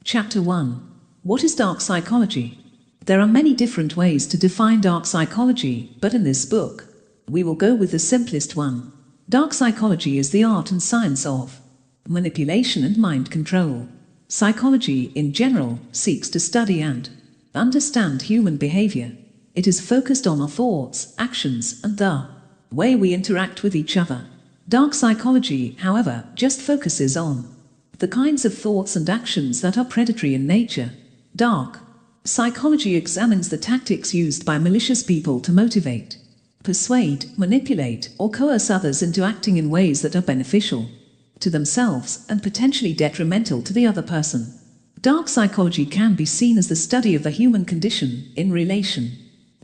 Chapter 1. What is dark psychology? There are many different ways to define dark psychology, but in this book, we will go with the simplest one. Dark psychology is the art and science of manipulation and mind control. Psychology, in general, seeks to study and understand human behavior. It is focused on our thoughts, actions, and the way we interact with each other. Dark psychology, however, just focuses on the kinds of thoughts and actions that are predatory in nature. Dark psychology examines the tactics used by malicious people to motivate, persuade, manipulate, or coerce others into acting in ways that are beneficial to themselves and potentially detrimental to the other person. Dark psychology can be seen as the study of the human condition in relation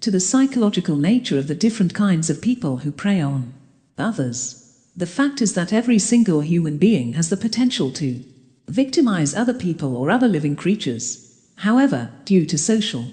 to the psychological nature of the different kinds of people who prey on others. The fact is that every single human being has the potential to victimize other people or other living creatures. However, due to social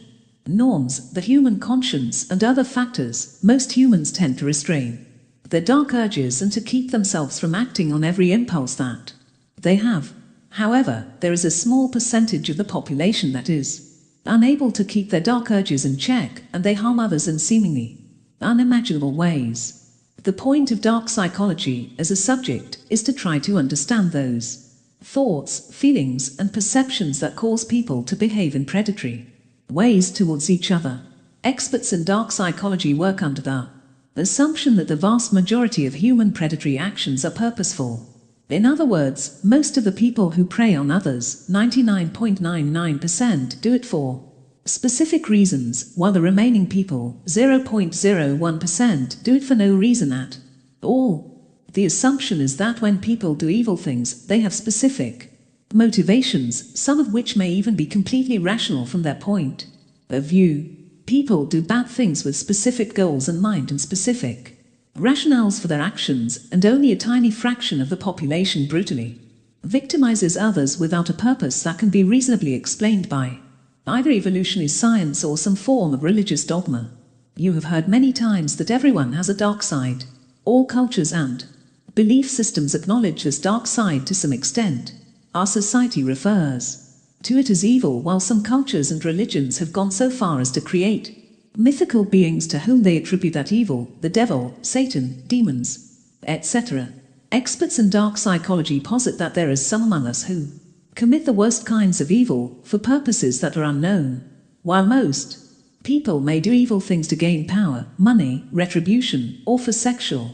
norms, the human conscience, and other factors, most humans tend to restrain their dark urges and to keep themselves from acting on every impulse that they have. However, there is a small percentage of the population that is unable to keep their dark urges in check, and they harm others in seemingly unimaginable ways. The point of dark psychology as a subject is to try to understand those thoughts, feelings, and perceptions that cause people to behave in predatory ways towards each other. Experts in dark psychology work under the assumption that the vast majority of human predatory actions are purposeful. In other words, most of the people who prey on others, 99.99%, do it for specific reasons, while the remaining people, 0.01%, do it for no reason at all. The assumption is that when people do evil things, they have specific motivations, some of which may even be completely rational from their point of view. People do bad things with specific goals in mind and specific rationales for their actions, and only a tiny fraction of the population brutally victimizes others without a purpose that can be reasonably explained by either evolutionary science or some form of religious dogma. You have heard many times that everyone has a dark side. All cultures and belief systems acknowledge this dark side to some extent. Our society refers to it as evil, while some cultures and religions have gone so far as to create mythical beings to whom they attribute that evil: the devil, Satan, demons, etc. Experts in dark psychology posit that there is some among us who commit the worst kinds of evil for purposes that are unknown. While most people may do evil things to gain power, money, retribution, or for sexual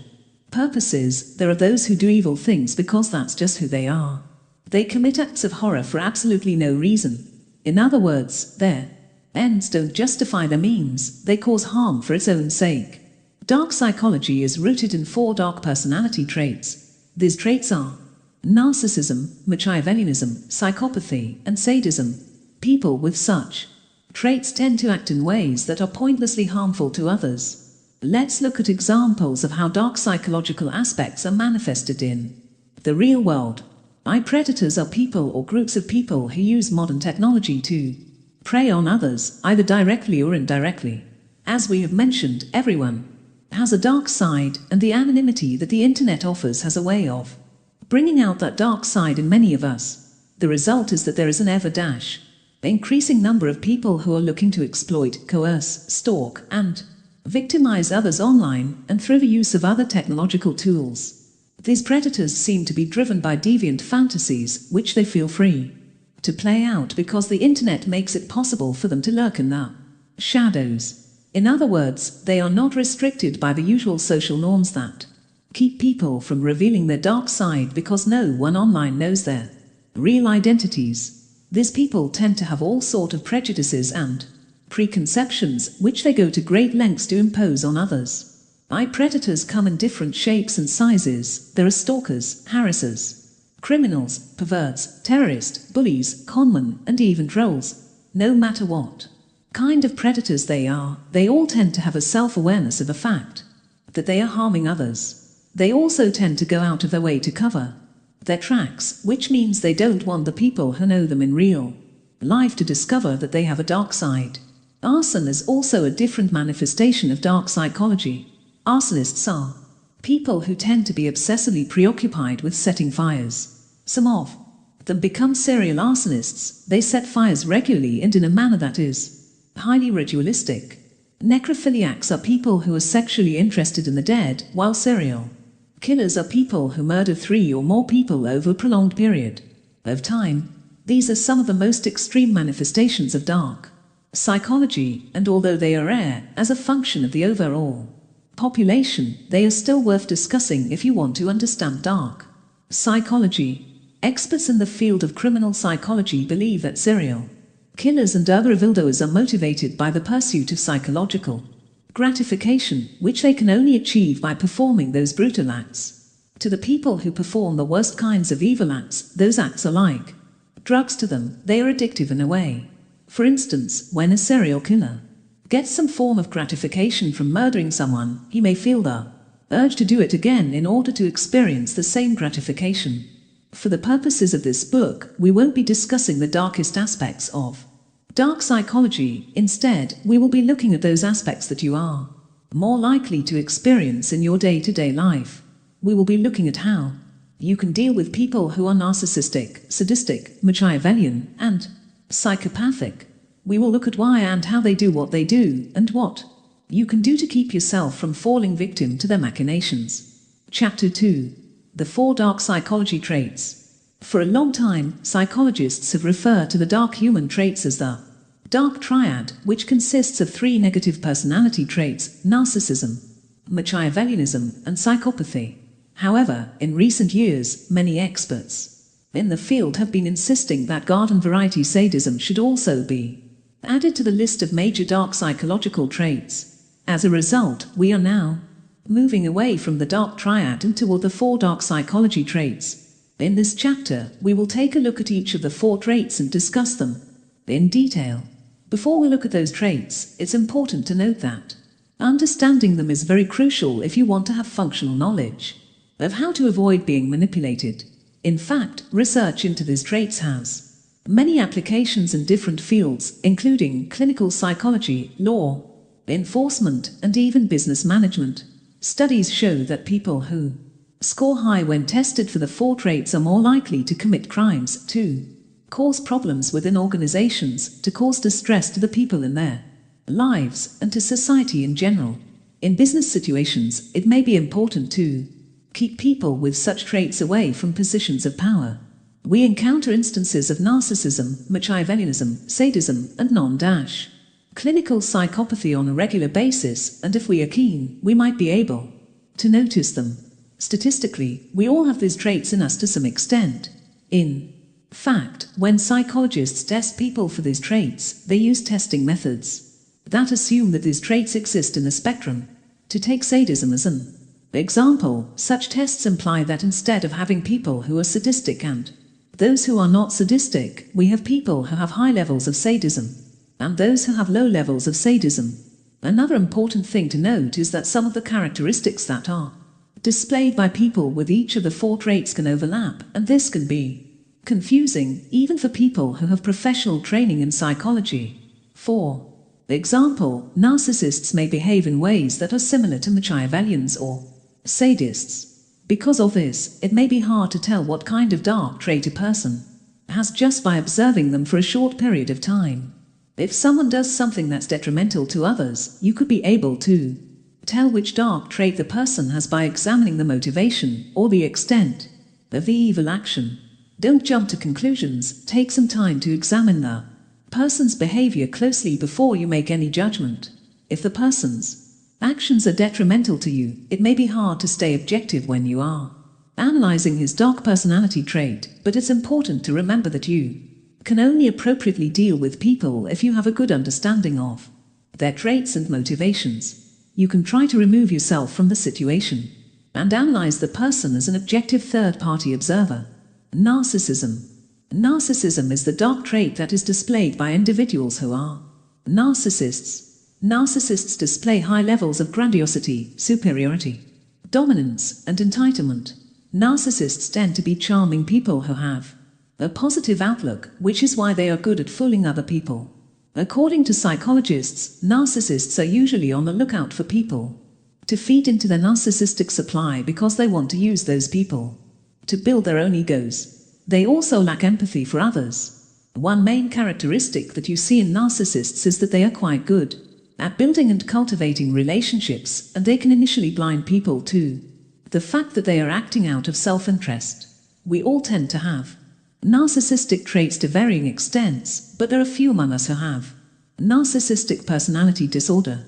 purposes, there are those who do evil things because that's just who they are. They commit acts of horror for absolutely no reason. In other words, their ends don't justify their means, they cause harm for its own sake. Dark psychology is rooted in 4 dark personality traits. These traits are narcissism, Machiavellianism, psychopathy, and sadism. People with such traits tend to act in ways that are pointlessly harmful to others. Let's look at examples of how dark psychological aspects are manifested in the real world. Predators are people or groups of people who use modern technology to prey on others, either directly or indirectly. As we have mentioned, everyone has a dark side, and the anonymity that the internet offers has a way of bringing out that dark side in many of us. The result is that there is an increasing number of people who are looking to exploit, coerce, stalk, and victimize others online and through the use of other technological tools. These predators seem to be driven by deviant fantasies, which they feel free to play out because the internet makes it possible for them to lurk in the shadows. In other words, they are not restricted by the usual social norms that keep people from revealing their dark side, because no one online knows their real identities. These people tend to have all sorts of prejudices and preconceptions, which they go to great lengths to impose on others. Predators come in different shapes and sizes. There are stalkers, harassers, criminals, perverts, terrorists, bullies, conmen, and even trolls. No matter what kind of predators they are, they all tend to have a self-awareness of the fact that they are harming others. They also tend to go out of their way to cover their tracks, which means they don't want the people who know them in real life to discover that they have a dark side. Arson is also a different manifestation of dark psychology. Arsonists are people who tend to be obsessively preoccupied with setting fires. Some of them become serial arsonists. They set fires regularly and in a manner that is highly ritualistic. Necrophiliacs are people who are sexually interested in the dead, while serial killers are people who murder 3 or more people over a prolonged period of time. These are some of the most extreme manifestations of dark psychology, and although they are rare as a function of the overall population, they are still worth discussing if you want to understand dark psychology. Experts in the field of criminal psychology believe that serial killers and other evildoers are motivated by the pursuit of psychological gratification, which they can only achieve by performing those brutal acts. To the people who perform the worst kinds of evil acts, those acts are like drugs to them. They are addictive in a way. For instance, when a serial killer gets some form of gratification from murdering someone, he may feel the urge to do it again in order to experience the same gratification. For the purposes of this book, we won't be discussing the darkest aspects of dark psychology. Instead, we will be looking at those aspects that you are more likely to experience in your day-to-day life. We will be looking at how you can deal with people who are narcissistic, sadistic, Machiavellian, and psychopathic. We will look at why and how they do what they do, and what you can do to keep yourself from falling victim to their machinations. Chapter 2. The 4 Dark Psychology Traits. For a long time, psychologists have referred to the dark human traits as the dark triad, which consists of 3 negative personality traits: narcissism, Machiavellianism, and psychopathy. However, in recent years, many experts in the field have been insisting that garden variety sadism should also be added to the list of major dark psychological traits. As a result, we are now moving away from the dark triad and toward the 4 dark psychology traits. In this chapter, we will take a look at each of the 4 traits and discuss them in detail. Before we look at those traits, it's important to note that understanding them is very crucial if you want to have functional knowledge of how to avoid being manipulated. In fact, research into these traits has many applications in different fields, including clinical psychology, law, enforcement, and even business management. Studies show that people who score high when tested for the 4 traits are more likely to commit crimes, to cause problems within organizations, to cause distress to the people in their lives, and to society in general. In business situations, it may be important to keep people with such traits away from positions of power. We encounter instances of narcissism, Machiavellianism, sadism, and clinical psychopathy on a regular basis, and if we are keen, we might be able to notice them. Statistically, we all have these traits in us to some extent. In fact, when psychologists test people for these traits, they use testing methods that assume that these traits exist in a spectrum. To take sadism as an example, such tests imply that instead of having people who are sadistic and those who are not sadistic, we have people who have high levels of sadism and those who have low levels of sadism. Another important thing to note is that some of the characteristics that are displayed by people with each of the 4 traits can overlap, and this can be confusing, even for people who have professional training in psychology. For example, narcissists may behave in ways that are similar to Machiavellians or sadists. Because of this, it may be hard to tell what kind of dark trait a person has just by observing them for a short period of time. If someone does something that's detrimental to others, you could be able to tell which dark trait the person has by examining the motivation or the extent of the evil action. Don't jump to conclusions. Take some time to examine the person's behavior closely before you make any judgment. If the person's actions are detrimental to you, it may be hard to stay objective when you are analyzing his dark personality trait, but it's important to remember that you can only appropriately deal with people if you have a good understanding of their traits and motivations. You can try to remove yourself from the situation and analyze the person as an objective third-party observer. Narcissism. Narcissism is the dark trait that is displayed by individuals who are narcissists. Narcissists display high levels of grandiosity, superiority, dominance, and entitlement. Narcissists tend to be charming people who have a positive outlook, which is why they are good at fooling other people. According to psychologists, narcissists are usually on the lookout for people to feed into their narcissistic supply because they want to use those people to build their own egos. They also lack empathy for others. One main characteristic that you see in narcissists is that they are quite good at building and cultivating relationships, and they can initially blind people to the fact that they are acting out of self-interest. We all tend to have narcissistic traits to varying extents, but there are few among us who have narcissistic personality disorder.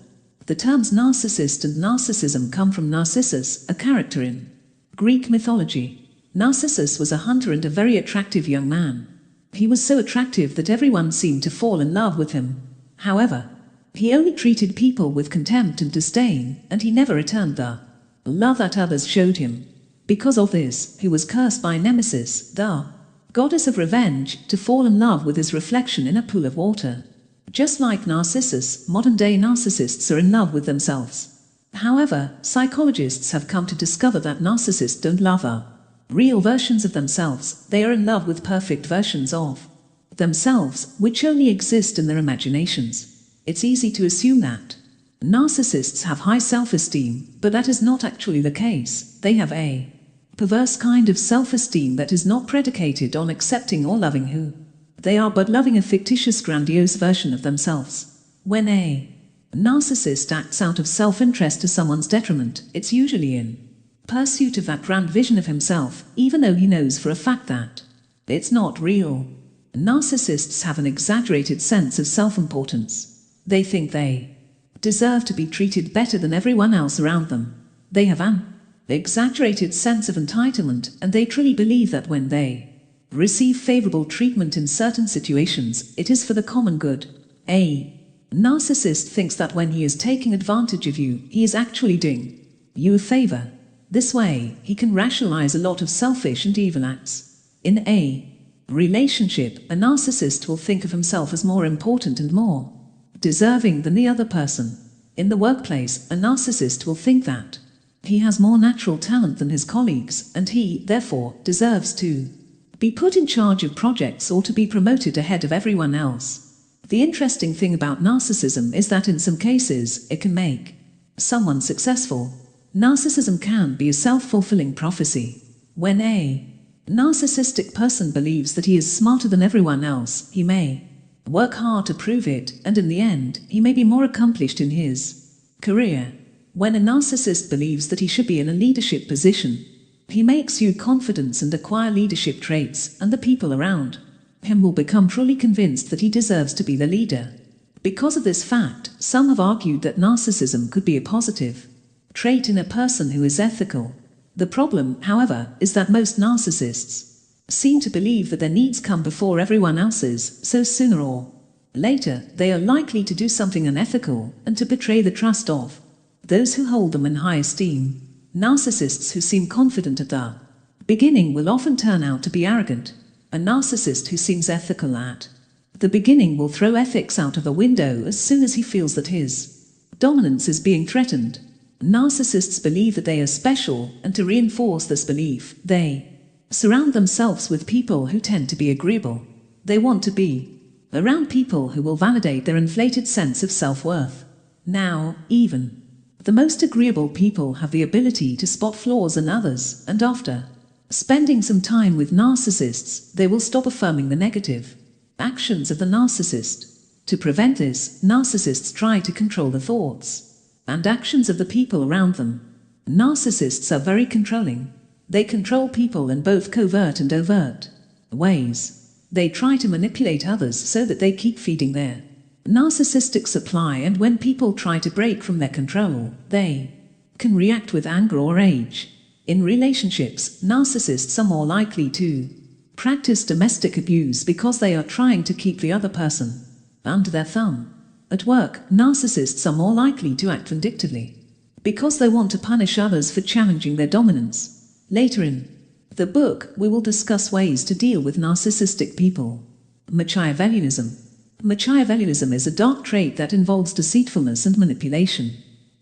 The terms narcissist and narcissism come from Narcissus, a character in Greek mythology. Narcissus was a hunter and a very attractive young man. He was so attractive that everyone seemed to fall in love with him. However, he only treated people with contempt and disdain, and he never returned the love that others showed him. Because of this, he was cursed by Nemesis, the goddess of revenge, to fall in love with his reflection in a pool of water. Just like Narcissus, modern-day narcissists are in love with themselves. However, psychologists have come to discover that narcissists don't love real versions of themselves. They are in love with perfect versions of themselves, which only exist in their imaginations. It's easy to assume that narcissists have high self-esteem, but that is not actually the case. They have a perverse kind of self-esteem that is not predicated on accepting or loving who they are, but loving a fictitious, grandiose version of themselves. When a narcissist acts out of self-interest to someone's detriment, it's usually in pursuit of that grand vision of himself, even though he knows for a fact that it's not real. Narcissists have an exaggerated sense of self-importance. They think they deserve to be treated better than everyone else around them. They have an exaggerated sense of entitlement, and they truly believe that when they receive favorable treatment in certain situations, it is for the common good. A narcissist thinks that when he is taking advantage of you, he is actually doing you a favor. This way, he can rationalize a lot of selfish and evil acts. In a relationship, a narcissist will think of himself as more important and more deserving than the other person. In the workplace, a narcissist will think that he has more natural talent than his colleagues, and he, therefore, deserves to be put in charge of projects or to be promoted ahead of everyone else. The interesting thing about narcissism is that in some cases, it can make someone successful. Narcissism can be a self-fulfilling prophecy. When a narcissistic person believes that he is smarter than everyone else, he may work hard to prove it, and in the end, he may be more accomplished in his career. When a narcissist believes that he should be in a leadership position, he may exude confidence and acquire leadership traits, and the people around him will become truly convinced that he deserves to be the leader. Because of this fact, some have argued that narcissism could be a positive trait in a person who is ethical. The problem, however, is that most narcissists seem to believe that their needs come before everyone else's, so sooner or later, they are likely to do something unethical and to betray the trust of those who hold them in high esteem. Narcissists who seem confident at the beginning will often turn out to be arrogant. A narcissist who seems ethical at the beginning will throw ethics out of the window as soon as he feels that his dominance is being threatened. Narcissists believe that they are special, and to reinforce this belief, they surround themselves with people who tend to be agreeable. They want to be around people who will validate their inflated sense of self-worth. Now, even the most agreeable people have the ability to spot flaws in others, and after spending some time with narcissists, they will stop affirming the negative actions of the narcissist. To prevent this, narcissists try to control the thoughts and actions of the people around them. Narcissists are very controlling. They control people in both covert and overt ways. They try to manipulate others so that they keep feeding their narcissistic supply, and when people try to break from their control, they can react with anger or rage. In relationships, narcissists are more likely to practice domestic abuse because they are trying to keep the other person under their thumb. At work, narcissists are more likely to act vindictively because they want to punish others for challenging their dominance. Later in the book, we will discuss ways to deal with narcissistic people. Machiavellianism. Machiavellianism is a dark trait that involves deceitfulness and manipulation.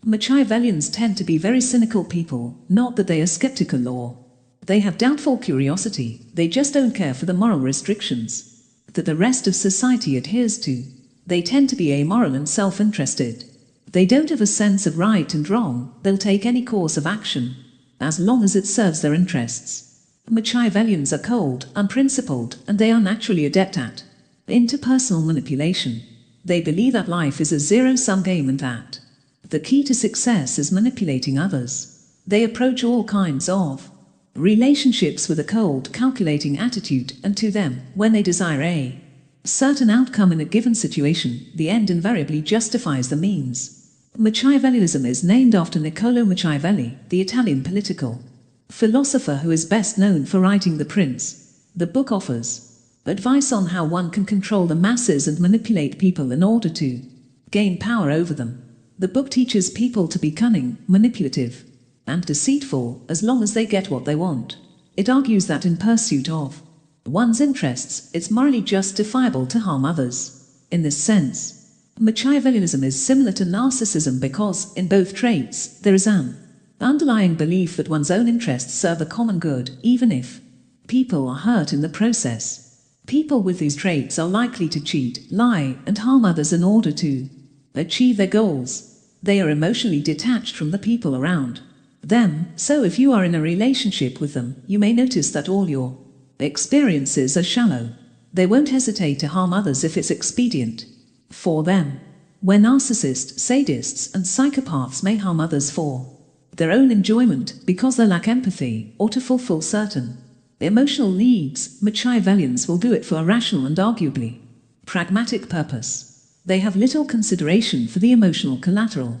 Machiavellians tend to be very cynical people, not that they are skeptical or they have doubtful curiosity, they just don't care for the moral restrictions that the rest of society adheres to. They tend to be amoral and self-interested. They don't have a sense of right and wrong. They'll take any course of action as long as it serves their interests. Machiavellians are cold, unprincipled, and they are naturally adept at interpersonal manipulation. They believe that life is a zero-sum game and that the key to success is manipulating others. They approach all kinds of relationships with a cold, calculating attitude, and to them, when they desire a certain outcome in a given situation, the end invariably justifies the means. Machiavellianism is named after Niccolò Machiavelli, the Italian political philosopher who is best known for writing The Prince. The book offers advice on how one can control the masses and manipulate people in order to gain power over them. The book teaches people to be cunning, manipulative, and deceitful as long as they get what they want. It argues that in pursuit of one's interests, it's morally justifiable to harm others. In this sense, Machiavellianism is similar to narcissism because, in both traits, there is an underlying belief that one's own interests serve the common good, even if people are hurt in the process. People with these traits are likely to cheat, lie, and harm others in order to achieve their goals. They are emotionally detached from the people around them, so if you are in a relationship with them, you may notice that all your experiences are shallow. They won't hesitate to harm others if it's expedient for them. Where narcissists, sadists, and psychopaths may harm others for their own enjoyment, because they lack empathy, or to fulfill certain emotional needs, Machiavellians will do it for a rational and arguably pragmatic purpose. They have little consideration for the emotional collateral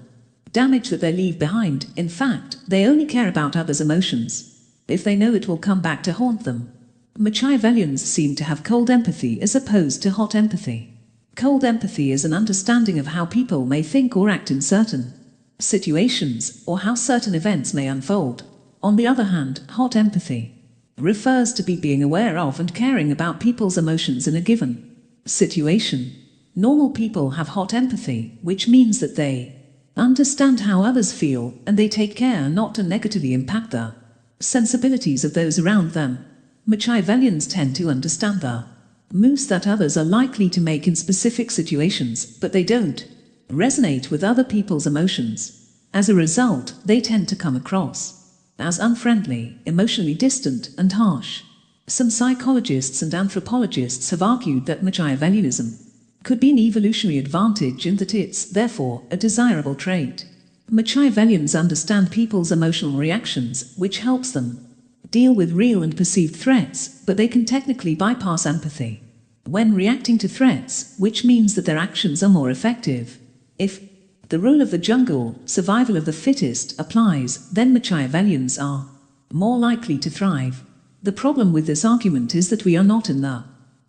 damage that they leave behind. In fact, they only care about others' emotions if they know it will come back to haunt them. Machiavellians seem to have cold empathy as opposed to hot empathy. Cold empathy is an understanding of how people may think or act in certain situations, or how certain events may unfold. On the other hand, hot empathy refers to being aware of and caring about people's emotions in a given situation. Normal people have hot empathy, which means that they understand how others feel, and they take care not to negatively impact the sensibilities of those around them. Machiavellians tend to understand the moves that others are likely to make in specific situations, but they don't resonate with other people's emotions. As a result, they tend to come across as unfriendly, emotionally distant, and harsh. Some psychologists and anthropologists have argued that Machiavellianism could be an evolutionary advantage in that it's, therefore, a desirable trait. Machiavellians understand people's emotional reactions, which helps them deal with real and perceived threats, but they can technically bypass empathy when reacting to threats, which means that their actions are more effective. If the rule of the jungle, survival of the fittest, applies, then Machiavellians are more likely to thrive. The problem with this argument is that we are not in the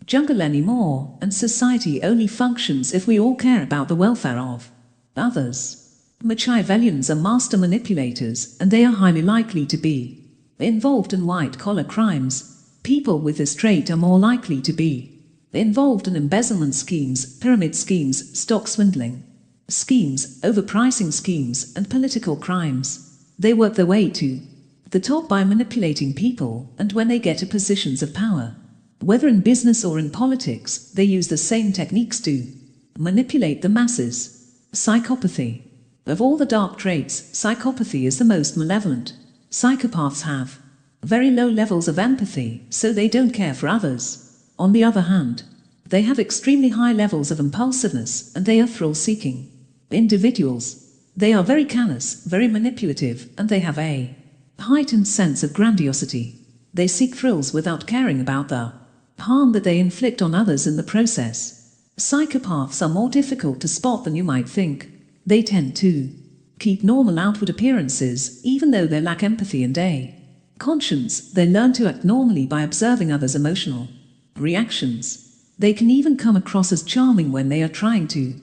jungle anymore, and society only functions if we all care about the welfare of others. Machiavellians are master manipulators, and they are highly likely to be involved in white-collar crimes. People with this trait are more likely to be involved in embezzlement schemes, pyramid schemes, stock swindling schemes, overpricing schemes, and political crimes. They work their way to the top by manipulating people, and when they get to positions of power, whether in business or in politics, they use the same techniques to manipulate the masses. Psychopathy. Of all the dark traits, psychopathy is the most malevolent. Psychopaths have very low levels of empathy, so they don't care for others. On the other hand, they have extremely high levels of impulsiveness, and they are thrill-seeking individuals. They are very callous, very manipulative, and they have a heightened sense of grandiosity. They seek thrills without caring about the harm that they inflict on others in the process. Psychopaths are more difficult to spot than you might think. They tend to keep normal outward appearances, even though they lack empathy and a conscience. They learn to act normally by observing others' emotional reactions. They can even come across as charming when they are trying to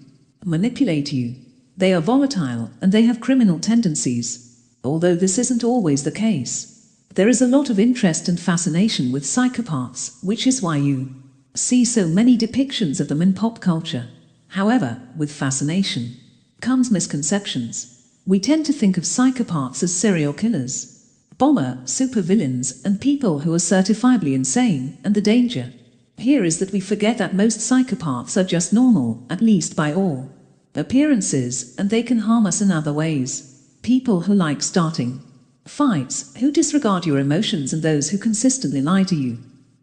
manipulate you. They are volatile, and they have criminal tendencies. Although this isn't always the case, there is a lot of interest and fascination with psychopaths, which is why you see so many depictions of them in pop culture. However, with fascination comes misconceptions. We tend to think of psychopaths as serial killers, bomber, supervillains, and people who are certifiably insane, and the danger here is that we forget that most psychopaths are just normal, at least by all appearances, and they can harm us in other ways. People who like starting Fights, who disregard your emotions, and those who consistently lie to you,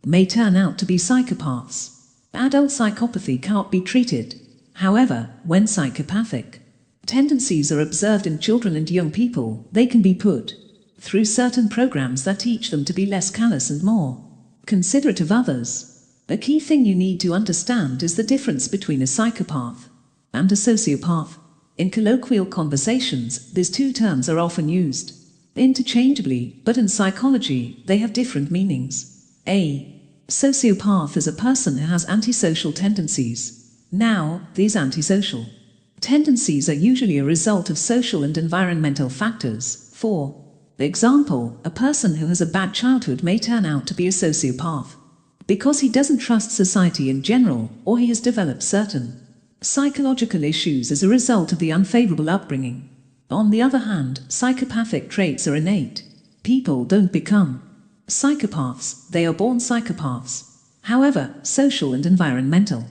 may turn out to be psychopaths. Adult psychopathy cannot be treated. However, when psychopathic tendencies are observed in children and young people, they can be put through certain programs that teach them to be less callous and more considerate of others. A key thing you need to understand is the difference between a psychopath and a sociopath. In colloquial conversations, these two terms are often used interchangeably, but in psychology, they have different meanings. A sociopath is a person who has antisocial tendencies. Now, these antisocial tendencies are usually a result of social and environmental factors. For example, a person who has a bad childhood may turn out to be a sociopath because he doesn't trust society in general, or he has developed certain psychological issues as a result of the unfavorable upbringing. On the other hand, psychopathic traits are innate. People don't become psychopaths, they are born psychopaths. However, social and environmental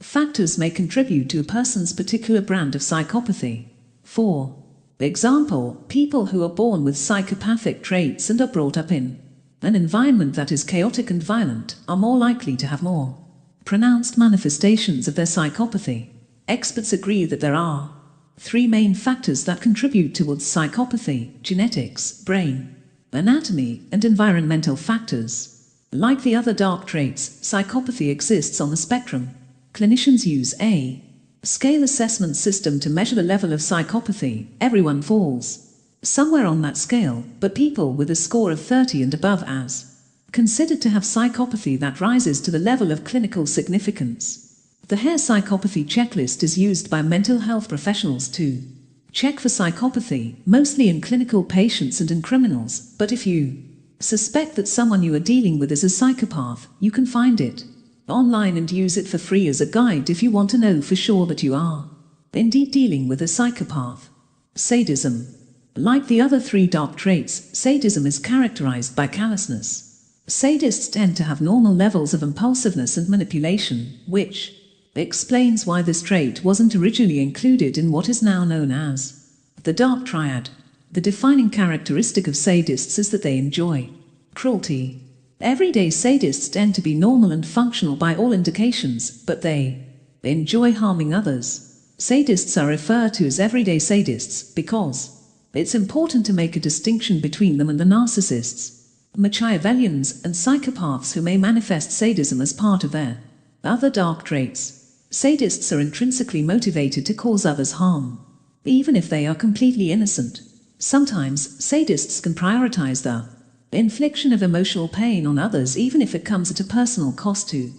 factors may contribute to a person's particular brand of psychopathy. For example, people who are born with psychopathic traits and are brought up in an environment that is chaotic and violent are more likely to have more pronounced manifestations of their psychopathy. Experts agree that there are three main factors that contribute towards psychopathy: genetics, brain anatomy, and environmental factors. Like the other dark traits, psychopathy exists on the spectrum. Clinicians use a scale assessment system to measure the level of psychopathy. Everyone falls somewhere on that scale, but people with a score of 30 and above as considered to have psychopathy that rises to the level of clinical significance. The Hare psychopathy checklist is used by mental health professionals to check for psychopathy, mostly in clinical patients and in criminals, but if you suspect that someone you are dealing with is a psychopath, you can find it online and use it for free as a guide if you want to know for sure that you are indeed dealing with a psychopath. Sadism. Like the other three dark traits, sadism is characterized by callousness. Sadists tend to have normal levels of impulsiveness and manipulation, which explains why this trait wasn't originally included in what is now known as the dark triad. The defining characteristic of sadists is that they enjoy cruelty. Everyday sadists tend to be normal and functional by all indications, but they enjoy harming others. Sadists are referred to as everyday sadists because it's important to make a distinction between them and the narcissists, Machiavellians, and psychopaths who may manifest sadism as part of their other dark traits. Sadists are intrinsically motivated to cause others harm, even if they are completely innocent. Sometimes, sadists can prioritize the infliction of emotional pain on others even if it comes at a personal cost to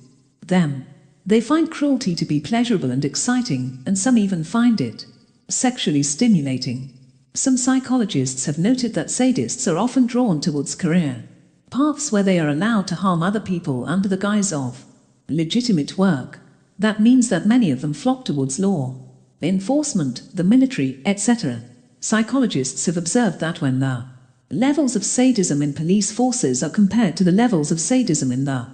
them. They find cruelty to be pleasurable and exciting, and some even find it sexually stimulating. Some psychologists have noted that sadists are often drawn towards career paths where they are allowed to harm other people under the guise of legitimate work. That means that many of them flock towards law enforcement, the military, etc. Psychologists have observed that when the levels of sadism in police forces are compared to the levels of sadism in the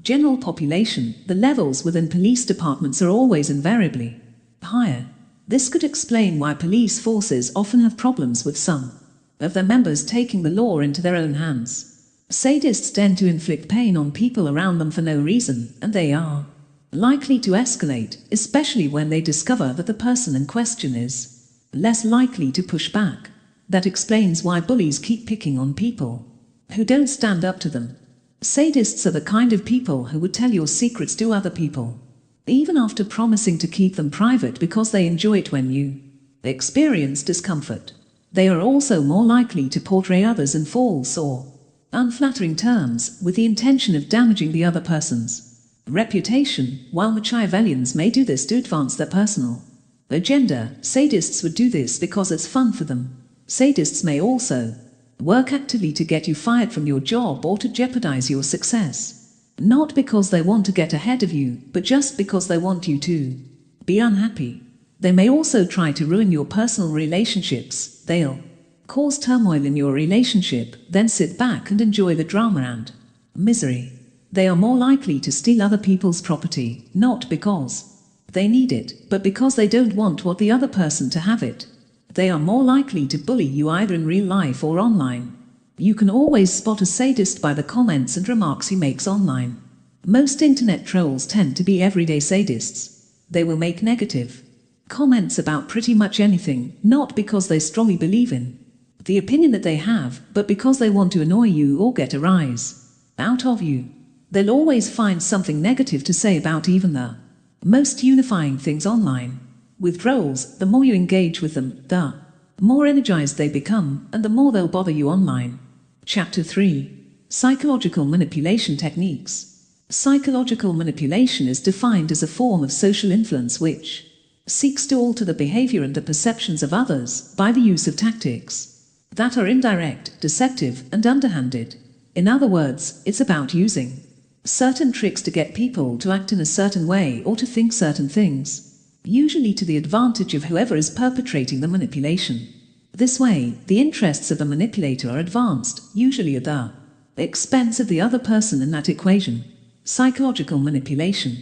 general population, the levels within police departments are always invariably higher. This could explain why police forces often have problems with some of their members taking the law into their own hands. Sadists tend to inflict pain on people around them for no reason, and they are likely to escalate, especially when they discover that the person in question is less likely to push back. That explains why bullies keep picking on people who don't stand up to them. Sadists are the kind of people who would tell your secrets to other people, even after promising to keep them private because they enjoy it when you experience discomfort. They are also more likely to portray others in false or unflattering terms, with the intention of damaging the other person's reputation. While Machiavellians may do this to advance their personal agenda, sadists would do this because it's fun for them. Sadists may also work actively to get you fired from your job or to jeopardize your success, not because they want to get ahead of you, but just because they want you to be unhappy. They may also try to ruin your personal relationships. They'll cause turmoil in your relationship, then sit back and enjoy the drama and misery. They are more likely to steal other people's property, not because they need it, but because they don't want what the other person to have it. They are more likely to bully you either in real life or online. You can always spot a sadist by the comments and remarks he makes online. Most internet trolls tend to be everyday sadists. They will make negative comments about pretty much anything, not because they strongly believe in the opinion that they have, but because they want to annoy you or get a rise out of you. They'll always find something negative to say about even the most unifying things online. With trolls, the more you engage with them, the more energized they become, and the more they'll bother you online. Chapter 3. Psychological Manipulation Techniques. Psychological manipulation is defined as a form of social influence which seeks to alter the behavior and the perceptions of others by the use of tactics that are indirect, deceptive, and underhanded. In other words, it's about using certain tricks to get people to act in a certain way or to think certain things, usually to the advantage of whoever is perpetrating the manipulation. This way, the interests of the manipulator are advanced, usually at the expense of the other person in that equation. Psychological manipulation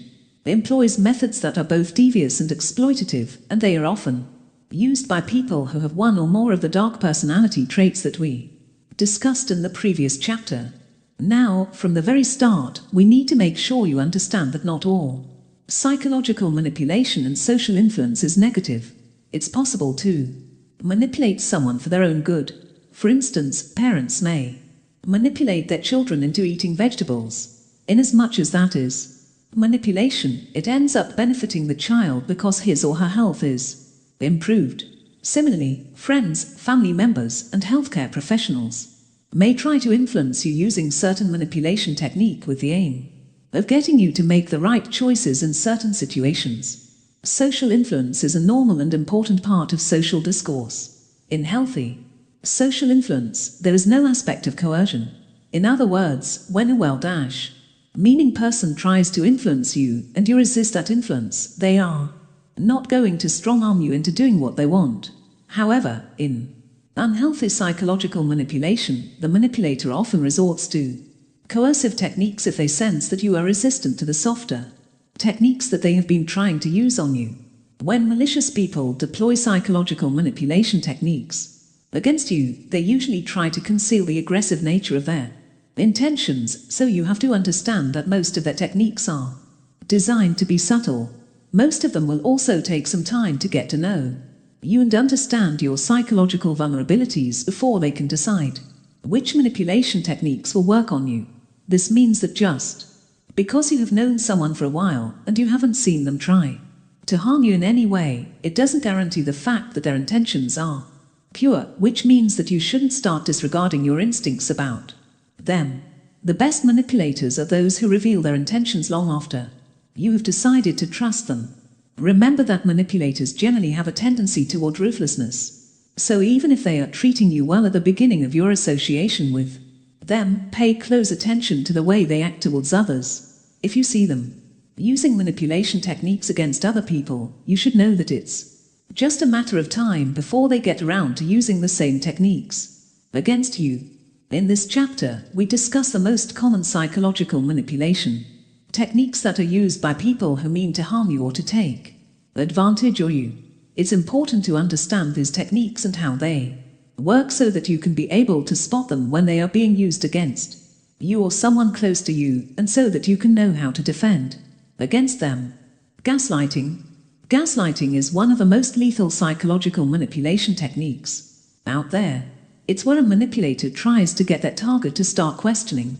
employs methods that are both devious and exploitative, and they are often used by people who have one or more of the dark personality traits that we discussed in the previous chapter. Now, from the very start, we need to make sure you understand that not all psychological manipulation and social influence is negative. It's possible to manipulate someone for their own good. For instance, parents may manipulate their children into eating vegetables. Inasmuch as that is manipulation, it ends up benefiting the child because his or her health is improved. Similarly, friends, family members, and healthcare professionals may try to influence you using certain manipulation technique with the aim of getting you to make the right choices in certain situations. Social influence is a normal and important part of social discourse. In healthy social influence, there is no aspect of coercion. In other words, when a well-meaning person tries to influence you and you resist that influence, they are not going to strong-arm you into doing what they want. However, in unhealthy psychological manipulation, the manipulator often resorts to coercive techniques if they sense that you are resistant to the softer techniques that they have been trying to use on you. When malicious people deploy psychological manipulation techniques against you, they usually try to conceal the aggressive nature of their intentions, so you have to understand that most of their techniques are designed to be subtle. Most of them will also take some time to get to know you and understand your psychological vulnerabilities before they can decide which manipulation techniques will work on you. This means that just because you have known someone for a while and you haven't seen them try to harm you in any way, it doesn't guarantee the fact that their intentions are pure, which means that you shouldn't start disregarding your instincts about them. The best manipulators are those who reveal their intentions long after you have decided to trust them. Remember that manipulators generally have a tendency toward ruthlessness. So even if they are treating you well at the beginning of your association with them, pay close attention to the way they act towards others. If you see them using manipulation techniques against other people, you should know that it's just a matter of time before they get around to using the same techniques against you. In this chapter, we discuss the most common psychological manipulation techniques that are used by people who mean to harm you or to take advantage of you. It's important to understand these techniques and how they work so that you can be able to spot them when they are being used against you or someone close to you, and so that you can know how to defend against them. Gaslighting. Gaslighting is one of the most lethal psychological manipulation techniques out there. It's where a manipulator tries to get their target to start questioning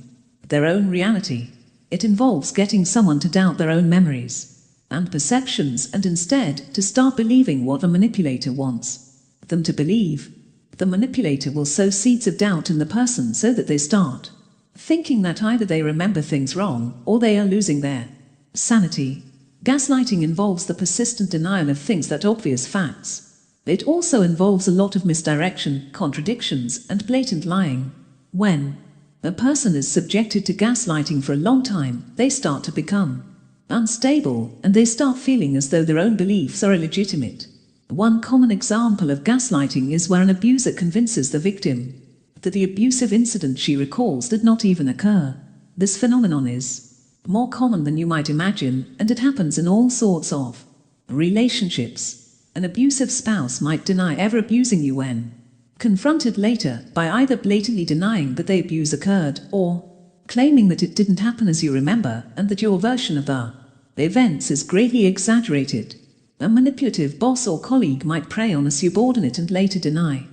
their own reality. It involves getting someone to doubt their own memories and perceptions and instead to start believing what the manipulator wants them to believe. The manipulator will sow seeds of doubt in the person so that they start thinking that either they remember things wrong or they are losing their sanity. Gaslighting involves the persistent denial of things that are obvious facts. It also involves a lot of misdirection, contradictions, and blatant lying. When a person is subjected to gaslighting for a long time, they start to become unstable, and they start feeling as though their own beliefs are illegitimate. One common example of gaslighting is where an abuser convinces the victim that the abusive incident she recalls did not even occur. This phenomenon is more common than you might imagine, and it happens in all sorts of relationships. An abusive spouse might deny ever abusing you when Confronted later by either blatantly denying that the abuse occurred or claiming that it didn't happen as you remember and that your version of the events is greatly exaggerated. A manipulative boss or colleague might prey on a subordinate and later deny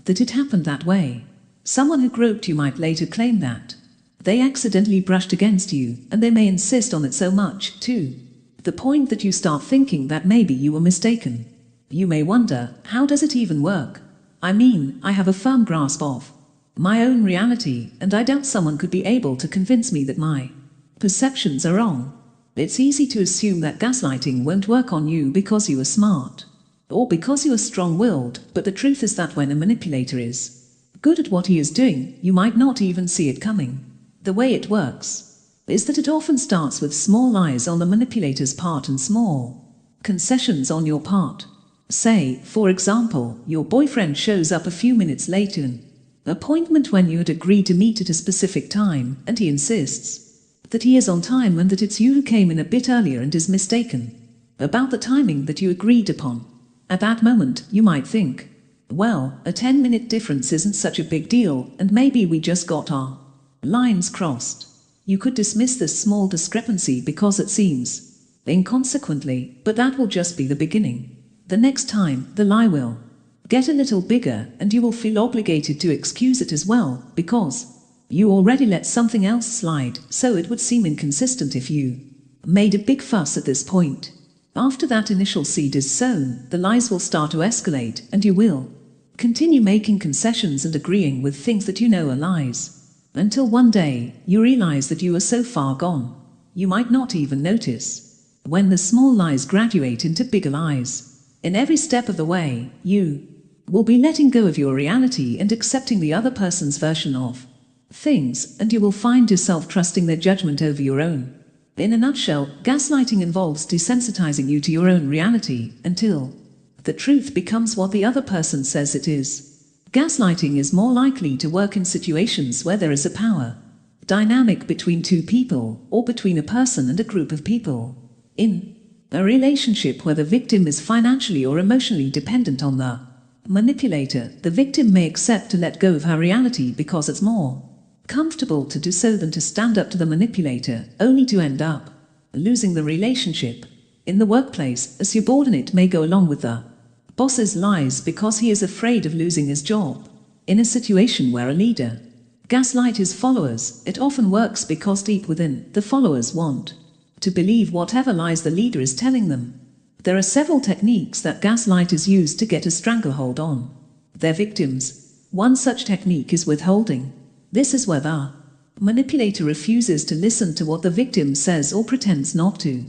that it happened that way. Someone who groped you might later claim that they accidentally brushed against you, and they may insist on it so much, to the point that you start thinking that maybe you were mistaken. You may wonder, how does it even work? I mean, I have a firm grasp of my own reality, and I doubt someone could be able to convince me that my perceptions are wrong. It's easy to assume that gaslighting won't work on you because you are smart, or because you are strong-willed, but the truth is that when a manipulator is good at what he is doing, you might not even see it coming. The way it works is that it often starts with small lies on the manipulator's part and small concessions on your part. Say, for example, your boyfriend shows up a few minutes late to an appointment when you had agreed to meet at a specific time, and he insists that he is on time and that it's you who came in a bit earlier and is mistaken about the timing that you agreed upon. At that moment, you might think, well, a 10-minute difference isn't such a big deal, and maybe we just got our lines crossed. You could dismiss this small discrepancy because it seems inconsequently, but that will just be the beginning. The next time, the lie will get a little bigger, and you will feel obligated to excuse it as well, because you already let something else slide, so it would seem inconsistent if you made a big fuss at this point. After that initial seed is sown, the lies will start to escalate, and you will continue making concessions and agreeing with things that you know are lies, until one day, you realize that you are so far gone, you might not even notice when the small lies graduate into bigger lies. In every step of the way, you will be letting go of your reality and accepting the other person's version of things, and you will find yourself trusting their judgment over your own. In a nutshell, gaslighting involves desensitizing you to your own reality until the truth becomes what the other person says it is. Gaslighting is more likely to work in situations where there is a power dynamic between two people, or between a person and a group of people. In a relationship where the victim is financially or emotionally dependent on the manipulator, the victim may accept to let go of her reality because it's more comfortable to do so than to stand up to the manipulator, only to end up losing the relationship. In the workplace, a subordinate may go along with the boss's lies because he is afraid of losing his job. In a situation where a leader gaslights his followers, it often works because deep within, the followers want to believe whatever lies the leader is telling them. There are several techniques that gaslighters use to get a stranglehold on their victims. One such technique is withholding. This is where the manipulator refuses to listen to what the victim says or pretends not to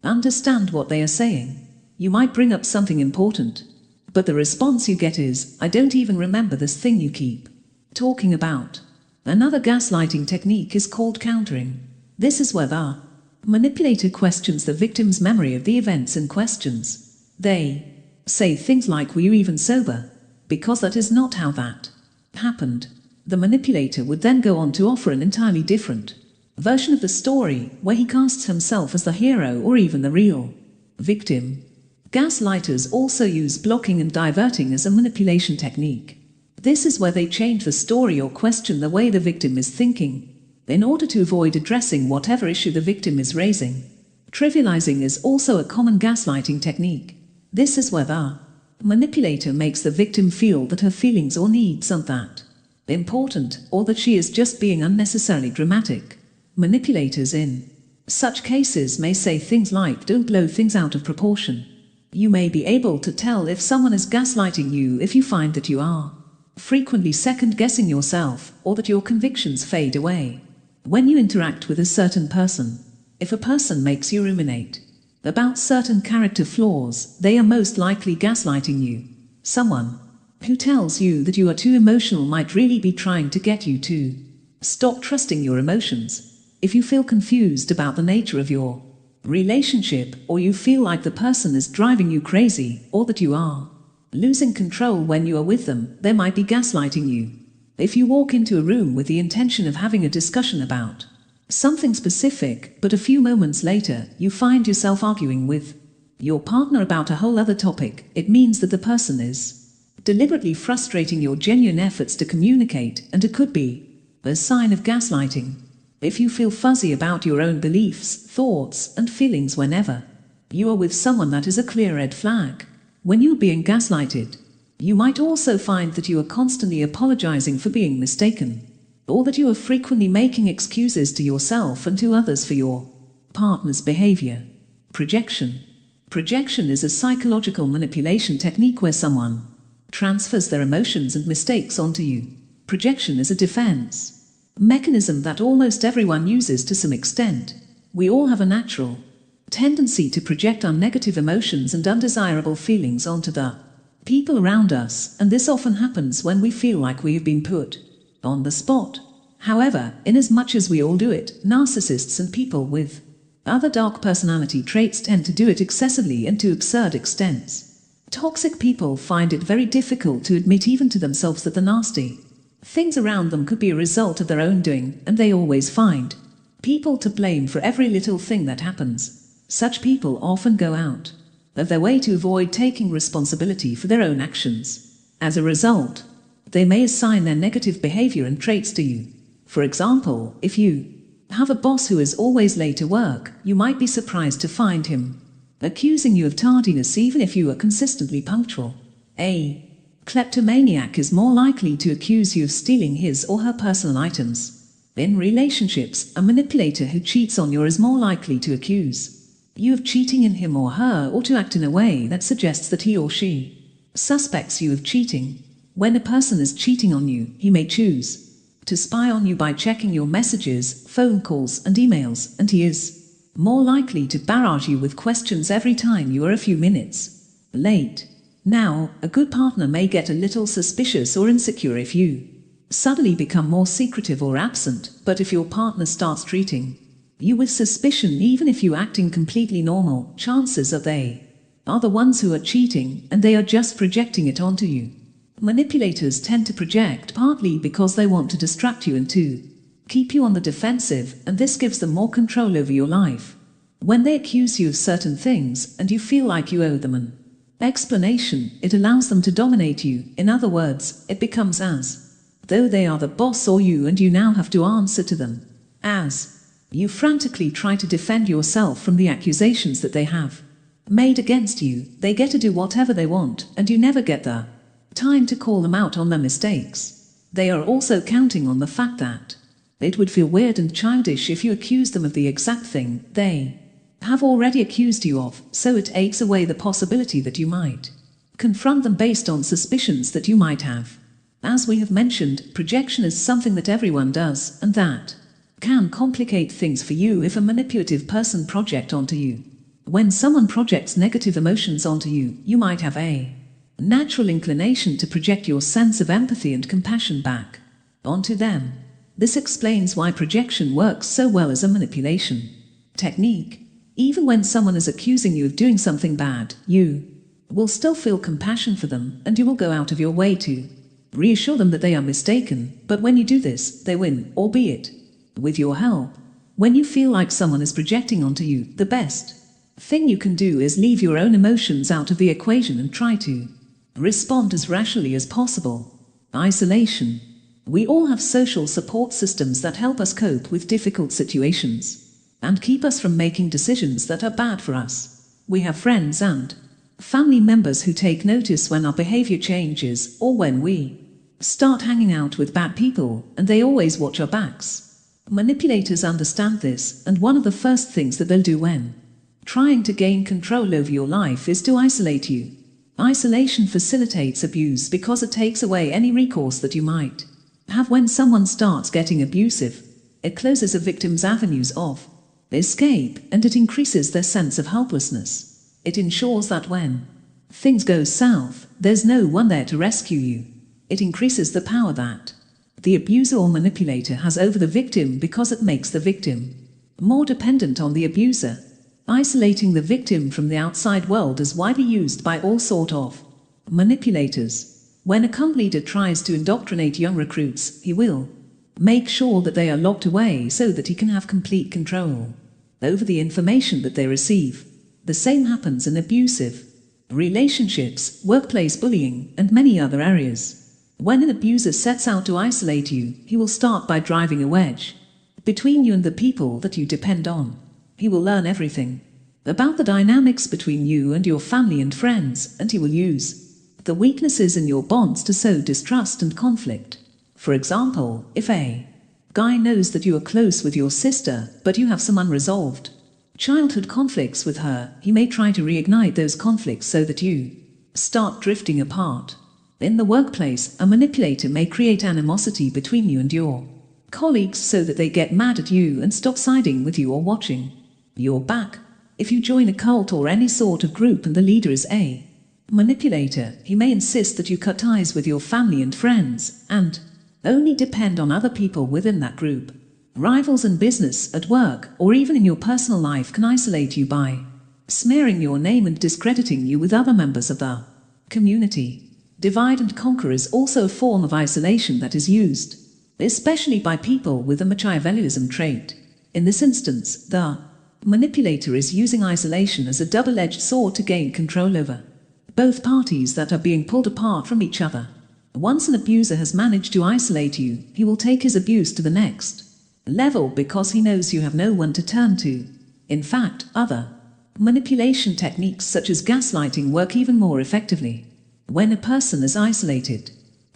understand what they are saying. You might bring up something important, but the response you get is, I don't even remember this thing you keep talking about. Another gaslighting technique is called countering. This is where the manipulator questions the victim's memory of the events in questions. They say things like, were you even sober? Because that is not how that happened. The manipulator would then go on to offer an entirely different version of the story, where he casts himself as the hero or even the real victim. Gaslighters also use blocking and diverting as a manipulation technique. This is where they change the story or question the way the victim is thinking, in order to avoid addressing whatever issue the victim is raising. Trivializing is also a common gaslighting technique. This is where the manipulator makes the victim feel that her feelings or needs aren't that important, or that she is just being unnecessarily dramatic. Manipulators in such cases may say things like, don't blow things out of proportion. You may be able to tell if someone is gaslighting you if you find that you are frequently second-guessing yourself, or that your convictions fade away when you interact with a certain person. If a person makes you ruminate about certain character flaws, they are most likely gaslighting you. Someone who tells you that you are too emotional might really be trying to get you to stop trusting your emotions. If you feel confused about the nature of your relationship, or you feel like the person is driving you crazy, or that you are losing control when you are with them, they might be gaslighting you. If you walk into a room with the intention of having a discussion about something specific, but a few moments later you find yourself arguing with your partner about a whole other topic, it means that the person is deliberately frustrating your genuine efforts to communicate, and it could be a sign of gaslighting. If you feel fuzzy about your own beliefs, thoughts, and feelings whenever you are with someone, that is a clear red flag. When you're being gaslighted, you might also find that you are constantly apologizing for being mistaken, or that you are frequently making excuses to yourself and to others for your partner's behavior. Projection. Projection is a psychological manipulation technique where someone transfers their emotions and mistakes onto you. Projection is a defense mechanism that almost everyone uses to some extent. We all have a natural tendency to project our negative emotions and undesirable feelings onto the people around us, and this often happens when we feel like we have been put on the spot. However, inasmuch as we all do it, narcissists and people with other dark personality traits tend to do it excessively and to absurd extents. Toxic people find it very difficult to admit even to themselves that the nasty things around them could be a result of their own doing, and they always find people to blame for every little thing that happens. Such people often go out of their way to avoid taking responsibility for their own actions. As a result, they may assign their negative behavior and traits to you. For example, if you have a boss who is always late to work, you might be surprised to find him accusing you of tardiness even if you are consistently punctual. A kleptomaniac is more likely to accuse you of stealing his or her personal items. In relationships, a manipulator who cheats on you is more likely to accuse you of cheating in him or her, or to act in a way that suggests that he or she suspects you of cheating. When a person is cheating on you, he may choose to spy on you by checking your messages, phone calls, and emails, and he is more likely to barrage you with questions every time you are a few minutes late. Now, a good partner may get a little suspicious or insecure if you suddenly become more secretive or absent, but if your partner starts treating you with suspicion even if you're acting completely normal, chances are they are the ones who are cheating, and they are just projecting it onto you. Manipulators tend to project partly because they want to distract you and to keep you on the defensive, and this gives them more control over your life. When they accuse you of certain things, and you feel like you owe them an explanation, it allows them to dominate you. In other words, it becomes as though they are the boss or you, and you now have to answer to them. As you frantically try to defend yourself from the accusations that they have made against you, they get to do whatever they want, and you never get the time to call them out on their mistakes. They are also counting on the fact that it would feel weird and childish if you accuse them of the exact thing they have already accused you of, so it takes away the possibility that you might confront them based on suspicions that you might have. As we have mentioned, projection is something that everyone does, and that can complicate things for you if a manipulative person projects onto you. When someone projects negative emotions onto you, you might have a natural inclination to project your sense of empathy and compassion back onto them. This explains why projection works so well as a manipulation technique. Even when someone is accusing you of doing something bad, you will still feel compassion for them, and you will go out of your way to reassure them that they are mistaken. But when you do this, they win, albeit with your help. When you feel like someone is projecting onto you, the best thing you can do is leave your own emotions out of the equation and try to respond as rationally as possible. Isolation. We all have social support systems that help us cope with difficult situations and keep us from making decisions that are bad for us. We have friends and family members who take notice when our behavior changes or when we start hanging out with bad people, and they always watch our backs. Manipulators understand this, and one of the first things that they'll do when trying to gain control over your life is to isolate you. Isolation facilitates abuse because it takes away any recourse that you might have when someone starts getting abusive. It closes a victim's avenues of escape, and it increases their sense of helplessness. It ensures that when things go south, there's no one there to rescue you. It increases the power that the abuser or manipulator has over the victim because it makes the victim more dependent on the abuser. Isolating the victim from the outside world is widely used by all sorts of manipulators. When a cult leader tries to indoctrinate young recruits, he will make sure that they are locked away so that he can have complete control over the information that they receive. The same happens in abusive relationships, workplace bullying, and many other areas. When an abuser sets out to isolate you, he will start by driving a wedge between you and the people that you depend on. He will learn everything about the dynamics between you and your family and friends, and he will use the weaknesses in your bonds to sow distrust and conflict. For example, if a guy knows that you are close with your sister, but you have some unresolved childhood conflicts with her, he may try to reignite those conflicts so that you start drifting apart. In the workplace, a manipulator may create animosity between you and your colleagues so that they get mad at you and stop siding with you or watching your back. If you join a cult or any sort of group and the leader is a manipulator, he may insist that you cut ties with your family and friends, and only depend on other people within that group. Rivals in business, at work, or even in your personal life can isolate you by smearing your name and discrediting you with other members of the community. Divide and conquer is also a form of isolation that is used especially by people with a Machiavellianism trait. In this instance, the manipulator is using isolation as a double-edged sword to gain control over both parties that are being pulled apart from each other. Once an abuser has managed to isolate you, he will take his abuse to the next level because he knows you have no one to turn to. In fact, other manipulation techniques such as gaslighting work even more effectively. When a person is isolated,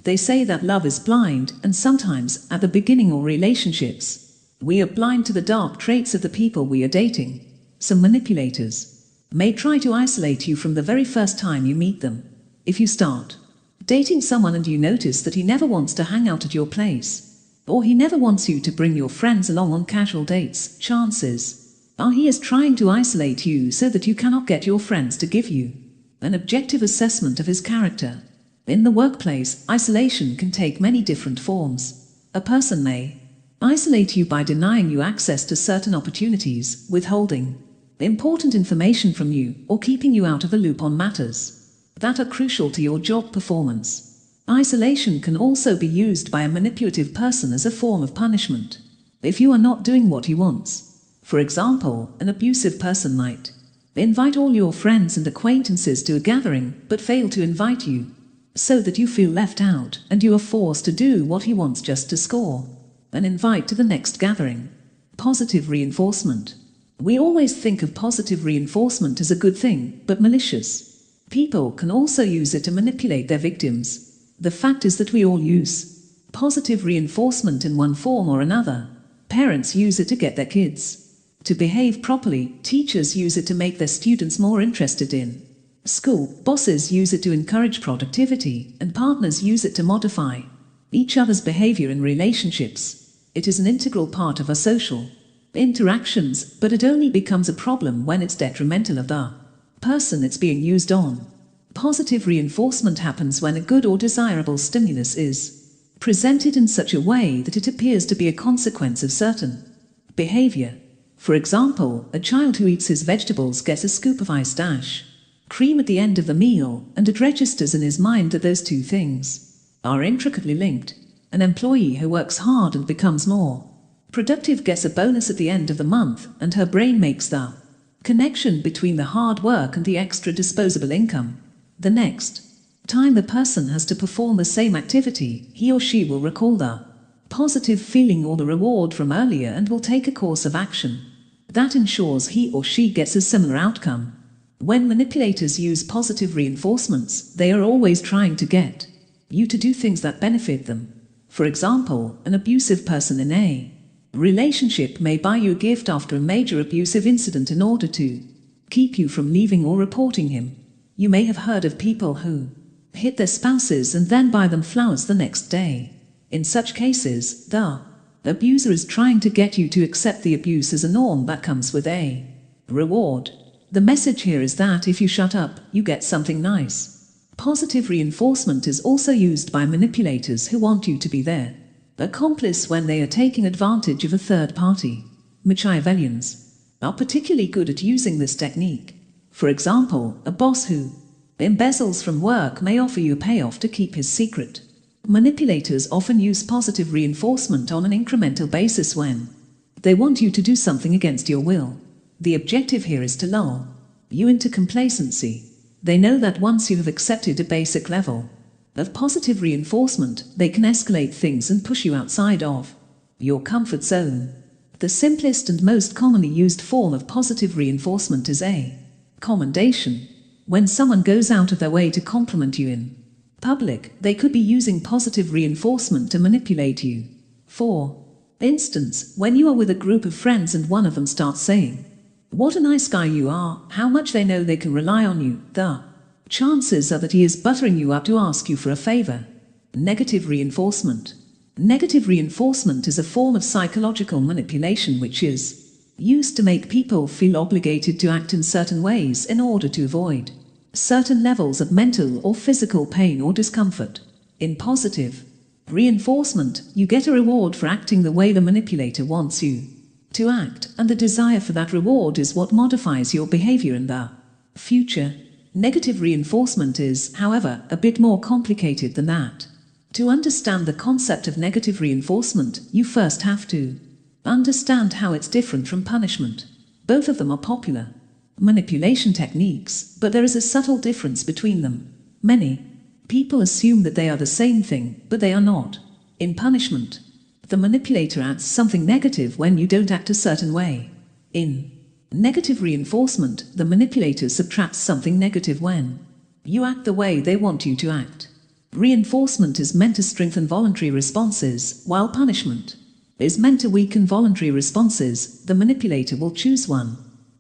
they say that love is blind, and sometimes, at the beginning of relationships, we are blind to the dark traits of the people we are dating. Some manipulators may try to isolate you from the very first time you meet them. If you start dating someone and you notice that he never wants to hang out at your place, or he never wants you to bring your friends along on casual dates, chances are he is trying to isolate you so that you cannot get your friends to give you an objective assessment of his character. In the workplace, isolation can take many different forms. A person may isolate you by denying you access to certain opportunities, withholding important information from you, or keeping you out of the loop on matters that are crucial to your job performance. Isolation can also be used by a manipulative person as a form of punishment. If you are not doing what he wants, for example, an abusive person might invite all your friends and acquaintances to a gathering, but fail to invite you, so that you feel left out, and you are forced to do what he wants just to score an invite to the next gathering. Positive reinforcement. We always think of positive reinforcement as a good thing, but malicious people can also use it to manipulate their victims. The fact is that we all use positive reinforcement in one form or another. Parents use it to get their kids to behave properly, teachers use it to make their students more interested in school, bosses use it to encourage productivity, and partners use it to modify each other's behavior in relationships. It is an integral part of our social interactions, but it only becomes a problem when it's detrimental of the person it's being used on. Positive reinforcement happens when a good or desirable stimulus is presented in such a way that it appears to be a consequence of certain behavior. For example, a child who eats his vegetables gets a scoop of ice dash cream at the end of the meal, and it registers in his mind that those two things are intricately linked. An employee who works hard and becomes more productive gets a bonus at the end of the month, and her brain makes the connection between the hard work and the extra disposable income. The next time the person has to perform the same activity, he or she will recall the positive feeling or the reward from earlier and will take a course of action that ensures he or she gets a similar outcome. When manipulators use positive reinforcements, they are always trying to get you to do things that benefit them. For example, an abusive person in a relationship may buy you a gift after a major abusive incident in order to keep you from leaving or reporting him. You may have heard of people who hit their spouses and then buy them flowers the next day. In such cases, the abuser is trying to get you to accept the abuse as a norm that comes with a reward. The message here is that if you shut up, you get something nice. Positive reinforcement is also used by manipulators who want you to be their accomplice when they are taking advantage of a third party. Machiavellians are particularly good at using this technique. For example, a boss who embezzles from work may offer you a payoff to keep his secret. Manipulators often use positive reinforcement on an incremental basis when they want you to do something against your will. The objective here is to lull you into complacency. They know that once you have accepted a basic level of positive reinforcement, they can escalate things and push you outside of your comfort zone. The simplest and most commonly used form of positive reinforcement is a commendation. When someone goes out of their way to compliment you in public, they could be using positive reinforcement to manipulate you. For instance, when you are with a group of friends and one of them starts saying, "What a nice guy you are," how much they know they can rely on you, the chances are that he is buttering you up to ask you for a favor. Negative reinforcement. Negative reinforcement is a form of psychological manipulation which is used to make people feel obligated to act in certain ways in order to avoid certain levels of mental or physical pain or discomfort. In positive reinforcement, you get a reward for acting the way the manipulator wants you to act, and the desire for that reward is what modifies your behavior in the future. Negative reinforcement is, however, a bit more complicated than that. To understand the concept of negative reinforcement, you first have to understand how it's different from punishment. Both of them are popular manipulation techniques, but there is a subtle difference between them. Many people assume that they are the same thing, but they are not. In punishment, the manipulator adds something negative when you don't act a certain way. In negative reinforcement, the manipulator subtracts something negative when you act the way they want you to act. Reinforcement is meant to strengthen voluntary responses, while punishment is meant to weaken voluntary responses. The manipulator will choose one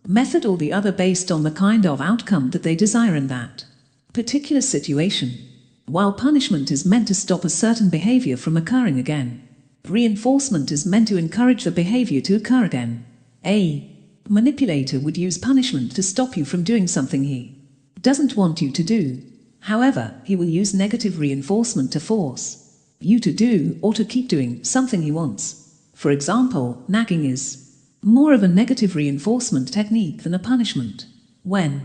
method or the other based on the kind of outcome that they desire in that particular situation. While punishment is meant to stop a certain behavior from occurring again, reinforcement is meant to encourage the behavior to occur again. A manipulator would use punishment to stop you from doing something he doesn't want you to do. However, he will use negative reinforcement to force you to do or to keep doing something he wants. For example, nagging is more of a negative reinforcement technique than a punishment. When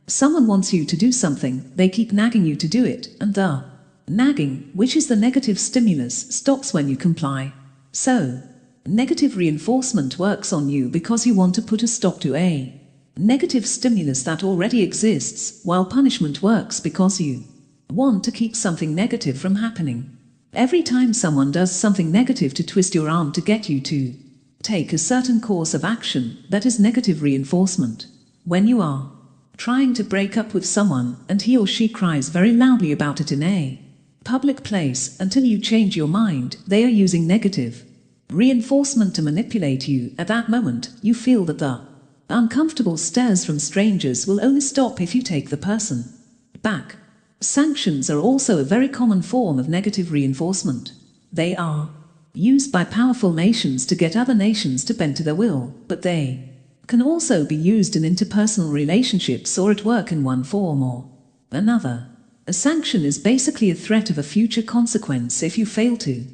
someone wants you to do something, they keep nagging you to do it, and the nagging, which is the negative stimulus, stops when you comply. So, negative reinforcement works on you because you want to put a stop to a negative stimulus that already exists, while punishment works because you want to keep something negative from happening. Every time someone does something negative to twist your arm to get you to take a certain course of action, that is negative reinforcement. When you are trying to break up with someone and he or she cries very loudly about it in a public place until you change your mind, they are using negative reinforcement to manipulate you. At that moment, you feel that the uncomfortable stares from strangers will only stop if you take the person back. Sanctions are also a very common form of negative reinforcement. They are used by powerful nations to get other nations to bend to their will, but they can also be used in interpersonal relationships or at work in one form or another. A sanction is basically a threat of a future consequence if you fail to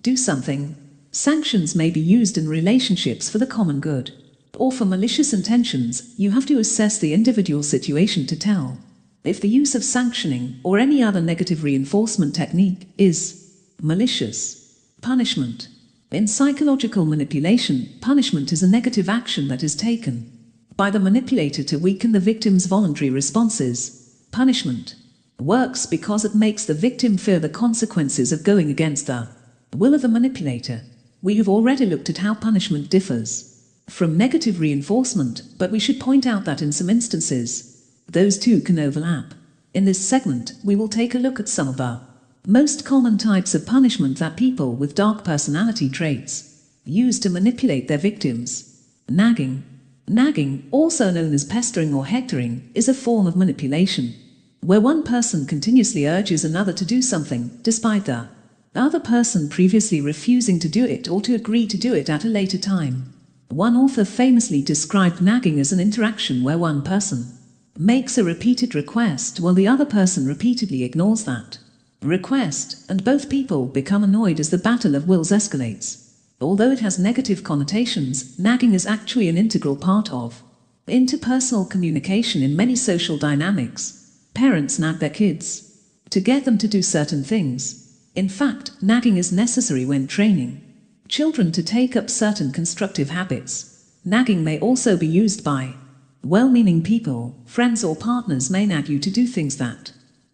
do something. Sanctions may be used in relationships for the common good or for malicious intentions. You have to assess the individual situation to tell if the use of sanctioning or any other negative reinforcement technique is malicious. Punishment. In psychological manipulation, punishment is a negative action that is taken by the manipulator to weaken the victim's voluntary responses. Punishment works because it makes the victim fear the consequences of going against the will of the manipulator. We have already looked at how punishment differs from negative reinforcement, but we should point out that in some instances, those two can overlap. In this segment, we will take a look at some of the most common types of punishment that people with dark personality traits use to manipulate their victims. Nagging. Nagging, also known as pestering or hectoring, is a form of manipulation where one person continuously urges another to do something, despite the other person previously refusing to do it or to agree to do it at a later time. One author famously described nagging as an interaction where one person makes a repeated request while the other person repeatedly ignores that request, and both people become annoyed as the battle of wills escalates. Although it has negative connotations, nagging is actually an integral part of interpersonal communication in many social dynamics. Parents nag their kids to get them to do certain things. In fact, nagging is necessary when training children to take up certain constructive habits. Nagging may also be used by Well-meaning people, friends or partners may nag you to do things that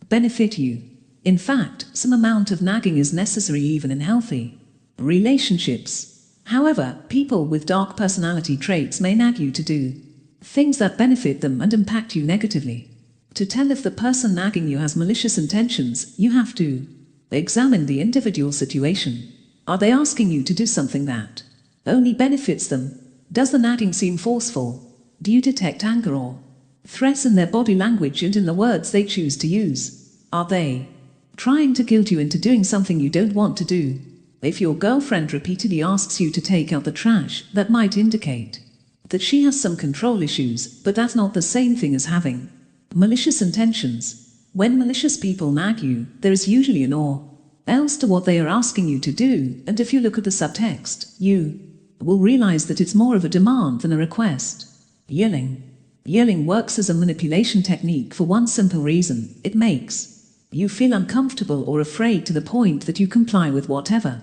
benefit you. In fact, some amount of nagging is necessary even in healthy relationships. However, people with dark personality traits may nag you to do things that benefit them and impact you negatively. To tell if the person nagging you has malicious intentions, you have to examine the individual situation. Are they asking you to do something that only benefits them? Does the nagging seem forceful? Do you detect anger or threats in their body language and in the words they choose to use? Are they trying to guilt you into doing something you don't want to do? If your girlfriend repeatedly asks you to take out the trash, that might indicate that she has some control issues, but that's not the same thing as having malicious intentions. When malicious people nag you, there is usually an or else to what they are asking you to do, and if you look at the subtext, you will realize that it's more of a demand than a request. Yelling. Yelling works as a manipulation technique for one simple reason: it makes you feel uncomfortable or afraid to the point that you comply with whatever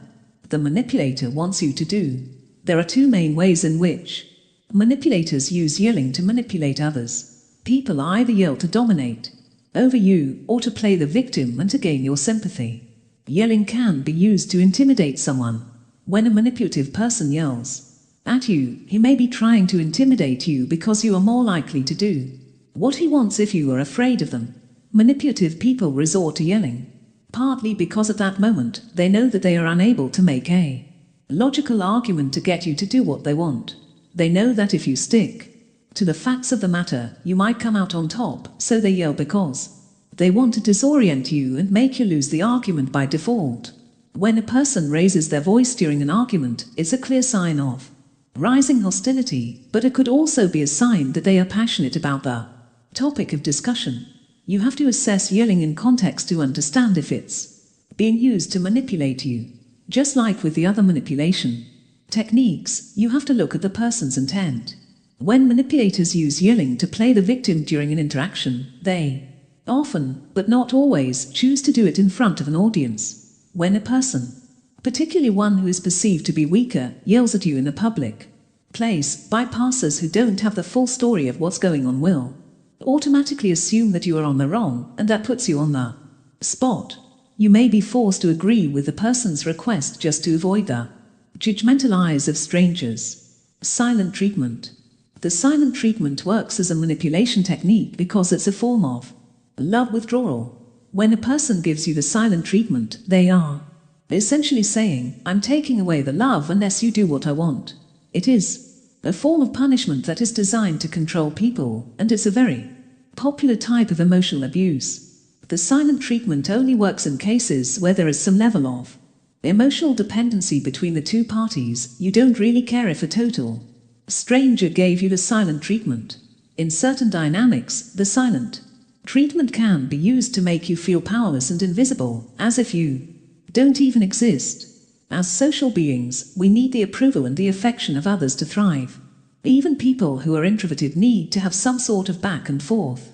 the manipulator wants you to do. There are two main ways in which manipulators use yelling to manipulate others. People either yell to dominate over you or to play the victim and to gain your sympathy. Yelling can be used to intimidate someone. When a manipulative person yells at you, he may be trying to intimidate you because you are more likely to do what he wants if you are afraid of them. Manipulative people resort to yelling, partly because at that moment they know that they are unable to make a logical argument to get you to do what they want. They know that if you stick to the facts of the matter, you might come out on top, so they yell because they want to disorient you and make you lose the argument by default. When a person raises their voice during an argument, it's a clear sign of rising hostility, but it could also be a sign that they are passionate about the topic of discussion. You have to assess yelling in context to understand if it's being used to manipulate you. Just like with the other manipulation techniques, you have to look at the person's intent. When manipulators use yelling to play the victim during an interaction, they often, but not always, choose to do it in front of an audience. When a person, particularly one who is perceived to be weaker, yells at you in a public place, bypassers who don't have the full story of what's going on will automatically assume that you are on the wrong, and that puts you on the spot. You may be forced to agree with the person's request just to avoid the judgmental eyes of strangers. Silent treatment. The silent treatment works as a manipulation technique because it's a form of love withdrawal. When a person gives you the silent treatment, they are essentially saying, "I'm taking away the love unless you do what I want." It is a form of punishment that is designed to control people, and it's a very popular type of emotional abuse. The silent treatment only works in cases where there is some level of emotional dependency between the two parties. You don't really care if a total stranger gave you the silent treatment. In certain dynamics, the silent treatment can be used to make you feel powerless and invisible, as if you don't even exist. As social beings, we need the approval and the affection of others to thrive. Even people who are introverted need to have some sort of back and forth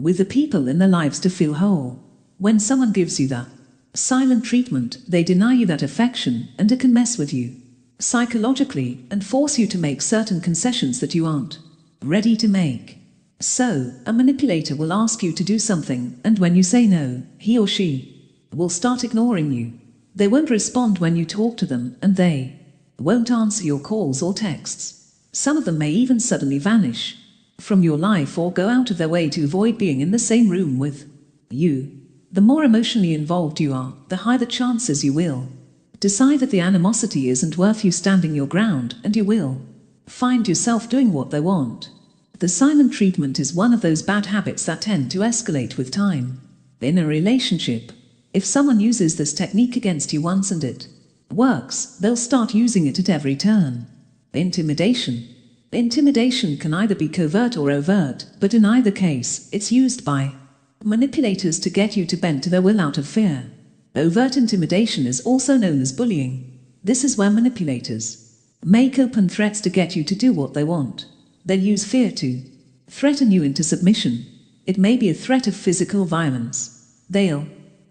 with the people in their lives to feel whole. When someone gives you that silent treatment, they deny you that affection, and it can mess with you psychologically and force you to make certain concessions that you aren't ready to make. So, a manipulator will ask you to do something, and when you say no, he or she will start ignoring you. They won't respond when you talk to them, and they won't answer your calls or texts. Some of them may even suddenly vanish from your life or go out of their way to avoid being in the same room with you. The more emotionally involved you are, the higher the chances you will decide that the animosity isn't worth you standing your ground, and you will find yourself doing what they want. The silent treatment is one of those bad habits that tend to escalate with time. In a relationship, if someone uses this technique against you once and it works, they'll start using it at every turn. Intimidation. Intimidation can either be covert or overt, but in either case, it's used by manipulators to get you to bend to their will out of fear. Overt intimidation is also known as bullying. This is where manipulators make open threats to get you to do what they want. They'll use fear to threaten you into submission. It may be a threat of physical violence. They'll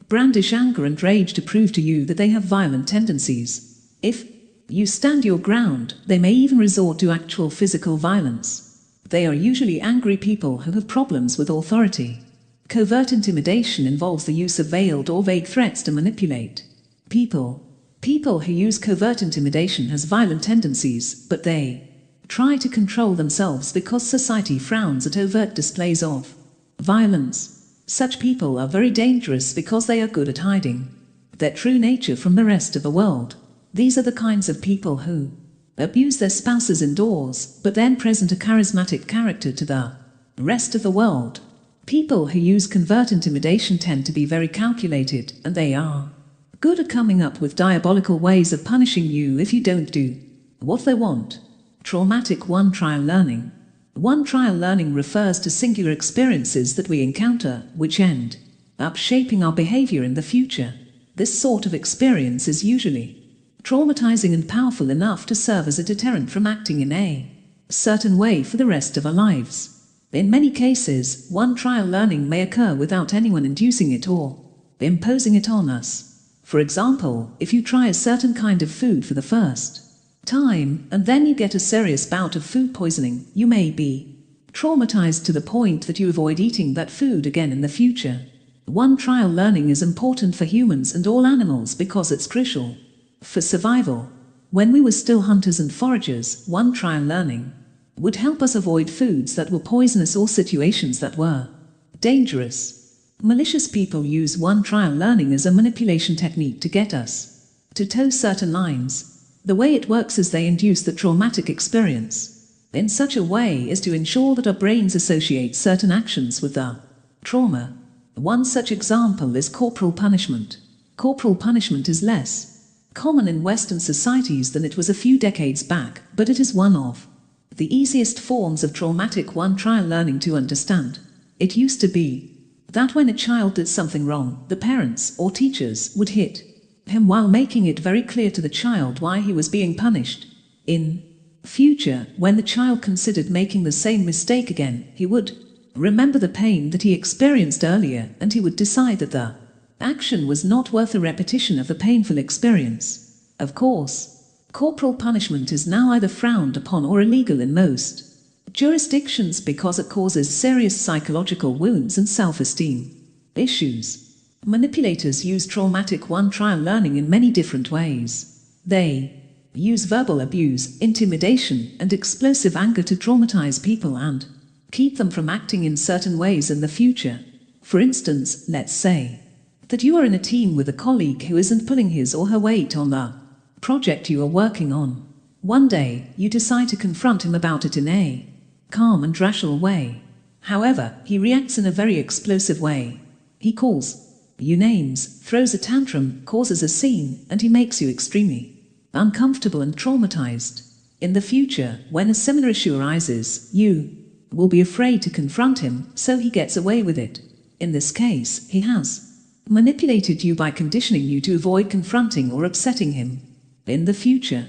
brandish anger and rage to prove to you that they have violent tendencies. If you stand your ground, they may even resort to actual physical violence. They are usually angry people who have problems with authority. Covert intimidation involves the use of veiled or vague threats to manipulate people. People who use covert intimidation has violent tendencies, but they try to control themselves because society frowns at overt displays of violence. Such people are very dangerous because they are good at hiding their true nature from the rest of the world. These are the kinds of people who abuse their spouses indoors, but then present a charismatic character to the rest of the world. People who use covert intimidation tend to be very calculated, and they are good at coming up with diabolical ways of punishing you if you don't do what they want. Traumatic one-trial learning. One-trial learning refers to singular experiences that we encounter, which end up shaping our behavior in the future. This sort of experience is usually traumatizing and powerful enough to serve as a deterrent from acting in a certain way for the rest of our lives. In many cases, one-trial learning may occur without anyone inducing it or imposing it on us. For example, if you try a certain kind of food for the first time, and then you get a serious bout of food poisoning, you may be traumatized to the point that you avoid eating that food again in the future. One-trial learning is important for humans and all animals because it's crucial for survival. When we were still hunters and foragers, one-trial learning would help us avoid foods that were poisonous or situations that were dangerous. Malicious people use one-trial learning as a manipulation technique to get us to toe certain lines. The way it works is they induce the traumatic experience in such a way as to ensure that our brains associate certain actions with the trauma. One such example is corporal punishment. Corporal punishment is less common in Western societies than it was a few decades back, but it is one of the easiest forms of traumatic one-trial learning to understand. It used to be that when a child did something wrong, the parents or teachers would hit him while making it very clear to the child why he was being punished. In future, when the child considered making the same mistake again, he would remember the pain that he experienced earlier, and he would decide that the action was not worth a repetition of the painful experience. Of course, corporal punishment is now either frowned upon or illegal in most jurisdictions because it causes serious psychological wounds and self-esteem issues. Manipulators use traumatic one-trial learning in many different ways. They use verbal abuse, intimidation, and explosive anger to traumatize people and keep them from acting in certain ways in the future. For instance, let's say that you are in a team with a colleague who isn't pulling his or her weight on the project you are working on. One day, you decide to confront him about it in a calm and rational way. However, he reacts in a very explosive way. He calls you names, throws a tantrum, causes a scene, and he makes you extremely uncomfortable and traumatized. In the future, when a similar issue arises, you will be afraid to confront him, so he gets away with it. In this case, he has manipulated you by conditioning you to avoid confronting or upsetting him. In the future,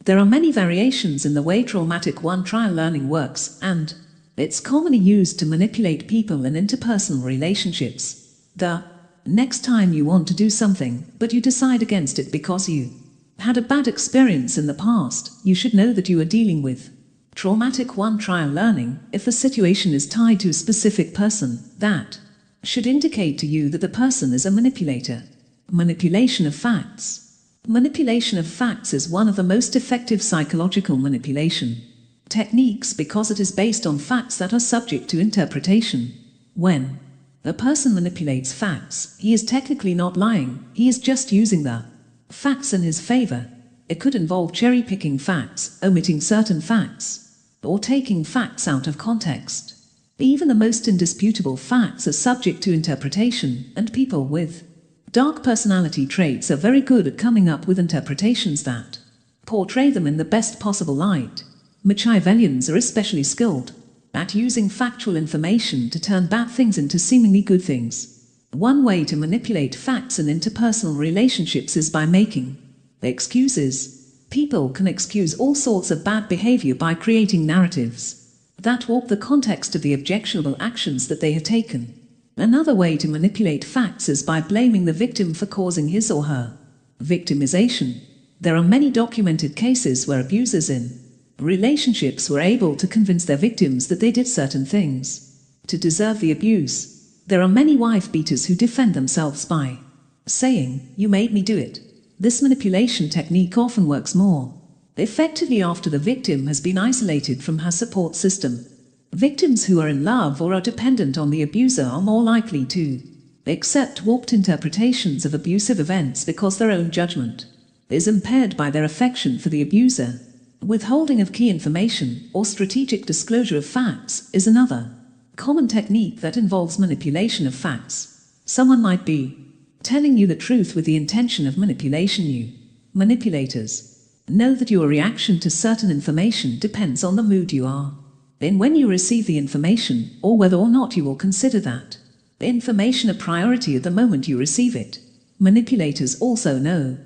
there are many variations in the way traumatic one-trial learning works, and it's commonly used to manipulate people in interpersonal relationships. The next time you want to do something, but you decide against it because you had a bad experience in the past, you should know that you are dealing with traumatic one-trial learning. If the situation is tied to a specific person, that should indicate to you that the person is a manipulator. Manipulation of facts. Manipulation of facts is one of the most effective psychological manipulation techniques because it is based on facts that are subject to interpretation. When a person manipulates facts, he is technically not lying, he is just using the facts in his favor. It could involve cherry-picking facts, omitting certain facts, or taking facts out of context. Even the most indisputable facts are subject to interpretation, and people with dark personality traits are very good at coming up with interpretations that portray them in the best possible light. Machiavellians are especially skilled at using factual information to turn bad things into seemingly good things. One way to manipulate facts in interpersonal relationships is by making excuses. People can excuse all sorts of bad behavior by creating narratives that warp the context of the objectionable actions that they have taken. Another way to manipulate facts is by blaming the victim for causing his or her victimization. There are many documented cases where abusers in Relationships were able to convince their victims that they did certain things to deserve the abuse. There are many wife beaters who defend themselves by saying, "You made me do it." This manipulation technique often works more effectively after the victim has been isolated from her support system. Victims who are in love or are dependent on the abuser are more likely to accept warped interpretations of abusive events because their own judgment is impaired by their affection for the abuser. Withholding of key information or strategic disclosure of facts is another common technique that involves manipulation of facts. Someone might be telling you the truth with the intention of manipulation you. Manipulators know that your reaction to certain information depends on the mood you are in when you receive the information, or whether or not you will consider that information a priority at the moment you receive it. Manipulators also know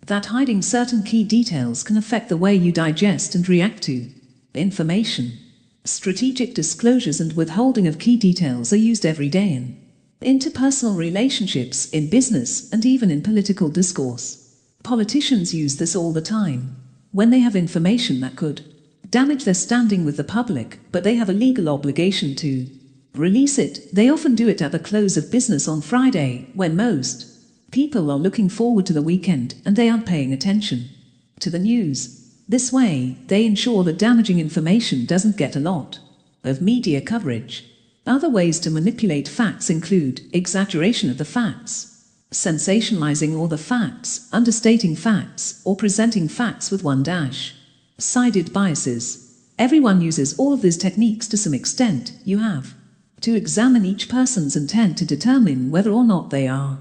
that hiding certain key details can affect the way you digest and react to information. Strategic disclosures and withholding of key details are used every day in interpersonal relationships, in business, and even in political discourse. Politicians use this all the time when they have information that could damage their standing with the public, but they have a legal obligation to release it. They often do it at the close of business on Friday, when most people are looking forward to the weekend and they aren't paying attention to the news. This way, they ensure that damaging information doesn't get a lot of media coverage. Other ways to manipulate facts include exaggeration of the facts, sensationalizing all the facts, understating facts, or presenting facts with one-sided biases. Everyone uses all of these techniques to some extent. You have to examine each person's intent to determine whether or not they are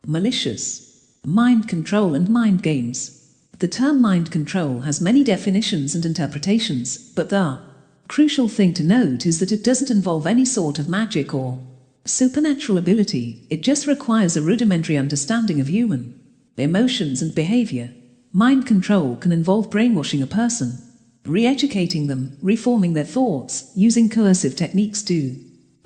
malicious. Mind control and mind games. The term mind control has many definitions and interpretations, but the crucial thing to note is that it doesn't involve any sort of magic or supernatural ability. It just requires a rudimentary understanding of human emotions and behavior. Mind control can involve brainwashing a person, re-educating them, reforming their thoughts, using coercive techniques to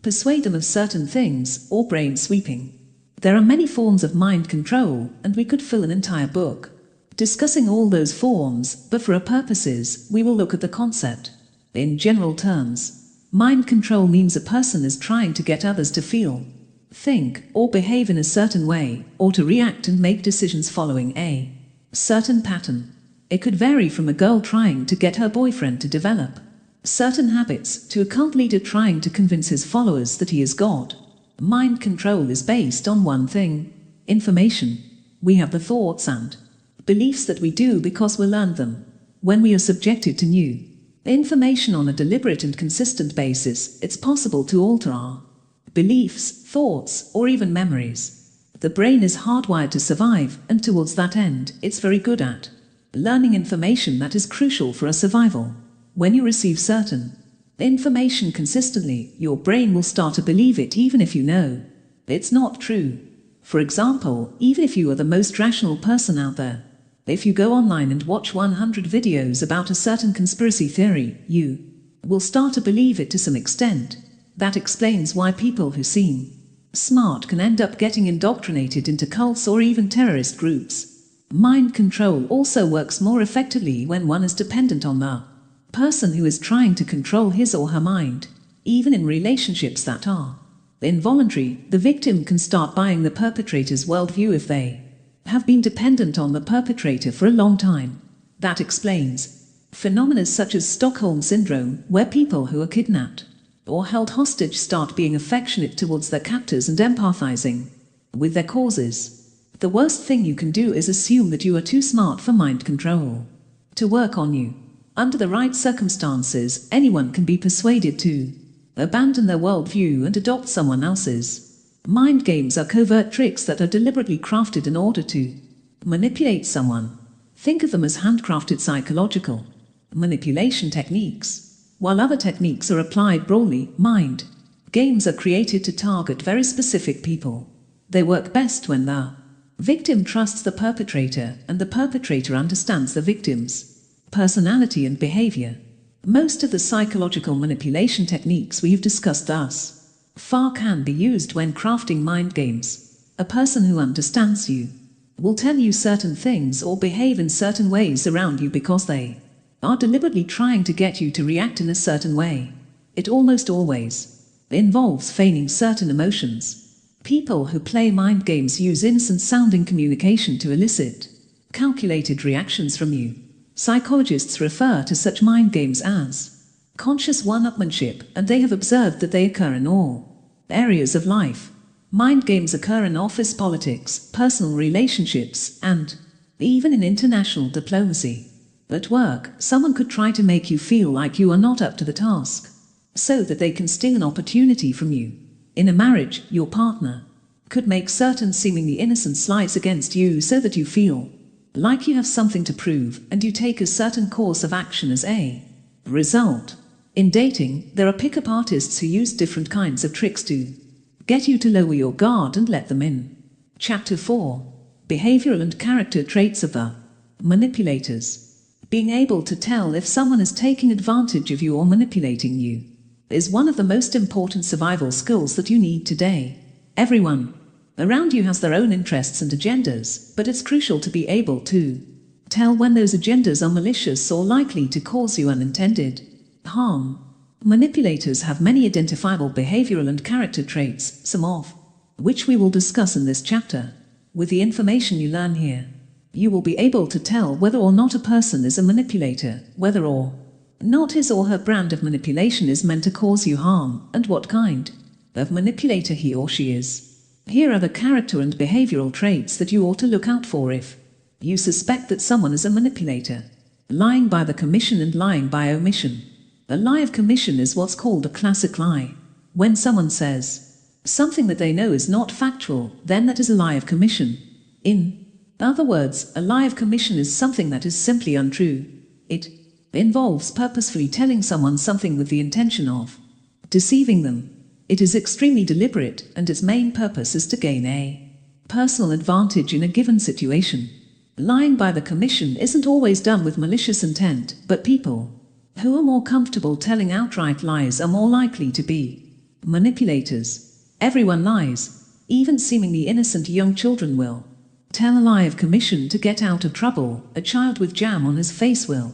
persuade them of certain things, or brain sweeping. There are many forms of mind control, and we could fill an entire book discussing all those forms, but for our purposes, we will look at the concept. In general terms, mind control means a person is trying to get others to feel, think, or behave in a certain way, or to react and make decisions following a certain pattern. It could vary from a girl trying to get her boyfriend to develop certain habits, to a cult leader trying to convince his followers that he is God. Mind control is based on one thing: information. We have the thoughts and beliefs that we do because we learned them. When we are subjected to new information on a deliberate and consistent basis, it's possible to alter our beliefs, thoughts, or even memories. The brain is hardwired to survive, and towards that end, it's very good at learning information that is crucial for our survival. When you receive certain information consistently, your brain will start to believe it even if you know it's not true. For example, even if you are the most rational person out there, if you go online and watch 100 videos about a certain conspiracy theory, you will start to believe it to some extent. That explains why people who seem smart can end up getting indoctrinated into cults or even terrorist groups. Mind control also works more effectively when one is dependent on the person who is trying to control his or her mind. Even in relationships that are involuntary, the victim can start buying the perpetrator's worldview if they have been dependent on the perpetrator for a long time. That explains phenomena such as Stockholm Syndrome, where people who are kidnapped or held hostage start being affectionate towards their captors and empathizing with their causes. The worst thing you can do is assume that you are too smart for mind control to work on you. Under the right circumstances, anyone can be persuaded to abandon their worldview and adopt someone else's. Mind games are covert tricks that are deliberately crafted in order to manipulate someone. Think of them as handcrafted psychological manipulation techniques. While other techniques are applied broadly, mind games are created to target very specific people. They work best when the victim trusts the perpetrator and the perpetrator understands the victim's personality and behavior. Most of the psychological manipulation techniques we've discussed thus far can be used when crafting mind games. A person who understands you will tell you certain things or behave in certain ways around you because they are deliberately trying to get you to react in a certain way. It almost always involves feigning certain emotions. People who play mind games use innocent-sounding communication to elicit calculated reactions from you. Psychologists refer to such mind games as conscious one-upmanship, and they have observed that they occur in all areas of life. Mind games occur in office politics, personal relationships, and even in international diplomacy. At work, someone could try to make you feel like you are not up to the task, so that they can steal an opportunity from you. In a marriage, your partner could make certain seemingly innocent slights against you so that you feel like you have something to prove, and you take a certain course of action as a result. In dating, there are pick-up artists who use different kinds of tricks to get you to lower your guard and let them in. Chapter 4. Behavioral and character traits of the manipulators. Being able to tell if someone is taking advantage of you or manipulating you is one of the most important survival skills that you need today. Everyone around you has their own interests and agendas, but it's crucial to be able to tell when those agendas are malicious or likely to cause you unintended harm. Manipulators have many identifiable behavioral and character traits, some of which we will discuss in this chapter. With the information you learn here, you will be able to tell whether or not a person is a manipulator, whether or not his or her brand of manipulation is meant to cause you harm, and what kind of manipulator he or she is. Here are the character and behavioral traits that you ought to look out for if you suspect that someone is a manipulator. Lying by the commission and lying by omission. A lie of commission is what's called a classic lie. When someone says something that they know is not factual, then that is a lie of commission. In other words, a lie of commission is something that is simply untrue. It involves purposefully telling someone something with the intention of deceiving them. It is extremely deliberate, and its main purpose is to gain a personal advantage in a given situation. Lying by the commission isn't always done with malicious intent, but people who are more comfortable telling outright lies are more likely to be manipulators. Everyone lies. Even seemingly innocent young children will tell a lie of commission to get out of trouble. A child with jam on his face will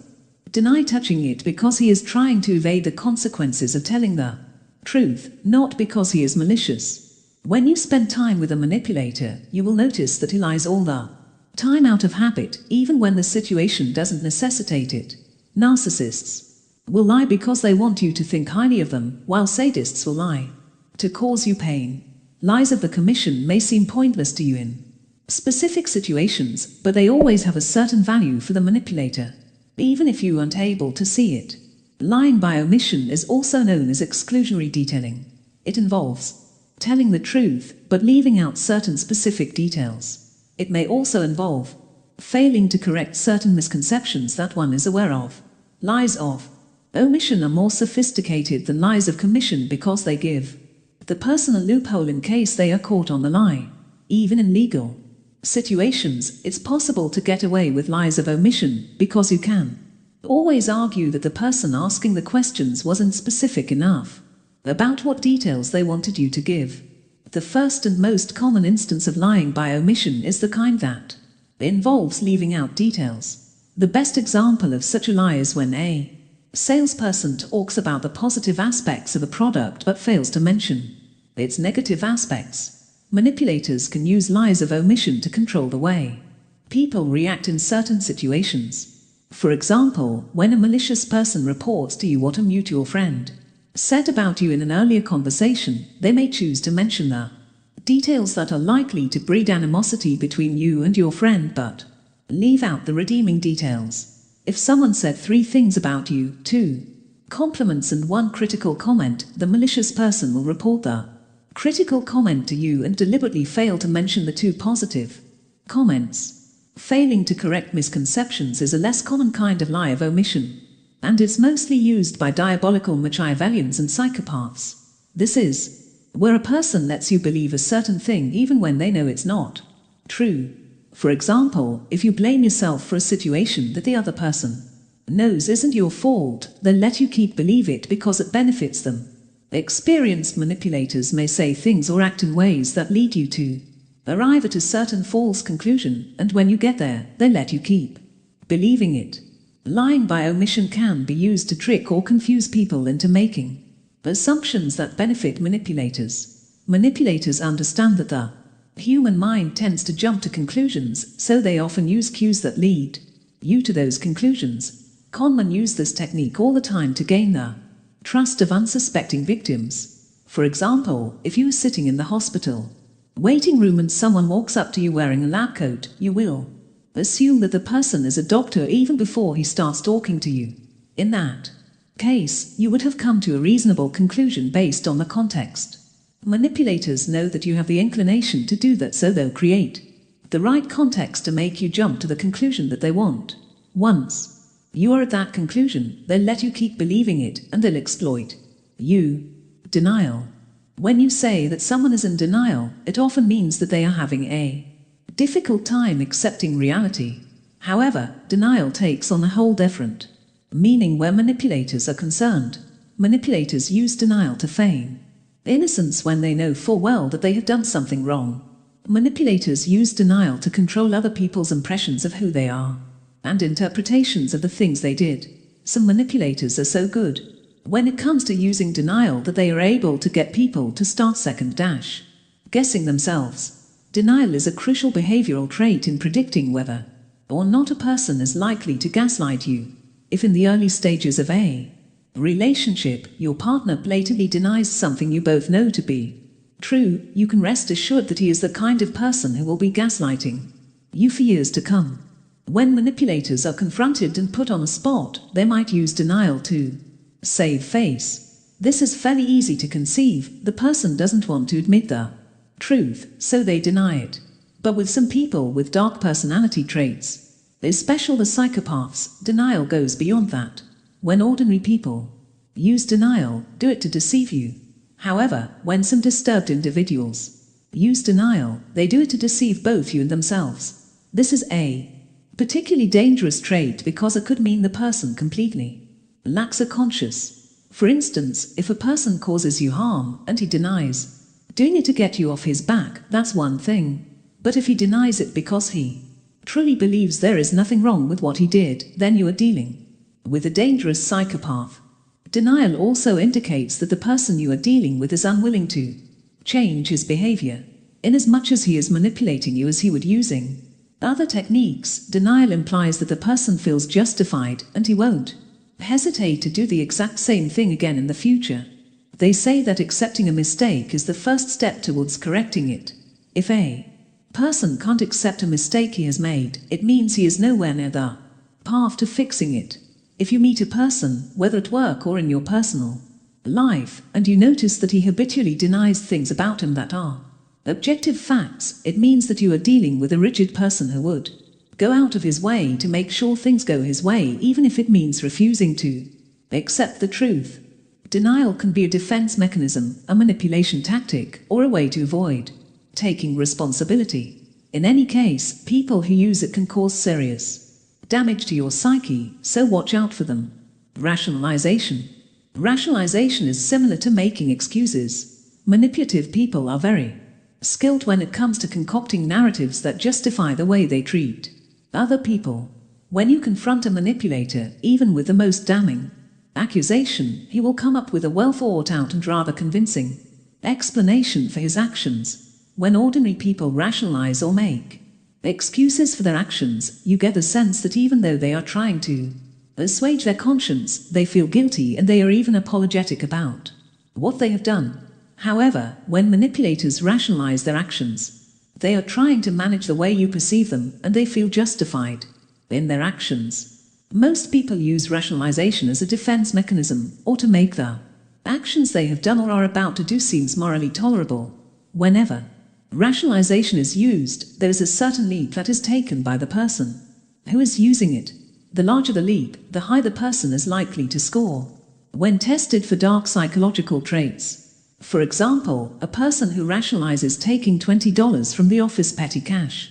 deny touching it because he is trying to evade the consequences of telling the truth, not because he is malicious. When you spend time with a manipulator, you will notice that he lies all the time out of habit, even when the situation doesn't necessitate it. Narcissists will lie because they want you to think highly of them, while sadists will lie to cause you pain. Lies of the commission may seem pointless to you in specific situations, but they always have a certain value for the manipulator, even if you aren't able to see it. Lying by omission is also known as exclusionary detailing. It involves telling the truth, but leaving out certain specific details. It may also involve failing to correct certain misconceptions that one is aware of. Lies of omission are more sophisticated than lies of commission because they give the person a loophole in case they are caught on the lie. Even in legal situations, it's possible to get away with lies of omission because you can always argue that the person asking the questions wasn't specific enough about what details they wanted you to give. The first and most common instance of lying by omission is the kind that involves leaving out details. The best example of such a lie is when a salesperson talks about the positive aspects of a product but fails to mention its negative aspects. Manipulators can use lies of omission to control the way people react in certain situations. For example, when a malicious person reports to you what a mutual friend said about you in an earlier conversation, they may choose to mention the details that are likely to breed animosity between you and your friend, but leave out the redeeming details. If someone said 3 things about you, 2 compliments and 1 critical comment, the malicious person will report the critical comment to you and deliberately fail to mention the 2 positive comments. Failing to correct misconceptions is a less common kind of lie of omission, and it's mostly used by diabolical Machiavellians and psychopaths. This is where a person lets you believe a certain thing even when they know it's not true. For example, if you blame yourself for a situation that the other person knows isn't your fault, they'll let you keep believe it because it benefits them. Experienced manipulators may say things or act in ways that lead you to arrive at a certain false conclusion, and when you get there, they let you keep believing it. Lying by omission can be used to trick or confuse people into making assumptions that benefit manipulators. Manipulators understand that the human mind tends to jump to conclusions, so they often use cues that lead you to those conclusions. Conmen use this technique all the time to gain the trust of unsuspecting victims. For example, if you are sitting in the hospital waiting room and someone walks up to you wearing a lab coat, you will assume that the person is a doctor even before he starts talking to you. In that case, you would have come to a reasonable conclusion based on the context. Manipulators know that you have the inclination to do that, so they'll create the right context to make you jump to the conclusion that they want. Once you are at that conclusion, they'll let you keep believing it, and they'll exploit you. Denial. When you say that someone is in denial, it often means that they are having a difficult time accepting reality. However, denial takes on a whole different meaning where manipulators are concerned. Manipulators use denial to feign innocence when they know full well that they have done something wrong. Manipulators use denial to control other people's impressions of who they are and interpretations of the things they did. Some manipulators are so good when it comes to using denial that they are able to get people to start guessing themselves. Denial is a crucial behavioral trait in predicting whether or not a person is likely to gaslight you. If in the early stages of a relationship, your partner blatantly denies something you both know to be true, you can rest assured that he is the kind of person who will be gaslighting you for years to come. When manipulators are confronted and put on a spot, they might use denial to save face. This is fairly easy to conceive. The person doesn't want to admit the truth, so they deny it. But with some people with dark personality traits, especially the psychopaths, denial goes beyond that. When ordinary people use denial, do it to deceive you. However, when some disturbed individuals use denial, they do it to deceive both you and themselves. This is a particularly dangerous trait because it could mean the person completely lacks a conscience. For instance, if a person causes you harm and he denies doing it to get you off his back, that's one thing. But if he denies it because he truly believes there is nothing wrong with what he did, then you are dealing with a dangerous psychopath. Denial also indicates that the person you are dealing with is unwilling to change his behavior. Inasmuch as he is manipulating you as he would using other techniques, denial implies that the person feels justified and he won't hesitate to do the exact same thing again in the future. They say that accepting a mistake is the first step towards correcting it. If a person can't accept a mistake he has made, it means he is nowhere near the path to fixing it. If you meet a person, whether at work or in your personal life, and you notice that he habitually denies things about him that are objective facts, it means that you are dealing with a rigid person who would go out of his way to make sure things go his way, even if it means refusing to accept the truth. Denial can be a defense mechanism, a manipulation tactic, or a way to avoid taking responsibility. In any case, people who use it can cause serious damage to your psyche, so watch out for them. Rationalization. Rationalization is similar to making excuses. Manipulative people are very skilled when it comes to concocting narratives that justify the way they treat other people. When you confront a manipulator, even with the most damning accusation, he will come up with a well thought out and rather convincing explanation for his actions. When ordinary people rationalize or make excuses for their actions, you get the sense that even though they are trying to assuage their conscience, they feel guilty and they are even apologetic about what they have done. However, when manipulators rationalize their actions, they are trying to manage the way you perceive them, and they feel justified in their actions. Most people use rationalization as a defense mechanism, or to make the actions they have done or are about to do seems morally tolerable. Whenever rationalization is used, there is a certain leap that is taken by the person who is using it. The larger the leap, the higher the person is likely to score when tested for dark psychological traits. For example, a person who rationalizes taking $20 from the office petty cash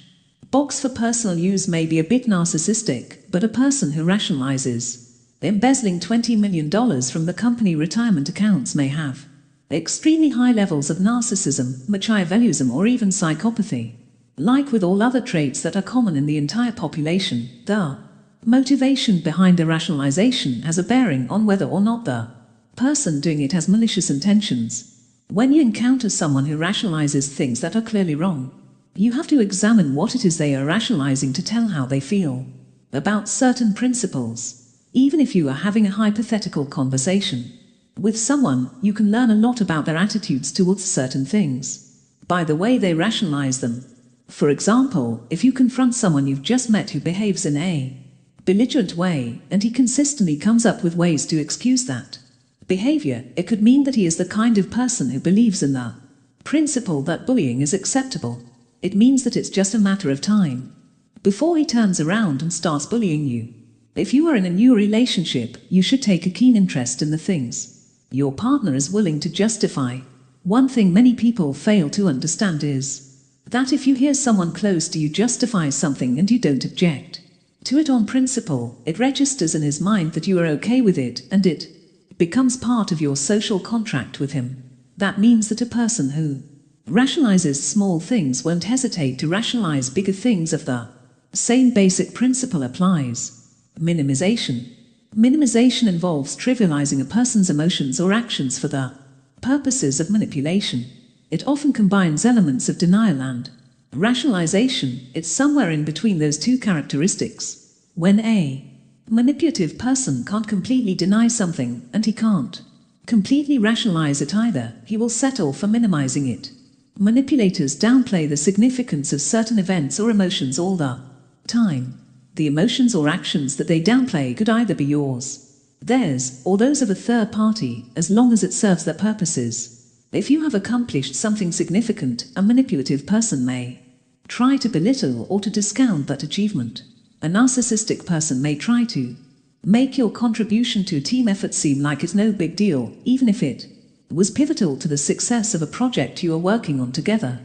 box for personal use may be a bit narcissistic, but a person who rationalizes embezzling $20 million from the company retirement accounts may have extremely high levels of narcissism, Machiavellianism, or even psychopathy. Like with all other traits that are common in the entire population, the motivation behind the rationalization has a bearing on whether or not the person doing it has malicious intentions. When you encounter someone who rationalizes things that are clearly wrong, you have to examine what it is they are rationalizing to tell how they feel about certain principles. Even if you are having a hypothetical conversation with someone, you can learn a lot about their attitudes towards certain things by the way they rationalize them. For example, if you confront someone you've just met who behaves in a belligerent way, and he consistently comes up with ways to excuse that behavior, it could mean that he is the kind of person who believes in the principle that bullying is acceptable. It means that it's just a matter of time before he turns around and starts bullying you. If you are in a new relationship, you should take a keen interest in the things your partner is willing to justify. One thing many people fail to understand is that if you hear someone close to you justify something and you don't object to it on principle, it registers in his mind that you are okay with it, and it becomes part of your social contract with him. That means that a person who rationalizes small things won't hesitate to rationalize bigger things if the same basic principle applies. Minimization. Minimization involves trivializing a person's emotions or actions for the purposes of manipulation. It often combines elements of denial and rationalization. It's somewhere in between those two characteristics. When a manipulative person can't completely deny something, and he can't completely rationalize it either, he will settle for minimizing it. Manipulators downplay the significance of certain events or emotions all the time. The emotions or actions that they downplay could either be yours, theirs, or those of a third party, as long as it serves their purposes. If you have accomplished something significant, a manipulative person may try to belittle or to discount that achievement. A narcissistic person may try to make your contribution to a team effort seem like it's no big deal, even if it was pivotal to the success of a project you are working on together.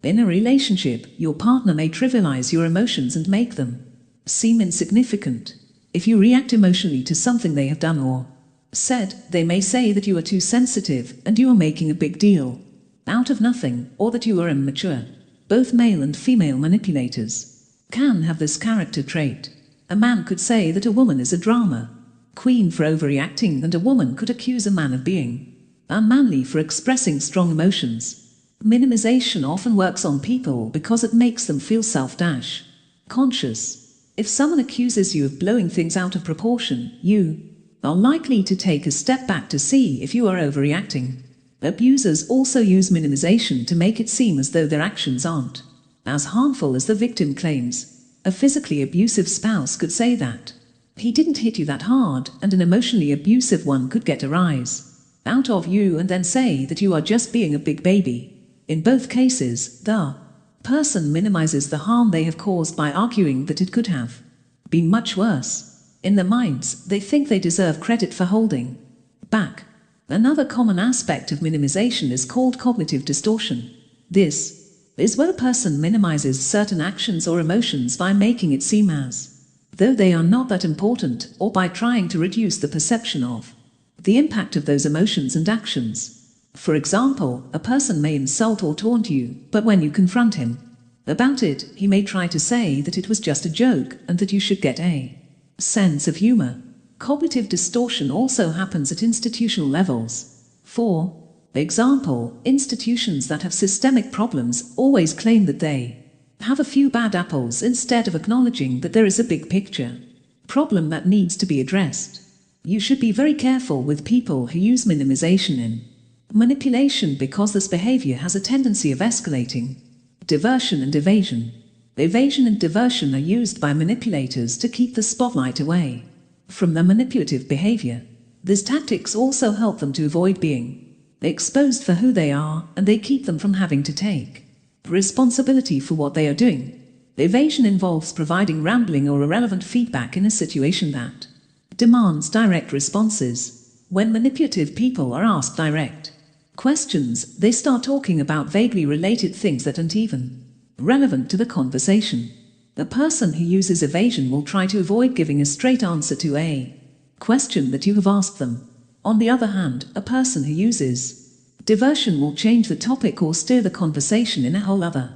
In a relationship, your partner may trivialize your emotions and make them seem insignificant. If you react emotionally to something they have done or said, they may say that you are too sensitive and you are making a big deal out of nothing, or that you are immature. Both male and female manipulators can have this character trait. A man could say that a woman is a drama queen for overreacting, and a woman could accuse a man of being unmanly for expressing strong emotions. Minimization often works on people because it makes them feel self-conscious. If someone accuses you of blowing things out of proportion, you are likely to take a step back to see if you are overreacting. Abusers also use minimization to make it seem as though their actions aren't as harmful as the victim claims. A physically abusive spouse could say that he didn't hit you that hard, and an emotionally abusive one could get a rise out of you and then say that you are just being a big baby. In both cases, the person minimizes the harm they have caused by arguing that it could have been much worse. In their minds, they think they deserve credit for holding back. Another common aspect of minimization is called cognitive distortion. This is where a person minimizes certain actions or emotions by making it seem as though they are not that important, or by trying to reduce the perception of the impact of those emotions and actions. For example, a person may insult or taunt you, but when you confront him about it, he may try to say that it was just a joke and that you should get a sense of humor. Cognitive distortion also happens at institutional levels. For example, institutions that have systemic problems always claim that they have a few bad apples instead of acknowledging that there is a big picture problem that needs to be addressed. You should be very careful with people who use minimization in manipulation, because this behavior has a tendency of escalating. Diversion and evasion. Evasion and diversion are used by manipulators to keep the spotlight away from their manipulative behavior. These tactics also help them to avoid being exposed for who they are, and they keep them from having to take responsibility for what they are doing. Evasion involves providing rambling or irrelevant feedback in a situation that demands direct responses. When manipulative people are asked direct questions, they start talking about vaguely related things that aren't even relevant to the conversation. The person who uses evasion will try to avoid giving a straight answer to a question that you have asked them. On the other hand, a person who uses diversion will change the topic or steer the conversation in a whole other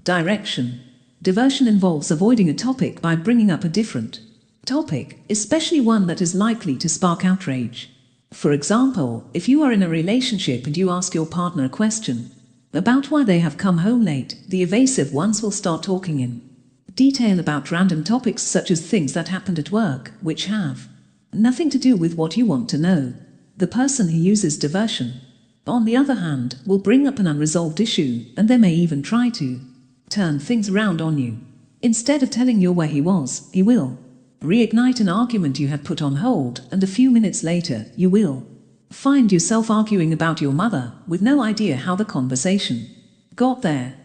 direction. Diversion involves avoiding a topic by bringing up a different topic, especially one that is likely to spark outrage. For example, if you are in a relationship and you ask your partner a question about why they have come home late, the evasive ones will start talking in detail about random topics such as things that happened at work, which have nothing to do with what you want to know. The person who uses diversion, on the other hand, will bring up an unresolved issue, and they may even try to turn things around on you. Instead of telling you where he was, he will reignite an argument you had put on hold, and a few minutes later, you will find yourself arguing about your mother, with no idea how the conversation got there.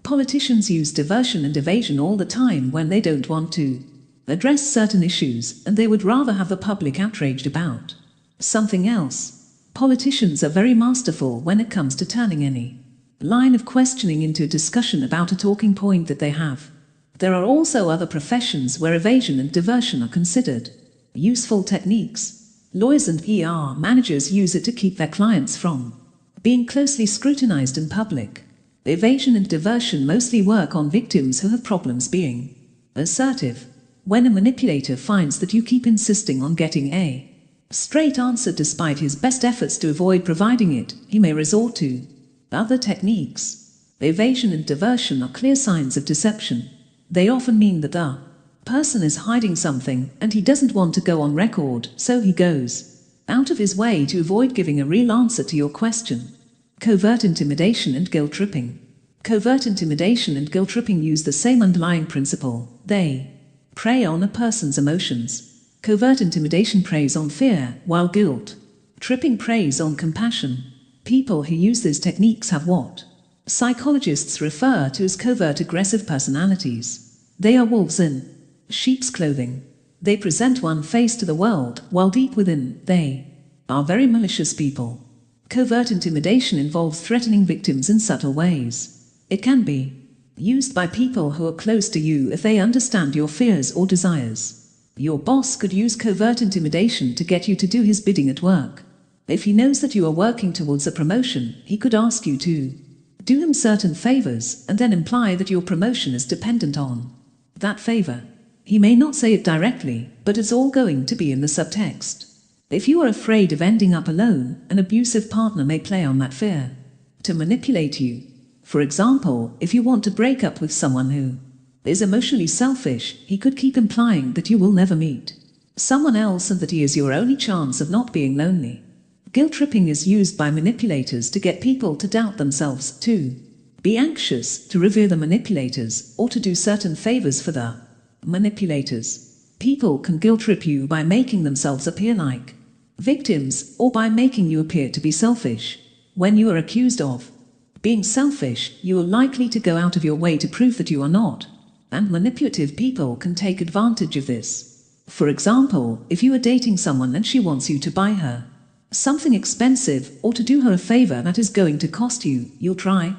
Politicians use diversion and evasion all the time when they don't want to address certain issues, and they would rather have the public outraged about something else. Politicians are very masterful when it comes to turning any line of questioning into a discussion about a talking point that they have. There are also other professions where evasion and diversion are considered useful techniques. Lawyers and PR managers use it to keep their clients from being closely scrutinized in public. Evasion and diversion mostly work on victims who have problems being assertive. When a manipulator finds that you keep insisting on getting a straight answer despite his best efforts to avoid providing it, he may resort to other techniques. Evasion and diversion are clear signs of deception. They often mean that the person is hiding something and he doesn't want to go on record, so he goes out of his way to avoid giving a real answer to your question. Covert intimidation and guilt tripping. Covert intimidation and guilt tripping use the same underlying principle. They prey on a person's emotions. Covert intimidation preys on fear, while guilt tripping preys on compassion. People who use these techniques have what psychologists refer to as covert aggressive personalities. They are wolves in sheep's clothing. They present one face to the world, while deep within, they are very malicious people. Covert intimidation involves threatening victims in subtle ways. It can be used by people who are close to you if they understand your fears or desires. Your boss could use covert intimidation to get you to do his bidding at work. If he knows that you are working towards a promotion, he could ask you to do him certain favors and then imply that your promotion is dependent on that favor. He may not say it directly, but it's all going to be in the subtext. If you are afraid of ending up alone, an abusive partner may play on that fear to manipulate you. For example, if you want to break up with someone who is emotionally selfish, he could keep implying that you will never meet someone else and that he is your only chance of not being lonely. Guilt tripping is used by manipulators to get people to doubt themselves, to be anxious, to revere the manipulators, or to do certain favors for the manipulators. People can guilt trip you by making themselves appear like victims, or by making you appear to be selfish. When you are accused of being selfish, you are likely to go out of your way to prove that you are not, and manipulative people can take advantage of this. For example, if you are dating someone and she wants you to buy her something expensive, or to do her a favor that is going to cost you, you'll try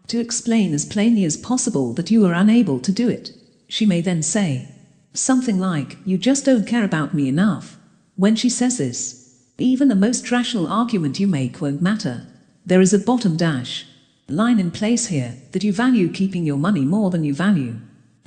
to explain as plainly as possible that you are unable to do it. She may then say something like, "You just don't care about me enough." When she says this, even the most rational argument you make won't matter. There is a bottom dash line in place here, that you value keeping your money more than you value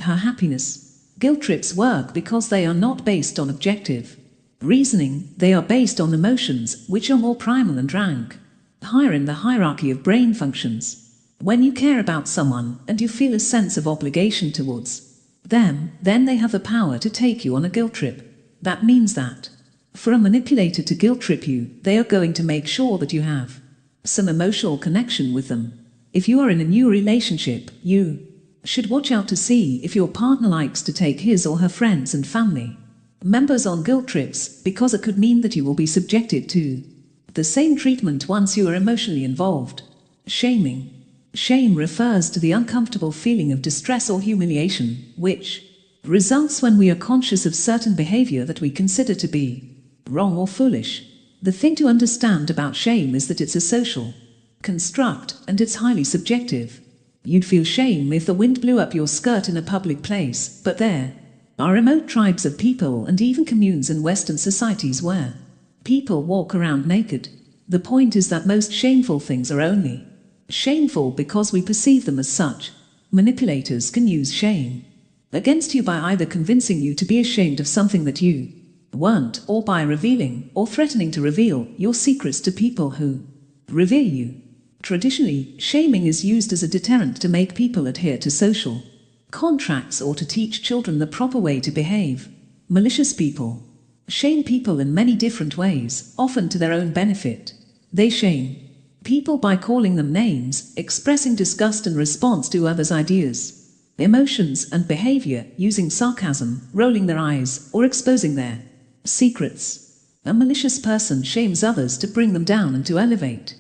her happiness. Guilt trips work because they are not based on objective reasoning, they are based on emotions, which are more primal and rank higher in the hierarchy of brain functions. When you care about someone, and you feel a sense of obligation towards them, then they have the power to take you on a guilt trip. That means that for a manipulator to guilt trip you, they are going to make sure that you have some emotional connection with them. If you are in a new relationship, you should watch out to see if your partner likes to take his or her friends and family members on guilt trips, because it could mean that you will be subjected to the same treatment once you are emotionally involved. Shaming. Shame refers to the uncomfortable feeling of distress or humiliation, which results when we are conscious of certain behavior that we consider to be wrong or foolish. The thing to understand about shame is that it's a social construct, and it's highly subjective. You'd feel shame if the wind blew up your skirt in a public place, but there are remote tribes of people and even communes in Western societies where people walk around naked. The point is that most shameful things are only shameful because we perceive them as such. Manipulators can use shame against you by either convincing you to be ashamed of something that you weren't, or by revealing or threatening to reveal your secrets to people who revere you. Traditionally, shaming is used as a deterrent to make people adhere to social contracts or to teach children the proper way to behave. Malicious people shame people in many different ways, often to their own benefit. They shame people by calling them names, expressing disgust in response to others' ideas, emotions, and behavior, using sarcasm, rolling their eyes, or exposing their secrets. A malicious person shames others to bring them down and to elevate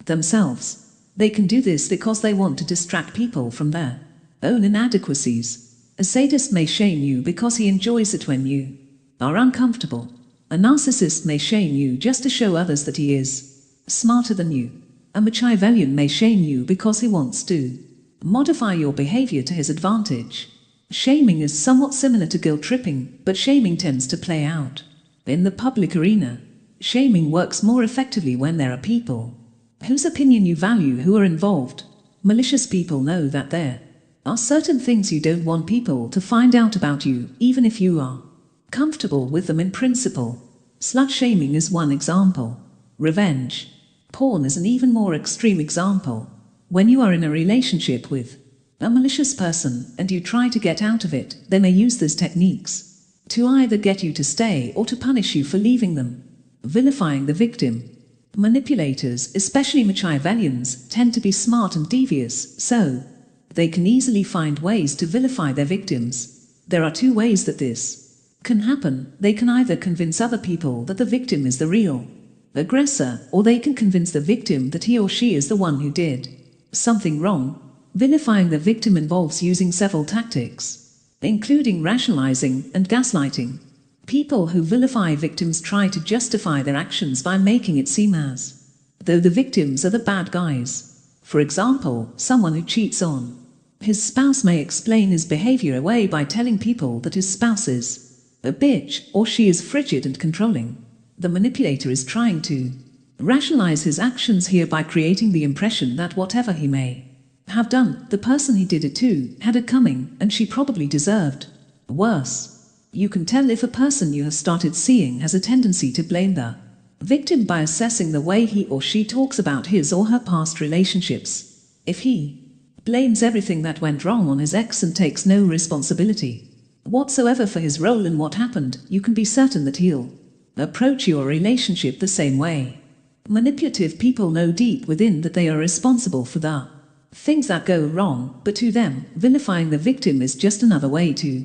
themselves. They can do this because they want to distract people from their own inadequacies. A sadist may shame you because he enjoys it when you are uncomfortable. A narcissist may shame you just to show others that he is smarter than you. A Machiavellian may shame you because he wants to modify your behavior to his advantage. Shaming is somewhat similar to guilt tripping, but shaming tends to play out in the public arena. Shaming works more effectively when there are people whose opinion you value who are involved. Malicious people know that there are certain things you don't want people to find out about you, even if you are comfortable with them in principle. Slut shaming is one example. Revenge porn is an even more extreme example. When you are in a relationship with a malicious person and you try to get out of it, they may use these techniques to either get you to stay or to punish you for leaving them. Vilifying the victim. Manipulators, especially Machiavellians, tend to be smart and devious, so they can easily find ways to vilify their victims. There are two ways that this can happen. They can either convince other people that the victim is the real aggressor, or they can convince the victim that he or she is the one who did something wrong. Vilifying the victim involves using several tactics, including rationalizing and gaslighting. People who vilify victims try to justify their actions by making it seem as though the victims are the bad guys. For example, someone who cheats on his spouse may explain his behavior away by telling people that his spouse is a bitch, or she is frigid and controlling. The manipulator is trying to rationalize his actions here by creating the impression that whatever he may have done, the person he did it to had it coming, and she probably deserved worse. You can tell if a person you have started seeing has a tendency to blame the victim by assessing the way he or she talks about his or her past relationships. If he blames everything that went wrong on his ex and takes no responsibility whatsoever for his role in what happened, you can be certain that he'll approach your relationship the same way. Manipulative people know deep within that they are responsible for the things that go wrong, but to them, vilifying the victim is just another way to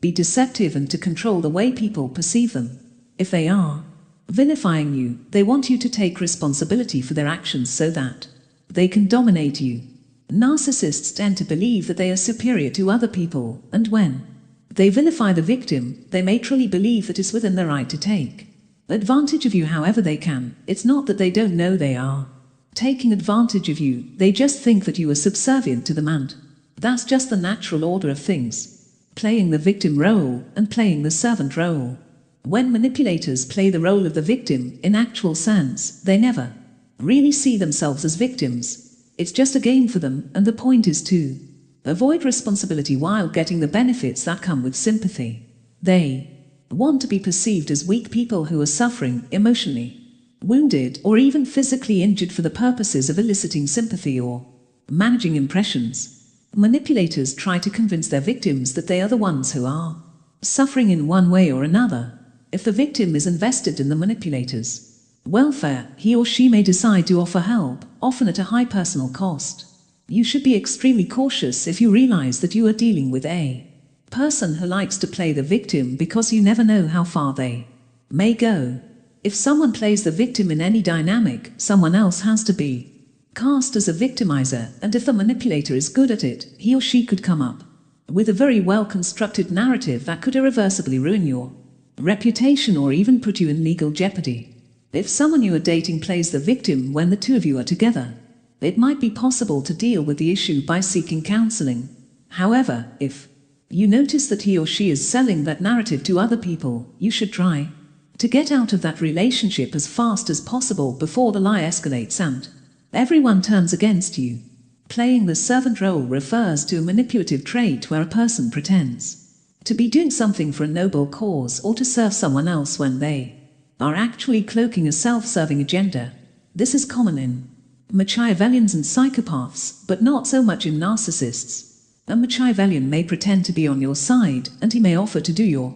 be deceptive and to control the way people perceive them. If they are vilifying you, they want you to take responsibility for their actions so that they can dominate you. Narcissists tend to believe that they are superior to other people, and when they vilify the victim, they may truly believe that it's within their right to take advantage of you however they can. It's not that they don't know they are taking advantage of you, they just think that you are subservient to them, and that's just the natural order of things. Playing the victim role and playing the servant role. When manipulators play the role of the victim, in actual sense, they never really see themselves as victims. It's just a game for them, and the point is to avoid responsibility while getting the benefits that come with sympathy. They want to be perceived as weak people who are suffering, emotionally wounded, or even physically injured for the purposes of eliciting sympathy or managing impressions. Manipulators try to convince their victims that they are the ones who are suffering in one way or another. If the victim is invested in the manipulator's welfare, he or she may decide to offer help, often at a high personal cost. You should be extremely cautious if you realize that you are dealing with a person who likes to play the victim, because you never know how far they may go. If someone plays the victim in any dynamic, someone else has to be cast as a victimizer, and if the manipulator is good at it, he or she could come up with a very well-constructed narrative that could irreversibly ruin your reputation or even put you in legal jeopardy. If someone you are dating plays the victim when the two of you are together, it might be possible to deal with the issue by seeking counseling. However, if you notice that he or she is selling that narrative to other people, you should try to get out of that relationship as fast as possible before the lie escalates and everyone turns against you. Playing the servant role refers to a manipulative trait where a person pretends to be doing something for a noble cause or to serve someone else when they are actually cloaking a self-serving agenda. This is common in Machiavellians and psychopaths, but not so much in narcissists. A Machiavellian may pretend to be on your side, and he may offer to do your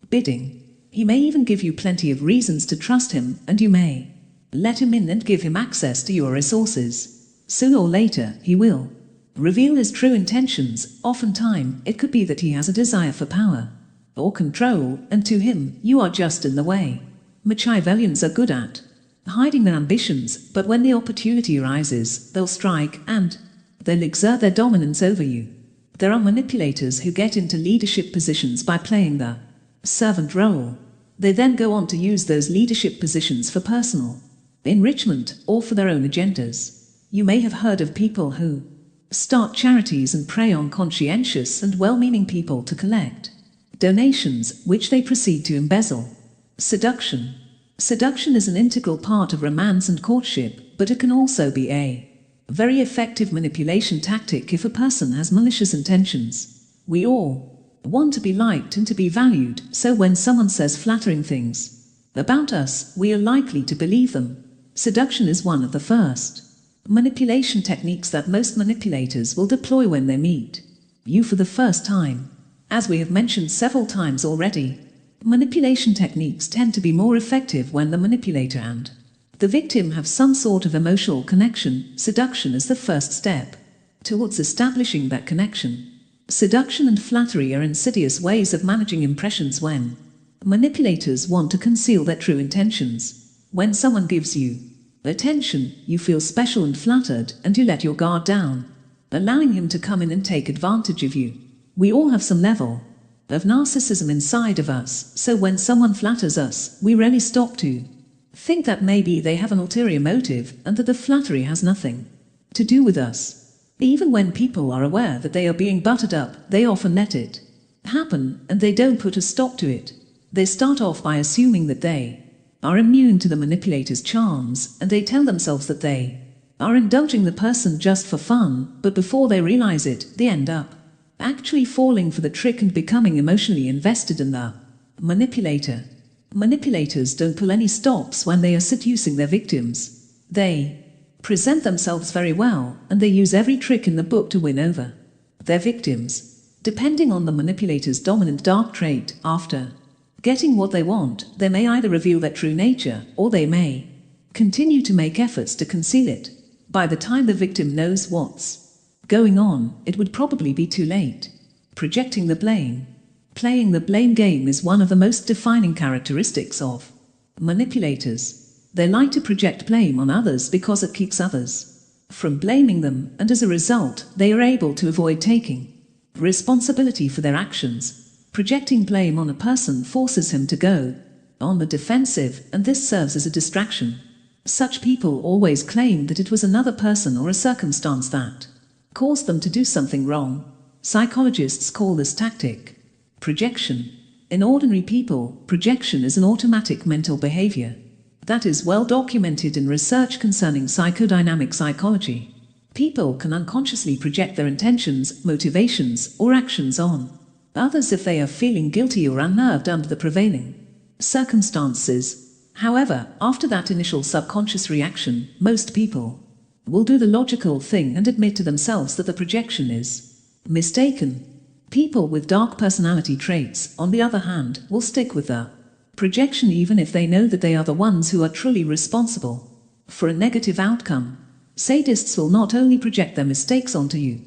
bidding. He may even give you plenty of reasons to trust him, and you may let him in and give him access to your resources. Sooner or later, he will reveal his true intentions. Oftentimes, it could be that he has a desire for power or control, and to him, you are just in the way. Machiavellians are good at hiding their ambitions, but when the opportunity arises, they'll strike and they'll exert their dominance over you. There are manipulators who get into leadership positions by playing the servant role. They then go on to use those leadership positions for personal enrichment or for their own agendas. You may have heard of people who start charities and prey on conscientious and well-meaning people to collect donations, which they proceed to embezzle. Seduction. Seduction is an integral part of romance and courtship, but it can also be a very effective manipulation tactic if a person has malicious intentions. We all want to be liked and to be valued, so when someone says flattering things about us, we are likely to believe them. Seduction is one of the first manipulation techniques that most manipulators will deploy when they meet you for the first time. As we have mentioned several times already, manipulation techniques tend to be more effective when the manipulator and the victim have some sort of emotional connection. Seduction is the first step towards establishing that connection. Seduction and flattery are insidious ways of managing impressions when manipulators want to conceal their true intentions. When someone gives you attention, you feel special and flattered, and you let your guard down, allowing him to come in and take advantage of you. We all have some level of narcissism inside of us, so when someone flatters us, we rarely stop to think that maybe they have an ulterior motive and that the flattery has nothing to do with us. Even when people are aware that they are being buttered up, they often let it happen, and they don't put a stop to it. They start off by assuming that they are immune to the manipulator's charms, and they tell themselves that they are indulging the person just for fun, but before they realize it, they end up actually falling for the trick and becoming emotionally invested in the manipulator. Manipulators don't pull any stops when they are seducing their victims. They present themselves very well, and they use every trick in the book to win over their victims. Depending on the manipulator's dominant dark trait, after getting what they want, they may either reveal their true nature, or they may continue to make efforts to conceal it. By the time the victim knows what's going on, it would probably be too late. Projecting the blame. Playing the blame game is one of the most defining characteristics of manipulators. They like to project blame on others because it keeps others from blaming them, and as a result, they are able to avoid taking responsibility for their actions. Projecting blame on a person forces him to go on the defensive, and this serves as a distraction. Such people always claim that it was another person or a circumstance that caused them to do something wrong. Psychologists call this tactic projection. In ordinary people, projection is an automatic mental behavior that is well documented in research concerning psychodynamic psychology. People can unconsciously project their intentions, motivations, or actions on others if they are feeling guilty or unnerved under the prevailing circumstances. However, after that initial subconscious reaction, most people will do the logical thing and admit to themselves that the projection is mistaken. People with dark personality traits, on the other hand, will stick with the projection even if they know that they are the ones who are truly responsible for a negative outcome. Sadists will not only project their mistakes onto you,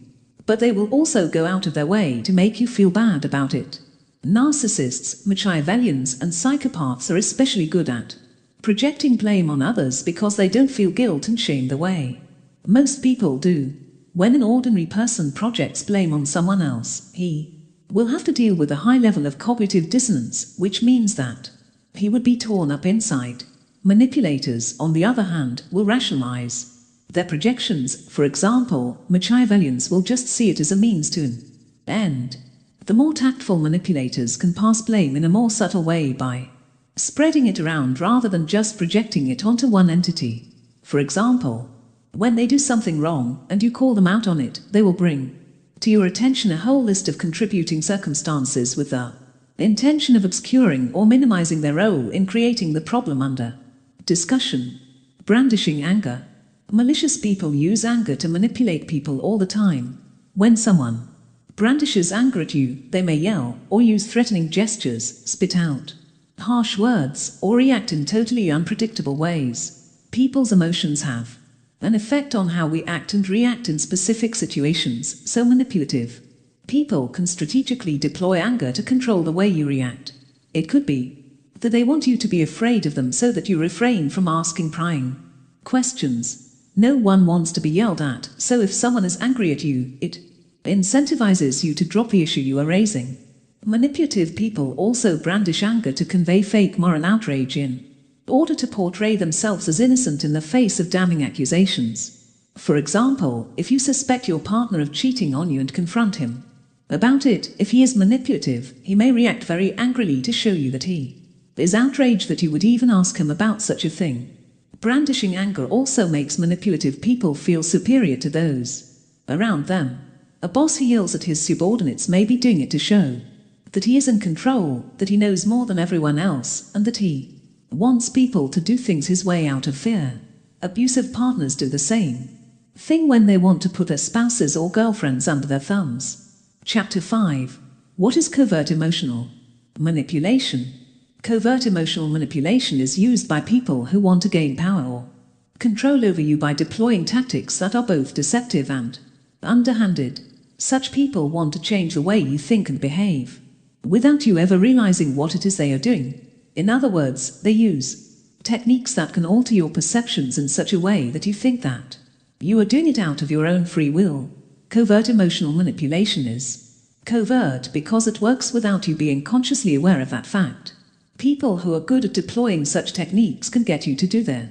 but they will also go out of their way to make you feel bad about it. Narcissists, Machiavellians, and psychopaths are especially good at projecting blame on others because they don't feel guilt and shame the way most people do. When an ordinary person projects blame on someone else, he will have to deal with a high level of cognitive dissonance, which means that he would be torn up inside. Manipulators, on the other hand, will rationalize their projections. For example, Machiavellians will just see it as a means to an end. The more tactful manipulators can pass blame in a more subtle way by spreading it around rather than just projecting it onto one entity. For example, when they do something wrong and you call them out on it, they will bring to your attention a whole list of contributing circumstances with the intention of obscuring or minimizing their role in creating the problem under discussion. Brandishing anger. Malicious people use anger to manipulate people all the time. When someone brandishes anger at you, they may yell, or use threatening gestures, spit out harsh words, or react in totally unpredictable ways. People's emotions have an effect on how we act and react in specific situations, so manipulative people can strategically deploy anger to control the way you react. It could be that they want you to be afraid of them so that you refrain from asking prying questions. No one wants to be yelled at, so if someone is angry at you, it incentivizes you to drop the issue you are raising. Manipulative people also brandish anger to convey fake moral outrage in order to portray themselves as innocent in the face of damning accusations. For example, if you suspect your partner of cheating on you and confront him about it, if he is manipulative, he may react very angrily to show you that he is outraged that you would even ask him about such a thing. Brandishing anger also makes manipulative people feel superior to those around them. A boss who yells at his subordinates may be doing it to show that he is in control, that he knows more than everyone else, and that he wants people to do things his way out of fear. Abusive partners do the same thing when they want to put their spouses or girlfriends under their thumbs. Chapter 5. What is covert emotional manipulation? Covert emotional manipulation is used by people who want to gain power or control over you by deploying tactics that are both deceptive and underhanded. Such people want to change the way you think and behave, without you ever realizing what it is they are doing. In other words, they use techniques that can alter your perceptions in such a way that you think that you are doing it out of your own free will. Covert emotional manipulation is covert because it works without you being consciously aware of that fact. People who are good at deploying such techniques can get you to do their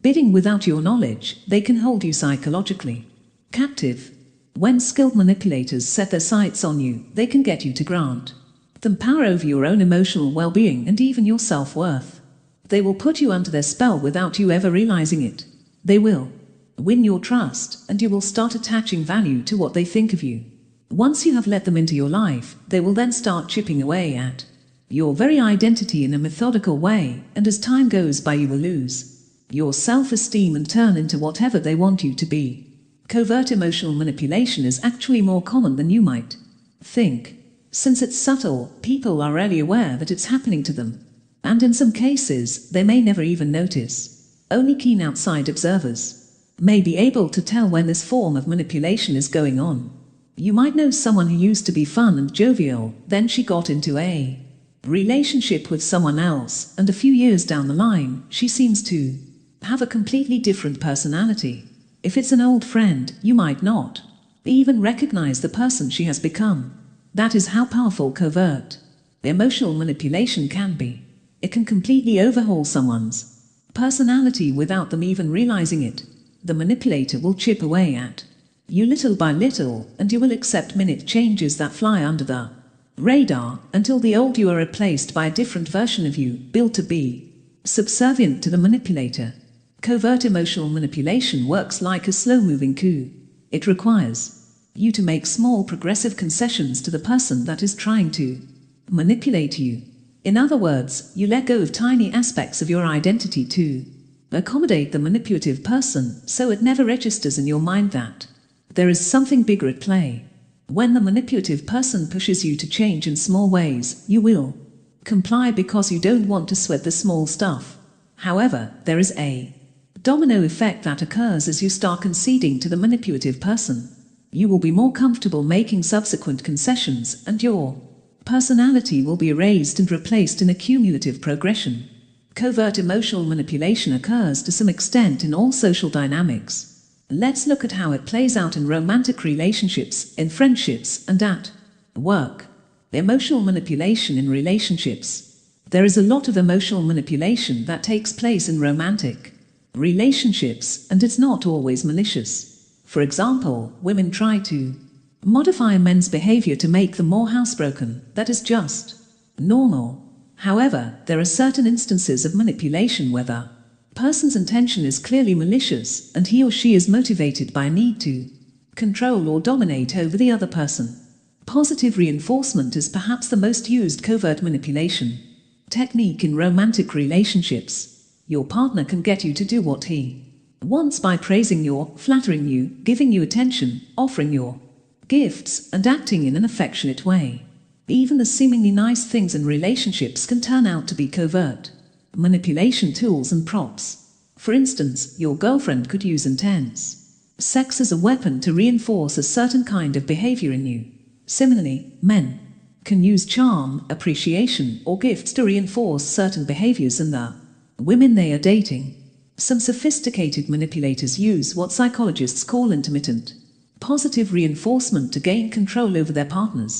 bidding without your knowledge. They can hold you psychologically captive. When skilled manipulators set their sights on you, they can get you to grant them power over your own emotional well-being and even your self-worth. They will put you under their spell without you ever realizing it. They will win your trust, and you will start attaching value to what they think of you. Once you have let them into your life, they will then start chipping away at your very identity in a methodical way, and as time goes by you will lose your self-esteem and turn into whatever they want you to be. Covert emotional manipulation is actually more common than you might think. Since it's subtle, people are rarely aware that it's happening to them, and in some cases, they may never even notice. Only keen outside observers may be able to tell when this form of manipulation is going on. You might know someone who used to be fun and jovial, then she got into a relationship with someone else, and a few years down the line, she seems to have a completely different personality. If it's an old friend, you might not even recognize the person she has become. That is how powerful covert emotional manipulation can be. It can completely overhaul someone's personality without them even realizing it. The manipulator will chip away at you little by little, and you will accept minute changes that fly under the radar until the old you are replaced by a different version of you, built to be subservient to the manipulator. Covert emotional manipulation works like a slow-moving coup. It requires you to make small progressive concessions to the person that is trying to manipulate you. In other words, you let go of tiny aspects of your identity to accommodate the manipulative person, so it never registers in your mind that there is something bigger at play. When the manipulative person pushes you to change in small ways, you will comply because you don't want to sweat the small stuff. However, there is a domino effect that occurs as you start conceding to the manipulative person. You will be more comfortable making subsequent concessions, and your personality will be erased and replaced in a cumulative progression. Covert emotional manipulation occurs to some extent in all social dynamics. Let's look at how it plays out in romantic relationships, in friendships, and at work. Emotional manipulation in relationships. There is a lot of emotional manipulation that takes place in romantic relationships, and it's not always malicious. For example, women try to modify men's behavior to make them more housebroken. That is just normal. However, there are certain instances of manipulation where the person's intention is clearly malicious, and he or she is motivated by a need to control or dominate over the other person. Positive reinforcement is perhaps the most used covert manipulation technique in romantic relationships. Your partner can get you to do what he wants by praising you, flattering you, giving you attention, offering you gifts, and acting in an affectionate way. Even the seemingly nice things in relationships can turn out to be covert manipulation tools and props. For instance, your girlfriend could use intense sex as a weapon to reinforce a certain kind of behavior in you. Similarly, men can use charm, appreciation, or gifts to reinforce certain behaviors in the women they are dating. Some sophisticated manipulators use what psychologists call intermittent positive reinforcement to gain control over their partners.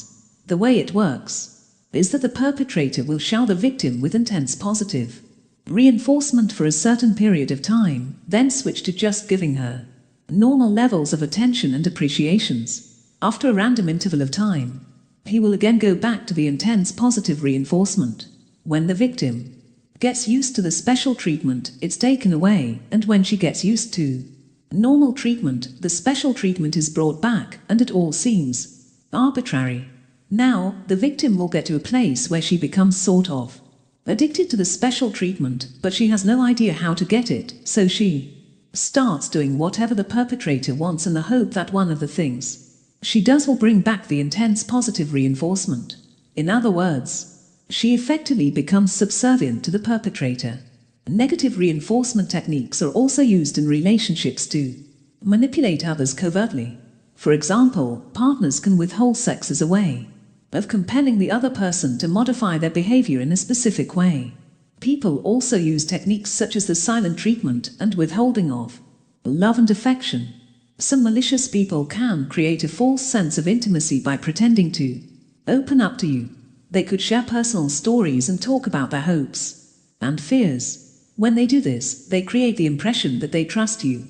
The way it works is that the perpetrator will shower the victim with intense positive reinforcement for a certain period of time, then switch to just giving her normal levels of attention and appreciations. After a random interval of time, he will again go back to the intense positive reinforcement. When the victim gets used to the special treatment, it's taken away, and when she gets used to normal treatment, the special treatment is brought back, and it all seems arbitrary. Now, the victim will get to a place where she becomes sort of addicted to the special treatment, but she has no idea how to get it, so she starts doing whatever the perpetrator wants in the hope that one of the things she does will bring back the intense positive reinforcement. In other words, she effectively becomes subservient to the perpetrator. Negative reinforcement techniques are also used in relationships to manipulate others covertly. For example, partners can withhold sex as a way of compelling the other person to modify their behavior in a specific way. People also use techniques such as the silent treatment and withholding of love and affection. Some malicious people can create a false sense of intimacy by pretending to open up to you. They could share personal stories and talk about their hopes and fears. When they do this, they create the impression that they trust you,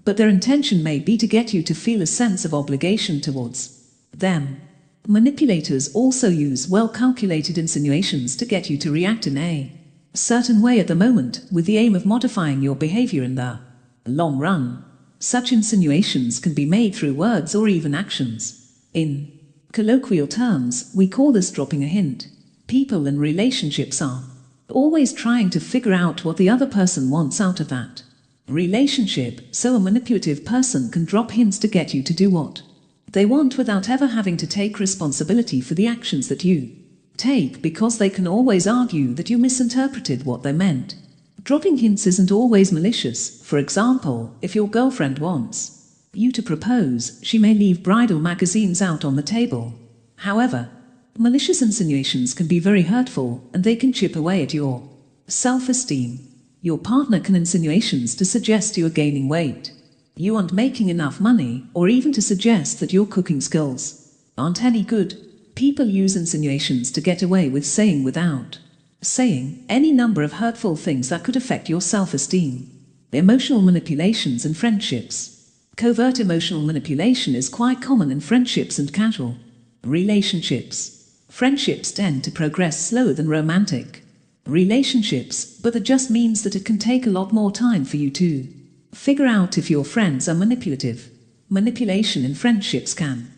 but their intention may be to get you to feel a sense of obligation towards them. Manipulators also use well-calculated insinuations to get you to react in a certain way at the moment, with the aim of modifying your behavior in the long run. Such insinuations can be made through words or even actions. In colloquial terms, we call this dropping a hint. People in relationships are always trying to figure out what the other person wants out of that relationship, so a manipulative person can drop hints to get you to do what they want without ever having to take responsibility for the actions that you take, because they can always argue that you misinterpreted what they meant. Dropping hints isn't always malicious. For example, if your girlfriend wants you to propose, she may leave bridal magazines out on the table. However, malicious insinuations can be very hurtful, and they can chip away at your self-esteem. Your partner can insinuations to suggest you are gaining weight, you aren't making enough money, or even to suggest that your cooking skills aren't any good. People use insinuations to get away with saying any number of hurtful things that could affect your self-esteem. Emotional manipulations in friendships. Covert emotional manipulation is quite common in friendships and casual relationships. Friendships tend to progress slower than romantic relationships, but that just means that it can take a lot more time for you to figure out if your friends are manipulative. Manipulation in friendships can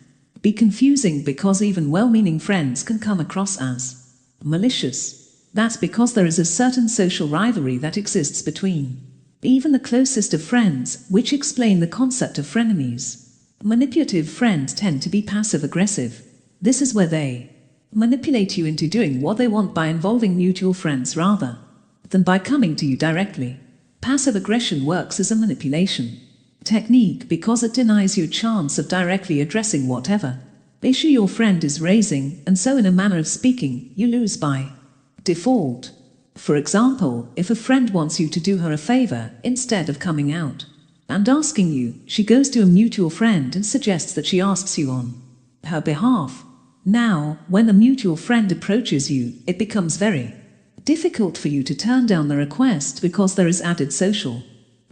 be confusing because even well-meaning friends can come across as malicious. That's because there is a certain social rivalry that exists between even the closest of friends, which explain the concept of frenemies. Manipulative friends tend to be passive-aggressive. This is where they manipulate you into doing what they want by involving mutual friends rather than by coming to you directly. Passive aggression works as a manipulation technique because it denies you a chance of directly addressing whatever issue your friend is raising, and so in a manner of speaking, you lose by default. For example, if a friend wants you to do her a favor, instead of coming out and asking you, she goes to a mutual friend and suggests that she asks you on her behalf. Now, when the mutual friend approaches you, it becomes very difficult for you to turn down the request because there is added social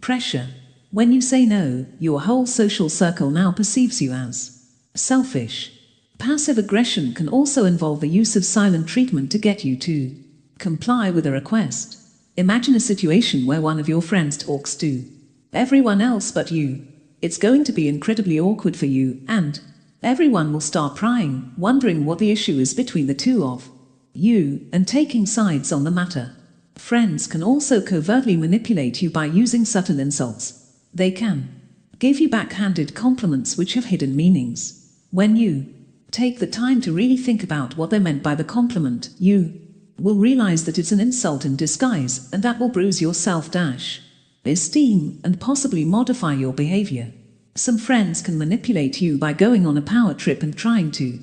pressure. When you say no, your whole social circle now perceives you as selfish. Passive aggression can also involve the use of silent treatment to get you to comply with a request. Imagine a situation where one of your friends talks to everyone else but you. It's going to be incredibly awkward for you, and everyone will start prying, wondering what the issue is between the two of you, and taking sides on the matter. Friends can also covertly manipulate you by using subtle insults. They can give you backhanded compliments which have hidden meanings. When you take the time to really think about what they meant by the compliment, you will realize that it's an insult in disguise, and that will bruise your self-esteem and possibly modify your behavior. Some friends can manipulate you by going on a power trip and trying to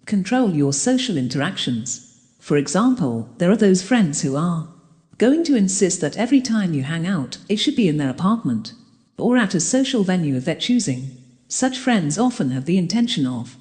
control your social interactions. For example, there are those friends who are going to insist that every time you hang out, it should be in their apartment or at a social venue of their choosing. Such friends often have the intention of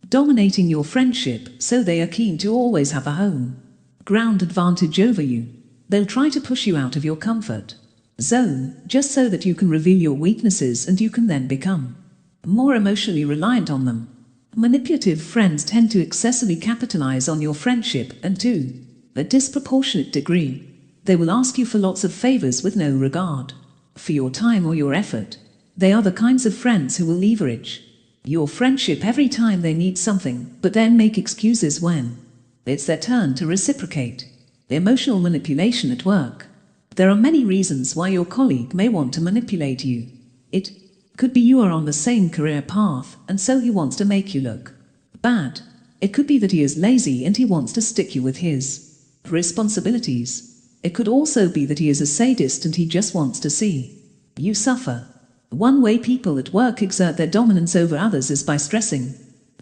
dominating your friendship, so they are keen to always have a home ground advantage over you. They'll try to push you out of your comfort zone, just so that you can reveal your weaknesses and you can then become more emotionally reliant on them. Manipulative friends tend to excessively capitalize on your friendship, and to a disproportionate degree. They will ask you for lots of favors with no regard for your time or your effort. They are the kinds of friends who will leverage your friendship every time they need something, but then make excuses when it's their turn to reciprocate. Emotional manipulation at work. There are many reasons why your colleague may want to manipulate you. It could be you are on the same career path, and so he wants to make you look bad. It could be that he is lazy and he wants to stick you with his responsibilities. It could also be that he is a sadist and he just wants to see you suffer. One way people at work exert their dominance over others is by stressing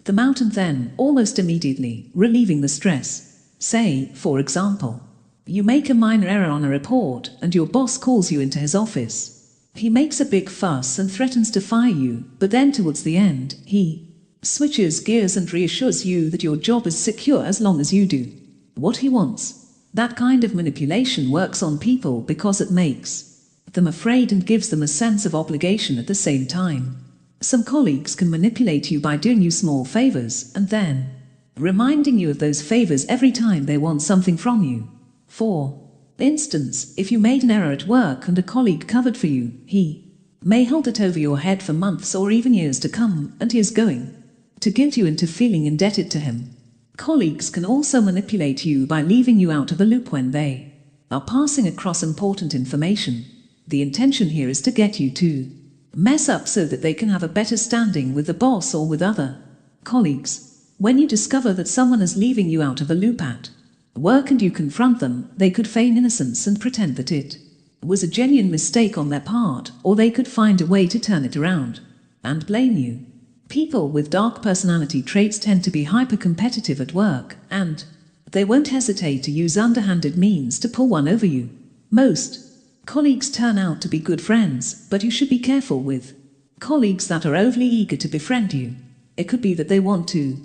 them out and then, almost immediately, relieving the stress. Say, for example, you make a minor error on a report and your boss calls you into his office. He makes a big fuss and threatens to fire you, but then towards the end, he switches gears and reassures you that your job is secure as long as you do what he wants. That kind of manipulation works on people because it makes them afraid and gives them a sense of obligation at the same time. Some colleagues can manipulate you by doing you small favors and then reminding you of those favors every time they want something from you. For instance, if you made an error at work and a colleague covered for you, he may hold it over your head for months or even years to come, and he is going to guilt you into feeling indebted to him. Colleagues can also manipulate you by leaving you out of the loop when they are passing across important information. The intention here is to get you to mess up so that they can have a better standing with the boss or with other colleagues. When you discover that someone is leaving you out of the loop at work and you confront them, they could feign innocence and pretend that it was a genuine mistake on their part, or they could find a way to turn it around and blame you. People with dark personality traits tend to be hyper-competitive at work, and they won't hesitate to use underhanded means to pull one over you. Most colleagues turn out to be good friends, but you should be careful with colleagues that are overly eager to befriend you. It could be that they want to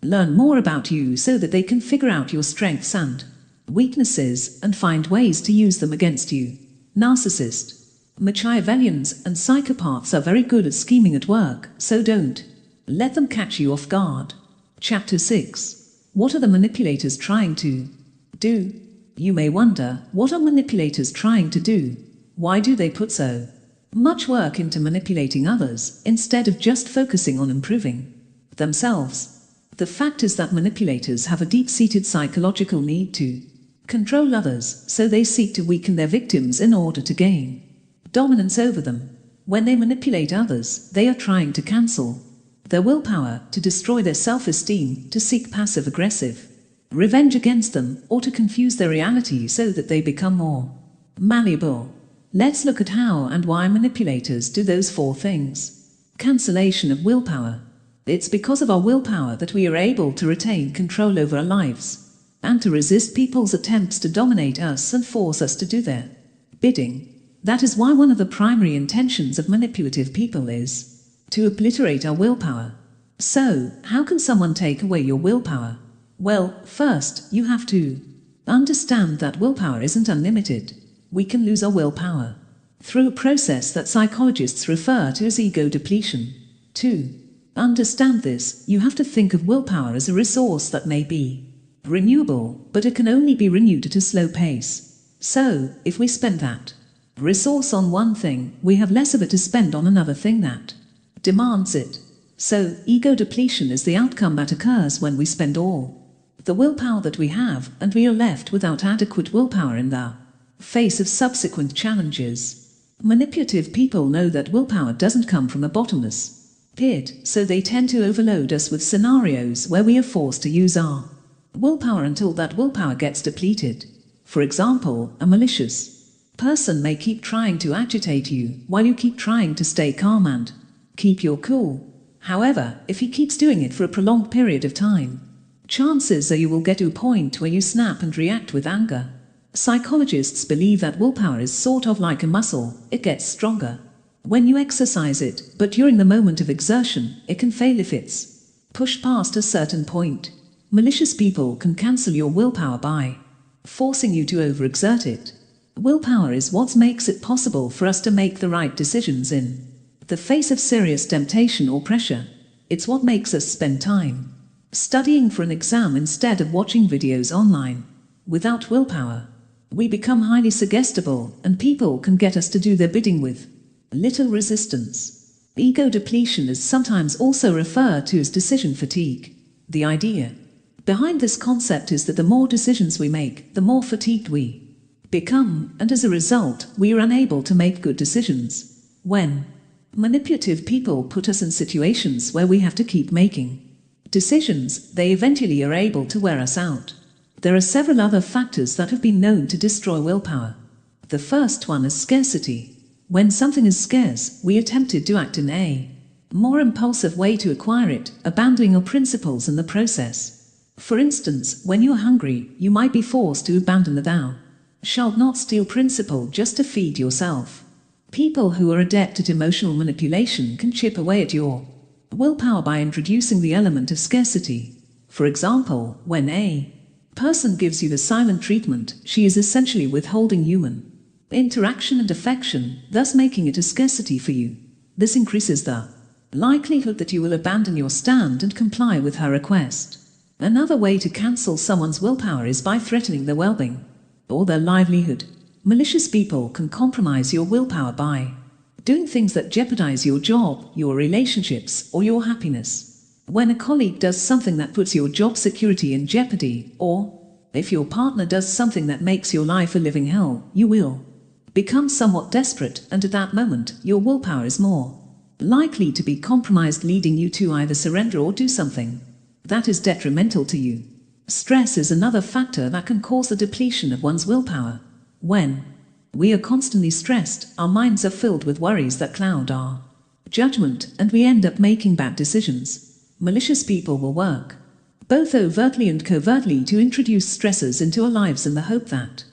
learn more about you so that they can figure out your strengths and weaknesses and find ways to use them against you. Narcissist. Machiavellians and psychopaths are very good at scheming at work, so don't let them catch you off guard. Chapter 6. What are the manipulators trying to do? You may wonder, what are manipulators trying to do? Why do they put so much work into manipulating others, instead of just focusing on improving themselves? The fact is that manipulators have a deep-seated psychological need to control others, so they seek to weaken their victims in order to gain dominance over them. When they manipulate others, they are trying to cancel their willpower, to destroy their self-esteem, to seek passive-aggressive revenge against them, or to confuse their reality so that they become more malleable. Let's look at how and why manipulators do those 4 things. Cancellation of willpower. It's because of our willpower that we are able to retain control over our lives, and to resist people's attempts to dominate us and force us to do their bidding. That is why one of the primary intentions of manipulative people is to obliterate our willpower. So, how can someone take away your willpower? Well, first, you have to understand that willpower isn't unlimited. We can lose our willpower through a process that psychologists refer to as ego depletion. To understand this, you have to think of willpower as a resource that may be renewable, but it can only be renewed at a slow pace. So, if we spend that resource on one thing, we have less of it to spend on another thing that demands it. So, ego depletion is the outcome that occurs when we spend all the willpower that we have, and we are left without adequate willpower in the face of subsequent challenges. Manipulative people know that willpower doesn't come from a bottomless pit, so they tend to overload us with scenarios where we are forced to use our willpower until that willpower gets depleted. For example, a malicious person may keep trying to agitate you while you keep trying to stay calm and keep your cool. However, if he keeps doing it for a prolonged period of time, chances are you will get to a point where you snap and react with anger. Psychologists believe that willpower is sort of like a muscle. It gets stronger when you exercise it, but during the moment of exertion, it can fail if it's pushed past a certain point. Malicious people can cancel your willpower by forcing you to overexert it. Willpower is what makes it possible for us to make the right decisions in the face of serious temptation or pressure. It's what makes us spend time studying for an exam instead of watching videos online. Without willpower, we become highly suggestible, and people can get us to do their bidding with little resistance. Ego depletion is sometimes also referred to as decision fatigue. The idea behind this concept is that the more decisions we make, the more fatigued we become, and as a result, we are unable to make good decisions. When manipulative people put us in situations where we have to keep making decisions, they eventually are able to wear us out. There are several other factors that have been known to destroy willpower. The first one is scarcity. When something is scarce, we are tempted to act in a more impulsive way to acquire it, abandoning our principles in the process. For instance, when you are hungry, you might be forced to abandon the thou shalt not steal principle just to feed yourself. People who are adept at emotional manipulation can chip away at your willpower by introducing the element of scarcity. For example, when a person gives you the silent treatment, she is essentially withholding human interaction and affection, thus making it a scarcity for you. This increases the likelihood that you will abandon your stand and comply with her request. Another way to cancel someone's willpower is by threatening their well-being or their livelihood. Malicious people can compromise your willpower by doing things that jeopardize your job, your relationships, or your happiness. When a colleague does something that puts your job security in jeopardy, or if your partner does something that makes your life a living hell, you will become somewhat desperate, and at that moment, your willpower is more likely to be compromised, leading you to either surrender or do something that is detrimental to you. Stress is another factor that can cause the depletion of one's willpower. When we are constantly stressed, our minds are filled with worries that cloud our judgment, and we end up making bad decisions. Malicious people will work both overtly and covertly to introduce stressors into our lives in the hope that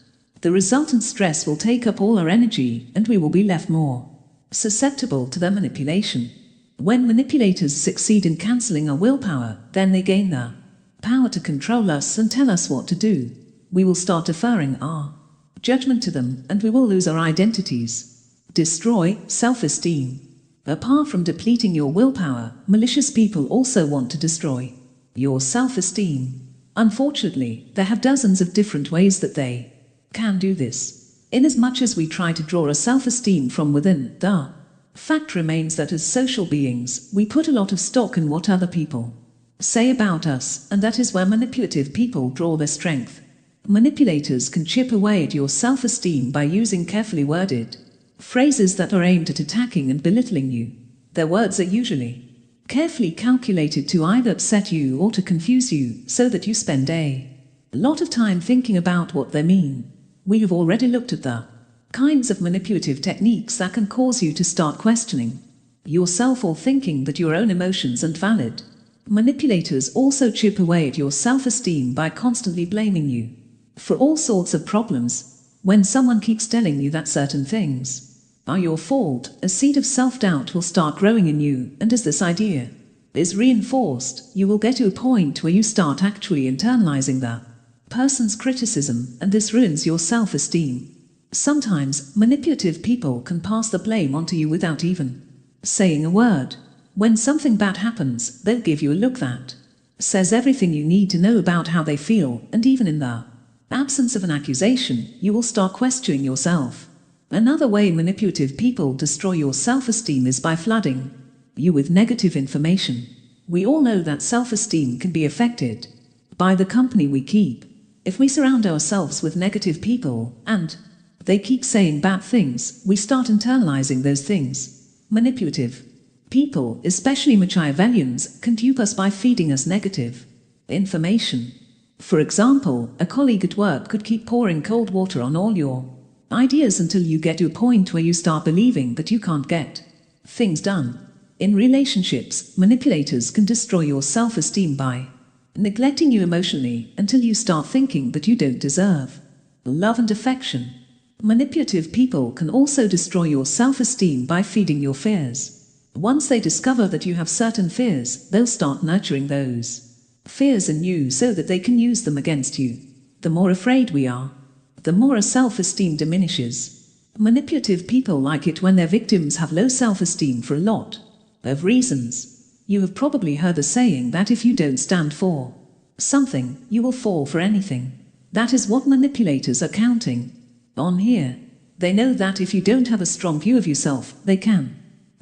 the resultant stress will take up all our energy, and we will be left more susceptible to their manipulation. When manipulators succeed in cancelling our willpower, then they gain the power to control us and tell us what to do. We will start deferring our judgment to them, and we will lose our identities. Destroy self-esteem. Apart from depleting your willpower, malicious people also want to destroy your self-esteem. Unfortunately, they have dozens of different ways that they can do this. Inasmuch as we try to draw our self-esteem from within, the fact remains that as social beings, we put a lot of stock in what other people say about us, and that is where manipulative people draw their strength. Manipulators can chip away at your self-esteem by using carefully worded phrases that are aimed at attacking and belittling you. Their words are usually carefully calculated to either upset you or to confuse you, so that you spend a lot of time thinking about what they mean. We have already looked at the kinds of manipulative techniques that can cause you to start questioning yourself or thinking that your own emotions aren't valid. Manipulators also chip away at your self-esteem by constantly blaming you for all sorts of problems. When someone keeps telling you that certain things are your fault, a seed of self-doubt will start growing in you, and as this idea is reinforced, you will get to a point where you start actually internalizing the person's criticism, and this ruins your self-esteem. Sometimes, manipulative people can pass the blame onto you without even saying a word. When something bad happens, they'll give you a look that says everything you need to know about how they feel, and even in the absence of an accusation, you will start questioning yourself. Another way manipulative people destroy your self-esteem is by flooding you with negative information. We all know that self-esteem can be affected by the company we keep. If we surround ourselves with negative people, and they keep saying bad things, we start internalizing those things. Manipulative people, especially Machiavellians, can dupe us by feeding us negative information. For example, a colleague at work could keep pouring cold water on all your ideas until you get to a point where you start believing that you can't get things done. In relationships, manipulators can destroy your self-esteem by neglecting you emotionally until you start thinking that you don't deserve love and affection. Manipulative people can also destroy your self-esteem by feeding your fears. Once they discover that you have certain fears, they'll start nurturing those fears in you so that they can use them against you. The more afraid we are, the more our self-esteem diminishes. Manipulative people like it when their victims have low self-esteem for a lot of reasons. You have probably heard the saying that if you don't stand for something, you will fall for anything. That is what manipulators are counting on here. They know that if you don't have a strong view of yourself, they can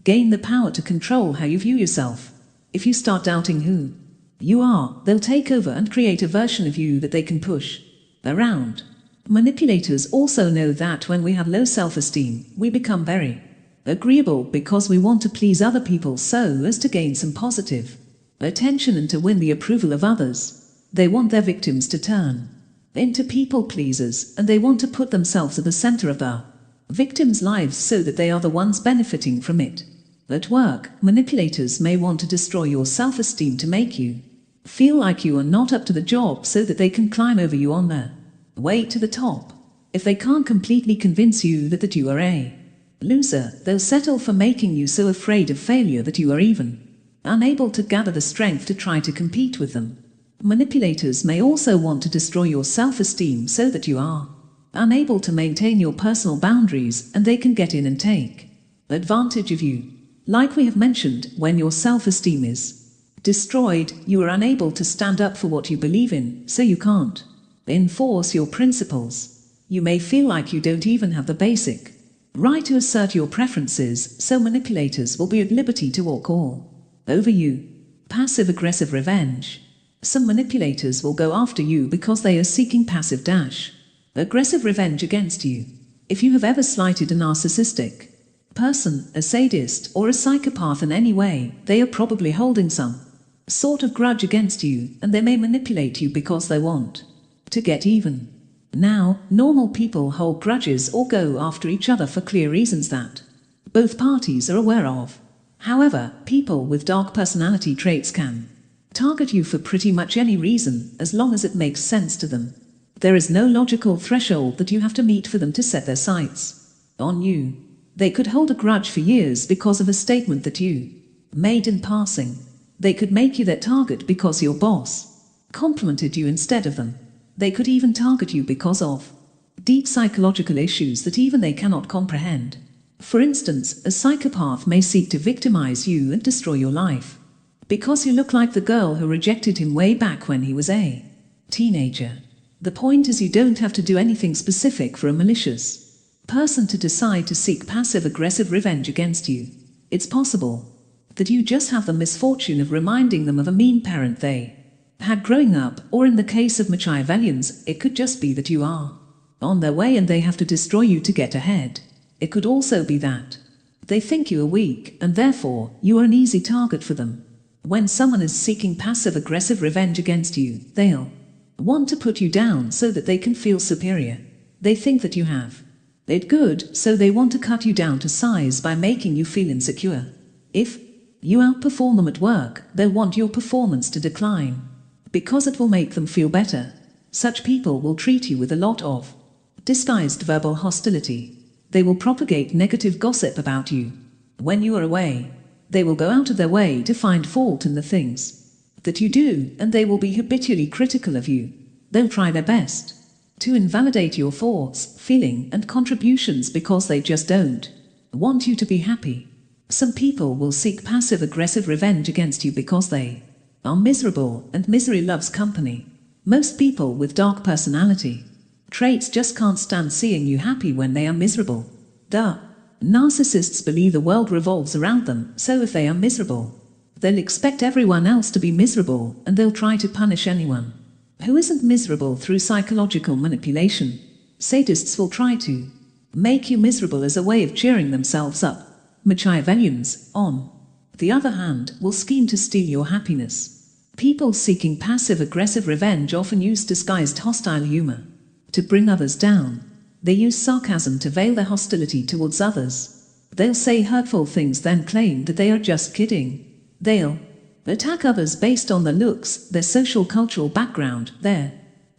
gain the power to control how you view yourself. If you start doubting who you are, they'll take over and create a version of you that they can push around. Manipulators also know that when we have low self-esteem, we become very agreeable because we want to please other people so as to gain some positive attention and to win the approval of others. They want their victims to turn into people pleasers, and they want to put themselves at the center of the victims' lives so that they are the ones benefiting from it. At work, manipulators may want to destroy your self-esteem to make you feel like you are not up to the job so that they can climb over you on their way to the top. If they can't completely convince you that you are a loser, they'll settle for making you so afraid of failure that you are even unable to gather the strength to try to compete with them. Manipulators may also want to destroy your self-esteem so that you are unable to maintain your personal boundaries and they can get in and take advantage of you. Like we have mentioned, when your self-esteem is destroyed, you are unable to stand up for what you believe in, so you can't enforce your principles. You may feel like you don't even have the basic right to assert your preferences, so manipulators will be at liberty to walk all over you. Passive-aggressive revenge. Some manipulators will go after you because they are seeking passive-aggressive revenge against you. If you have ever slighted a narcissistic person, a sadist, or a psychopath in any way, they are probably holding some sort of grudge against you, and they may manipulate you because they want to get even. Now, normal people hold grudges or go after each other for clear reasons that both parties are aware of. However, people with dark personality traits can target you for pretty much any reason, as long as it makes sense to them. There is no logical threshold that you have to meet for them to set their sights on you. They could hold a grudge for years because of a statement that you made in passing. They could make you their target because your boss complimented you instead of them. They could even target you because of deep psychological issues that even they cannot comprehend. For instance, a psychopath may seek to victimize you and destroy your life because you look like the girl who rejected him way back when he was a teenager. The point is, you don't have to do anything specific for a malicious person to decide to seek passive-aggressive revenge against you. It's possible that you just have the misfortune of reminding them of a mean parent they had growing up, or in the case of Machiavellians, it could just be that you are on their way and they have to destroy you to get ahead. It could also be that they think you are weak, and therefore you are an easy target for them. When someone is seeking passive-aggressive revenge against you, they'll want to put you down so that they can feel superior. They think that you have it good, so they want to cut you down to size by making you feel insecure. If you outperform them at work, they'll want your performance to decline because it will make them feel better. Such people will treat you with a lot of disguised verbal hostility. They will propagate negative gossip about you. When you are away, they will go out of their way to find fault in the things that you do, and they will be habitually critical of you. They'll try their best to invalidate your thoughts, feeling, and contributions because they just don't want you to be happy. Some people will seek passive-aggressive revenge against you because they are miserable, and misery loves company. Most people with dark personality traits just can't stand seeing you happy when they are miserable. The Narcissists believe the world revolves around them, so if they are miserable, they'll expect everyone else to be miserable, and they'll try to punish anyone who isn't miserable through psychological manipulation. Sadists will try to make you miserable as a way of cheering themselves up. Machiavellians, on the other hand, will scheme to steal your happiness. People seeking passive-aggressive revenge often use disguised hostile humor to bring others down. They use sarcasm to veil their hostility towards others. They'll say hurtful things, then claim that they are just kidding. They'll attack others based on their looks, their social cultural background, their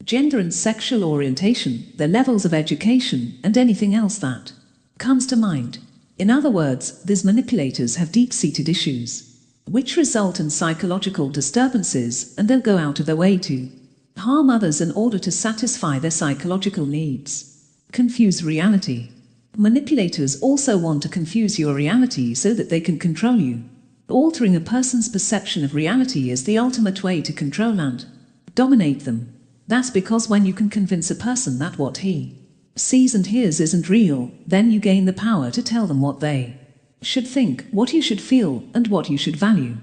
gender and sexual orientation, their levels of education, and anything else that comes to mind. In other words, these manipulators have deep-seated issues, which result in psychological disturbances, and they'll go out of their way to harm others in order to satisfy their psychological needs. Confuse reality. Manipulators also want to confuse your reality so that they can control you. Altering a person's perception of reality is the ultimate way to control and dominate them. That's because when you can convince a person that what he sees and hears isn't real, then you gain the power to tell them what they should think, what you should feel, and what you should value.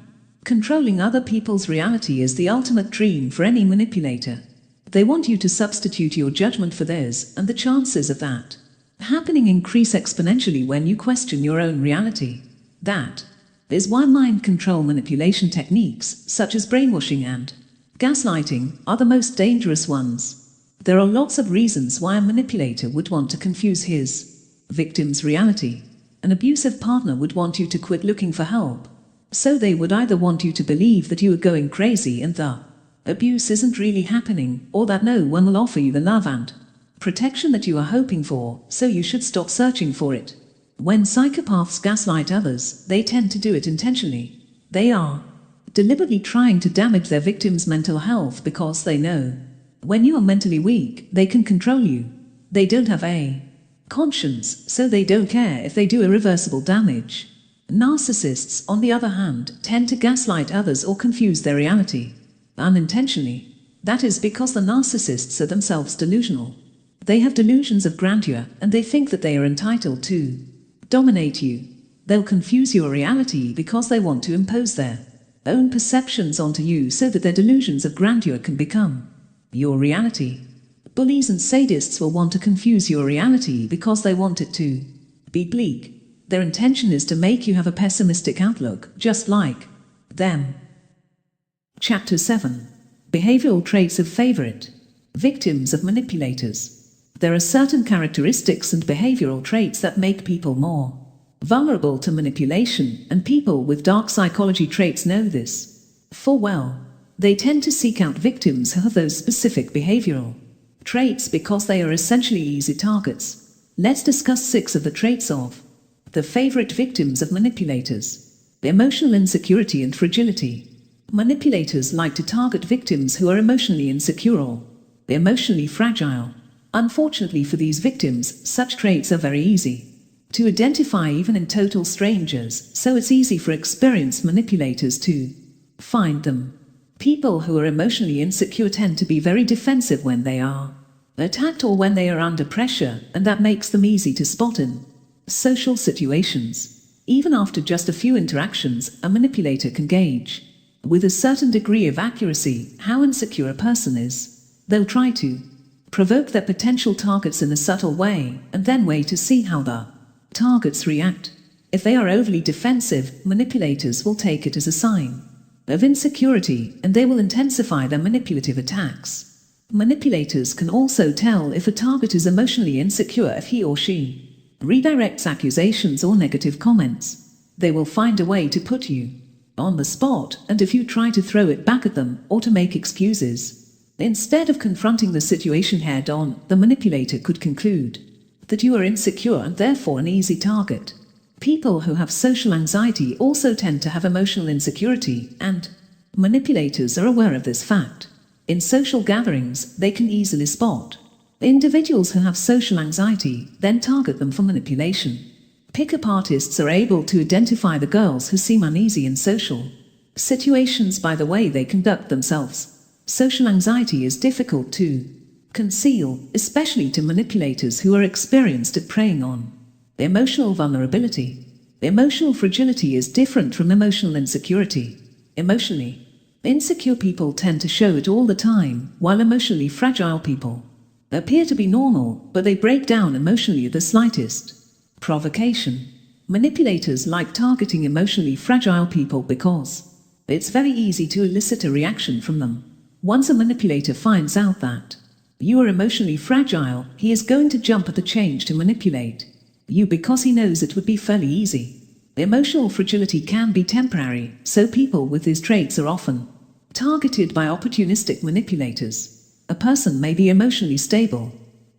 Controlling other people's reality is the ultimate dream for any manipulator. They want you to substitute your judgment for theirs, and the chances of that happening increase exponentially when you question your own reality. That is why mind control manipulation techniques, such as brainwashing and gaslighting, are the most dangerous ones. There are lots of reasons why a manipulator would want to confuse his victim's reality. An abusive partner would want you to quit looking for help. So they would either want you to believe that you are going crazy and the abuse isn't really happening, or that no one will offer you the love and protection that you are hoping for, so you should stop searching for it. When psychopaths gaslight others, they tend to do it intentionally. They are deliberately trying to damage their victim's mental health because they know when you are mentally weak, they can control you. They don't have a conscience, so they don't care if they do irreversible damage. Narcissists, on the other hand, tend to gaslight others or confuse their reality unintentionally. That is because the narcissists are themselves delusional. They have delusions of grandeur, and they think that they are entitled to dominate you. They'll confuse your reality because they want to impose their own perceptions onto you so that their delusions of grandeur can become your reality. Bullies and sadists will want to confuse your reality because they want it to be bleak. Their intention is to make you have a pessimistic outlook, just like them. Chapter 7. Behavioral traits of favorite victims of manipulators. There are certain characteristics and behavioral traits that make people more vulnerable to manipulation, and people with dark psychology traits know this full well. They tend to seek out victims who have those specific behavioral traits because they are essentially easy targets. Let's discuss 6 of the traits of the favorite victims of manipulators. Emotional insecurity and fragility. Manipulators like to target victims who are emotionally insecure or emotionally fragile. Unfortunately for these victims, such traits are very easy to identify even in total strangers, so it's easy for experienced manipulators to find them. People who are emotionally insecure tend to be very defensive when they are attacked or when they are under pressure, and that makes them easy to spot in social situations. Even after just a few interactions, a manipulator can gauge with a certain degree of accuracy how insecure a person is. They'll try to provoke their potential targets in a subtle way, and then wait to see how the targets react. If they are overly defensive, manipulators will take it as a sign of insecurity, and they will intensify their manipulative attacks. Manipulators can also tell if a target is emotionally insecure if he or she redirects accusations or negative comments. They will find a way to put you on the spot, and if you try to throw it back at them or to make excuses instead of confronting the situation head-on, the manipulator could conclude that you are insecure and therefore an easy target. People who have social anxiety also tend to have emotional insecurity, and manipulators are aware of this fact. In social gatherings, they can easily spot individuals who have social anxiety, then target them for manipulation. Pick-up artists are able to identify the girls who seem uneasy in social situations by the way they conduct themselves. Social anxiety is difficult to conceal, especially to manipulators who are experienced at preying on Emotional vulnerability. Emotional fragility is different from emotional insecurity. Emotionally insecure people tend to show it all the time, while emotionally fragile people appear to be normal, but they break down emotionally at the slightest provocation. Manipulators like targeting emotionally fragile people because it's very easy to elicit a reaction from them. Once a manipulator finds out that you are emotionally fragile, he is going to jump at the change to manipulate you because he knows it would be fairly easy. Emotional fragility can be temporary, so people with these traits are often targeted by opportunistic manipulators. A person may be emotionally stable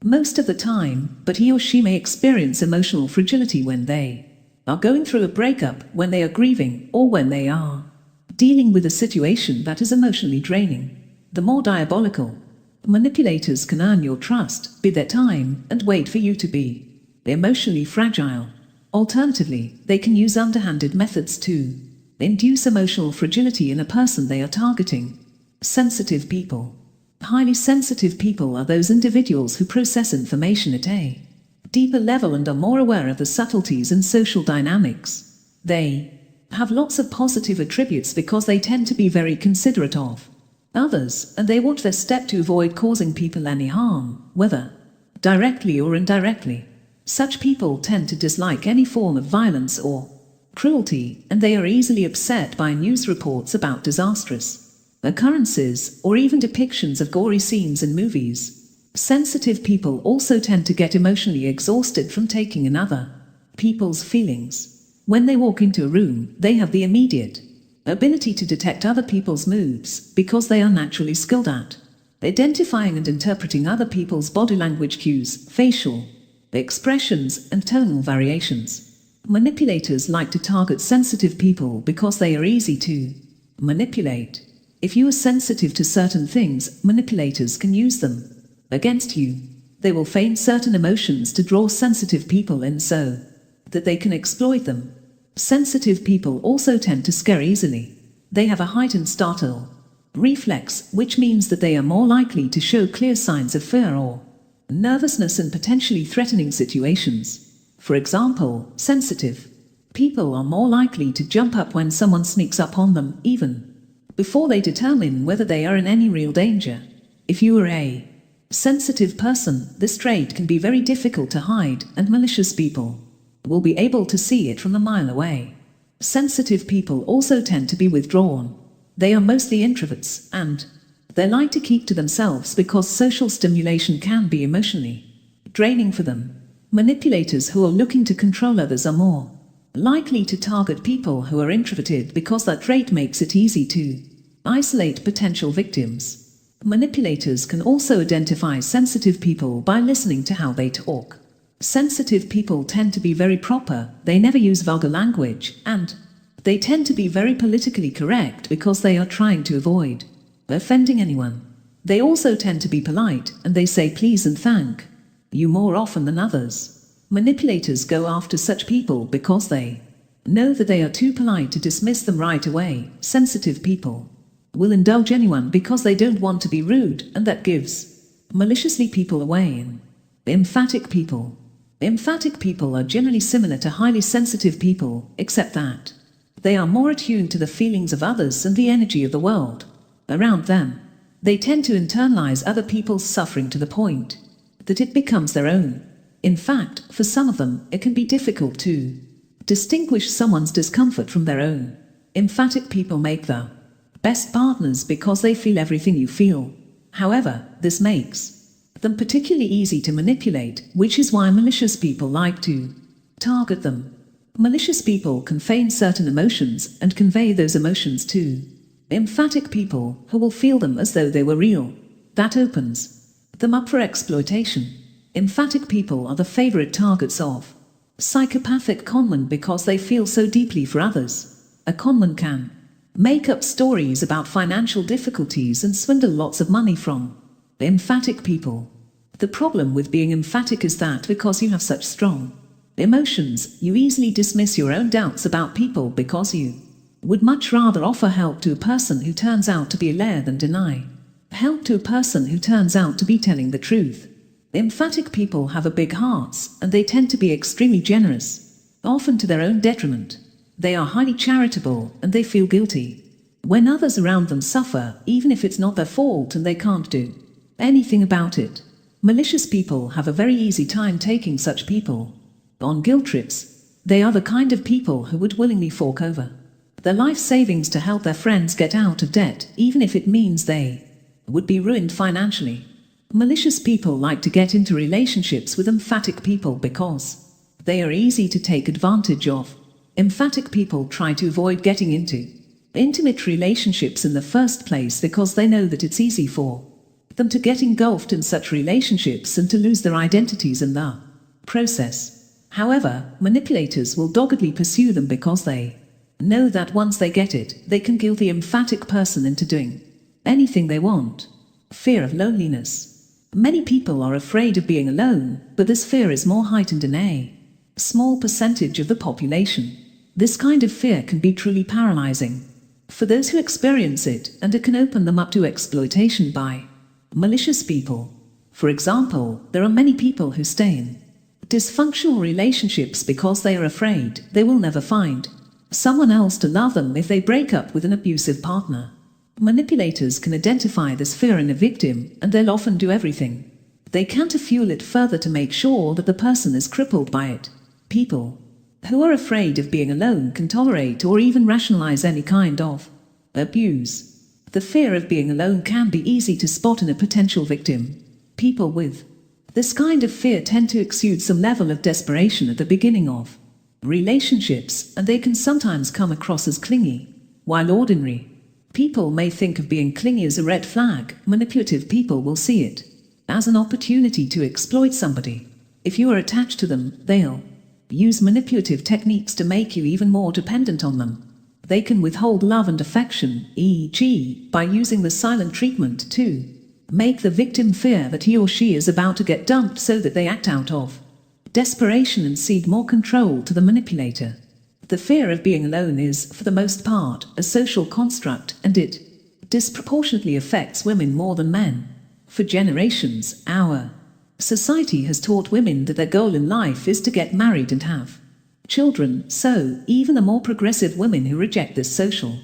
most of the time, but he or she may experience emotional fragility when they are going through a breakup, when they are grieving, or when they are dealing with a situation that is emotionally draining. The more diabolical manipulators can earn your trust, bid their time, and wait for you to be emotionally fragile. Alternatively, they can use underhanded methods to induce emotional fragility in a person they are targeting. Sensitive people. Highly sensitive people are those individuals who process information at a deeper level and are more aware of the subtleties in social dynamics. They have lots of positive attributes because they tend to be very considerate of others, and they watch their step to avoid causing people any harm, whether directly or indirectly. Such people tend to dislike any form of violence or cruelty, and they are easily upset by news reports about disastrous occurrences or even depictions of gory scenes in movies. Sensitive people also tend to get emotionally exhausted from taking in other people's feelings. When they walk into a room, they have the immediate ability to detect other people's moods because they are naturally skilled at identifying and interpreting other people's body language cues, facial expressions, and tonal variations. Manipulators like to target sensitive people because they are easy to manipulate. If you are sensitive to certain things, manipulators can use them against you. They will feign certain emotions to draw sensitive people in so that they can exploit them. Sensitive people also tend to scare easily. They have a heightened startle reflex, which means that they are more likely to show clear signs of fear or nervousness in potentially threatening situations. For example, sensitive people are more likely to jump up when someone sneaks up on them, even before they determine whether they are in any real danger. If you are a sensitive person, this trait can be very difficult to hide, and malicious people will be able to see it from a mile away. Sensitive people also tend to be withdrawn. They are mostly introverts, and they like to keep to themselves because social stimulation can be emotionally draining for them. Manipulators who are looking to control others are more likely to target people who are introverted because that trait makes it easy to isolate potential victims. Manipulators can also identify sensitive people by listening to how they talk. Sensitive people tend to be very proper, they never use vulgar language, and they tend to be very politically correct because they are trying to avoid offending anyone. They also tend to be polite, and they say please and thank you more often than others. Manipulators go after such people because they know that they are too polite to dismiss them right away. Sensitive people will indulge anyone because they don't want to be rude, and that gives maliciously people away. In emphatic people. Emphatic people are generally similar to highly sensitive people, except that they are more attuned to the feelings of others and the energy of the world around them. They tend to internalize other people's suffering to the point that it becomes their own. In fact, for some of them, it can be difficult to distinguish someone's discomfort from their own. Emphatic people make the best partners because they feel everything you feel. However, this makes them particularly easy to manipulate, which is why malicious people like to target them. Malicious people can feign certain emotions and convey those emotions to emphatic people who will feel them as though they were real. That opens them up for exploitation. Emphatic people are the favorite targets of psychopathic conmen because they feel so deeply for others. A conman can make up stories about financial difficulties and swindle lots of money from emphatic people. The problem with being emphatic is that because you have such strong emotions, you easily dismiss your own doubts about people because you would much rather offer help to a person who turns out to be a liar than deny help to a person who turns out to be telling the truth. Emphatic people have a big hearts, and they tend to be extremely generous, often to their own detriment. They are highly charitable, and they feel guilty when others around them suffer, even if it's not their fault and they can't do anything about it. Malicious people have a very easy time taking such people on guilt trips. They are the kind of people who would willingly fork over their life savings to help their friends get out of debt, even if it means they would be ruined financially. Malicious people like to get into relationships with emphatic people because they are easy to take advantage of. Emphatic people try to avoid getting into intimate relationships in the first place because they know that it's easy for them to get engulfed in such relationships and to lose their identities in the process. However, manipulators will doggedly pursue them because they know that once they get it, they can guilt the emphatic person into doing anything they want. Fear of loneliness. Many people are afraid of being alone, but this fear is more heightened in a small percentage of the population. This kind of fear can be truly paralyzing for those who experience it, and it can open them up to exploitation by malicious people. For example, there are many people who stay in dysfunctional relationships because they are afraid they will never find someone else to love them if they break up with an abusive partner. Manipulators can identify this fear in a victim, and they'll often do everything they can to fuel it further to make sure that the person is crippled by it. People who are afraid of being alone can tolerate or even rationalize any kind of abuse. The fear of being alone can be easy to spot in a potential victim. People with this kind of fear tend to exude some level of desperation at the beginning of relationships, and they can sometimes come across as clingy. While ordinary people may think of being clingy as a red flag, manipulative people will see it as an opportunity to exploit somebody. If you are attached to them, they'll use manipulative techniques to make you even more dependent on them. They can withhold love and affection, e.g., by using the silent treatment to make the victim fear that he or she is about to get dumped so that they act out of desperation and cede more control to the manipulator. The fear of being alone is, for the most part, a social construct, and it disproportionately affects women more than men. For generations, our society has taught women that their goal in life is to get married and have children, so even the more progressive women who reject this social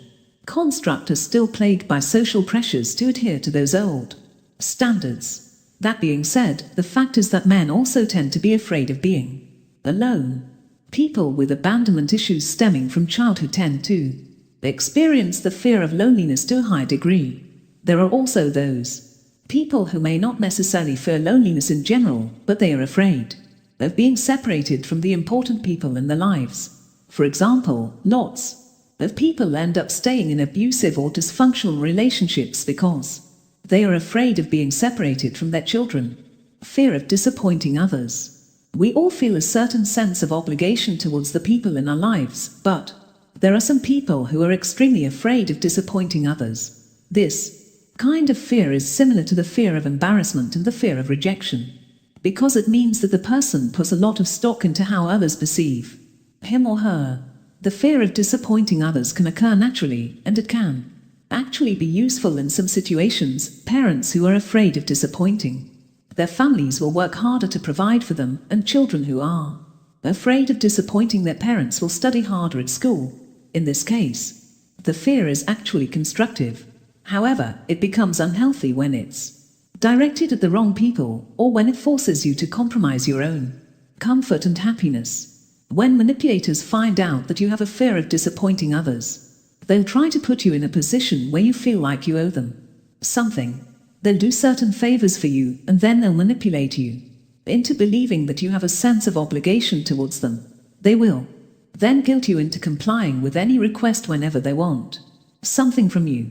construct are still plagued by social pressures to adhere to those old standards. That being said, the fact is that men also tend to be afraid of being alone. People with abandonment issues stemming from childhood tend to experience the fear of loneliness to a high degree. There are also those people who may not necessarily fear loneliness in general, but they are afraid of being separated from the important people in their lives. For example, lots of people end up staying in abusive or dysfunctional relationships because they are afraid of being separated from their children. Fear of disappointing others. We all feel a certain sense of obligation towards the people in our lives, but there are some people who are extremely afraid of disappointing others. This kind of fear is similar to the fear of embarrassment and the fear of rejection, because it means that the person puts a lot of stock into how others perceive him or her. The fear of disappointing others can occur naturally, and it can actually be useful in some situations. Parents who are afraid of disappointing their families will work harder to provide for them, and children who are afraid of disappointing their parents will study harder at school. In this case, the fear is actually constructive. However, it becomes unhealthy when it's directed at the wrong people, or when it forces you to compromise your own comfort and happiness. When manipulators find out that you have a fear of disappointing others, they'll try to put you in a position where you feel like you owe them something. They'll do certain favors for you, and then they'll manipulate you into believing that you have a sense of obligation towards them. They will then guilt you into complying with any request whenever they want something from you.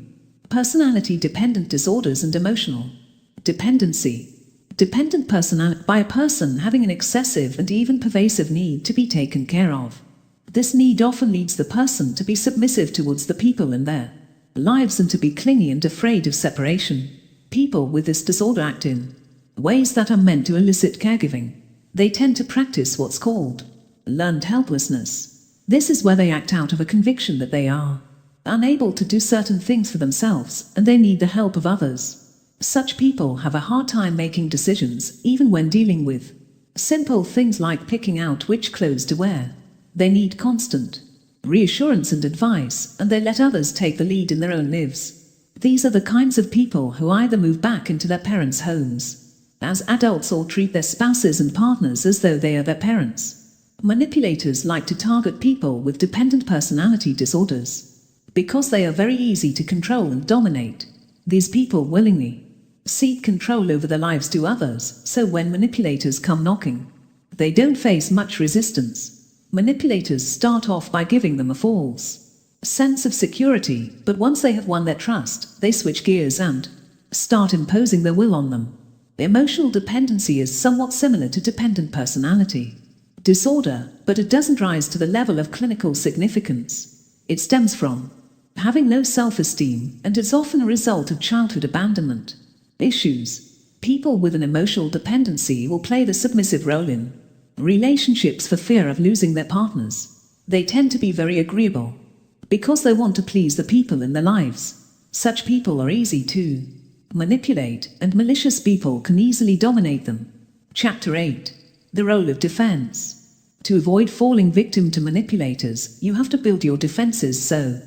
Personality-dependent disorders and emotional dependency. Dependent personality by a person having an excessive and even pervasive need to be taken care of. This need often leads the person to be submissive towards the people in their lives and to be clingy and afraid of separation. People with this disorder act in ways that are meant to elicit caregiving. They tend to practice what's called learned helplessness. This is where they act out of a conviction that they are unable to do certain things for themselves, and they need the help of others. Such people have a hard time making decisions, even when dealing with simple things like picking out which clothes to wear. They need constant reassurance and advice, and they let others take the lead in their own lives. These are the kinds of people who either move back into their parents' homes as adults or treat their spouses and partners as though they are their parents. Manipulators like to target people with dependent personality disorders because they are very easy to control and dominate. These people willingly seek control over the lives to others, so when manipulators come knocking, they don't face much resistance. Manipulators start off by giving them a false sense of security, but once they have won their trust, they switch gears and start imposing their will on them. Emotional dependency is somewhat similar to dependent personality disorder, but it doesn't rise to the level of clinical significance. It stems from having no self-esteem, and is often a result of childhood abandonment issues. People with an emotional dependency will play the submissive role in relationships for fear of losing their partners. They tend to be very agreeable because they want to please the people in their lives. Such people are easy to manipulate, and malicious people can easily dominate them. Chapter 8. The role of defense. To avoid falling victim to manipulators, you have to build your defenses so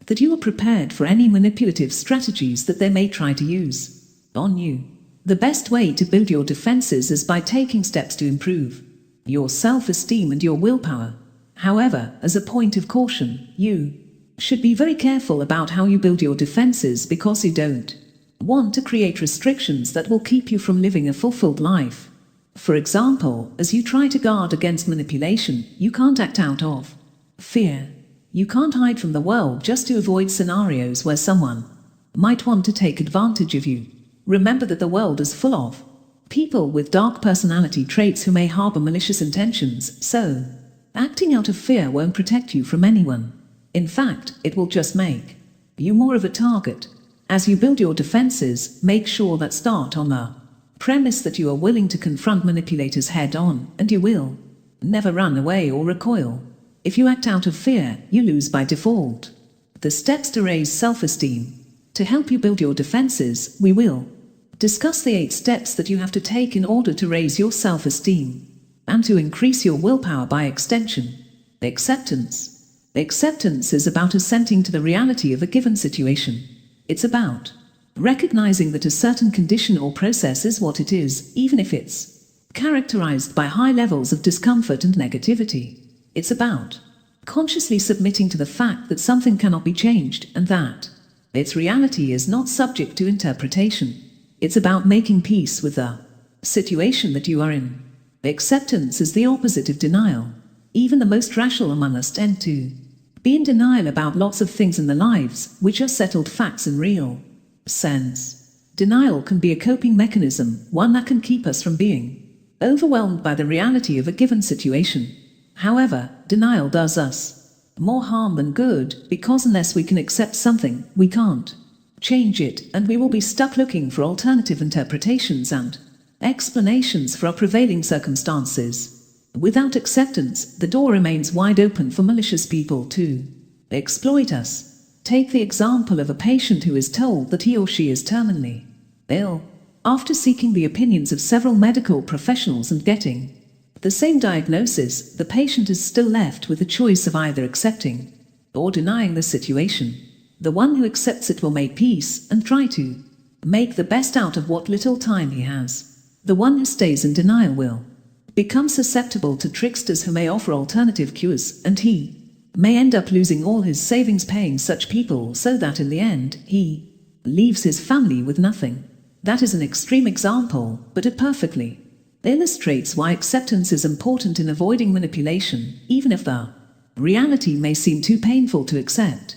that you are prepared for any manipulative strategies that they may try to use on you. The best way to build your defenses is by taking steps to improve your self-esteem and your willpower. However, as a point of caution, you should be very careful about how you build your defenses, because you don't want to create restrictions that will keep you from living a fulfilled life. For example, as you try to guard against manipulation, you can't act out of fear. You can't hide from the world just to avoid scenarios where someone might want to take advantage of you. Remember that the world is full of people with dark personality traits who may harbor malicious intentions, so acting out of fear won't protect you from anyone. In fact, it will just make you more of a target. As you build your defenses, make sure that start on the premise that you are willing to confront manipulators head-on, and you will never run away or recoil. If you act out of fear, you lose by default. The steps to raise self-esteem. To help you build your defenses, we will discuss the 8 steps that you have to take in order to raise your self-esteem and to increase your willpower by extension. Acceptance. Acceptance is about assenting to the reality of a given situation. It's about recognizing that a certain condition or process is what it is, even if it's characterized by high levels of discomfort and negativity. It's about consciously submitting to the fact that something cannot be changed, and that its reality is not subject to interpretation. It's about making peace with the situation that you are in. Acceptance is the opposite of denial. Even the most rational among us tend to be in denial about lots of things in their lives, which are settled facts in real sense. Denial can be a coping mechanism, one that can keep us from being overwhelmed by the reality of a given situation. However, denial does us more harm than good, because unless we can accept something, we can't change it, and we will be stuck looking for alternative interpretations and explanations for our prevailing circumstances. Without acceptance, the door remains wide open for malicious people to exploit us. Take the example of a patient who is told that he or she is terminally ill. After seeking the opinions of several medical professionals and getting the same diagnosis, the patient is still left with the choice of either accepting or denying the situation. The one who accepts it will make peace and try to make the best out of what little time he has. The one who stays in denial will become susceptible to tricksters who may offer alternative cures, and he may end up losing all his savings paying such people, so that in the end, he leaves his family with nothing. That is an extreme example, but it perfectly illustrates why acceptance is important in avoiding manipulation, even if the reality may seem too painful to accept.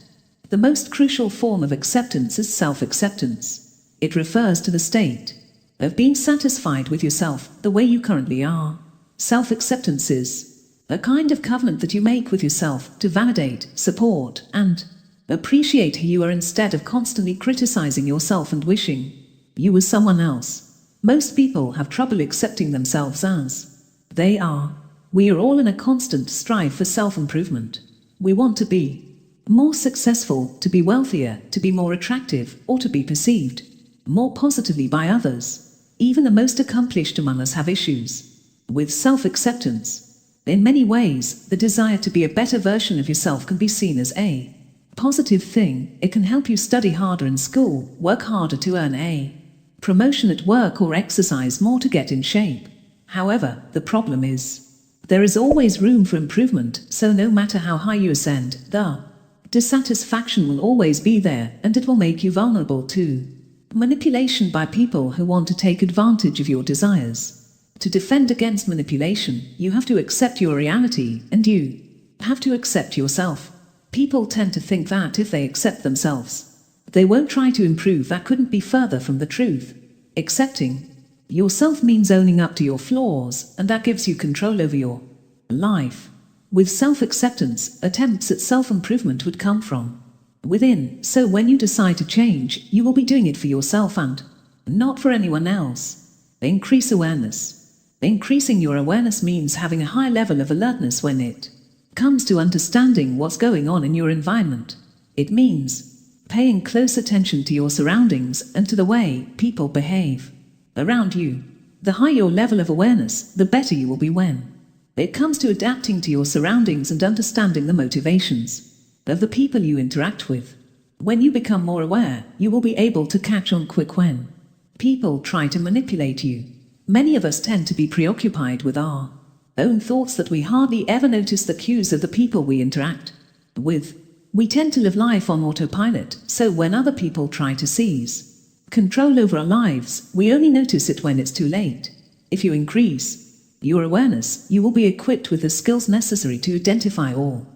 The most crucial form of acceptance is self-acceptance. It refers to the state of being satisfied with yourself, the way you currently are. Self-acceptance is a kind of covenant that you make with yourself to validate, support, and appreciate who you are, instead of constantly criticizing yourself and wishing you were someone else. Most people have trouble accepting themselves as they are. We are all in a constant strive for self-improvement. We want to be more successful, to be wealthier, to be more attractive, or to be perceived more positively by others. Even the most accomplished among us have issues with self-acceptance. In many ways, the desire to be a better version of yourself can be seen as a positive thing. It can help you study harder in school, work harder to earn a promotion at work, or exercise more to get in shape. However, the problem is, there is always room for improvement, so no matter how high you ascend, the dissatisfaction will always be there, and it will make you vulnerable to manipulation by people who want to take advantage of your desires. To defend against manipulation, you have to accept your reality, and you have to accept yourself. People tend to think that if they accept themselves, they won't try to improve. That couldn't be further from the truth. Accepting yourself means owning up to your flaws, and that gives you control over your life. With self-acceptance, attempts at self-improvement would come from within, so when you decide to change, you will be doing it for yourself and not for anyone else. Increase awareness. Increasing your awareness means having a high level of alertness when it comes to understanding what's going on in your environment. It means paying close attention to your surroundings and to the way people behave around you. The higher your level of awareness, the better you will be when it comes to adapting to your surroundings and understanding the motivations of the people you interact with. When you become more aware, you will be able to catch on quick when people try to manipulate you. Many of us tend to be preoccupied with our own thoughts that we hardly ever notice the cues of the people we interact with. We tend to live life on autopilot, so when other people try to seize control over our lives, we only notice it when it's too late. If you increase your awareness, you will be equipped with the skills necessary to identify all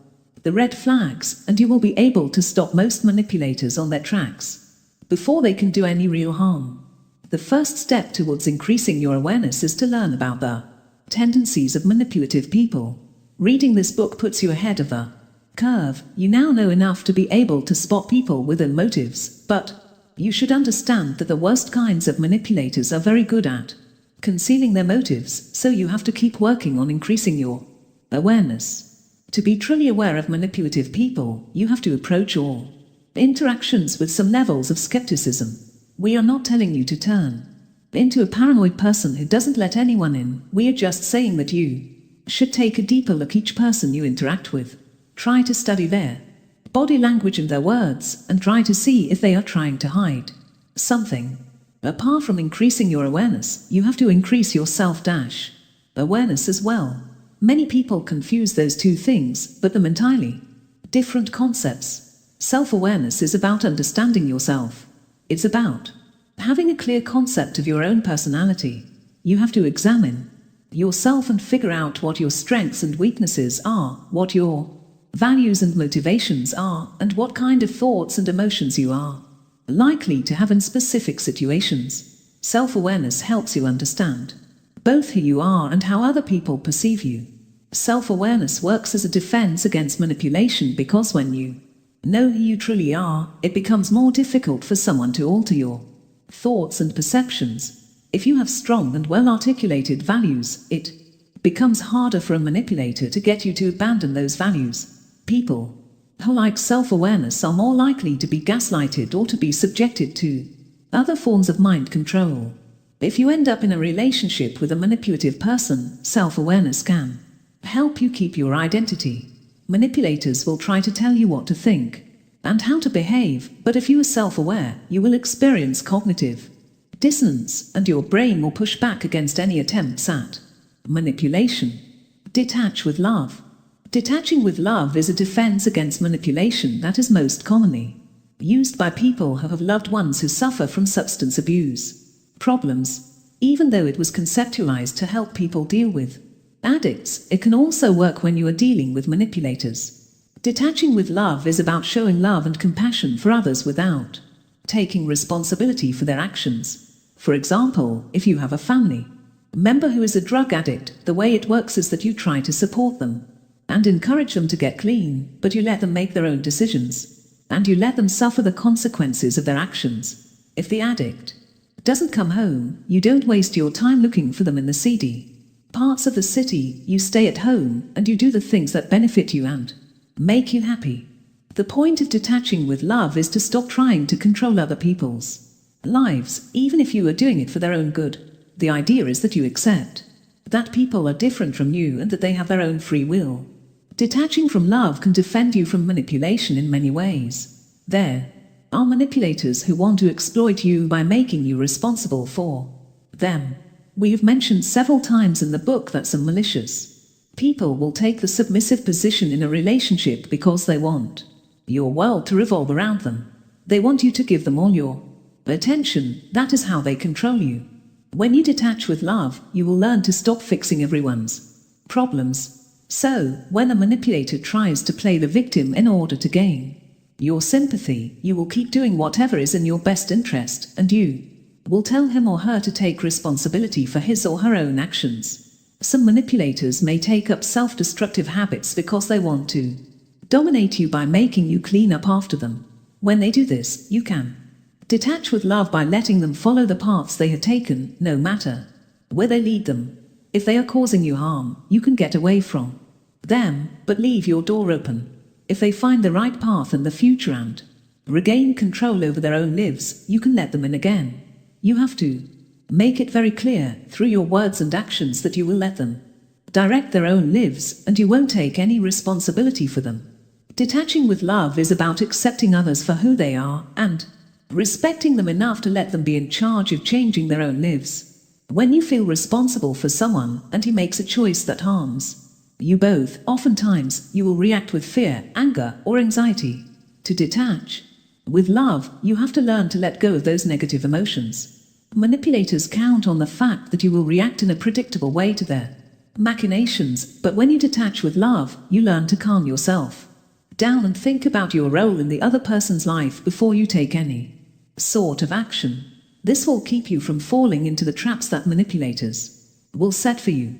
the red flags, and you will be able to stop most manipulators on their tracks before they can do any real harm. The first step towards increasing your awareness is to learn about the tendencies of manipulative people. Reading this book puts you ahead of the curve. You now know enough to be able to spot people with ill motives, but you should understand that the worst kinds of manipulators are very good at concealing their motives, so you have to keep working on increasing your awareness. To be truly aware of manipulative people, you have to approach all interactions with some levels of skepticism. We are not telling you to turn into a paranoid person who doesn't let anyone in. We are just saying that you should take a deeper look each person you interact with. Try to study their body language and their words, and try to see if they are trying to hide something. Apart from increasing your awareness, you have to increase your self-awareness as well. Many people confuse those two things, but they're entirely different concepts. Self-awareness is about understanding yourself. It's about having a clear concept of your own personality. You have to examine yourself and figure out what your strengths and weaknesses are, what your values and motivations are, and what kind of thoughts and emotions you are likely to have in specific situations. Self-awareness helps you understand both who you are and how other people perceive you. Self-awareness works as a defense against manipulation, because when you know who you truly are, it becomes more difficult for someone to alter your thoughts and perceptions. If you have strong and well-articulated values, it becomes harder for a manipulator to get you to abandon those values. People who lack self-awareness are more likely to be gaslighted or to be subjected to other forms of mind control. If you end up in a relationship with a manipulative person, self-awareness can help you keep your identity. Manipulators will try to tell you what to think and how to behave, but if you are self-aware, you will experience cognitive dissonance, and your brain will push back against any attempts at manipulation. Detach with love. Detaching with love is a defense against manipulation that is most commonly used by people who have loved ones who suffer from substance abuse problems. Even though it was conceptualized to help people deal with addicts, it can also work when you are dealing with manipulators. Detaching with love is about showing love and compassion for others without taking responsibility for their actions. For example, if you have a family member who is a drug addict, the way it works is that you try to support them and encourage them to get clean, but you let them make their own decisions, and you let them suffer the consequences of their actions. If the addict doesn't come home, you don't waste your time looking for them in the seedy parts of the city. You stay at home, and you do the things that benefit you and make you happy. The point of detaching with love is to stop trying to control other people's lives, even if you are doing it for their own good. The idea is that you accept that people are different from you and that they have their own free will. Detaching from love can defend you from manipulation in many ways. There are manipulators who want to exploit you by making you responsible for them. We have mentioned several times in the book that some malicious people will take the submissive position in a relationship because they want your world to revolve around them. They want you to give them all your attention. That is how they control you. When you detach with love, you will learn to stop fixing everyone's problems. So, when a manipulator tries to play the victim in order to gain your sympathy, you will keep doing whatever is in your best interest, and you will tell him or her to take responsibility for his or her own actions. Some manipulators may take up self-destructive habits because they want to dominate you by making you clean up after them. When they do this, you can detach with love by letting them follow the paths they have taken, no matter where they lead them. If they are causing you harm, you can get away from them, but leave your door open. If they find the right path in the future and regain control over their own lives, you can let them in again. You have to make it very clear through your words and actions that you will let them direct their own lives and you won't take any responsibility for them. Detaching with love is about accepting others for who they are and respecting them enough to let them be in charge of changing their own lives. When you feel responsible for someone and he makes a choice that harms you both, oftentimes you will react with fear, anger, or anxiety. To detach with love, you have to learn to let go of those negative emotions. Manipulators count on the fact that you will react in a predictable way to their machinations, but when you detach with love, you learn to calm yourself down and think about your role in the other person's life before you take any sort of action. This will keep you from falling into the traps that manipulators will set for you.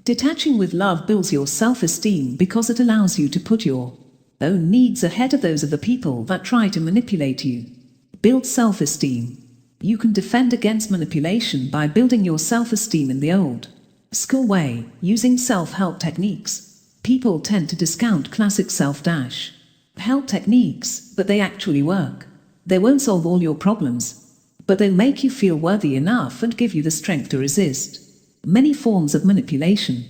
Detaching with love builds your self-esteem because it allows you to put your own needs ahead of those of the people that try to manipulate you. Build self-esteem. You can defend against manipulation by building your self-esteem in the old school way, using self-help techniques. People tend to discount classic self-help techniques, but they actually work. They won't solve all your problems, but they'll make you feel worthy enough and give you the strength to resist many forms of manipulation.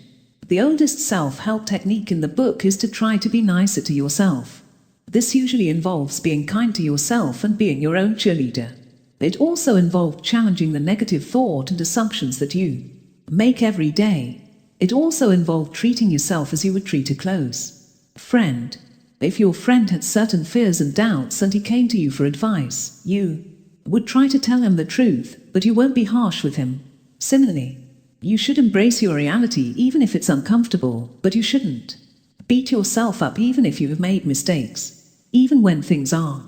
The oldest self-help technique in the book is to try to be nicer to yourself. This usually involves being kind to yourself and being your own cheerleader. It also involved challenging the negative thought and assumptions that you make every day. It also involved treating yourself as you would treat a close friend. If your friend had certain fears and doubts and he came to you for advice, you would try to tell him the truth, but you won't be harsh with him. Similarly, you should embrace your reality even if it's uncomfortable, but you shouldn't beat yourself up even if you have made mistakes. Even when things are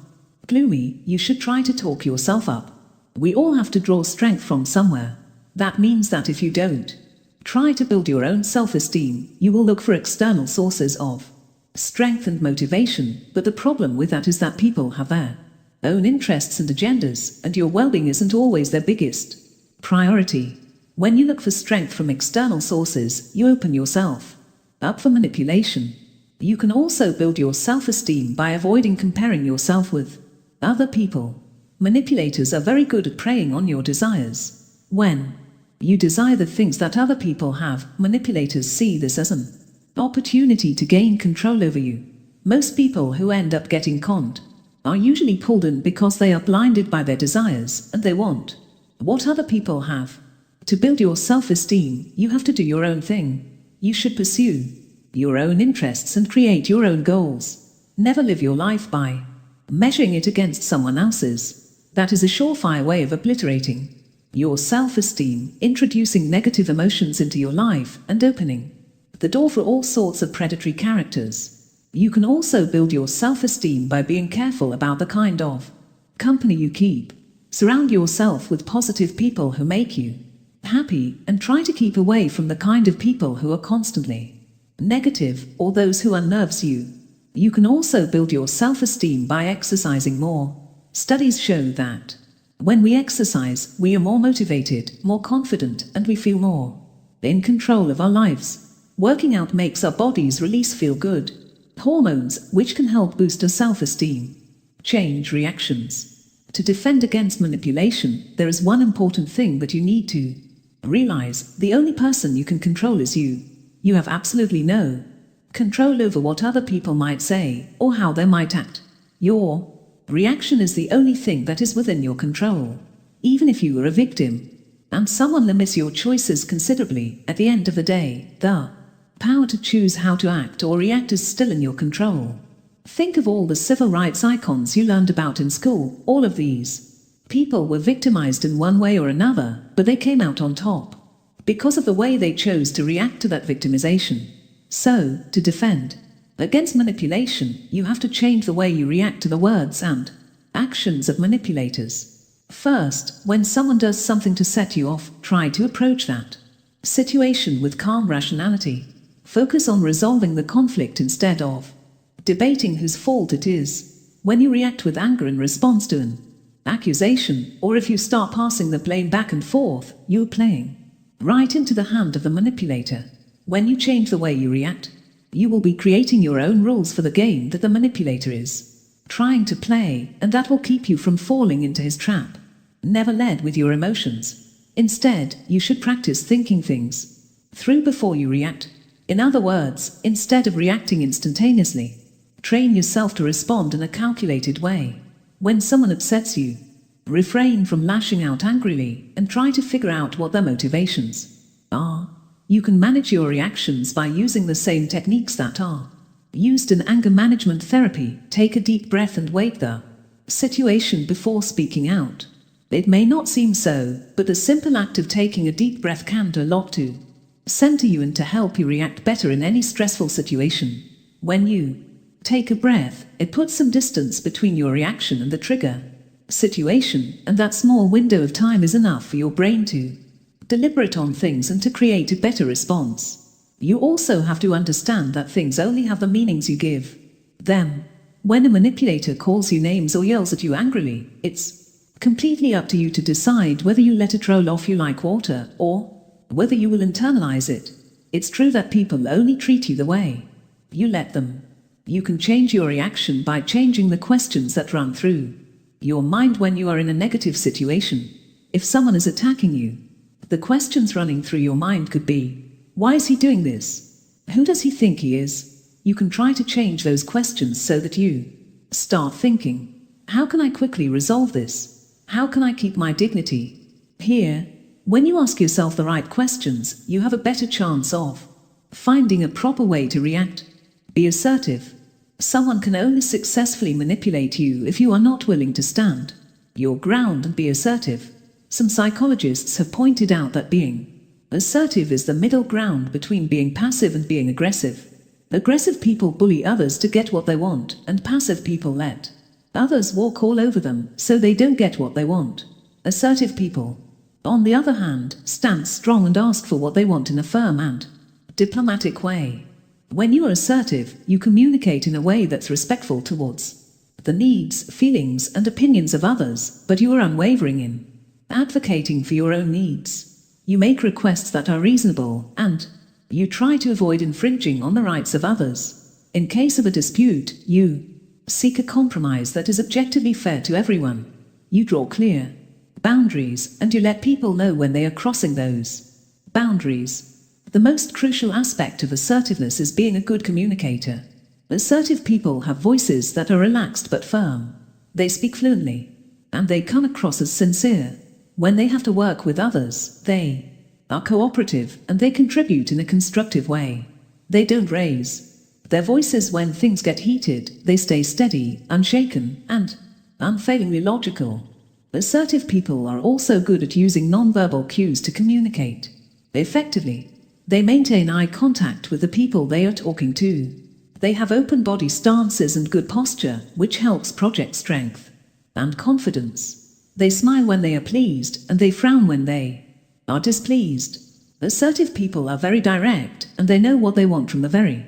gloomy, you should try to talk yourself up. We all have to draw strength from somewhere. That means that if you don't try to build your own self-esteem, you will look for external sources of strength and motivation, but the problem with that is that people have their own interests and agendas, and your well-being isn't always their biggest priority. When you look for strength from external sources, you open yourself up for manipulation. You can also build your self-esteem by avoiding comparing yourself with other people. Manipulators are very good at preying on your desires. When you desire the things that other people have, manipulators see this as an opportunity to gain control over you. Most people who end up getting conned are usually pulled in because they are blinded by their desires and they want what other people have. To build your self-esteem, you have to do your own thing. You should pursue your own interests and create your own goals. Never live your life by measuring it against someone else's. That is a surefire way of obliterating your self-esteem, introducing negative emotions into your life, and opening the door for all sorts of predatory characters. You can also build your self-esteem by being careful about the kind of company you keep. Surround yourself with positive people who make you happy, and try to keep away from the kind of people who are constantly negative or those who unnerves you. You can also build your self-esteem by exercising more. Studies show that when we exercise, we are more motivated, more confident, and we feel more in control of our lives. Working out makes our bodies release feel-good hormones, which can help boost our self-esteem. Change reactions. To defend against manipulation, there is one important thing that you need to realize. The only person you can control is you. You have absolutely no control over what other people might say or how they might act. Your reaction is the only thing that is within your control. Even if you were a victim and someone limits your choices considerably, at the end of the day, the power to choose how to act or react is still in your control. Think of all the civil rights icons you learned about in school. All of these people were victimized in one way or another, but they came out on top because of the way they chose to react to that victimization. So, to defend against manipulation, you have to change the way you react to the words and actions of manipulators. First, when someone does something to set you off, try to approach that situation with calm rationality. Focus on resolving the conflict instead of debating whose fault it is. When you react with anger in response to an accusation, or if you start passing the blame back and forth, you're playing right into the hand of the manipulator. When you change the way you react, you will be creating your own rules for the game that the manipulator is trying to play, and that will keep you from falling into his trap. Never lead with your emotions. Instead, you should practice thinking things through before you react. In other words, instead of reacting instantaneously, train yourself to respond in a calculated way. When someone upsets you, refrain from lashing out angrily and try to figure out what their motivations are. You can manage your reactions by using the same techniques that are used in anger management therapy. Take a deep breath and weigh the situation before speaking out. It may not seem so, but the simple act of taking a deep breath can do a lot to center you and to help you react better in any stressful situation. When you take a breath, it puts some distance between your reaction and the trigger situation, and that small window of time is enough for your brain to deliberate on things and to create a better response. You also have to understand that things only have the meanings you give them. When a manipulator calls you names or yells at you angrily, it's completely up to you to decide whether you let it roll off you like water or whether you will internalize it. It's true that people only treat you the way you let them. You can change your reaction by changing the questions that run through your mind when you are in a negative situation. If someone is attacking you, the questions running through your mind could be, why is he doing this? Who does he think he is? You can try to change those questions so that you start thinking, how can I quickly resolve this? How can I keep my dignity? Here, when you ask yourself the right questions, you have a better chance of finding a proper way to react. Be assertive. Someone can only successfully manipulate you if you are not willing to stand your ground and be assertive. Some psychologists have pointed out that being assertive is the middle ground between being passive and being aggressive. Aggressive people bully others to get what they want, and passive people let others walk all over them so they don't get what they want. Assertive people, on the other hand, stand strong and ask for what they want in a firm and diplomatic way. When you are assertive, you communicate in a way that's respectful towards the needs, feelings, and opinions of others, but you are unwavering in advocating for your own needs. You make requests that are reasonable, and you try to avoid infringing on the rights of others. In case of a dispute, you seek a compromise that is objectively fair to everyone. You draw clear boundaries, and you let people know when they are crossing those boundaries. The most crucial aspect of assertiveness is being a good communicator. Assertive people have voices that are relaxed but firm. They speak fluently, and they come across as sincere. When they have to work with others, they are cooperative, and they contribute in a constructive way. They don't raise their voices when things get heated. They stay steady, unshaken, and unfailingly logical. Assertive people are also good at using nonverbal cues to communicate effectively. They maintain eye contact with the people they are talking to. They have open body stances and good posture, which helps project strength and confidence. They smile when they are pleased, and they frown when they are displeased. Assertive people are very direct, and they know what they want from the very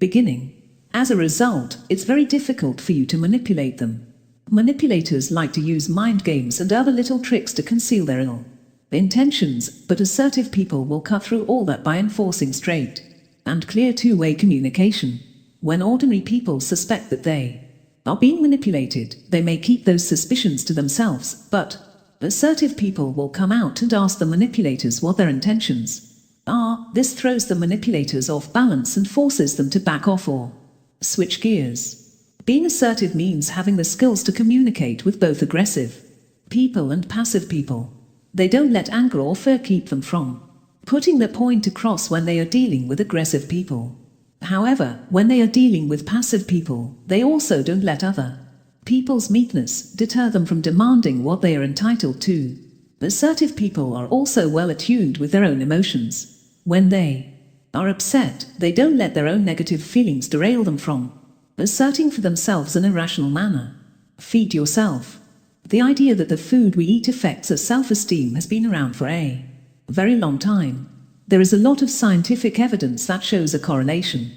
beginning. As a result, it's very difficult for you to manipulate them. Manipulators like to use mind games and other little tricks to conceal their ill intentions, but assertive people will cut through all that by enforcing straight and clear two-way communication. When ordinary people suspect that they are being manipulated, they may keep those suspicions to themselves, but assertive people will come out and ask the manipulators what their intentions are. This throws the manipulators off balance and forces them to back off or switch gears. Being assertive means having the skills to communicate with both aggressive people and passive people. They don't let anger or fear keep them from putting their point across when they are dealing with aggressive people. However, when they are dealing with passive people, they also don't let other people's meekness deter them from demanding what they are entitled to. Assertive people are also well attuned with their own emotions. When they are upset, they don't let their own negative feelings derail them from asserting for themselves in a rational manner. Feed yourself. The idea that the food we eat affects our self-esteem has been around for a very long time. There is a lot of scientific evidence that shows a correlation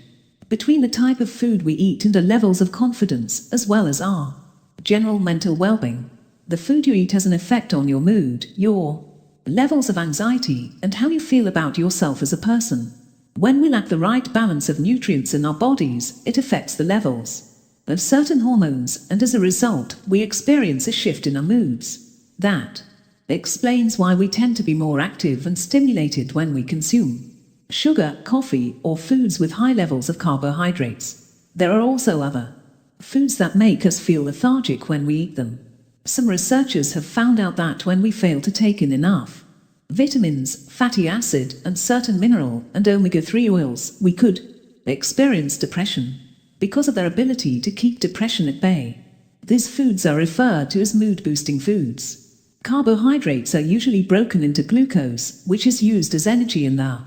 between the type of food we eat and our levels of confidence, as well as our general mental well-being. The food you eat has an effect on your mood, your levels of anxiety, and how you feel about yourself as a person. When we lack the right balance of nutrients in our bodies, it affects the levels of certain hormones, and as a result, we experience a shift in our moods. That explains why we tend to be more active and stimulated when we consume sugar, coffee, or foods with high levels of carbohydrates. There are also other foods that make us feel lethargic when we eat them. Some researchers have found out that when we fail to take in enough vitamins, fatty acid, and certain mineral and omega-3 oils, we could experience depression because of their ability to keep depression at bay. These foods are referred to as mood-boosting foods. Carbohydrates are usually broken into glucose, which is used as energy in the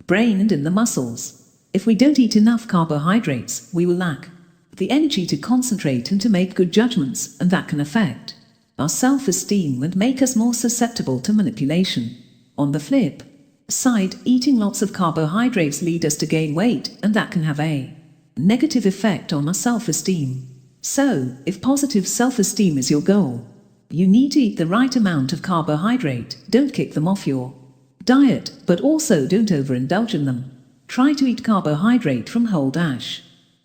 brain and in the muscles. If we don't eat enough carbohydrates, we will lack the energy to concentrate and to make good judgments, and that can affect our self-esteem and make us more susceptible to manipulation. On the flip side, eating lots of carbohydrates lead us to gain weight, and that can have a negative effect on our self-esteem. So, if positive self-esteem is your goal, you need to eat the right amount of carbohydrate. Don't kick them off your diet, but also don't overindulge in them. Try to eat carbohydrate from whole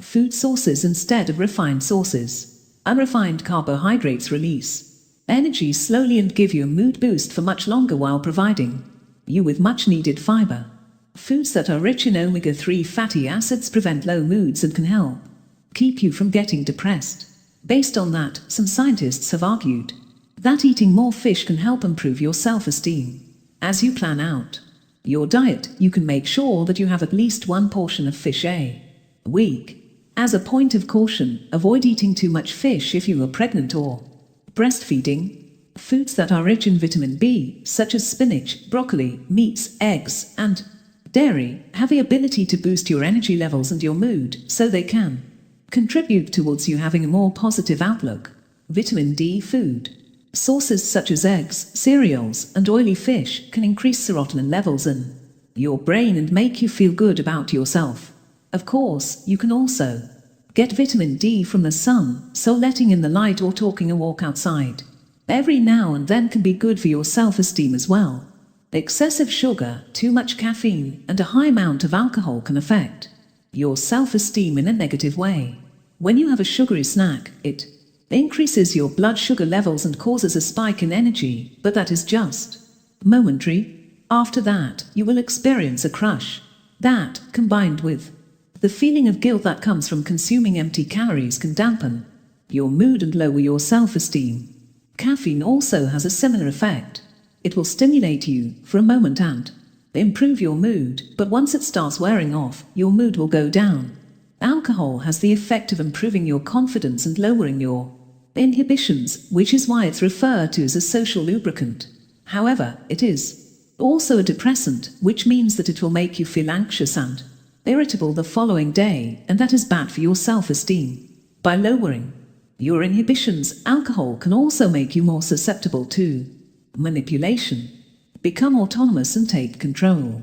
food sources instead of refined sources. Unrefined carbohydrates release energy slowly and give you a mood boost for much longer while providing you with much needed fiber. Foods that are rich in omega-3 fatty acids prevent low moods and can help keep you from getting depressed. Based on that, some scientists have argued that eating more fish can help improve your self-esteem. As you plan out your diet, you can make sure that you have at least one portion of fish a week. As a point of caution, avoid eating too much fish if you are pregnant or breastfeeding. Foods that are rich in vitamin B, such as spinach, broccoli, meats, eggs, and dairy, have the ability to boost your energy levels and your mood, so they can contribute towards you having a more positive outlook. Vitamin D food sources such as eggs, cereals, and oily fish can increase serotonin levels in your brain and make you feel good about yourself. Of course, you can also get vitamin D from the sun, so letting in the light or taking a walk outside every now and then can be good for your self-esteem as well. Excessive sugar, too much caffeine, and a high amount of alcohol can affect your self-esteem in a negative way. When you have a sugary snack, it increases your blood sugar levels and causes a spike in energy, but that is just momentary. After that, you will experience a crush. That, combined with the feeling of guilt that comes from consuming empty calories, can dampen your mood and lower your self-esteem. Caffeine also has a similar effect. It will stimulate you for a moment and improve your mood, but once it starts wearing off, your mood will go down. Alcohol has the effect of improving your confidence and lowering your inhibitions, which is why it's referred to as a social lubricant. However, it is also a depressant, which means that it will make you feel anxious and irritable the following day, and that is bad for your self-esteem. By lowering your inhibitions, alcohol can also make you more susceptible to manipulation. Become autonomous and take control.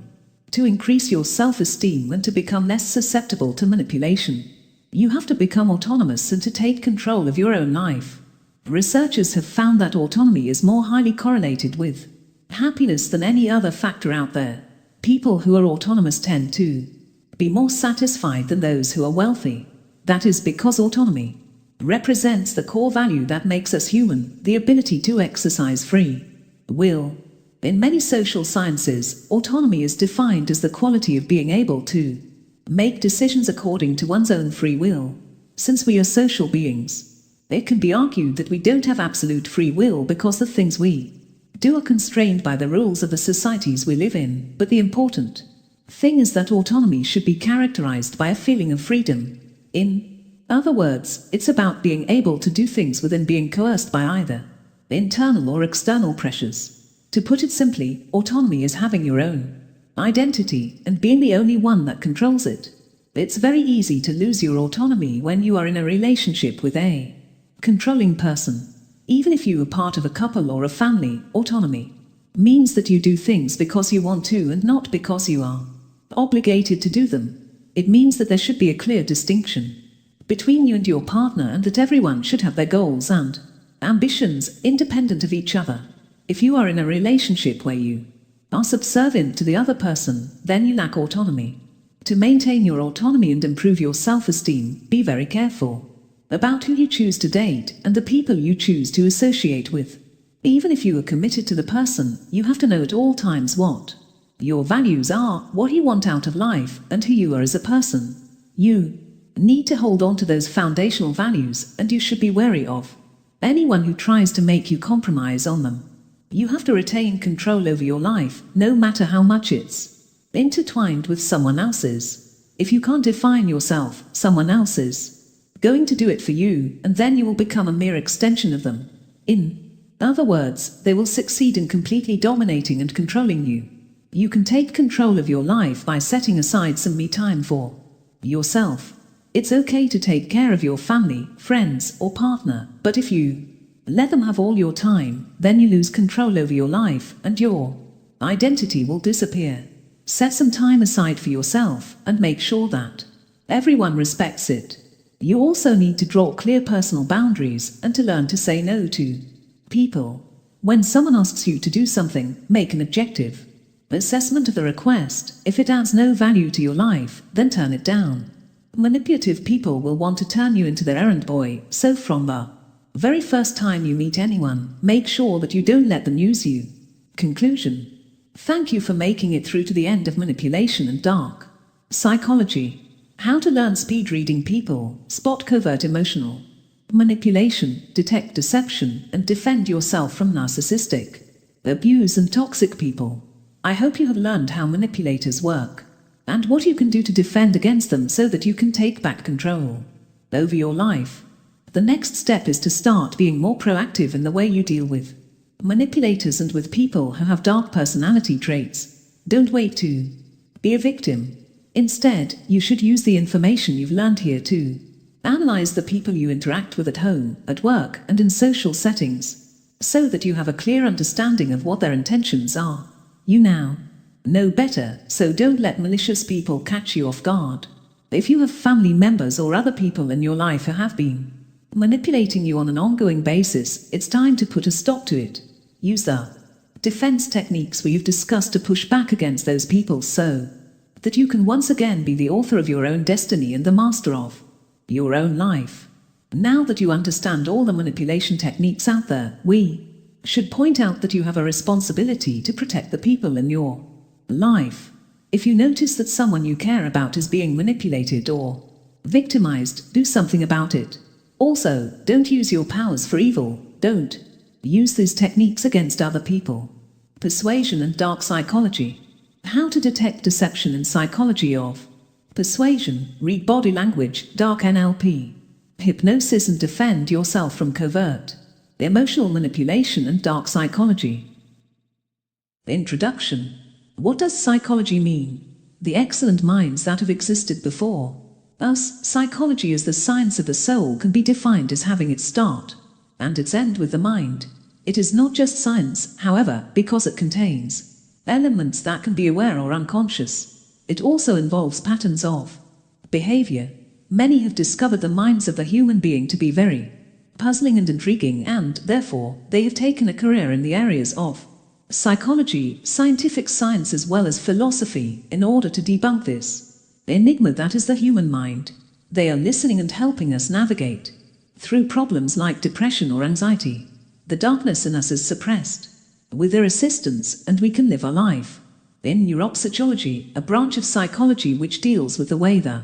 To increase your self-esteem and to become less susceptible to manipulation, you have to become autonomous and to take control of your own life. Researchers have found that autonomy is more highly correlated with happiness than any other factor out there. People who are autonomous tend to be more satisfied than those who are wealthy. That is because autonomy represents the core value that makes us human, the ability to exercise free will. In many social sciences, autonomy is defined as the quality of being able to make decisions according to one's own free will. Since we are social beings, it can be argued that we don't have absolute free will because the things we do are constrained by the rules of the societies we live in, but the important thing is that autonomy should be characterized by a feeling of freedom. In other words, it's about being able to do things within being coerced by either internal or external pressures. To put it simply, autonomy is having your own identity and being the only one that controls it. It's very easy to lose your autonomy when you are in a relationship with a controlling person. Even if you are part of a couple or a family, autonomy means that you do things because you want to and not because you are obligated to do them. It means that there should be a clear distinction between you and your partner, and that everyone should have their goals and ambitions independent of each other. If you are in a relationship where you are subservient to the other person, then you lack autonomy. To maintain your autonomy and improve your self-esteem, be very careful about who you choose to date and the people you choose to associate with. Even if you are committed to the person, you have to know at all times what your values are, what you want out of life, and who you are as a person. You need to hold on to those foundational values, and you should be wary of anyone who tries to make you compromise on them. You have to retain control over your life, no matter how much it's intertwined with someone else's. If you can't define yourself, someone else is going to do it for you, and then you will become a mere extension of them. In other words, they will succeed in completely dominating and controlling you. You can take control of your life by setting aside some me time for yourself. It's okay to take care of your family, friends, or partner, but if you let them have all your time, then you lose control over your life, and your identity will disappear. Set some time aside for yourself, and make sure that everyone respects it. You also need to draw clear personal boundaries, and to learn to say no to people. When someone asks you to do something, make an objective assessment of the request. If it adds no value to your life, then turn it down. Manipulative people will want to turn you into their errand boy, so from the very first time you meet anyone, make sure that you don't let them use you. Conclusion. Thank you for making it through to the end of Manipulation and Dark Psychology. How to learn speed reading people, spot covert emotional manipulation, detect deception, and defend yourself from narcissistic abuse and toxic people. I hope you have learned how manipulators work, and what you can do to defend against them so that you can take back control over your life. The next step is to start being more proactive in the way you deal with manipulators and with people who have dark personality traits. Don't wait to be a victim. Instead, you should use the information you've learned here to analyze the people you interact with at home, at work, and in social settings, so that you have a clear understanding of what their intentions are. You now know better, so don't let malicious people catch you off guard. If you have family members or other people in your life who have been manipulating you on an ongoing basis, it's time to put a stop to it. Use the defense techniques we've discussed to push back against those people so that you can once again be the author of your own destiny and the master of your own life. Now that you understand all the manipulation techniques out there, we should point out that you have a responsibility to protect the people in your life. If you notice that someone you care about is being manipulated or victimized, do something about it. Also, don't use your powers for evil. Don't use these techniques against other people. Persuasion and Dark Psychology. How to detect deception in psychology of persuasion, read body language, dark NLP. Hypnosis and defend yourself from covert emotional manipulation and dark psychology. Introduction. What does psychology mean? The excellent minds that have existed before us. Psychology as the science of the soul can be defined as having its start and its end with the mind. It is not just science, however, because it contains elements that can be aware or unconscious. It also involves patterns of behavior. Many have discovered the minds of the human being to be very puzzling and intriguing, and, therefore, they have taken a career in the areas of psychology, scientific science as well as philosophy, in order to debunk this enigma that is the human mind. They are listening and helping us navigate through problems like depression or anxiety. The darkness in us is suppressed. With their assistance, and we can live our life. In neuropsychology, a branch of psychology which deals with the way the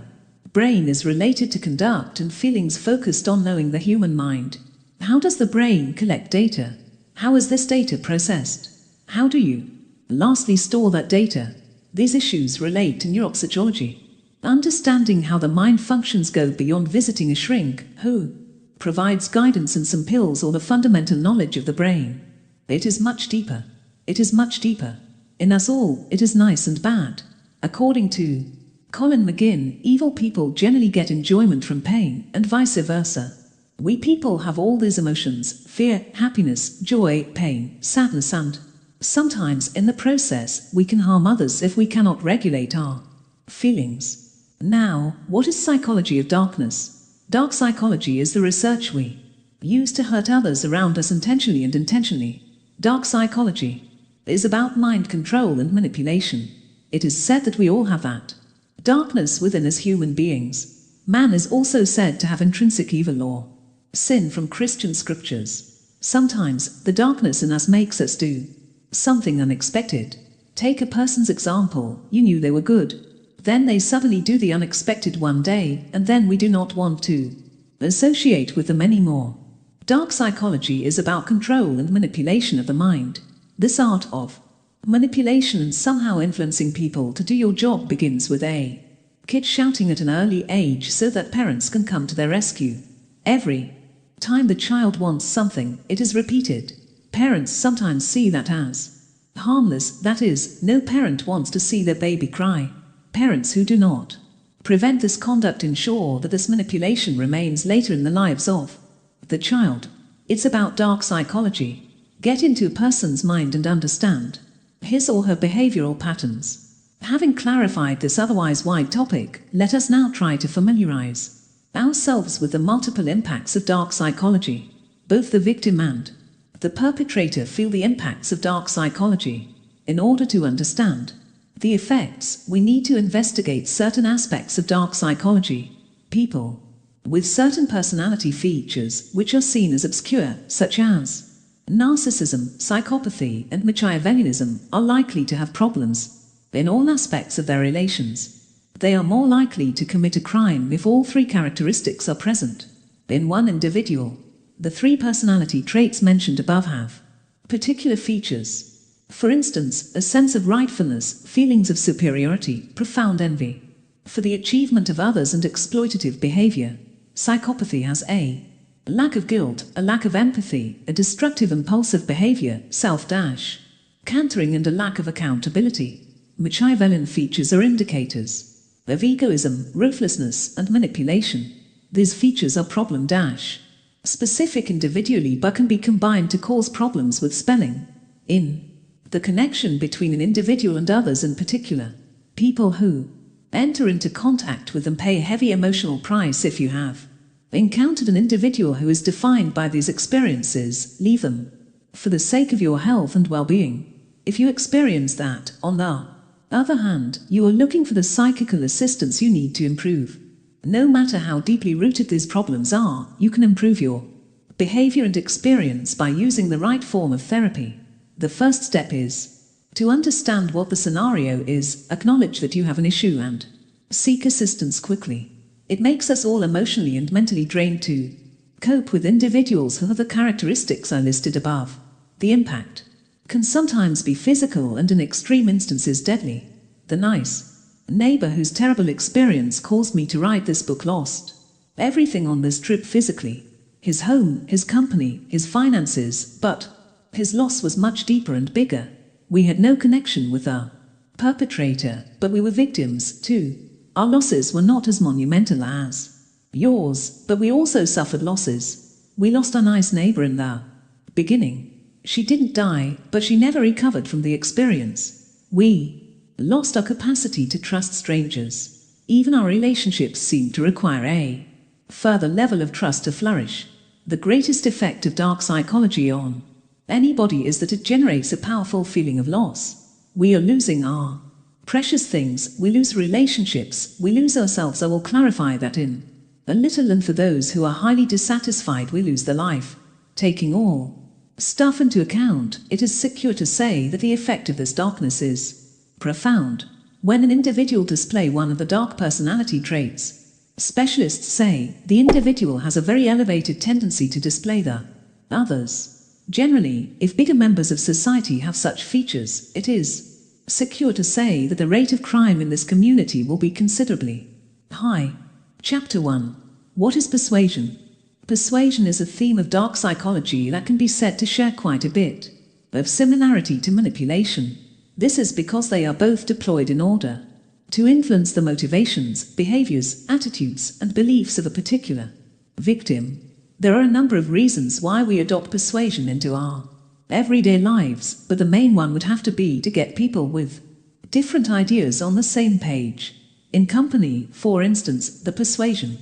brain is related to conduct and feelings focused on knowing the human mind. How does the brain collect data? How is this data processed? How do you, lastly, store that data? These issues relate to neuropsychology. Understanding how the mind functions go beyond visiting a shrink who provides guidance and some pills or the fundamental knowledge of the brain. It is much deeper. It is much deeper. In us all, it is nice and bad. According to Colin McGinn, evil people generally get enjoyment from pain, and vice versa. We people have all these emotions: fear, happiness, joy, pain, sadness, and sometimes in the process we can harm others if we cannot regulate our feelings. Now, what is psychology of darkness? Dark psychology is the research we use to hurt others around us intentionally and intentionally. Dark psychology is about mind control and manipulation. It is said that we all have that darkness within as human beings. Man is also said to have intrinsic evil or sin from Christian scriptures. Sometimes the darkness in us makes us do something unexpected. Take a person's example: you knew they were good, then they suddenly do the unexpected one day, and then we do not want to associate with them anymore. Dark psychology is about control and manipulation of the mind. This art of manipulation and somehow influencing people to do your job begins with a kid shouting at an early age so that parents can come to their rescue. Every time the child wants something, it is repeated. Parents sometimes see that as harmless, that is, no parent wants to see their baby cry. Parents who do not prevent this conduct ensure that this manipulation remains later in the lives of the child. It's about dark psychology. Get into a person's mind and understand his or her behavioral patterns. Having clarified this otherwise wide topic, let us now try to familiarize ourselves with the multiple impacts of dark psychology. Both the victim and the perpetrator feel the impacts of dark psychology. In order to understand the effects, we need to investigate certain aspects of dark psychology. People with certain personality features which are seen as obscure, such as narcissism, psychopathy, and Machiavellianism, are likely to have problems in all aspects of their relations. They are more likely to commit a crime if all three characteristics are present in one individual. The three personality traits mentioned above have particular features. For instance, a sense of rightfulness, feelings of superiority, profound envy for the achievement of others, and exploitative behavior. Psychopathy has a lack of guilt, a lack of empathy, a destructive impulsive behavior, self-cantering, and a lack of accountability. Machiavellian features are indicators of egoism, ruthlessness, and manipulation. These features are problem-specific individually but can be combined to cause problems with spelling in the connection between an individual and others. In particular, people who enter into contact with them pay a heavy emotional price. If you have encountered an individual who is defined by these experiences, leave them for the sake of your health and well-being. If you experience that, on the other hand, you are looking for the psychical assistance you need to improve. No matter how deeply rooted these problems are, you can improve your behavior and experience by using the right form of therapy. The first step is to understand what the scenario is, acknowledge that you have an issue, and seek assistance quickly. It makes us all emotionally and mentally drained to cope with individuals who have the characteristics I listed above. The impact can sometimes be physical and in extreme instances deadly. The nice neighbor whose terrible experience caused me to write this book lost everything on this trip physically: his home, his company, his finances, but his loss was much deeper and bigger. We had no connection with the perpetrator, but we were victims too. Our losses were not as monumental as yours, but we also suffered losses. We lost our nice neighbor in the beginning. She didn't die, but she never recovered from the experience. We lost our capacity to trust strangers. Even our relationships seemed to require a further level of trust to flourish. The greatest effect of dark psychology on anybody is that it generates a powerful feeling of loss. We are losing our precious things, we lose relationships, we lose ourselves. I will clarify that in a little, and for those who are highly dissatisfied will lose their life. Taking all stuff into account, it is secure to say that the effect of this darkness is profound. When an individual displays one of the dark personality traits, specialists say the individual has a very elevated tendency to display the others. Generally, if bigger members of society have such features, it is secure to say that the rate of crime in this community will be considerably high. Chapter 1. What is persuasion? Persuasion is a theme of dark psychology that can be said to share quite a bit of similarity to manipulation. This is because they are both deployed in order to influence the motivations, behaviors, attitudes, and beliefs of a particular victim. There are a number of reasons why we adopt persuasion into our everyday lives, but the main one would have to be to get people with different ideas on the same page. In company, for instance, the persuasion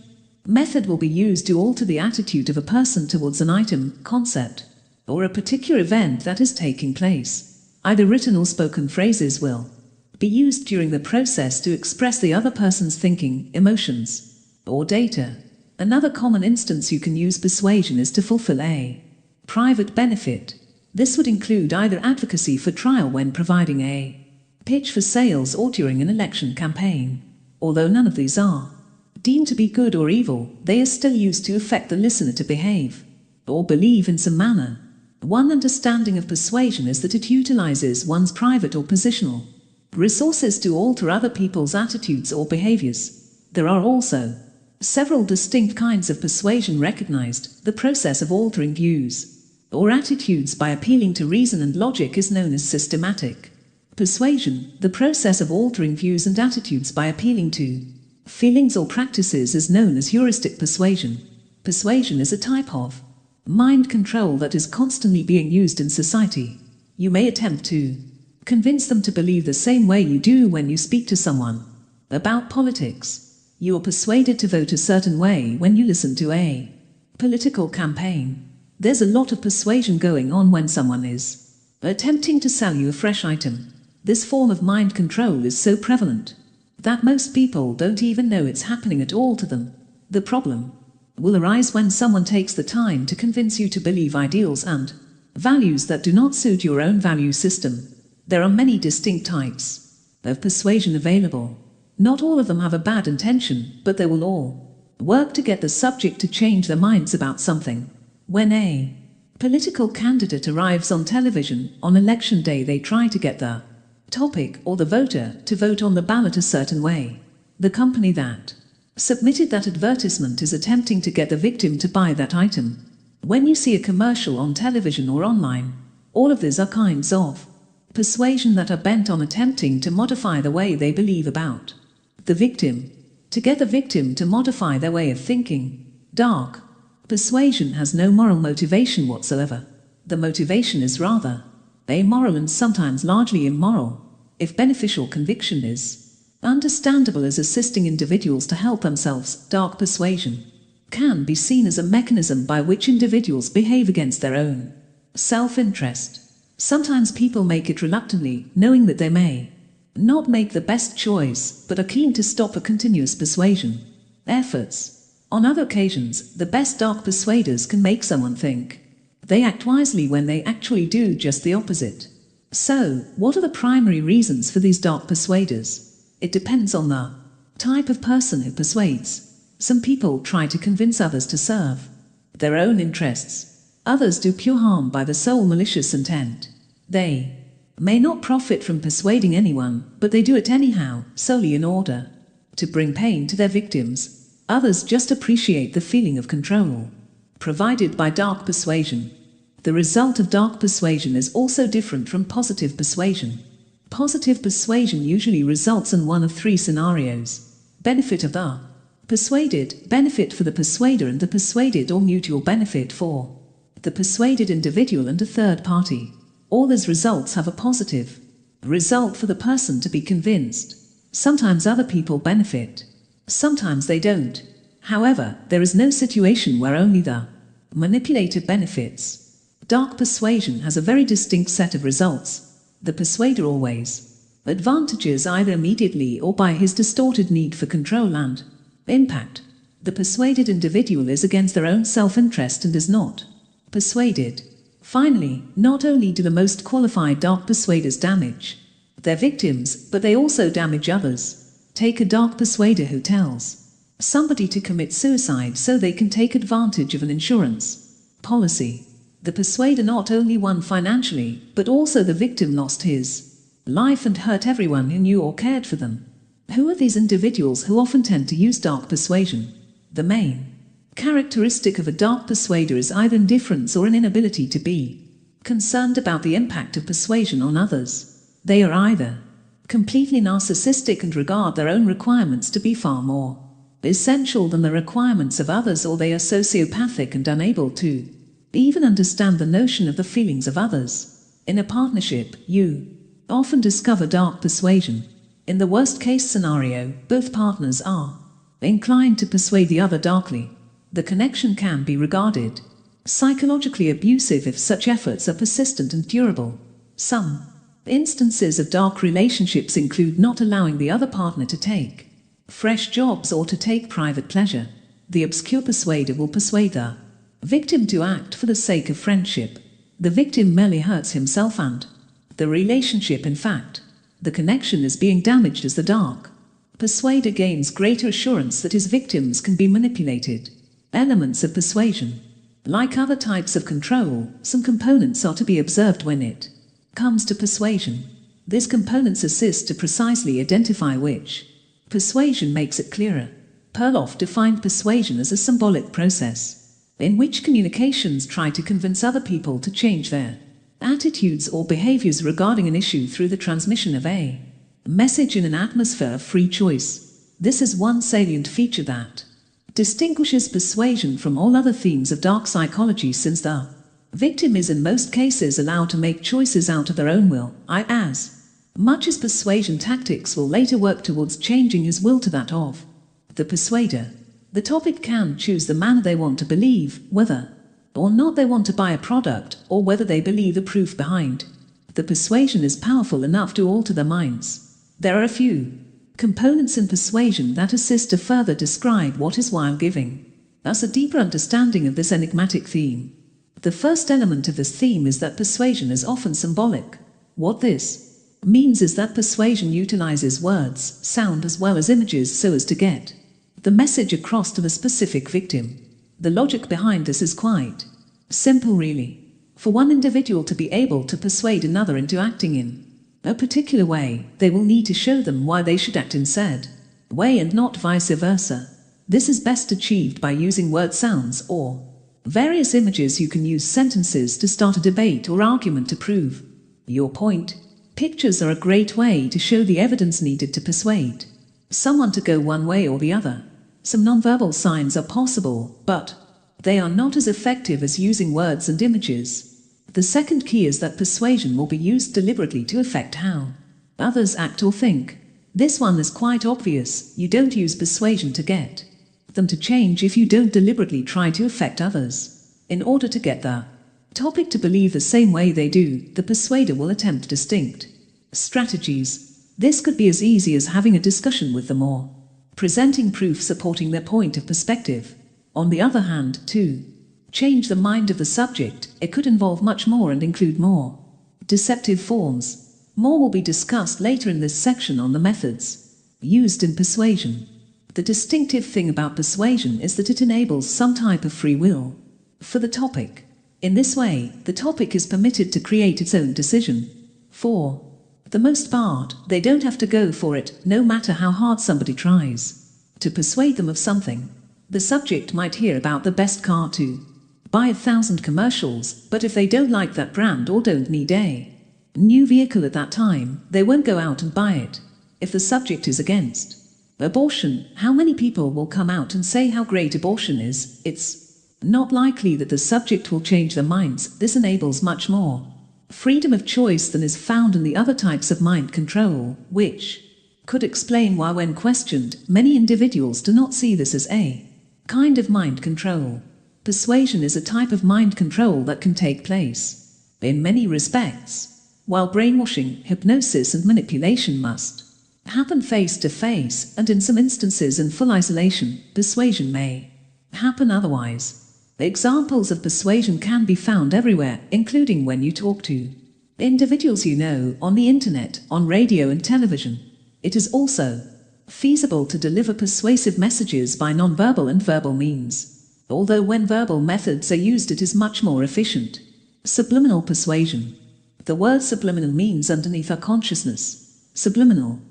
method will be used to alter the attitude of a person towards an item, concept, or a particular event that is taking place. Either written or spoken phrases will be used during the process to express the other person's thinking, emotions, or data. Another common instance you can use persuasion is to fulfill a private benefit. This would include either advocacy for trial when providing a pitch for sales or during an election campaign. Although none of these are deemed to be good or evil, they are still used to affect the listener to behave or believe in some manner. One understanding of persuasion is that it utilizes one's private or positional resources to alter other people's attitudes or behaviors. There are also several distinct kinds of persuasion recognized. The process of altering views or attitudes by appealing to reason and logic is known as systematic persuasion. The process of altering views and attitudes by appealing to feelings or practices is known as heuristic persuasion. Persuasion is a type of mind control that is constantly being used in society. You may attempt to convince them to believe the same way you do when you speak to someone about politics. You are persuaded to vote a certain way when you listen to a political campaign. There's a lot of persuasion going on when someone is attempting to sell you a fresh item. This form of mind control is so prevalent that most people don't even know it's happening at all to them. The problem will arise when someone takes the time to convince you to believe ideals and values that do not suit your own value system. There are many distinct types of persuasion available. Not all of them have a bad intention, but they will all work to get the subject to change their minds about something. When a political candidate arrives on television on election day, they try to get the topic or the voter to vote on the ballot a certain way. The company that submitted that advertisement is attempting to get the victim to buy that item. When you see a commercial on television or online, all of these are kinds of persuasion that are bent on attempting to modify the way they believe about the victim, to get the victim to modify their way of thinking. Dark persuasion has no moral motivation whatsoever. The motivation is rather amoral and sometimes largely immoral. If beneficial conviction is understandable as assisting individuals to help themselves, dark persuasion can be seen as a mechanism by which individuals behave against their own self-interest. Sometimes people make it reluctantly, knowing that they may not make the best choice, but are keen to stop a continuous persuasion efforts. On other occasions, the best dark persuaders can make someone think they act wisely when they actually do just the opposite. So, what are the primary reasons for these dark persuaders? It depends on the type of person who persuades. Some people try to convince others to serve their own interests. Others do pure harm by the sole malicious intent. They may not profit from persuading anyone, but they do it anyhow, solely in order to bring pain to their victims. Others just appreciate the feeling of control provided by dark persuasion. The result of dark persuasion is also different from positive persuasion. Positive persuasion usually results in one of three scenarios: benefit of the persuaded, benefit for the persuader and the persuaded, or mutual benefit for the persuaded individual and a third party. All these results have a positive result for the person to be convinced. Sometimes other people benefit, sometimes they don't. However, there is no situation where only the manipulator benefits. Dark persuasion has a very distinct set of results. The persuader always advantages either immediately or by his distorted need for control and impact. The persuaded individual is against their own self-interest and is not persuaded. Finally, not only do the most qualified dark persuaders damage their victims, but they also damage others. Take a dark persuader who tells somebody to commit suicide so they can take advantage of an insurance policy. The persuader not only won financially, but also the victim lost his life and hurt everyone who knew or cared for them. Who are these individuals who often tend to use dark persuasion? The main characteristic of a dark persuader is either indifference or an inability to be concerned about the impact of persuasion on others. They are either completely narcissistic and regard their own requirements to be far more essential than the requirements of others, or they are sociopathic and unable to even understand the notion of the feelings of others. In a partnership, you often discover dark persuasion. In the worst-case scenario, both partners are inclined to persuade the other darkly. The connection can be regarded psychologically abusive if such efforts are persistent and durable. Some instances of dark relationships include not allowing the other partner to take fresh jobs or to take private pleasure. The obscure persuader will persuade the victim to act for the sake of friendship. The victim merely hurts himself and the relationship. In fact, the connection is being damaged as the dark persuader gains greater assurance that his victims can be manipulated. Elements of persuasion. Like other types of control, some components are to be observed when it comes to persuasion. These components assist to precisely identify which persuasion makes it clearer. Perloff defined persuasion as a symbolic process in which communications try to convince other people to change their attitudes or behaviors regarding an issue through the transmission of a message in an atmosphere of free choice. This is one salient feature that distinguishes persuasion from all other themes of dark psychology, since the victim is in most cases allowed to make choices out of their own will, as much as persuasion tactics will later work towards changing his will to that of the persuader. The topic can choose the manner they want to believe, whether or not they want to buy a product, or whether they believe the proof behind the persuasion is powerful enough to alter their minds. There are a few components in persuasion that assist to further describe what is while giving us a deeper understanding of this enigmatic theme. The first element of this theme is that persuasion is often symbolic. What this means is that persuasion utilizes words, sound as well as images so as to get the message across to the specific victim. The logic behind this is quite simple, really. For one individual to be able to persuade another into acting in a particular way, they will need to show them why they should act in said way and not vice versa. This is best achieved by using word sounds or various images. You can use sentences to start a debate or argument to prove your point. Pictures are a great way to show the evidence needed to persuade someone to go one way or the other. Some nonverbal signs are possible, but they are not as effective as using words and images. The second key is that persuasion will be used deliberately to affect how others act or think. This one is quite obvious. You don't use persuasion to get them to change if you don't deliberately try to affect others. In order to get the topic to believe the same way they do, the persuader will attempt distinct strategies. This could be as easy as having a discussion with them or presenting proof supporting their point of perspective. On the other hand, to change the mind of the subject, it could involve much more and include more deceptive forms. More will be discussed later in this section on the methods used in persuasion. The distinctive thing about persuasion is that it enables some type of free will for the topic. In this way, the topic is permitted to create its own decision. For the most part, they don't have to go for it, no matter how hard somebody tries to persuade them of something. The subject might hear about the best car to buy 1,000 commercials, but if they don't like that brand or don't need a new vehicle at that time, they won't go out and buy it. If the subject is against abortion, how many people will come out and say how great abortion is? It's not likely that the subject will change their minds. This enables much more freedom of choice than is found in the other types of mind control, which could explain why, when questioned, many individuals do not see this as a kind of mind control. Persuasion is a type of mind control that can take place in many respects. While brainwashing, hypnosis and manipulation must happen face to face, and in some instances in full isolation. Persuasion may happen otherwise. Examples of persuasion can be found everywhere, including when you talk to individuals you know, on the internet, on radio and television. It is also feasible to deliver persuasive messages by non-verbal and verbal means, although when verbal methods are used it is much more efficient. Subliminal persuasion. The word subliminal means underneath our consciousness. Subliminal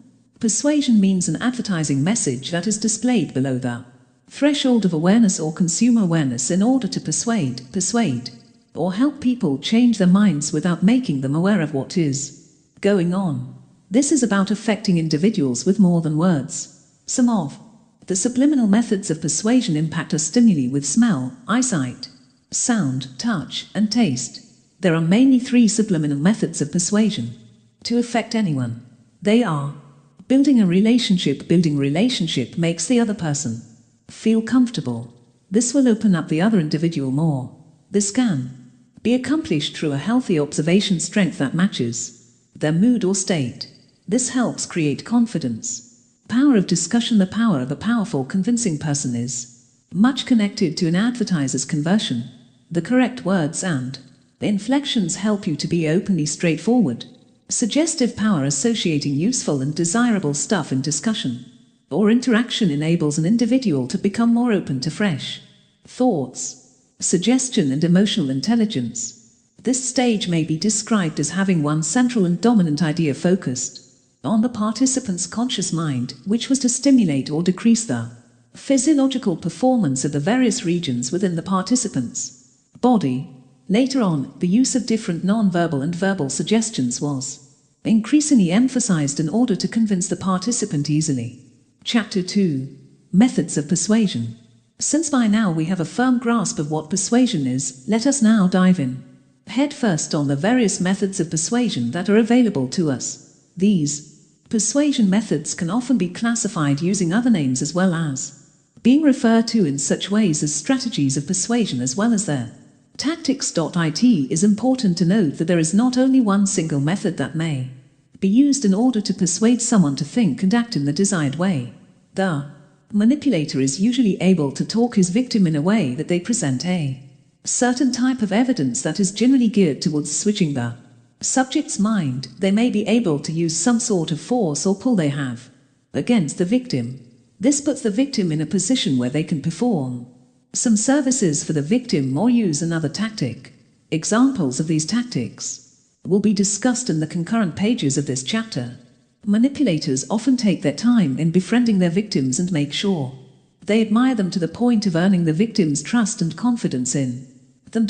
persuasion means an advertising message that is displayed below the threshold of awareness or consumer awareness in order to persuade, or help people change their minds without making them aware of what is going on. This is about affecting individuals with more than words. Some of the subliminal methods of persuasion impact our stimuli with smell, eyesight, sound, touch, and taste. There are mainly 3 subliminal methods of persuasion to affect anyone. They are building a relationship. Building relationship makes the other person feel comfortable. This will open up the other individual more. This can be accomplished through a healthy observation strength that matches their mood or state. This helps create confidence. Power of discussion. The power of a powerful, convincing person is much connected to an advertiser's conversion. The correct words and the inflections help you to be openly straightforward. Suggestive power. Associating useful and desirable stuff in discussion or interaction enables an individual to become more open to fresh thoughts. Suggestion and emotional intelligence. This stage may be described as having one central and dominant idea focused on the participant's conscious mind, which was to stimulate or decrease the physiological performance of the various regions within the participant's body. Later on, the use of different non-verbal and verbal suggestions was increasingly emphasized in order to convince the participant easily. Chapter 2. Methods of Persuasion. Since by now we have a firm grasp of what persuasion is, let us now dive in head first on the various methods of persuasion that are available to us. These persuasion methods can often be classified using other names as well as being referred to in such ways as strategies of persuasion as well as their tactics. It is important to note that there is not only one single method that may be used in order to persuade someone to think and act in the desired way. The manipulator is usually able to talk his victim in a way that they present a certain type of evidence that is generally geared towards switching the subject's mind. They may be able to use some sort of force or pull they have against the victim. This puts the victim in a position where they can perform some services for the victim or use another tactic. Examples of these tactics will be discussed in the concurrent pages of this chapter. Manipulators often take their time in befriending their victims and make sure they admire them to the point of earning the victim's trust and confidence in them.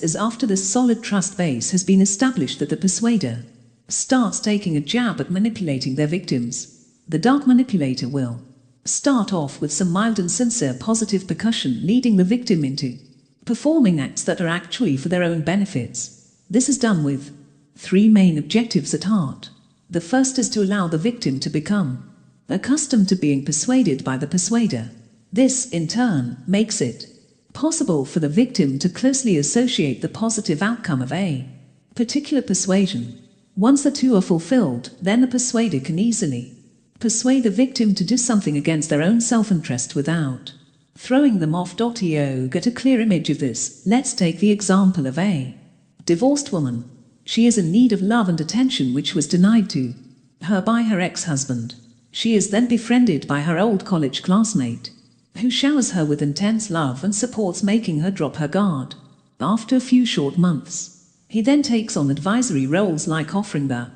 Is after this solid trust base has been established that the persuader starts taking a jab at manipulating their victims. The dark manipulator will start off with some mild and sincere positive percussion, leading the victim into performing acts that are actually for their own benefits. This is done with 3 main objectives at heart. The first is to allow the victim to become accustomed to being persuaded by the persuader. This, in turn, makes it possible for the victim to closely associate the positive outcome of a particular persuasion. Once the 2 are fulfilled, then the persuader can easily persuade the victim to do something against their own self-interest without throwing them off. Get a clear image of this. Let's take the example of a divorced woman. She is in need of love and attention which was denied to her by her ex-husband. She is then befriended by her old college classmate, who showers her with intense love and supports, making her drop her guard. After a few short months, he then takes on advisory roles like offering the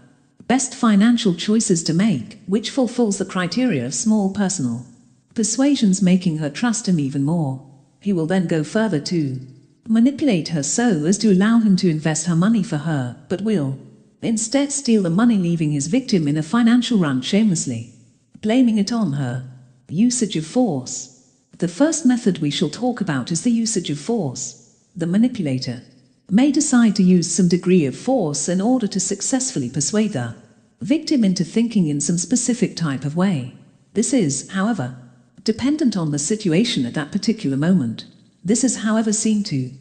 best financial choices to make, which fulfills the criteria of small personal persuasions, making her trust him even more. He will then go further to manipulate her so as to allow him to invest her money for her, but will instead steal the money, leaving his victim in a financial run shamelessly, blaming it on her. Usage of force. The first method we shall talk about is the usage of force. The manipulator may decide to use some degree of force in order to successfully persuade the victim into thinking in some specific type of way. This is, however, dependent on the situation at that particular moment. This is, however, seen to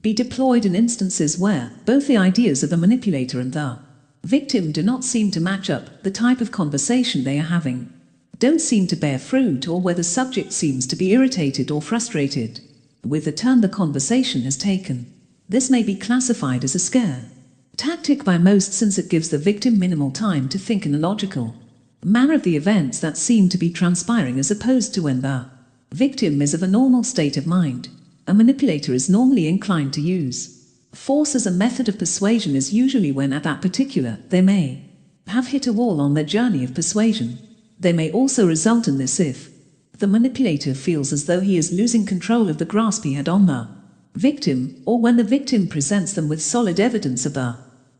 be deployed in instances where both the ideas of the manipulator and the Victim do not seem to match up the type of conversation they are having, don't seem to bear fruit, or where the subject seems to be irritated or frustrated with the turn the conversation has taken. This may be classified as a scare tactic by most, since it gives the victim minimal time to think in a logical manner of the events that seem to be transpiring, as opposed to when the victim is of a normal state of mind. A manipulator is normally inclined to use force as a method of persuasion is usually when at that particular they may have hit a wall on their journey of persuasion. They may also result in this if the manipulator feels as though he is losing control of the grasp he had on the victim, or when the victim presents them with solid evidence of the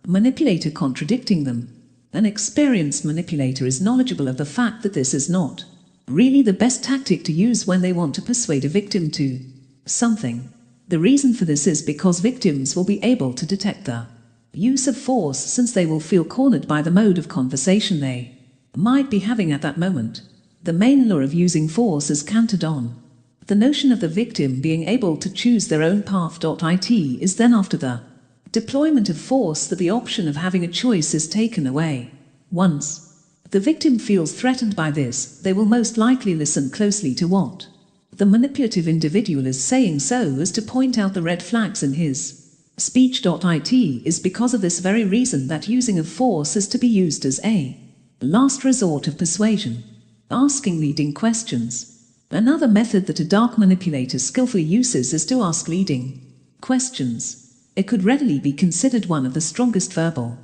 manipulator contradicting them. An experienced manipulator is knowledgeable of the fact that this is not really the best tactic to use when they want to persuade a victim to something. The reason for this is because victims will be able to detect the use of force, since they will feel cornered by the mode of conversation they might be having at that moment. The main law of using force is countered on the notion of the victim being able to choose their own path. It is then after the deployment of force that the option of having a choice is taken away. Once the victim feels threatened by this, they will most likely listen closely to what the manipulative individual is saying, so as to point out the red flags in his speech. It is because of this very reason that using of force is to be used as a last resort of persuasion. Asking leading questions. Another method that a dark manipulator skillfully uses is to ask leading questions. It could readily be considered one of the strongest verbal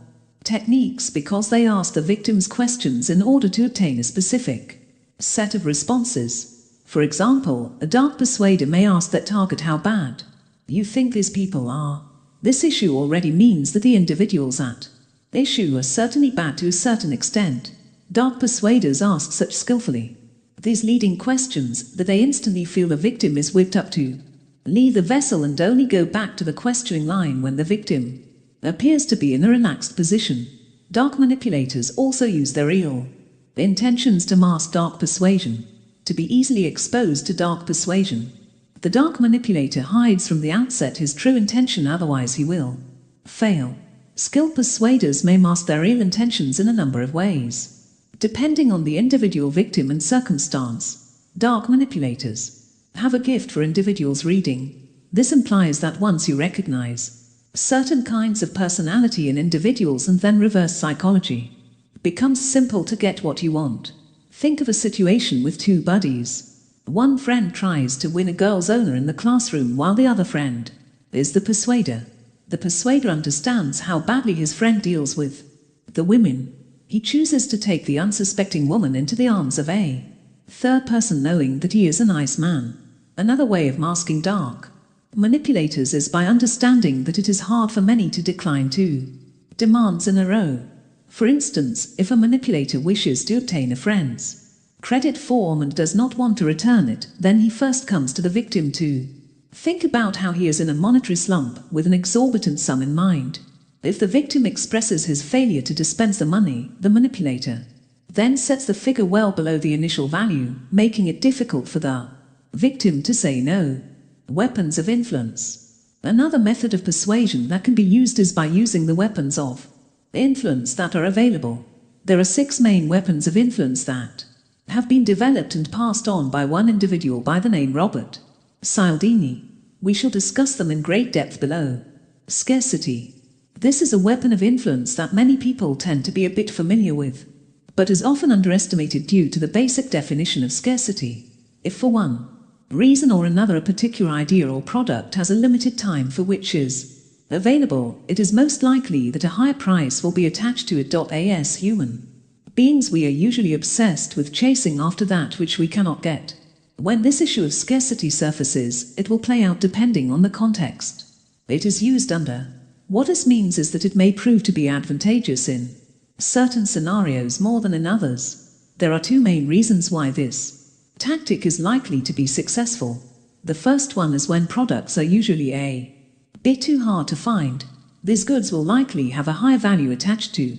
techniques, because they ask the victim's questions in order to obtain a specific set of responses. For example, a dark persuader may ask their target how bad you think these people are. This issue already means that the individuals at issue are certainly bad to a certain extent. Dark persuaders ask such skillfully these leading questions that they instantly feel the victim is whipped up to leave the vessel and only go back to the questioning line when the victim appears to be in a relaxed position. Dark manipulators also use their real intentions to mask dark persuasion. To be easily exposed to dark persuasion, the dark manipulator hides from the outset his true intention, otherwise he will fail. Skilled persuaders may mask their real intentions in a number of ways, depending on the individual victim and circumstance. Dark manipulators have a gift for individuals reading. This implies that once you recognize certain kinds of personality in individuals and then reverse psychology, it becomes simple to get what you want. Think of a situation with two buddies. One friend tries to win a girl's owner in the classroom while the other friend is the persuader. The persuader understands how badly his friend deals with the women. He chooses to take the unsuspecting woman into the arms of a third person, knowing that he is a nice man. Another way of masking dark manipulators is by understanding that it is hard for many to decline two demands in a row. For instance, if a manipulator wishes to obtain a friend's credit form and does not want to return it, then he first comes to the victim to think about how he is in a monetary slump with an exorbitant sum in mind. If the victim expresses his failure to dispense the money, the manipulator then sets the figure well below the initial value, making it difficult for the victim to say no. Weapons of influence. Another method of persuasion that can be used is by using the weapons of influence that are available. There are 6 main weapons of influence that have been developed and passed on by one individual by the name Robert Cialdini. We shall discuss them in great depth below. Scarcity. This is a weapon of influence that many people tend to be a bit familiar with, but is often underestimated due to the basic definition of scarcity. If for one reason or another a particular idea or product has a limited time for which is available, it is most likely that a higher price will be attached to it. As human beings, we are usually obsessed with chasing after that which we cannot get. When this issue of scarcity surfaces, it will play out depending on the context it is used under. What this means is that it may prove to be advantageous in certain scenarios more than in others. There are 2 main reasons why this tactic is likely to be successful. The first one is when products are usually a bit too hard to find. These goods will likely have a high value attached to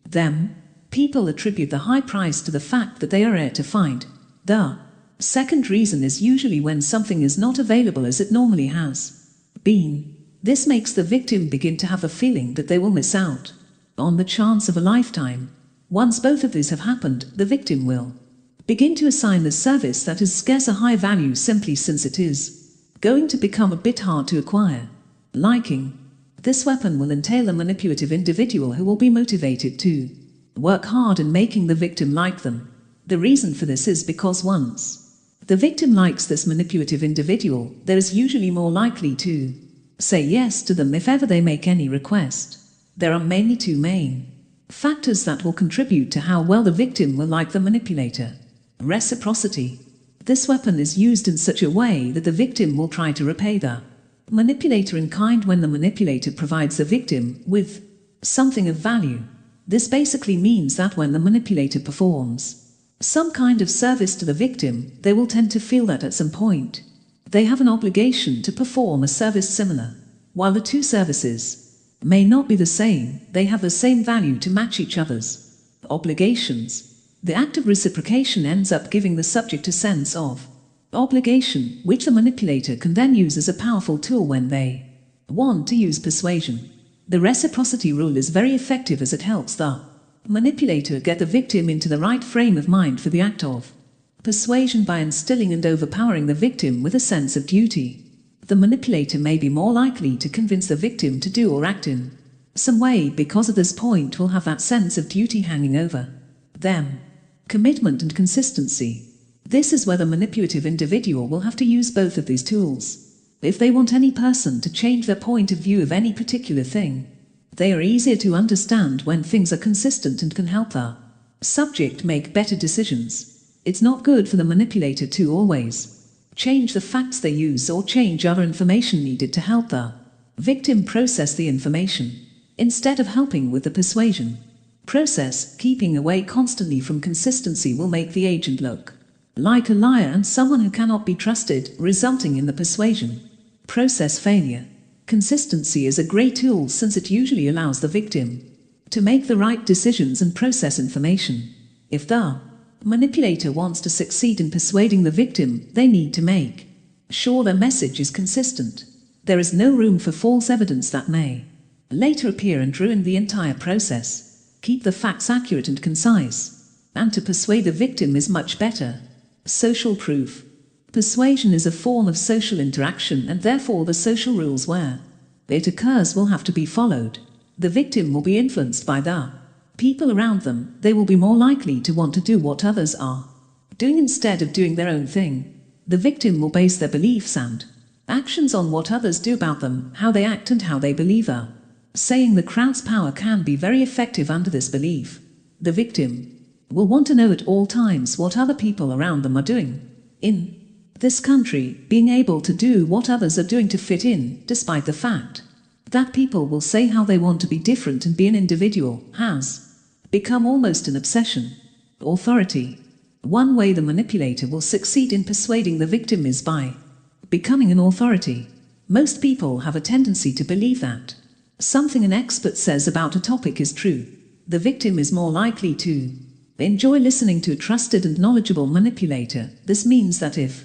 them. People attribute the high price to the fact that they are rare to find. The second reason is usually when something is not available as it normally has been. This makes the victim begin to have a feeling that they will miss out. On the chance of a lifetime. Once both of these have happened, the victim will begin to assign the service that is scarce a high value simply since it is going to become a bit hard to acquire. Liking. This weapon will entail a manipulative individual who will be motivated to work hard in making the victim like them. The reason for this is because once the victim likes this manipulative individual, there is usually more likely to say yes to them if ever they make any request. There are mainly two main factors that will contribute to how well the victim will like the manipulator. Reciprocity. This weapon is used in such a way that the victim will try to repay the manipulator in kind when the manipulator provides the victim with something of value. This basically means that when the manipulator performs some kind of service to the victim, they will tend to feel that at some point they have an obligation to perform a service similar. While the two services may not be the same, they have the same value to match each other's obligations. The act of reciprocation ends up giving the subject a sense of obligation, which the manipulator can then use as a powerful tool when they want to use persuasion. The reciprocity rule is very effective as it helps the manipulator get the victim into the right frame of mind for the act of persuasion by instilling and overpowering the victim with a sense of duty. The manipulator may be more likely to convince the victim to do or act in some way because at this point will have that sense of duty hanging over them. Commitment and consistency. This is where the manipulative individual will have to use both of these tools. If they want any person to change their point of view of any particular thing, they are easier to understand when things are consistent and can help the subject make better decisions. It's not good for the manipulator to always change the facts they use or change other information needed to help the victim process the information. Instead of helping with the persuasion process, keeping away constantly from consistency will make the agent look like a liar and someone who cannot be trusted, resulting in the persuasion process failure. Consistency is a great tool since it usually allows the victim to make the right decisions and process information. If the manipulator wants to succeed in persuading the victim, they need to make sure their message is consistent. There is no room for false evidence that may later appear and ruin the entire process. Keep the facts accurate and concise, and to persuade the victim is much better. Social proof. Persuasion is a form of social interaction and therefore the social rules where it occurs will have to be followed. The victim will be influenced by the people around them. They will be more likely to want to do what others are doing instead of doing their own thing. The victim will base their beliefs and actions on what others do about them, how they act and how they believe. Saying the crowd's power can be very effective under this belief. The victim will want to know at all times what other people around them are doing. In this country, being able to do what others are doing to fit in, despite the fact that people will say how they want to be different and be an individual, has become almost an obsession. Authority. One way the manipulator will succeed in persuading the victim is by becoming an authority. Most people have a tendency to believe that something an expert says about a topic is true. The victim is more likely to enjoy listening to a trusted and knowledgeable manipulator. This means that if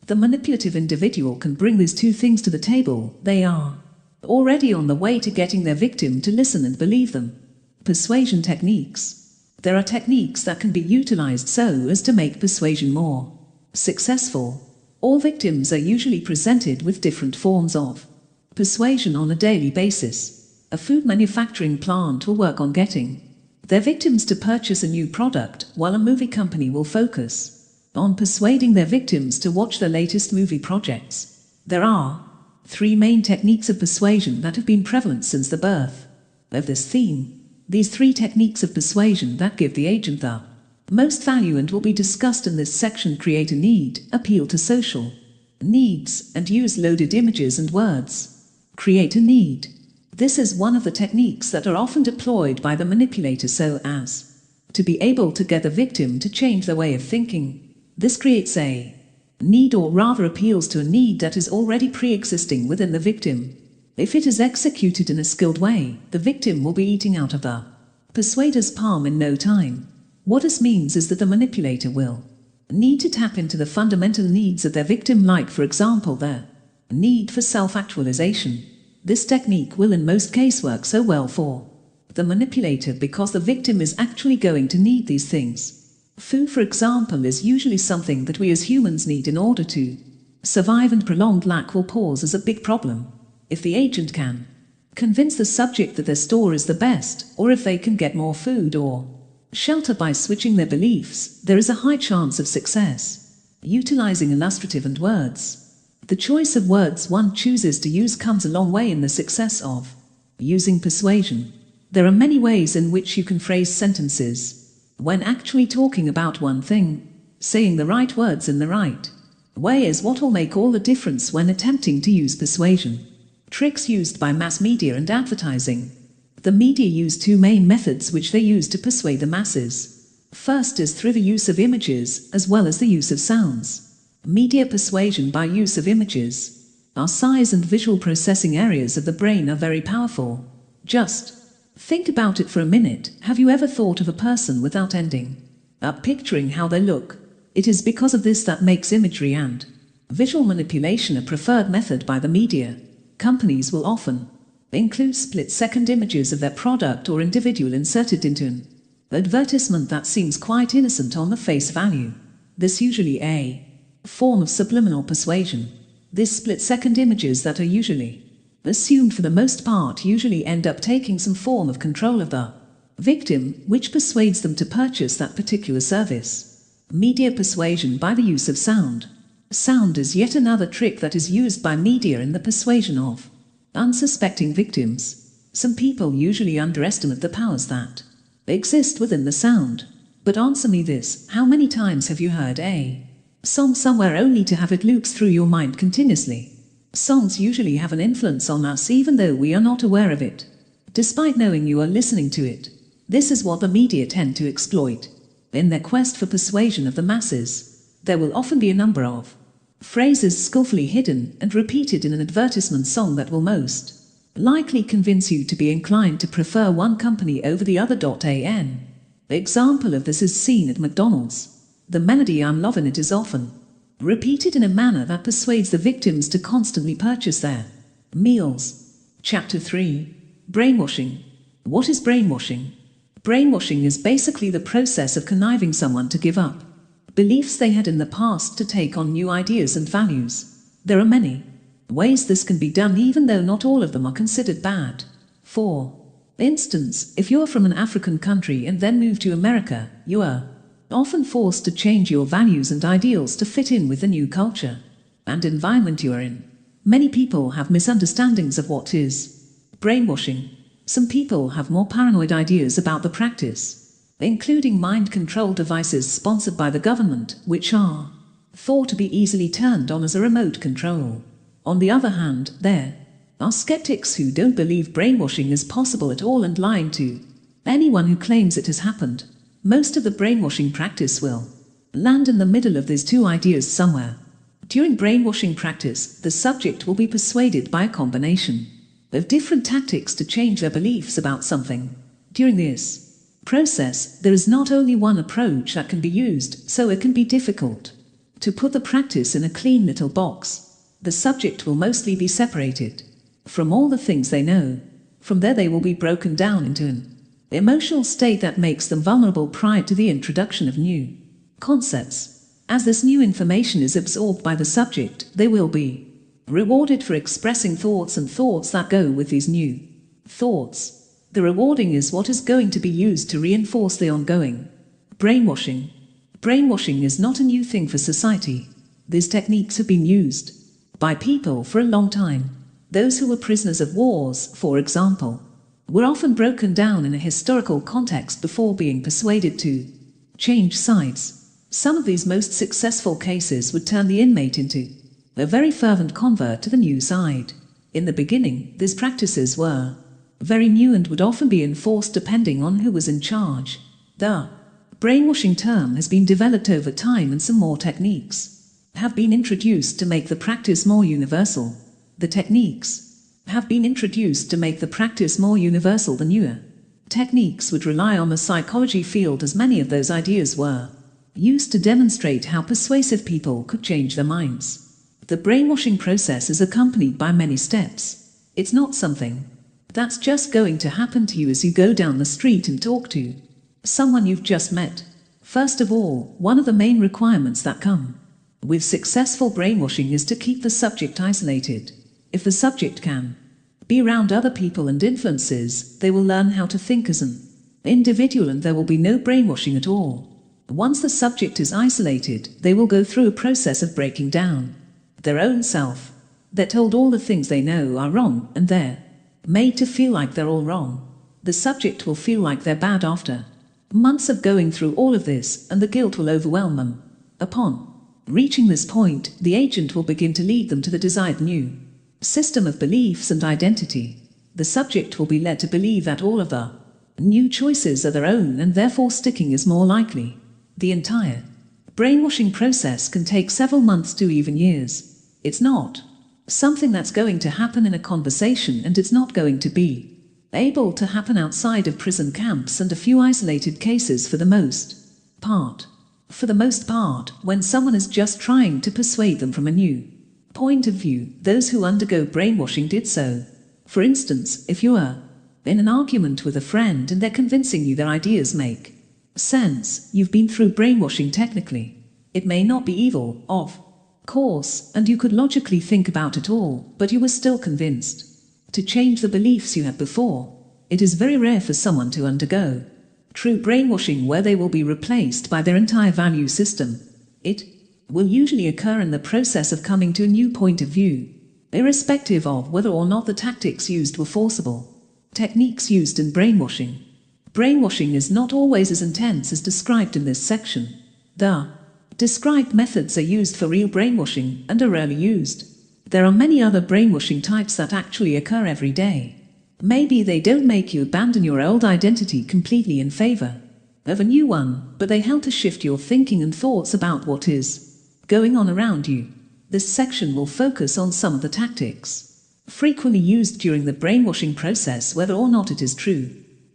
the manipulative individual can bring these two things to the table, they are already on the way to getting their victim to listen and believe them. Persuasion techniques. There are techniques that can be utilized so as to make persuasion more successful. All victims are usually presented with different forms of persuasion on a daily basis. A food manufacturing plant will work on getting their victims to purchase a new product, while a movie company will focus on persuading their victims to watch their latest movie projects. There are 3 main techniques of persuasion that have been prevalent since the birth of this theme. These 3 techniques of persuasion that give the agent the most value and will be discussed in this section: create a need, appeal to social needs, and use loaded images and words. Create a need. This is one of the techniques that are often deployed by the manipulator so as to be able to get the victim to change their way of thinking. This creates a need, or rather appeals to a need that is already pre-existing within the victim. If it is executed in a skilled way, the victim will be eating out of the persuader's palm in no time. What this means is that the manipulator will need to tap into the fundamental needs of their victim, like, for example, their need for self-actualization. This technique will in most cases work so well for the manipulator because the victim is actually going to need these things. Food, for example, is usually something that we as humans need in order to survive, and prolonged lack will pose as a big problem. If the agent can convince the subject that their store is the best, or if they can get more food or shelter by switching their beliefs, there is a high chance of success. Utilizing illustrative and words. The choice of words one chooses to use comes a long way in the success of using persuasion. There are many ways in which you can phrase sentences when actually talking about one thing. Saying the right words in the right way is what will make all the difference when attempting to use persuasion. Tricks used by mass media and advertising. The media use two main methods which they use to persuade the masses. First is through the use of images, as well as the use of sounds. Media persuasion by use of images. Our size and visual processing areas of the brain are very powerful. Just think about it for a minute. Have you ever thought of a person without ending up picturing how they look? It is because of this that makes imagery and visual manipulation a preferred method by the media. Companies will often include split-second images of their product or individual inserted into an advertisement that seems quite innocent on the face value. This usually a form of subliminal persuasion. These split-second images that are usually assumed for the most part usually end up taking some form of control of the victim, which persuades them to purchase that particular service. Media persuasion by the use of sound. Sound is yet another trick that is used by media in the persuasion of unsuspecting victims. Some people usually underestimate the powers that exist within the sound. But answer me this: how many times have you heard a song somewhere only to have it loop through your mind continuously? Songs usually have an influence on us even though we are not aware of it, despite knowing you are listening to it. This is what the media tend to exploit. In their quest for persuasion of the masses, there will often be a number of phrases skillfully hidden and repeated in an advertisement song that will most likely convince you to be inclined to prefer one company over the other. An example of this is seen at McDonald's. The melody "I'm lovin' it" is often repeated in a manner that persuades the victims to constantly purchase their meals. Chapter 3. Brainwashing. What is brainwashing? Brainwashing is basically the process of conniving someone to give up beliefs they had in the past to take on new ideas and values. There are many ways this can be done, even though not all of them are considered bad. For instance, if you're from an African country and then move to America, you are often forced to change your values and ideals to fit in with the new culture and environment you are in. Many people have misunderstandings of what is brainwashing. Some people have more paranoid ideas about the practice, including mind control devices sponsored by the government, which are thought to be easily turned on as a remote control. On the other hand, there are skeptics who don't believe brainwashing is possible at all and lying to anyone who claims it has happened. Most of the brainwashing practice will land in the middle of these two ideas somewhere. During brainwashing practice, the subject will be persuaded by a combination of different tactics to change their beliefs about something. During this process, there is not only one approach that can be used, so it can be difficult to put the practice in a clean little box. The subject will mostly be separated from all the things they know. From there they will be broken down into an emotional state that makes them vulnerable prior to the introduction of new concepts. As this new information is absorbed by the subject, they will be rewarded for expressing thoughts and thoughts that go with these new thoughts. The rewarding is what is going to be used to reinforce the ongoing brainwashing. Brainwashing is not a new thing for society. These techniques have been used by people for a long time. Those who were prisoners of wars, for example, were often broken down in a historical context before being persuaded to change sides. Some of these most successful cases would turn the inmate into a very fervent convert to the new side. In the beginning, these practices were very new and would often be enforced depending on who was in charge. The brainwashing term has been developed over time, and some more techniques have been introduced to make the practice more universal. The techniques have been introduced to make the practice more universal. The newer techniques would rely on the psychology field, as many of those ideas were used to demonstrate how persuasive people could change their minds. The brainwashing process is accompanied by many steps. It's not something That's just going to happen to you as you go down the street and talk to someone you've just met. First of all, one of the main requirements that come with successful brainwashing is to keep the subject isolated. If the subject can be around other people and influences, they will learn how to think as an individual and there will be no brainwashing at all. Once the subject is isolated, they will go through a process of breaking down their own self. They're told all the things they know are wrong and they're made to feel like they're all wrong. The subject will feel like they're bad after months of going through all of this, and the guilt will overwhelm them. Upon reaching this point, the agent will begin to lead them to the desired new system of beliefs and identity. The subject will be led to believe that all of the new choices are their own and therefore sticking is more likely. The entire brainwashing process can take several months to even years. It's not something that's going to happen in a conversation, and it's not going to be able to happen outside of prison camps and a few isolated cases for the most part. For the most part, when someone is just trying to persuade them from a new point of view, those who undergo brainwashing did so. For instance, if you are in an argument with a friend and they're convincing you their ideas make sense, you've been through brainwashing technically. It may not be evil, of course, and you could logically think about it all, but you were still convinced to change the beliefs you had before. It is very rare for someone to undergo true brainwashing where they will be replaced by their entire value system. It will usually occur in the process of coming to a new point of view, irrespective of whether or not the tactics used were forcible. Techniques used in brainwashing. Brainwashing is not always as intense as described in this section. The described methods are used for real brainwashing and are rarely used. There are many other brainwashing types that actually occur every day. Maybe they don't make you abandon your old identity completely in favor of a new one, but they help to shift your thinking and thoughts about what is going on around you. This section will focus on some of the tactics frequently used during the brainwashing process, whether or not it is true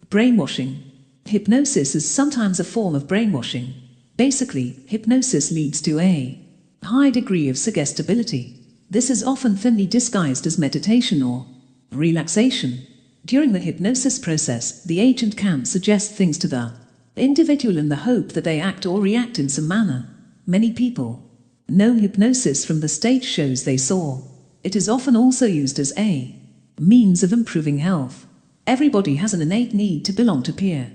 brainwashing. Hypnosis is sometimes a form of brainwashing. Basically, hypnosis leads to a high degree of suggestibility. This is often thinly disguised as meditation or relaxation. During the hypnosis process, the agent can suggest things to the individual in the hope that they act or react in some manner. Many people know hypnosis from the stage shows they saw. It is often also used as a means of improving health. Everybody has an innate need to belong to peer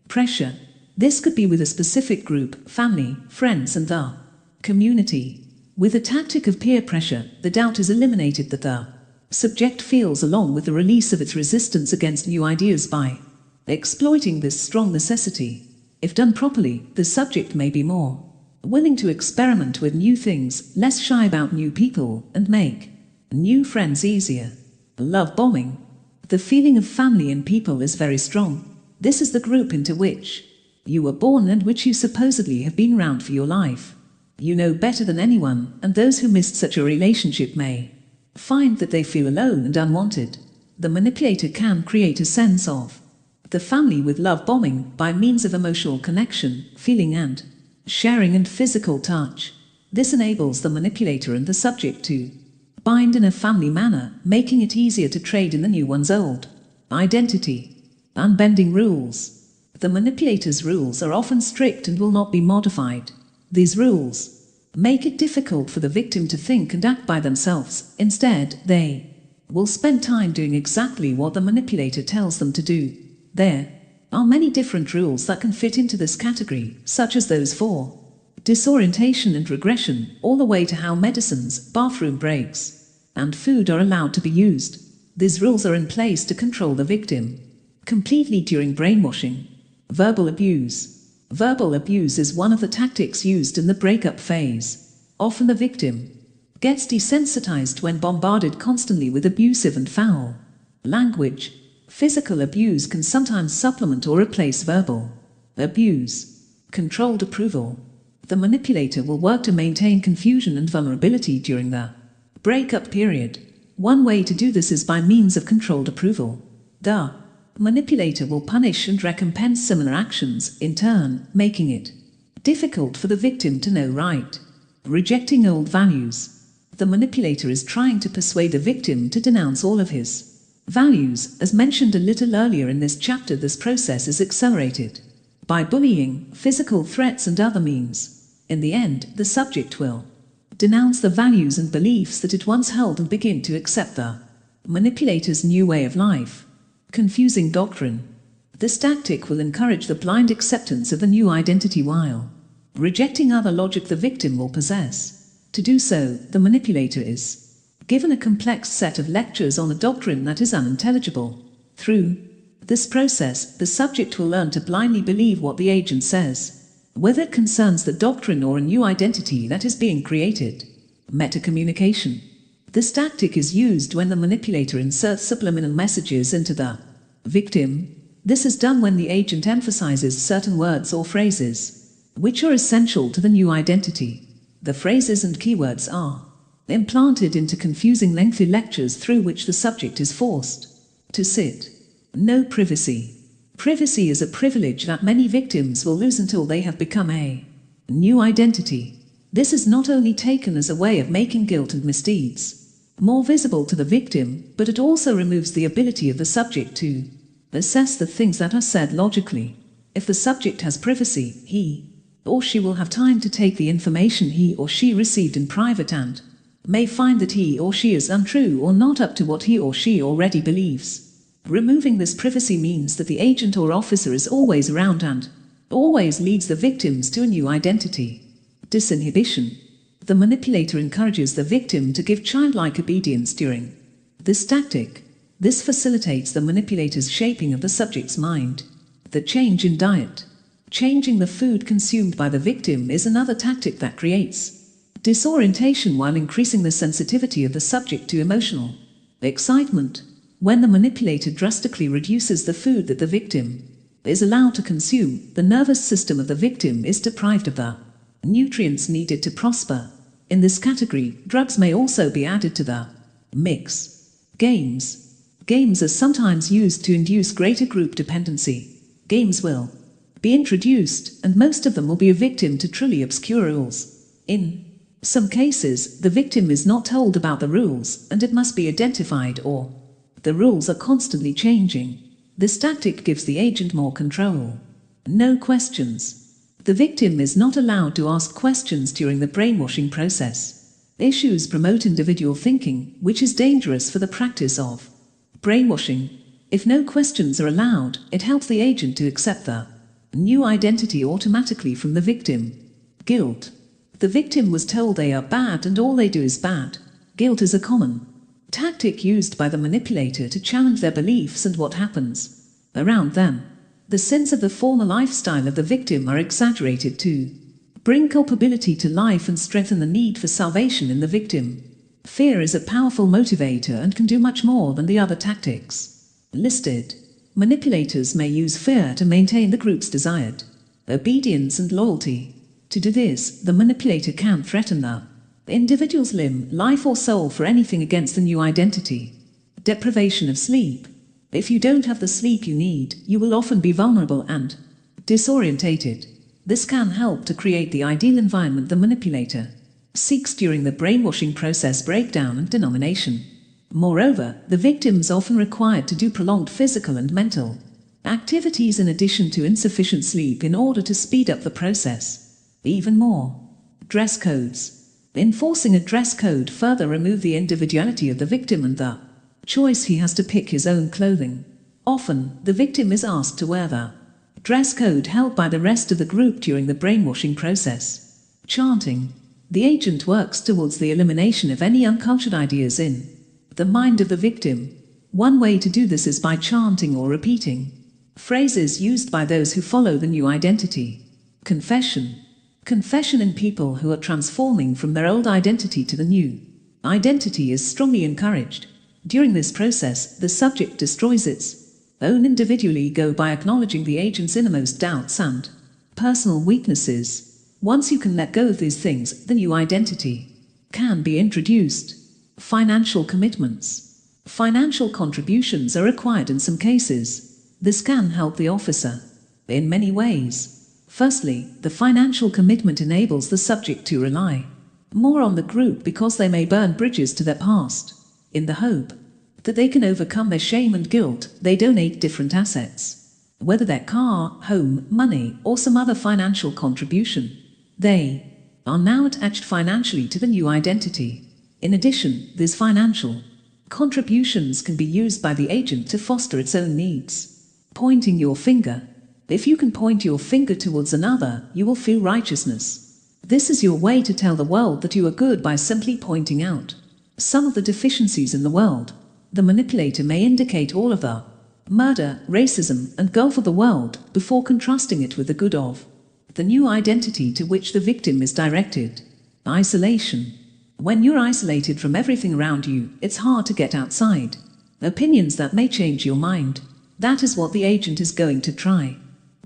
pressure. This could be with a specific group, family, friends, and the community. With the tactic of peer pressure, the doubt is eliminated that the subject feels along with the release of its resistance against new ideas by exploiting this strong necessity. If done properly, the subject may be more willing to experiment with new things, less shy about new people, and make new friends easier. Love bombing. The feeling of family and people is very strong. This is the group into which you were born and which you supposedly have been around for your life. You know better than anyone, and those who missed such a relationship may find that they feel alone and unwanted. The manipulator can create a sense of the family with love bombing by means of emotional connection, feeling and sharing and physical touch. This enables the manipulator and the subject to bind in a family manner, making it easier to trade in the new one's old identity. Unbending rules. The manipulator's rules are often strict and will not be modified. These rules make it difficult for the victim to think and act by themselves. Instead, they will spend time doing exactly what the manipulator tells them to do. There are many different rules that can fit into this category, such as those for disorientation and regression, all the way to how medicines, bathroom breaks, and food are allowed to be used. These rules are in place to control the victim completely during brainwashing. Verbal abuse. Verbal abuse is one of the tactics used in the breakup phase. Often the victim gets desensitized when bombarded constantly with abusive and foul language. Physical abuse can sometimes supplement or replace verbal abuse. Controlled approval. The manipulator will work to maintain confusion and vulnerability during the breakup period. One way to do this is by means of controlled approval. The manipulator will punish and recompense similar actions, in turn, making it difficult for the victim to know right. Rejecting old values. The manipulator is trying to persuade the victim to denounce all of his Values, as mentioned a little earlier in this chapter, this process is accelerated by bullying, physical threats and other means. In the end, the subject will denounce the values and beliefs that it once held and begin to accept the manipulator's new way of life. Confusing doctrine. This tactic will encourage the blind acceptance of the new identity while rejecting other logic the victim will possess. To do so, the manipulator is given a complex set of lectures on a doctrine that is unintelligible. Through this process, the subject will learn to blindly believe what the agent says, whether it concerns the doctrine or a new identity that is being created. Metacommunication. This tactic is used when the manipulator inserts subliminal messages into the victim. This is done when the agent emphasizes certain words or phrases which are essential to the new identity. The phrases and keywords are implanted into confusing lengthy lectures through which the subject is forced to sit. No privacy. Privacy is a privilege that many victims will lose until they have become a new identity. This is not only taken as a way of making guilt and misdeeds more visible to the victim, but it also removes the ability of the subject to assess the things that are said logically. If the subject has privacy, he or she will have time to take the information he or she received in private and may find that he or she is untrue or not up to what he or she already believes. Removing this privacy means that the agent or officer is always around and always leads the victims to a new identity. Disinhibition. The manipulator encourages the victim to give childlike obedience during this tactic. This facilitates the manipulator's shaping of the subject's mind. The change in diet. Changing the food consumed by the victim is another tactic that creates disorientation while increasing the sensitivity of the subject to emotional excitement. When the manipulator drastically reduces the food that the victim is allowed to consume, the nervous system of the victim is deprived of the nutrients needed to prosper. In this category, drugs may also be added to the mix. Games. Games are sometimes used to induce greater group dependency. Games will be introduced, and most of them will be a victim to truly obscure rules. In some cases, the victim is not told about the rules, and it must be identified, or the rules are constantly changing. This tactic gives the agent more control. No questions. The victim is not allowed to ask questions during the brainwashing process. Issues promote individual thinking, which is dangerous for the practice of brainwashing. If no questions are allowed, it helps the agent to accept the new identity automatically from the victim. Guilt. The victim was told they are bad and all they do is bad. Guilt is a common tactic used by the manipulator to challenge their beliefs and what happens around them. The sins of the former lifestyle of the victim are exaggerated to bring culpability to life and strengthen the need for salvation in the victim. Fear is a powerful motivator and can do much more than the other tactics listed. Manipulators may use fear to maintain the group's desired obedience and loyalty. To do this, the manipulator can threaten the individual's limb, life or soul for anything against the new identity. Deprivation of sleep. If you don't have the sleep you need, you will often be vulnerable and disorientated. This can help to create the ideal environment the manipulator seeks during the brainwashing process breakdown and denomination. Moreover, the victim is often required to do prolonged physical and mental activities in addition to insufficient sleep in order to speed up the process. Even more. Dress codes. Enforcing a dress code further remove the individuality of the victim and the choice he has to pick his own clothing. Often, the victim is asked to wear the dress code held by the rest of the group during the brainwashing process. Chanting. The agent works towards the elimination of any uncultured ideas in the mind of the victim. One way to do this is by chanting or repeating phrases used by those who follow the new identity. Confession. Confession in people who are transforming from their old identity to the new identity is strongly encouraged. During this process, the subject destroys its own individual ego by acknowledging the agent's innermost doubts and personal weaknesses. Once you can let go of these things, the new identity can be introduced. Financial commitments. Financial contributions are required in some cases. This can help the officer in many ways. Firstly, the financial commitment enables the subject to rely more on the group because they may burn bridges to their past, in the hope that they can overcome their shame and guilt, they donate different assets. Whether their car, home, money, or some other financial contribution. They are now attached financially to the new identity. In addition, these financial contributions can be used by the agent to foster its own needs. Pointing your finger. If you can point your finger towards another, you will feel righteousness. This is your way to tell the world that you are good by simply pointing out some of the deficiencies in the world. The manipulator may indicate all of the murder, racism, and gulf of the world before contrasting it with the good of the new identity to which the victim is directed. Isolation. When you're isolated from everything around you, it's hard to get outside opinions that may change your mind. That is what the agent is going to try.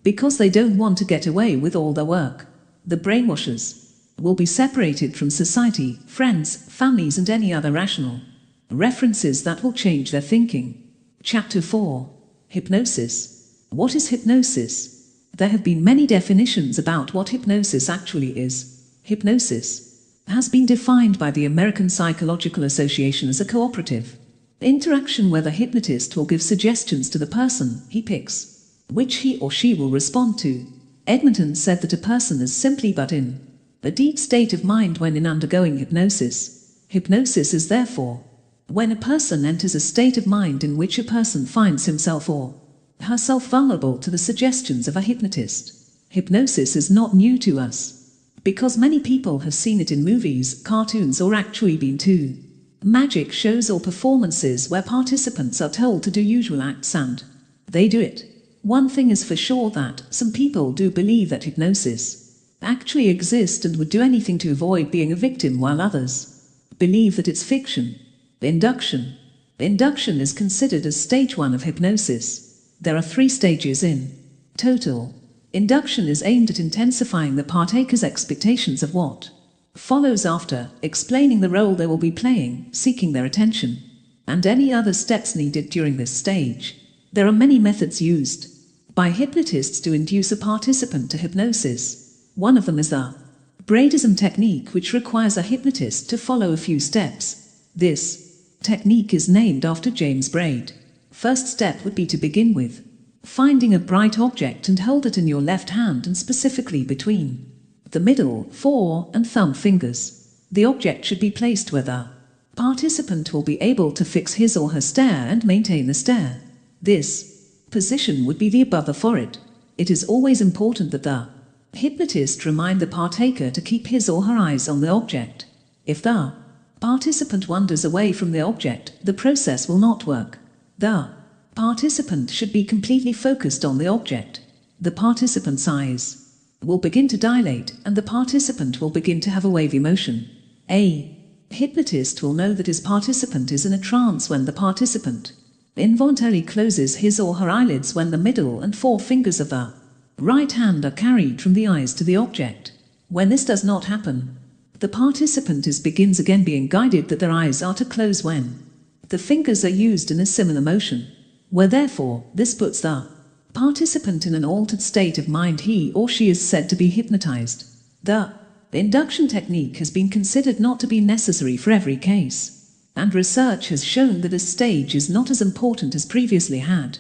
Because they don't want to get away with all their work. The brainwashers will be separated from society, friends, families, and any other rational references that will change their thinking. Chapter 4. Hypnosis. What is hypnosis? There have been many definitions about what hypnosis actually is. Hypnosis has been defined by the American Psychological Association as a cooperative interaction where the hypnotist will give suggestions to the person he picks, which he or she will respond to. Edmonton said that a person is simply but in a deep state of mind when in undergoing hypnosis. Hypnosis is therefore when a person enters a state of mind in which a person finds himself or herself vulnerable to the suggestions of a hypnotist. Hypnosis is not new to us, because many people have seen it in movies, cartoons, or actually been to magic shows or performances where participants are told to do usual acts and they do it. One thing is for sure, that some people do believe that hypnosis actually exists and would do anything to avoid being a victim, while others believe that it's fiction. Induction. Induction is considered as stage 1 of hypnosis. There are 3 stages in total. Induction is aimed at intensifying the partaker's expectations of what follows after, explaining the role they will be playing, seeking their attention, and any other steps needed during this stage. There are many methods used by hypnotists to induce a participant to hypnosis. One of them is the braidism technique, which requires a hypnotist to follow a few steps. This technique is named after James Braid. First step would be to begin with finding a bright object and hold it in your left hand, and specifically between the middle, 4, and thumb fingers. The object should be placed where the participant will be able to fix his or her stare and maintain the stare. This position would be the above the forehead. It is always important that the hypnotist remind the partaker to keep his or her eyes on the object. If the participant wanders away from the object, the process will not work. The participant should be completely focused on the object. The participant's eyes will begin to dilate, and the participant will begin to have a wavy motion. A hypnotist will know that his participant is in a trance when the participant involuntarily closes his or her eyelids when the middle and 4 fingers of the right hand are carried from the eyes to the object. When this does not happen, the participant begins again being guided that their eyes are to close when the fingers are used in a similar motion, where therefore this puts the participant in an altered state of mind. He or she is said to be hypnotized. The induction technique has been considered not to be necessary for every case, and research has shown that this stage is not as important as previously had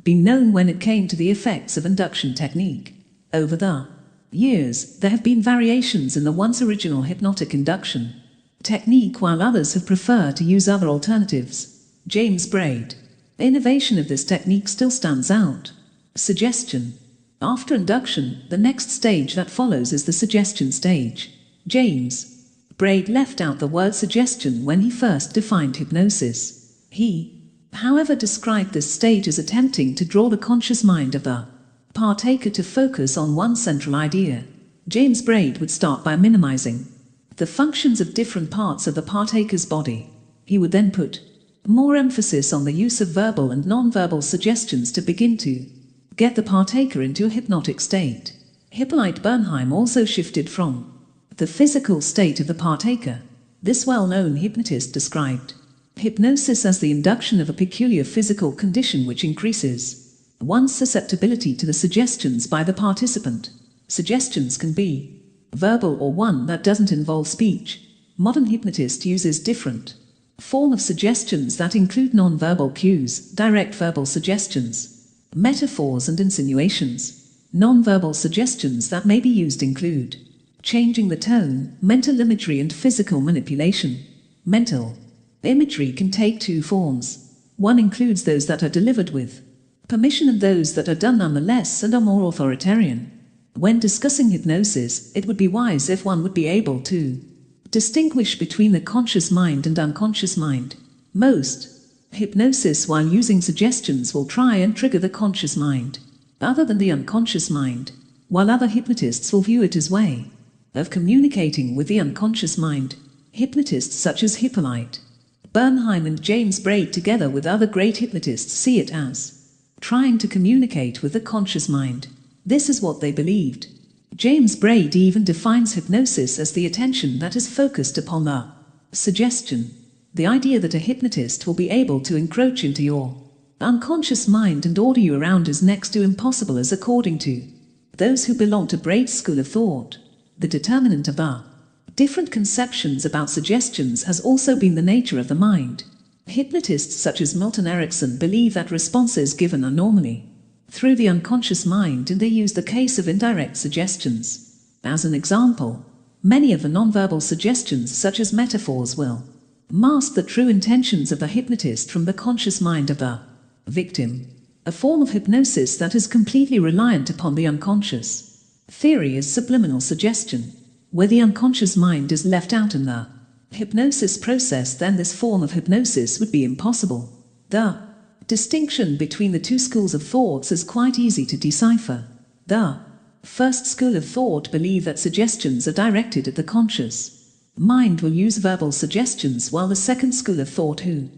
been known when it came to the effects of induction technique. Over the years, there have been variations in the once original hypnotic induction technique, while others have preferred to use other alternatives. James Braid. Innovation of this technique still stands out. Suggestion. After induction, the next stage that follows is the suggestion stage. James Braid left out the word suggestion when he first defined hypnosis. He, however, described this stage as attempting to draw the conscious mind of the partaker to focus on one central idea. James Braid would start by minimizing the functions of different parts of the partaker's body. He would then put more emphasis on the use of verbal and non-verbal suggestions to begin to get the partaker into a hypnotic state. Hippolyte Bernheim also shifted from the physical state of the partaker. This well-known hypnotist described hypnosis as the induction of a peculiar physical condition which increases one's susceptibility to the suggestions by the participant. Suggestions can be verbal or one that doesn't involve speech. Modern hypnotist uses different Form of suggestions that include non-verbal cues, direct verbal suggestions, metaphors and insinuations. Non-verbal suggestions that may be used include changing the tone, mental imagery and physical manipulation. Mental imagery can take two forms. One includes those that are delivered with permission and those that are done nonetheless and are more authoritarian. When discussing hypnosis, it would be wise if one would be able to distinguish between the conscious mind and unconscious mind. Most hypnosis while using suggestions will try and trigger the conscious mind, other than the unconscious mind, while other hypnotists will view it as a way of communicating with the unconscious mind. Hypnotists such as Hippolyte Bernheim and James Braid, together with other great hypnotists, see it as trying to communicate with the conscious mind. This is what they believed. James Braid even defines hypnosis as the attention that is focused upon the suggestion. The idea that a hypnotist will be able to encroach into your unconscious mind and order you around is next to impossible, as according to those who belong to Braid's school of thought, the determinant of the different conceptions about suggestions has also been the nature of the mind. Hypnotists such as Milton Erickson believe that responses given are normally through the unconscious mind, and they use the case of indirect suggestions. As an example, many of the nonverbal suggestions such as metaphors will mask the true intentions of the hypnotist from the conscious mind of the victim. A form of hypnosis that is completely reliant upon the unconscious theory is subliminal suggestion, where the unconscious mind is left out in the hypnosis process. Then this form of hypnosis would be impossible. The distinction between the two schools of thoughts is quite easy to decipher. The first school of thought believe that suggestions are directed at the conscious mind will use verbal suggestions, while the second school of thought, who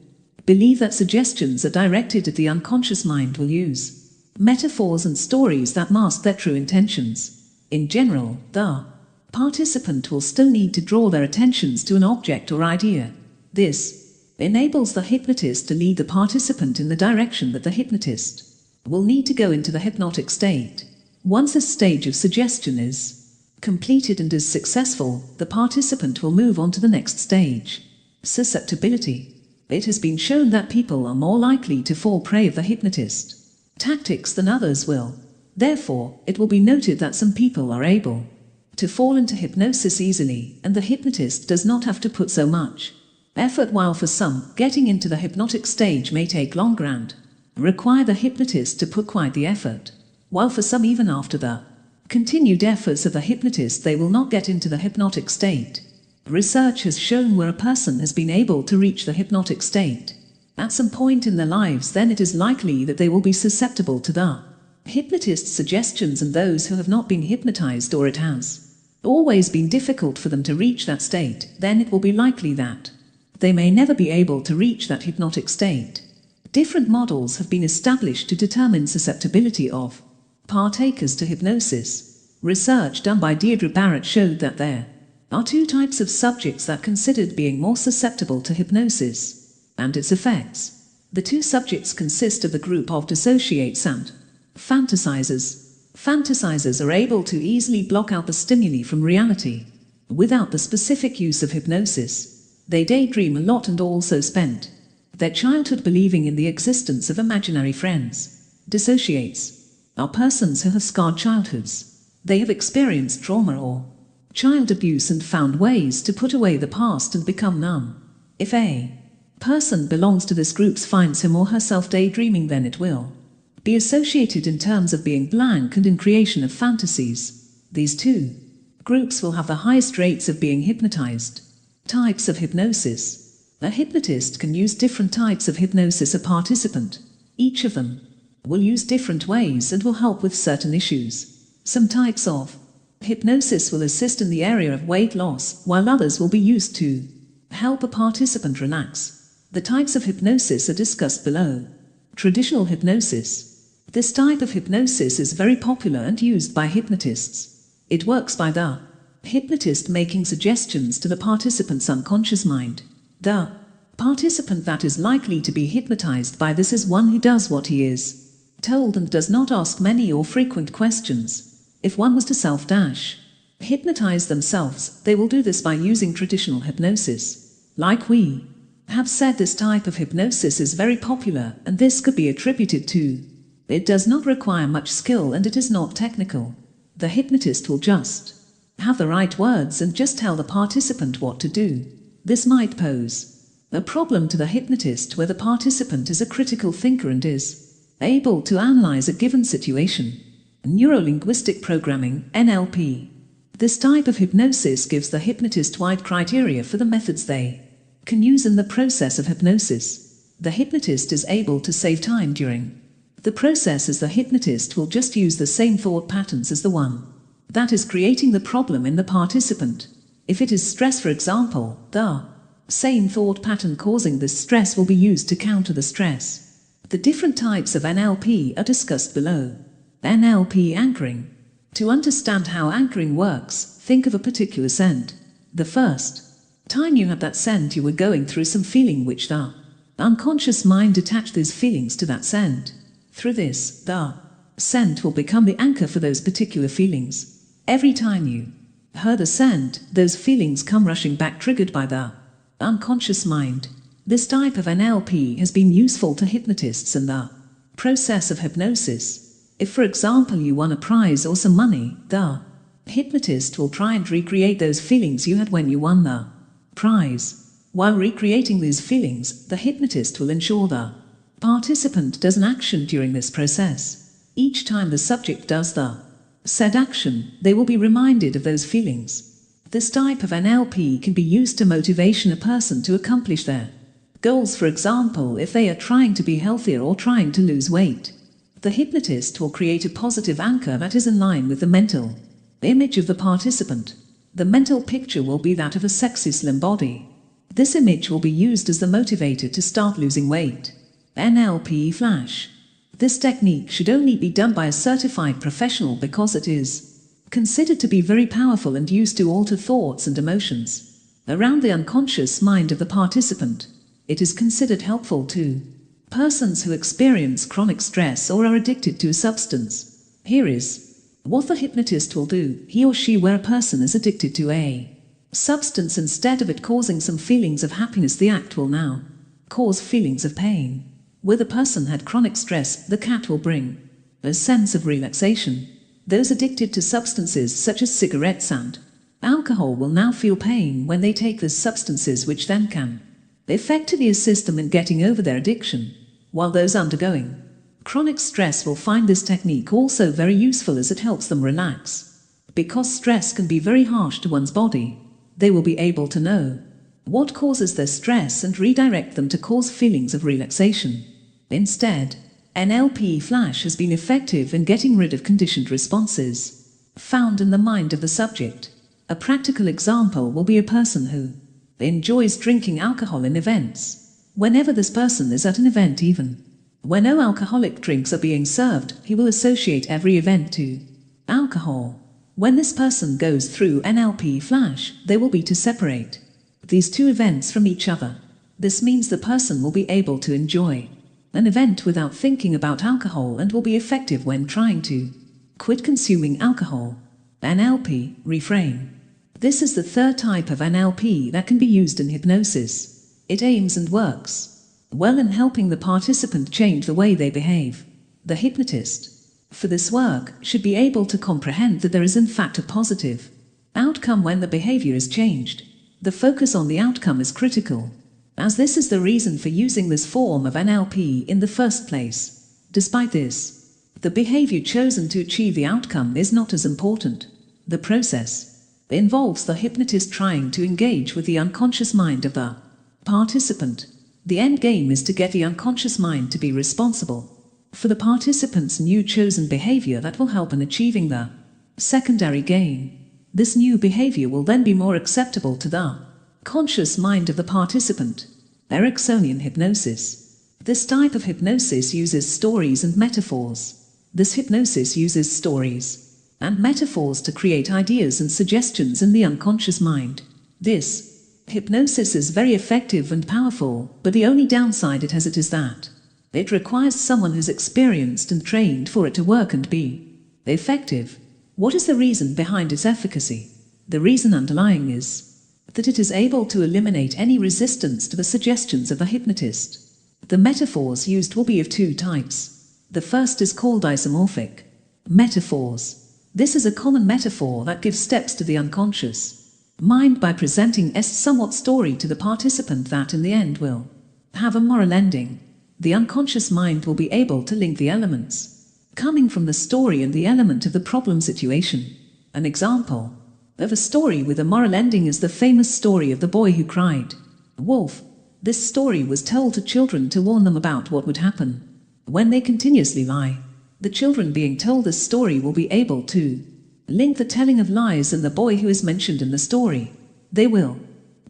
believe that suggestions are directed at the unconscious mind, will use metaphors and stories that mask their true intentions. In general, the participant will still need to draw their attentions to an object or idea. This enables the hypnotist to lead the participant in the direction that the hypnotist will need to go into the hypnotic state. Once a stage of suggestion is completed and is successful, the participant will move on to the next stage. Susceptibility. It has been shown that people are more likely to fall prey of the hypnotist tactics than others will. Therefore, it will be noted that some people are able to fall into hypnosis easily, and the hypnotist does not have to put so much effort, while for some, getting into the hypnotic stage may take longer and require the hypnotist to put quite the effort, while for some, even after the continued efforts of the hypnotist, they will not get into the hypnotic state. Research has shown where a person has been able to reach the hypnotic state at some point in their lives, then it is likely that they will be susceptible to the hypnotist's suggestions, and those who have not been hypnotized, or it has always been difficult for them to reach that state, then it will be likely that they may never be able to reach that hypnotic state. Different models have been established to determine susceptibility of partakers to hypnosis. Research done by Deirdre Barrett showed that there are two types of subjects that considered being more susceptible to hypnosis and its effects. The two subjects consist of the group of dissociates and fantasizers. Fantasizers are able to easily block out the stimuli from reality without the specific use of hypnosis. They daydream a lot and also spend their childhood believing in the existence of imaginary friends. Dissociates are persons who have scarred childhoods. They have experienced trauma or child abuse and found ways to put away the past and become numb. If a person belongs to this group finds him or herself daydreaming, then it will be associated in terms of being blank and in creation of fantasies. These two groups will have the highest rates of being hypnotized. Types of hypnosis. A hypnotist can use different types of hypnosis. A participant, each of them, will use different ways and will help with certain issues. Some types of hypnosis will assist in the area of weight loss, while others will be used to help a participant relax. The types of hypnosis are discussed below. Traditional hypnosis. This type of hypnosis is very popular and used by hypnotists. It works by the hypnotist making suggestions to the participant's unconscious mind. The participant that is likely to be hypnotized by this is one who does what he is told and does not ask many or frequent questions. If one was to hypnotize themselves, they will do this by using traditional hypnosis. Like we have said this type of hypnosis is very popular, and this could be attributed to it does not require much skill and it is not technical. The hypnotist will just have the right words and just tell the participant what to do. This might pose a problem to the hypnotist where the participant is a critical thinker and is able to analyze a given situation. Neuro-linguistic programming, NLP. This type of hypnosis gives the hypnotist wide criteria for the methods they can use in the process of hypnosis. The hypnotist is able to save time during the process, as the hypnotist will just use the same thought patterns as the one that is creating the problem in the participant. If it is stress, for example, the same thought pattern causing this stress will be used to counter the stress. The different types of NLP are discussed below. NLP anchoring. To understand how anchoring works, think of a particular scent. The first time you had that scent, you were going through some feeling which the unconscious mind attached these feelings to that scent. Through this, the scent will become the anchor for those particular feelings. Every time you heard a scent, those feelings come rushing back, triggered by the unconscious mind. This type of NLP has been useful to hypnotists in the process of hypnosis. If, for example, you won a prize or some money, the hypnotist will try and recreate those feelings you had when you won the prize. While recreating these feelings, the hypnotist will ensure the participant does an action during this process. Each time the subject does the said action, they will be reminded of those feelings. This type of NLP can be used to motivation a person to accomplish their goals. For example, if they are trying to be healthier or trying to lose weight, the hypnotist will create a positive anchor that is in line with the mental image of the participant. The mental picture will be that of a sexy slim body. This image will be used as the motivator to start losing weight. NLP Flash. This technique should only be done by a certified professional because it is considered to be very powerful and used to alter thoughts and emotions around the unconscious mind of the participant. It is considered helpful to persons who experience chronic stress or are addicted to a substance. Here is what the hypnotist will do. He or she, where a person is addicted to a substance, instead of it causing some feelings of happiness, the act will now cause feelings of pain. Where the person had chronic stress, the cat will bring a sense of relaxation. Those addicted to substances such as cigarettes and alcohol will now feel pain when they take these substances, which then can effectively assist them in getting over their addiction. While those undergoing chronic stress will find this technique also very useful, as it helps them relax. Because stress can be very harsh to one's body, they will be able to know what causes their stress and redirect them to cause feelings of relaxation. Instead, NLP Flash has been effective in getting rid of conditioned responses found in the mind of the subject. A practical example will be a person who enjoys drinking alcohol in events. Whenever this person is at an event, even when no alcoholic drinks are being served, he will associate every event to alcohol. When this person goes through NLP Flash, they will be to separate these two events from each other. This means the person will be able to enjoy an event without thinking about alcohol and will be effective when trying to quit consuming alcohol. NLP Reframe. This is the third type of NLP that can be used in hypnosis. It aims and works well in helping the participant change the way they behave. The hypnotist, for this work, should be able to comprehend that there is in fact a positive outcome when the behavior is changed. The focus on the outcome is critical, as this is the reason for using this form of NLP in the first place. Despite this, the behavior chosen to achieve the outcome is not as important. The process involves the hypnotist trying to engage with the unconscious mind of the participant. The end game is to get the unconscious mind to be responsible for the participant's new chosen behavior that will help in achieving the secondary gain. This new behavior will then be more acceptable to the conscious mind of the participant. Ericksonian hypnosis. This type of hypnosis uses stories and metaphors. This hypnosis uses stories and metaphors to create ideas and suggestions in the unconscious mind. This hypnosis is very effective and powerful, but the only downside it has is that it requires someone who's experienced and trained for it to work and be effective. What is the reason behind its efficacy? The reason underlying is that it is able to eliminate any resistance to the suggestions of the hypnotist. The metaphors used will be of two types. The first is called isomorphic metaphors. This is a common metaphor that gives steps to the unconscious mind by presenting a somewhat story to the participant that in the end will have a moral ending. The unconscious mind will be able to link the elements coming from the story and the element of the problem situation. An example of a story with a moral ending is the famous story of the boy who cried wolf. This story was told to children to warn them about what would happen when they continuously lie. The children being told this story will be able to link the telling of lies and the boy who is mentioned in the story. They will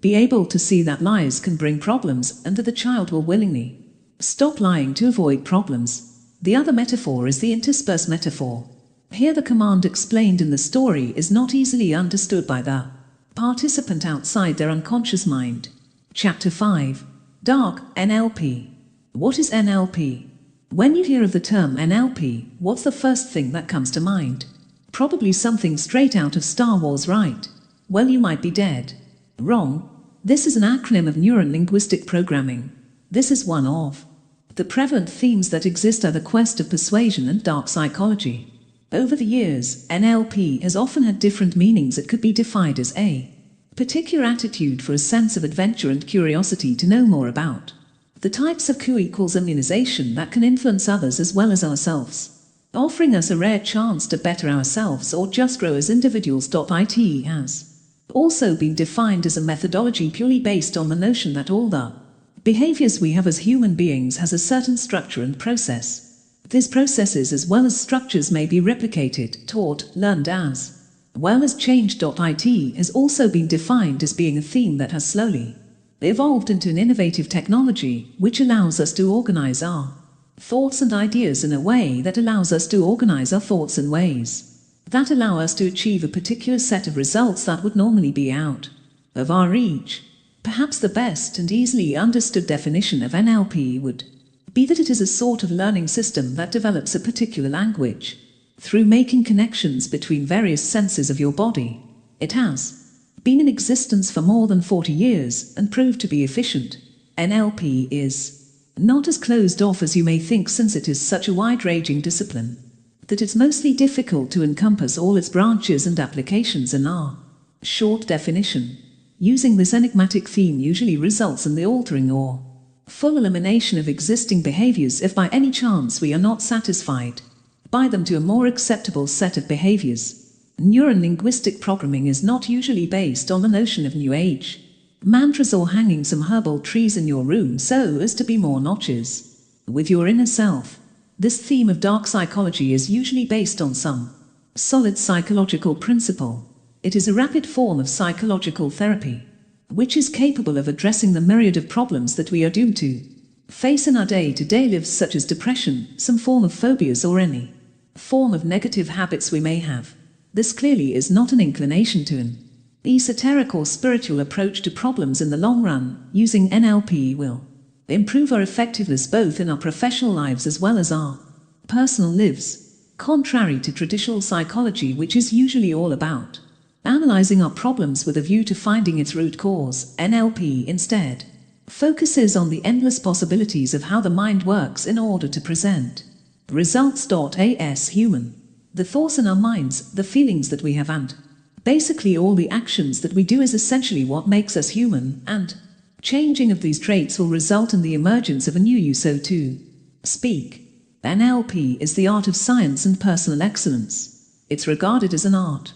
be able to see that lies can bring problems and that the child will willingly stop lying to avoid problems. The other metaphor is the intersperse metaphor. Here the command explained in the story is not easily understood by the participant outside their unconscious mind. Chapter 5. Dark NLP. What is NLP? When you hear of the term NLP, what's the first thing that comes to mind? Probably something straight out of Star Wars, right? Well, you might be dead. Wrong. This is an acronym of neuro-linguistic programming. This is one of the prevalent themes that exist are the quest of persuasion and dark psychology. Over the years, NLP has often had different meanings. It could be defined as a particular attitude for a sense of adventure and curiosity to know more about the types of Q equals immunization that can influence others as well as ourselves, offering us a rare chance to better ourselves or just grow as individuals. It has also been defined as a methodology purely based on the notion that all the behaviors we have as human beings has a certain structure and process. These processes as well as structures may be replicated, taught, learned as well as changed. It has also been defined as being a theme that has slowly evolved into an innovative technology which allows us to organize our thoughts and ideas in a way that allows us to organize our thoughts in ways that allow us to achieve a particular set of results that would normally be out of our reach. Perhaps the best and easily understood definition of NLP would be that it is a sort of learning system that develops a particular language through making connections between various senses of your body. It has been in existence for more than 40 years and proved to be efficient. NLP is not as closed off as you may think, since it is such a wide-ranging discipline that it's mostly difficult to encompass all its branches and applications in our short definition. Using this enigmatic theme usually results in the altering or full elimination of existing behaviors if by any chance we are not satisfied by them to a more acceptable set of behaviors. Neuro-linguistic programming is not usually based on the notion of New Age mantras or hanging some herbal trees in your room so as to be more notches with your inner self. This theme of dark psychology is usually based on some solid psychological principle. It is a rapid form of psychological therapy which is capable of addressing the myriad of problems that we are doomed to face in our day-to-day lives, such as depression, some form of phobias, or any form of negative habits we may have. This clearly is not an inclination to an esoteric or spiritual approach to problems in the long run. Using NLP will improve our effectiveness both in our professional lives as well as our personal lives. Contrary to traditional psychology, which is usually all about analyzing our problems with a view to finding its root cause, NLP instead focuses on the endless possibilities of how the mind works in order to present results. As human, the thoughts in our minds, the feelings that we have, and basically all the actions that we do is essentially what makes us human, and changing of these traits will result in the emergence of a new you, so to speak. NLP is the art of science and personal excellence. It's regarded as an art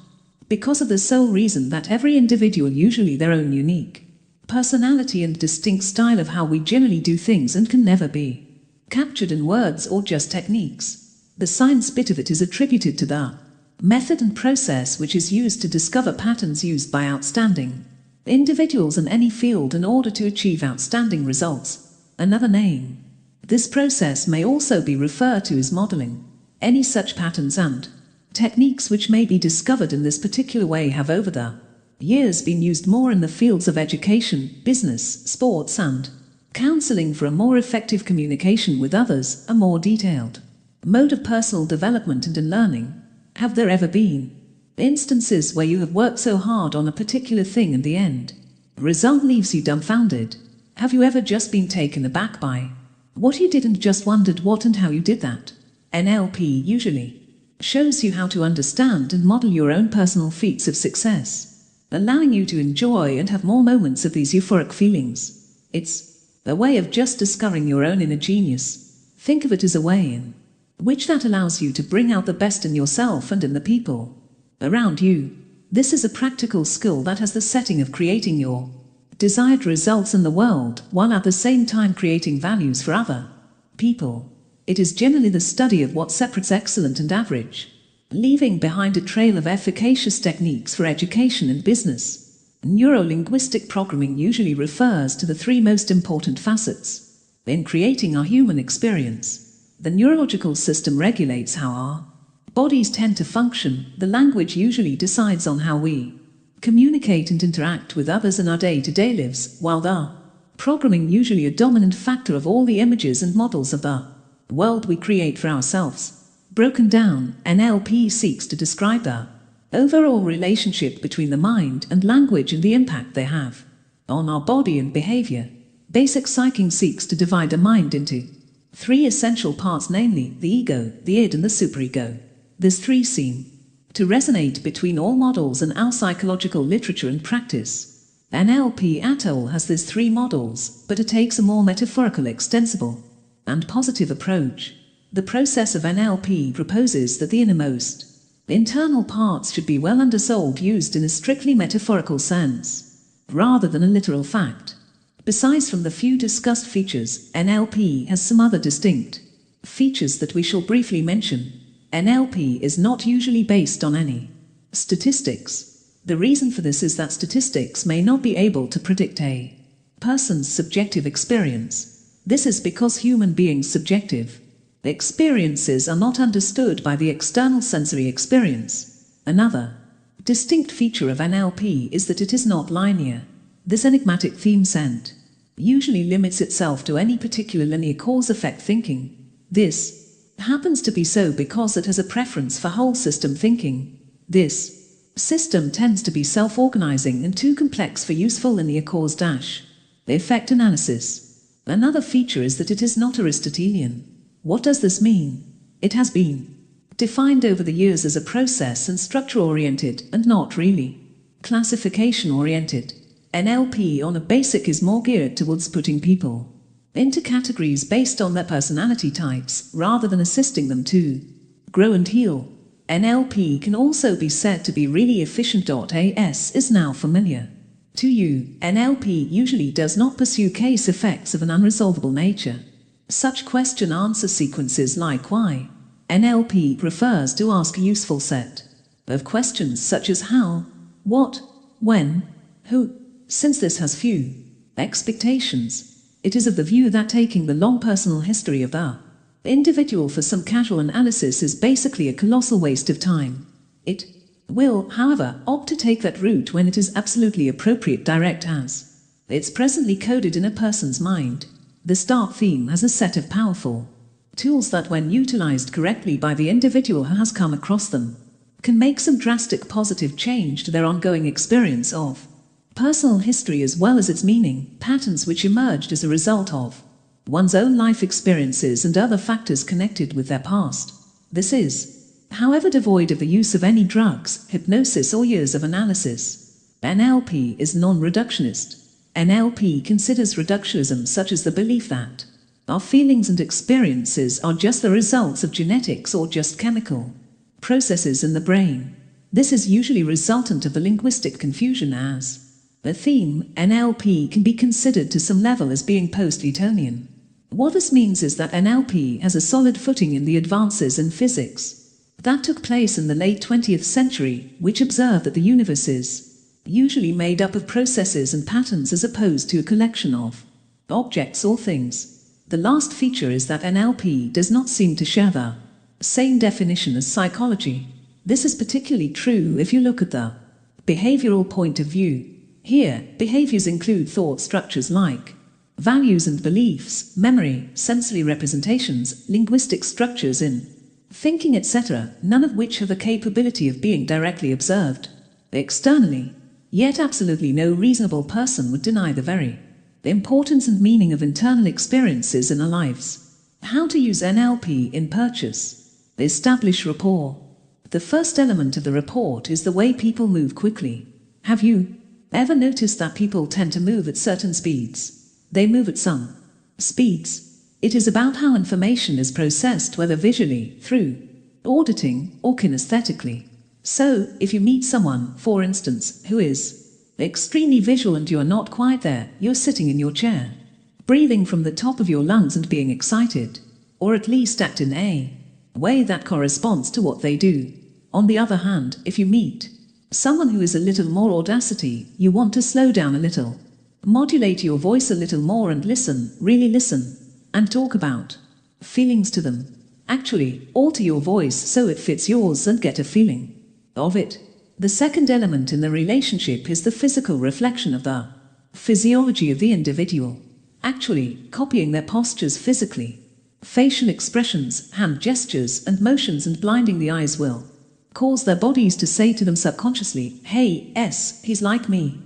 because of the sole reason that every individual usually their own unique personality and distinct style of how we generally do things and can never be captured in words or just techniques. The science bit of it is attributed to the method and process which is used to discover patterns used by outstanding individuals in any field in order to achieve outstanding results. Another name. This process may also be referred to as modeling. Any such patterns and techniques which may be discovered in this particular way have over the years been used more in the fields of education, business, sports and counseling for a more effective communication with others, a more detailed mode of personal development and in learning. Have there ever been instances where you have worked so hard on a particular thing in the end Result leaves you dumbfounded. Have you ever just been taken aback by what you did and just wondered what and how you did that? NLP usually shows you how to understand and model your own personal feats of success, allowing you to enjoy and have more moments of these euphoric feelings. It's a way of just discovering your own inner genius. Think of it as a way in which that allows you to bring out the best in yourself and in the people around you. This is a practical skill that has the setting of creating your desired results in the world, while at the same time creating values for other people. It is generally the study of what separates excellent and average, leaving behind a trail of efficacious techniques for education and business. Neuro-linguistic programming usually refers to the three most important facets in creating our human experience. The neurological system regulates how our bodies tend to function. The language usually decides on how we communicate and interact with others in our day-to-day lives, while the programming usually a dominant factor of all the images and models of the world we create for ourselves. Broken down, NLP seeks to describe the overall relationship between the mind and language and the impact they have on our body and behavior. Basic psyching seeks to divide the mind into three essential parts, namely the ego, the id, and the superego. These three seem to resonate between all models in our psychological literature and practice. NLP atoll has these three models, but it takes a more metaphorical, extensible, and positive approach. The process of NLP proposes that the innermost internal parts should be well understood, used in a strictly metaphorical sense, rather than a literal fact. Besides from the few discussed features, NLP has some other distinct features that we shall briefly mention. NLP is not usually based on any statistics. The reason for this is that statistics may not be able to predict a person's subjective experience. This is because human beings' subjective experiences are not understood by the external sensory experience. Another distinct feature of NLP is that it is not linear. This enigmatic theme set usually limits itself to any particular linear cause-effect thinking. This happens to be so because it has a preference for whole system thinking. This system tends to be self-organizing and too complex for useful linear cause-effect analysis. Another feature is that it is not Aristotelian. What does this mean? It has been defined over the years as a process and structure-oriented, and not really classification-oriented. NLP on a basic is more geared towards putting people into categories based on their personality types, rather than assisting them to grow and heal. NLP can also be said to be really efficient. AS is now familiar to you. NLP usually does not pursue case effects of an unresolvable nature, such question-answer sequences like why. NLP prefers to ask a useful set of questions such as how, what, when, who. Since this has few expectations, it is of the view that taking the long personal history of the individual for some casual analysis is basically a colossal waste of time. It will, however, opt to take that route when it is absolutely appropriate, direct as it's presently coded in a person's mind. The start theme has a set of powerful tools that, when utilized correctly by the individual who has come across them, can make some drastic positive change to their ongoing experience of personal history, as well as its meaning, patterns which emerged as a result of one's own life experiences and other factors connected with their past. This is, however, devoid of the use of any drugs, hypnosis, or years of analysis. NLP is non-reductionist. NLP considers reductionism such as the belief that our feelings and experiences are just the results of genetics or just chemical processes in the brain. This is usually resultant of a linguistic confusion. As a theme, NLP can be considered to some level as being post-Newtonian. What this means is that NLP has a solid footing in the advances in physics that took place in the late 20th century, which observed that the universe is usually made up of processes and patterns as opposed to a collection of objects or things. The last feature is that NLP does not seem to share the same definition as psychology. This is particularly true if you look at the behavioral point of view. Here, behaviors include thought structures like values and beliefs, memory, sensory representations, linguistic structures in thinking, etc., none of which have the capability of being directly observed externally. Yet absolutely no reasonable person would deny the very importance and meaning of internal experiences in our lives. How to use NLP in purchase. Establish rapport. The first element of the report is the way people move quickly. Have you ever noticed that people tend to move at certain speeds? They move at some speeds. It is about how information is processed, whether visually, through auditing, or kinesthetically. So, if you meet someone, for instance, who is extremely visual and you are not quite there, you're sitting in your chair, breathing from the top of your lungs and being excited, or at least act in a way that corresponds to what they do. On the other hand, if you meet someone who is a little more audacity, you want to slow down a little, modulate your voice a little more and listen, really listen, and talk about feelings to them. Actually, alter your voice so it fits yours and get a feeling of it. The second element in the relationship is the physical reflection of the physiology of the individual. Actually, copying their postures physically, facial expressions, hand gestures, and motions, and blinding the eyes will cause their bodies to say to them subconsciously, "Hey, he's like me."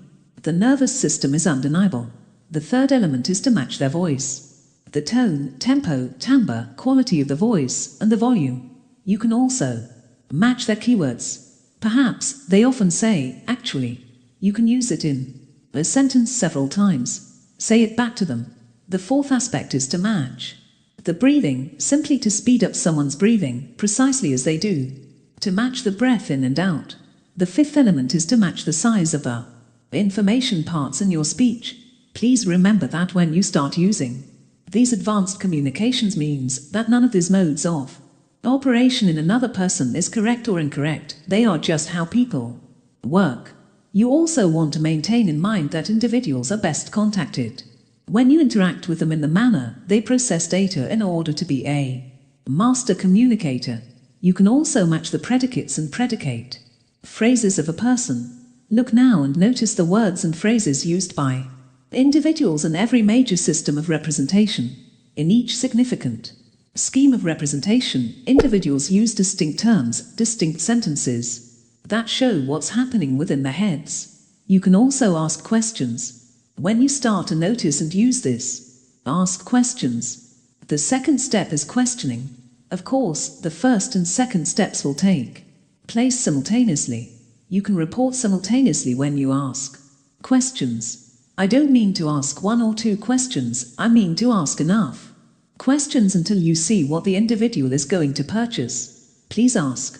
The nervous system is undeniable. The third element is to match their voice. The tone, tempo, timbre, quality of the voice, and the volume. You can also match their keywords. Perhaps, they often say, actually. You can use it in a sentence several times. Say it back to them. The fourth aspect is to match the breathing, simply to speed up someone's breathing, precisely as they do. To match the breath in and out. The fifth element is to match the size of the information parts in your speech. Please remember that when you start using these advanced communications means that none of these modes of operation in another person is correct or incorrect. They are just how people work. You also want to maintain in mind that individuals are best contacted when you interact with them in the manner they process data in order to be a master communicator. You can also match the predicates and predicate phrases of a person. Look now and notice the words and phrases used by individuals in every major system of representation. In each significant scheme of representation, individuals use distinct terms, distinct sentences that show what's happening within their heads. You can also ask questions. When you start to notice and use this, ask questions. The second step is questioning. Of course, the first and second steps will take place simultaneously. You can report simultaneously when you ask questions. I don't mean to ask one or two questions, I mean to ask enough questions until you see what the individual is going to purchase. Please ask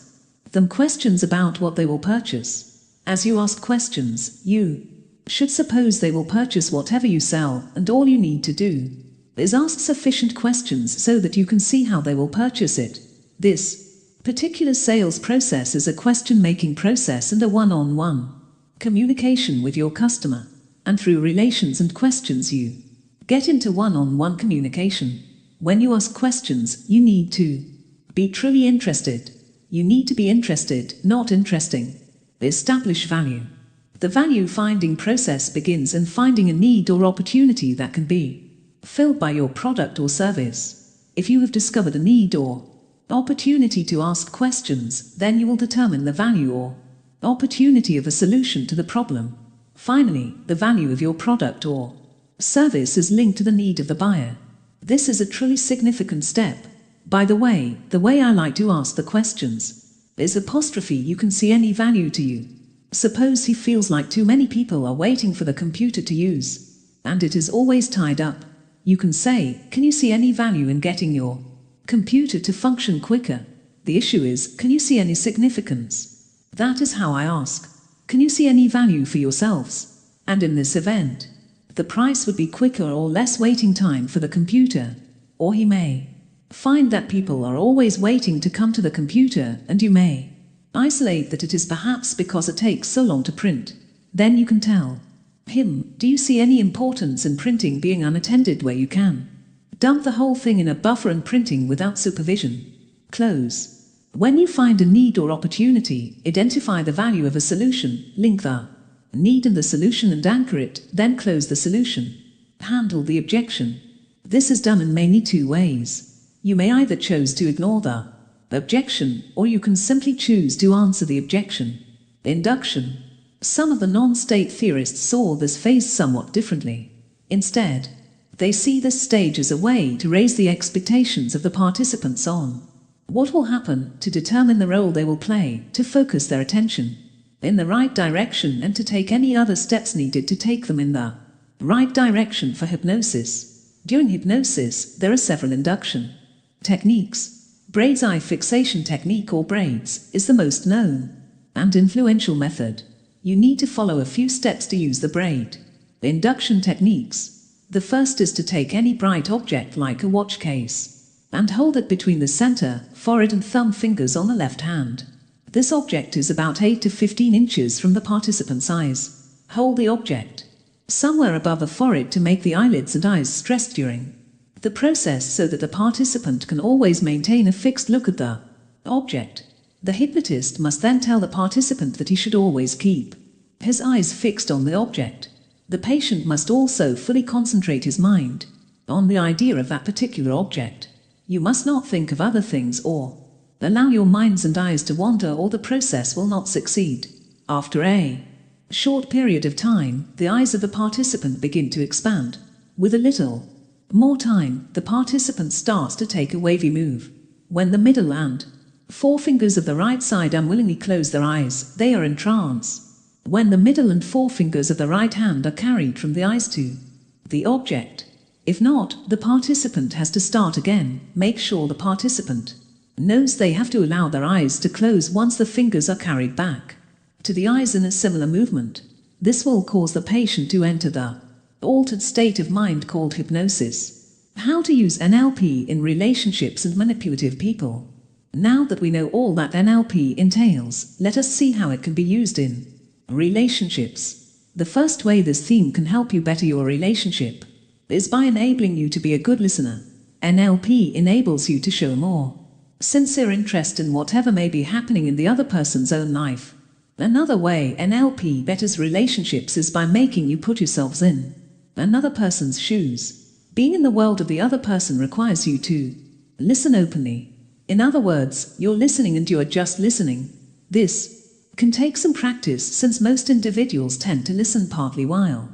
them questions about what they will purchase. As you ask questions, you should suppose they will purchase whatever you sell, and all you need to do is ask sufficient questions so that you can see how they will purchase it. This particular sales process is a question-making process and a one-on-one communication with your customer. And through relations and questions you get into one-on-one communication. When you ask questions, you need to be truly interested. You need to be interested, not interesting. Establish value. The value-finding process begins in finding a need or opportunity that can be filled by your product or service. If you have discovered a need or opportunity to ask questions, then you will determine the value or opportunity of a solution to the problem. Finally, the value of your product or service is linked to the need of the buyer. This is a truly significant step. By the way I like to ask the questions is apostrophe. You can see any value to you. Suppose he feels like too many people are waiting for the computer to use, and it is always tied up. You can say, can you see any value in getting your computer to function quicker? The issue is, can you see any significance? That is how I ask. Can you see any value for yourselves? And in this event, the price would be quicker or less waiting time for the computer. Or he may find that people are always waiting to come to the computer, and you may isolate that it is perhaps because it takes so long to print. Then you can tell him, do you see any importance in printing being unattended where you can? Dump the whole thing in a buffer and printing without supervision. Close. When you find a need or opportunity, identify the value of a solution, link the need and the solution and anchor it, then close the solution. Handle the objection. This is done in mainly two ways. You may either choose to ignore the objection, or you can simply choose to answer the objection. Induction. Some of the non-state theorists saw this phase somewhat differently. Instead, they see this stage as a way to raise the expectations of the participants on what will happen, to determine the role they will play, to focus their attention in the right direction, and to take any other steps needed to take them in the right direction for hypnosis. During hypnosis, there are several induction techniques. Braid's eye fixation technique, or braids, is the most known and influential method. You need to follow a few steps to use the braid. The induction techniques. The first is to take any bright object like a watch case and hold it between the center, forehead and thumb fingers on the left hand. This object is about 8 to 15 inches from the participant's eyes. Hold the object somewhere above the forehead to make the eyelids and eyes stressed during the process, so that the participant can always maintain a fixed look at the object. The hypnotist must then tell the participant that he should always keep his eyes fixed on the object. The patient must also fully concentrate his mind on the idea of that particular object. You must not think of other things or allow your minds and eyes to wander, or the process will not succeed. After a short period of time, the eyes of the participant begin to expand. With a little more time, the participant starts to take a wavy move. When the middle and forefingers of the right side unwillingly close their eyes, they are in trance. When the middle and forefingers of the right hand are carried from the eyes to the object. If not, the participant has to start again. Make sure the participant knows they have to allow their eyes to close once the fingers are carried back to the eyes in a similar movement. This will cause the patient to enter the altered state of mind called hypnosis. How to use NLP in relationships and manipulative people. Now that we know all that NLP entails, let us see how it can be used in relationships. The first way this theme can help you better your relationship is by enabling you to be a good listener. NLP enables you to show more sincere interest in whatever may be happening in the other person's own life. Another way NLP betters relationships is by making you put yourselves in another person's shoes. Being in the world of the other person requires you to listen openly. In other words, you're listening and you're just listening. This can take some practice, since most individuals tend to listen partly while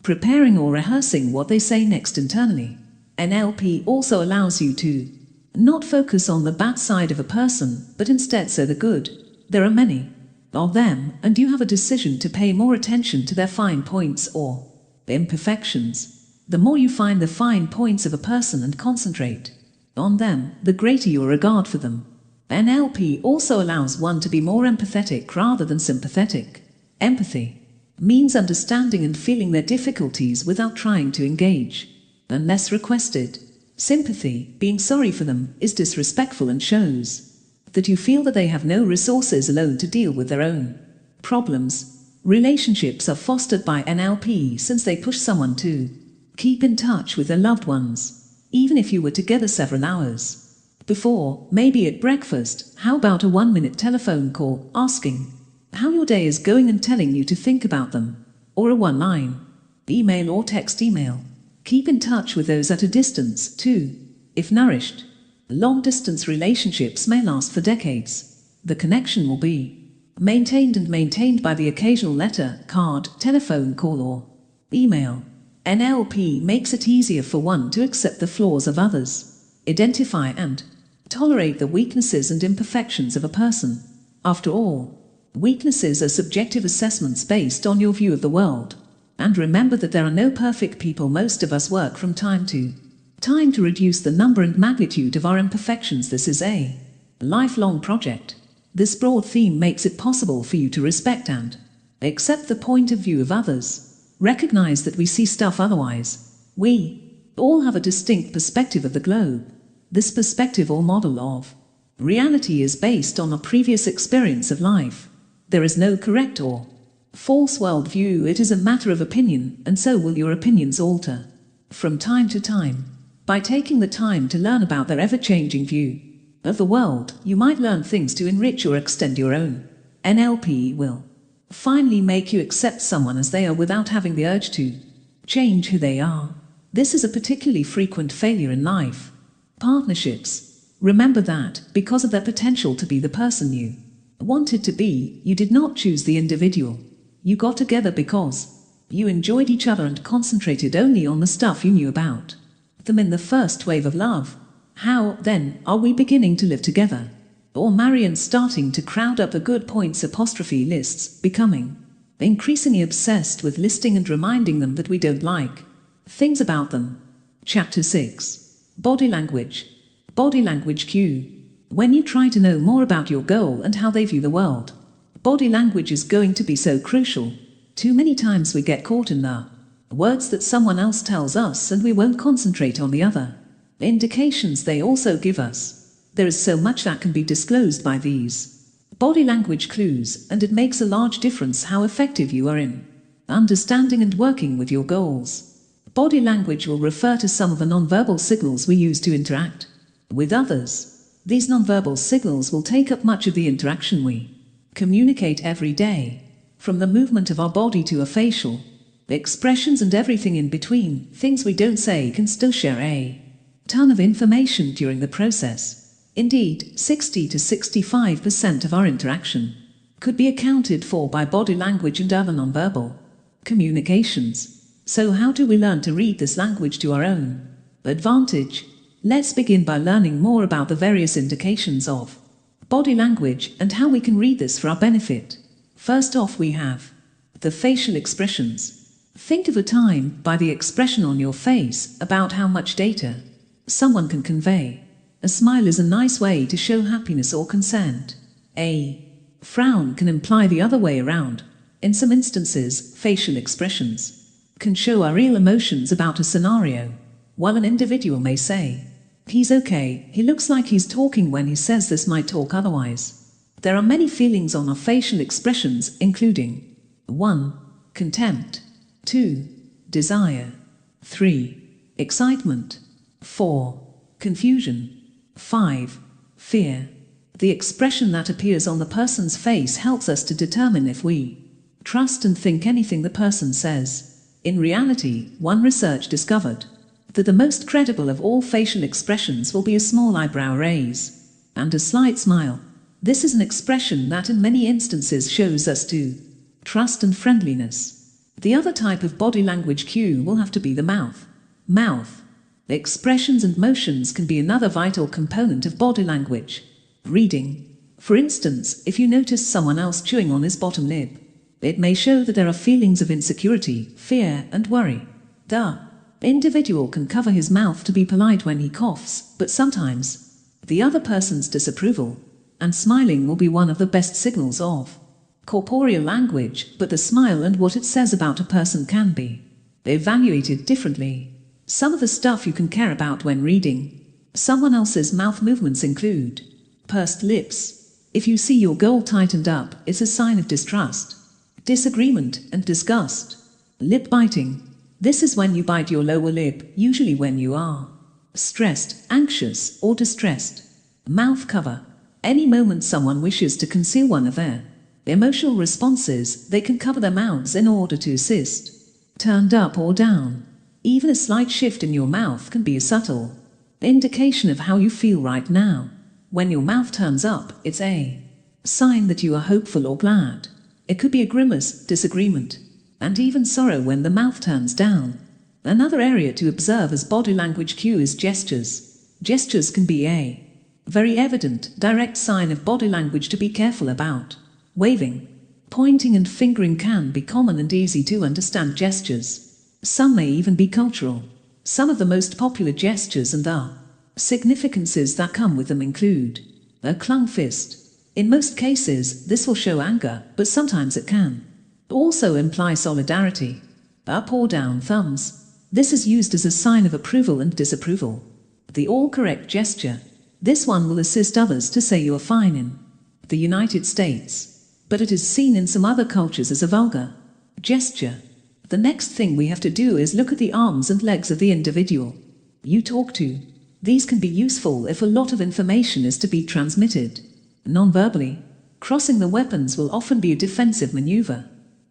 preparing or rehearsing what they say next internally. NLP also allows you to not focus on the bad side of a person, but instead say the good. There are many of them, and you have a decision to pay more attention to their fine points or imperfections. The more you find the fine points of a person and concentrate on them, the greater your regard for them. NLP also allows one to be more empathetic rather than sympathetic. Empathy means understanding and feeling their difficulties without trying to engage unless requested. Sympathy, being sorry for them, is disrespectful and shows that you feel that they have no resources alone to deal with their own problems. Relationships are fostered by NLP, since they push someone to keep in touch with their loved ones, even if you were together several hours before, maybe at breakfast. How about a 1-minute telephone call asking how your day is going and telling you to think about them? Or a 1-line email or text email. Keep in touch with those at a distance, too. If nourished, long-distance relationships may last for decades. The connection will be maintained by the occasional letter, card, telephone call or email. NLP makes it easier for one to accept the flaws of others, identify and tolerate the weaknesses and imperfections of a person. After all, weaknesses are subjective assessments based on your view of the world. And remember that there are no perfect people. Most of us work from time to reduce the number and magnitude of our imperfections. This is a lifelong project. This broad theme makes it possible for you to respect and accept the point of view of others. Recognize that we see stuff otherwise. We all have a distinct perspective of the globe. This perspective or model of reality is based on a previous experience of life. There is no correct or false worldview. It is a matter of opinion, and so will your opinions alter from time to time. By taking the time to learn about their ever-changing view of the world, you might learn things to enrich or extend your own. NLP will finally make you accept someone as they are without having the urge to change who they are. This is a particularly frequent failure in life. Partnerships. Remember that, because of their potential to be the person you wanted to be, you did not choose the individual You got together because you enjoyed each other and concentrated only on the stuff you knew about them in the first wave of love. How, then, are we beginning to live together? Or marry and starting to crowd up the good points apostrophe lists, becoming increasingly obsessed with listing and reminding them that we don't like things about them. Chapter 6. Body Language. Body language cue. When you try to know more about your goal and how they view the world, body language is going to be so crucial. Too many times we get caught in the words that someone else tells us and we won't concentrate on the other indications they also give us. There is so much that can be disclosed by these body language clues, and it makes a large difference how effective you are in understanding and working with your goals. Body language will refer to some of the nonverbal signals we use to interact with others. These nonverbal signals will take up much of the interaction we communicate every day, from the movement of our body to our facial expressions and everything in between. Things we don't say can still share a ton of information during the process. Indeed, 60 to 65% of our interaction could be accounted for by body language and other nonverbal communications. So how do we learn to read this language to our own advantage? Let's begin by learning more about the various indications of body language and how we can read this for our benefit. First off, we have the facial expressions. Think of a time by the expression on your face about how much data someone can convey. A smile is a nice way to show happiness or consent. A frown can imply the other way around. In some instances, facial expressions can show our real emotions about a scenario. While an individual may say, "He's okay, he looks like he's talking," when he says this might talk otherwise. There are many feelings on our facial expressions, including 1. Contempt, 2. Desire, 3. Excitement, 4. Confusion, 5. Fear. The expression that appears on the person's face helps us to determine if we trust and think anything the person says. In reality, one research discovered that the most credible of all facial expressions will be a small eyebrow raise and a slight smile. This is an expression that in many instances shows us to trust and friendliness. The other type of body language cue will have to be the mouth. Mouth expressions and motions can be another vital component of body language reading. For instance, if you notice someone else chewing on his bottom lip, it may show that there are feelings of insecurity, fear, and worry. The individual can cover his mouth to be polite when he coughs, but sometimes the other person's disapproval and smiling will be one of the best signals of corporeal language, but the smile and what it says about a person can be evaluated differently. Some of the stuff you can care about when reading someone else's mouth movements include pursed lips. If you see your goal tightened up, it's a sign of distrust, disagreement, and disgust. Lip biting. This is when you bite your lower lip, usually when you are stressed, anxious, or distressed. Mouth cover. Any moment someone wishes to conceal one of their emotional responses, they can cover their mouths in order to assist. Turned up or down. Even a slight shift in your mouth can be a subtle indication of how you feel right now. When your mouth turns up, it's a sign that you are hopeful or glad. It could be a grimace, disagreement, and even sorrow when the mouth turns down. Another area to observe as body language cue is gestures. Gestures can be a very evident, direct sign of body language to be careful about. Waving, pointing, and fingering can be common and easy to understand gestures. Some may even be cultural. Some of the most popular gestures and the significances that come with them include a clunk fist. In most cases, this will show anger, but sometimes it can also imply solidarity. Up or down thumbs. This is used as a sign of approval and disapproval. The all-correct gesture. This one will assist others to say you are fine in the United States, but it is seen in some other cultures as a vulgar gesture. The next thing we have to do is look at the arms and legs of the individual you talk to. These can be useful if a lot of information is to be transmitted non-verbally. Crossing the weapons will often be a defensive maneuver.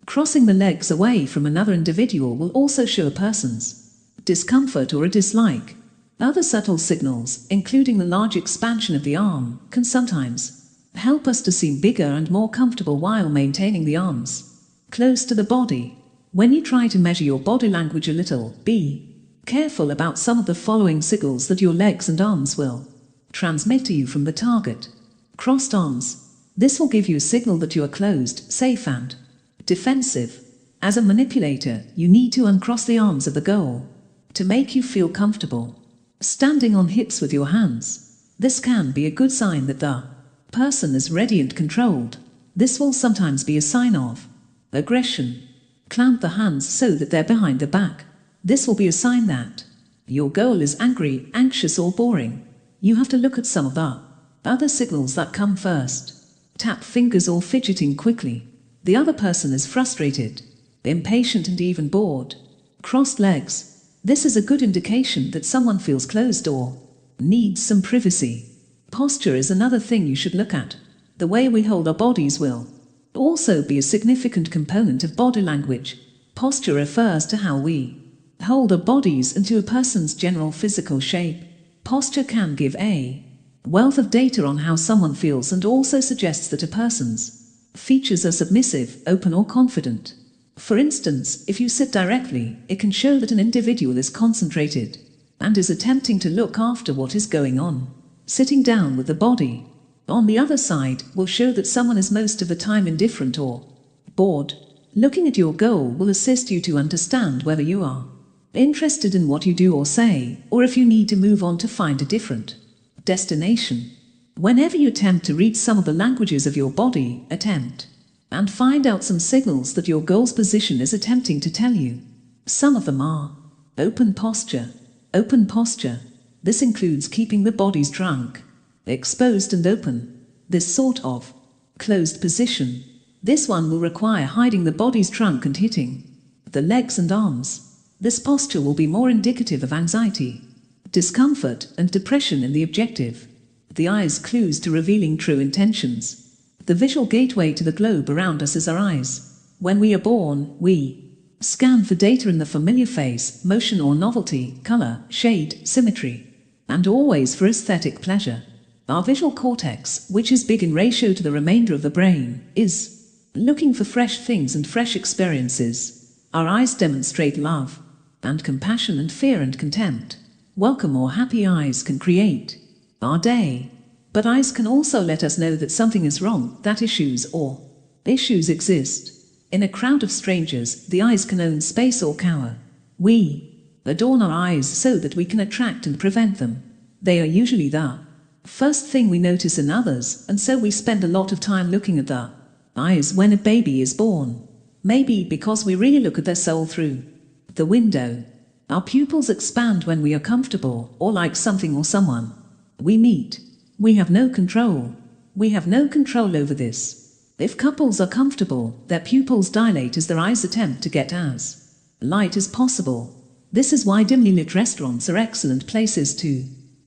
Crossing the legs away from another individual will also show a person's discomfort or a dislike. Other subtle signals, including the large expansion of the arm, can sometimes help us to seem bigger and more comfortable while maintaining the arm's close to the body. When you try to measure your body language a little, be careful about some of the following signals that your legs and arms will transmit to you from the target. Crossed arms. This will give you a signal that you are closed, safe and defensive. As a manipulator, you need to uncross the arms of the goal to make you feel comfortable. Standing on hips with your hands. This can be a good sign that the person is ready and controlled. This will sometimes be a sign of aggression. Clamp the hands so that they're behind the back. This will be a sign that your goal is angry, anxious or boring. You have to look at some of the other signals that come first. Tap fingers or fidgeting quickly. The other person is frustrated, impatient and even bored. Crossed legs. This is a good indication that someone feels closed or needs some privacy. Posture is another thing you should look at. The way we hold our bodies will also be a significant component of body language. Posture refers to how we hold our bodies and to a person's general physical shape. Posture can give a wealth of data on how someone feels and also suggests that a person's features are submissive, open or confident. For instance, if you sit directly, it can show that an individual is concentrated and is attempting to look after what is going on. Sitting down with the body on the other side will show that someone is most of the time indifferent or bored. Looking at your goal will assist you to understand whether you are interested in what you do or say, or if you need to move on to find a different destination. Whenever you attempt to read some of the languages of your body, attempt and find out some signals that your goal's position is attempting to tell you. Some of them are open posture. Open posture. This includes keeping the body's trunk exposed and open. This sort of closed position. This one will require hiding the body's trunk and hitting the legs and arms. This posture will be more indicative of anxiety, discomfort, and depression in the objective. The eyes clues to revealing true intentions. The visual gateway to the globe around us is our eyes. When we are born, we scan for data in the familiar face, motion or novelty, color, shade, symmetry, and always for aesthetic pleasure. Our visual cortex, which is big in ratio to the remainder of the brain, is looking for fresh things and fresh experiences. Our eyes demonstrate love and compassion and fear and contempt. Welcome or happy eyes can create our day. But eyes can also let us know that something is wrong, that issues exist. In a crowd of strangers, the eyes can own space or cower. We adorn our eyes so that we can attract and prevent them. They are usually the first thing we notice in others, and so we spend a lot of time looking at the eyes when a baby is born. Maybe because we really look at their soul through the window. Our pupils expand when we are comfortable or like something or someone we meet. We have no control. We have no control over this. If couples are comfortable, their pupils dilate as their eyes attempt to get as light as possible. This is why dimly lit restaurants are excellent places to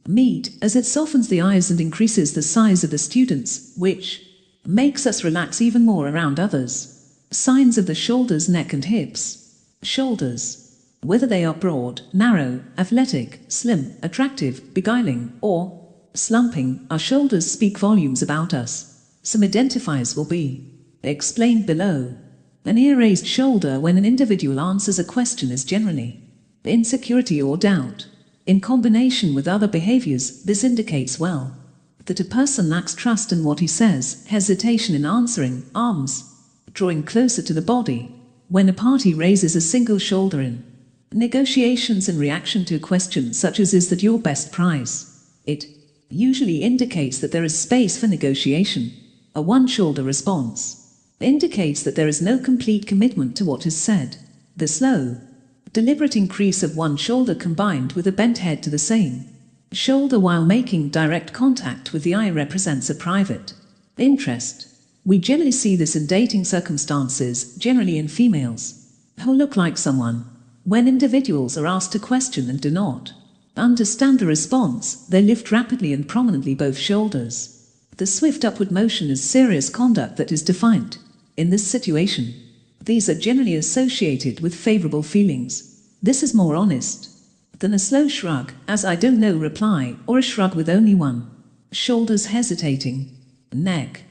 meet, as it softens the eyes and increases the size of the students, which makes us relax even more around others. Signs of the shoulders, neck and hips. Shoulders. Whether they are broad, narrow, athletic, slim, attractive, beguiling, or slumping, our shoulders speak volumes about us. Some identifiers will be explained below. An ear-raised shoulder when an individual answers a question is generally insecurity or doubt. In combination with other behaviors, this indicates that a person lacks trust in what he says, hesitation in answering, arms drawing closer to the body. When a party raises a single shoulder in negotiations in reaction to a question such as "Is that your best price?" it usually indicates that there is space for negotiation. A one-shoulder response indicates that there is no complete commitment to what is said. The slow, deliberate increase of one shoulder combined with a bent head to the same shoulder while making direct contact with the eye represents a private interest. We generally see this in dating circumstances, generally in females who look like someone. When individuals are asked a question and do not understand the response, they lift rapidly and prominently both shoulders. The swift upward motion is serious conduct that is defiant. In this situation, these are generally associated with favorable feelings. This is more honest than a slow shrug, as "I don't know" reply, or a shrug with only one shoulders hesitating. Neck.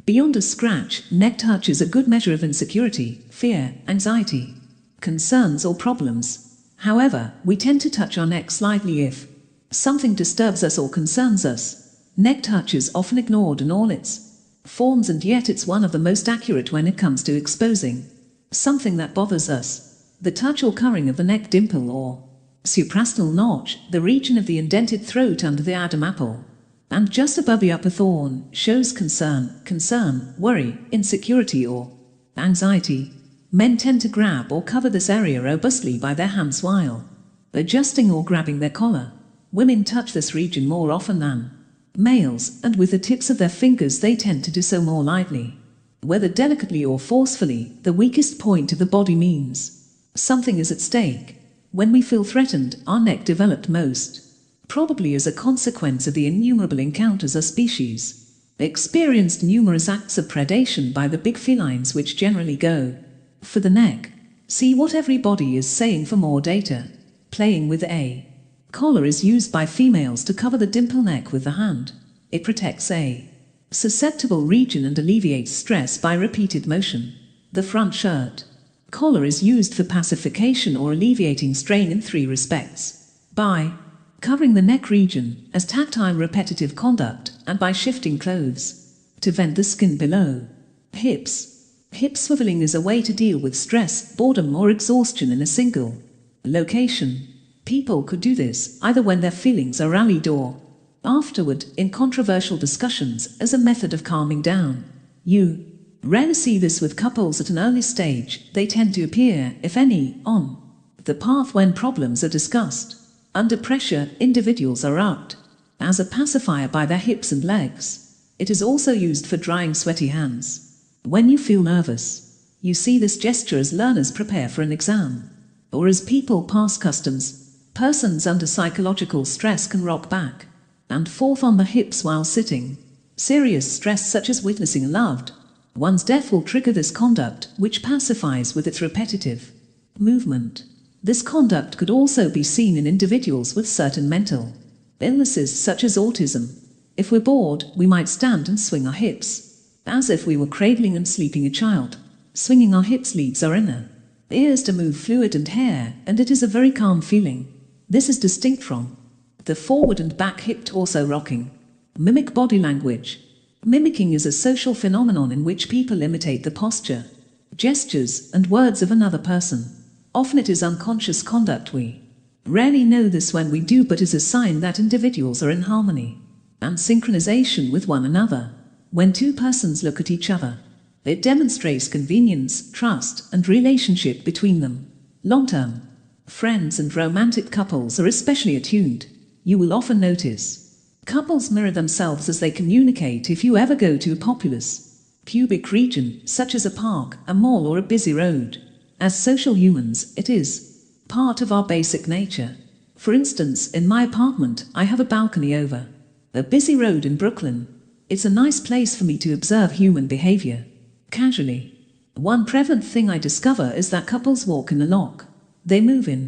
Beyond a scratch, neck touch is a good measure of insecurity, fear, anxiety, concerns or problems. However, we tend to touch our neck slightly if something disturbs us or concerns us. Neck touch is often ignored in all its forms, and yet it's one of the most accurate when it comes to exposing something that bothers us. The touch or curring of the neck dimple or suprasternal notch, the region of the indented throat under the Adam apple, and just above the upper thorn, shows concern, worry, insecurity or anxiety. Men tend to grab or cover this area robustly by their hands while adjusting or grabbing their collar. Women touch this region more often than males, and with the tips of their fingers they tend to do so more lightly. Whether delicately or forcefully, the weakest point of the body means something is at stake. When we feel threatened, our neck developed most probably as a consequence of the innumerable encounters our species experienced numerous acts of predation by the big felines, which generally go for the neck. See what everybody is saying for more data. Playing with a collar is used by females to cover the dimple neck with the hand. It protects a susceptible region and alleviates stress by repeated motion. The front shirt collar is used for pacification or alleviating strain in 3 respects: by covering the neck region, as tactile repetitive conduct, and by shifting clothes to vent the skin below. Hips. Hip swiveling is a way to deal with stress, boredom or exhaustion in a single location. People could do this either when their feelings are rallied or afterward, in controversial discussions, as a method of calming down. You rarely see this with couples at an early stage. They tend to appear, if any, on the path when problems are discussed. Under pressure, individuals are upped as a pacifier by their hips and legs. It is also used for drying sweaty hands. When you feel nervous, you see this gesture as learners prepare for an exam, or as people pass customs. Persons under psychological stress can rock back and forth on the hips while sitting. Serious stress, such as witnessing a loved one's death, will trigger this conduct, which pacifies with its repetitive movement. This conduct could also be seen in individuals with certain mental illnesses, such as autism. If we're bored, we might stand and swing our hips, as if we were cradling and sleeping a child. Swinging our hips leads our inner ears to move fluid and hair, and it is a very calm feeling. This is distinct from the forward and back hip torso rocking. Mimic body language. Mimicking is a social phenomenon in which people imitate the posture, gestures, and words of another person. Often it is unconscious conduct. We rarely know this when we do, but is a sign that individuals are in harmony and synchronization with one another. When 2 persons look at each other, it demonstrates convenience, trust, and relationship between them. Long-term friends and romantic couples are especially attuned. You will often notice couples mirror themselves as they communicate. If you ever go to a populous pubic region, such as a park, a mall, or a busy road, as social humans, it is part of our basic nature. For instance, in my apartment, I have a balcony over a busy road in Brooklyn. It's a nice place for me to observe human behavior casually. One prevalent thing I discover is that couples walk in a lock. They move in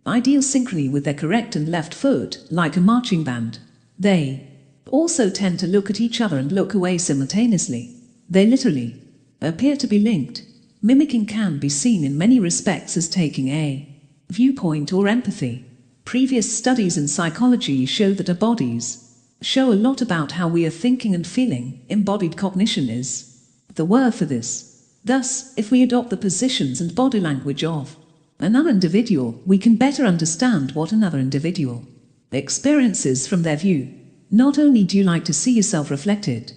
ideal synchrony with their correct and left foot, like a marching band. They also tend to look at each other and look away simultaneously. They literally appear to be linked. Mimicking can be seen in many respects as taking a viewpoint or empathy. Previous studies in psychology show that our bodies show a lot about how we are thinking and feeling. Embodied cognition is the word for this. Thus, if we adopt the positions and body language of another individual, we can better understand what another individual experiences from their view. Not only do you like to see yourself reflected,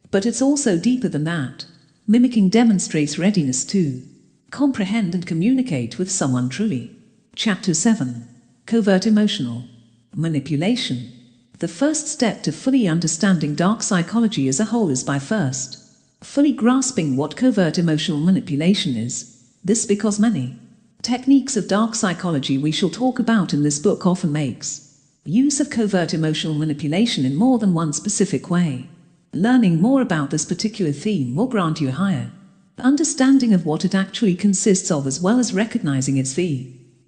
but it's also deeper than that. Mimicking demonstrates readiness to comprehend and communicate with someone truly. Chapter 7. Covert Emotional Manipulation. The first step to fully understanding dark psychology as a whole is by first fully grasping what covert emotional manipulation is. This because many techniques of dark psychology we shall talk about in this book often makes use of covert emotional manipulation in more than one specific way. Learning more about this particular theme will grant you a higher understanding of what it actually consists of, as well as recognizing its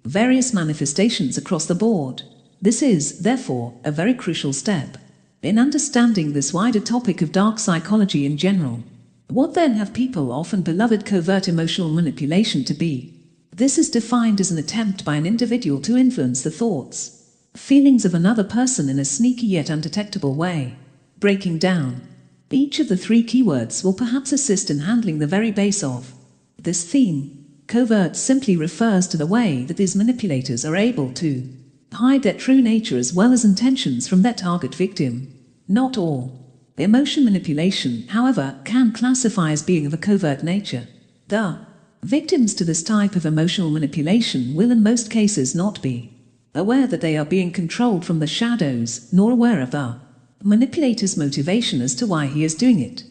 various manifestations across the board. This is, therefore, a very crucial step in understanding this wider topic of dark psychology in general. What then have people often beloved covert emotional manipulation to be? This is defined as an attempt by an individual to influence the thoughts, feelings of another person in a sneaky yet undetectable way. Breaking down each of the three keywords will perhaps assist in handling the very base of this theme. Covert simply refers to the way that these manipulators are able to hide their true nature as well as intentions from their target victim. Not all emotion manipulation, however, can classify as being of a covert nature. The victims to this type of emotional manipulation will in most cases not be aware that they are being controlled from the shadows, nor aware of the manipulator's motivation as to why he is doing it.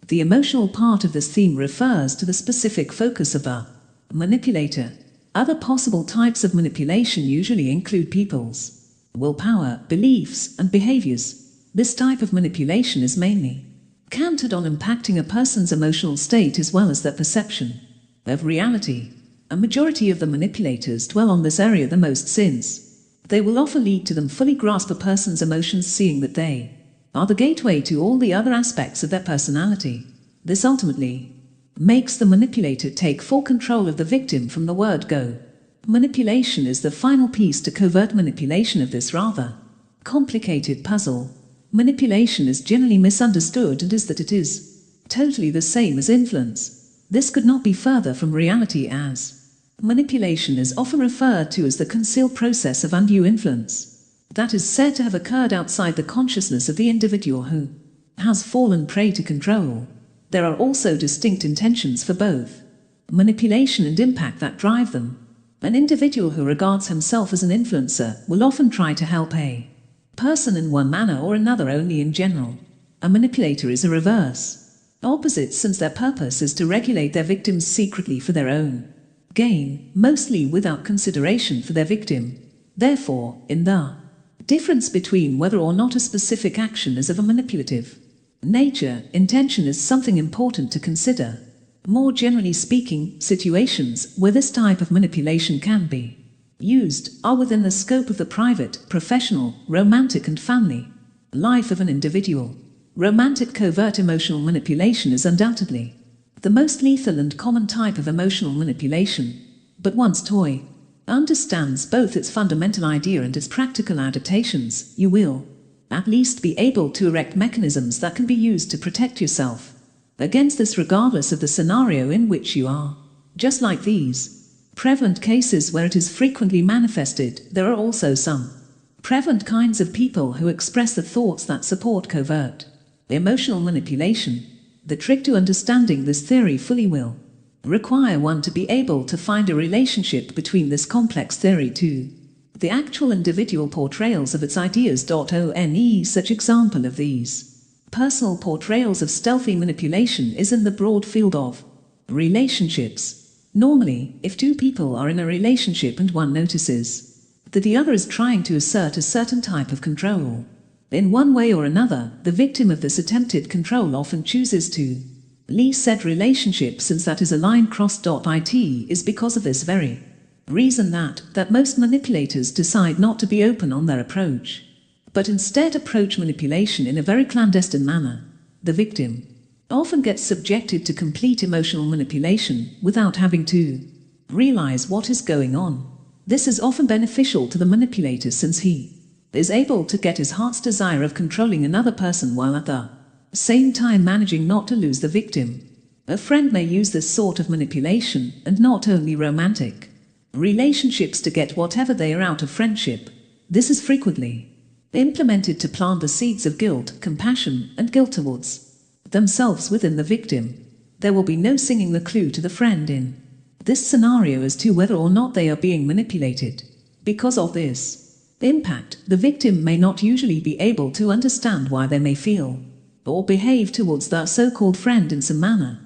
The emotional part of this theme refers to the specific focus of the manipulator. Other possible types of manipulation usually include people's willpower, beliefs, and behaviors. This type of manipulation is mainly centered on impacting a person's emotional state as well as their perception of reality. A majority of the manipulators dwell on this area the most since they will often lead to them fully grasp a person's emotions, seeing that they are the gateway to all the other aspects of their personality. This ultimately makes the manipulator take full control of the victim from the word go. Manipulation is the final piece to covert manipulation of this rather complicated puzzle. Manipulation is generally misunderstood and is that it is totally the same as influence. This could not be further from reality, as manipulation is often referred to as the concealed process of undue influence that is said to have occurred outside the consciousness of the individual who has fallen prey to control. There are also distinct intentions for both manipulation and impact that drive them. An individual who regards himself as an influencer will often try to help a person in one manner or another only in general. A manipulator is a reverse opposite, since their purpose is to regulate their victims secretly for their own gain, mostly without consideration for their victim. Therefore, in the difference between whether or not a specific action is of a manipulative nature, intention is something important to consider. More generally speaking, situations where this type of manipulation can be used are within the scope of the private, professional, romantic and family life of an individual. Romantic covert emotional manipulation is undoubtedly the most lethal and common type of emotional manipulation, but once toy understands both its fundamental idea and its practical adaptations, you will at least be able to erect mechanisms that can be used to protect yourself against this regardless of the scenario in which you are. Just like these prevalent cases where it is frequently manifested, there are also some prevalent kinds of people who express the thoughts that support covert emotional manipulation. The trick to understanding this theory fully will require one to be able to find a relationship between this complex theory to the actual individual portrayals of its ideas. Such example of these personal portrayals of stealthy manipulation is in the broad field of relationships. Normally, if two people are in a relationship and one notices that the other is trying to assert a certain type of control in one way or another, the victim of this attempted control often chooses to leave said relationship, since that is a line crossed. It is because of this very reason that most manipulators decide not to be open on their approach, but instead approach manipulation in a very clandestine manner. The victim often gets subjected to complete emotional manipulation without having to realize what is going on. This is often beneficial to the manipulator, since he is able to get his heart's desire of controlling another person while at the same time managing not to lose the victim. A friend may use this sort of manipulation, and not only romantic relationships, to get whatever they are out of friendship. This is frequently implemented to plant the seeds of guilt, compassion, and guilt towards themselves within the victim. There will be no singing the clue to the friend in this scenario as to whether or not they are being manipulated. Because of this impact, the victim may not usually be able to understand why they may feel or behave towards their so-called friend in some manner.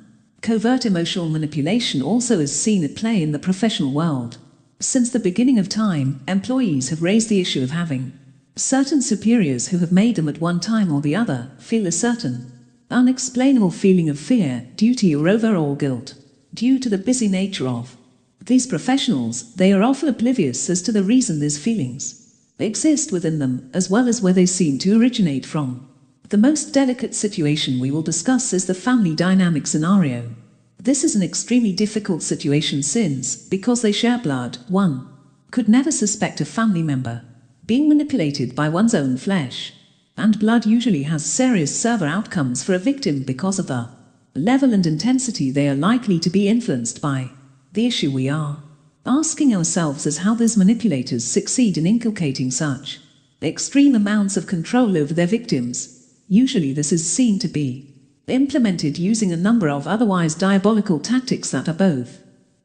Covert emotional manipulation also is seen at play in the professional world. Since the beginning of time, employees have raised the issue of having certain superiors who have made them at one time or the other feel a certain unexplainable feeling of fear, duty or overall guilt. Due to the busy nature of these professionals, they are often oblivious as to the reason these feelings exist within them, as well as where they seem to originate from. The most delicate situation we will discuss is the family dynamic scenario. This is an extremely difficult situation since, because they share blood, one could never suspect a family member being manipulated by one's own flesh. And blood usually has serious severe outcomes for a victim because of the level and intensity they are likely to be influenced by. The issue we are asking ourselves is how these manipulators succeed in inculcating such extreme amounts of control over their victims. Usually this is seen to be implemented using a number of otherwise diabolical tactics that are both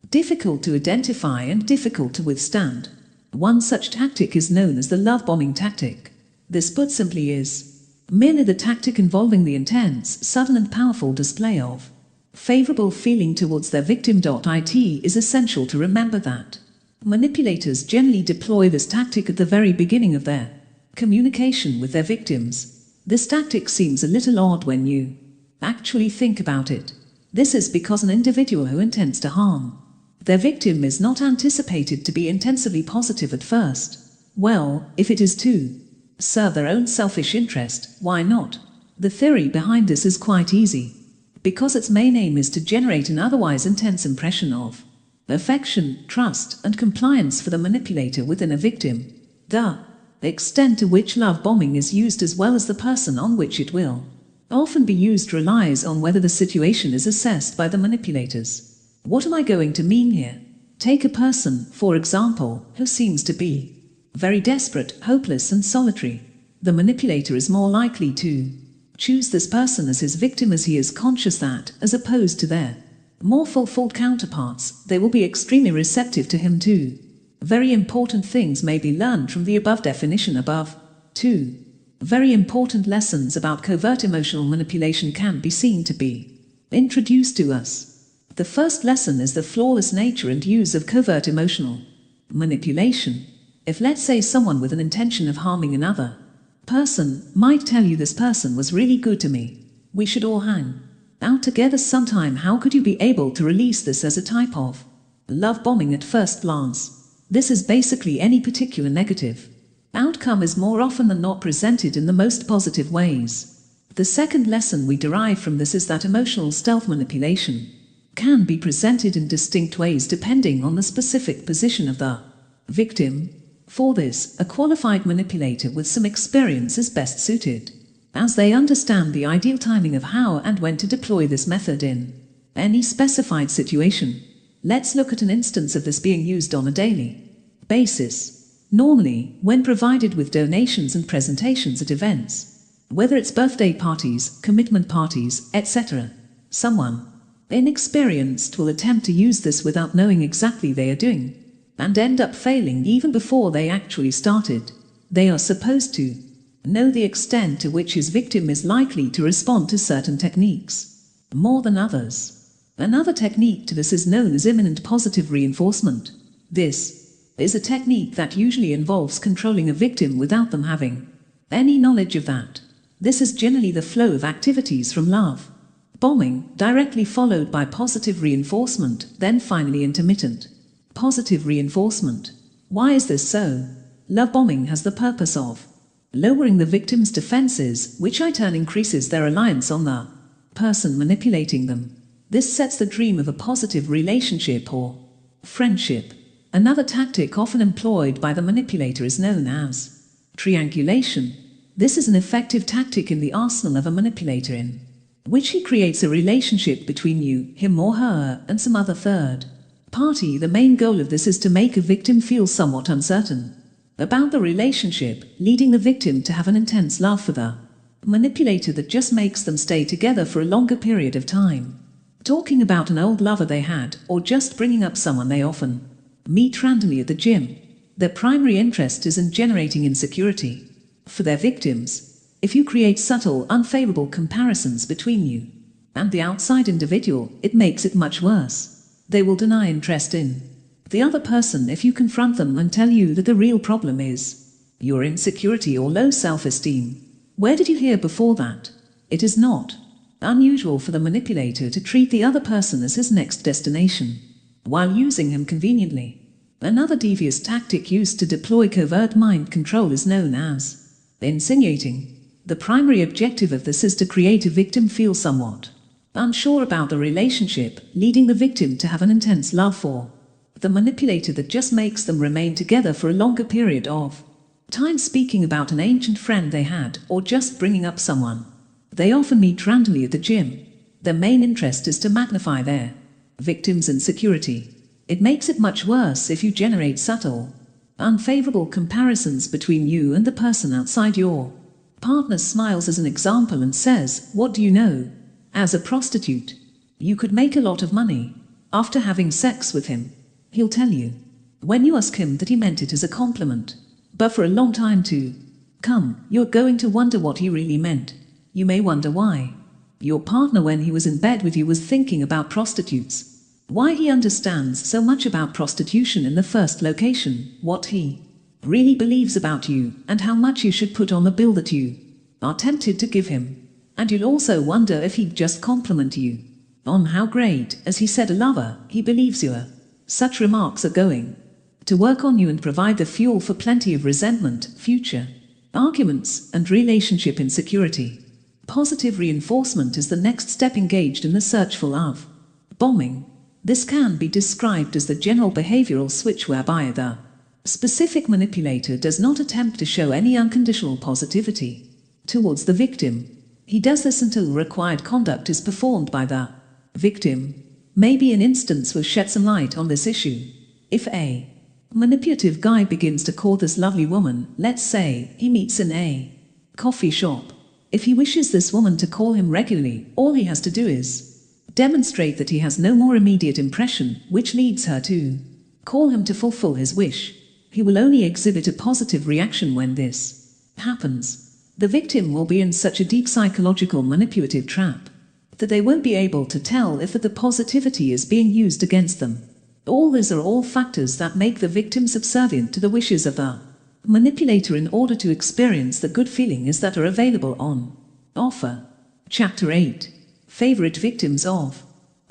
difficult to identify and difficult to withstand. One such tactic is known as the love bombing tactic. This, put simply, is merely the tactic involving the intense, sudden and powerful display of favorable feeling towards their victim. It is essential to remember that manipulators generally deploy this tactic at the very beginning of their communication with their victims. This tactic seems a little odd when you actually think about it. This is because an individual who intends to harm their victim is not anticipated to be intensively positive at first. Well, if it is to serve their own selfish interest, why not? The theory behind this is quite easy. Because its main aim is to generate an otherwise intense impression of affection, trust, and compliance for the manipulator within a victim. The extent to which love bombing is used as well as the person on which it will often be used relies on whether the situation is assessed by the manipulators. What am I going to mean here? Take a person, for example, who seems to be very desperate, hopeless and solitary. The manipulator is more likely to choose this person as his victim as he is conscious that, as opposed to their more fulfilled counterparts, they will be extremely receptive to him too. Very important things may be learned from the above definition above. 2. Very important lessons about covert emotional manipulation can be seen to be introduced to us. The first lesson is the flawless nature and use of covert emotional manipulation. If, let's say, someone with an intention of harming another person might tell you, this person was really good to me, we should all hang out together sometime, how could you be able to release this as a type of love bombing at first glance? This is basically any particular negative outcome is more often than not presented in the most positive ways. The second lesson we derive from this is that emotional stealth manipulation can be presented in distinct ways depending on the specific position of the victim. For this, a qualified manipulator with some experience is best suited, as they understand the ideal timing of how and when to deploy this method in any specified situation. Let's look at an instance of this being used on a daily basis. Normally, when provided with donations and presentations at events, whether it's birthday parties, commitment parties, etc., someone inexperienced will attempt to use this without knowing exactly they are doing, and end up failing even before they actually started. They are supposed to know the extent to which his victim is likely to respond to certain techniques more than others. Another technique to this is known as imminent positive reinforcement. This is a technique that usually involves controlling a victim without them having any knowledge of that. This is generally the flow of activities from love bombing, directly followed by positive reinforcement, then finally intermittent positive reinforcement. Why is this so? Love bombing has the purpose of lowering the victim's defenses, which in turn increases their reliance on the person manipulating them. This sets the dream of a positive relationship or friendship. Another tactic often employed by the manipulator is known as triangulation. This is an effective tactic in the arsenal of a manipulator in which he creates a relationship between you, him or her, and some other third party. The main goal of this is to make a victim feel somewhat uncertain about the relationship, leading the victim to have an intense love for the manipulator that just makes them stay together for a longer period of time. Talking about an old lover they had, or just bringing up someone they often meet randomly at the gym. Their primary interest is in generating insecurity for their victims. If you create subtle, unfavorable comparisons between you and the outside individual, it makes it much worse. They will deny interest in the other person if you confront them and tell you that the real problem is your insecurity or low self-esteem. Where did you hear before that? It is not unusual for the manipulator to treat the other person as his next destination, while using him conveniently. Another devious tactic used to deploy covert mind control is known as insinuating. The primary objective of this is to create a victim feel somewhat unsure about the relationship, leading the victim to have an intense love for the manipulator that just makes them remain together for a longer period of time, speaking about an ancient friend they had, or just bringing up someone they often meet randomly at the gym. Their main interest is to magnify their victim's insecurity. It makes it much worse if you generate subtle, unfavorable comparisons between you and the person outside your partner. Smiles as an example and says, "What do you know? As a prostitute, you could make a lot of money after having sex with him." He'll tell you, when you ask him, that he meant it as a compliment, but for a long time to come. You're going to wonder what he really meant. You may wonder why your partner, when he was in bed with you, was thinking about prostitutes, why he understands so much about prostitution in the first location, what he really believes about you, and how much you should put on the bill that you are tempted to give him. And you'll also wonder if he'd just compliment you on how great, as he said, a lover he believes you are. Such remarks are going to work on you and provide the fuel for plenty of resentment, future arguments, and relationship insecurity. Positive reinforcement is the next step engaged in the search for love bombing. This can be described as the general behavioral switch whereby the specific manipulator does not attempt to show any unconditional positivity towards the victim. He does this until required conduct is performed by the victim. Maybe an instance will shed some light on this issue. If a manipulative guy begins to court this lovely woman, let's say he meets in a coffee shop. If he wishes this woman to call him regularly, all he has to do is demonstrate that he has no more immediate impression, which leads her to call him to fulfill his wish. He will only exhibit a positive reaction when this happens. The victim will be in such a deep psychological manipulative trap that they won't be able to tell if the positivity is being used against them. All these are all factors that make the victim subservient to the wishes of the manipulator in order to experience the good feelings that are available on offer. Chapter 8. Favorite victims of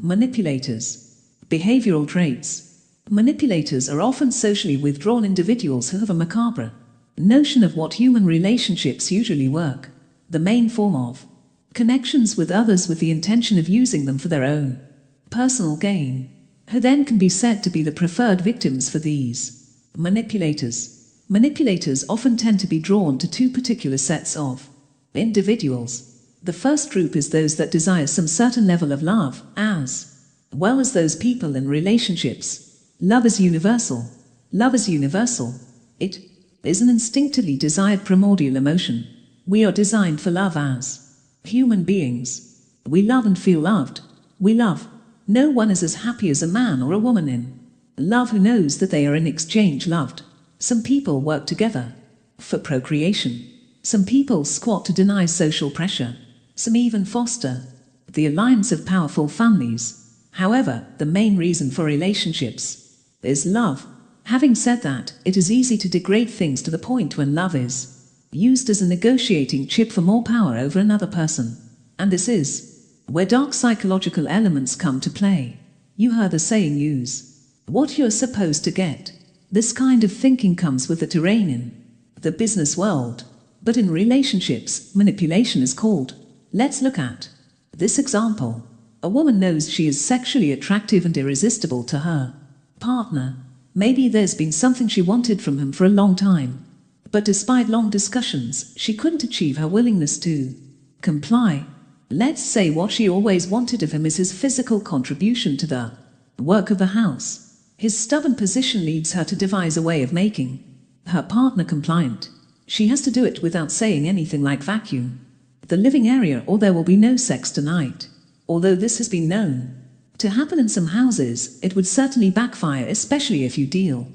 manipulators. Behavioral traits. Manipulators are often socially withdrawn individuals who have a macabre notion of what human relationships usually work. The main form of connections with others with the intention of using them for their own personal gain, who then can be said to be the preferred victims for these manipulators. Manipulators often tend to be drawn to two particular sets of individuals. The first group is those that desire some certain level of love, as well as those people in relationships. Love is universal. Love is universal. It is an instinctively desired primordial emotion. We are designed for love as human beings. We love and feel loved. We love. No one is as happy as a man or a woman in love who knows that they are in exchange loved. Some people work together for procreation. Some people squat to deny social pressure. Some even foster the alliance of powerful families. However, the main reason for relationships is love. Having said that, it is easy to degrade things to the point when love is used as a negotiating chip for more power over another person. And this is where dark psychological elements come to play. You heard the saying, use what you're supposed to get. This kind of thinking comes with the terrain in the business world. But in relationships, manipulation is called. Let's look at this example. A woman knows she is sexually attractive and irresistible to her partner. Maybe there's been something she wanted from him for a long time. But despite long discussions, she couldn't achieve her willingness to comply. Let's say what she always wanted of him is his physical contribution to the work of the house. His stubborn position leads her to devise a way of making her partner compliant. She has to do it without saying anything like vacuum the living area or there will be no sex tonight. Although this has been known to happen in some houses, it would certainly backfire, especially if you deal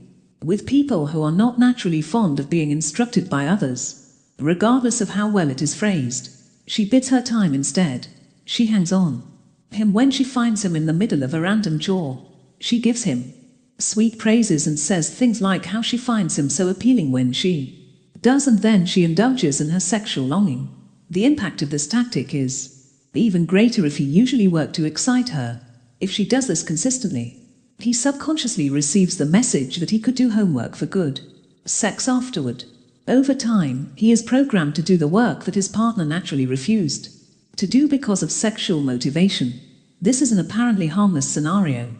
with people who are not naturally fond of being instructed by others. Regardless of how well it is phrased, she bids her time instead. She hangs on him when she finds him in the middle of a random chore. She gives him sweet praises and says things like how she finds him so appealing when she does, and then she indulges in her sexual longing. The impact of this tactic is even greater if he usually worked to excite her. If she does this consistently, he subconsciously receives the message that he could do homework for good sex afterward. Over time, he is programmed to do the work that his partner naturally refused to do because of sexual motivation. This is an apparently harmless scenario.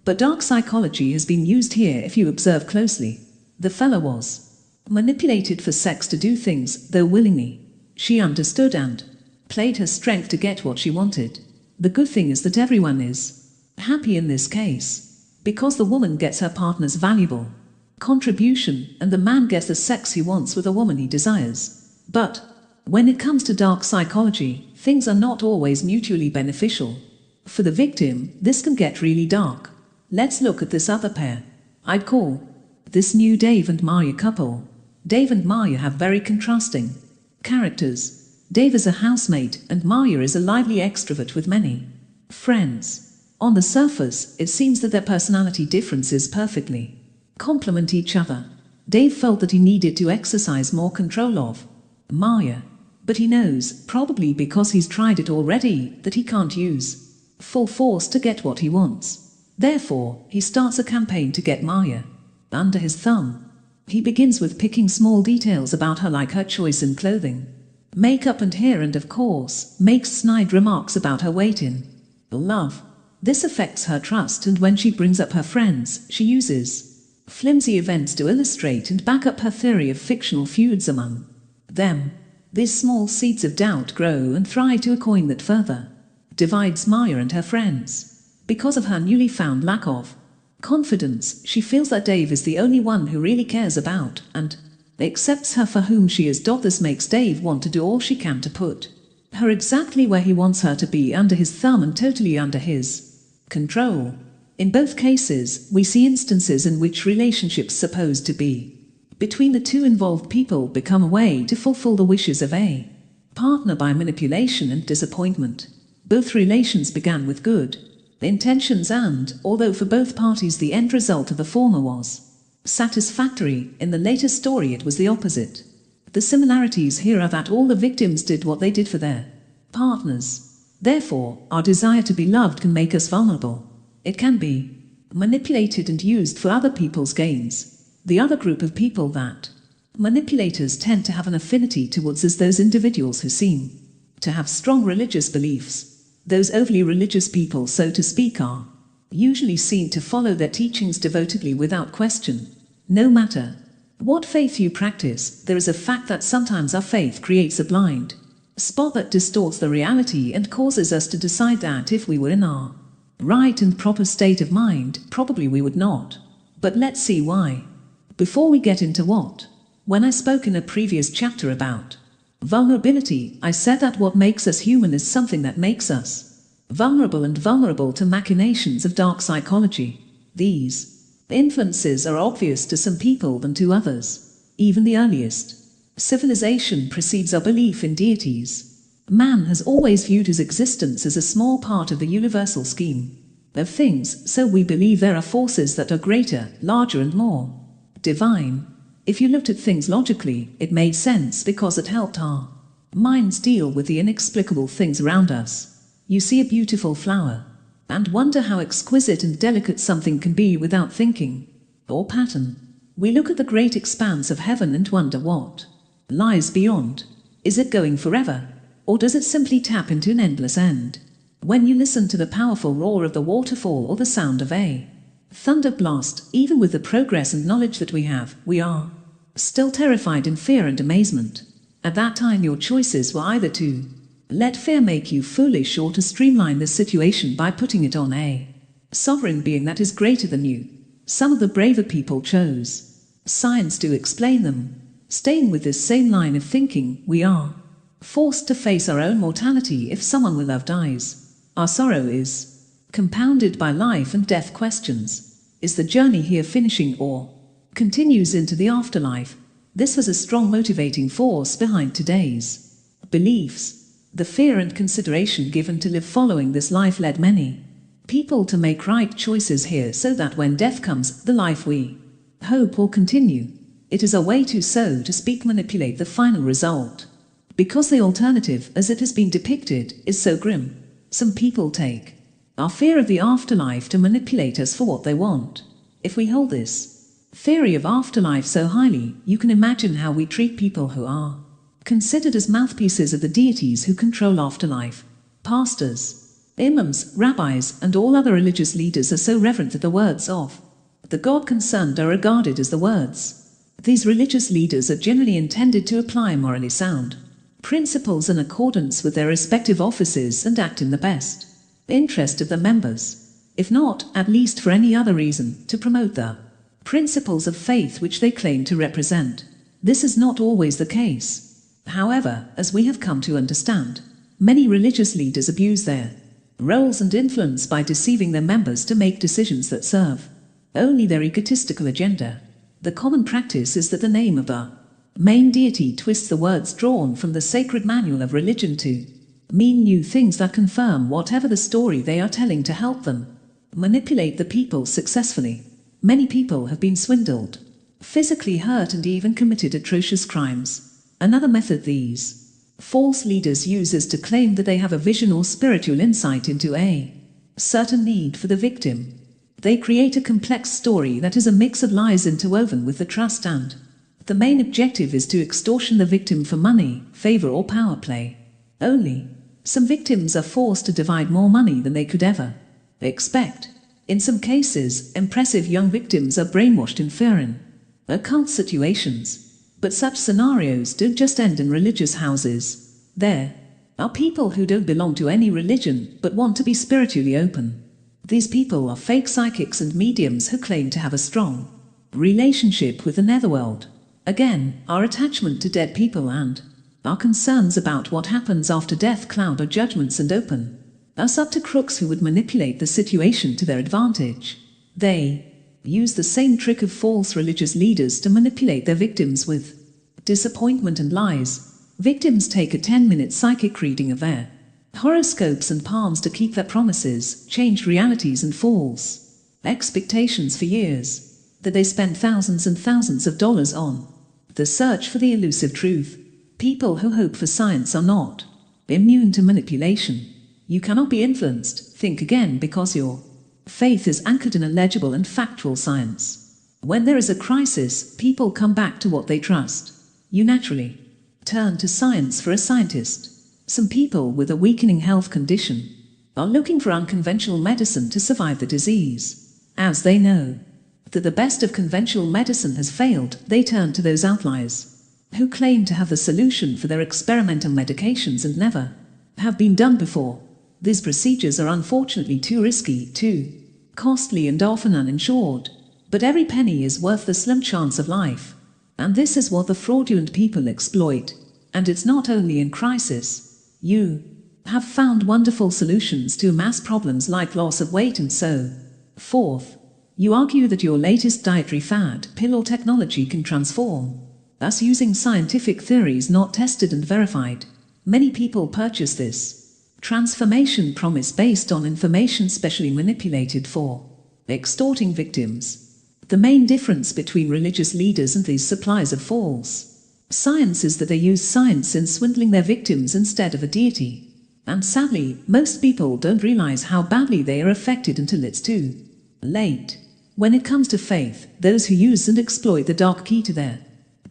But dark psychology has been used here if you observe closely. The fella was manipulated for sex to do things, though willingly. She understood and played her strength to get what she wanted. The good thing is that everyone is happy in this case, because the woman gets her partner's valuable contribution, and the man gets the sex he wants with a woman he desires. But when it comes to dark psychology, things are not always mutually beneficial. For the victim, this can get really dark. Let's look at this other pair. I'd call this new Dave and Maya couple. Dave and Maya have very contrasting characters. Dave is a housemate, and Maya is a lively extrovert with many friends. On the surface, it seems that their personality differences perfectly complement each other. Dave felt that he needed to exercise more control of Maya, but he knows, probably because he's tried it already, that he can't use full force to get what he wants. Therefore, he starts a campaign to get Maya under his thumb. He begins with picking small details about her, like her choice in clothing, makeup and hair, and of course, makes snide remarks about her weight in love. This affects her trust, and when she brings up her friends, she uses flimsy events to illustrate and back up her theory of fictional feuds among them. These small seeds of doubt grow and thrive to a coin that further divides Maya and her friends. Because of her newly found lack of confidence, she feels that Dave is the only one who really cares about and accepts her for whom she is. This makes Dave want to do all she can to put her exactly where he wants her to be, under his thumb and totally under his control. In both cases, we see instances in which relationships supposed to be between the two involved people become a way to fulfill the wishes of a partner by manipulation and disappointment. Both relations began with good intentions and, although for both parties the end result of the former was satisfactory, in the later story it was the opposite. The similarities here are that all the victims did what they did for their partners. Therefore, our desire to be loved can make us vulnerable. It can be manipulated and used for other people's gains. The other group of people that manipulators tend to have an affinity towards is those individuals who seem to have strong religious beliefs. Those overly religious people, so to speak, are usually seen to follow their teachings devotedly without question. No matter what faith you practice, there is a fact that sometimes our faith creates a blind spot that distorts the reality and causes us to decide that if we were in our right and proper state of mind, probably we would not. But let's see why. Before we get into what, when I spoke in a previous chapter about vulnerability, I said that what makes us human is something that makes us vulnerable and vulnerable to machinations of dark psychology. These influences are obvious to some people than to others. Even the earliest civilization precedes our belief in deities. Man has always viewed his existence as a small part of the universal scheme of things, so we believe there are forces that are greater, larger and more divine. If you looked at things logically, it made sense because it helped our minds deal with the inexplicable things around us. You see a beautiful flower and wonder how exquisite and delicate something can be without thinking or pattern. We look at the great expanse of heaven and wonder what lies beyond. Is it going forever? Or does it simply tap into an endless end? When you listen to the powerful roar of the waterfall or the sound of a thunder blast, even with the progress and knowledge that we have, we are still terrified in fear and amazement. At that time your choices were either to let fear make you foolish or to streamline the situation by putting it on a sovereign being that is greater than you. Some of the braver people chose science to explain them. Staying with this same line of thinking, we are forced to face our own mortality if someone we love dies. Our sorrow is compounded by life and death questions. Is the journey here finishing or continues into the afterlife? This was a strong motivating force behind today's beliefs. The fear and consideration given to live following this life led many people to make right choices here so that when death comes, the life we hope will continue. It is a way to, so to speak, manipulate the final result. Because the alternative, as it has been depicted, is so grim, some people take our fear of the afterlife to manipulate us for what they want. If we hold this theory of afterlife so highly, you can imagine how we treat people who are considered as mouthpieces of the deities who control afterlife. Pastors, imams, rabbis, and all other religious leaders are so reverent that the words of the God concerned are regarded as the words. These religious leaders are generally intended to apply morally sound principles in accordance with their respective offices and act in the best interest of the members, if not, at least for any other reason, to promote the principles of faith which they claim to represent. This is not always the case. However, as we have come to understand, many religious leaders abuse their roles and influence by deceiving their members to make decisions that serve only their egotistical agenda. The common practice is that the name of the main deity twists the words drawn from the sacred manual of religion to mean new things that confirm whatever the story they are telling to help them manipulate the people successfully. Many people have been swindled, physically hurt, and even committed atrocious crimes. Another method these false leaders use is to claim that they have a vision or spiritual insight into a certain need for the victim. They create a complex story that is a mix of lies interwoven with the trust, and the main objective is to extortion the victim for money, favor, or power play. Only some victims are forced to divide more money than they could ever expect. In some cases, impressive young victims are brainwashed in fear in occult situations. But such scenarios don't just end in religious houses. There are people who don't belong to any religion but want to be spiritually open. These people are fake psychics and mediums who claim to have a strong relationship with the netherworld. Again, our attachment to dead people and our concerns about what happens after death cloud our judgments and open us up to crooks who would manipulate the situation to their advantage. They use the same trick of false religious leaders to manipulate their victims with disappointment and lies. Victims take a 10-minute psychic reading of their horoscopes and palms to keep their promises, change realities, and false expectations for years that they spend thousands and thousands of dollars on the search for the elusive truth. People who hope for science are not immune to manipulation. You cannot be influenced. Think again, because your faith is anchored in a legible and factual science. When there is a crisis, people come back to what they trust. You naturally turn to science for a scientist. Some people with a weakening health condition are looking for unconventional medicine to survive the disease. As they know that the best of conventional medicine has failed, they turn to those outliers who claim to have the solution for their experimental medications and never have been done before. These procedures are unfortunately too risky, too costly, and often uninsured. But every penny is worth the slim chance of life. And this is what the fraudulent people exploit. And it's not only in crisis. You have found wonderful solutions to mass problems like loss of weight and so forth. You argue that your latest dietary fad, pill, or technology can transform us using scientific theories not tested and verified. Many people purchase this transformation promise based on information specially manipulated for extorting victims. The main difference between religious leaders and these suppliers of false science is that they use science in swindling their victims instead of a deity. And sadly, most people don't realize how badly they are affected until it's too late. When it comes to faith, those who use and exploit the dark key to their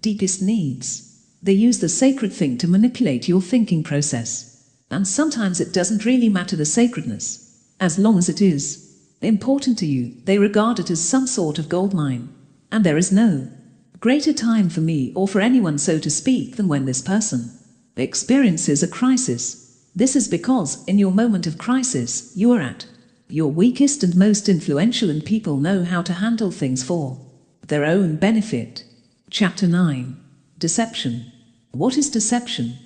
deepest needs, they use the sacred thing to manipulate your thinking process. And sometimes it doesn't really matter the sacredness. As long as it is important to you, they regard it as some sort of gold mine. And there is no greater time for me, or for anyone so to speak, than when this person experiences a crisis. This is because, in your moment of crisis, you are at your weakest and most influential, and people know how to handle things for their own benefit. Chapter 9. Deception. What is deception?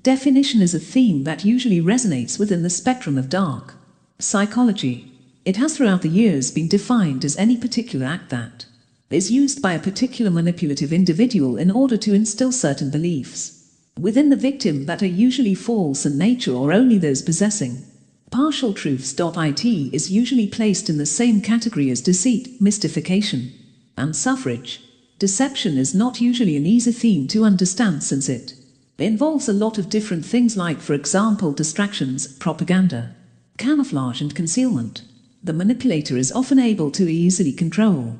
Definition is a theme that usually resonates within the spectrum of dark psychology. It has throughout the years been defined as any particular act that is used by a particular manipulative individual in order to instill certain beliefs within the victim that are usually false in nature, or only those possessing partial truths. It is usually placed in the same category as deceit, mystification, and suffrage. Deception is not usually an easy theme to understand, since it involves a lot of different things, like, for example, distractions, propaganda, camouflage, and concealment. The manipulator is often able to easily control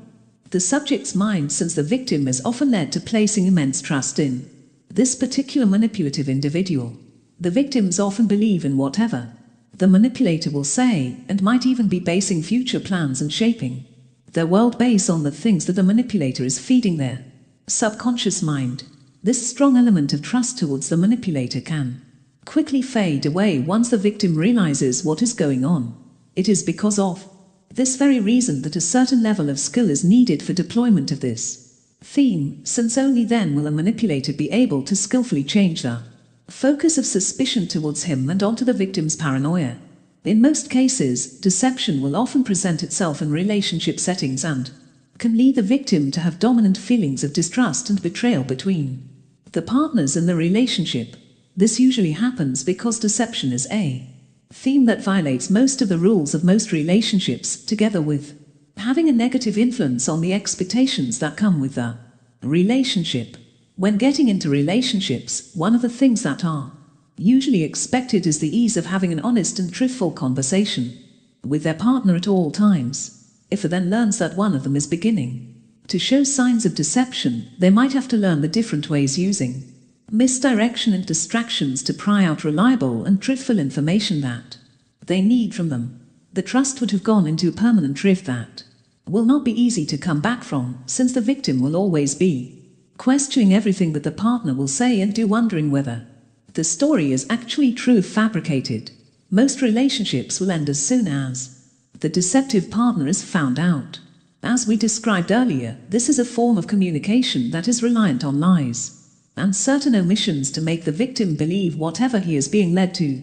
the subject's mind, since the victim is often led to placing immense trust in this particular manipulative individual. The victims often believe in whatever the manipulator will say, and might even be basing future plans and shaping their world based on the things that the manipulator is feeding their subconscious mind. This strong element of trust towards the manipulator can quickly fade away once the victim realizes what is going on. It is because of this very reason that a certain level of skill is needed for deployment of this theme, since only then will a manipulator be able to skillfully change the focus of suspicion towards him and onto the victim's paranoia. In most cases, deception will often present itself in relationship settings and can lead the victim to have dominant feelings of distrust and betrayal between the partners in the relationship. This usually happens because deception is a theme that violates most of the rules of most relationships, together with having a negative influence on the expectations that come with the relationship. When getting into relationships, one of the things that are usually expected is the ease of having an honest and truthful conversation with their partner at all times. If it then learns that one of them is beginning to show signs of deception, they might have to learn the different ways using misdirection and distractions to pry out reliable and truthful information that they need from them. The trust would have gone into a permanent rift that will not be easy to come back from, since the victim will always be questioning everything that the partner will say and do, wondering whether the story is actually true or fabricated. Most relationships will end as soon as the deceptive partner is found out. As we described earlier, this is a form of communication that is reliant on lies and certain omissions to make the victim believe whatever he is being led to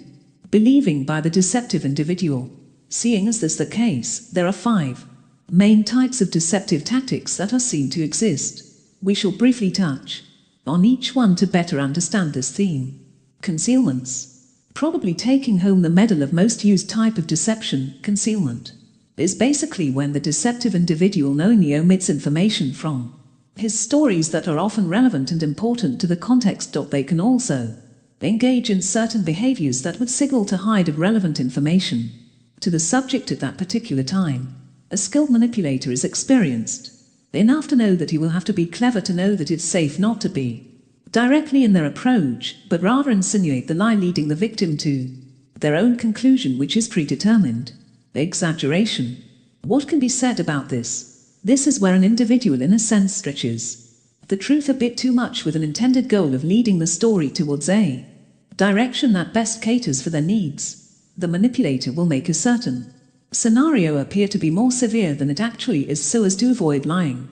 believing by the deceptive individual. Seeing as this the case, there are 5 main types of deceptive tactics that are seen to exist. We shall briefly touch on each one to better understand this theme. Concealments. Probably taking home the medal of most used type of deception, concealment is basically when the deceptive individual knowingly omits information from his stories that are often relevant and important to the context. They can also engage in certain behaviors that would signal to hide irrelevant information to the subject at that particular time. A skilled manipulator is experienced enough to know that he will have to be clever to know that it's safe not to be directly in their approach, but rather insinuate the lie, leading the victim to their own conclusion, which is predetermined. Exaggeration. What can be said about this? This is where an individual in a sense stretches the truth a bit too much with an intended goal of leading the story towards a direction that best caters for their needs. The manipulator will make a certain scenario appear to be more severe than it actually is, so as to avoid lying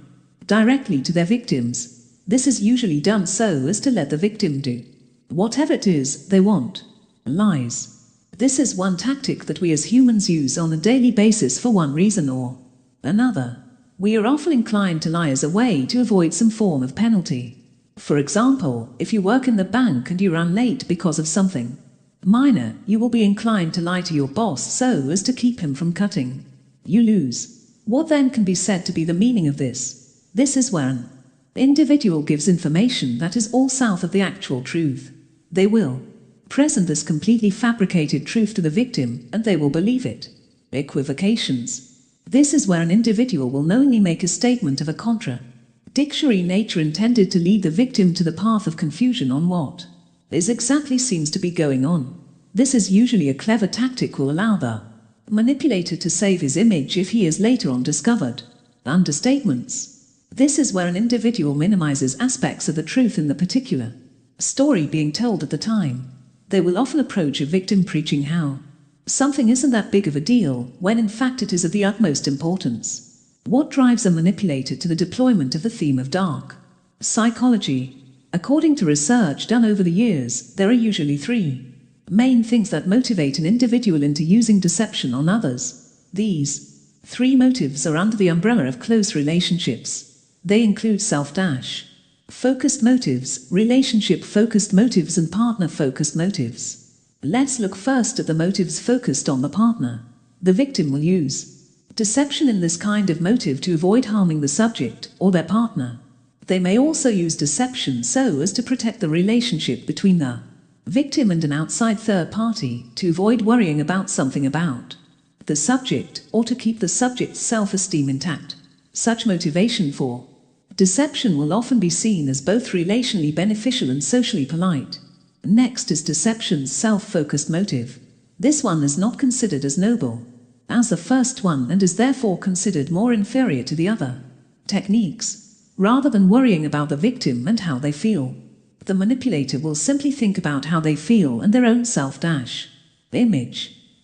directly to their victims. This is usually done so as to let the victim do whatever it is they want. Lies. This is one tactic that we as humans use on a daily basis for one reason or another. We are often inclined to lie as a way to avoid some form of penalty. For example, if you work in the bank and you run late because of something minor, you will be inclined to lie to your boss so as to keep him from cutting you loose. What then can be said to be the meaning of this? This is where an individual gives information that is all south of the actual truth. They will present this completely fabricated truth to the victim, and they will believe it. Equivocations. This is where an individual will knowingly make a statement of a contradictory nature intended to lead the victim to the path of confusion on what is exactly seems to be going on. This is usually a clever tactic will allow the manipulator to save his image if he is later on discovered. Understatements. This is where an individual minimizes aspects of the truth in the particular story being told at the time. They will often approach a victim preaching how something isn't that big of a deal, when in fact it is of the utmost importance. What drives a manipulator to the deployment of the theme of dark psychology? According to research done over the years, there are usually 3 main things that motivate an individual into using deception on others. These 3 motives are under the umbrella of close relationships. They include self-focused motives, relationship-focused motives, and partner-focused motives. Let's look first at the motives focused on the partner. The victim will use deception in this kind of motive to avoid harming the subject or their partner. They may also use deception so as to protect the relationship between the victim and an outside third party, to avoid worrying about something about the subject, or to keep the subject's self-esteem intact. Such motivation for deception will often be seen as both relationally beneficial and socially polite. Next is deception's self-focused motive. This one is not considered as noble as the first one and is therefore considered more inferior to the other techniques. Rather than worrying about the victim and how they feel, the manipulator will simply think about how they feel and their own self-image.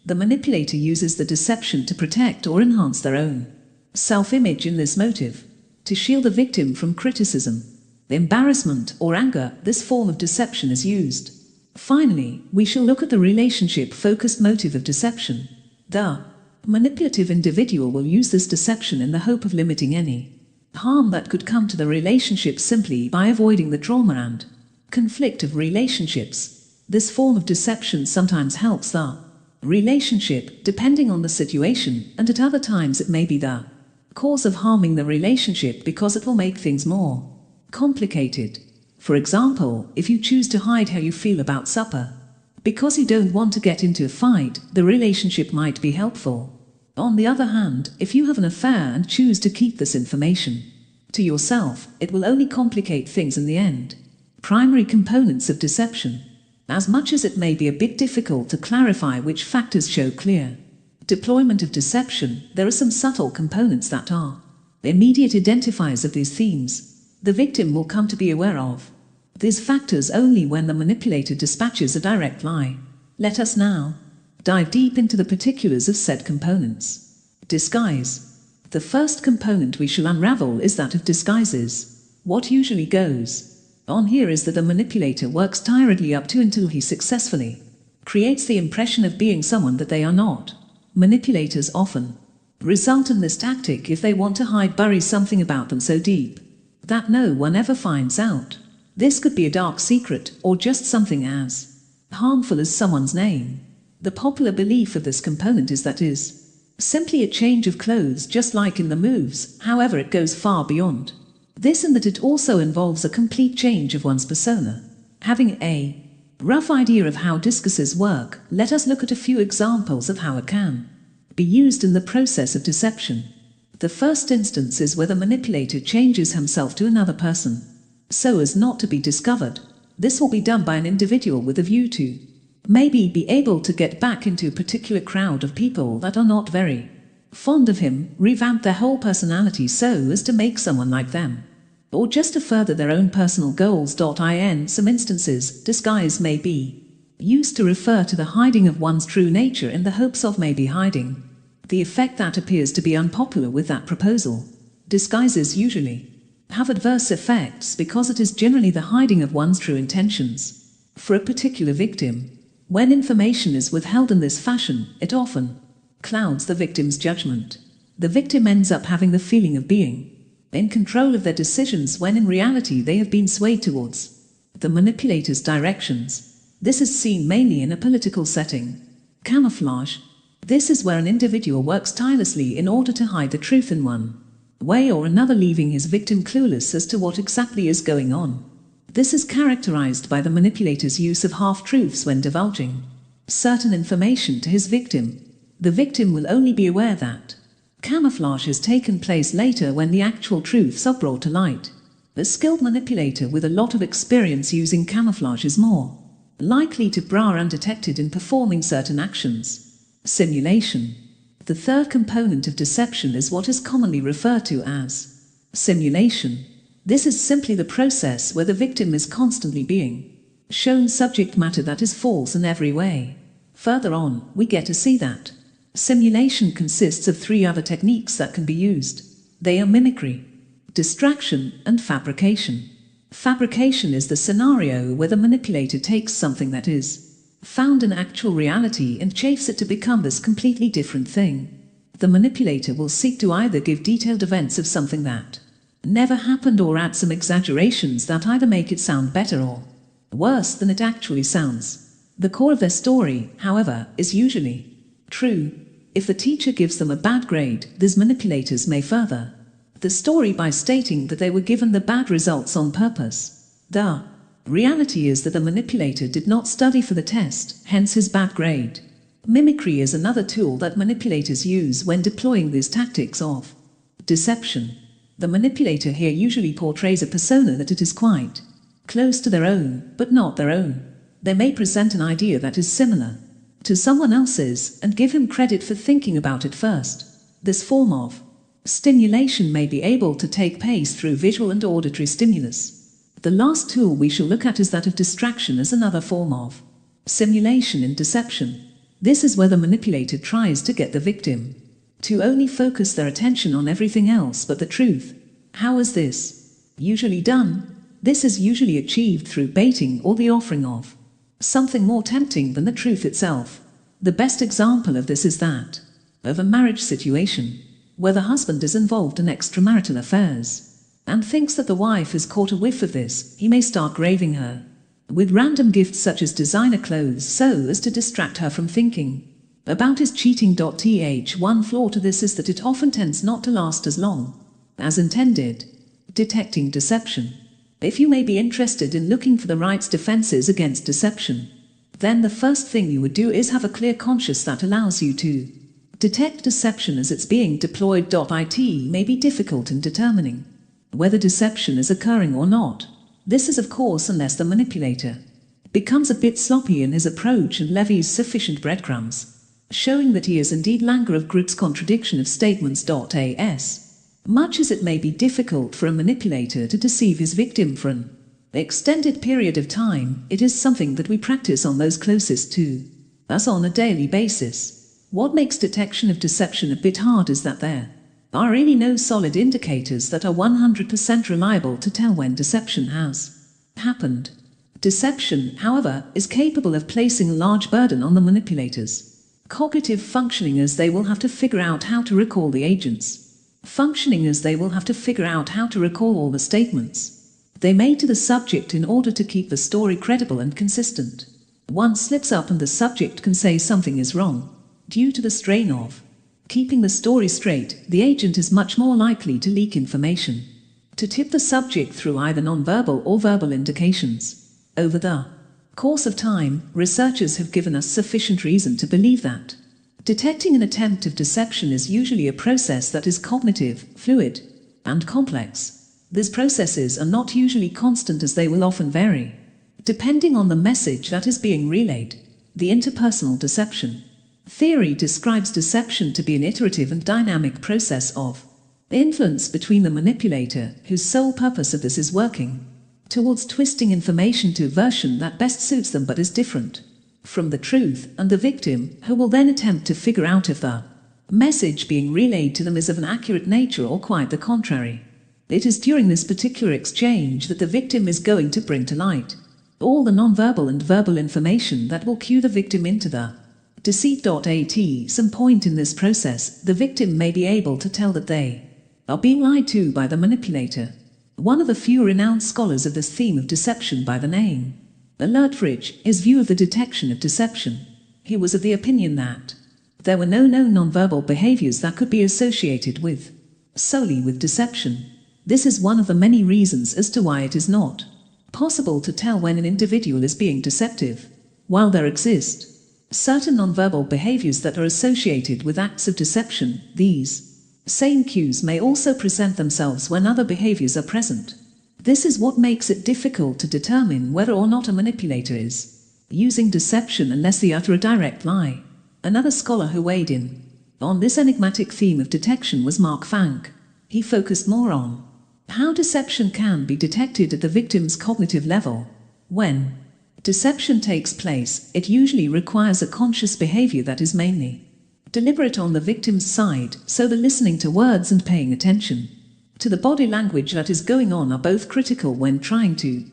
The manipulator uses the deception to protect or enhance their own self-image in this motive, to shield the victim from criticism, embarrassment, or anger. This form of deception is used. Finally, we shall look at the relationship-focused motive of deception. The manipulative individual will use this deception in the hope of limiting any harm that could come to the relationship simply by avoiding the trauma and conflict of relationships. This form of deception sometimes helps the relationship, depending on the situation, and at other times it may be the cause of harming the relationship because it will make things more complicated. For example, if you choose to hide how you feel about supper because you don't want to get into a fight, the relationship might be helpful. On the other hand, if you have an affair and choose to keep this information to yourself, it will only complicate things in the end. Primary components of deception. As much as it may be a bit difficult to clarify which factors show clear deployment of deception, there are some subtle components that are immediate identifiers of these themes the victim will come to be aware of these factors only when the manipulator dispatches a direct lie. Let us now dive deep into the particulars of said components. Disguise. The first component we shall unravel is that of disguises. What usually goes on here is that the manipulator works tiredly up to until he successfully creates the impression of being someone that they are not. Manipulators often result in this tactic if they want to bury something about them so deep that no one ever finds out. This could be a dark secret or just something as harmful as someone's name. The popular belief of this component is that is simply a change of clothes, just like in the moves. However, it goes far beyond this in that it also involves a complete change of one's persona. Having a rough idea of how disguises work, let us look at a few examples of how it can be used in the process of deception. The first instance is where the manipulator changes himself to another person so as not to be discovered. This will be done by an individual with a view to maybe be able to get back into a particular crowd of people that are not very fond of him, revamp their whole personality so as to make someone like them, or just to further their own personal goals. In some instances, disguise may be used to refer to the hiding of one's true nature in the hopes of maybe hiding the effect that appears to be unpopular with that proposal. Disguises usually have adverse effects because it is generally the hiding of one's true intentions. For a particular victim, when information is withheld in this fashion, it often clouds the victim's judgment. The victim ends up having the feeling of being in control of their decisions when in reality they have been swayed towards the manipulator's directions. This is seen mainly in a political setting. Camouflage. This is where an individual works tirelessly in order to hide the truth in one way or another, leaving his victim clueless as to what exactly is going on. This is characterized by the manipulator's use of half-truths when divulging certain information to his victim. The victim will only be aware that camouflage has taken place later when the actual truths are brought to light. A skilled manipulator with a lot of experience using camouflage is more likely to be undetected in performing certain actions. Simulation. The third component of deception is what is commonly referred to as simulation. This is simply the process where the victim is constantly being shown subject matter that is false in every way. Further on, we get to see that simulation consists of three other techniques that can be used. They are mimicry, distraction, and fabrication. Fabrication is the scenario where the manipulator takes something that is found in actual reality and chafes it to become this completely different thing. The manipulator will seek to either give detailed events of something that never happened or add some exaggerations that either make it sound better or worse than it actually sounds. The core of their story, however, is usually true. If the teacher gives them a bad grade, these manipulators may further the story by stating that they were given the bad results on purpose. The reality is that the manipulator did not study for the test, hence his bad grade. Mimicry is another tool that manipulators use when deploying these tactics of Deception. The manipulator here usually portrays a persona that it is quite close to their own, but not their own. They may present an idea that is similar to someone else's and give him credit for thinking about it first. This form of stimulation may be able to take place through visual and auditory stimulus. The last tool we shall look at is that of distraction as another form of simulation in deception. This is where the manipulator tries to get the victim to only focus their attention on everything else but the truth. How is this usually done? This is usually achieved through baiting or the offering of something more tempting than the truth itself. The best example of this is that of a marriage situation, where the husband is involved in extramarital affairs and thinks that the wife has caught a whiff of this. He may start graving her with random gifts such as designer clothes so as to distract her from thinking about his cheating. One flaw to this is that it often tends not to last as long as intended. Detecting deception. If you may be interested in looking for the right defenses against deception, then the first thing you would do is have a clear conscience that allows you to detect deception as it's being deployed. It may be difficult in determining whether deception is occurring or not. This is of course unless the manipulator becomes a bit sloppy in his approach and levies sufficient breadcrumbs, showing that he is indeed Langer of Groot's contradiction of statements. As much as it may be difficult for a manipulator to deceive his victim for an extended period of time, it is something that we practice on those closest to us on a daily basis. What makes detection of deception a bit hard is that there are really no solid indicators that are 100% reliable to tell when deception has happened. Deception, however, is capable of placing a large burden on the manipulator's cognitive functioning, as they will have to figure out how to recall the agents functioning, as they will have to figure out how to recall all the statements they made to the subject in order to keep the story credible and consistent. One slips up and the subject can say something is wrong. Due to the strain of keeping the story straight, the agent is much more likely to leak information to tip the subject through either non-verbal or verbal indications. Over the course of time, researchers have given us sufficient reason to believe that detecting an attempt of deception is usually a process that is cognitive, fluid, and complex. These processes are not usually constant, as they will often vary depending on the message that is being relayed. The interpersonal deception theory describes deception to be an iterative and dynamic process of influence between the manipulator, whose sole purpose of this is working towards twisting information to a version that best suits them but is different from the truth, and the victim, who will then attempt to figure out if the message being relayed to them is of an accurate nature or quite the contrary. It is during this particular exchange that the victim is going to bring to light all the non-verbal and verbal information that will cue the victim into the deceit. At some point in this process, the victim may be able to tell that they are being lied to by the manipulator. One of the few renowned scholars of this theme of deception, by the name Alertridge, his view of the detection of deception. He was of the opinion that there were no known non-verbal behaviors that could be associated solely with deception. This is one of the many reasons as to why it is not possible to tell when an individual is being deceptive. While there exist certain non-verbal behaviors that are associated with acts of deception, these same cues may also present themselves when other behaviors are present. This is what makes it difficult to determine whether or not a manipulator is using deception unless they utter a direct lie. Another scholar who weighed in on this enigmatic theme of detection was Mark Fanck. He focused more on how deception can be detected at the victim's cognitive level. When deception takes place, it usually requires a conscious behavior that is mainly deliberate on the victim's side, so the listening to words and paying attention to the body language that is going on are both critical when trying to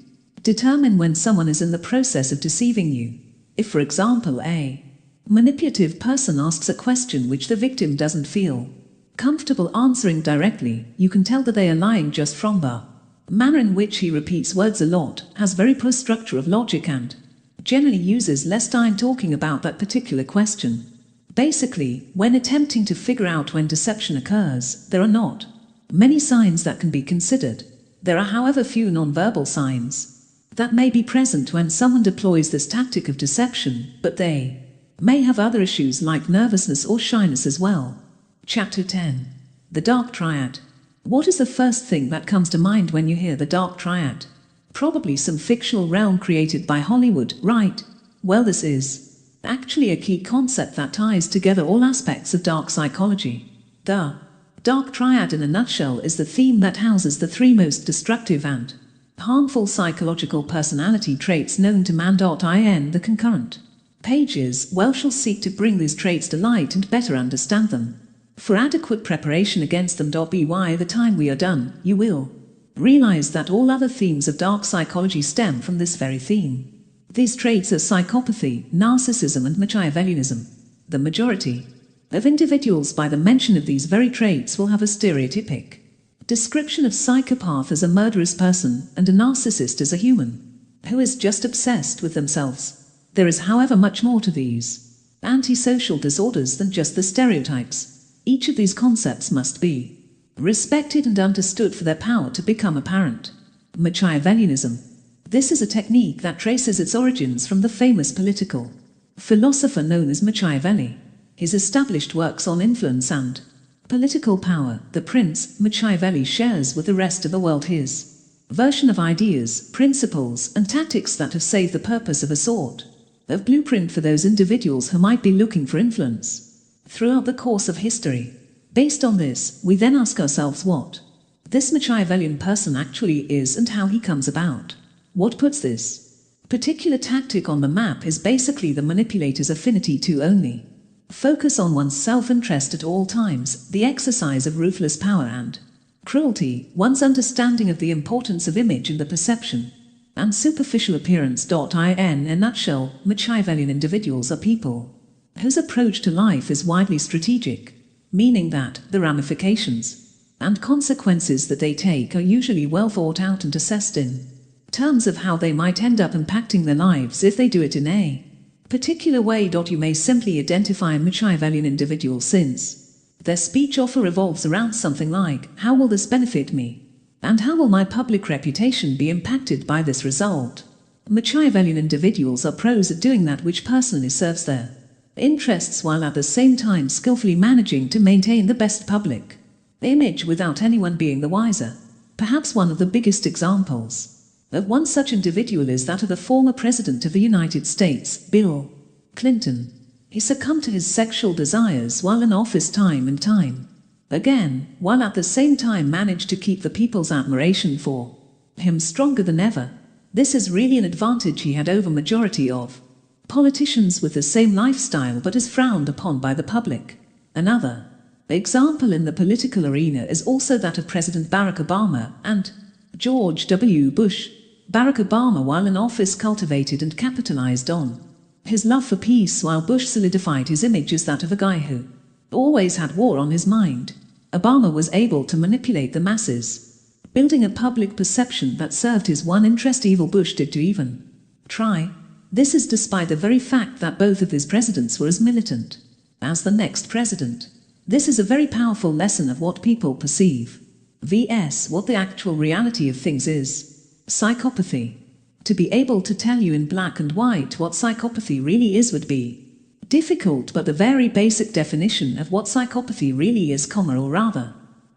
determine when someone is in the process of deceiving you. If, for example, a manipulative person asks a question which the victim doesn't feel comfortable answering directly, you can tell that they are lying just from the manner in which he repeats words a lot, has very poor structure of logic, and generally uses less time talking about that particular question. Basically, when attempting to figure out when deception occurs, there are not many signs that can be considered. There are, however, few non-verbal signs that may be present when someone deploys this tactic of deception, but they may have other issues like nervousness or shyness as well. Chapter 10. The dark triad. What is the first thing that comes to mind when you hear the dark triad? Probably some fictional realm created by Hollywood, right? Well, this is actually a key concept that ties together all aspects of dark psychology. The dark triad in a nutshell is the theme that houses the three most destructive and harmful psychological personality traits known to man. The concurrent pages shall seek to bring these traits to light and better understand them. For adequate preparation against them. By the time we are done, you will realize that all other themes of dark psychology stem from this very theme. These traits are psychopathy, narcissism and Machiavellianism. The majority of individuals by the mention of these very traits will have a stereotypic description of psychopath as a murderous person and a narcissist as a human who is just obsessed with themselves. There is, however, much more to these antisocial disorders than just the stereotypes. Each of these concepts must be respected and understood for their power to become apparent. Machiavellianism. This is a technique that traces its origins from the famous political philosopher known as Machiavelli. His established works on influence and political power, the Prince, Machiavelli shares with the rest of the world his version of ideas, principles, and tactics that have saved the purpose of a sort of blueprint for those individuals who might be looking for influence throughout the course of history. Based on this, we then ask ourselves what this Machiavellian person actually is and how he comes about. What puts this particular tactic on the map is basically the manipulator's affinity to only focus on one's self-interest at all times, the exercise of ruthless power and cruelty, one's understanding of the importance of image and the perception and superficial appearance. In a nutshell, Machiavellian individuals are people whose approach to life is widely strategic, meaning that the ramifications and consequences that they take are usually well thought out and assessed in terms of how they might end up impacting their lives if they do it in a particular way. You may simply identify a Machiavellian individual since their speech often revolves around something like, how will this benefit me? And how will my public reputation be impacted by this result? Machiavellian individuals are pros at doing that which personally serves their interests while at the same time skillfully managing to maintain the best public image without anyone being the wiser. Perhaps one of the biggest examples of one such individual is that of the former President of the United States, Bill Clinton. He succumbed to his sexual desires while in office time and time again, while at the same time managed to keep the people's admiration for him stronger than ever. This is really an advantage he had over majority of politicians with the same lifestyle but is frowned upon by the public. Another example in the political arena is also that of President Barack Obama and George W. Bush. Barack Obama, while in office, cultivated and capitalized on his love for peace, while Bush solidified his image as that of a guy who always had war on his mind. Obama was able to manipulate the masses, building a public perception that served his one interest. Evil Bush did to even try. This is despite the very fact that both of his presidents were as militant as the next president. This is a very powerful lesson of what people perceive vs what the actual reality of things is. Psychopathy. To be able to tell you in black and white what psychopathy really is would be difficult, but the very basic definition of what psychopathy really is, or rather,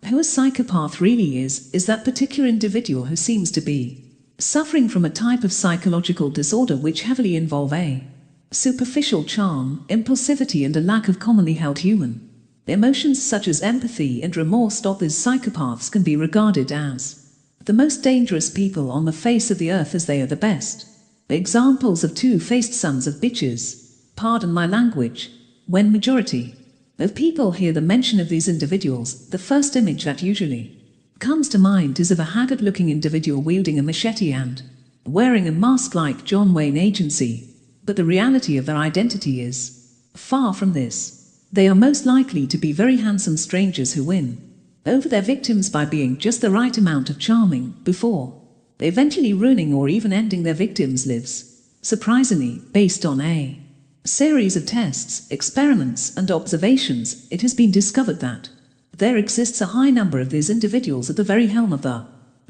who a psychopath really is that particular individual who seems to be suffering from a type of psychological disorder which heavily involve a superficial charm, impulsivity and a lack of commonly held human emotions such as empathy and remorse. These psychopaths can be regarded as the most dangerous people on the face of the earth, as they are the best examples of two-faced sons of bitches. Pardon my language. When majority of people hear the mention of these individuals, the first image that usually comes to mind is of a haggard-looking individual wielding a machete and wearing a mask like John Wayne Agency. But the reality of their identity is far from this. They are most likely to be very handsome strangers who win over their victims by being just the right amount of charming before eventually ruining or even ending their victims' lives. Surprisingly, based on a series of tests, experiments, and observations, it has been discovered that there exists a high number of these individuals at the very helm of the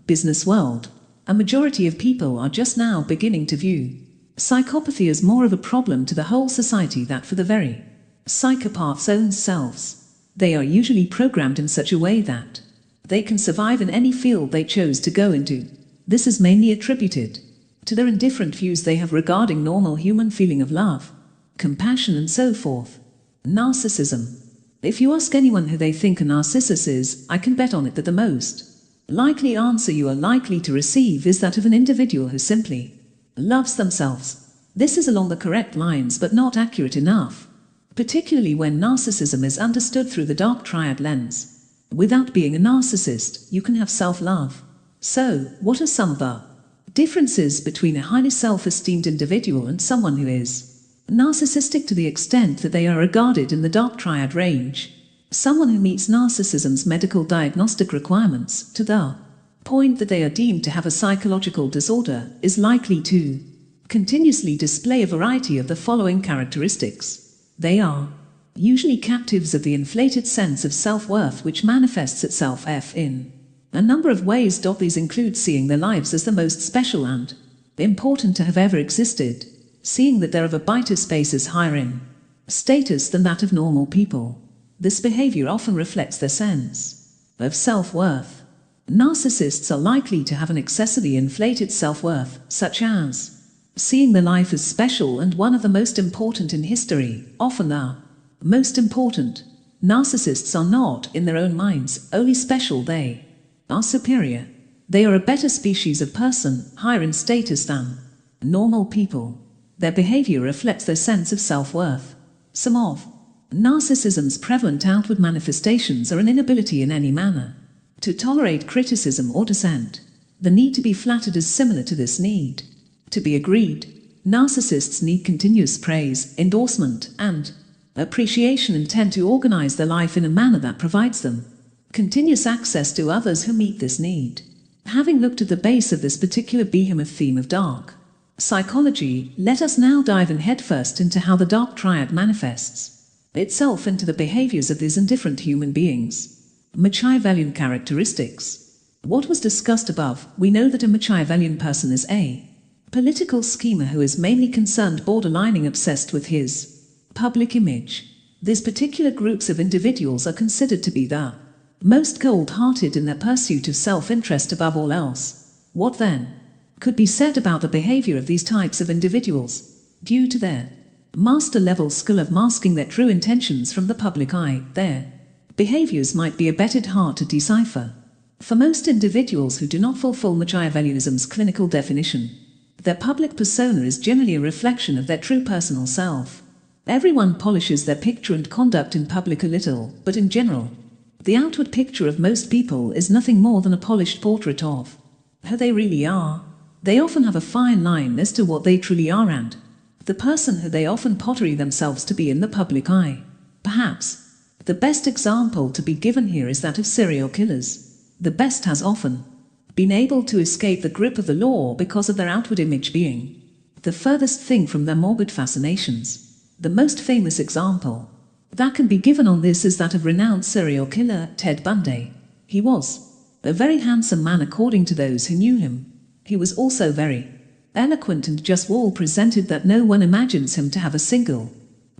business world. A majority of people are just now beginning to view psychopathy as more of a problem to the whole society than for the very psychopath's own selves. They are usually programmed in such a way that they can survive in any field they chose to go into. This is mainly attributed to their indifferent views they have regarding normal human feeling of love, compassion and so forth. Narcissism. If you ask anyone who they think a narcissist is, I can bet on it that the most likely answer you are likely to receive is that of an individual who simply loves themselves. This is along the correct lines but not accurate enough, particularly when narcissism is understood through the dark triad lens. Without being a narcissist, you can have self-love. So, what are some of the differences between a highly self-esteemed individual and someone who is narcissistic to the extent that they are regarded in the dark triad range? Someone who meets narcissism's medical diagnostic requirements, to the point that they are deemed to have a psychological disorder, is likely to continuously display a variety of the following characteristics. They are usually captives of the inflated sense of self-worth which manifests itself in a number of ways. These include seeing their lives as the most special and important to have ever existed, seeing that they're of a biter spaces higher in status than that of normal people. This behavior often reflects their sense of self-worth. Narcissists are likely to have an excessively inflated self-worth, such as seeing their life as special and one of the most important in history, often the most important. Narcissists are not, in their own minds, only special, they are superior. They are a better species of person, higher in status than normal people. Their behavior reflects their sense of self-worth. Some of narcissism's prevalent outward manifestations are an inability in any manner to tolerate criticism or dissent. The need to be flattered is similar to this need to be agreed. Narcissists need continuous praise, endorsement, and appreciation and tend to organize their life in a manner that provides them continuous access to others who meet this need. Having looked at the base of this particular behemoth theme of dark psychology, let us now dive in headfirst into how the dark triad manifests itself into the behaviors of these indifferent human beings. Machiavellian characteristics. What was discussed above, we know that a Machiavellian person is a political schemer who is mainly concerned borderlining obsessed with his public image. These particular groups of individuals are considered to be the most cold-hearted in their pursuit of self-interest above all else. What then could be said about the behavior of these types of individuals? Due to their master-level skill of masking their true intentions from the public eye, their behaviors might be a bit hard to decipher. For most individuals who do not fulfill Machiavellianism's clinical definition, their public persona is generally a reflection of their true personal self. Everyone polishes their picture and conduct in public a little, but in general, the outward picture of most people is nothing more than a polished portrait of who they really are. They often have a fine line as to what they truly are and the person who they often portray themselves to be in the public eye. Perhaps the best example to be given here is that of serial killers. The best has often been able to escape the grip of the law because of their outward image being the furthest thing from their morbid fascinations. The most famous example that can be given on this is that of renowned serial killer Ted Bundy. He was a very handsome man according to those who knew him. He was also very eloquent and just well presented that no one imagines him to have a single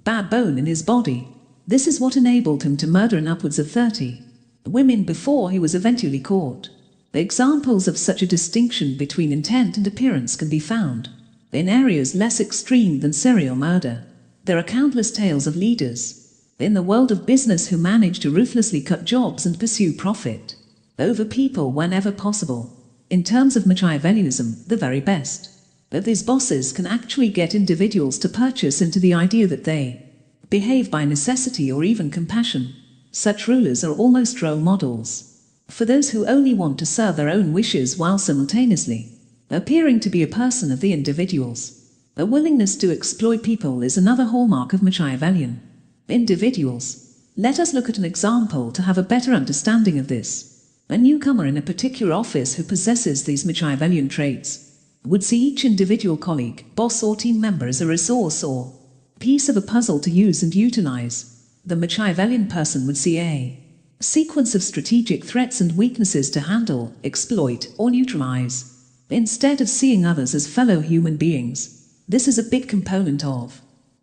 bad bone in his body. This is what enabled him to murder an upwards of 30 women before he was eventually caught. Examples of such a distinction between intent and appearance can be found in areas less extreme than serial murder. There are countless tales of leaders in the world of business who manage to ruthlessly cut jobs and pursue profit over people whenever possible. In terms of Machiavellianism, the very best of these bosses can actually get individuals to purchase into the idea that they behave by necessity or even compassion. Such rulers are almost role models for those who only want to serve their own wishes while simultaneously appearing to be a person of the individuals. A willingness to exploit people is another hallmark of Machiavellian individuals. Let us look at an example to have a better understanding of this. A newcomer in a particular office who possesses these Machiavellian traits would see each individual colleague, boss or team member as a resource or piece of a puzzle to use and utilize. The Machiavellian person would see a sequence of strategic threats and weaknesses to handle, exploit, or neutralize, instead of seeing others as fellow human beings. This is a big component of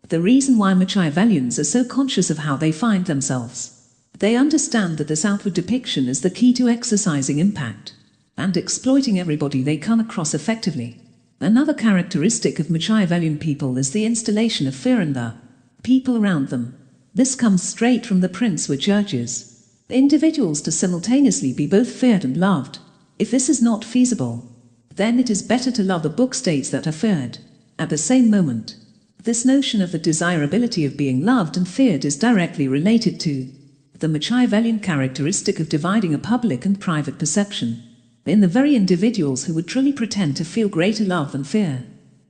the reason why Machiavellians are so conscious of how they find themselves. They understand that this outward depiction is the key to exercising impact and exploiting everybody they come across effectively. Another characteristic of Machiavellian people is the installation of fear in the people around them. This comes straight from the prince, which urges individuals to simultaneously be both feared and loved. If this is not feasible, then it is better to love the book states that are feared at the same moment. This notion of the desirability of being loved and feared is directly related to the Machiavellian characteristic of dividing a public and private perception in the very individuals who would truly pretend to feel greater love than fear.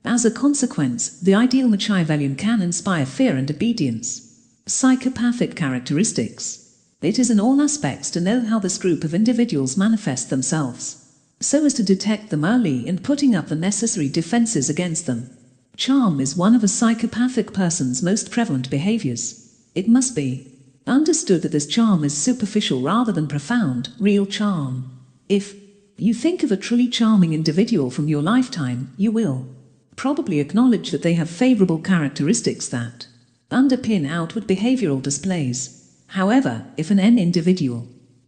As a consequence, the ideal Machiavellian can inspire fear and obedience. Psychopathic characteristics. It is in all aspects to know how this group of individuals manifest themselves, so as to detect them early and putting up the necessary defenses against them. Charm is one of a psychopathic person's most prevalent behaviors. It must be understood that this charm is superficial rather than profound, real charm. If you think of a truly charming individual from your lifetime, you will probably acknowledge that they have favorable characteristics that underpin outward behavioral displays. However, if an individual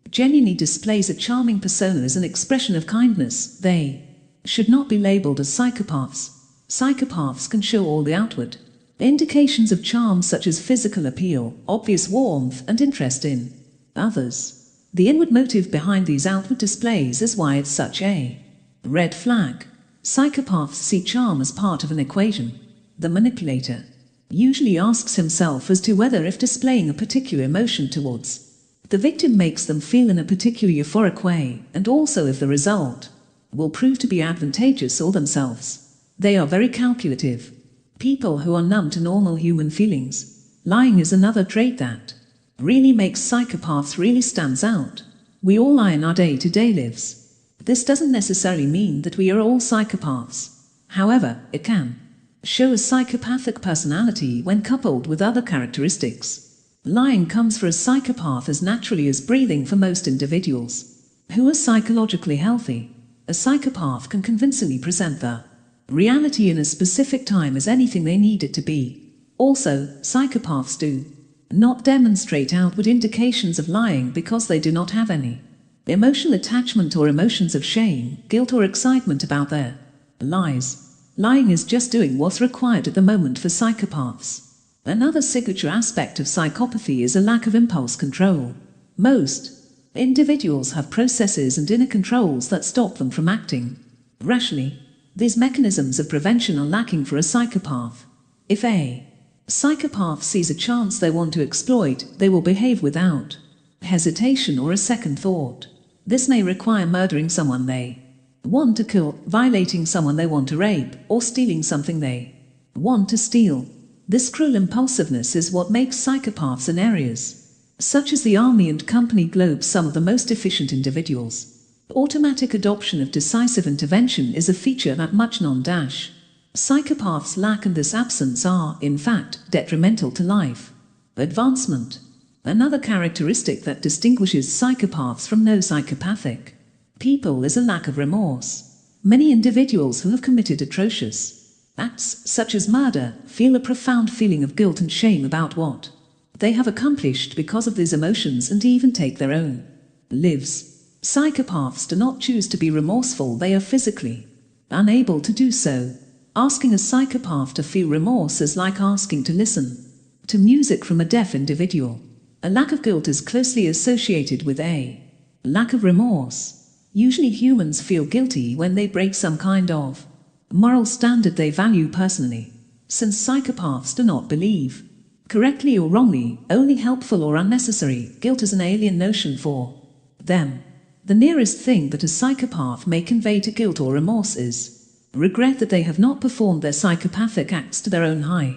genuinely displays a charming persona as an expression of kindness, they should not be labeled as psychopaths. Psychopaths can show all the outward indications of charm, such as physical appeal, obvious warmth, and interest in others. The inward motive behind these outward displays is why it's such a red flag. Psychopaths see charm as part of an equation. The manipulator usually asks himself as to whether, if displaying a particular emotion towards the victim, makes them feel in a particular euphoric way, and also if the result will prove to be advantageous or themselves. They are very calculative. People who are numb to normal human feelings. Lying is another trait that really makes psychopaths really stands out. We all lie in our day-to-day lives. This doesn't necessarily mean that we are all psychopaths. However, it can show a psychopathic personality when coupled with other characteristics. Lying comes for a psychopath as naturally as breathing for most individuals who are psychologically healthy. A psychopath can convincingly present the reality in a specific time as anything they need it to be. Also, psychopaths do not demonstrate outward indications of lying because they do not have any emotional attachment or emotions of shame, guilt, or excitement about their lies. Lying is just doing what's required at the moment for psychopaths. Another signature aspect of psychopathy is a lack of impulse control. Most individuals have processes and inner controls that stop them from acting rationally. These mechanisms of prevention are lacking for a psychopath. If a psychopath sees a chance they want to exploit, they will behave without hesitation or a second thought. This may require murdering someone they want to kill, violating someone they want to rape, or stealing something they want to steal. This cruel impulsiveness is what makes psychopaths in areas such as the army and company globe some of the most efficient individuals. Automatic adoption of decisive intervention is a feature that much psychopaths lack, and this absence are, in fact, detrimental to life advancement. Another characteristic that distinguishes psychopaths from no psychopathic people is a lack of remorse. Many individuals who have committed atrocious acts, such as murder, feel a profound feeling of guilt and shame about what they have accomplished because of these emotions, and even take their own lives. Psychopaths do not choose to be remorseful, they are physically unable to do so. Asking a psychopath to feel remorse is like asking to listen to music from a deaf individual. A lack of guilt is closely associated with a lack of remorse. Usually humans feel guilty when they break some kind of moral standard they value personally. Since psychopaths do not believe, correctly or wrongly, only helpful or unnecessary, guilt is an alien notion for them. The nearest thing that a psychopath may convey to guilt or remorse is regret that they have not performed their psychopathic acts to their own high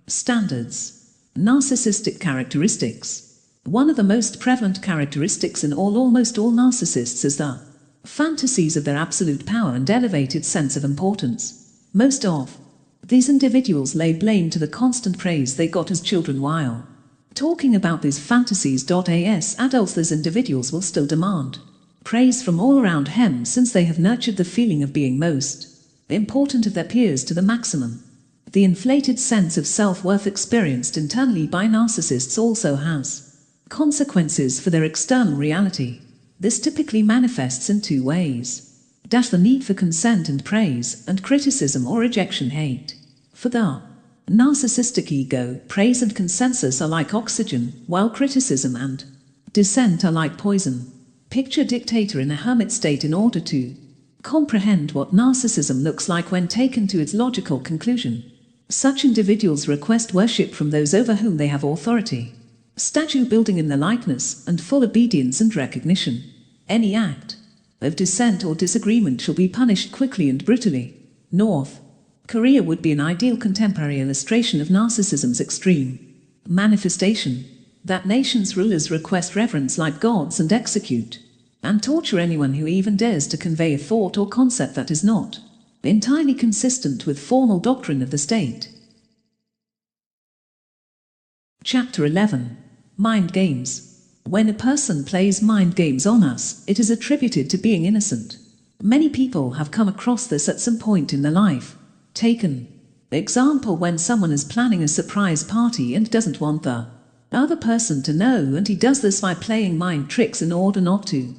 standards. Narcissistic characteristics. One of the most prevalent characteristics in almost all narcissists is the fantasies of their absolute power and elevated sense of importance. Most of these individuals lay blame to the constant praise they got as children while talking about these fantasies. As adults, these individuals will still demand praise from all around them, since they have nurtured the feeling of being most important of their peers to the maximum. The inflated sense of self-worth experienced internally by narcissists also has consequences for their external reality. This typically manifests in two ways. The need for consent and praise, and criticism or rejection hate. For the narcissistic ego, praise and consensus are like oxygen, while criticism and dissent are like poison. Picture dictator in a hermit state in order to comprehend what narcissism looks like when taken to its logical conclusion. Such individuals request worship from those over whom they have authority, statue building in their likeness, and full obedience and recognition. Any act of dissent or disagreement shall be punished quickly and brutally. North Korea would be an ideal contemporary illustration of narcissism's extreme manifestation. That nation's rulers request reverence like gods and execute and torture anyone who even dares to convey a thought or concept that is not entirely consistent with formal doctrine of the state. Chapter 11. Mind Games. When a person plays mind games on us, it is attributed to being innocent. Many people have come across this at some point in their life. Taken example, when someone is planning a surprise party and doesn't want the other person to know, and he does this by playing mind tricks in order not to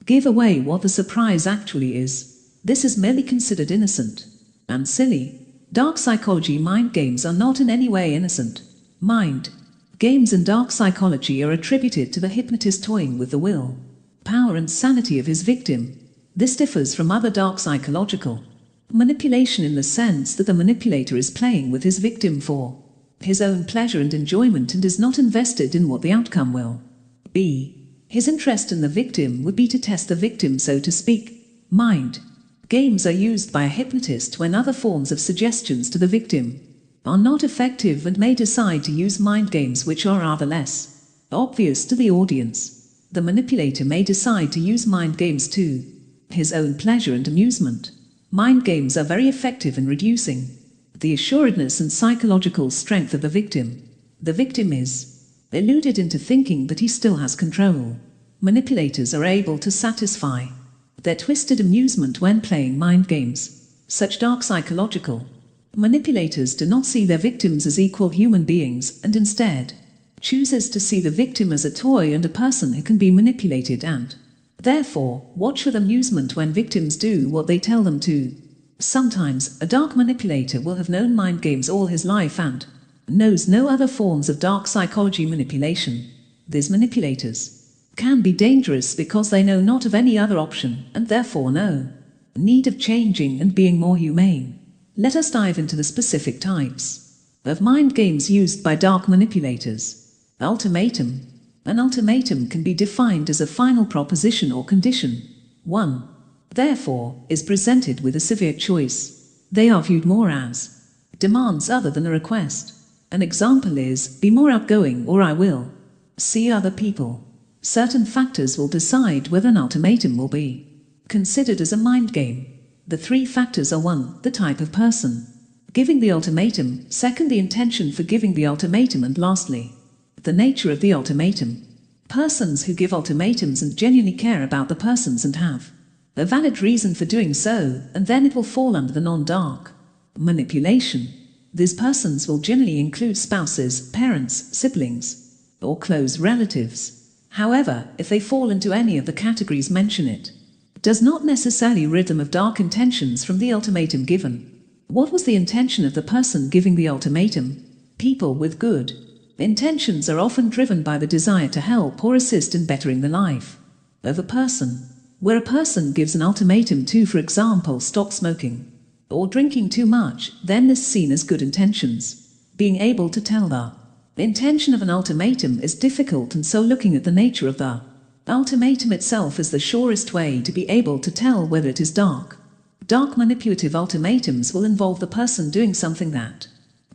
give away what the surprise actually is. This is merely considered innocent and silly. Dark psychology mind games are not in any way innocent. Mind games in dark psychology are attributed to the hypnotist toying with the will, power and sanity of his victim. This differs from other dark psychological manipulation in the sense that the manipulator is playing with his victim for his own pleasure and enjoyment and is not invested in what the outcome will be. His interest in the victim would be to test the victim, so to speak. Mind games are used by a hypnotist when other forms of suggestions to the victim are not effective and may decide to use mind games which are rather less obvious to the audience. The manipulator may decide to use mind games to his own pleasure and amusement. Mind games are very effective in reducing the assuredness and psychological strength of the victim. The victim is deluded into thinking that he still has control. Manipulators are able to satisfy their twisted amusement when playing mind games. Such dark psychological manipulators do not see their victims as equal human beings, and instead chooses to see the victim as a toy and a person who can be manipulated, and therefore watch with amusement when victims do what they tell them to. Sometimes a dark manipulator will have known mind games all his life and knows no other forms of dark psychology manipulation. These manipulators can be dangerous because they know not of any other option, and therefore no need of changing and being more humane. Let us dive into the specific types of mind games used by dark manipulators. Ultimatum. An ultimatum can be defined as a final proposition or condition. 1. Therefore, is presented with a severe choice. They are viewed more as demands other than a request. An example is, be more outgoing or I will see other people. Certain factors will decide whether an ultimatum will be considered as a mind game. The three factors are: 1. The type of person giving the ultimatum, 2. The intention for giving the ultimatum, and lastly, the nature of the ultimatum. Persons who give ultimatums and genuinely care about the persons and have a valid reason for doing so, and then it will fall under the non-dark manipulation. These persons will generally include spouses, parents, siblings, or close relatives. However, if they fall into any of the categories mentioned, it does not necessarily rid them of dark intentions from the ultimatum given. What was the intention of the person giving the ultimatum? People with good intentions are often driven by the desire to help or assist in bettering the life of a person. Where a person gives an ultimatum to, for example, stop smoking or drinking too much, then this is seen as good intentions. Being able to tell the intention of an ultimatum is difficult, and so looking at the nature of the ultimatum itself is the surest way to be able to tell whether it is dark. Dark manipulative ultimatums will involve the person doing something that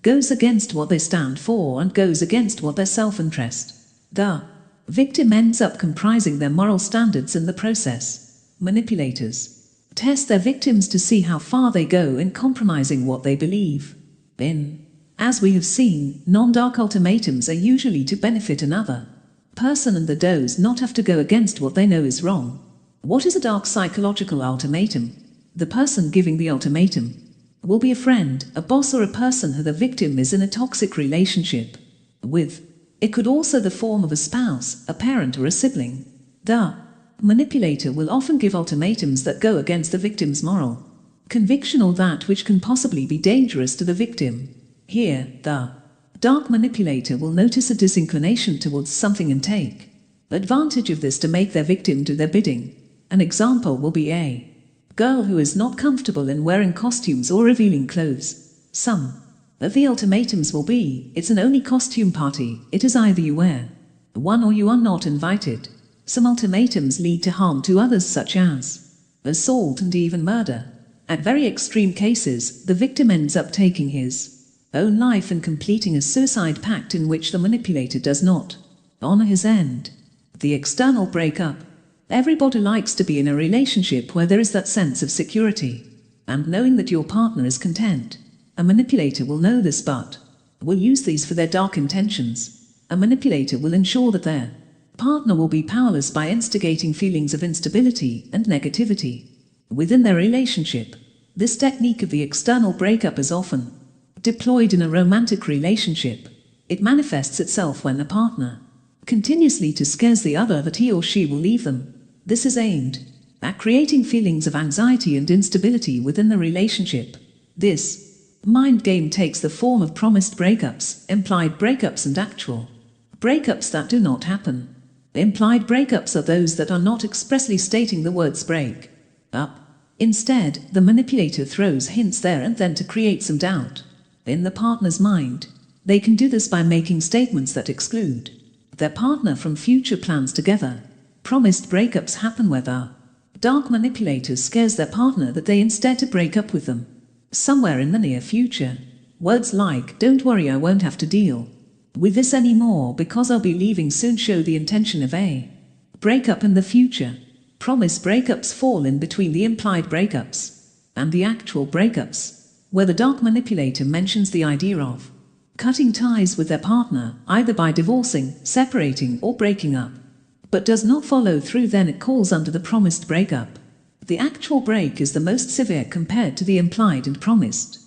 goes against what they stand for and goes against what their self-interest. The victim ends up comprising their moral standards in the process. Manipulators test their victims to see how far they go in compromising what they believe in. As we have seen, non-dark ultimatums are usually to benefit another person, and the does not have to go against what they know is wrong. What is a dark psychological ultimatum? The person giving the ultimatum will be a friend, a boss, or a person who the victim is in a toxic relationship with. It could also the form of a spouse, a parent, or a sibling. The manipulator will often give ultimatums that go against the victim's moral conviction or that which can possibly be dangerous to the victim. Here, the dark manipulator will notice a disinclination towards something and take advantage of this to make their victim do their bidding. An example will be a girl who is not comfortable in wearing costumes or revealing clothes. Some of the ultimatums will be, it's an only costume party, it is either you wear one or you are not invited. Some ultimatums lead to harm to others, such as assault and even murder. At very extreme cases, the victim ends up taking his own life and completing a suicide pact in which the manipulator does not honor his end. The external breakup. Everybody likes to be in a relationship where there is that sense of security and knowing that your partner is content. A manipulator will know this but will use these for their dark intentions. A manipulator will ensure that their partner will be powerless by instigating feelings of instability and negativity within their relationship. This technique of the external breakup is often deployed in a romantic relationship. It manifests itself when the partner continuously scares the other that he or she will leave them. This is aimed at creating feelings of anxiety and instability within the relationship. This mind game takes the form of promised breakups, implied breakups, and actual breakups that do not happen. Implied breakups are those that are not expressly stating the words break up. Instead, the manipulator throws hints there and then to create some doubt in the partner's mind. They can do this by making statements that exclude their partner from future plans together. Promised breakups happen where the dark manipulator scares their partner that they instead to break up with them somewhere in the near future. Words like, "Don't worry, I won't have to deal with this anymore because I'll be leaving soon," show the intention of a breakup in the future. Promise breakups fall in between the implied breakups and the actual breakups, where the dark manipulator mentions the idea of cutting ties with their partner, either by divorcing, separating, or breaking up, but does not follow through. Then it calls under the promised breakup. The actual break is the most severe compared to the implied and promised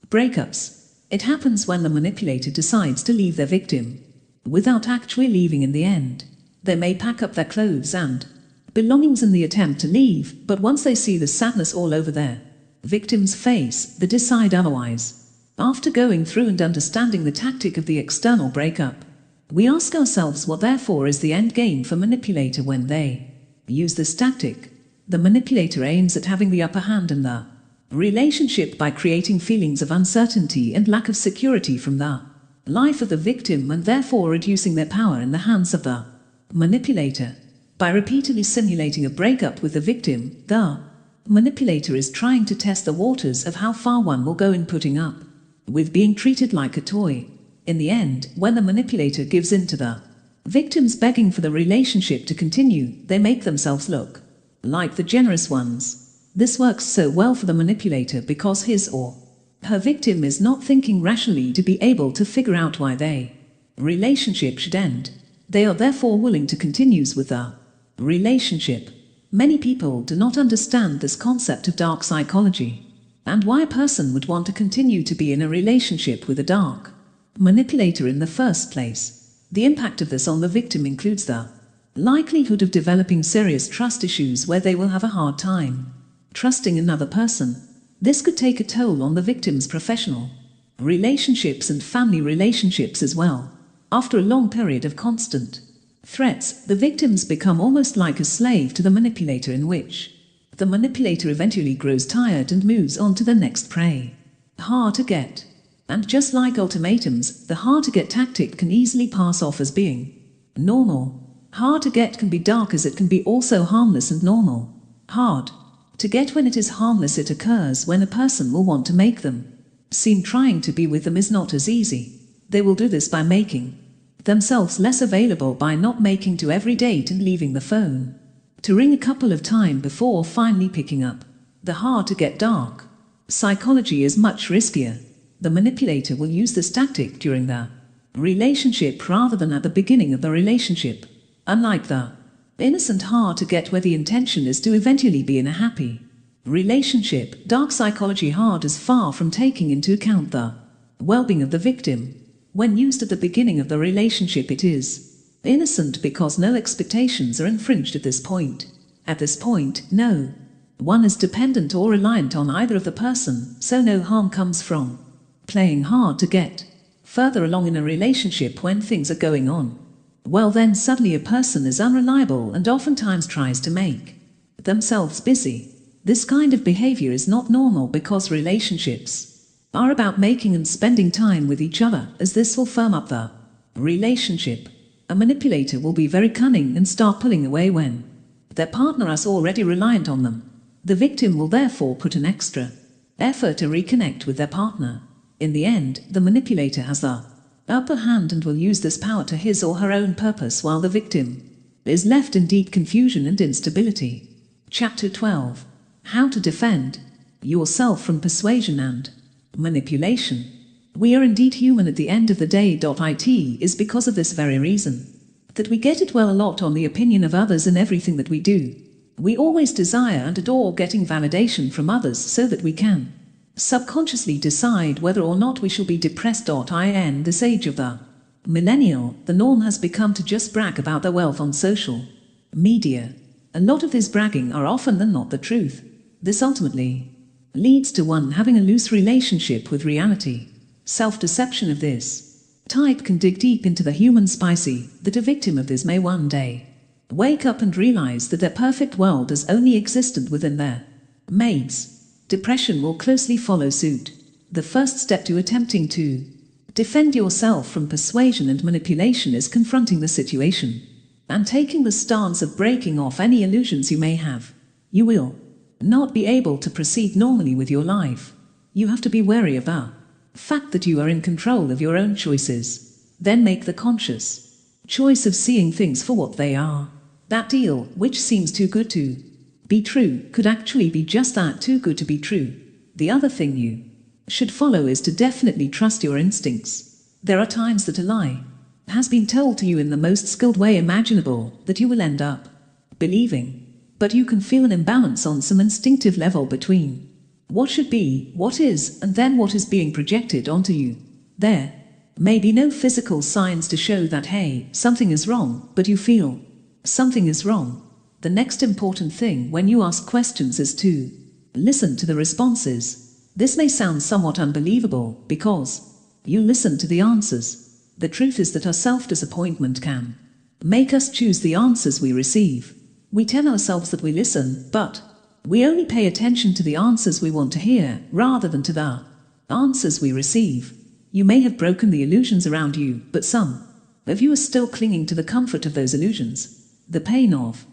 breakups. It happens when the manipulator decides to leave their victim without actually leaving in the end. They may pack up their clothes and belongings in the attempt to leave, but once they see the sadness all over their victim's face, they decide otherwise. After going through and understanding the tactic of the external breakup, we ask ourselves what therefore is the end game for manipulator when they use this tactic. The manipulator aims at having the upper hand in the relationship by creating feelings of uncertainty and lack of security from the life of the victim, and therefore reducing their power in the hands of the manipulator. By repeatedly simulating a breakup with the victim, the manipulator is trying to test the waters of how far one will go in putting up with being treated like a toy. In the end, when the manipulator gives in to the victim's begging for the relationship to continue, they make themselves look like the generous ones. This works so well for the manipulator because his or her victim is not thinking rationally to be able to figure out why the relationship should end. They are therefore willing to continue with the relationship. Many people do not understand this concept of dark psychology and why a person would want to continue to be in a relationship with a dark manipulator in the first place. The impact of this on the victim includes the likelihood of developing serious trust issues where they will have a hard time trusting another person. This could take a toll on the victim's professional relationships and family relationships as well. After a long period of constant threats, the victims become almost like a slave to the manipulator, in which the manipulator eventually grows tired and moves on to the next prey. Hard to get. And just like ultimatums, the hard to get tactic can easily pass off as being normal. Hard to get can be dark as it can be also harmless and normal. Hard to get when it is harmless, it occurs when a person will want to make them seem trying to be with them is not as easy. They will do this by making themselves less available, by not making to every date and leaving the phone to ring a couple of times before finally picking up. The hard to get dark psychology is much riskier. The manipulator will use this tactic during the relationship rather than at the beginning of the relationship. Unlike the innocent hard to get where the intention is to eventually be in a happy relationship, dark psychology hard is far from taking into account the well-being of the victim. When used at the beginning of the relationship, it is innocent because no expectations are infringed at this point. At this point, no one is dependent or reliant on either of the person, so no harm comes from playing hard to get further along in a relationship when things are going on. Well, then suddenly a person is unreliable and oftentimes tries to make themselves busy. This kind of behavior is not normal because relationships are about making and spending time with each other, as this will firm up the relationship. A manipulator will be very cunning and start pulling away when their partner is already reliant on them. The victim will therefore put an extra effort to reconnect with their partner. In the end, the manipulator has the upper hand and will use this power to his or her own purpose, while the victim is left in deep confusion and instability. Chapter 12. How to defend yourself from persuasion and manipulation. We are indeed human at the end of the day. It is because of this very reason that we get it well a lot on the opinion of others in everything that we do. We always desire and adore getting validation from others so that we can subconsciously decide whether or not we shall be depressed. In this age of the millennial, the norm has become to just brag about their wealth on social media. A lot of this bragging are often than not the truth. This ultimately leads to one having a loose relationship with reality. Self-deception of this type can dig deep into the human psyche, that a victim of this may one day wake up and realize that their perfect world is only existent within their maze. Depression will closely follow suit. The first step to attempting to defend yourself from persuasion and manipulation is confronting the situation and taking the stance of breaking off any illusions you may have. You will not be able to proceed normally with your life. You have to be wary of the fact that you are in control of your own choices. Then make the conscious choice of seeing things for what they are. That deal, which seems too good to be true, could actually be just that, too good to be true. The other thing you should follow is to definitely trust your instincts. There are times that a lie has been told to you in the most skilled way imaginable that you will end up believing. But you can feel an imbalance on some instinctive level between what should be, what is, and then what is being projected onto you. There may be no physical signs to show that, hey, something is wrong, but you feel something is wrong. The next important thing when you ask questions is to listen to the responses. This may sound somewhat unbelievable because you listen to the answers. The truth is that our self-disappointment can make us choose the answers we receive. We tell ourselves that we listen, but we only pay attention to the answers we want to hear rather than to the answers we receive. You may have broken the illusions around you, but some of you are still clinging to the comfort of those illusions. The pain of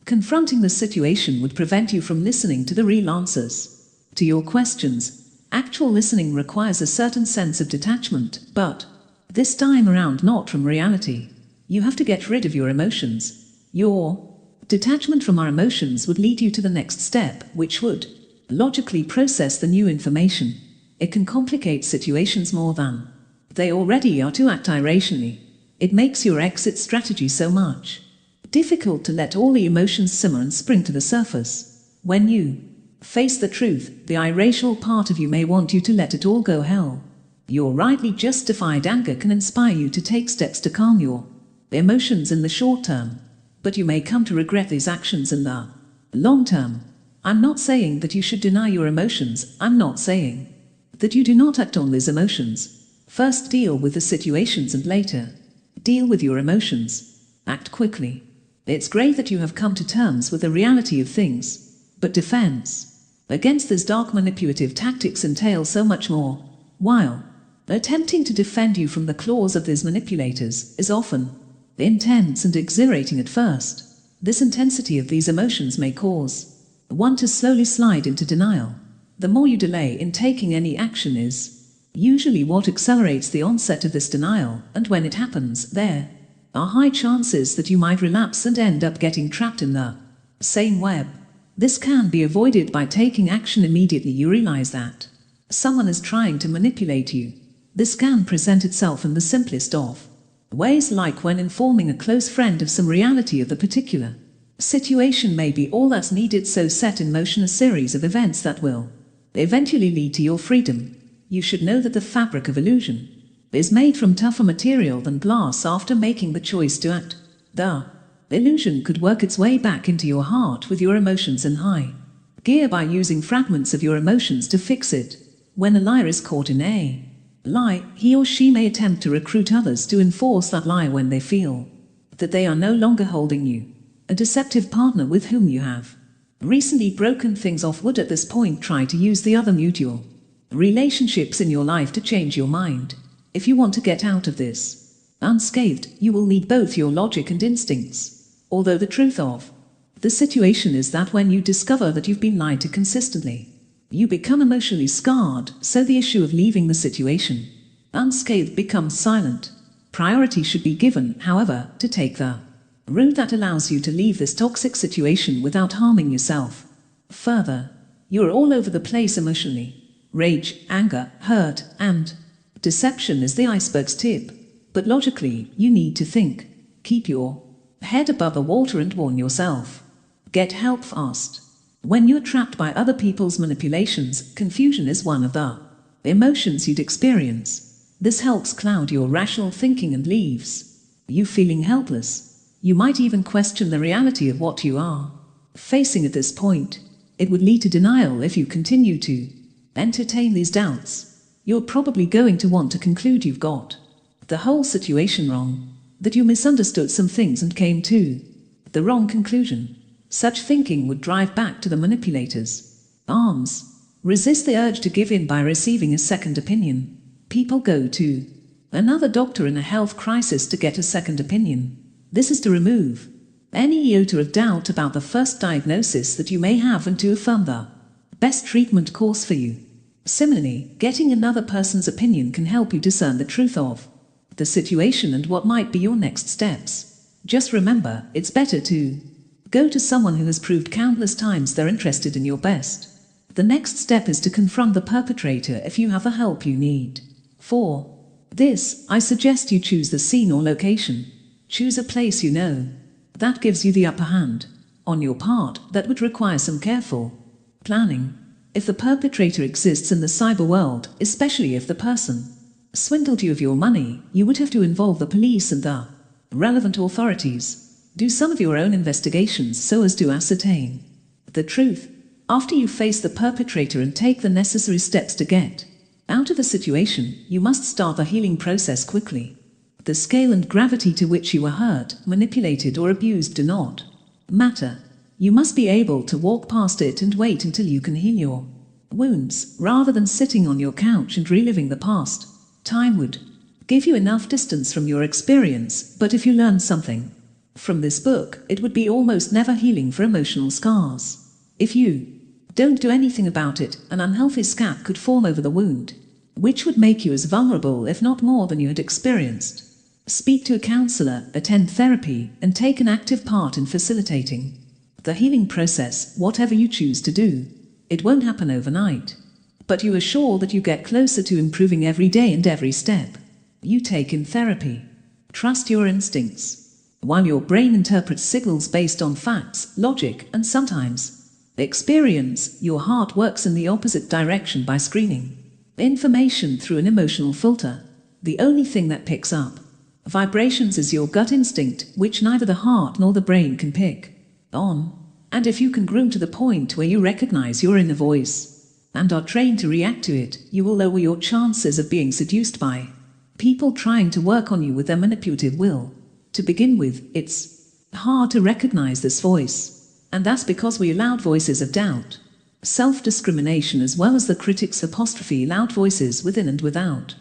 confronting the situation would prevent you from listening to the real answers to your questions. Actual listening requires a certain sense of detachment, but this time around not from reality. You have to get rid of your emotions. Your detachment from our emotions would lead you to the next step, which would logically process the new information. It can complicate situations more than they already are to act irrationally. It makes your exit strategy so much difficult to let all the emotions simmer and spring to the surface. When you face the truth, the irrational part of you may want you to let it all go hell. Your rightly justified anger can inspire you to take steps to calm your emotions in the short term, but you may come to regret these actions in the long term. I'm not saying that you should deny your emotions. I'm not saying that you do not act on these emotions. First deal with the situations and later deal with your emotions. Act quickly. It's great that you have come to terms with the reality of things, but defense against these dark manipulative tactics entails so much more. While attempting to defend you from the claws of these manipulators is often intense and exhilarating at first, this intensity of these emotions may cause one to slowly slide into denial. The more you delay in taking any action is usually what accelerates the onset of this denial, and when it happens, there are high chances that you might relapse and end up getting trapped in the same web. This can be avoided by taking action immediately you realize that someone is trying to manipulate you. This can present itself in the simplest of ways, like when informing a close friend of some reality of the particular situation may be all that's needed, so set in motion a series of events that will eventually lead to your freedom. You should know that the fabric of illusion is made from tougher material than glass after making the choice to act. The illusion could work its way back into your heart with your emotions in high gear by using fragments of your emotions to fix it. When a liar is caught in a lie, he or she may attempt to recruit others to enforce that lie when they feel that they are no longer holding you. A deceptive partner with whom you have recently broken things off would at this point try to use the other mutual relationships in your life to change your mind. If you want to get out of this unscathed, you will need both your logic and instincts. Although the truth of the situation is that when you discover that you've been lied to consistently, you become emotionally scarred, so the issue of leaving the situation unscathed becomes silent. Priority should be given, however, to take the route that allows you to leave this toxic situation without harming yourself further. You're all over the place emotionally. Rage, anger, hurt, and deception is the iceberg's tip. But logically, you need to think. Keep your head above the water and warn yourself. Get help fast. When you're trapped by other people's manipulations, confusion is one of the emotions you'd experience. This helps cloud your rational thinking and leaves you feeling helpless. You might even question the reality of what you are facing at this point. It would lead to denial if you continue to entertain these doubts. You're probably going to want to conclude you've got the whole situation wrong, that you misunderstood some things and came to the wrong conclusion. Such thinking would drive back to the manipulator's arms. Resist the urge to give in by receiving a second opinion. People go to another doctor in a health crisis to get a second opinion. This is to remove any iota of doubt about the first diagnosis that you may have and to affirm the best treatment course for you. Similarly, getting another person's opinion can help you discern the truth of the situation and what might be your next steps. Just remember, it's better to go to someone who has proved countless times they're interested in your best. The next step is to confront the perpetrator if you have the help you need. For this, I suggest you choose the scene or location. Choose a place you know. That gives you the upper hand. On your part, that would require some careful planning. If the perpetrator exists in the cyber world, especially if the person swindled you of your money, you would have to involve the police and the relevant authorities. Do some of your own investigations so as to ascertain the truth. After you face the perpetrator and take the necessary steps to get out of the situation, you must start the healing process quickly. The scale and gravity to which you were hurt, manipulated or abused do not matter. You must be able to walk past it and wait until you can heal your wounds, rather than sitting on your couch and reliving the past. Time would give you enough distance from your experience, but if you learn something from this book, it would be almost never healing for emotional scars. If you don't do anything about it, an unhealthy scab could form over the wound, which would make you as vulnerable, if not more, than you had experienced. Speak to a counselor, attend therapy, and take an active part in facilitating the healing process, whatever you choose to do. It won't happen overnight, but you are sure that you get closer to improving every day and every step you take in therapy. Trust your instincts. While your brain interprets signals based on facts, logic, and sometimes experience, your heart works in the opposite direction by screening information through an emotional filter. The only thing that picks up vibrations is your gut instinct, which neither the heart nor the brain can pick on. And if you can groom to the point where you recognize your inner voice and are trained to react to it, you will lower your chances of being seduced by people trying to work on you with their manipulative will. To begin with, it's hard to recognize this voice, and that's because we allowed voices of doubt, self-discrimination, as well as the critics' apostrophe loud voices within and without,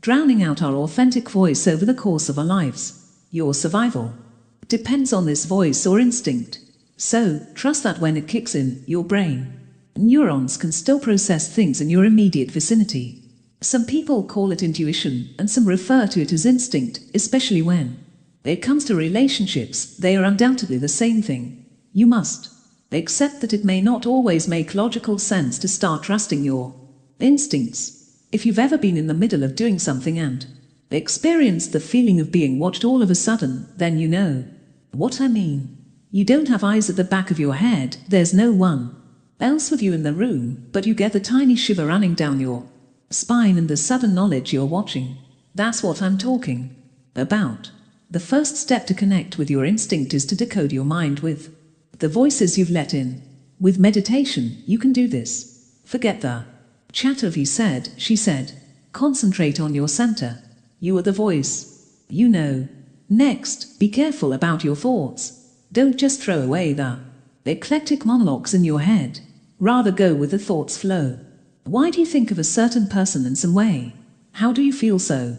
drowning out our authentic voice over the course of our lives. Your survival depends on this voice or instinct. So, trust that when it kicks in, your brain neurons can still process things in your immediate vicinity. Some people call it intuition, and some refer to it as instinct, especially when it comes to relationships. They are undoubtedly the same thing. You must accept that it may not always make logical sense to start trusting your instincts. If you've ever been in the middle of doing something and experienced the feeling of being watched all of a sudden, then you know what I mean. You don't have eyes at the back of your head, there's no one else with you in the room, but you get the tiny shiver running down your spine and the sudden knowledge you're watching That's what I'm talking about. The first step to connect with your instinct is to decode your mind with the voices you've let in. With meditation, you can do this. Forget the chatter of he said, she said. Concentrate on your center. You are the voice. You know. Next, be careful about your thoughts. Don't just throw away the eclectic monologues in your head. Rather go with the thoughts flow. Why do you think of a certain person in some way? How do you feel so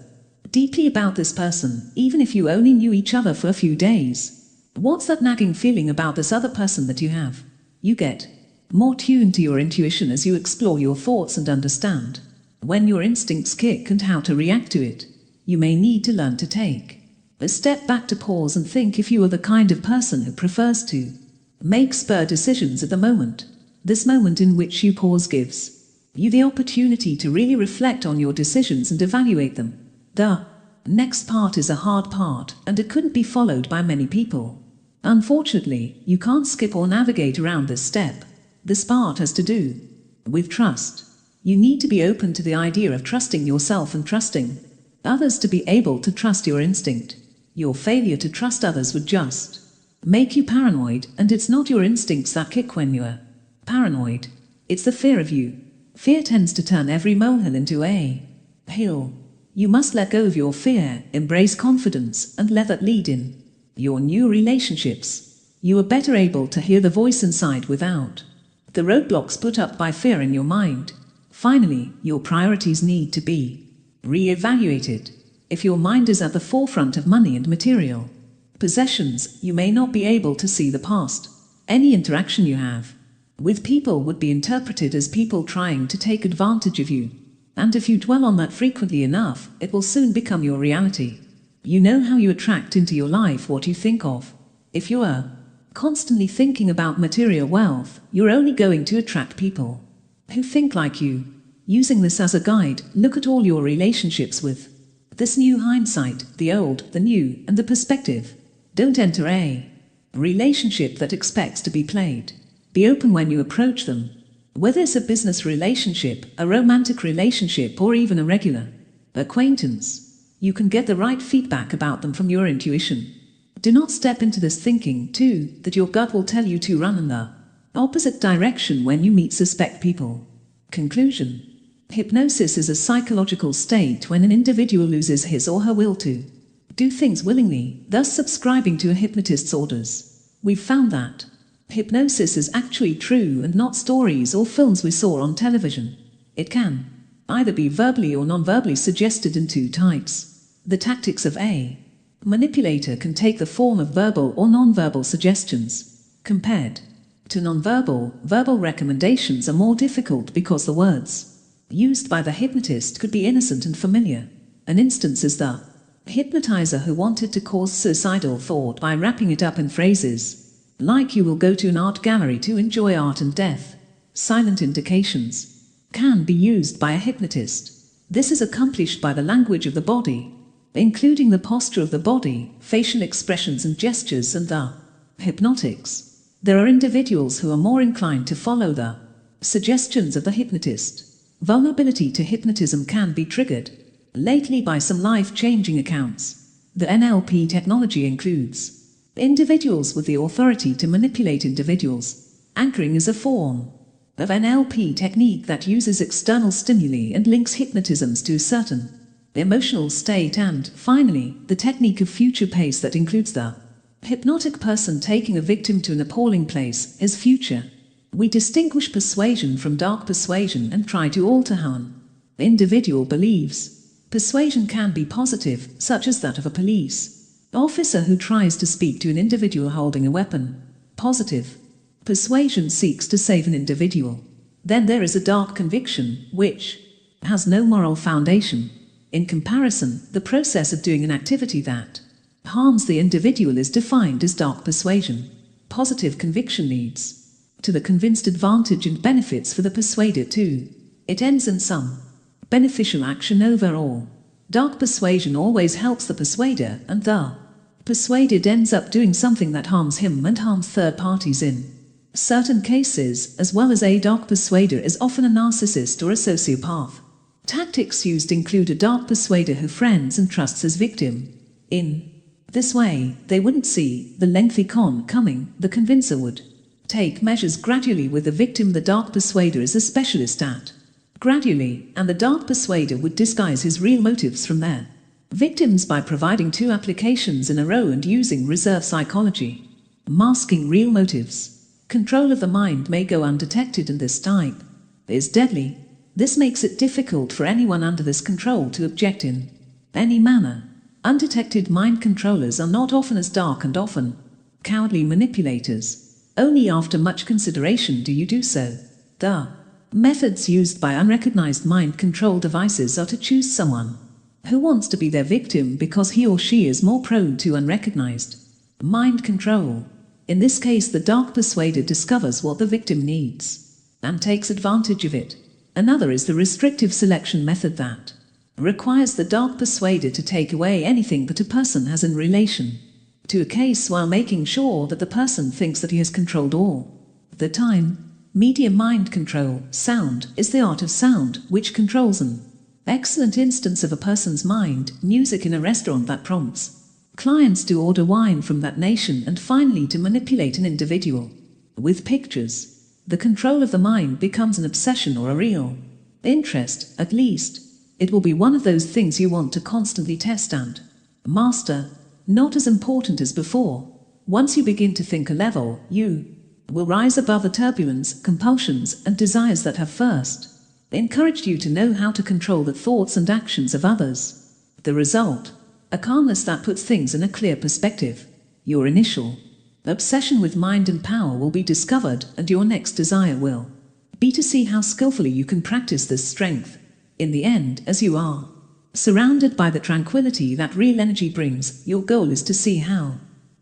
deeply about this person, even if you only knew each other for a few days? What's that nagging feeling about this other person that you have? You get more tuned to your intuition as you explore your thoughts and understand when your instincts kick and how to react to it. You may need to learn to take a step back to pause and think if you are the kind of person who prefers to make spur decisions at the moment. This moment in which you pause gives you the opportunity to really reflect on your decisions and evaluate them. The next part is a hard part, and it couldn't be followed by many people. Unfortunately, you can't skip or navigate around this step. This part has to do with trust. You need to be open to the idea of trusting yourself and trusting others to be able to trust your instinct. Your failure to trust others would just make you paranoid, and it's not your instincts that kick when you're paranoid. It's the fear of you. Fear tends to turn every molehill into a hill. You must let go of your fear, embrace confidence, and let that lead in your new relationships. You are better able to hear the voice inside without the roadblocks put up by fear in your mind. Finally, your priorities need to be re-evaluated. If your mind is at the forefront of money and material possessions, you may not be able to see the past. Any interaction you have with people would be interpreted as people trying to take advantage of you. And if you dwell on that frequently enough, it will soon become your reality. You know how you attract into your life what you think of. If you are constantly thinking about material wealth, you're only going to attract people who think like you. Using this as a guide, look at all your relationships with this new hindsight, the old, the new, and the perspective. Don't enter a relationship that expects to be played. Be open when you approach them. Whether it's a business relationship, a romantic relationship, or even a regular acquaintance, you can get the right feedback about them from your intuition. Do not step into this thinking, too, that your gut will tell you to run in the opposite direction when you meet suspect people. Conclusion. Hypnosis is a psychological state when an individual loses his or her will to do things willingly, thus subscribing to a hypnotist's orders. We've found that hypnosis is actually true and not stories or films we saw on television. It can either be verbally or non-verbally suggested in two types. The tactics of a manipulator can take the form of verbal or non-verbal suggestions. Compared to non-verbal, verbal recommendations are more difficult because the words used by the hypnotist could be innocent and familiar. An instance is the hypnotizer who wanted to cause suicidal thought by wrapping it up in phrases like "you will go to an art gallery to enjoy art and death." Silent indications can be used by a hypnotist. This is accomplished by the language of the body, including the posture of the body, facial expressions and gestures, and the hypnotics. There are individuals who are more inclined to follow the suggestions of the hypnotist. Vulnerability to hypnotism can be triggered lately by some life-changing accounts. The NLP technology includes individuals with the authority to manipulate individuals. Anchoring is a form of NLP technique that uses external stimuli and links hypnotisms to a certain emotional state. And, finally, the technique of future pace that includes the hypnotic person taking a victim to an appalling place is future. We distinguish persuasion from dark persuasion and try to alter how an individual believes. Persuasion can be positive, such as that of a police officer who tries to speak to an individual holding a weapon. Positive persuasion seeks to save an individual. Then there is a dark conviction, which has no moral foundation. In comparison, the process of doing an activity that harms the individual is defined as dark persuasion. Positive conviction leads to the convinced advantage and benefits for the persuaded too. It ends in some beneficial action overall. Dark persuasion always helps the persuader, and the persuaded ends up doing something that harms him and harms third parties. In certain cases, as well as a dark persuader is often a narcissist or a sociopath. Tactics used include a dark persuader who friends and trusts his victim. In this way, they wouldn't see the lengthy con coming, the convincer would. Take measures gradually with the victim the dark persuader is a specialist at. Gradually, and the dark persuader would disguise his real motives from their victims by providing 2 applications in a row and using reserve psychology. Masking real motives. Control of the mind may go undetected, and this type is deadly. This makes it difficult for anyone under this control to object in any manner. Undetected mind controllers are not often as dark and often cowardly manipulators. Only after much consideration do you do so. The methods used by unrecognized mind control devices are to choose someone who wants to be their victim because he or she is more prone to unrecognized mind control. In this case, the dark persuader discovers what the victim needs and takes advantage of it. Another is the restrictive selection method that requires the dark persuader to take away anything that a person has in relation to a case while making sure that the person thinks that he has controlled all the time. Media mind control. Sound is the art of sound, which controls an excellent instance of a person's mind. Music in a restaurant that prompts clients to order wine from that nation, and finally to manipulate an individual with pictures. The control of the mind becomes an obsession or a real interest. At least, it will be one of those things you want to constantly test and master. Not as important as before. Once you begin to think a level, you will rise above the turbulence, compulsions, and desires that have first encouraged you to know how to control the thoughts and actions of others. The result? A calmness that puts things in a clear perspective. Your initial obsession with mind and power will be discovered, and your next desire will be to see how skillfully you can practice this strength. In the end, as you are surrounded by the tranquility that real energy brings, your goal is to see how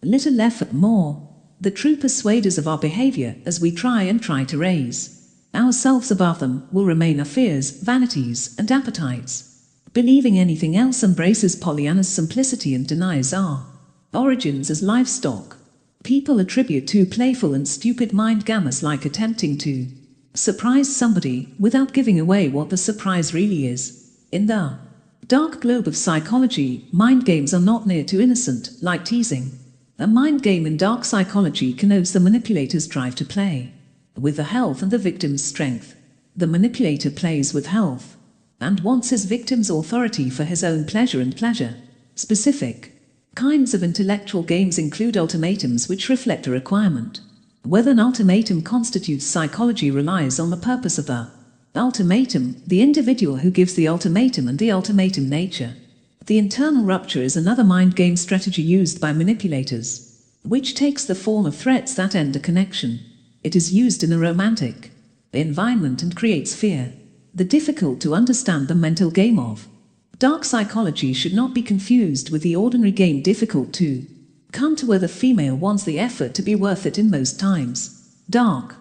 little effort more the true persuaders of our behavior as we try to raise ourselves above them will remain our fears, vanities, and appetites. Believing anything else embraces Pollyanna's simplicity and denies our origins as livestock. People attribute to playful and stupid mind gammas like attempting to surprise somebody without giving away what the surprise really is. In the dark globe of psychology, mind games are not near to innocent, like teasing. A mind game in dark psychology connotes the manipulator's drive to play with the health and the victim's strength. The manipulator plays with health and wants his victim's authority for his own pleasure and pleasure. Specific kinds of intellectual games include ultimatums, which reflect a requirement. Whether an ultimatum constitutes psychology relies on the purpose of the ultimatum, the individual who gives the ultimatum, and the ultimatum nature. The internal rupture is another mind game strategy used by manipulators, which takes the form of threats that end a connection. It is used in a romantic environment and creates fear. The difficult to understand the mental game of dark psychology should not be confused with the ordinary game difficult to come to, where the female wants the effort to be worth it in most times. Dark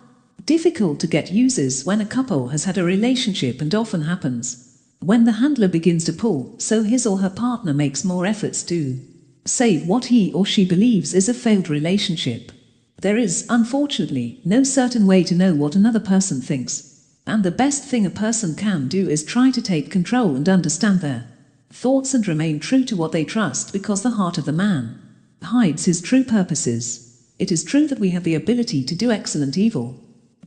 difficult to get uses when a couple has had a relationship, and often happens when the handler begins to pull, so his or her partner makes more efforts to save what he or she believes is a failed relationship. There is, unfortunately, no certain way to know what another person thinks, and the best thing a person can do is try to take control and understand their thoughts and remain true to what they trust, because the heart of the man hides his true purposes. It is true that we have the ability to do excellent evil,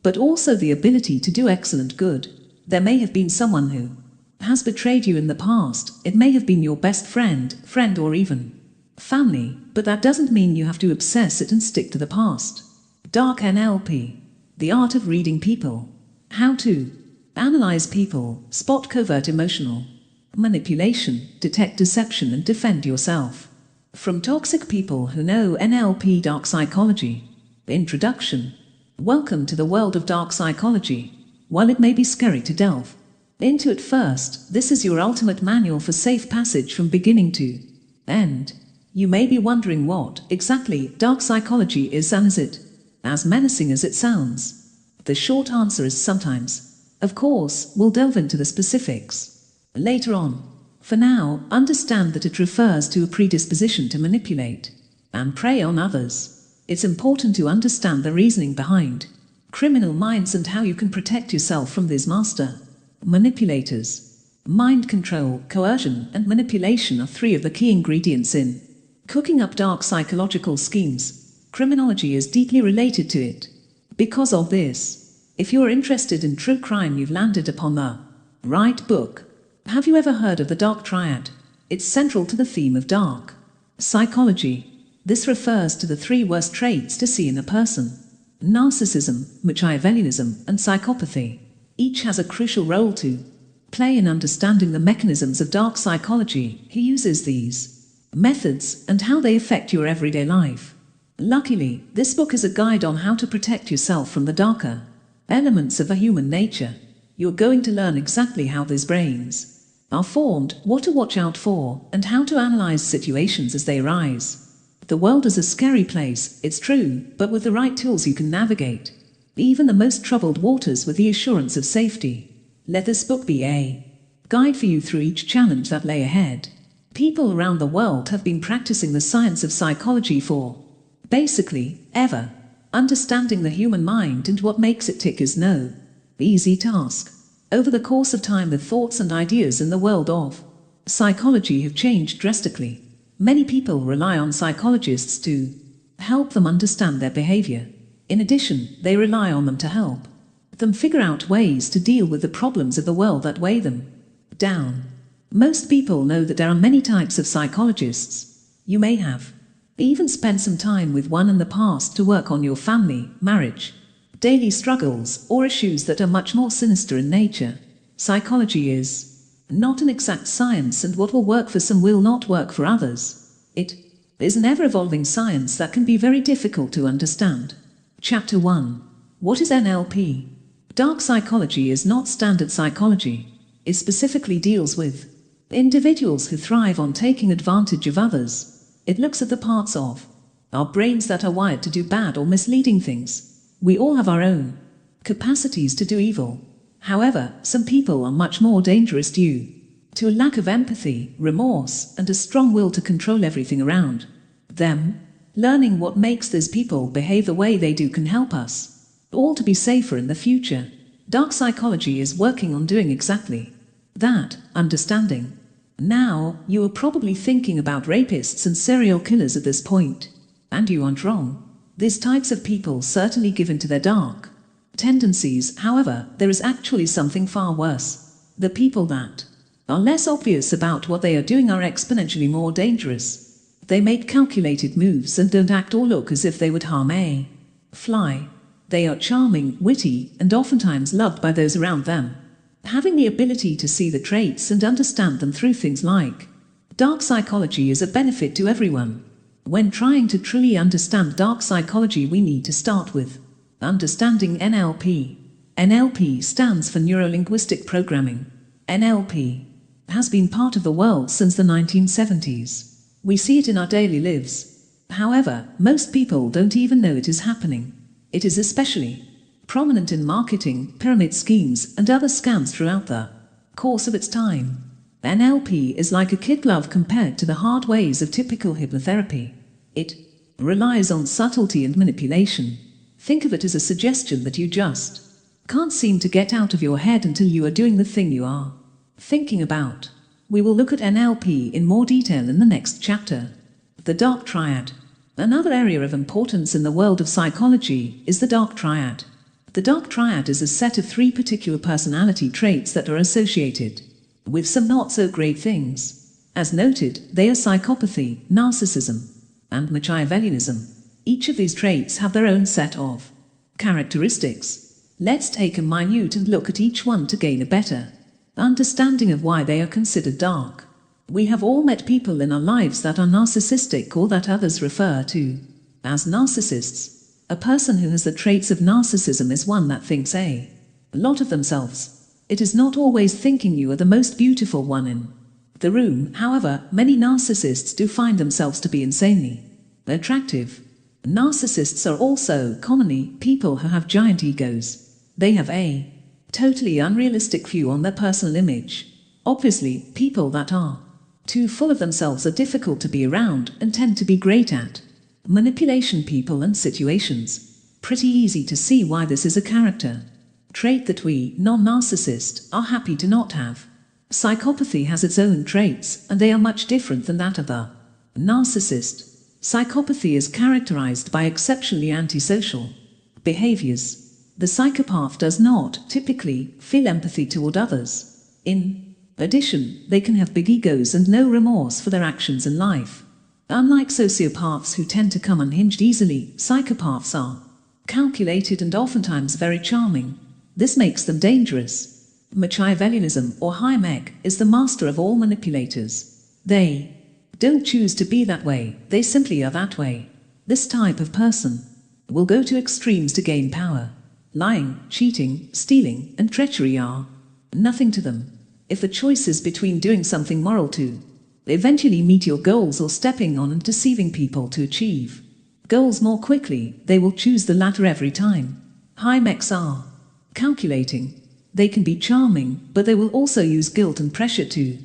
but also the ability to do excellent good. There may have been someone who has betrayed you in the past. It may have been your best friend, or even family, but that doesn't mean you have to obsess it and stick to the past. Dark NLP. The art of reading people. How to analyze people, spot covert emotional manipulation, detect deception, and defend yourself from toxic people who know NLP. Dark psychology. Introduction. Welcome to the world of dark psychology. While it may be scary to delve into it first, this is your ultimate manual for safe passage from beginning to end. You may be wondering what exactly dark psychology is, and is it as menacing as it sounds? The short answer is sometimes. Of course, we'll delve into the specifics later on. For now, understand that it refers to a predisposition to manipulate and prey on others. It's important to understand the reasoning behind criminal minds and how you can protect yourself from these master manipulators. Mind control, coercion, and manipulation are three of the key ingredients in cooking up dark psychological schemes. Criminology is deeply related to it. Because of this, if you are interested in true crime, you've landed upon the right book. Have you ever heard of the dark triad? It's central to the theme of dark psychology. This refers to the three worst traits to see in a person: narcissism, Machiavellianism, and psychopathy. Each has a crucial role to play in understanding the mechanisms of dark psychology. He uses these methods and how they affect your everyday life. Luckily, this book is a guide on how to protect yourself from the darker elements of a human nature. You're going to learn exactly how these brains are formed, what to watch out for, and how to analyze situations as they arise. The world is a scary place, it's true, but with the right tools you can navigate even the most troubled waters with the assurance of safety. Let this book be a guide for you through each challenge that lay ahead. People around the world have been practicing the science of psychology for basically ever. Understanding the human mind and what makes it tick is no easy task. Over the course of time, the thoughts and ideas in the world of psychology have changed drastically. Many people rely on psychologists to help them understand their behavior. In addition, they rely on them to help them figure out ways to deal with the problems of the world that weigh them down. Most people know that there are many types of psychologists. You may have even spent some time with one in the past to work on your family, marriage, daily struggles, or issues that are much more sinister in nature. Psychology is not an exact science, and what will work for some will not work for others. It is an ever-evolving science that can be very difficult to understand. Chapter 1. What is NLP? Dark psychology is not standard psychology. It specifically deals with individuals who thrive on taking advantage of others. It looks at the parts of our brains that are wired to do bad or misleading things. We all have our own capacities to do evil. However, some people are much more dangerous due to a lack of empathy, remorse, and a strong will to control everything around them. Learning what makes these people behave the way they do can help us all to be safer in the future. Dark psychology is working on doing exactly that, understanding. Now, you are probably thinking about rapists and serial killers at this point. And you aren't wrong. These types of people certainly give in to their dark tendencies. However, there is actually something far worse. The people that are less obvious about what they are doing are exponentially more dangerous. They make calculated moves and don't act or look as if they would harm a fly. They are charming, witty, and oftentimes loved by those around them. Having the ability to see the traits and understand them through things like dark psychology is a benefit to everyone. When trying to truly understand dark psychology, we need to start with understanding NLP. NLP stands for neuro-linguistic programming. NLP has been part of the world since the 1970s. We see it in our daily lives. However, most people don't even know it is happening. It is especially prominent in marketing, pyramid schemes, and other scams throughout the course of its time. NLP is like a kid glove compared to the hard ways of typical hypnotherapy. It relies on subtlety and manipulation. Think of it as a suggestion that you just can't seem to get out of your head until you are doing the thing you are thinking about. We will look at NLP in more detail in the next chapter. The dark triad. Another area of importance in the world of psychology is the dark triad. The dark triad is a set of 3 particular personality traits that are associated with some not so great things. As noted, they are psychopathy, narcissism, and Machiavellianism. Each of these traits have their own set of characteristics. Let's take a minute and look at each one to gain a better understanding of why they are considered dark. We have all met people in our lives that are narcissistic, or that others refer to as narcissists. A person who has the traits of narcissism is one that thinks a lot of themselves. It is not always thinking you are the most beautiful one in the room. However, many narcissists do find themselves to be insanely attractive. Narcissists are also commonly people who have giant egos. They have a totally unrealistic view on their personal image. Obviously, people that are too full of themselves are difficult to be around and tend to be great at manipulation people and situations. Pretty easy to see why this is a character trait that we, non-narcissists, are happy to not have. Psychopathy has its own traits, and they are much different than that of the narcissist. Psychopathy is characterized by exceptionally antisocial behaviors. The psychopath does not, typically, feel empathy toward others. In addition, they can have big egos and no remorse for their actions in life. Unlike sociopaths who tend to come unhinged easily, psychopaths are calculated and oftentimes very charming. This makes them dangerous. Machiavellianism, or Hymek, is the master of all manipulators. They don't choose to be that way, they simply are that way. This type of person will go to extremes to gain power. Lying, cheating, stealing, and treachery are nothing to them. If the choice is between doing something moral to eventually meet your goals or stepping on and deceiving people to achieve goals more quickly, they will choose the latter every time. Hymeks are calculating. They can be charming, but they will also use guilt and pressure to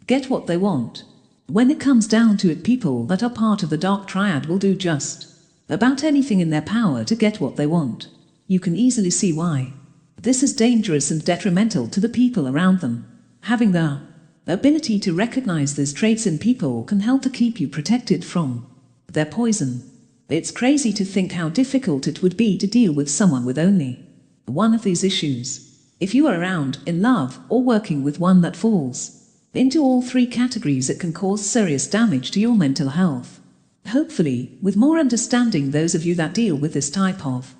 get what they want. When it comes down to it, people that are part of the dark triad will do just about anything in their power to get what they want. You can easily see why. This is dangerous and detrimental to the people around them. Having the ability to recognize these traits in people can help to keep you protected from their poison. It's crazy to think how difficult it would be to deal with someone with only one of these issues. If you are around, in love, or working with one that falls into all three categories, it can cause serious damage to your mental health. Hopefully, with more understanding, those of you that deal with this type of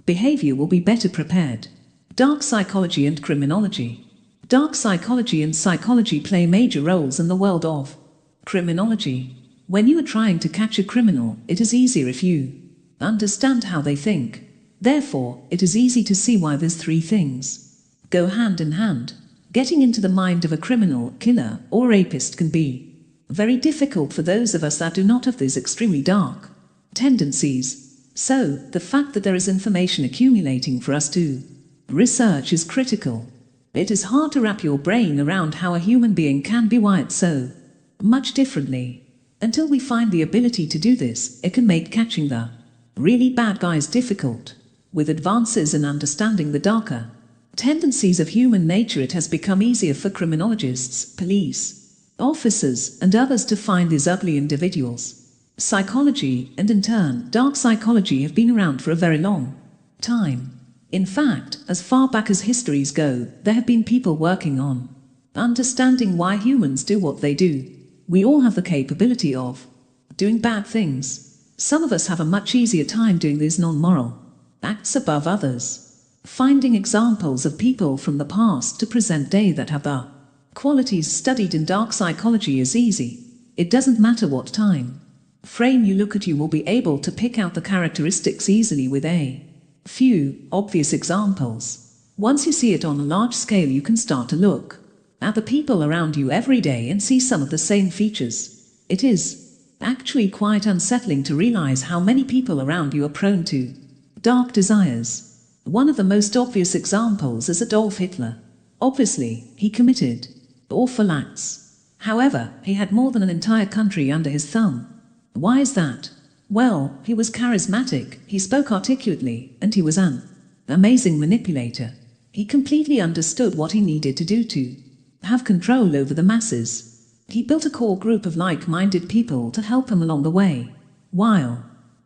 behavior will be better prepared. Dark psychology and criminology. Dark psychology and psychology play major roles in the world of criminology. When you are trying to catch a criminal, it is easier if you understand how they think. Therefore, it is easy to see why these three things go hand in hand. Getting into the mind of a criminal, killer, or rapist can be very difficult for those of us that do not have these extremely dark tendencies. So, the fact that there is information accumulating for us to research is critical. It is hard to wrap your brain around how a human being can be wired so much differently. Until we find the ability to do this, it can make catching the really bad guys difficult. With advances in understanding the darker tendencies of human nature, it has become easier for criminologists, police officers, and others to find these ugly individuals. Psychology, and in turn, dark psychology, have been around for a very long time. In fact, as far back as histories go, there have been people working on understanding why humans do what they do. We all have the capability of doing bad things. Some of us have a much easier time doing these non-moral acts above others. Finding examples of people from the past to present day that have the qualities studied in dark psychology is easy. It doesn't matter what time frame you look at, you will be able to pick out the characteristics easily with a few obvious examples. Once you see it on a large scale, you can start to look at the people around you every day and see some of the same features. It is actually quite unsettling to realize how many people around you are prone to dark desires. One of the most obvious examples is Adolf Hitler. Obviously, he committed awful acts. However, he had more than an entire country under his thumb. Why is that? Well, he was charismatic, he spoke articulately, and he was an amazing manipulator. He completely understood what he needed to do to have control over the masses. He built a core group of like-minded people to help him along the way. While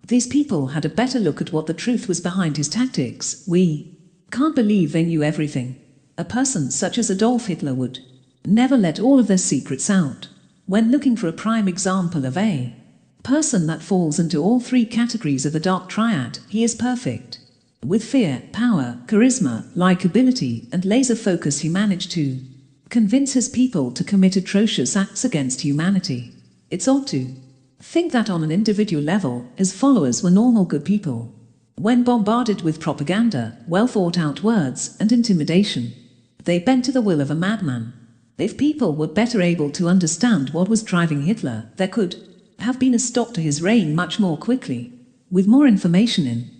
these people had a better look at what the truth was behind his tactics, we can't believe they knew everything. A person such as Adolf Hitler would never let all of their secrets out. When looking for a prime example of a person that falls into all three categories of the dark triad, he is perfect. With fear, power, charisma, likability, and laser focus, he managed to convince his people to commit atrocious acts against humanity. It's odd to think that on an individual level, his followers were normal good people. When bombarded with propaganda, well-thought-out words, and intimidation, they bent to the will of a madman. If people were better able to understand what was driving Hitler, there could have been a stop to his reign much more quickly. With more information in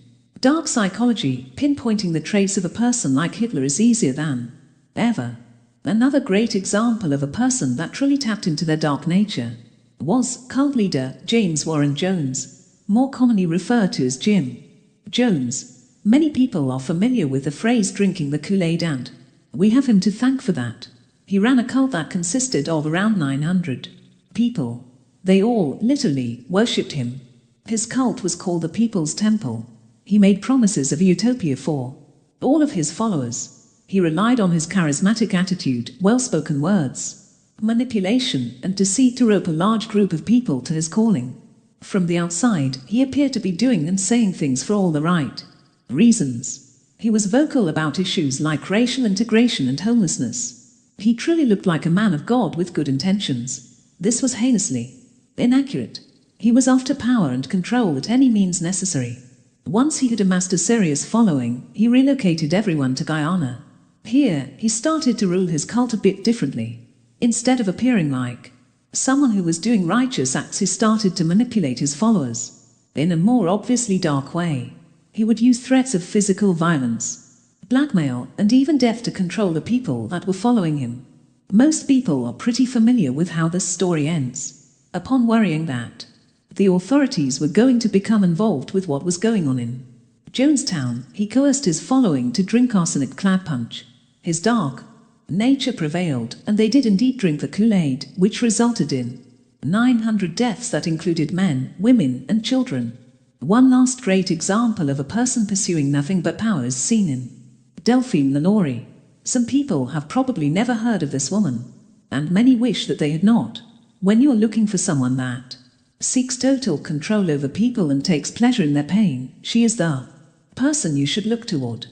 dark psychology, pinpointing the traits of a person like Hitler is easier than ever. Another great example of a person that truly tapped into their dark nature was cult leader James Warren Jones, more commonly referred to as Jim Jones. Many people are familiar with the phrase drinking the Kool-Aid, and we have him to thank for that. He He ran a cult that consisted of around 900 people. They all, literally, worshipped him. His cult was called the People's Temple. He made promises of utopia for all of his followers. He relied on his charismatic attitude, well-spoken words, manipulation, and deceit to rope a large group of people to his calling. From the outside, he appeared to be doing and saying things for all the right reasons. He was vocal about issues like racial integration and homelessness. He truly looked like a man of God with good intentions. This was heinously inaccurate. He was after power and control at any means necessary. Once he had amassed a serious following, he relocated everyone to Guyana. Here, he started to rule his cult a bit differently. Instead of appearing like someone who was doing righteous acts, he started to manipulate his followers in a more obviously dark way. He would use threats of physical violence, blackmail, and even death to control the people that were following him. Most people are pretty familiar with how this story ends. Upon worrying that the authorities were going to become involved with what was going on in Jonestown, he coerced his following to drink arsenic-clad punch. His dark nature prevailed, and they did indeed drink the Kool-Aid, which resulted in 900 deaths that included men, women, and children. One last great example of a person pursuing nothing but power is seen in Delphine LaLaurie. Some people have probably never heard of this woman, and many wish that they had not. When you're looking for someone that seeks total control over people and takes pleasure in their pain, she is the person you should look toward.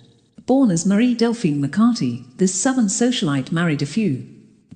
Born as Marie Delphine McCarty, this Southern socialite married a few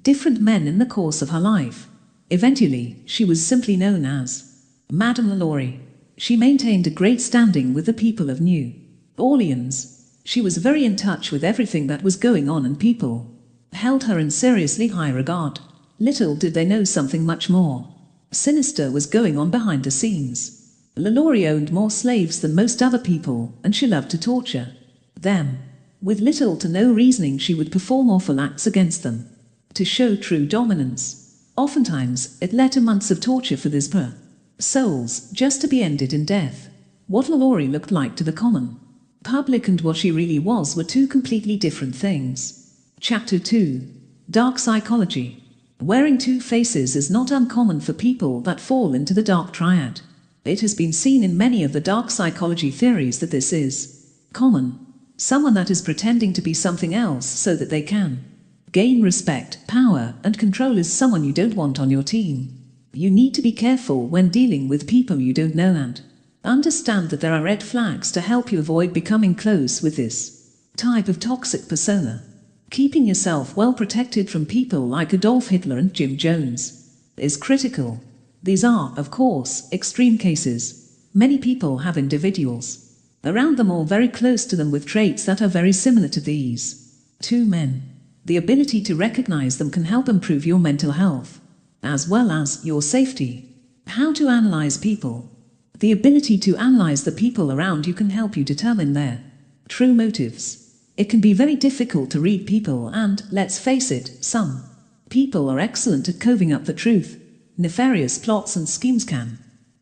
different men in the course of her life. Eventually, she was simply known as Madame LaLaurie. She maintained a great standing with the people of New Orleans. She was very in touch with everything that was going on, and people held her in seriously high regard. Little did they know something much more sinister was going on behind the scenes. LaLaurie owned more slaves than most other people, and she loved to torture them. With little to no reasoning, she would perform awful acts against them to show true dominance. Oftentimes, it led to months of torture for these poor souls, just to be ended in death. What LaLaurie looked like to the common public and what she really was were two completely different things. Chapter 2. Dark Psychology. Wearing two faces is not uncommon for people that fall into the dark triad. It has been seen in many of the dark psychology theories that this is common. Someone that is pretending to be something else so that they can gain respect, power, and control is someone you don't want on your team. You need to be careful when dealing with people you don't know and understand that there are red flags to help you avoid becoming close with this type of toxic persona. Keeping yourself well protected from people like Adolf Hitler and Jim Jones is critical. These are, of course, extreme cases. Many people have individuals around them or very close to them with traits that are very similar to these two men. The ability to recognize them can help improve your mental health, as well as your safety. How to analyze people. The ability to analyze the people around you can help you determine their true motives. It can be very difficult to read people, and, let's face it, some people are excellent at covering up the truth. Nefarious plots and schemes can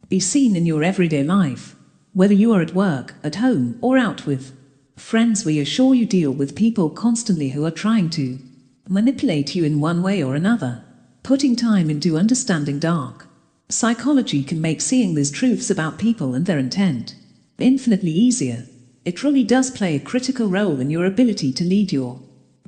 be seen in your everyday life. Whether you are at work, at home, or out with friends, we assure you deal with people constantly who are trying to manipulate you in one way or another. Putting time into understanding dark psychology can make seeing these truths about people and their intent infinitely easier. It really does play a critical role in your ability to lead your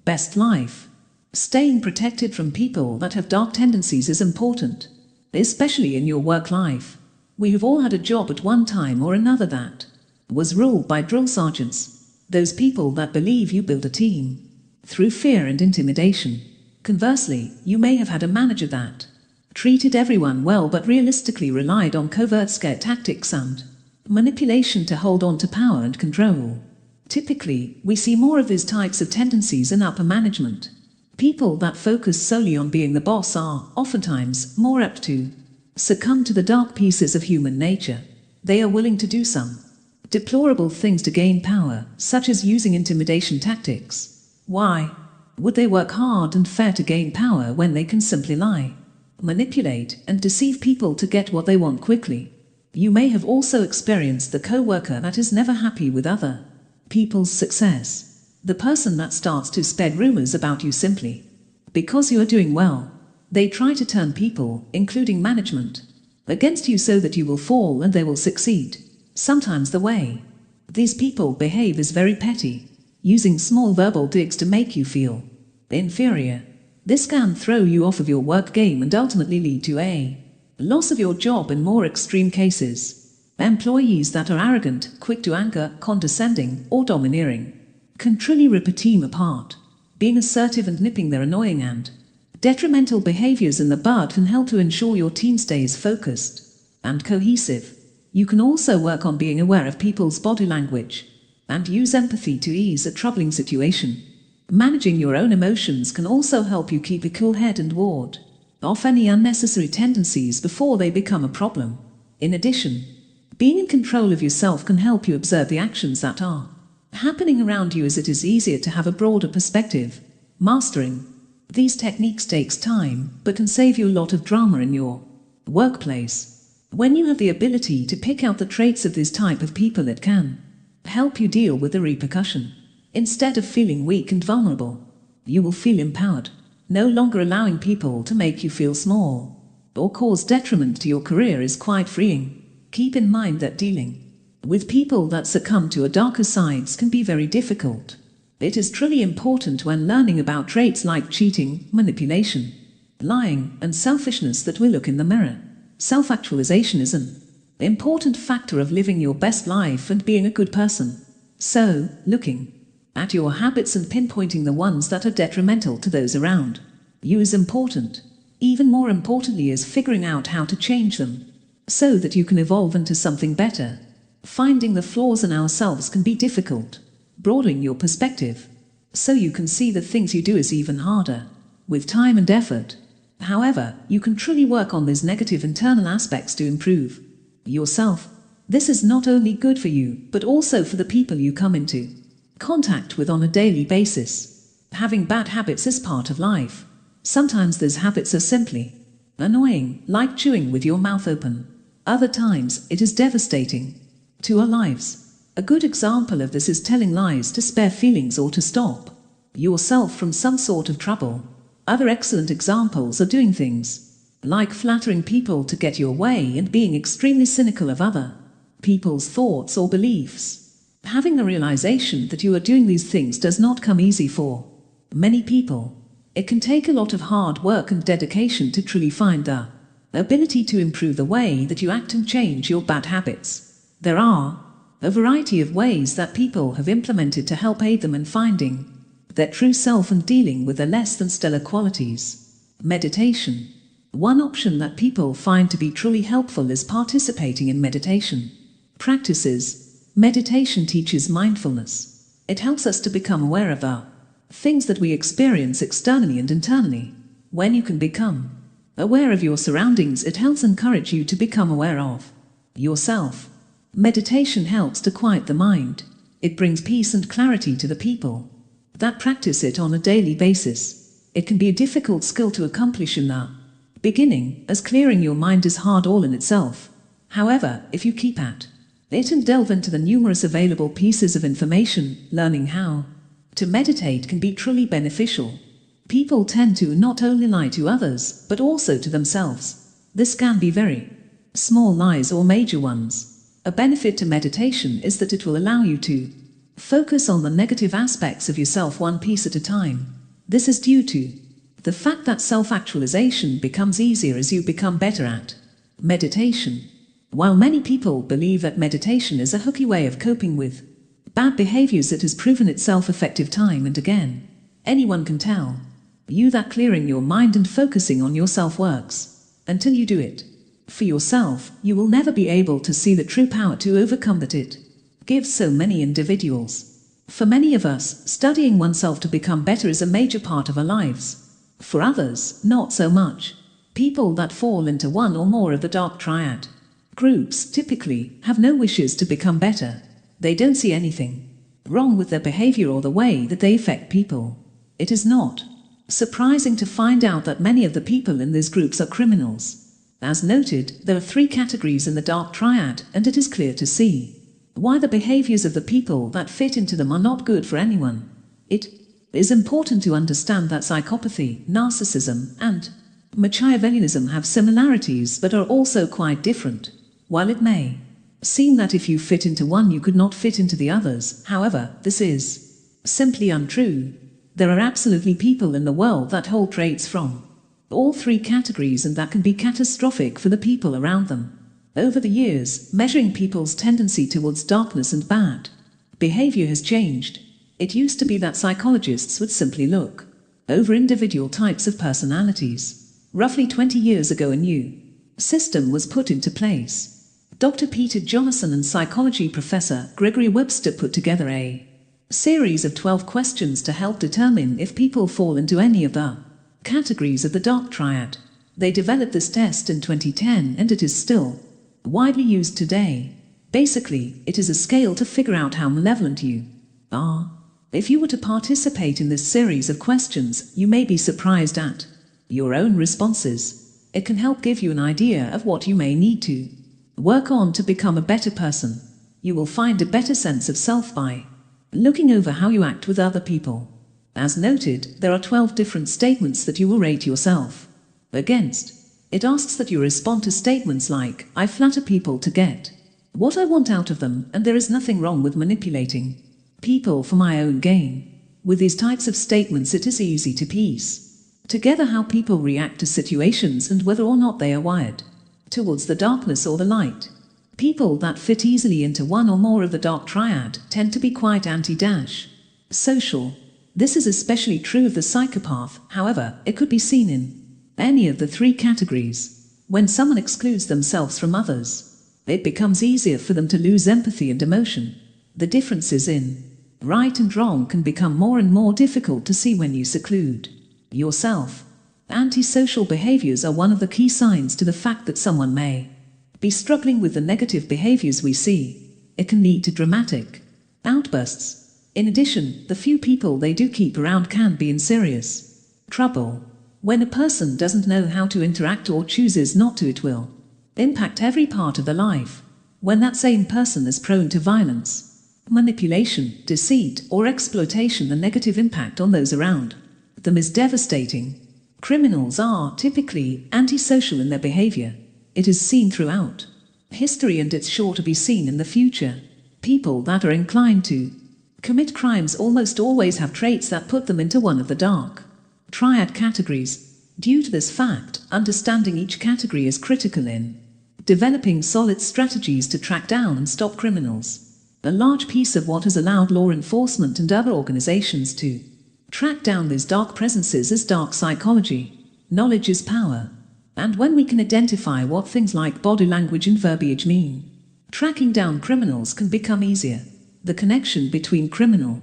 best life. Staying protected from people that have dark tendencies is important, especially in your work life. We have all had a job at one time or another that was ruled by drill sergeants, those people that believe you build a team through fear and intimidation. Conversely, you may have had a manager that treated everyone well but realistically relied on covert scare tactics and manipulation to hold on to power and control. Typically, we see more of these types of tendencies in upper management. People that focus solely on being the boss are, oftentimes, more apt to succumb to the dark pieces of human nature. They are willing to do some deplorable things to gain power, such as using intimidation tactics. Why would they work hard and fair to gain power when they can simply lie, manipulate, and deceive people to get what they want quickly? You may have also experienced the co-worker that is never happy with other people's success. The person that starts to spread rumors about you simply Because you are doing well, they try to turn people, including management, against you so that you will fall and they will succeed. Sometimes the way these people behave is very petty, using small verbal digs to make you feel inferior. This can throw you off of your work game and ultimately lead to a loss of your job in more extreme cases. Employees that are arrogant, quick to anger, condescending, or domineering can truly rip a team apart. Being assertive and nipping their annoying and detrimental behaviors in the bud can help to ensure your team stays focused and cohesive. You can also work on being aware of people's body language and use empathy to ease a troubling situation. Managing your own emotions can also help you keep a cool head and ward off any unnecessary tendencies before they become a problem. In addition, being in control of yourself can help you observe the actions that are happening around you, as it is easier to have a broader perspective. Mastering these techniques takes time, but can save you a lot of drama in your workplace. When you have the ability to pick out the traits of this type of people, it can help you deal with the repercussion. Instead of feeling weak and vulnerable, you will feel empowered, no longer allowing people to make you feel small or cause detriment to your career is quite freeing. Keep in mind that dealing with people that succumb to a darker sides can be very difficult. It is truly important when learning about traits like cheating, manipulation, lying, and selfishness that we look in the mirror. Self-actualization is an important factor of living your best life and being a good person. So, looking at your habits and pinpointing the ones that are detrimental to those around you is important. Even more importantly is figuring out how to change them so that you can evolve into something better. Finding the flaws in ourselves can be difficult. Broadening your perspective so you can see the things you do is even harder, with time and effort. However, you can truly work on these negative internal aspects to improve yourself. This is not only good for you, but also for the people you come into contact with on a daily basis. Having bad habits is part of life. Sometimes those habits are simply annoying, like chewing with your mouth open. Other times, it is devastating to our lives. A good example of this is telling lies to spare feelings or to stop yourself from some sort of trouble. Other excellent examples are doing things like flattering people to get your way and being extremely cynical of other people's thoughts or beliefs. Having a realization that you are doing these things does not come easy for many people. It can take a lot of hard work and dedication to truly find the ability to improve the way that you act and change your bad habits. There are a variety of ways that people have implemented to help aid them in finding their true self and dealing with their less than stellar qualities. Meditation. One option that people find to be truly helpful is participating in meditation practices. Meditation teaches mindfulness. It helps us to become aware of the things that we experience externally and internally. When you can become aware of your surroundings, it helps encourage you to become aware of yourself. Meditation helps to quiet the mind. It brings peace and clarity to the people that practice it on a daily basis. It can be a difficult skill to accomplish in the beginning, as clearing your mind is hard all in itself. However, if you keep at it and delve into the numerous available pieces of information, learning how to meditate can be truly beneficial. People tend to not only lie to others, but also to themselves. This can be very small lies or major ones. A benefit to meditation is that it will allow you to focus on the negative aspects of yourself one piece at a time. This is due to the fact that self-actualization becomes easier as you become better at meditation. While many people believe that meditation is a hooky way of coping with bad behaviors, it has proven itself effective time and again. Anyone can tell you that clearing your mind and focusing on yourself works. Until you do it for yourself, you will never be able to see the true power to overcome that it gives so many individuals. For many of us, studying oneself to become better is a major part of our lives. For others, not so much. People that fall into one or more of the dark triad groups typically have no wishes to become better. They don't see anything wrong with their behavior or the way that they affect people. It is not surprising to find out that many of the people in these groups are criminals. As noted, there are 3 categories in the dark triad, and it is clear to see why the behaviors of the people that fit into them are not good for anyone. It It is important to understand that psychopathy, narcissism, and Machiavellianism have similarities but are also quite different. While it may seem that if you fit into one you could not fit into the others, however, this is simply untrue. There are absolutely people in the world that hold traits from all three categories, and that can be catastrophic for the people around them. Over the years, measuring people's tendency towards darkness and bad behavior has changed. It used to be that psychologists would simply look over individual types of personalities. Roughly 20 years ago, a new system was put into place. Dr. Peter Jonason and psychology professor Gregory Webster put together a series of 12 questions to help determine if people fall into any of the categories of the dark triad. They developed this test in 2010 and it is still widely used today. Basically, it is a scale to figure out how malevolent you are. If you were to participate in this series of questions, you may be surprised at your own responses. It can help give you an idea of what you may need to work on to become a better person. You will find a better sense of self by looking over how you act with other people. As noted, there are 12 different statements that you will rate yourself against. It asks that you respond to statements like, I flatter people to get what I want out of them, and there is nothing wrong with manipulating people for my own gain. With these types of statements, it is easy to piece together how people react to situations and whether or not they are wired towards the darkness or the light. People that fit easily into one or more of the dark triad tend to be quite anti-social. This is especially true of the psychopath. However, it could be seen in any of the three categories. When someone excludes themselves from others, it becomes easier for them to lose empathy and emotion. The differences in right and wrong can become more and more difficult to see when you seclude yourself. Antisocial behaviors are one of the key signs to the fact that someone may be struggling with the negative behaviors we see. It can lead to dramatic outbursts. In addition, the few people they do keep around can be in serious trouble. When a person doesn't know how to interact or chooses not to, it will impact every part of their life. When that same person is prone to violence, manipulation, deceit, or exploitation, the negative impact on those around them is devastating. Criminals are typically antisocial in their behavior. It is seen throughout history and it's sure to be seen in the future. People that are inclined to commit crimes almost always have traits that put them into one of the dark triad categories. Due to this fact, understanding each category is critical in developing solid strategies to track down and stop criminals. A large piece of what has allowed law enforcement and other organizations to track down these dark presences is dark psychology. Knowledge is power. And when we can identify what things like body language and verbiage mean, tracking down criminals can become easier. The connection between criminal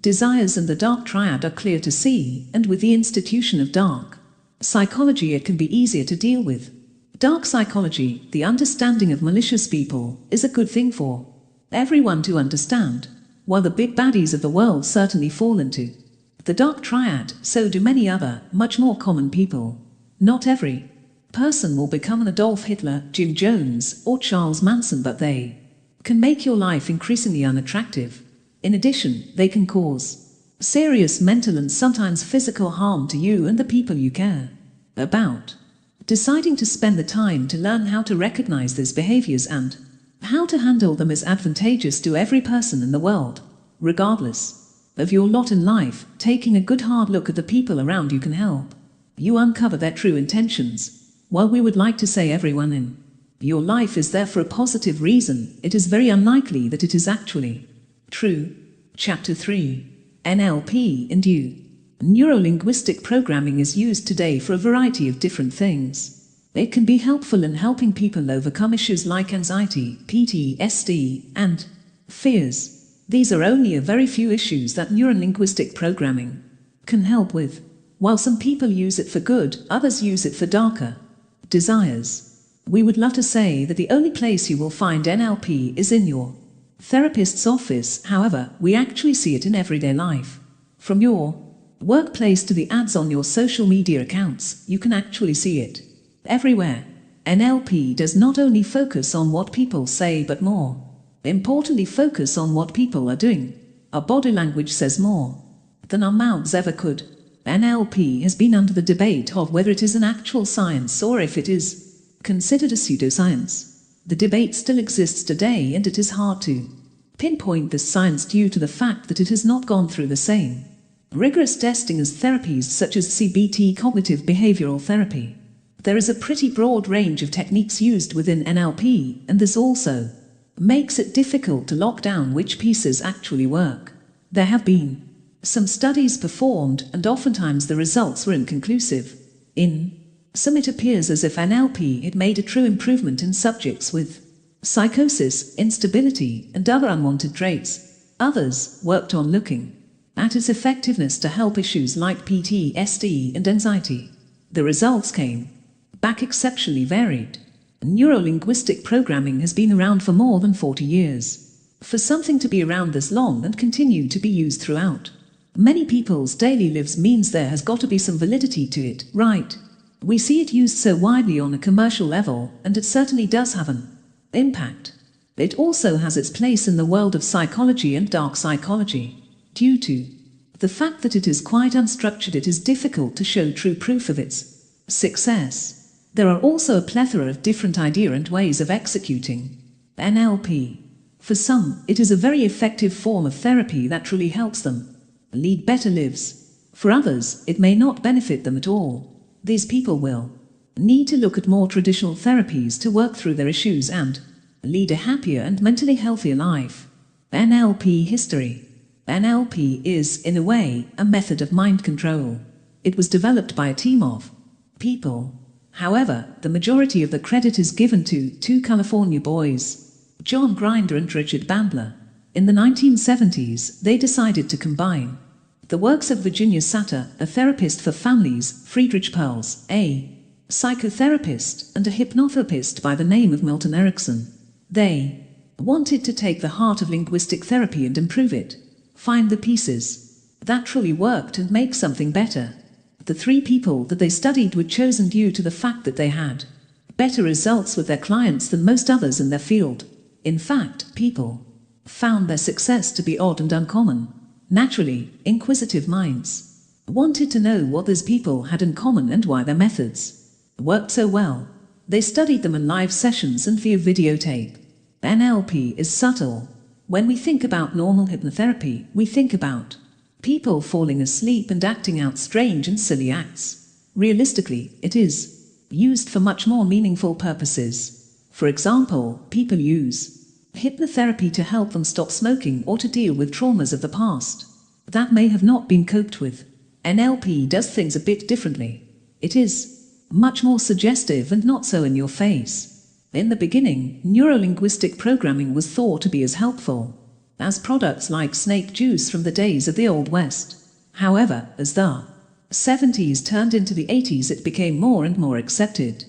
desires and the dark triad are clear to see, and with the institution of dark psychology it can be easier to deal with. Dark psychology, the understanding of malicious people, is a good thing for everyone to understand. While the big baddies of the world certainly fall into the dark triad, so do many other, much more common people. Not every person will become an Adolf Hitler, Jim Jones, or Charles Manson, but they can make your life increasingly unattractive. In addition, they can cause serious mental and sometimes physical harm to you and the people you care about. Deciding to spend the time to learn how to recognize these behaviors and how to handle them is advantageous to every person in the world. Regardless of your lot in life, taking a good hard look at the people around you can help you uncover their true intentions. While we would like to say everyone in your life is there for a positive reason, it is very unlikely that it is actually true. Chapter 3. NLP and You. Neuro-linguistic programming is used today for a variety of different things. It can be helpful in helping people overcome issues like anxiety, PTSD, and fears. These are only a very few issues that neuro-linguistic programming can help with. While some people use it for good, others use it for darker desires. We would love to say that the only place you will find NLP is in your therapist's office. However, we actually see it in everyday life. From your workplace to the ads on your social media accounts, you can actually see it everywhere. NLP does not only focus on what people say, but more importantly, focus on what people are doing. Our body language says more than our mouths ever could. NLP has been under the debate of whether it is an actual science or if it is considered a pseudoscience. The debate still exists today, and it is hard to pinpoint this science due to the fact that it has not gone through the same rigorous testing as therapies such as CBT, cognitive behavioral therapy. There is a pretty broad range of techniques used within NLP, and this also makes it difficult to lock down which pieces actually work. There have been some studies performed, and oftentimes the results were inconclusive. In some, it appears as if NLP had made a true improvement in subjects with psychosis, instability, and other unwanted traits. Others worked on looking at its effectiveness to help issues like PTSD and anxiety. The results came back exceptionally varied. Neuro-linguistic programming has been around for more than 40 years. For something to be around this long and continue to be used throughout many people's daily lives means there has got to be some validity to it, right? We see it used so widely on a commercial level, and it certainly does have an impact. It also has its place in the world of psychology and dark psychology. Due to the fact that it is quite unstructured, it is difficult to show true proof of its success. There are also a plethora of different ideas and ways of executing NLP. For some, it is a very effective form of therapy that truly helps them lead better lives. For others, it may not benefit them at all. These people will need to look at more traditional therapies to work through their issues and lead a happier and mentally healthier life. NLP history. NLP is, in a way, a method of mind control. It was developed by a team of people. However, the majority of the credit is given to two California boys, John Grinder and Richard Bandler. In the 1970s, they decided to combine the works of Virginia Satter, a therapist for families, Friedrich Perls, a psychotherapist, and a hypnotherapist by the name of Milton Erickson. They wanted to take the heart of linguistic therapy and improve it, find the pieces that truly worked and make something better. The three people that they studied were chosen due to the fact that they had better results with their clients than most others in their field. In fact, people found their success to be odd and uncommon. Naturally, inquisitive minds wanted to know what these people had in common and why their methods worked so well. They studied them in live sessions and via videotape. NLP is subtle. When we think about normal hypnotherapy, we think about people falling asleep and acting out strange and silly acts. Realistically, it is used for much more meaningful purposes. For example, people use hypnotherapy to help them stop smoking or to deal with traumas of the past that may have not been coped with. NLP does things a bit differently. It is much more suggestive and not so in your face. In the beginning, neuro-linguistic programming was thought to be as helpful as products like snake juice from the days of the Old West. However, as the 70s turned into the 80s, it became more and more accepted.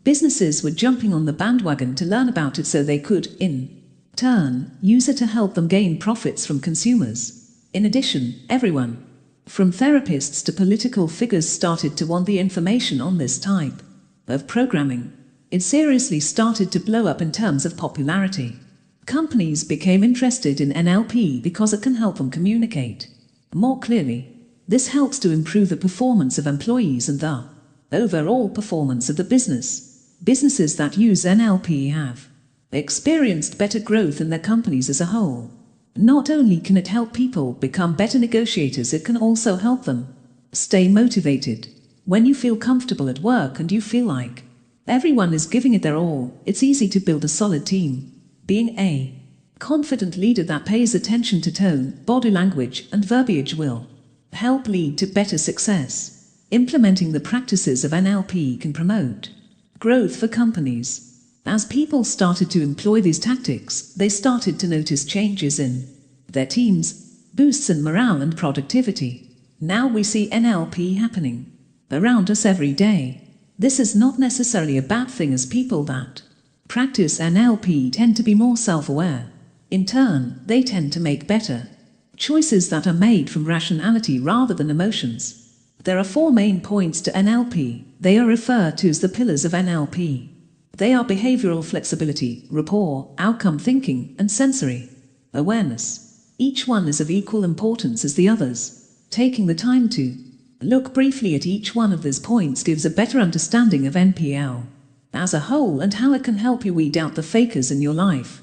Businesses were jumping on the bandwagon to learn about it so they could, in turn, use it to help them gain profits from consumers. In addition, everyone, from therapists to political figures, started to want the information on this type of programming. It seriously started to blow up in terms of popularity. Companies became interested in NLP because it can help them communicate more clearly. This helps to improve the performance of employees and the overall performance of the business. Businesses that use NLP have experienced better growth in their companies as a whole. Not only can it help people become better negotiators, it can also help them stay motivated. When you feel comfortable at work and you feel like everyone is giving it their all, it's easy to build a solid team. Being a confident leader that pays attention to tone, body language, and verbiage will help lead to better success. Implementing the practices of NLP can promote growth for companies. As people started to employ these tactics, they started to notice changes in their teams, boosts in morale and productivity. Now we see NLP happening around us every day. This is not necessarily a bad thing, as people that practice NLP tend to be more self-aware. In turn, they tend to make better choices that are made from rationality rather than emotions. There are 4 main points to NLP. They are referred to as the pillars of NLP. They are behavioral flexibility, rapport, outcome thinking, and sensory awareness. Each one is of equal importance as the others. Taking the time to look briefly at each one of these points gives a better understanding of NPL as a whole and how it can help you weed out the fakers in your life.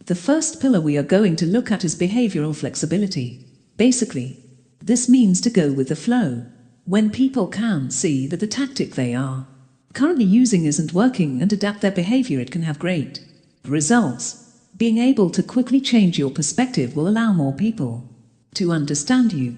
The first pillar we are going to look at is behavioral flexibility. Basically, this means to go with the flow. When people can see that the tactic they are currently using isn't working and adapt their behavior, it can have great results. Being able to quickly change your perspective will allow more people to understand you.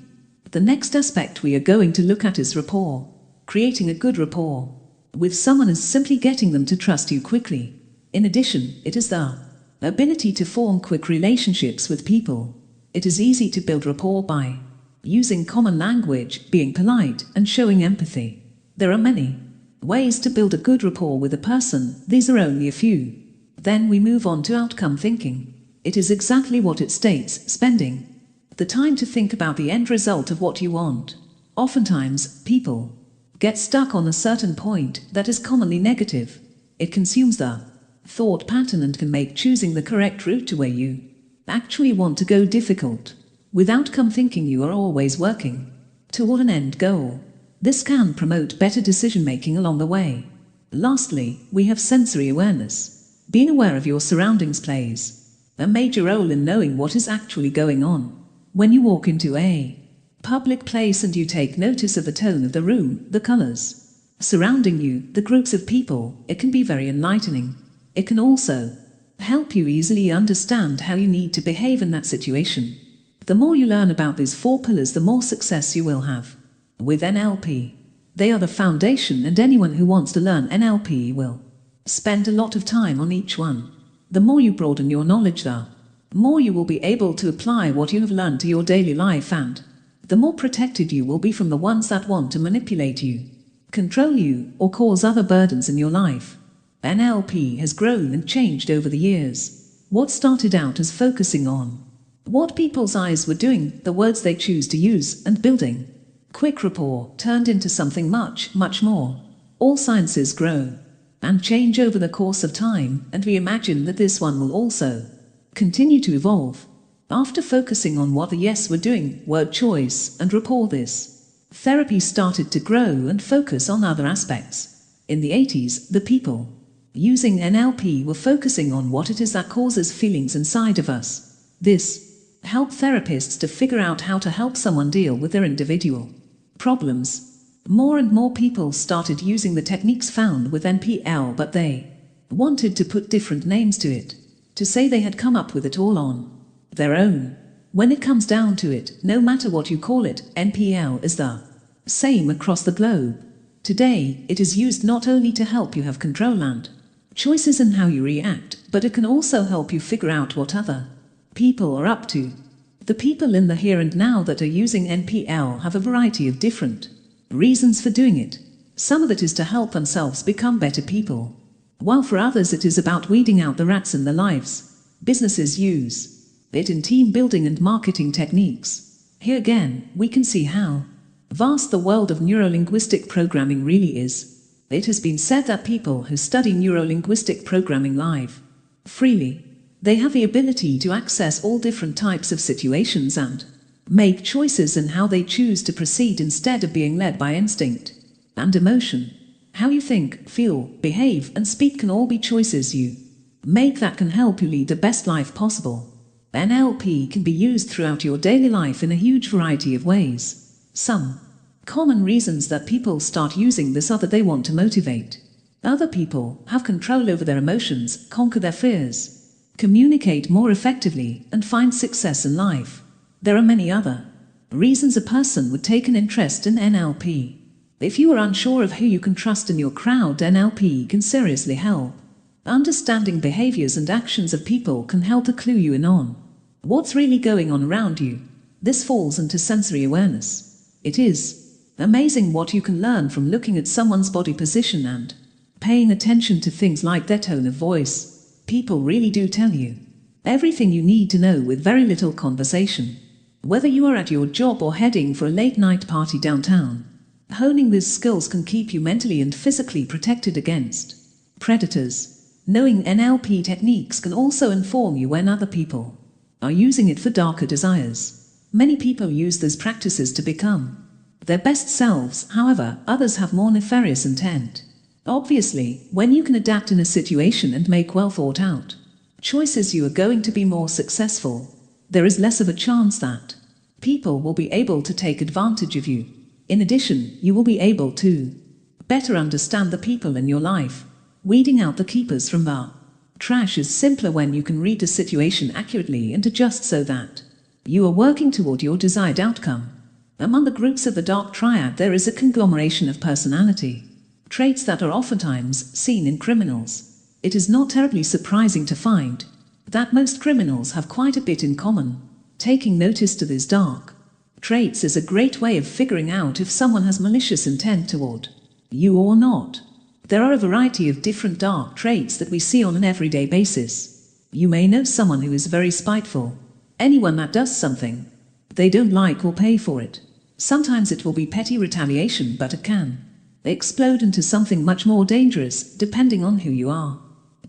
The next aspect we are going to look at is rapport. Creating a good rapport with someone is simply getting them to trust you quickly. In addition, it is the ability to form quick relationships with people. It is easy to build rapport by using common language, being polite, and showing empathy. There are many ways to build a good rapport with a person. These are only a few. Then we move on to outcome thinking. It is exactly what it states, spending the time to think about the end result of what you want. Oftentimes, people get stuck on a certain point that is commonly negative. It consumes the thought pattern and can make choosing the correct route to where you actually want to go difficult. With outcome thinking, you are always working toward an end goal. This can promote better decision-making along the way. Lastly, we have sensory awareness. Being aware of your surroundings plays a major role in knowing what is actually going on. When you walk into a public place and you take notice of the tone of the room, the colors surrounding you, the groups of people, it can be very enlightening. It can also help you easily understand how you need to behave in that situation. The more you learn about these 4 pillars, the more success you will have. With NLP, they are the foundation, and anyone who wants to learn NLP will spend a lot of time on each one. The more you broaden your knowledge, the more you will be able to apply what you have learned to your daily life, and the more protected you will be from the ones that want to manipulate you, control you, or cause other burdens in your life. NLP has grown and changed over the years. What started out as focusing on what people's eyes were doing, the words they choose to use, and building quick rapport turned into something much, much more. All sciences grow and change over the course of time, and we imagine that this one will also continue to evolve. After focusing on what the yes were doing, word choice, and rapport, this therapy started to grow and focus on other aspects. In the 80s, the people using NLP were focusing on what it is that causes feelings inside of us. This helped therapists to figure out how to help someone deal with their individual problems. More and more people started using the techniques found with NPL, but they wanted to put different names to it, to say they had come up with it all on their own. When it comes down to it, no matter what you call it, NPL is the same across the globe. Today, it is used not only to help you have control and choices in how you react, but it can also help you figure out what other people are up to. The people in the here and now that are using NPL have a variety of different reasons for doing it. Some of it is to help themselves become better people, while for others it is about weeding out the rats in their lives. Businesses use it in team building and marketing techniques. Here again, we can see how vast the world of neuro-linguistic programming really is. It has been said that people who study neuro-linguistic programming live freely. They have the ability to access all different types of situations and make choices in how they choose to proceed instead of being led by instinct and emotion. How you think, feel, behave, and speak can all be choices you make that can help you lead the best life possible. NLP can be used throughout your daily life in a huge variety of ways. Some common reasons that people start using this are that they want to motivate other people, have control over their emotions, conquer their fears, communicate more effectively, and find success in life. There are many other reasons a person would take an interest in NLP. If you are unsure of who you can trust in your crowd, NLP can seriously help. Understanding behaviors and actions of people can help to clue you in on what's really going on around you. This falls into sensory awareness. It is amazing what you can learn from looking at someone's body position and paying attention to things like their tone of voice. People really do tell you everything you need to know with very little conversation. Whether you are at your job or heading for a late-night party downtown, honing these skills can keep you mentally and physically protected against predators. Knowing NLP techniques can also inform you when other people are using it for darker desires. Many people use those practices to become their best selves. However, others have more nefarious intent. Obviously, when you can adapt in a situation and make well thought out choices, you are going to be more successful. There is less of a chance that people will be able to take advantage of you. In addition, you will be able to better understand the people in your life. Weeding out the keepers from the trash is simpler when you can read the situation accurately and adjust so that you are working toward your desired outcome. Among the groups of the dark triad, there is a conglomeration of personality traits that are oftentimes seen in criminals. It is not terribly surprising to find that most criminals have quite a bit in common. Taking notice to these dark traits is a great way of figuring out if someone has malicious intent toward you or not. There are a variety of different dark traits that we see on an everyday basis. You may know someone who is very spiteful. Anyone that does something they don't like will pay for it. Sometimes it will be petty retaliation, but it can explode into something much more dangerous, depending on who you are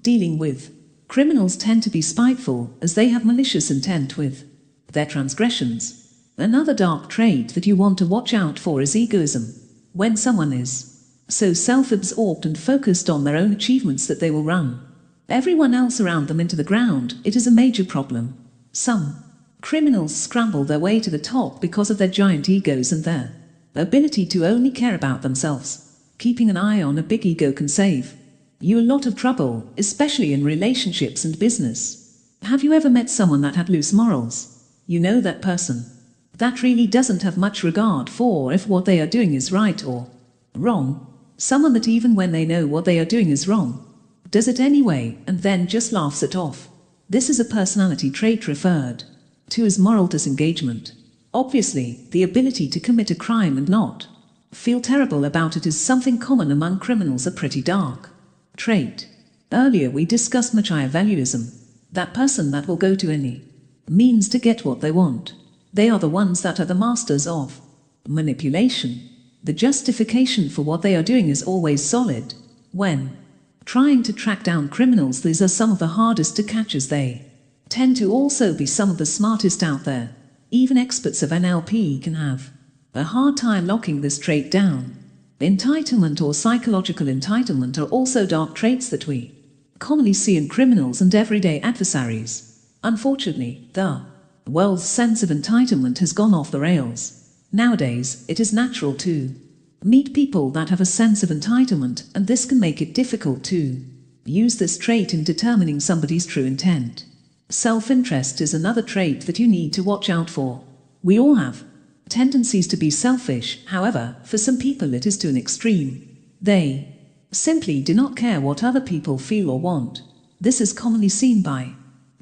dealing with. Criminals tend to be spiteful, as they have malicious intent with their transgressions. Another dark trait that you want to watch out for is egoism. When someone is so self-absorbed and focused on their own achievements that they will run everyone else around them into the ground, it is a major problem. Some criminals scramble their way to the top because of their giant egos and their ability to only care about themselves. Keeping an eye on a big ego can save you a lot of trouble, especially in relationships and business. Have you ever met someone that had loose morals? You know that person that really doesn't have much regard for if what they are doing is right or wrong. Someone that even when they know what they are doing is wrong, does it anyway and then just laughs it off. This is a personality trait referred to as moral disengagement. Obviously, the ability to commit a crime and not feel terrible about it is something common among criminals, a pretty dark trait. Earlier we discussed Machiavellianism, that person that will go to any means to get what they want. They are the ones that are the masters of manipulation. The justification for what they are doing is always solid. When trying to track down criminals, these are some of the hardest to catch, as they tend to also be some of the smartest out there. Even experts of NLP can have a hard time locking this trait down. Entitlement or psychological entitlement are also dark traits that we commonly see in criminals and everyday adversaries. Unfortunately, the world's sense of entitlement has gone off the rails. Nowadays, it is natural to meet people that have a sense of entitlement, and this can make it difficult to use this trait in determining somebody's true intent. Self-interest is another trait that you need to watch out for. We all have tendencies to be selfish. However, for some people it is to an extreme. They simply do not care what other people feel or want. This is commonly seen by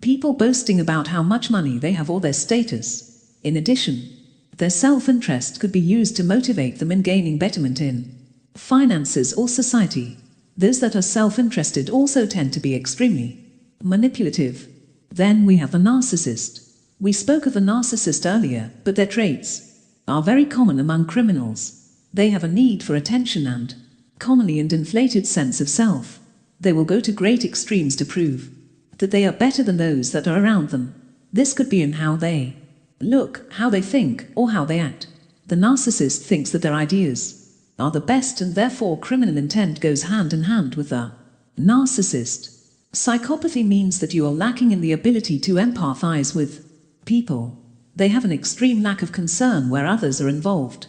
people boasting about how much money they have or their status. In addition, their self-interest could be used to motivate them in gaining betterment in finances or society. Those that are self-interested also tend to be extremely manipulative. Then we have the narcissist. We spoke of the narcissist earlier, but their traits are very common among criminals. They have a need for attention and commonly an inflated sense of self. They will go to great extremes to prove that they are better than those that are around them. This could be in how they look, how they think, or how they act. The narcissist thinks that their ideas are the best, and therefore criminal intent goes hand in hand with the narcissist. Psychopathy means that you are lacking in the ability to empathize with people. They have an extreme lack of concern where others are involved.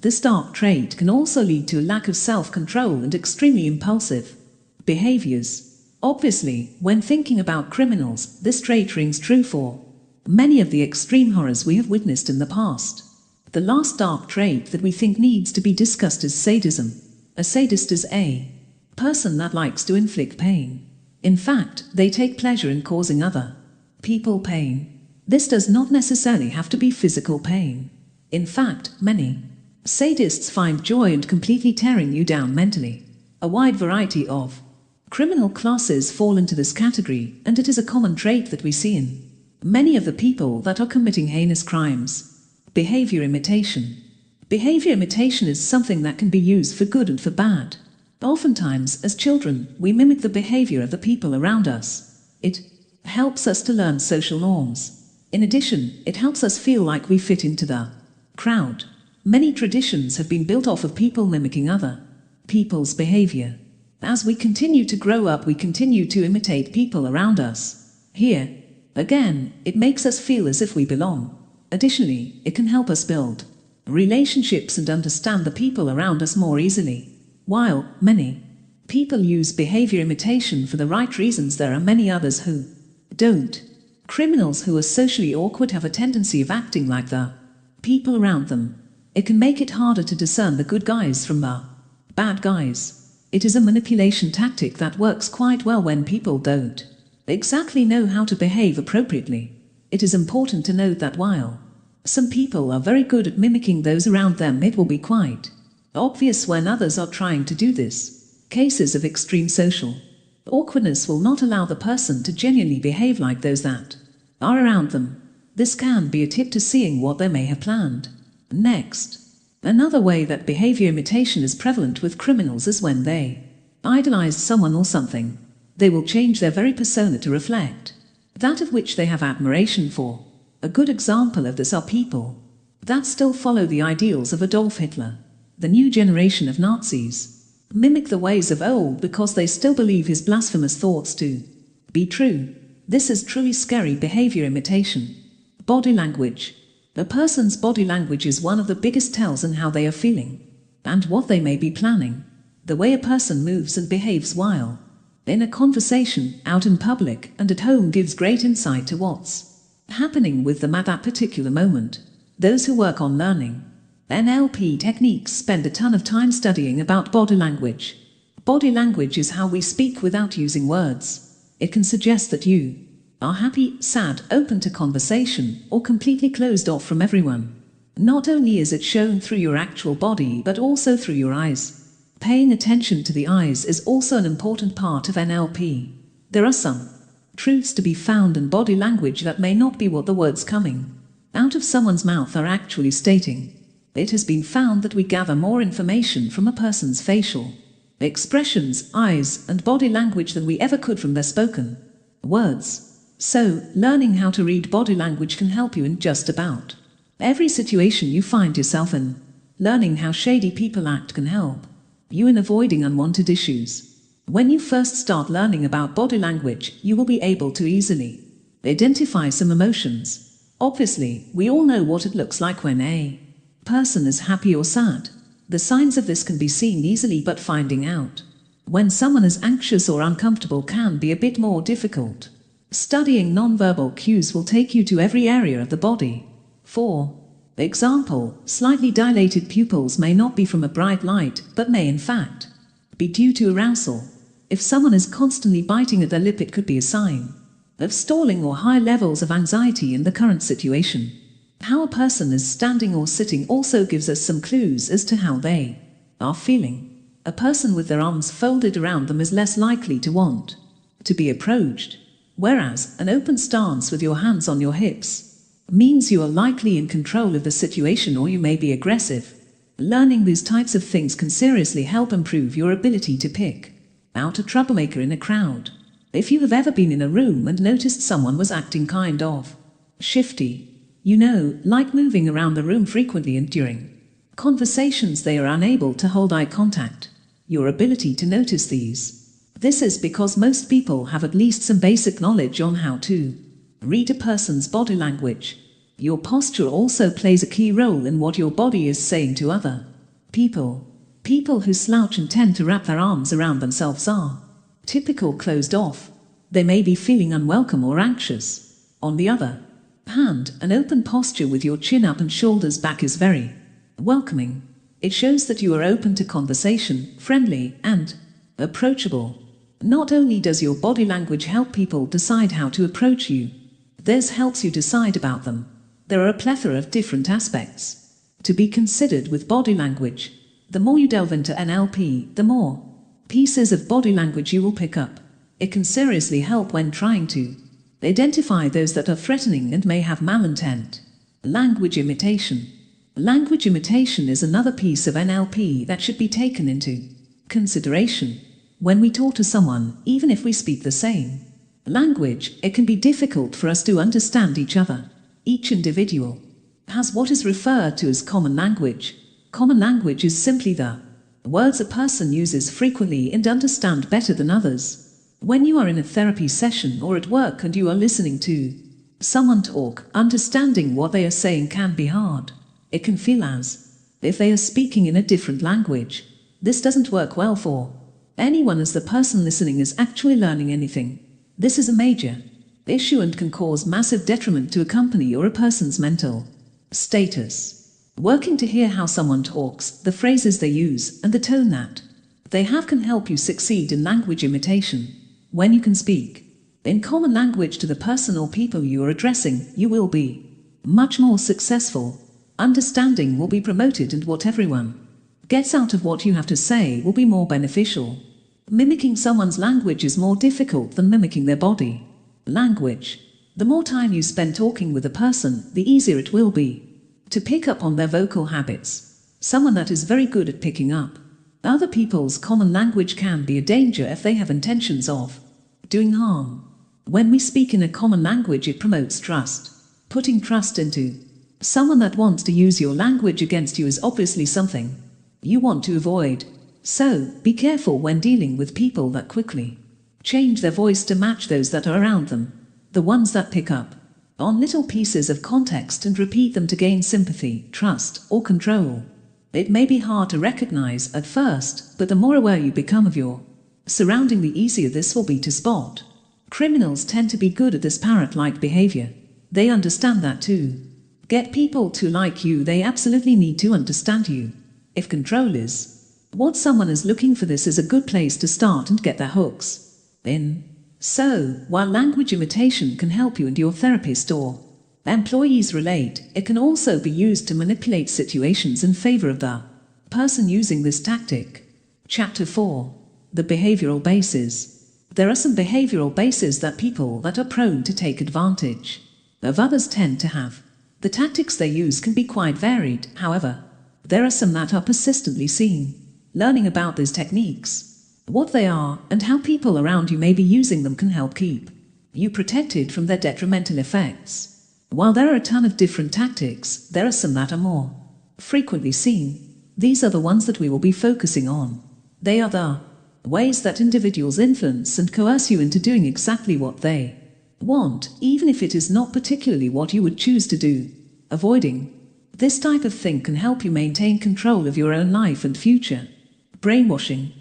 This dark trait can also lead to a lack of self-control and extremely impulsive behaviors. Obviously, when thinking about criminals, this trait rings true for many of the extreme horrors we have witnessed in the past. The last dark trait that we think needs to be discussed is sadism. A sadist is a person that likes to inflict pain. In fact, they take pleasure in causing other people pain. This does not necessarily have to be physical pain. In fact, many sadists find joy in completely tearing you down mentally. A wide variety of criminal classes fall into this category, and it is a common trait that we see in many of the people that are committing heinous crimes. Behavior imitation. Behavior imitation is something that can be used for good and for bad. Oftentimes, as children, we mimic the behavior of the people around us. It helps us to learn social norms. In addition, it helps us feel like we fit into the crowd. Many traditions have been built off of people mimicking other people's behavior. As we continue to grow up, we continue to imitate people around us. Here, again, it makes us feel as if we belong. Additionally, it can help us build relationships and understand the people around us more easily. While many people use behavior imitation for the right reasons, there are many others who don't. Criminals who are socially awkward have a tendency of acting like the people around them. It can make it harder to discern the good guys from the bad guys. It is a manipulation tactic that works quite well when people don't exactly know how to behave appropriately. It is important to note that while some people are very good at mimicking those around them, it will be quite obvious when others are trying to do this. Cases of extreme social awkwardness will not allow the person to genuinely behave like those that are around them. This can be a tip to seeing what they may have planned. Next, another way that behavior imitation is prevalent with criminals is when they idolize someone or something. They will change their very persona to reflect that of which they have admiration for. A good example of this are people that still follow the ideals of Adolf Hitler. The new generation of Nazis mimic the ways of old because they still believe his blasphemous thoughts to be true. This is truly scary behavior imitation. Body language. A person's body language is one of the biggest tells on how they are feeling and what they may be planning. The way a person moves and behaves while in a conversation, out in public, and at home gives great insight to what's happening with them at that particular moment. Those who work on learning NLP techniques spend a ton of time studying about body language. Body language is how we speak without using words. It can suggest that you are happy, sad, open to conversation, or completely closed off from everyone. Not only is it shown through your actual body, but also through your eyes. Paying attention to the eyes is also an important part of NLP. There are some truths to be found in body language that may not be what the words coming out of someone's mouth are actually stating. It has been found that we gather more information from a person's facial expressions, eyes, and body language than we ever could from their spoken words. So, learning how to read body language can help you in just about every situation you find yourself in. Learning how shady people act can help you in avoiding unwanted issues. When you first start learning about body language, you will be able to easily identify some emotions. Obviously, we all know what it looks like when a person is happy or sad. The signs of this can be seen easily, but finding out when someone is anxious or uncomfortable can be a bit more difficult. Studying nonverbal cues will take you to every area of the body. For example, slightly dilated pupils may not be from a bright light, but may in fact be due to arousal. If someone is constantly biting at their lip, it could be a sign of stalling or high levels of anxiety in the current situation. How a person is standing or sitting also gives us some clues as to how they are feeling. A person with their arms folded around them is less likely to want to be approached, whereas an open stance with your hands on your hips means you are likely in control of the situation, or you may be aggressive. Learning these types of things can seriously help improve your ability to pick out a troublemaker in a crowd. If you have ever been in a room and noticed someone was acting kind of shifty, like moving around the room frequently, and during conversations they are unable to hold eye contact, your ability to notice these. This is because most people have at least some basic knowledge on how to read a person's body language. Your posture also plays a key role in what your body is saying to other people. People who slouch and tend to wrap their arms around themselves are typical closed off. They may be feeling unwelcome or anxious. On the other hand, an open posture with your chin up and shoulders back is very welcoming. It shows that you are open to conversation, friendly, and approachable. Not only does your body language help people decide how to approach you, this helps you decide about them. There are a plethora of different aspects to be considered with body language. The more you delve into NLP, the more pieces of body language you will pick up. It can seriously help when trying to identify those that are threatening and may have malintent. Language imitation. Language imitation is another piece of NLP that should be taken into consideration. When we talk to someone, even if we speak the same language, it can be difficult for us to understand each other. Each individual has what is referred to as common language. Common language is simply the words a person uses frequently and understand better than others. When you are in a therapy session or at work and you are listening to someone talk, understanding what they are saying can be hard. It can feel as if they are speaking in a different language. This doesn't work well for anyone, as the person listening is actually learning anything. This is a major issue and can cause massive detriment to a company or a person's mental status. Working to hear how someone talks, the phrases they use, and the tone that they have can help you succeed in language imitation. When you can speak in common language to the person or people you are addressing, you will be much more successful. Understanding will be promoted, and what everyone gets out of what you have to say will be more beneficial. Mimicking someone's language is more difficult than mimicking their body language. The more time you spend talking with a person, the easier it will be to pick up on their vocal habits. Someone that is very good at picking up other people's common language can be a danger if they have intentions of doing harm. When we speak in a common language, it promotes trust. Putting trust into someone that wants to use your language against you is obviously something you want to avoid. So, be careful when dealing with people that quickly change their voice to match those that are around them. The ones that pick up on little pieces of context and repeat them to gain sympathy, trust, or control. It may be hard to recognize at first, but the more aware you become of your surrounding, the easier this will be to spot. Criminals tend to be good at this parrot-like behavior. They understand that too. Get people to like you, they absolutely need to understand you. If control is what someone is looking for, this is a good place to start and get their hooks in. So, while language imitation can help you and your therapist or employees relate, it can also be used to manipulate situations in favor of the person using this tactic. Chapter 4. The behavioral bases. There are some behavioral bases that people that are prone to take advantage of others tend to have. The tactics they use can be quite varied, however. There are some that are persistently seen. Learning about these techniques, what they are, and how people around you may be using them can help keep you protected from their detrimental effects. While there are a ton of different tactics, there are some that are more frequently seen. These are the ones that we will be focusing on. They are the ways that individuals influence and coerce you into doing exactly what they want, even if it is not particularly what you would choose to do. Avoiding this type of thing can help you maintain control of your own life and future. Brainwashing.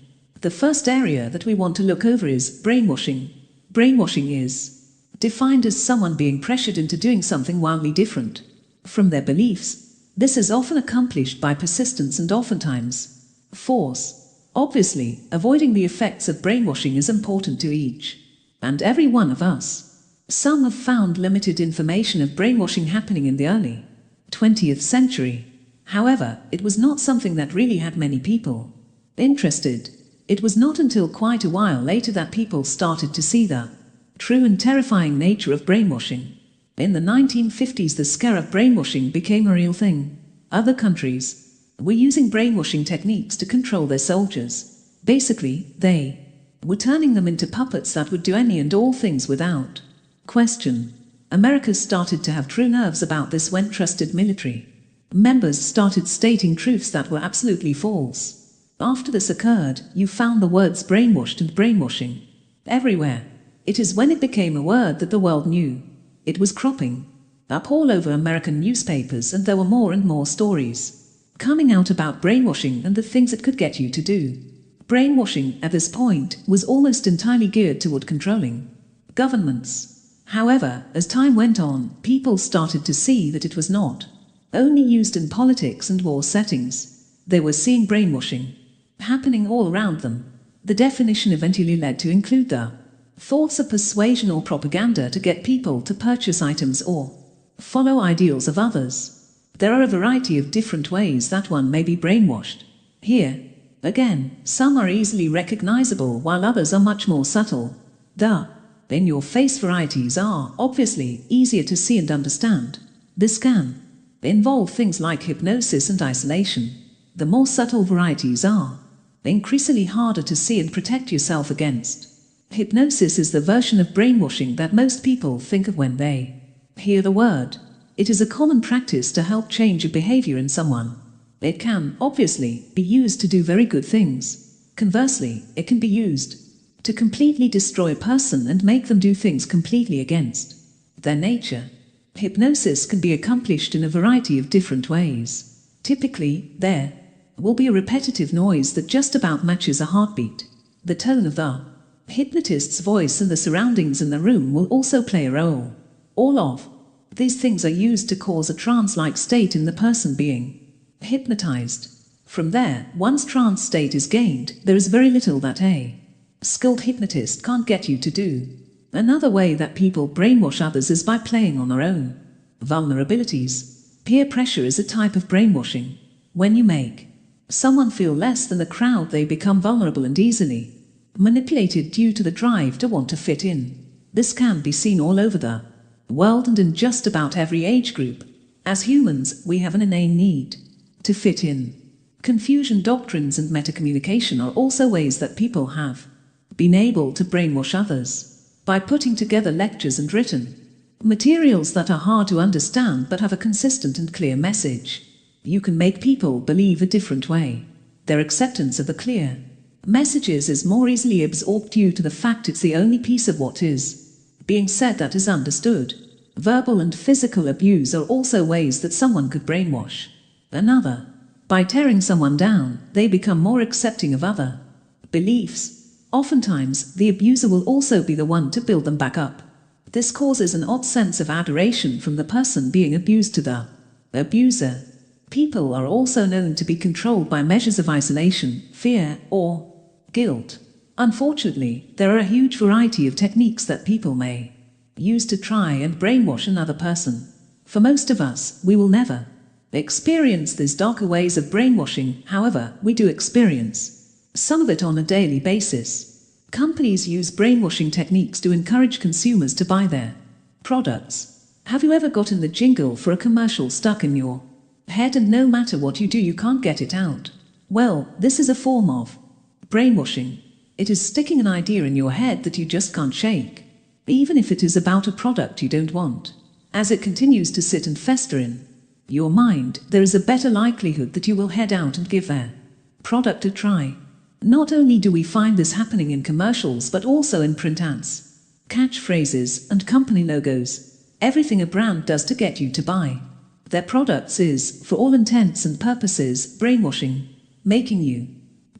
The first area that we want to look over is brainwashing. Brainwashing is defined as someone being pressured into doing something wildly different from their beliefs. This is often accomplished by persistence and oftentimes force. Obviously, avoiding the effects of brainwashing is important to each and every one of us. Some have found limited information of brainwashing happening in the early 20th century. However, it was not something that really had many people interested. It was not until quite a while later that people started to see the true and terrifying nature of brainwashing. In the 1950s, the scare of brainwashing became a real thing. Other countries were using brainwashing techniques to control their soldiers. Basically, they were turning them into puppets that would do any and all things without question. America started to have true nerves about this when trusted military members started stating truths that were absolutely false. After this occurred, you found the words brainwashed and brainwashing everywhere. It is when it became a word that the world knew. It was cropping up all over American newspapers, and there were more and more stories coming out about brainwashing and the things it could get you to do. Brainwashing, at this point, was almost entirely geared toward controlling governments. However, as time went on, people started to see that it was not only used in politics and war settings. They were seeing brainwashing happening all around them. The definition eventually led to include the thoughts of persuasion or propaganda to get people to purchase items or follow ideals of others. There are a variety of different ways that one may be brainwashed. Here, again, some are easily recognizable while others are much more subtle. The in-your-face varieties are, obviously, easier to see and understand. This can involve things like hypnosis and isolation. The more subtle varieties are increasingly harder to see and protect yourself against. Hypnosis is the version of brainwashing that most people think of when they hear the word. It is a common practice to help change a behavior in someone. It can, obviously, be used to do very good things. Conversely, it can be used to completely destroy a person and make them do things completely against their nature. Hypnosis can be accomplished in a variety of different ways. Typically, there will be a repetitive noise that just about matches a heartbeat. The tone of the hypnotist's voice and the surroundings in the room will also play a role. All of these things are used to cause a trance-like state in the person being hypnotized. From there, once trance state is gained, there is very little that a skilled hypnotist can't get you to do. Another way that people brainwash others is by playing on their own vulnerabilities. Peer pressure is a type of brainwashing. When you make someone feel less than the crowd, they become vulnerable and easily manipulated due to the drive to want to fit in. This can be seen all over the world and in just about every age group. As humans, we have an innate need to fit in. Confusion doctrines and metacommunication are also ways that people have been able to brainwash others. By putting together lectures and written materials that are hard to understand but have a consistent and clear message, you can make people believe a different way. Their acceptance of the clear messages is more easily absorbed due to the fact it's the only piece of what is being said that is understood. Verbal and physical abuse are also ways that someone could brainwash another. By tearing someone down, they become more accepting of other beliefs. Oftentimes, the abuser will also be the one to build them back up. This causes an odd sense of adoration from the person being abused to the abuser. People are also known to be controlled by measures of isolation, fear, or guilt. Unfortunately, there are a huge variety of techniques that people may use to try and brainwash another person. For most of us, we will never experience these darker ways of brainwashing. However, we do experience some of it on a daily basis. Companies use brainwashing techniques to encourage consumers to buy their products. Have you ever gotten the jingle for a commercial stuck in your head and no matter what you do you can't get it out? Well, this is a form of brainwashing. It is sticking an idea in your head that you just can't shake, even if it is about a product you don't want. As it continues to sit and fester in your mind, there is a better likelihood that you will head out and give their product a try. Not only do we find this happening in commercials but also in print ads, catchphrases, and company logos. Everything a brand does to get you to buy their products is, for all intents and purposes, brainwashing, making you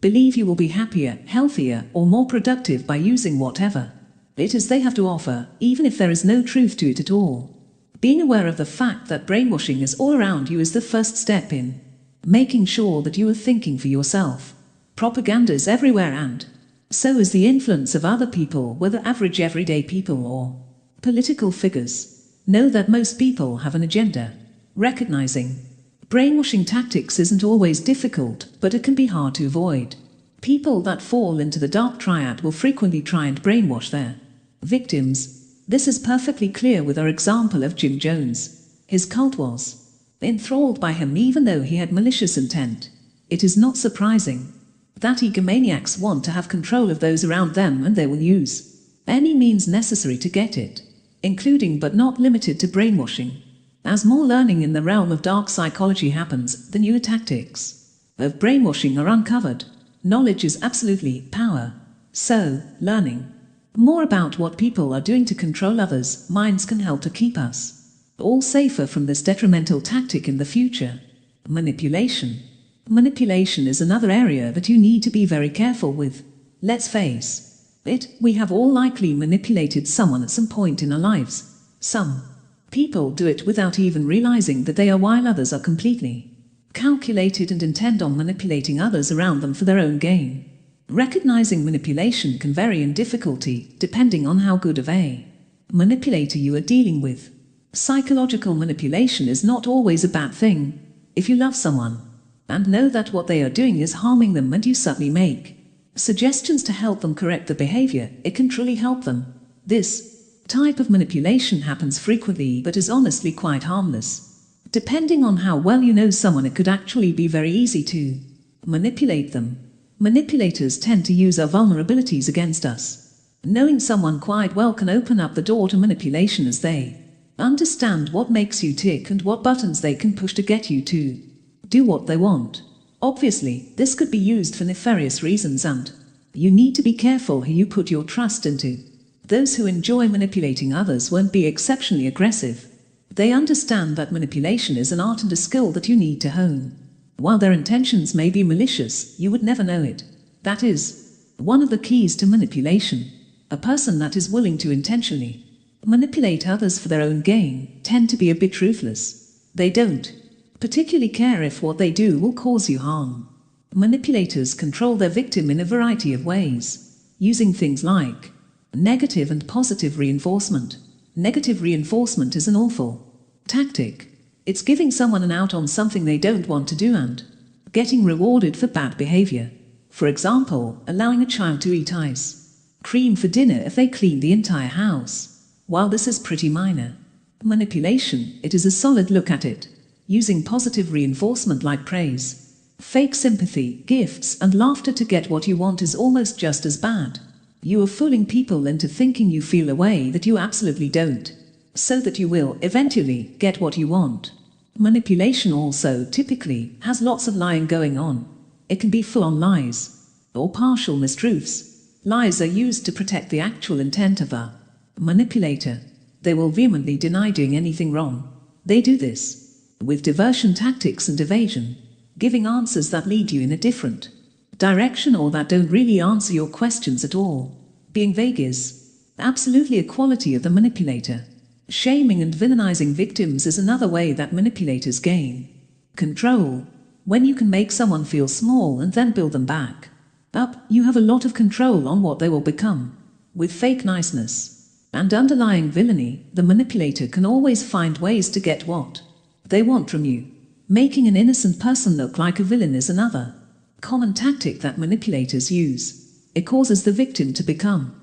believe you will be happier, healthier, or more productive by using whatever it is they have to offer, even if there is no truth to it at all. Being aware of the fact that brainwashing is all around you is the first step in making sure that you are thinking for yourself. Propaganda is everywhere, and so is the influence of other people, whether average everyday people or political figures. Know that most people have an agenda. Recognizing brainwashing tactics isn't always difficult, but it can be hard to avoid. People that fall into the dark triad will frequently try and brainwash their victims. This is perfectly clear with our example of Jim Jones. His cult was enthralled by him even though he had malicious intent. It is not surprising that egomaniacs want to have control of those around them, and they will use any means necessary to get it, including but not limited to brainwashing. As more learning in the realm of dark psychology happens, the newer tactics of brainwashing are uncovered. Knowledge is absolutely power. So, learning more about what people are doing to control others' minds can help to keep us all safer from this detrimental tactic in the future. Manipulation. Manipulation is another area that you need to be very careful with. Let's face it, we have all likely manipulated someone at some point in our lives. Some people do it without even realizing that they are, while others are completely calculated and intend on manipulating others around them for their own gain. Recognizing manipulation can vary in difficulty, depending on how good of a manipulator you are dealing with. Psychological manipulation is not always a bad thing. If you love someone and know that what they are doing is harming them and you subtly make suggestions to help them correct the behavior, it can truly help them. This type of manipulation happens frequently but is honestly quite harmless. Depending on how well you know someone, it could actually be very easy to manipulate them. Manipulators tend to use our vulnerabilities against us. Knowing someone quite well can open up the door to manipulation, as they Understand what makes you tick and what buttons they can push to get you to do what they want. Obviously, this could be used for nefarious reasons, and you need to be careful who you put your trust into. Those who enjoy manipulating others won't be exceptionally aggressive. They understand that manipulation is an art and a skill that you need to hone. While their intentions may be malicious, you would never know it. That is one of the keys to manipulation. A person that is willing to intentionally manipulate others for their own gain tend to be a bit ruthless. They don't particularly care if what they do will cause you harm. Manipulators control their victim in a variety of ways, using things like negative and positive reinforcement. Negative reinforcement is an awful tactic. It's giving someone an out on something they don't want to do and getting rewarded for bad behavior. For example, allowing a child to eat ice cream for dinner if they clean the entire house. While this is pretty minor manipulation, it is a solid look at it. Using positive reinforcement like praise, fake sympathy, gifts, and laughter to get what you want is almost just as bad. You are fooling people into thinking you feel a way that you absolutely don't, so that you will eventually get what you want. Manipulation also typically has lots of lying going on. It can be full-on lies or partial mistruths. Lies are used to protect the actual intent of a manipulator. They will vehemently deny doing anything wrong. They do this with diversion tactics and evasion, giving answers that lead you in a different direction or that don't really answer your questions at all. Being vague is absolutely a quality of the manipulator. Shaming and villainizing victims is another way that manipulators gain control. When you can make someone feel small and then build them back up, you have a lot of control on what they will become. With fake niceness and underlying villainy, the manipulator can always find ways to get what they want from you. Making an innocent person look like a villain is another common tactic that manipulators use. It causes the victim to become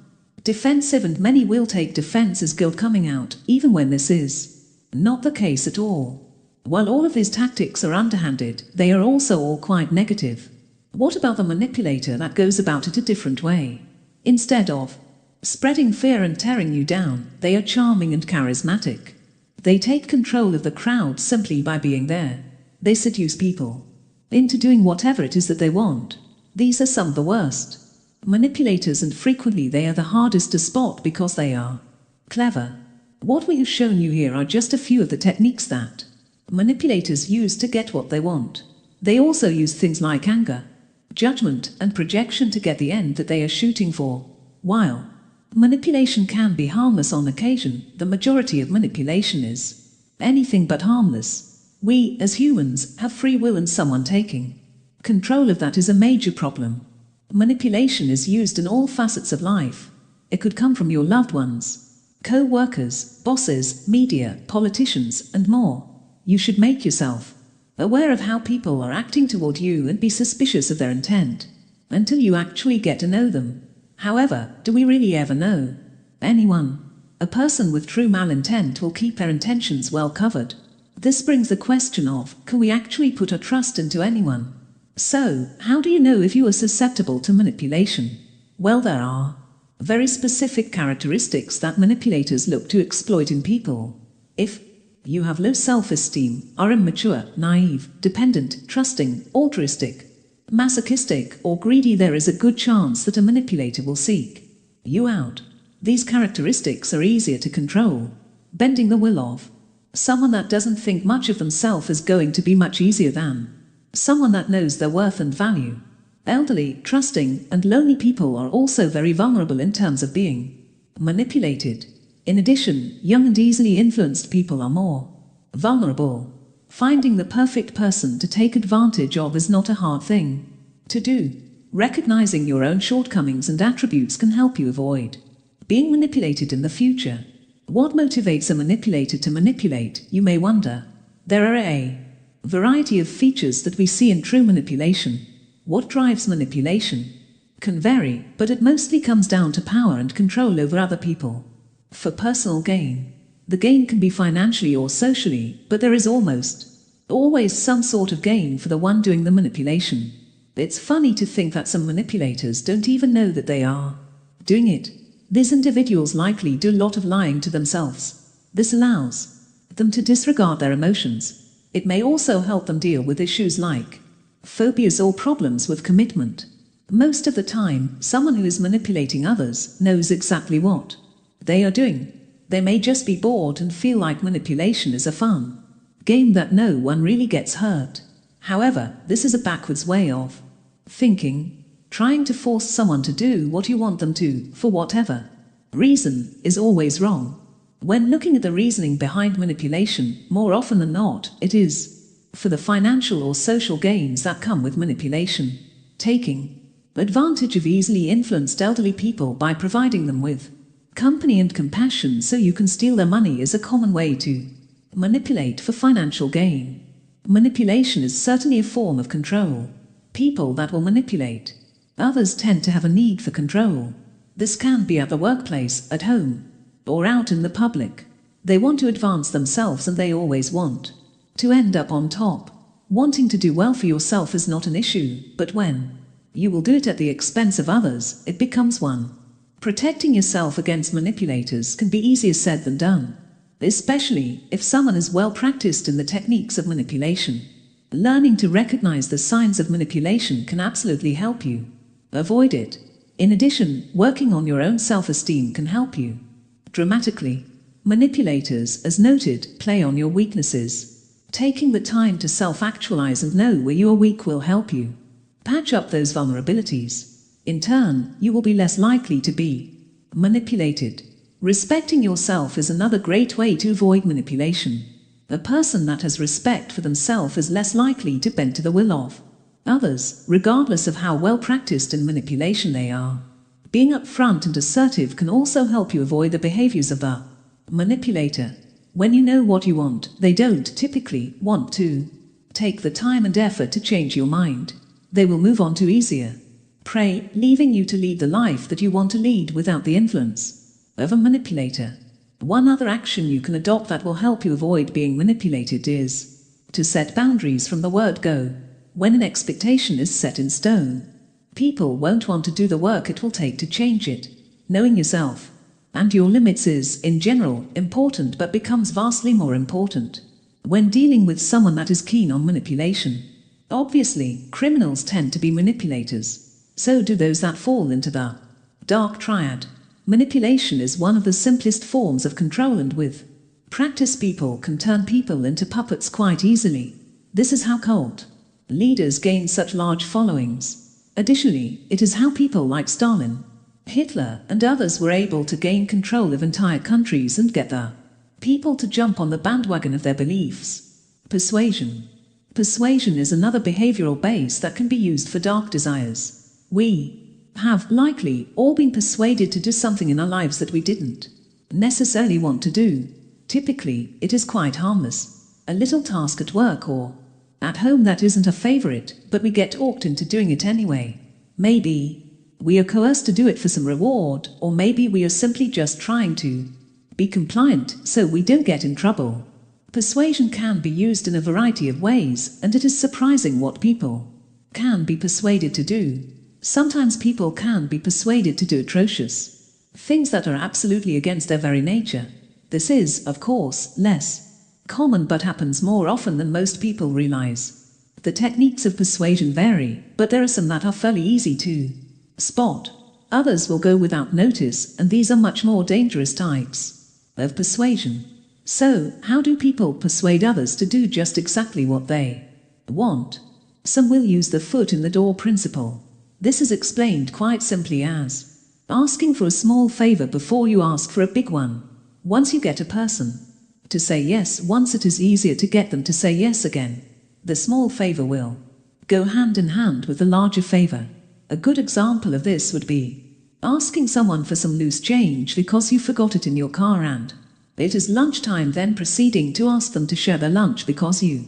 defensive, and many will take defense as guilt coming out, even when this is not the case at all. While all of these tactics are underhanded, they are also all quite negative. What about the manipulator that goes about it a different way? Instead of spreading fear and tearing you down, they are charming and charismatic. They take control of the crowd simply by being there. They seduce people into doing whatever it is that they want. These are some of the worst manipulators, and frequently they are the hardest to spot because they are clever. What we have shown you here are just a few of the techniques that manipulators use to get what they want. They also use things like anger, judgment, and projection to get the end that they are shooting for. While manipulation can be harmless on occasion, the majority of manipulation is anything but harmless. We, as humans, have free will, and someone taking control of that is a major problem. Manipulation is used in all facets of life. It could come from your loved ones, co-workers, bosses, media, politicians, and more. You should make yourself aware of how people are acting toward you and be suspicious of their intent until you actually get to know them. However, do we really ever know anyone? A person with true malintent will keep their intentions well covered. This brings the question of, can we actually put our trust into anyone? So, how do you know if you are susceptible to manipulation? Well, there are very specific characteristics that manipulators look to exploit in people. If you have low self-esteem, are immature, naive, dependent, trusting, altruistic, masochistic, or greedy, there is a good chance that a manipulator will seek you out. These characteristics are easier to control. Bending the will of someone that doesn't think much of themselves is going to be much easier than someone that knows their worth and value. Elderly, trusting, and lonely people are also very vulnerable in terms of being manipulated. In addition, young and easily influenced people are more vulnerable. Finding the perfect person to take advantage of is not a hard thing to do. Recognizing your own shortcomings and attributes can help you avoid being manipulated in the future. What motivates a manipulator to manipulate, you may wonder? There are a variety of features that we see in true manipulation. What drives manipulation can vary, but it mostly comes down to power and control over other people. For personal gain, the gain can be financially or socially, but there is almost always some sort of gain for the one doing the manipulation. It's funny to think that some manipulators don't even know that they are doing it. These individuals likely do a lot of lying to themselves. This allows them to disregard their emotions. It may also help them deal with issues like phobias or problems with commitment. Most of the time, someone who is manipulating others knows exactly what they are doing. They may just be bored and feel like manipulation is a fun game that no one really gets hurt. However, this is a backwards way of thinking. Trying to force someone to do what you want them to, for whatever reason, is always wrong. When looking at the reasoning behind manipulation, more often than not, it is for the financial or social gains that come with manipulation. Taking advantage of easily influenced elderly people by providing them with company and compassion so you can steal their money is a common way to manipulate for financial gain. Manipulation is certainly a form of control. People that will manipulate others tend to have a need for control. This can be at the workplace, at home, or out in the public. They want to advance themselves and they always want to end up on top. Wanting to do well for yourself is not an issue, but when you will do it at the expense of others, it becomes one. Protecting yourself against manipulators can be easier said than done, especially if someone is well practiced in the techniques of manipulation. Learning to recognize the signs of manipulation can absolutely help you avoid it. In addition, working on your own self-esteem can help you dramatically. Manipulators, as noted, play on your weaknesses. Taking the time to self-actualize and know where you are weak will help you patch up those vulnerabilities. In turn, you will be less likely to be manipulated. Respecting yourself is another great way to avoid manipulation. A person that has respect for themselves is less likely to bend to the will of others, regardless of how well practiced in manipulation they are. Being upfront and assertive can also help you avoid the behaviors of the manipulator. When you know what you want, they don't typically want to take the time and effort to change your mind. They will move on to easier prey, leaving you to lead the life that you want to lead without the influence of a manipulator. One other action you can adopt that will help you avoid being manipulated is to set boundaries from the word go. When an expectation is set in stone, people won't want to do the work it will take to change it. Knowing yourself and your limits is, in general, important but becomes vastly more important when dealing with someone that is keen on manipulation. Obviously, criminals tend to be manipulators. So do those that fall into the dark triad. Manipulation is one of the simplest forms of control, and with practice people can turn people into puppets quite easily. This is how cult leaders gain such large followings. Additionally, it is how people like Stalin, Hitler, and others were able to gain control of entire countries and get the people to jump on the bandwagon of their beliefs. Persuasion. Persuasion is another behavioral base that can be used for dark desires. We have likely all been persuaded to do something in our lives that we didn't necessarily want to do. Typically, it is quite harmless. A little task at work or at home that isn't a favorite, but we get talked into doing it anyway. Maybe we are coerced to do it for some reward, or maybe we are simply just trying to be compliant so we don't get in trouble. Persuasion can be used in a variety of ways, and it is surprising what people can be persuaded to do. Sometimes people can be persuaded to do atrocious things that are absolutely against their very nature. This is, of course, less common but happens more often than most people realize. The techniques of persuasion vary, but there are some that are fairly easy to spot. Others will go without notice, and these are much more dangerous types of persuasion. So, how do people persuade others to do just exactly what they want? Some will use the foot in the door principle. This is explained quite simply as asking for a small favor before you ask for a big one. Once you get a person to say yes once, it is easier to get them to say yes again. The small favor will go hand in hand with the larger favor. A good example of this would be asking someone for some loose change because you forgot it in your car and it is lunchtime, then proceeding to ask them to share their lunch because you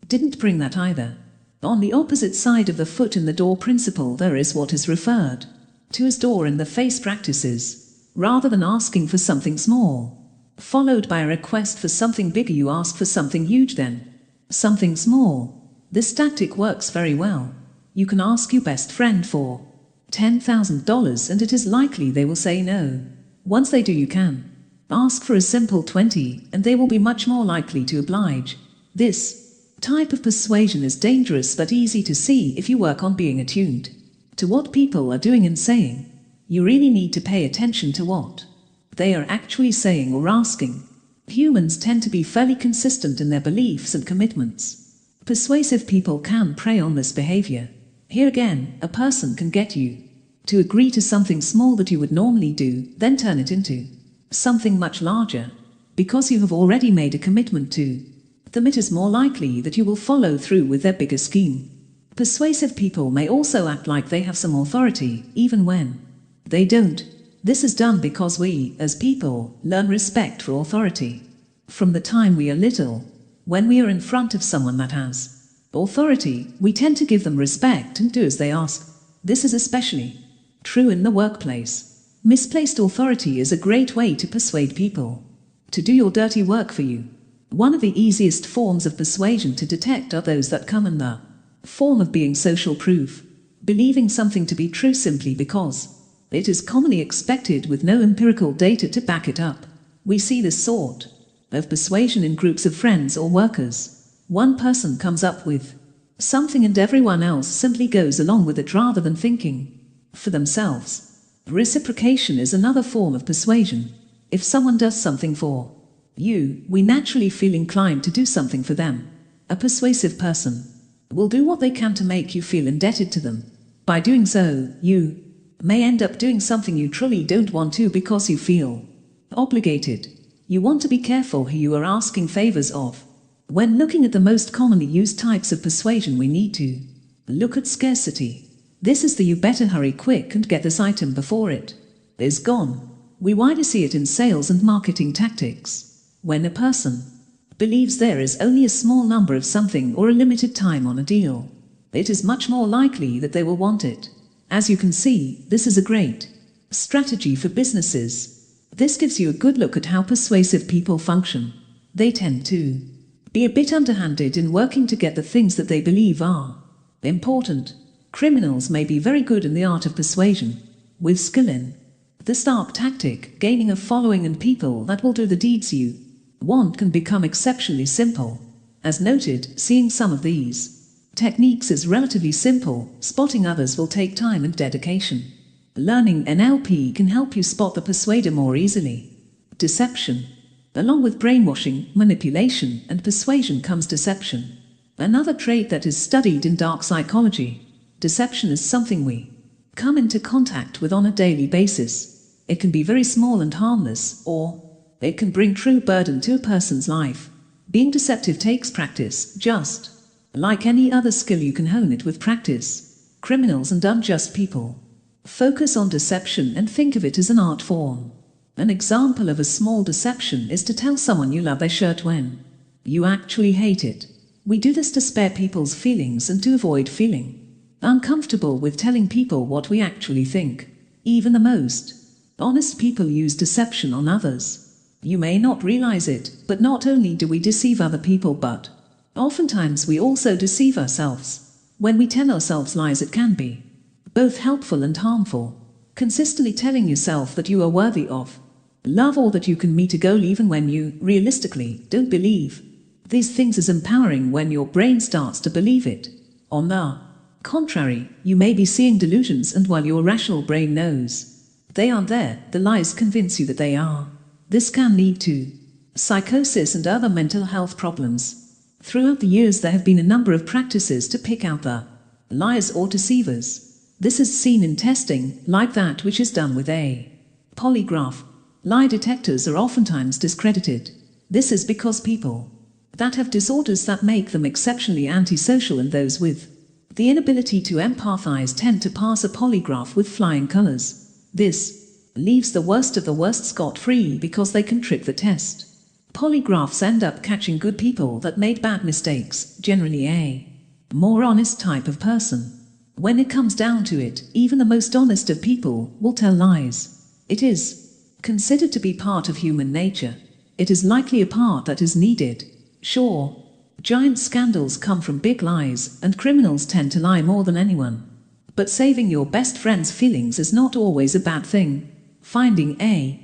didn't bring that either. On the opposite side of the foot in the door principle, there is what is referred to as door in the face practices. Rather than asking for something small, followed by a request for something bigger, you ask for something huge, then something small. This tactic works very well. You can ask your best friend for $10,000 and it is likely they will say no. Once they do, you can Ask for a simple 20 and they will be much more likely to oblige. This type of persuasion is dangerous but easy to see if you work on being attuned to what people are doing and saying. You really need to pay attention to what they are actually saying or asking. Humans tend to be fairly consistent in their beliefs and commitments. Persuasive people can prey on this behavior. Here again, a person can get you to agree to something small that you would normally do, then turn it into something much larger. Because you have already made a commitment to them, it is more likely that you will follow through with their bigger scheme. Persuasive people may also act like they have some authority, even when they don't. This is done because we, as people, learn respect for authority from the time we are little. When we are in front of someone that has authority, we tend to give them respect and do as they ask. This is especially true in the workplace. Misplaced authority is a great way to persuade people to do your dirty work for you. One of the easiest forms of persuasion to detect are those that come in the form of being social proof, believing something to be true simply because it is commonly expected with no empirical data to back it up. We see this sort of persuasion in groups of friends or workers. One person comes up with something and everyone else simply goes along with it rather than thinking for themselves. Reciprocation is another form of persuasion. If someone does something for you, we naturally feel inclined to do something for them. A persuasive person will do what they can to make you feel indebted to them. By doing so, you may end up doing something you truly don't want to because you feel obligated. You want to be careful who you are asking favors of. When looking at the most commonly used types of persuasion, we need to look at scarcity. This is the you better hurry quick and get this item before it is gone. We widely see it in sales and marketing tactics. When a person believes there is only a small number of something or a limited time on a deal, it is much more likely that they will want it. As you can see, this is a great strategy for businesses. This gives you a good look at how persuasive people function. They tend to be a bit underhanded in working to get the things that they believe are important. Criminals may be very good in the art of persuasion, with skill in the stark tactic, gaining a following and people that will do the deeds you want can become exceptionally simple. As noted, seeing some of these techniques is relatively simple. Spotting others will take time and dedication. Learning NLP can help you spot the persuader more easily. Deception. Along with brainwashing, manipulation, and persuasion comes deception. Another trait that is studied in dark psychology. Deception is something we come into contact with on a daily basis. It can be very small and harmless, or it can bring true burden to a person's life. Being deceptive takes practice, just like any other skill. You can hone it with practice. Criminals and unjust people focus on deception and think of it as an art form. An example of a small deception is to tell someone you love their shirt when you actually hate it. We do this to spare people's feelings and to avoid feeling uncomfortable with telling people what we actually think. Even the most honest people use deception on others. You may not realize it, but not only do we deceive other people, but oftentimes we also deceive ourselves. When we tell ourselves lies, it can be both helpful and harmful. Consistently telling yourself that you are worthy of love or that you can meet a goal even when you, realistically, don't believe these things is empowering when your brain starts to believe it. On the contrary, you may be seeing delusions, and while your rational brain knows they aren't there, the lies convince you that they are. This can lead to psychosis and other mental health problems. Throughout the years, there have been a number of practices to pick out the liars or deceivers. This is seen in testing, like that which is done with a polygraph. Lie detectors are oftentimes discredited. This is because people that have disorders that make them exceptionally antisocial and those with the inability to empathize tend to pass a polygraph with flying colors. This leaves the worst of the worst scot-free because they can trick the test. Polygraphs end up catching good people that made bad mistakes, generally a more honest type of person. When it comes down to it, even the most honest of people will tell lies. It is considered to be part of human nature. It is likely a part that is needed. Sure, giant scandals come from big lies, and criminals tend to lie more than anyone. But saving your best friend's feelings is not always a bad thing. Finding a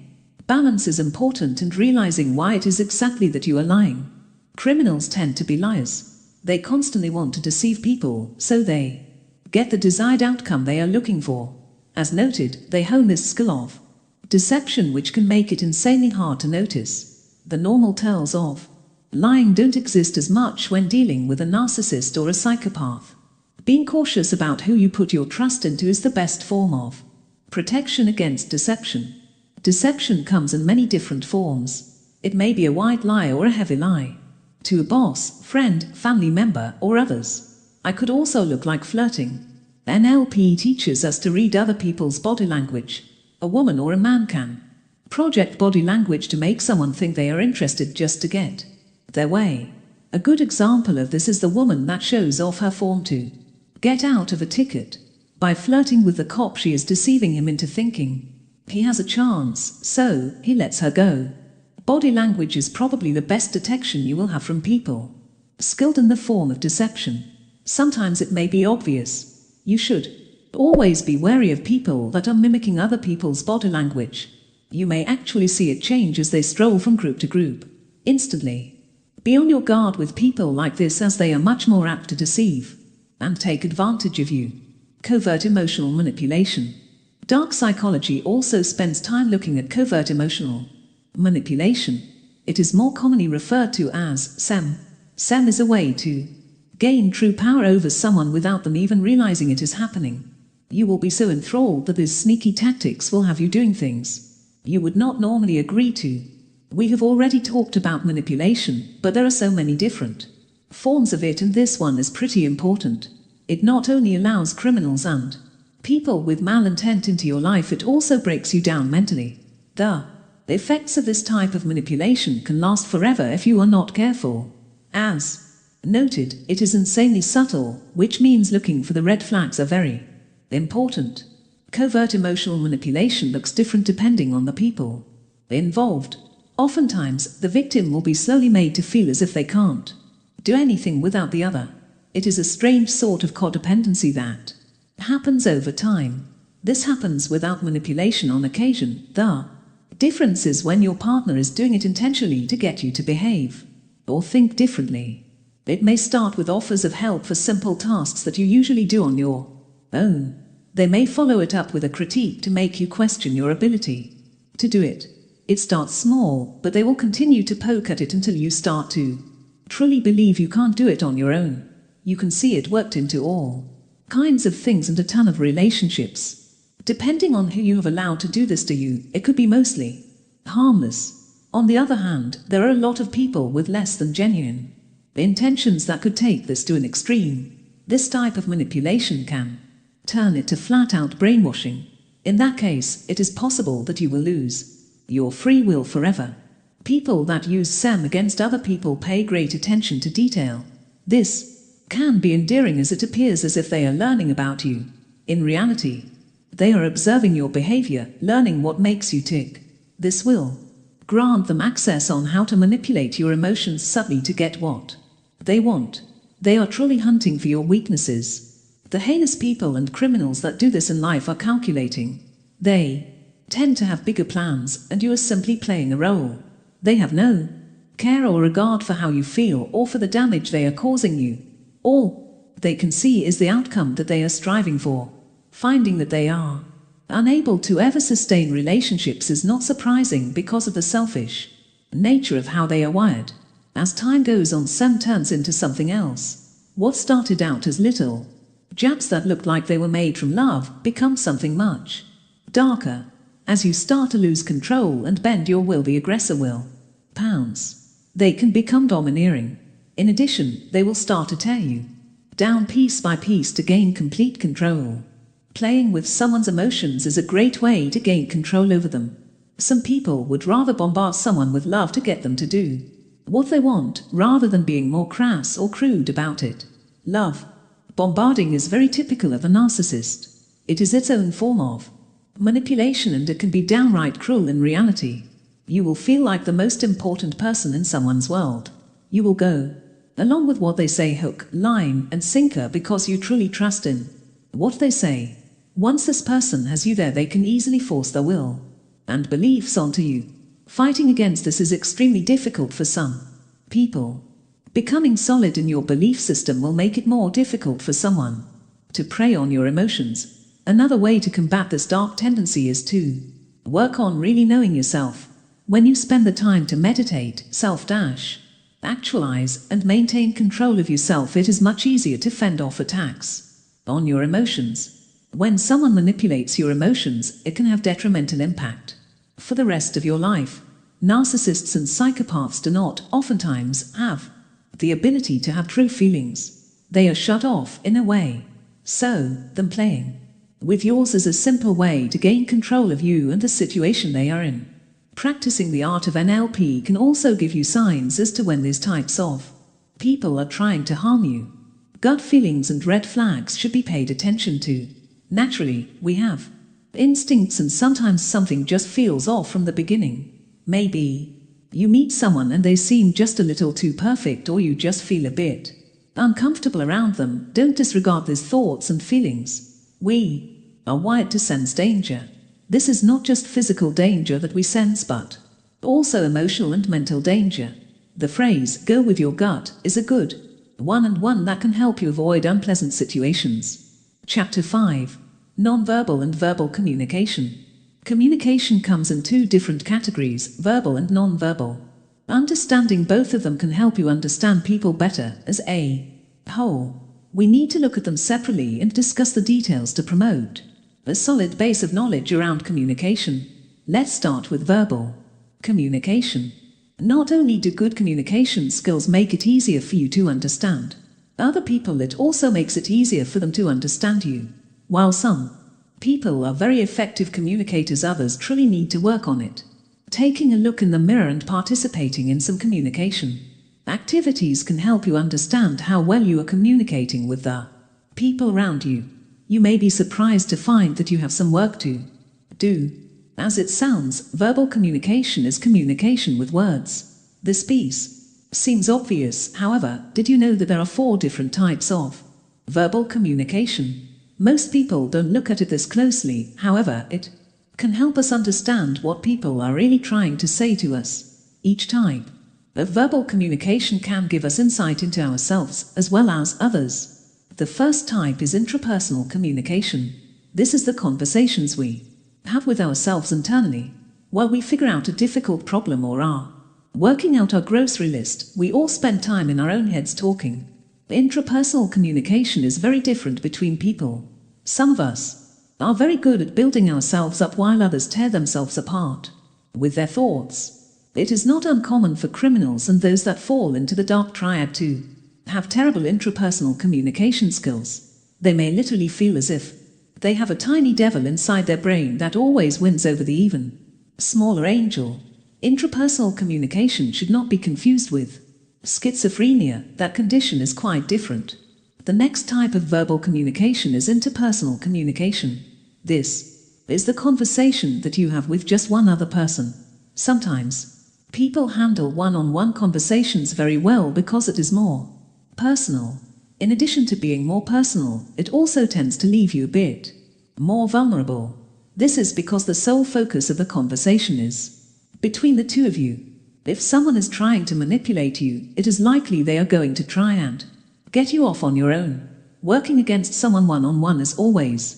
Balance is important, and realizing why it is exactly that you are lying. Criminals tend to be liars. They constantly want to deceive people, so they get the desired outcome they are looking for. As noted, they hone this skill of deception, which can make it insanely hard to notice. The normal tales of lying don't exist as much when dealing with a narcissist or a psychopath. Being cautious about who you put your trust into is the best form of protection against deception. Deception comes in many different forms. It may be a white lie or a heavy lie. To a boss, friend, family member, or others. I could also look like flirting. NLP teaches us to read other people's body language. A woman or a man can project body language to make someone think they are interested just to get their way. A good example of this is the woman that shows off her form to get out of a ticket. By flirting with the cop, she is deceiving him into thinking he has a chance, so he lets her go. Body language is probably the best detection you will have from people skilled in the form of deception. Sometimes it may be obvious. You should always be wary of people that are mimicking other people's body language. You may actually see it change as they stroll from group to group. Instantly. Be on your guard with people like this, as they are much more apt to deceive and take advantage of you. Covert emotional manipulation. Dark psychology also spends time looking at covert emotional manipulation. It is more commonly referred to as SEM. SEM is a way to gain true power over someone without them even realizing it is happening. You will be so enthralled that these sneaky tactics will have you doing things you would not normally agree to. We have already talked about manipulation, but there are so many different forms of it, and this one is pretty important. It not only allows criminals and people with malintent into your life, it also breaks you down mentally. The effects of this type of manipulation can last forever if you are not careful. As noted, it is insanely subtle, which means looking for the red flags are very important. Covert emotional manipulation looks different depending on the people involved. Oftentimes, the victim will be slowly made to feel as if they can't do anything without the other. It is a strange sort of codependency that happens over time. This happens without manipulation on occasion. The difference is when your partner is doing it intentionally to get you to behave or think differently. It may start with offers of help for simple tasks that you usually do on your own. They may follow it up with a critique to make you question your ability to do it. It starts small, but they will continue to poke at it until you start to truly believe you can't do it on your own. You can see it worked into all kinds of things and a ton of relationships. Depending on who you have allowed to do this to you, it could be mostly harmless. On the other hand, there are a lot of people with less than genuine intentions that could take this to an extreme. This type of manipulation can turn it to flat-out brainwashing. In that case, it is possible that you will lose your free will forever. People that use SEM against other people pay great attention to detail. This can be endearing, as it appears as if they are learning about you. In reality, they are observing your behavior, learning what makes you tick. This will grant them access on how to manipulate your emotions subtly to get what they want. They are truly hunting for your weaknesses. The heinous people and criminals that do this in life are calculating. They tend to have bigger plans, and you are simply playing a role. They have no care or regard for how you feel or for the damage they are causing you. All they can see is the outcome that they are striving for. Finding that they are unable to ever sustain relationships is not surprising because of the selfish nature of how they are wired. As time goes on, SEM turns into something else. What started out as little jabs that looked like they were made from love become something much darker. As you start to lose control and bend your will, the aggressor will pounce. They can become domineering. In addition, they will start to tear you down piece by piece to gain complete control. Playing with someone's emotions is a great way to gain control over them. Some people would rather bombard someone with love to get them to do what they want, rather than being more crass or crude about it. Love bombarding is very typical of a narcissist. It is its own form of manipulation, and it can be downright cruel in reality. You will feel like the most important person in someone's world. You will go along with what they say, hook, line, and sinker, because you truly trust in what they say. Once this person has you there, they can easily force their will and beliefs onto you. Fighting against this is extremely difficult for some people. Becoming solid in your belief system will make it more difficult for someone to prey on your emotions. Another way to combat this dark tendency is to work on really knowing yourself. When you spend the time to meditate, self-actualize, and maintain control of yourself, it is much easier to fend off attacks on your emotions. When someone manipulates your emotions, it can have detrimental impact for the rest of your life. Narcissists and psychopaths do not, oftentimes, have the ability to have true feelings. They are shut off, in a way. So, them playing with yours is a simple way to gain control of you and the situation they are in. Practicing the art of NLP can also give you signs as to when these types of people are trying to harm you. Gut feelings and red flags should be paid attention to. Naturally, we have instincts, and sometimes something just feels off from the beginning. Maybe you meet someone and they seem just a little too perfect, or you just feel a bit uncomfortable around them. Don't disregard these thoughts and feelings. We are wired to sense danger. This is not just physical danger that we sense, but also emotional and mental danger. The phrase, "go with your gut," is a good one, and one that can help you avoid unpleasant situations. Chapter 5. Nonverbal and verbal communication. Communication comes in two different categories, verbal and nonverbal. Understanding both of them can help you understand people better as a whole. We need to look at them separately and discuss the details to promote a solid base of knowledge around communication. Let's start with verbal communication. Not only do good communication skills make it easier for you to understand other people, it also makes it easier for them to understand you. While some people are very effective communicators, others truly need to work on it. Taking a look in the mirror and participating in some communication activities can help you understand how well you are communicating with the people around you. You may be surprised to find that you have some work to do. As it sounds, verbal communication is communication with words. This piece seems obvious. However, did you know that there are 4 different types of verbal communication? Most people don't look at it this closely. However, it can help us understand what people are really trying to say to us. Each type of verbal communication can give us insight into ourselves as well as others. The first type is intrapersonal communication. This is the conversations we have with ourselves internally while we figure out a difficult problem or are working out our grocery list. We all spend time in our own heads talking. Intrapersonal communication is very different between people. Some of us are very good at building ourselves up while others tear themselves apart with their thoughts. It is not uncommon for criminals and those that fall into the dark triad to have terrible intrapersonal communication skills. They may literally feel as if they have a tiny devil inside their brain that always wins over the even smaller angel. Intrapersonal communication should not be confused with schizophrenia. That condition is quite different. The next type of verbal communication is interpersonal communication. This is the conversation that you have with just one other person. Sometimes people handle one-on-one conversations very well because it is more personal. In addition to being more personal, it also tends to leave you a bit more vulnerable. This is because the sole focus of the conversation is between the two of you. If someone is trying to manipulate you, it is likely they are going to try and get you off on your own. Working against someone one-on-one is always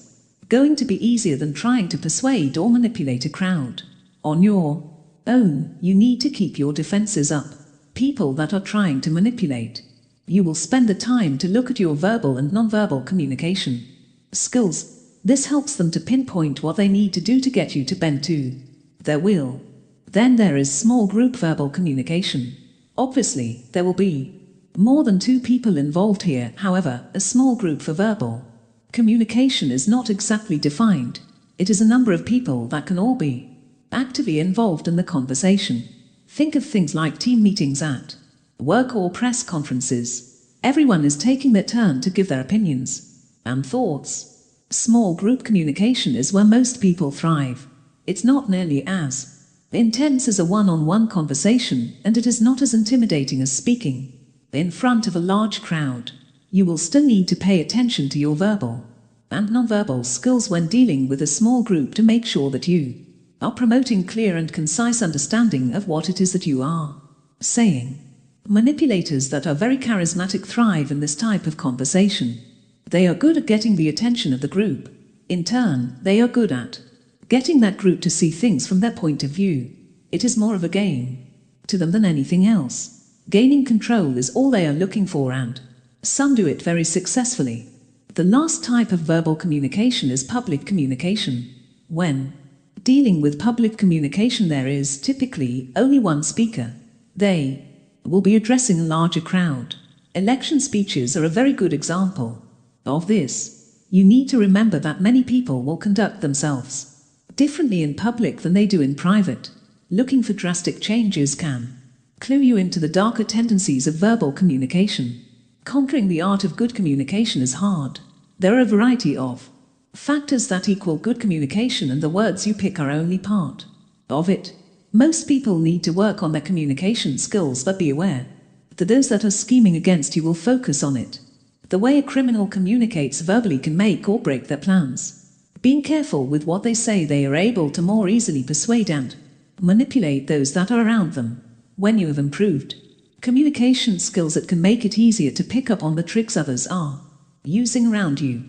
going to be easier than trying to persuade or manipulate a crowd. On your own, you need to keep your defenses up. People that are trying to manipulate you will spend the time to look at your verbal and nonverbal communication skills. This helps them to pinpoint what they need to do to get you to bend to their will. Then there is small group verbal communication. Obviously, there will be more than 2 people involved here. However, a small group for verbal communication is not exactly defined. It is a number of people that can all be actively involved in the conversation. Think of things like team meetings at work or press conferences. Everyone is taking their turn to give their opinions and thoughts. Small group communication is where most people thrive. It's not nearly as intense as a one-on-one conversation, and it is not as intimidating as speaking in front of a large crowd. You will still need to pay attention to your verbal and nonverbal skills when dealing with a small group to make sure that you are promoting clear and concise understanding of what it is that you are saying. Manipulators that are very charismatic thrive in this type of conversation. They are good at getting the attention of the group. In turn, they are good at getting that group to see things from their point of view. It is more of a game to them than anything else. Gaining control is all they are looking for, and some do it very successfully. The last type of verbal communication is public communication. When dealing with public communication, there is typically only one speaker. They will be addressing a larger crowd. Election speeches are a very good example of this. You need to remember that many people will conduct themselves differently in public than they do in private. Looking for drastic changes can clue you into the darker tendencies of verbal communication. Conquering the art of good communication is hard. There are a variety of factors that equal good communication, and the words you pick are only part of it. Most people need to work on their communication skills, but be aware that those that are scheming against you will focus on it. The way a criminal communicates verbally can make or break their plans. Being careful with what they say, they are able to more easily persuade and manipulate those that are around them. When you have improved communication skills, it can make it easier to pick up on the tricks others are using around you.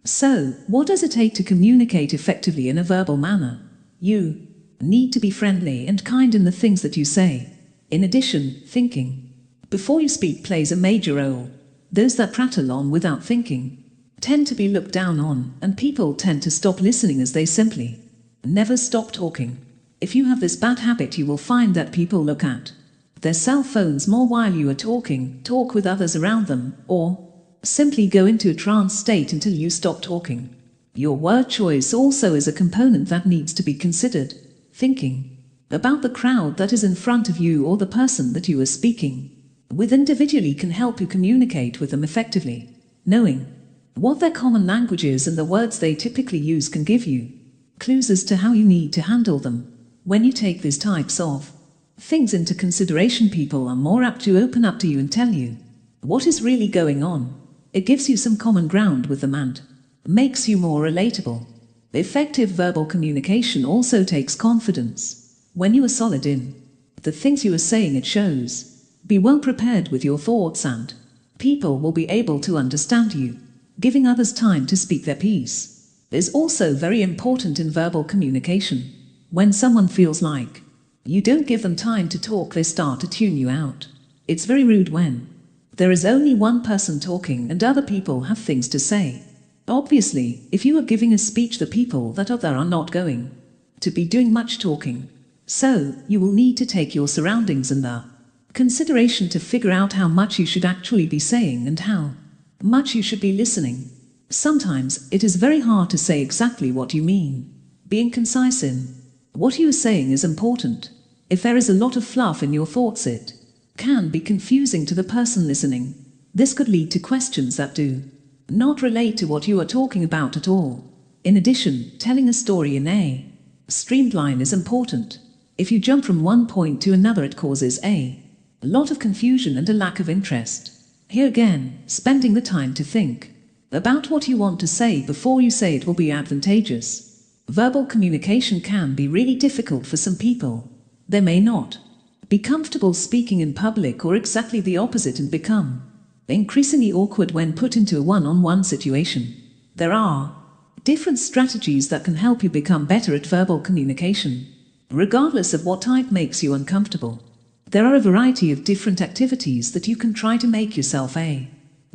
So, what does it take to communicate effectively in a verbal manner? You need to be friendly and kind in the things that you say. In addition, thinking before you speak plays a major role. Those that prattle on without thinking tend to be looked down on, and people tend to stop listening as they simply never stop talking. If you have this bad habit, you will find that people look at their cell phones more while you are talking, talk with others around them, or simply go into a trance state until you stop talking. Your word choice also is a component that needs to be considered. Thinking about the crowd that is in front of you or the person that you are speaking with individually can help you communicate with them effectively. Knowing what their common language is and the words they typically use can give you clues as to how you need to handle them. When you take these types of things into consideration, people are more apt to open up to you and tell you what is really going on. It gives you some common ground with them and makes you more relatable. Effective verbal communication also takes confidence. When you are solid in the things you are saying, it shows. Be well prepared with your thoughts, and people will be able to understand you. Giving others time to speak their piece is also very important in verbal communication. When someone feels like you don't give them time to talk, they start to tune you out. It's very rude when there is only one person talking and other people have things to say. Obviously, if you are giving a speech, the people that are there are not going to be doing much talking. So, you will need to take your surroundings into consideration to figure out how much you should actually be saying and how much you should be listening. Sometimes, it is very hard to say exactly what you mean. Being concise in what you are saying is important. If there is a lot of fluff in your thoughts, it can be confusing to the person listening. This could lead to questions that do not relate to what you are talking about at all. In addition, telling a story in a streamline is important. If you jump from one point to another, it causes a lot of confusion and a lack of interest. Here again, spending the time to think about what you want to say before you say it will be advantageous. Verbal communication can be really difficult for some people. They may not be comfortable speaking in public, or exactly the opposite, and become increasingly awkward when put into a one-on-one situation. There are different strategies that can help you become better at verbal communication, regardless of what type makes you uncomfortable. There are a variety of different activities that you can try to make yourself a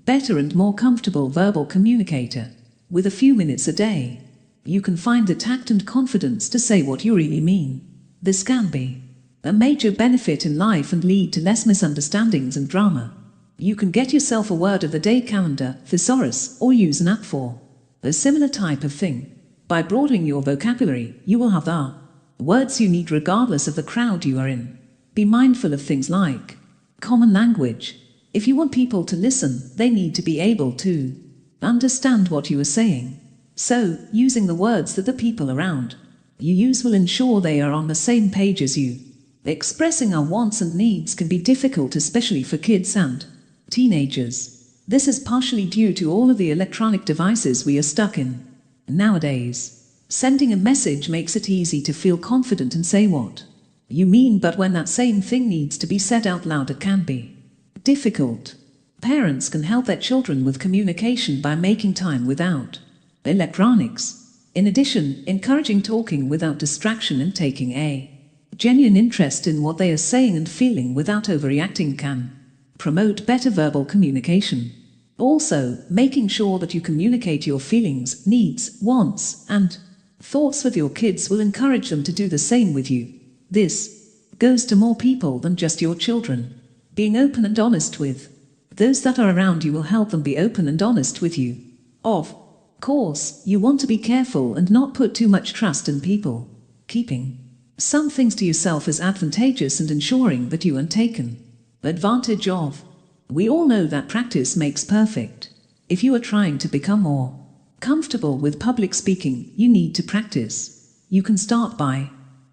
better and more comfortable verbal communicator. With a few minutes a day, you can find the tact and confidence to say what you really mean. This can be a major benefit in life and lead to less misunderstandings and drama. You can get yourself a word of the day calendar, thesaurus, or use an app for a similar type of thing. By broadening your vocabulary, you will have the words you need regardless of the crowd you are in. Be mindful of things like common language. If you want people to listen, they need to be able to understand what you are saying. So, using the words that the people around you use will ensure they are on the same page as you. Expressing our wants and needs can be difficult, especially for kids and teenagers. This is partially due to all of the electronic devices we are stuck in nowadays. Sending a message makes it easy to feel confident and say what you mean, but when that same thing needs to be said out loud, it can be difficult. Parents can help their children with communication by making time without electronics. In addition, encouraging talking without distraction and taking a genuine interest in what they are saying and feeling without overreacting can promote better verbal communication. Also, making sure that you communicate your feelings, needs, wants, and thoughts with your kids will encourage them to do the same with you. This goes to more people than just your children. Being open and honest with those that are around you will help them be open and honest with you. Of course, you want to be careful and not put too much trust in people. Keeping some things to yourself is advantageous and ensuring that you aren't taken advantage of. We all know that practice makes perfect. If you are trying to become more comfortable with public speaking, you need to practice. You can start by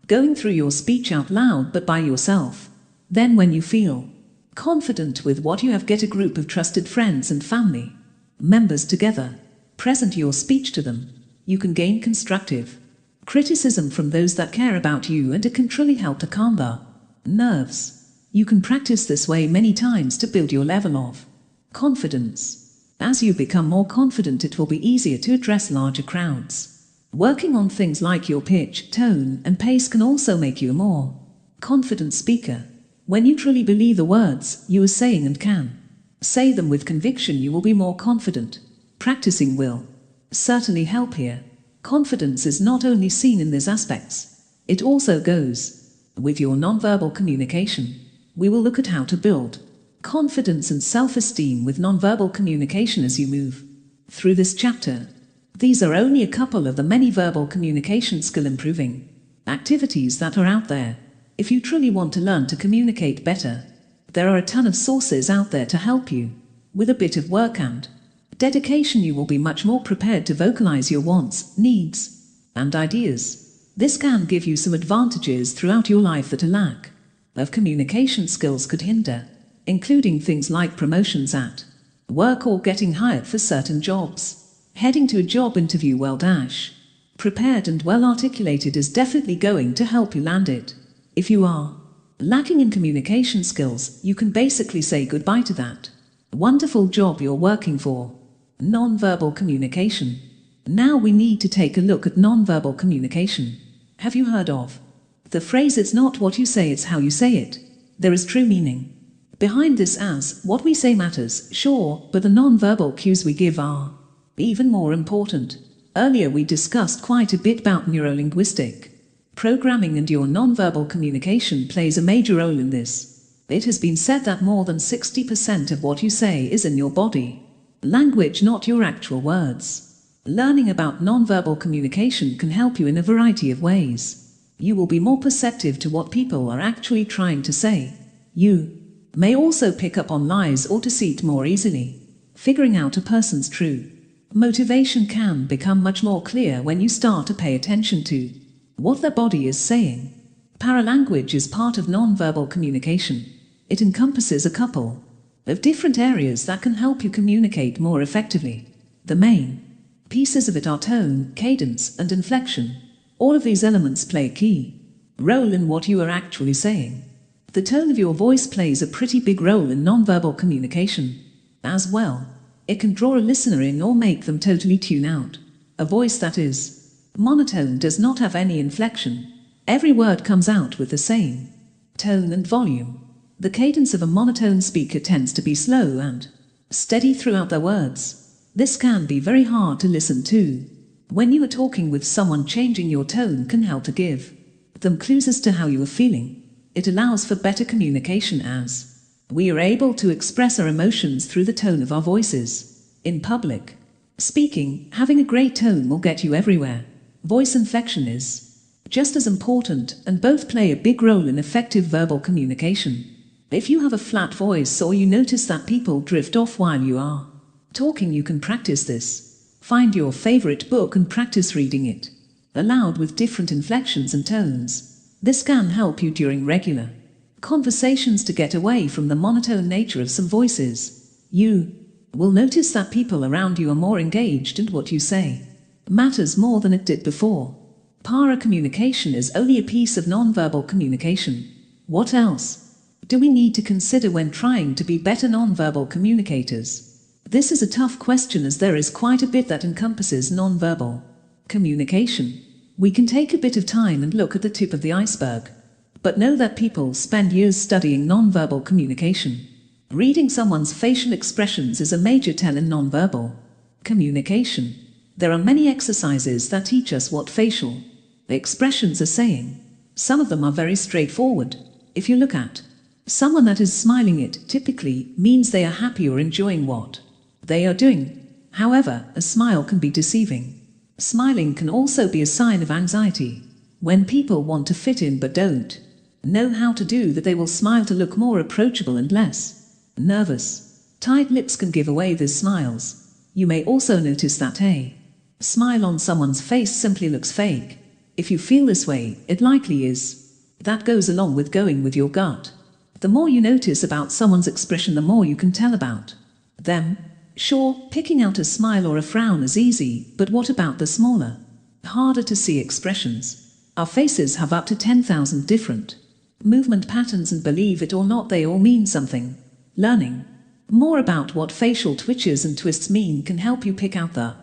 going through your speech out loud but by yourself. Then when you feel confident with what you have, get a group of trusted friends and family members together. Present your speech to them. You can gain constructive criticism from those that care about you, and it can truly help to calm the nerves. You can practice this way many times to build your level of confidence. As you become more confident, it will be easier to address larger crowds. Working on things like your pitch, tone, and pace can also make you a more confident speaker. When you truly believe the words you are saying and can say them with conviction, you will be more confident. Practicing will certainly help here. Confidence is not only seen in these aspects, it also goes with your nonverbal communication. We will look at how to build confidence and self-esteem with nonverbal communication as you move through this chapter. These are only a couple of the many verbal communication skill improving activities that are out there. If you truly want to learn to communicate better, there are a ton of sources out there to help you. With a bit of work and dedication, you will be much more prepared to vocalize your wants, needs, and ideas. This can give you some advantages throughout your life that a lack of communication skills could hinder, including things like promotions at work or getting hired for certain jobs. Heading to a job interview prepared and well articulated is definitely going to help you land it. If you are lacking in communication skills, you can basically say goodbye to that wonderful job you're working for. Nonverbal communication. Now we need to take a look at nonverbal communication. Have you heard of the phrase, "It's not what you say, it's how you say it"? There is true meaning behind this, as what we say matters, sure, but the nonverbal cues we give are even more important. Earlier we discussed quite a bit about neuro-linguistic programming, and your nonverbal communication plays a major role in this. It has been said that more than 60% of what you say is in your body language, not your actual words. Learning about nonverbal communication can help you in a variety of ways. You will be more perceptive to what people are actually trying to say. You may also pick up on lies or deceit more easily. Figuring out a person's true motivation can become much more clear when you start to pay attention to what their body is saying. Paralanguage is part of nonverbal communication. It encompasses a couple of different areas that can help you communicate more effectively. The main pieces of it are tone, cadence, and inflection. All of these elements play a key role in what you are actually saying. The tone of your voice plays a pretty big role in nonverbal communication as well. It can draw a listener in or make them totally tune out. A voice that is monotone does not have any inflection. Every word comes out with the same tone and volume. The cadence of a monotone speaker tends to be slow and steady throughout their words. This can be very hard to listen to. When you are talking with someone, changing your tone can help to give them clues as to how you are feeling. It allows for better communication as we are able to express our emotions through the tone of our voices. In public speaking, having a great tone will get you everywhere. Voice inflection is just as important, and both play a big role in effective verbal communication. If you have a flat voice or you notice that people drift off while you are talking, you can practice this. Find your favorite book and practice reading it aloud with different inflections and tones. This can help you during regular conversations to get away from the monotone nature of some voices. You will notice that people around you are more engaged in what you say. matters more than it did before. Para communication is only a piece of nonverbal communication. What else do we need to consider when trying to be better nonverbal communicators? This is a tough question, as there is quite a bit that encompasses nonverbal communication. We can take a bit of time and look at the tip of the iceberg. But know that people spend years studying nonverbal communication. Reading someone's facial expressions is a major tell in nonverbal communication. There are many exercises that teach us what facial expressions are saying. Some of them are very straightforward. If you look at someone that is smiling, it typically means they are happy or enjoying what they are doing. However, a smile can be deceiving. Smiling can also be a sign of anxiety. When people want to fit in but don't know how to do that, they will smile to look more approachable and less nervous. Tight lips can give away these smiles. You may also notice that a smile on someone's face simply looks fake. If you feel this way, it likely is. That goes along with going with your gut. The more you notice about someone's expression, the more you can tell about them. Sure, picking out a smile or a frown is easy, but what about the smaller, harder to see expressions? Our faces have up to 10,000 different movement patterns, and believe it or not, they all mean something. Learning more about what facial twitches and twists mean can help you pick out the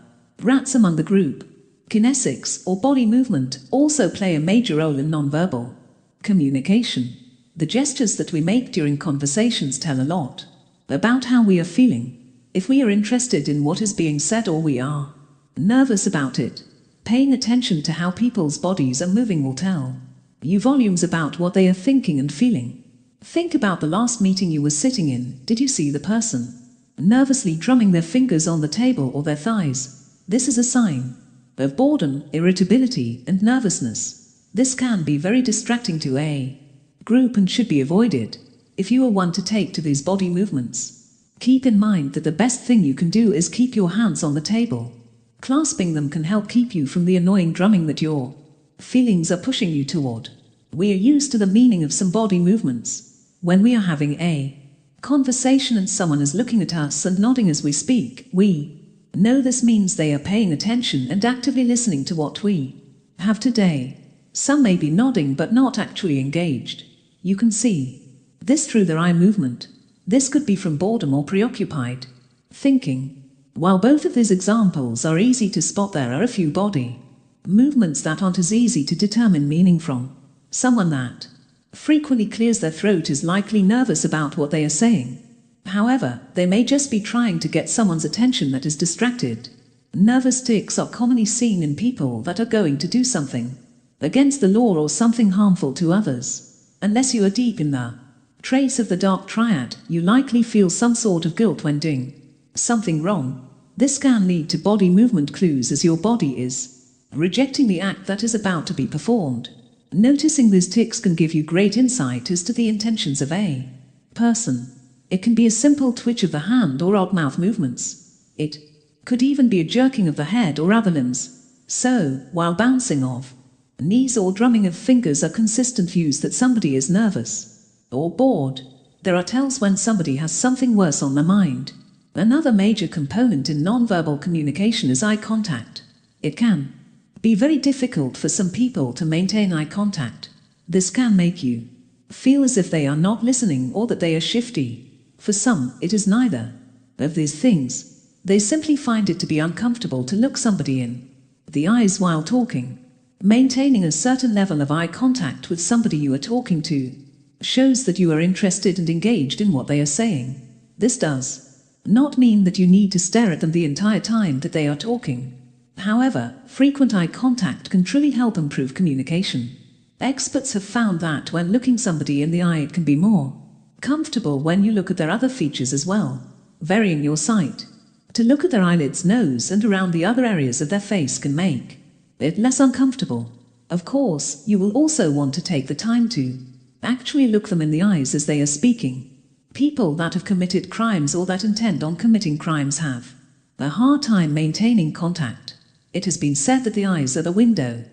rats among the group. Kinesics, or body movement, also play a major role in nonverbal communication. The gestures that we make during conversations tell a lot about how we are feeling. If we are interested in what is being said, or we are nervous about it, paying attention to how people's bodies are moving will tell you volumes about what they are thinking and feeling. Think about the last meeting you were sitting in. Did you see the person nervously drumming their fingers on the table or their thighs? This is a sign of boredom, irritability, and nervousness. This can be very distracting to a group and should be avoided. If you are one to take to these body movements, keep in mind that the best thing you can do is keep your hands on the table. Clasping them can help keep you from the annoying drumming that your feelings are pushing you toward. We are used to the meaning of some body movements. When we are having a conversation and someone is looking at us and nodding as we speak, we know this means they are paying attention and actively listening to what we have today. Some may be nodding but not actually engaged. You can see this through their eye movement. This could be from boredom or preoccupied thinking. While both of these examples are easy to spot, there are a few body movements that aren't as easy to determine meaning from. Someone that frequently clears their throat is likely nervous about what they are saying. However, they may just be trying to get someone's attention that is distracted. Nervous tics are commonly seen in people that are going to do something against the law or something harmful to others. Unless you are deep in the trace of the dark triad, you likely feel some sort of guilt when doing something wrong. This can lead to body movement clues, as your body is rejecting the act that is about to be performed. Noticing these tics can give you great insight as to the intentions of a person. It can be a simple twitch of the hand or odd mouth movements. It could even be a jerking of the head or other limbs. So, while bouncing of knees or drumming of fingers are consistent views that somebody is nervous or bored, there are tells when somebody has something worse on their mind. Another major component in nonverbal communication is eye contact. It can be very difficult for some people to maintain eye contact. This can make you feel as if they are not listening or that they are shifty. For some, it is neither of these things. They simply find it to be uncomfortable to look somebody in the eyes while talking. Maintaining a certain level of eye contact with somebody you are talking to shows that you are interested and engaged in what they are saying. This does not mean that you need to stare at them the entire time that they are talking. However, frequent eye contact can truly help improve communication. Experts have found that when looking somebody in the eye, it can be more comfortable when you look at their other features as well, varying your sight. To look at their eyelids, nose, and around the other areas of their face can make it less uncomfortable. Of course, you will also want to take the time to actually look them in the eyes as they are speaking. People that have committed crimes or that intend on committing crimes have a hard time maintaining contact. It has been said that the eyes are the window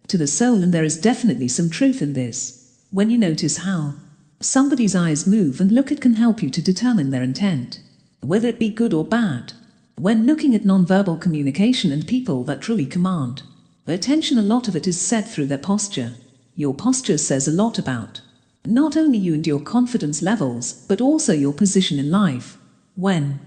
to the soul, and there is definitely some truth in this. When you notice how somebody's eyes move and look, it can help you to determine their intent, whether it be good or bad. When looking at nonverbal communication and people that truly command attention, a lot of it is said through their posture. Your posture says a lot about not only you and your confidence levels, but also your position in life. When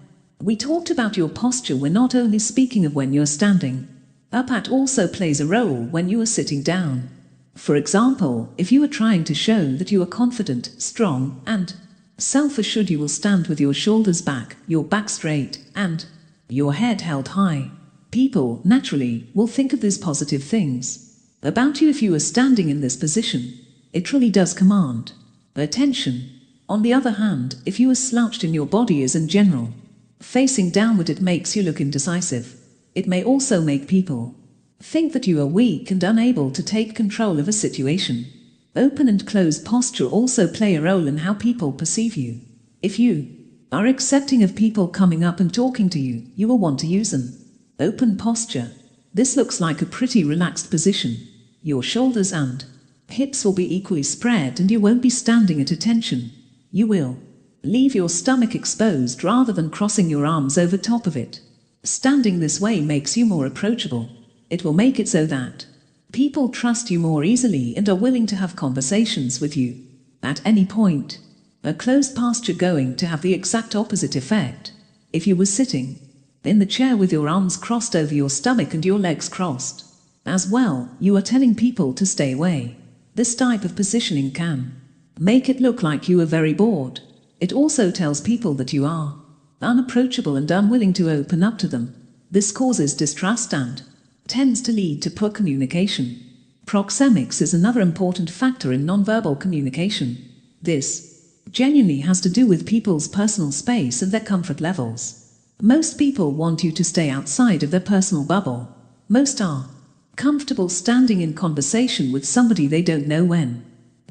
we talked about your posture, we're not only speaking of when you're standing up, it also plays a role when you are sitting down. For example, if you are trying to show that you are confident, strong, and self-assured, you will stand with your shoulders back, your back straight, and your head held high. People, naturally, will think of these positive things about you if you are standing in this position. It truly does command attention. On the other hand, if you are slouched in your body as in general, facing downward, it makes you look indecisive. It may also make people think that you are weak and unable to take control of a situation. Open and closed posture also play a role in how people perceive you. If you are accepting of people coming up and talking to you, you will want to use an open posture. This looks like a pretty relaxed position. Your shoulders and hips will be equally spread and you won't be standing at attention. You will leave your stomach exposed rather than crossing your arms over top of it. Standing this way makes you more approachable. It will make it so that people trust you more easily and are willing to have conversations with you at any point. A closed posture going to have the exact opposite effect. If you were sitting in the chair with your arms crossed over your stomach and your legs crossed as well, you are telling people to stay away. This type of positioning can make it look like you are very bored. It also tells people that you are unapproachable and unwilling to open up to them. This causes distrust and tends to lead to poor communication. Proxemics is another important factor in nonverbal communication. This genuinely has to do with people's personal space and their comfort levels. Most people want you to stay outside of their personal bubble. Most are comfortable standing in conversation with somebody they don't know when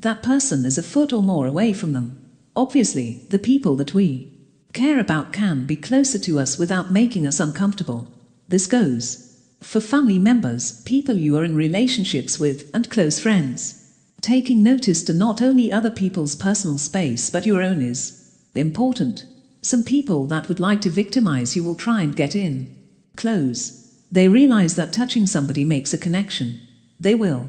that person is a foot or more away from them. Obviously, the people that we care about can be closer to us without making us uncomfortable. This goes for family members, people you are in relationships with, and close friends. Taking notice to not only other people's personal space but your own is important. Some people that would like to victimize you will try and get in close. They realize that touching somebody makes a connection. They will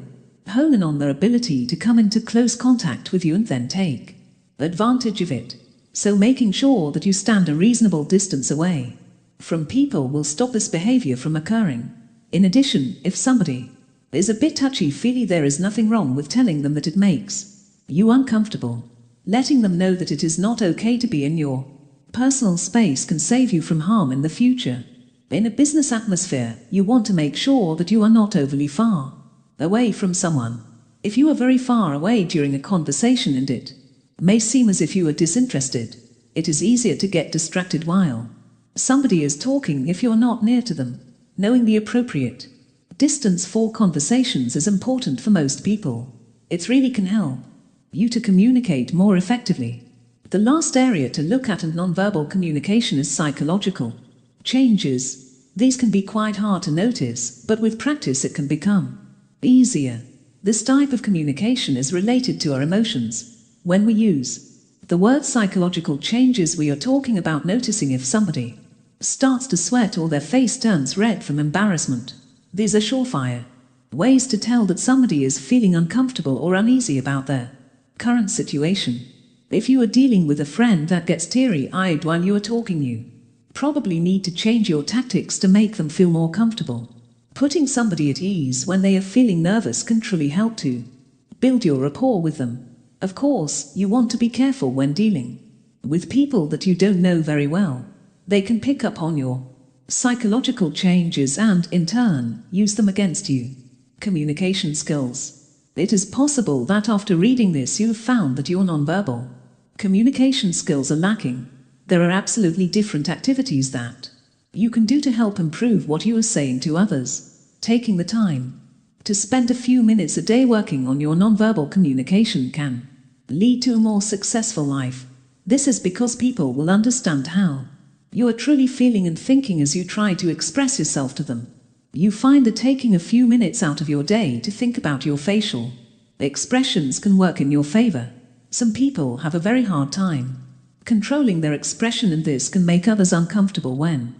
hone in on their ability to come into close contact with you and then take advantage of it. So making sure that you stand a reasonable distance away from people will stop this behavior from occurring. In addition, if somebody is a bit touchy-feely, there is nothing wrong with telling them that it makes you uncomfortable. Letting them know that it is not okay to be in your personal space can save you from harm in the future. In a business atmosphere, you want to make sure that you are not overly far away from someone. If you are very far away during a conversation and it may seem as if you are disinterested, it is easier to get distracted while somebody is talking if you're not near to them. Knowing the appropriate distance for conversations is important for most people. It really can help you to communicate more effectively. The last area to look at in nonverbal communication is psychological changes. These can be quite hard to notice, but with practice it can become easier. This type of communication is related to our emotions. When we use the word psychological changes, we are talking about noticing if somebody starts to sweat or their face turns red from embarrassment. These are surefire ways to tell that somebody is feeling uncomfortable or uneasy about their current situation. If you are dealing with a friend that gets teary-eyed while you are talking, you probably need to change your tactics to make them feel more comfortable. Putting somebody at ease when they are feeling nervous can truly help to build your rapport with them. Of course, you want to be careful when dealing with people that you don't know very well. They can pick up on your psychological changes and, in turn, use them against you. Communication skills. It is possible that after reading this you have found that your nonverbal communication skills are lacking. There are absolutely different activities that you can do to help improve what you are saying to others. Taking the time to spend a few minutes a day working on your nonverbal communication can lead to a more successful life. This is because people will understand how you are truly feeling and thinking as you try to express yourself to them. You find that taking a few minutes out of your day to think about your facial expressions can work in your favor. Some people have a very hard time controlling their expression, and this can make others uncomfortable when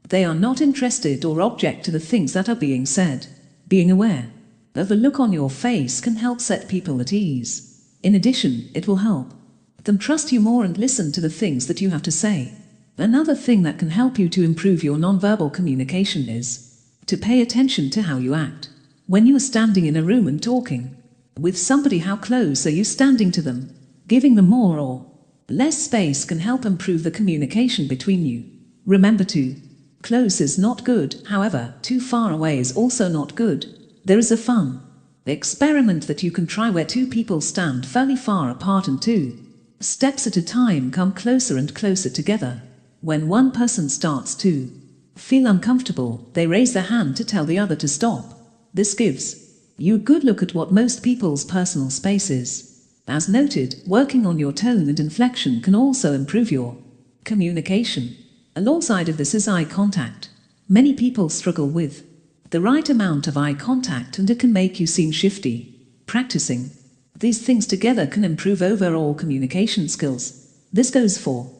They are not interested or object to the things that are being said. Being aware of the look on your face can help set people at ease. In addition, it will help them trust you more and listen to the things that you have to say. Another thing that can help you to improve your nonverbal communication is to pay attention to how you act. When you are standing in a room and talking with somebody, how close are you standing to them? Giving them more or less space can help improve the communication between you. Remember, too close is not good, however, too far away is also not good. There is a fun experiment that you can try where two people stand fairly far apart and 2 steps at a time come closer and closer together. When one person starts to feel uncomfortable, they raise their hand to tell the other to stop. This gives you a good look at what most people's personal space is. As noted, working on your tone and inflection can also improve your communication. Alongside of this is eye contact. Many people struggle with the right amount of eye contact, and it can make you seem shifty. Practicing these things together can improve overall communication skills. This goes for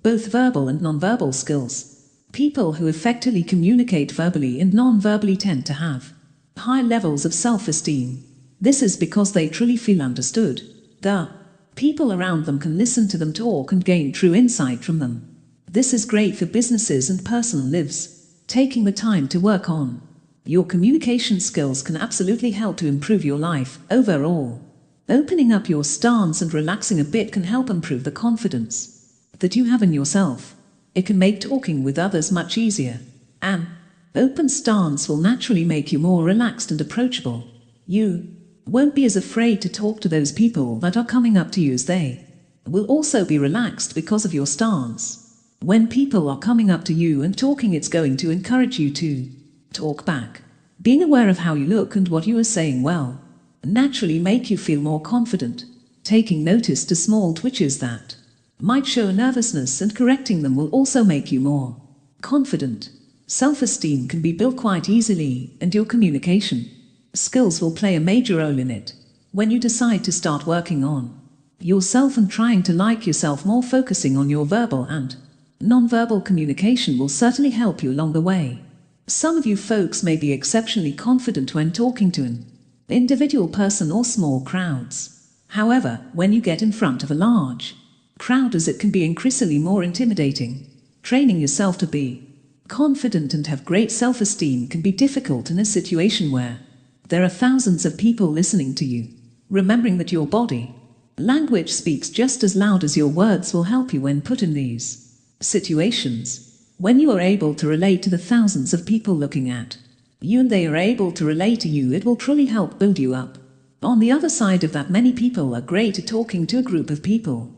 both verbal and nonverbal skills. People who effectively communicate verbally and non-verbally tend to have high levels of self-esteem. This is because they truly feel understood. The people around them can listen to them talk and gain true insight from them. This is great for businesses and personal lives. Taking the time to work on your communication skills can absolutely help to improve your life overall. Opening up your stance and relaxing a bit can help improve the confidence that you have in yourself. It can make talking with others much easier. An open stance will naturally make you more relaxed and approachable. You won't be as afraid to talk to those people that are coming up to you, as they will also be relaxed because of your stance. When people are coming up to you and talking, it's going to encourage you to talk back. Being aware of how you look and what you are saying well naturally make you feel more confident. Taking notice to small twitches that might show nervousness and correcting them will also make you more confident. Self-esteem can be built quite easily, and your communication skills will play a major role in it. When you decide to start working on yourself and trying to like yourself more, focusing on your verbal and non-verbal communication will certainly help you along the way. Some of you folks may be exceptionally confident when talking to an individual person or small crowds. However, when you get in front of a large crowd, as it can be increasingly more intimidating. Training yourself to be confident and have great self-esteem can be difficult in a situation where there are thousands of people listening to you. Remembering that your body language speaks just as loud as your words will help you when put in these situations. When you are able to relate to the thousands of people looking at you and they are able to relate to you, it will truly help build you up. On the other side of that, many people are great at talking to a group of people,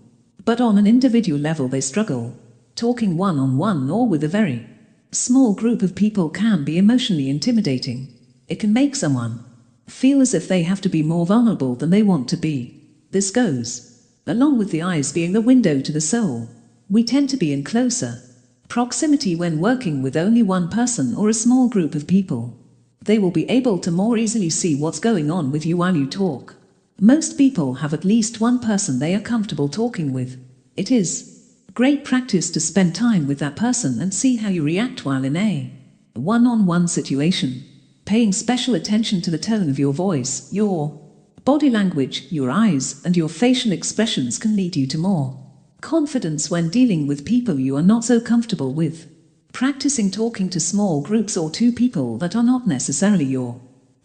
but on an individual level they struggle. Talking one-on-one or with a very small group of people can be emotionally intimidating. It can make someone feel as if they have to be more vulnerable than they want to be. This goes along with the eyes being the window to the soul. We tend to be in closer proximity when working with only one person or a small group of people. They will be able to more easily see what's going on with you while you talk. Most people have at least one person they are comfortable talking with. It is great practice to spend time with that person and see how you react while in a one-on-one situation. Paying special attention to the tone of your voice, your body language, your eyes, and your facial expressions can lead you to more confidence when dealing with people you are not so comfortable with. Practicing talking to small groups or to people that are not necessarily your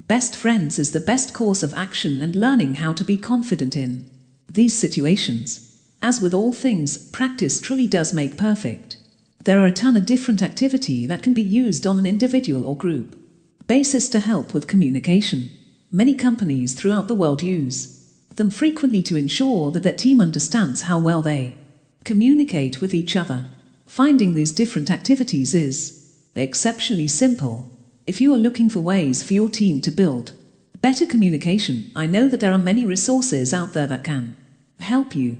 best friends is the best course of action, and learning how to be confident in these situations. As with all things, practice truly does make perfect. There are a ton of different activity that can be used on an individual or group basis to help with communication. Many companies throughout the world use them frequently to ensure that their team understands how well they communicate with each other. Finding these different activities is exceptionally simple. If you are looking for ways for your team to build better communication, I know that there are many resources out there that can help you.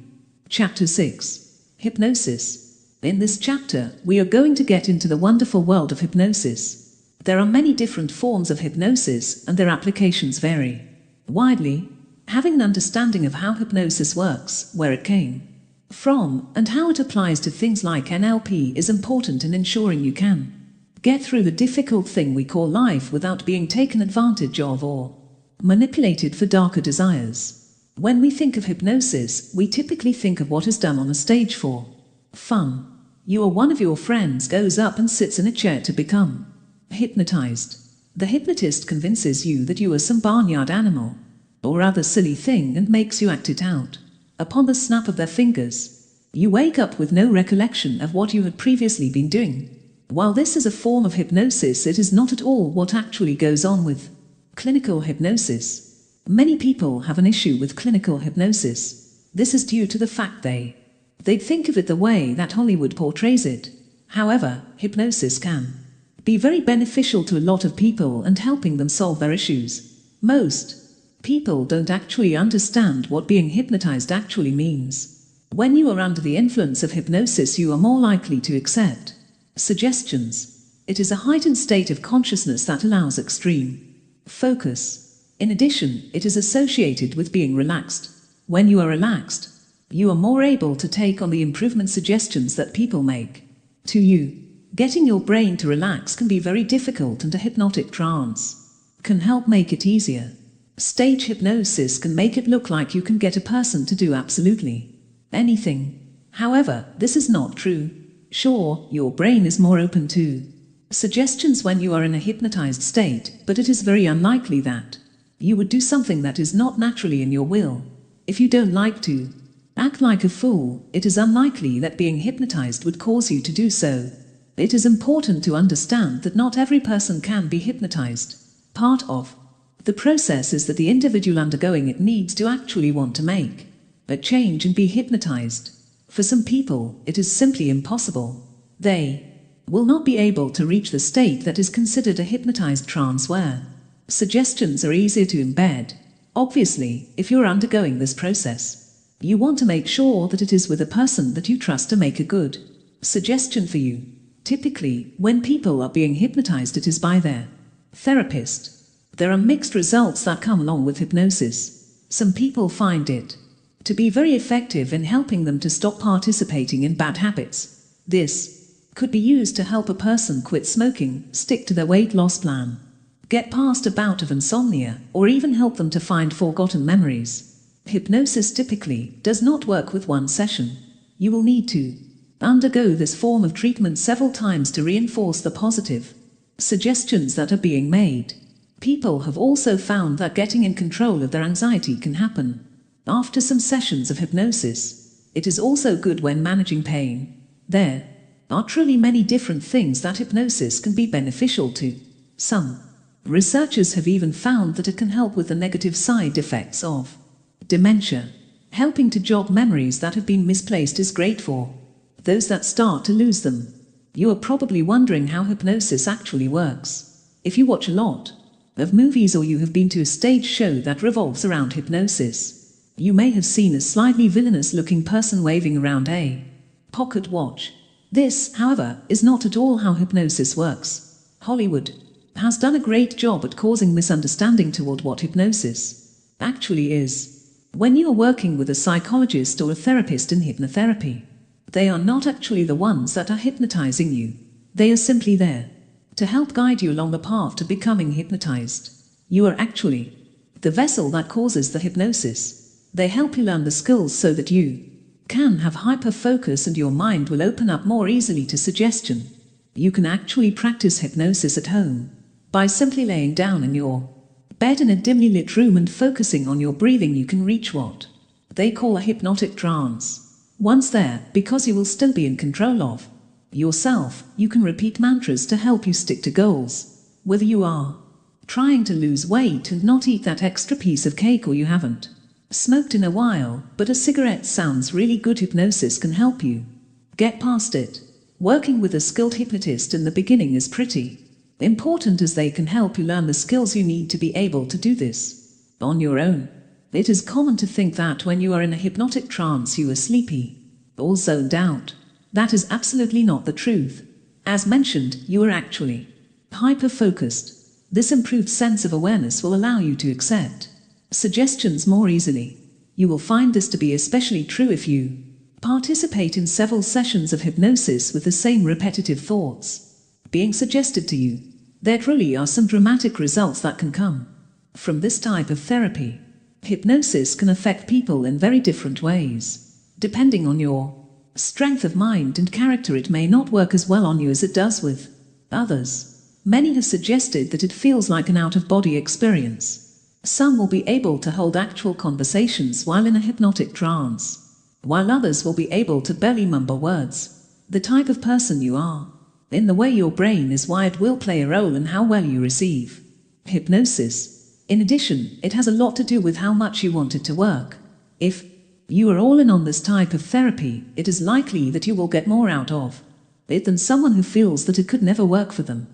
Chapter 6. Hypnosis. In this chapter, we are going to get into the wonderful world of hypnosis. There are many different forms of hypnosis, and their applications vary widely. Having an understanding of how hypnosis works, where it came from, and how it applies to things like NLP is important in ensuring you can get through the difficult thing we call life without being taken advantage of or manipulated for darker desires. When we think of hypnosis, we typically think of what is done on a stage for fun. You or one of your friends goes up and sits in a chair to become hypnotized. The hypnotist convinces you that you are some barnyard animal or other silly thing and makes you act it out. Upon the snap of their fingers, you wake up with no recollection of what you had previously been doing. While this is a form of hypnosis, it is not at all what actually goes on with clinical hypnosis. Many people have an issue with clinical hypnosis. This is due to the fact they think of it the way that Hollywood portrays it. However, hypnosis can be very beneficial to a lot of people and helping them solve their issues. Most people don't actually understand what being hypnotized actually means. When you are under the influence of hypnosis, you are more likely to accept suggestions. It is a heightened state of consciousness that allows extreme focus. In addition, it is associated with being relaxed. When you are relaxed, you are more able to take on the improvement suggestions that people make to you. Getting your brain to relax can be very difficult, and a hypnotic trance can help make it easier. Stage hypnosis can make it look like you can get a person to do absolutely anything. However, this is not true. Sure, your brain is more open to suggestions when you are in a hypnotized state, but it is very unlikely that you would do something that is not naturally in your will. If you don't like to act like a fool, it is unlikely that being hypnotized would cause you to do so. It is important to understand that not every person can be hypnotized. Part of the process is that the individual undergoing it needs to actually want to make a change and be hypnotized. For some people, it is simply impossible. They will not be able to reach the state that is considered a hypnotized trance where suggestions are easier to embed. Obviously, if you're undergoing this process, you want to make sure that it is with a person that you trust to make a good suggestion for you. Typically, when people are being hypnotized, it is by their therapist. There are mixed results that come along with hypnosis. Some people find it to be very effective in helping them to stop participating in bad habits. This could be used to help a person quit smoking, stick to their weight loss plan, get past a bout of insomnia, or even help them to find forgotten memories. Hypnosis typically does not work with one session. You will need to undergo this form of treatment several times to reinforce the positive suggestions that are being made. People have also found that getting in control of their anxiety can happen after some sessions of hypnosis. It is also good when managing pain. There are truly many different things that hypnosis can be beneficial to. Some researchers have even found that it can help with the negative side effects of dementia. Helping to jog memories that have been misplaced is great for those that start to lose them. You are probably wondering how hypnosis actually works. If you watch a lot of movies or you have been to a stage show that revolves around hypnosis, you may have seen a slightly villainous-looking person waving around a pocket watch. This, however, is not at all how hypnosis works. Hollywood has done a great job at causing misunderstanding toward what hypnosis actually is. When you are working with a psychologist or a therapist in hypnotherapy, they are not actually the ones that are hypnotizing you. They are simply there to help guide you along the path to becoming hypnotized. You are actually the vessel that causes the hypnosis. They help you learn the skills so that you can have hyper-focus and your mind will open up more easily to suggestion. You can actually practice hypnosis at home by simply laying down in your bed in a dimly lit room and focusing on your breathing. You can reach what they call a hypnotic trance. Once there, because you will still be in control of yourself, you can repeat mantras to help you stick to goals. Whether you are trying to lose weight and not eat that extra piece of cake, or you haven't smoked in a while, but a cigarette sounds really good, hypnosis can help you get past it. Working with a skilled hypnotist in the beginning is pretty important, as they can help you learn the skills you need to be able to do this on your own. It is common to think that when you are in a hypnotic trance you are sleepy or zoned out. That is absolutely not the truth. As mentioned, you are actually hyper-focused. This improved sense of awareness will allow you to accept suggestions more easily. You will find this to be especially true if you participate in several sessions of hypnosis with the same repetitive thoughts. being suggested to you. There truly are some dramatic results that can come from this type of therapy. Hypnosis can affect people in very different ways. Depending on your strength of mind and character, it may not work as well on you as it does with others. Many have suggested that it feels like an out-of-body experience. Some will be able to hold actual conversations while in a hypnotic trance, while others will be able to barely mumble words. The type of person you are, in the way your brain is wired, will play a role in how well you receive hypnosis. In addition, it has a lot to do with how much you want it to work. If you are all in on this type of therapy, it is likely that you will get more out of it than someone who feels that it could never work for them.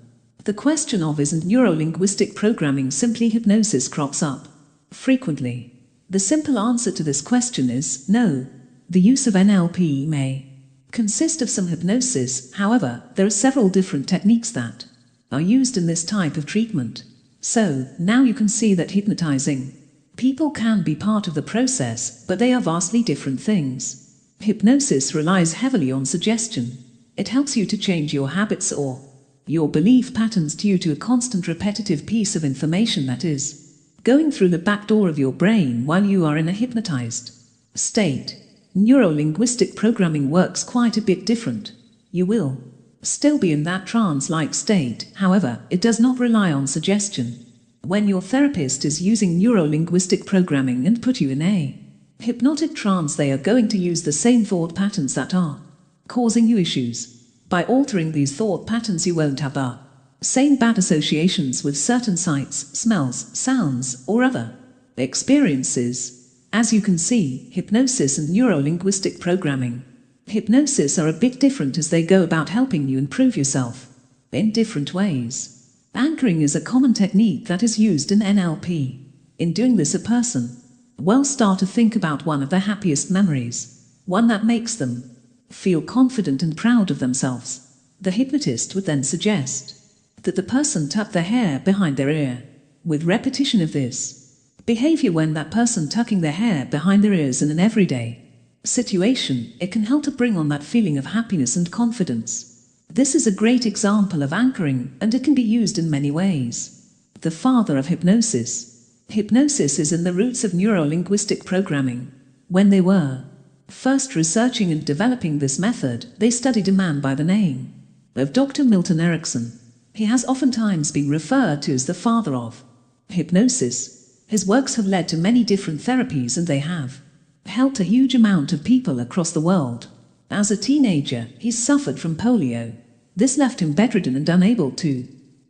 The question of isn't neuro-linguistic programming simply hypnosis crops up frequently. The simple answer to this question is no. The use of NLP may consist of some hypnosis. However, there are several different techniques that are used in this type of treatment. So, now you can see that hypnotizing people can be part of the process, but they are vastly different things. Hypnosis relies heavily on suggestion. It helps you to change your habits or your belief patterns due to a constant repetitive piece of information that is going through the back door of your brain while you are in a hypnotized state. Neuro-linguistic programming works quite a bit different. You will still be in that trance-like state, however, it does not rely on suggestion. When your therapist is using neuro-linguistic programming and put you in a hypnotic trance, they are going to use the same thought patterns that are causing you issues. By altering these thought patterns, you won't have the same bad associations with certain sights, smells, sounds, or other experiences. As you can see, hypnosis and neuro-linguistic programming. Hypnosis are a bit different as they go about helping you improve yourself in different ways. Anchoring is a common technique that is used in NLP. In doing this, a person will start to think about one of their happiest memories, one that makes them feel confident and proud of themselves. The hypnotist would then suggest that the person tuck their hair behind their ear. With repetition of this behavior, when that person tucking their hair behind their ears in an everyday situation, it can help to bring on that feeling of happiness and confidence. This is a great example of anchoring, and it can be used in many ways. The father of hypnosis. Hypnosis is in the roots of neuro-linguistic programming. When they were first researching and developing this method, they studied a man by the name of Dr. Milton Erickson. He has oftentimes been referred to as the father of hypnosis. His works have led to many different therapies, and they have helped a huge amount of people across the world. As a teenager, he suffered from polio. This left him bedridden and unable to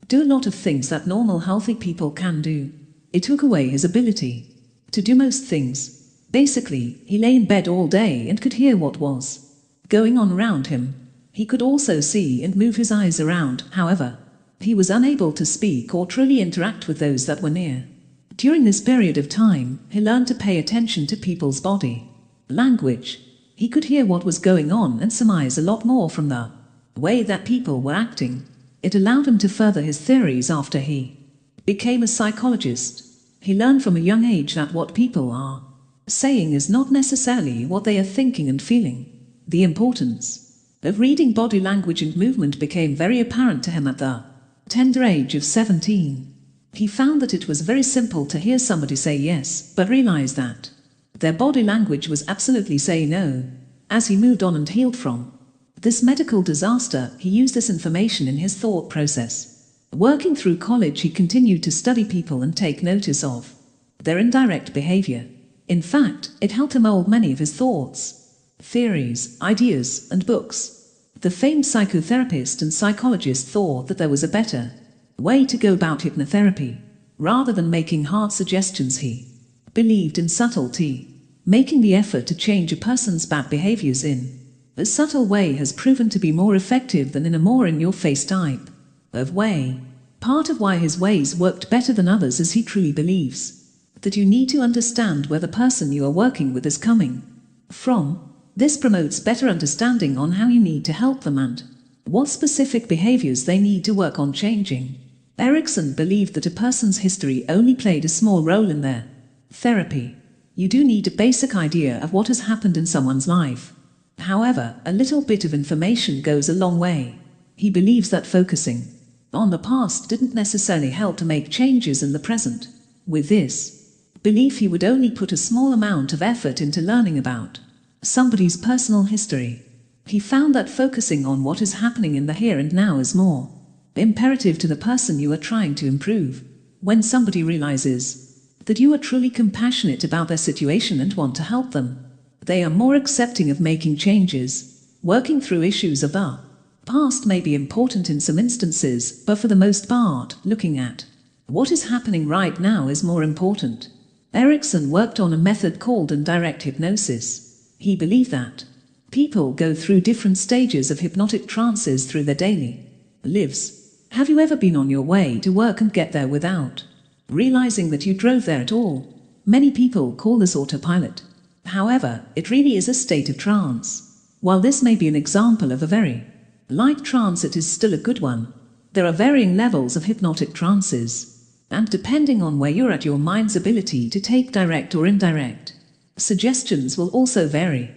do a lot of things that normal healthy people can do. It took away his ability to do most things. Basically, he lay in bed all day and could hear what was going on around him. He could also see and move his eyes around. However, he was unable to speak or truly interact with those that were near. During this period of time, he learned to pay attention to people's body language. He could hear what was going on and surmise a lot more from the way that people were acting. It allowed him to further his theories after he became a psychologist. He learned from a young age that what people are saying is not necessarily what they are thinking and feeling. The importance of reading body language and movement became very apparent to him at the tender age of 17. He found that it was very simple to hear somebody say yes, but realized that their body language was absolutely saying no. As he moved on and healed from this medical disaster, he used this information in his thought process. Working through college, he continued to study people and take notice of their indirect behavior. In fact, it helped him mold many of his thoughts, theories, ideas, and books. The famed psychotherapist and psychologist thought that there was a better way to go about hypnotherapy. Rather than making hard suggestions, he believed in subtlety. Making the effort to change a person's bad behaviors in a subtle way has proven to be more effective than in a more in-your-face type of way. Part of why his ways worked better than others is he truly believes that you need to understand where the person you are working with is coming from. This promotes better understanding on how you need to help them and what specific behaviors they need to work on changing. Erickson believed that a person's history only played a small role in their therapy. You do need a basic idea of what has happened in someone's life. However, a little bit of information goes a long way. He believes that focusing on the past didn't necessarily help to make changes in the present. With this belief, he would only put a small amount of effort into learning about somebody's personal history. He found that focusing on what is happening in the here and now is more imperative to the person you are trying to improve. When somebody realizes that you are truly compassionate about their situation and want to help them, they are more accepting of making changes. Working through issues of the past may be important in some instances, but for the most part, looking at what is happening right now is more important. Erickson worked on a method called indirect hypnosis. He believed that people go through different stages of hypnotic trances through their daily lives. Have you ever been on your way to work and get there without realizing that you drove there at all? Many people call this autopilot. However, it really is a state of trance. While this may be an example of a very light trance, it is still a good one. There are varying levels of hypnotic trances, and depending on where you're at, your mind's ability to take direct or indirect suggestions will also vary.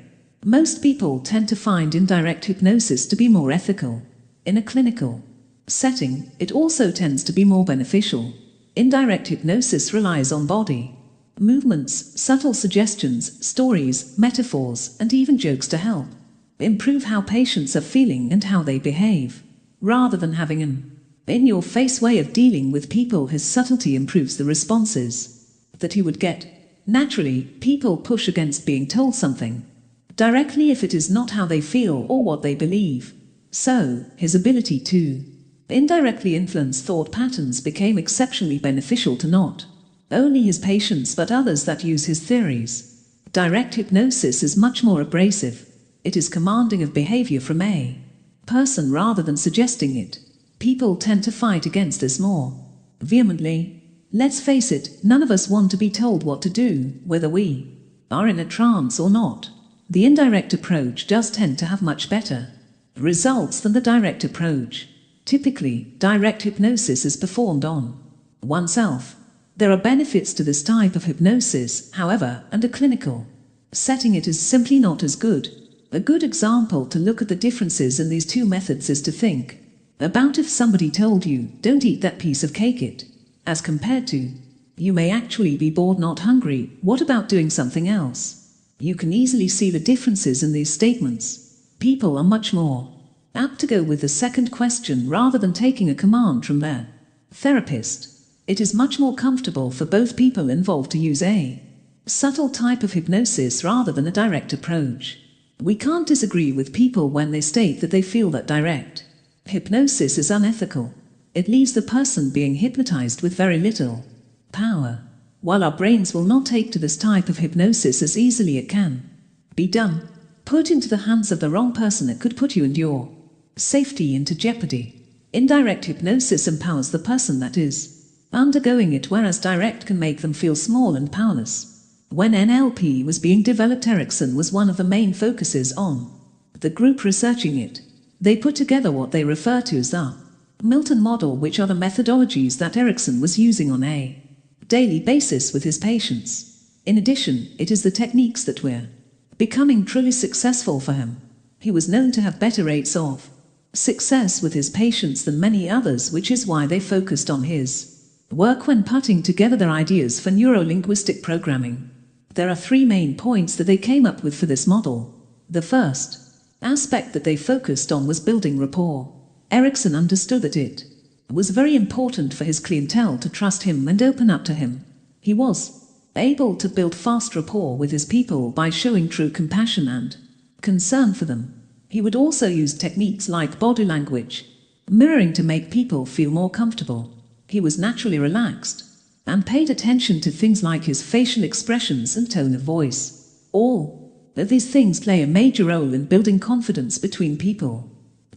Most people tend to find indirect hypnosis to be more ethical. In a clinical setting, it also tends to be more beneficial. Indirect hypnosis relies on body movements, subtle suggestions, stories, metaphors, and even jokes to help improve how patients are feeling and how they behave. Rather than having an in-your-face way of dealing with people, his subtlety improves the responses that he would get. Naturally, people push against being told something directly if it is not how they feel or what they believe. So, his ability to indirectly influence thought patterns became exceptionally beneficial to not only his patients but others that use his theories. Direct hypnosis is much more abrasive. It is commanding of behavior from a person rather than suggesting it. People tend to fight against this more vehemently. Let's face it, none of us want to be told what to do, whether we are in a trance or not. The indirect approach does tend to have much better results than the direct approach. Typically, direct hypnosis is performed on oneself. There are benefits to this type of hypnosis, however, and a clinical setting it is simply not as good. A good example to look at the differences in these two methods is to think about if somebody told you, "Don't eat that piece of cake," it, as compared to, "You may actually be bored, not hungry, what about doing something else?" You can easily see the differences in these statements. People are much more apt to go with the second question rather than taking a command from their therapist. It is much more comfortable for both people involved to use a subtle type of hypnosis rather than a direct approach. We can't disagree with people when they state that they feel that direct hypnosis is unethical. It leaves the person being hypnotized with very little power. While our brains will not take to this type of hypnosis as easily, it can be done. Put into the hands of the wrong person, it could put you and your safety into jeopardy. Indirect hypnosis empowers the person that is undergoing it, whereas direct can make them feel small and powerless. When NLP was being developed, Erickson was one of the main focuses on the group researching it. They put together what they refer to as the Milton model, which are the methodologies that Erickson was using on a daily basis with his patients. In addition, it is the techniques that were becoming truly successful for him. He was known to have better rates of success with his patients than many others, which is why they focused on his work when putting together their ideas for neuro-linguistic programming. There are three main points that they came up with for this model. The first aspect that they focused on was building rapport. Erickson understood that it was very important for his clientele to trust him and open up to him. He was able to build fast rapport with his people by showing true compassion and concern for them. He would also use techniques like body language, mirroring to make people feel more comfortable. He was naturally relaxed and paid attention to things like his facial expressions and tone of voice. All of these things play a major role in building confidence between people.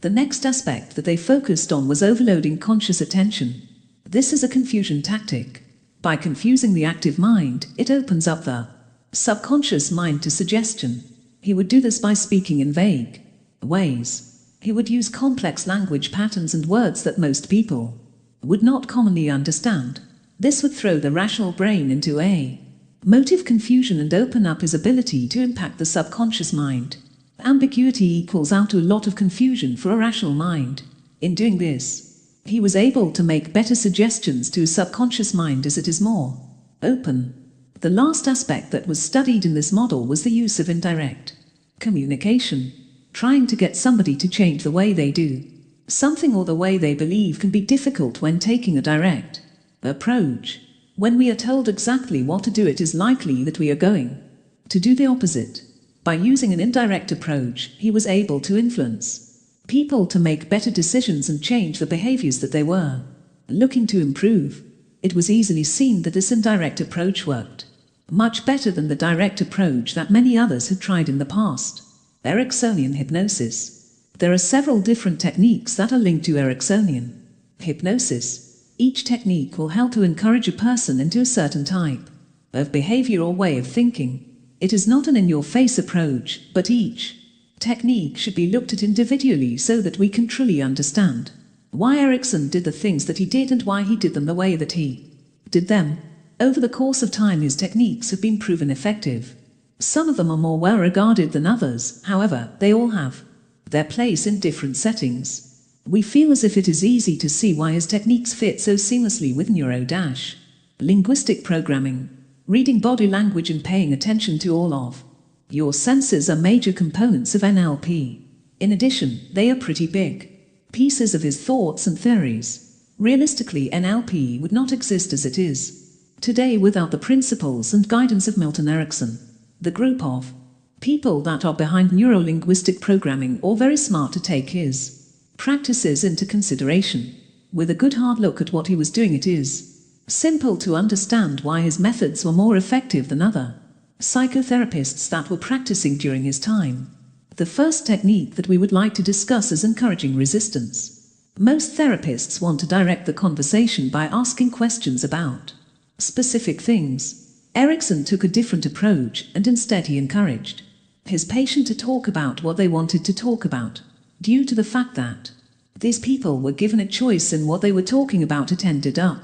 The next aspect that they focused on was overloading conscious attention. This is a confusion tactic. By confusing the active mind, it opens up the subconscious mind to suggestion. He would do this by speaking in vague ways. He would use complex language patterns and words that most people would not commonly understand. This would throw the rational brain into a motive confusion and open up his ability to impact the subconscious mind. Ambiguity equals out to a lot of confusion for a rational mind. In doing this, he was able to make better suggestions to his subconscious mind as it is more open. The last aspect that was studied in this model was the use of indirect communication, trying to get somebody to change the way they do something or the way they believe can be difficult when taking a direct approach. When we are told exactly what to do, it is likely that we are going to do the opposite. By using an indirect approach, he was able to influence people to make better decisions and change the behaviors that they were looking to improve. It was easily seen that this indirect approach worked much better than the direct approach that many others had tried in the past. Ericksonian hypnosis. There are several different techniques that are linked to Ericksonian hypnosis. Each technique will help to encourage a person into a certain type of behavior or way of thinking. It is not an in-your-face approach, but each technique should be looked at individually so that we can truly understand why Erickson did the things that he did and why he did them the way that he did them. Over the course of time, his techniques have been proven effective. Some of them are more well regarded than others, however, they all have their place in different settings. We feel as if it is easy to see why his techniques fit so seamlessly with neuro-linguistic programming. Reading body language and paying attention to all of your senses are major components of NLP. In addition, they are pretty big pieces of his thoughts and theories. Realistically, NLP would not exist as it is today without the principles and guidance of Milton Erickson. The group of people that are behind neuro-linguistic programming are very smart to take his practices into consideration. With a good hard look at what he was doing, it is simple to understand why his methods were more effective than other psychotherapists that were practicing during his time. The first technique that we would like to discuss is encouraging resistance. Most therapists want to direct the conversation by asking questions about specific things. Erickson took a different approach, and instead he encouraged his patient to talk about what they wanted to talk about. Due to the fact that these people were given a choice in what they were talking about, it ended up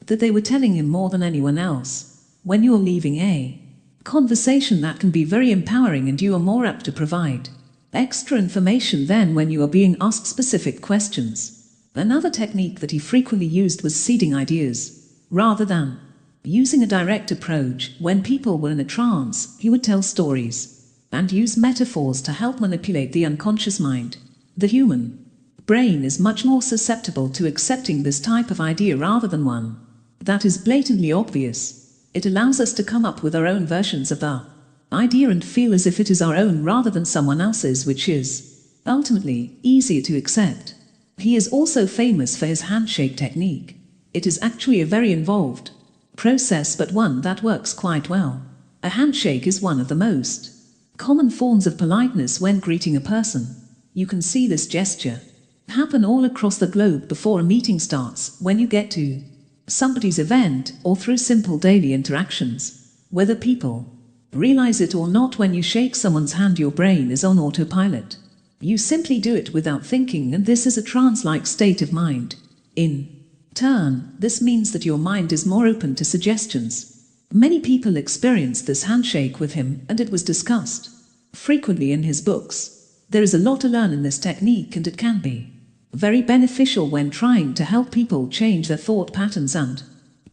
that they were telling him more than anyone else. When you are leaving a conversation, that can be very empowering, and you are more apt to provide extra information than when you are being asked specific questions. Another technique that he frequently used was seeding ideas. Rather than using a direct approach, when people were in a trance, he would tell stories and use metaphors to help manipulate the unconscious mind. The human brain is much more susceptible to accepting this type of idea rather than one that is blatantly obvious. It allows us to come up with our own versions of the idea and feel as if it is our own rather than someone else's, which is ultimately easier to accept. He is also famous for his handshake technique. It is actually a very involved process, but one that works quite well. A handshake is one of the most common forms of politeness when greeting a person. You can see this gesture happen all across the globe before a meeting starts, when you get to somebody's event, or through simple daily interactions. Whether people realize it or not, when you shake someone's hand, your brain is on autopilot. You simply do it without thinking, and this is a trance-like state of mind. In turn, this means that your mind is more open to suggestions. Many people experienced this handshake with him, and it was discussed frequently in his books. There is a lot to learn in this technique, and it can be very beneficial when trying to help people change their thought patterns and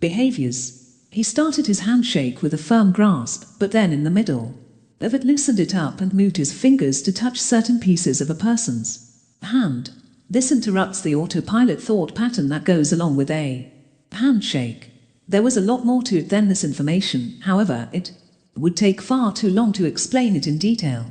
behaviors. He started his handshake with a firm grasp, but then in the middle of it loosened it up and moved his fingers to touch certain pieces of a person's hand. This interrupts the autopilot thought pattern that goes along with a handshake. There was a lot more to it than this information, however, it would take far too long to explain it in detail.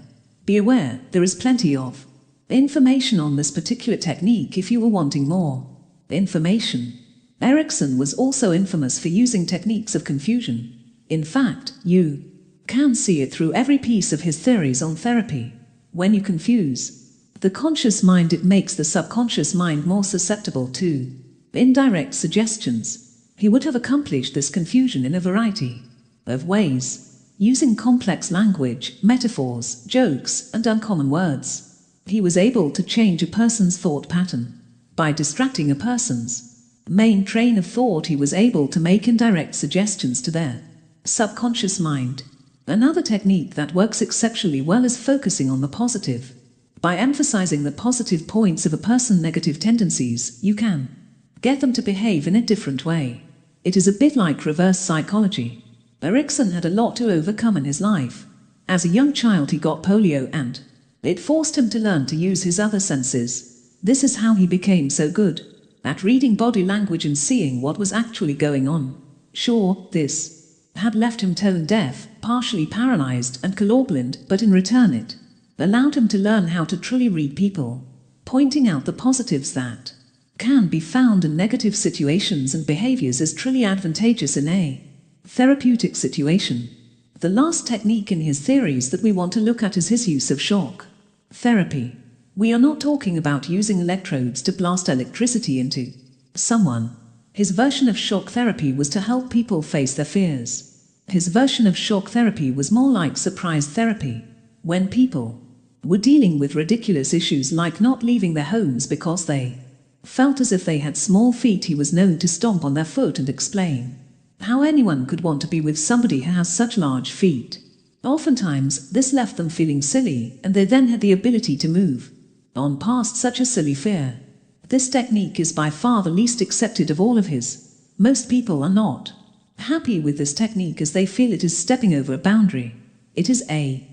Be aware, there is plenty of information on this particular technique if you were wanting more information. Erickson was also infamous for using techniques of confusion. In fact, you can see it through every piece of his theories on therapy. When you confuse the conscious mind, it makes the subconscious mind more susceptible to indirect suggestions. He would have accomplished this confusion in a variety of ways, using complex language, metaphors, jokes, and uncommon words. He was able to change a person's thought pattern. By distracting a person's main train of thought, he was able to make indirect suggestions to their subconscious mind. Another technique that works exceptionally well is focusing on the positive By emphasizing the positive points of a person's negative tendencies, you can get them to behave in a different way. It is a bit like reverse psychology. Erikson had a lot to overcome in his life. As a young child he got polio and it forced him to learn to use his other senses. This is how he became so good at reading body language and seeing what was actually going on. Sure, this had left him tone deaf, partially paralyzed and colorblind, but in return it allowed him to learn how to truly read people, pointing out the positives that can be found in negative situations and behaviors is truly advantageous in a therapeutic situation. The last technique in his theories that we want to look at is his use of shock therapy. We are not talking about using electrodes to blast electricity into someone. His version of shock therapy was to help people face their fears. His version of shock therapy was more like surprise therapy. When people were dealing with ridiculous issues like not leaving their homes because they felt as if they had small feet, he was known to stomp on their foot and explain how anyone could want to be with somebody who has such large feet. Oftentimes, this left them feeling silly, and they then had the ability to move on past such a silly fear. This technique is by far the least accepted of all of his. Most people are not happy with this technique as they feel it is stepping over a boundary. It is a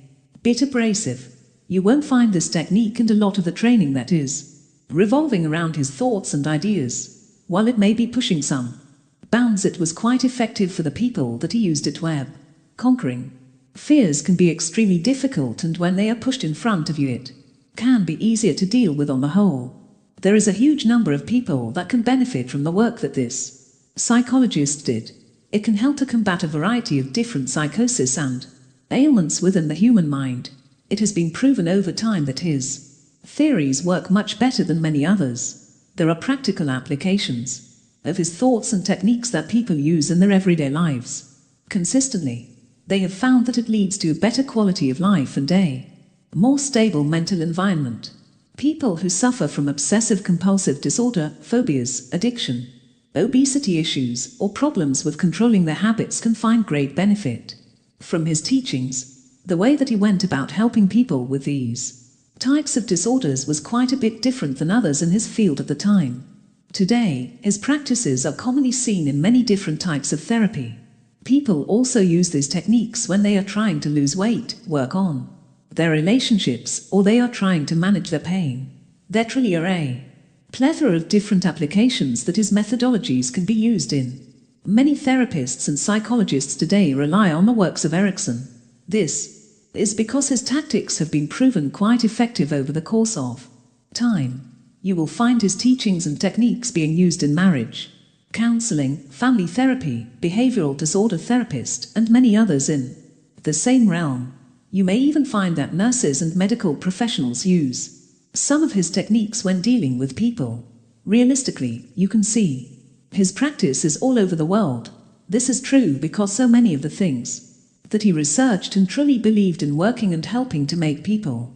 bit abrasive. You won't find this technique and a lot of the training that is revolving around his thoughts and ideas. While it may be pushing some bounds, it was quite effective for the people that he used it with. Conquering fears can be extremely difficult, and when they are pushed in front of you it can be easier to deal with on the whole. There is a huge number of people that can benefit from the work that this psychologist did. It can help to combat a variety of different psychosis and ailments within the human mind. It has been proven over time that his theories work much better than many others. There are practical applications of his thoughts and techniques that people use in their everyday lives. Consistently, they have found that it leads to a better quality of life and a more stable mental environment. People who suffer from obsessive-compulsive disorder, phobias, addiction, obesity issues, or problems with controlling their habits can find great benefit from his teachings. The way that he went about helping people with these types of disorders was quite a bit different than others in his field at the time. Today, his practices are commonly seen in many different types of therapy. People also use these techniques when they are trying to lose weight, work on their relationships, or they are trying to manage their pain. There truly are a plethora of different applications that his methodologies can be used in. Many therapists and psychologists today rely on the works of Erikson. This is because his tactics have been proven quite effective over the course of time. You will find his teachings and techniques being used in marriage, counseling, family therapy, behavioral disorder therapist, and many others in the same realm. You may even find that nurses and medical professionals use some of his techniques when dealing with people. Realistically, you can see his practice is all over the world. This is true because so many of the things that he researched and truly believed in working and helping to make people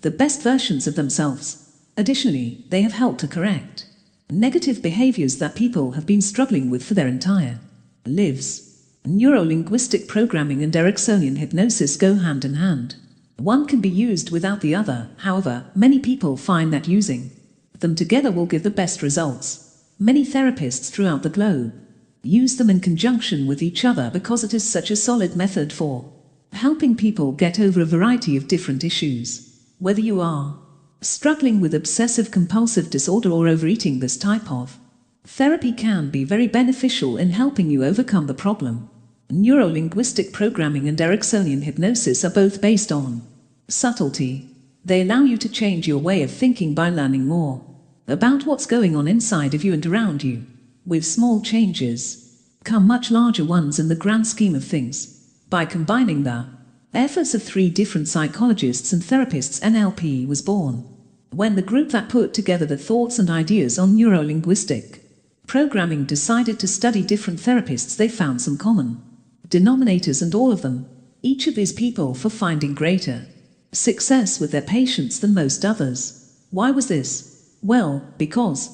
the best versions of themselves. Additionally, they have helped to correct negative behaviors that people have been struggling with for their entire lives. Neuro-linguistic programming and Ericksonian hypnosis go hand in hand. One can be used without the other, however, many people find that using them together will give the best results. Many therapists throughout the globe use them in conjunction with each other because it is such a solid method for helping people get over a variety of different issues. Whether you are struggling with obsessive-compulsive disorder or overeating, this type of therapy can be very beneficial in helping you overcome the problem. Neuro-linguistic programming and Ericksonian hypnosis are both based on subtlety. They allow you to change your way of thinking by learning more about what's going on inside of you and around you. With small changes come much larger ones in the grand scheme of things. By combining the efforts of 3 different psychologists and therapists, NLP was born. When the group that put together the thoughts and ideas on neuro-linguistic programming decided to study different therapists, they found some common denominators, and all of them, each of these people, for finding greater success with their patients than most others. Why was this? Well, because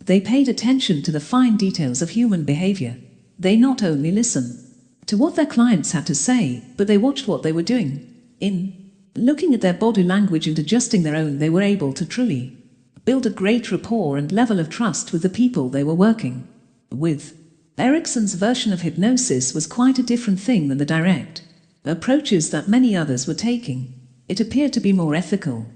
they paid attention to the fine details of human behavior. They not only listened to what their clients had to say, but they watched what they were doing in Looking at their body language and adjusting their own, they were able to truly build a great rapport and level of trust with the people they were working with. Erickson's version of hypnosis was quite a different thing than the direct approaches that many others were taking. It appeared to be more ethical,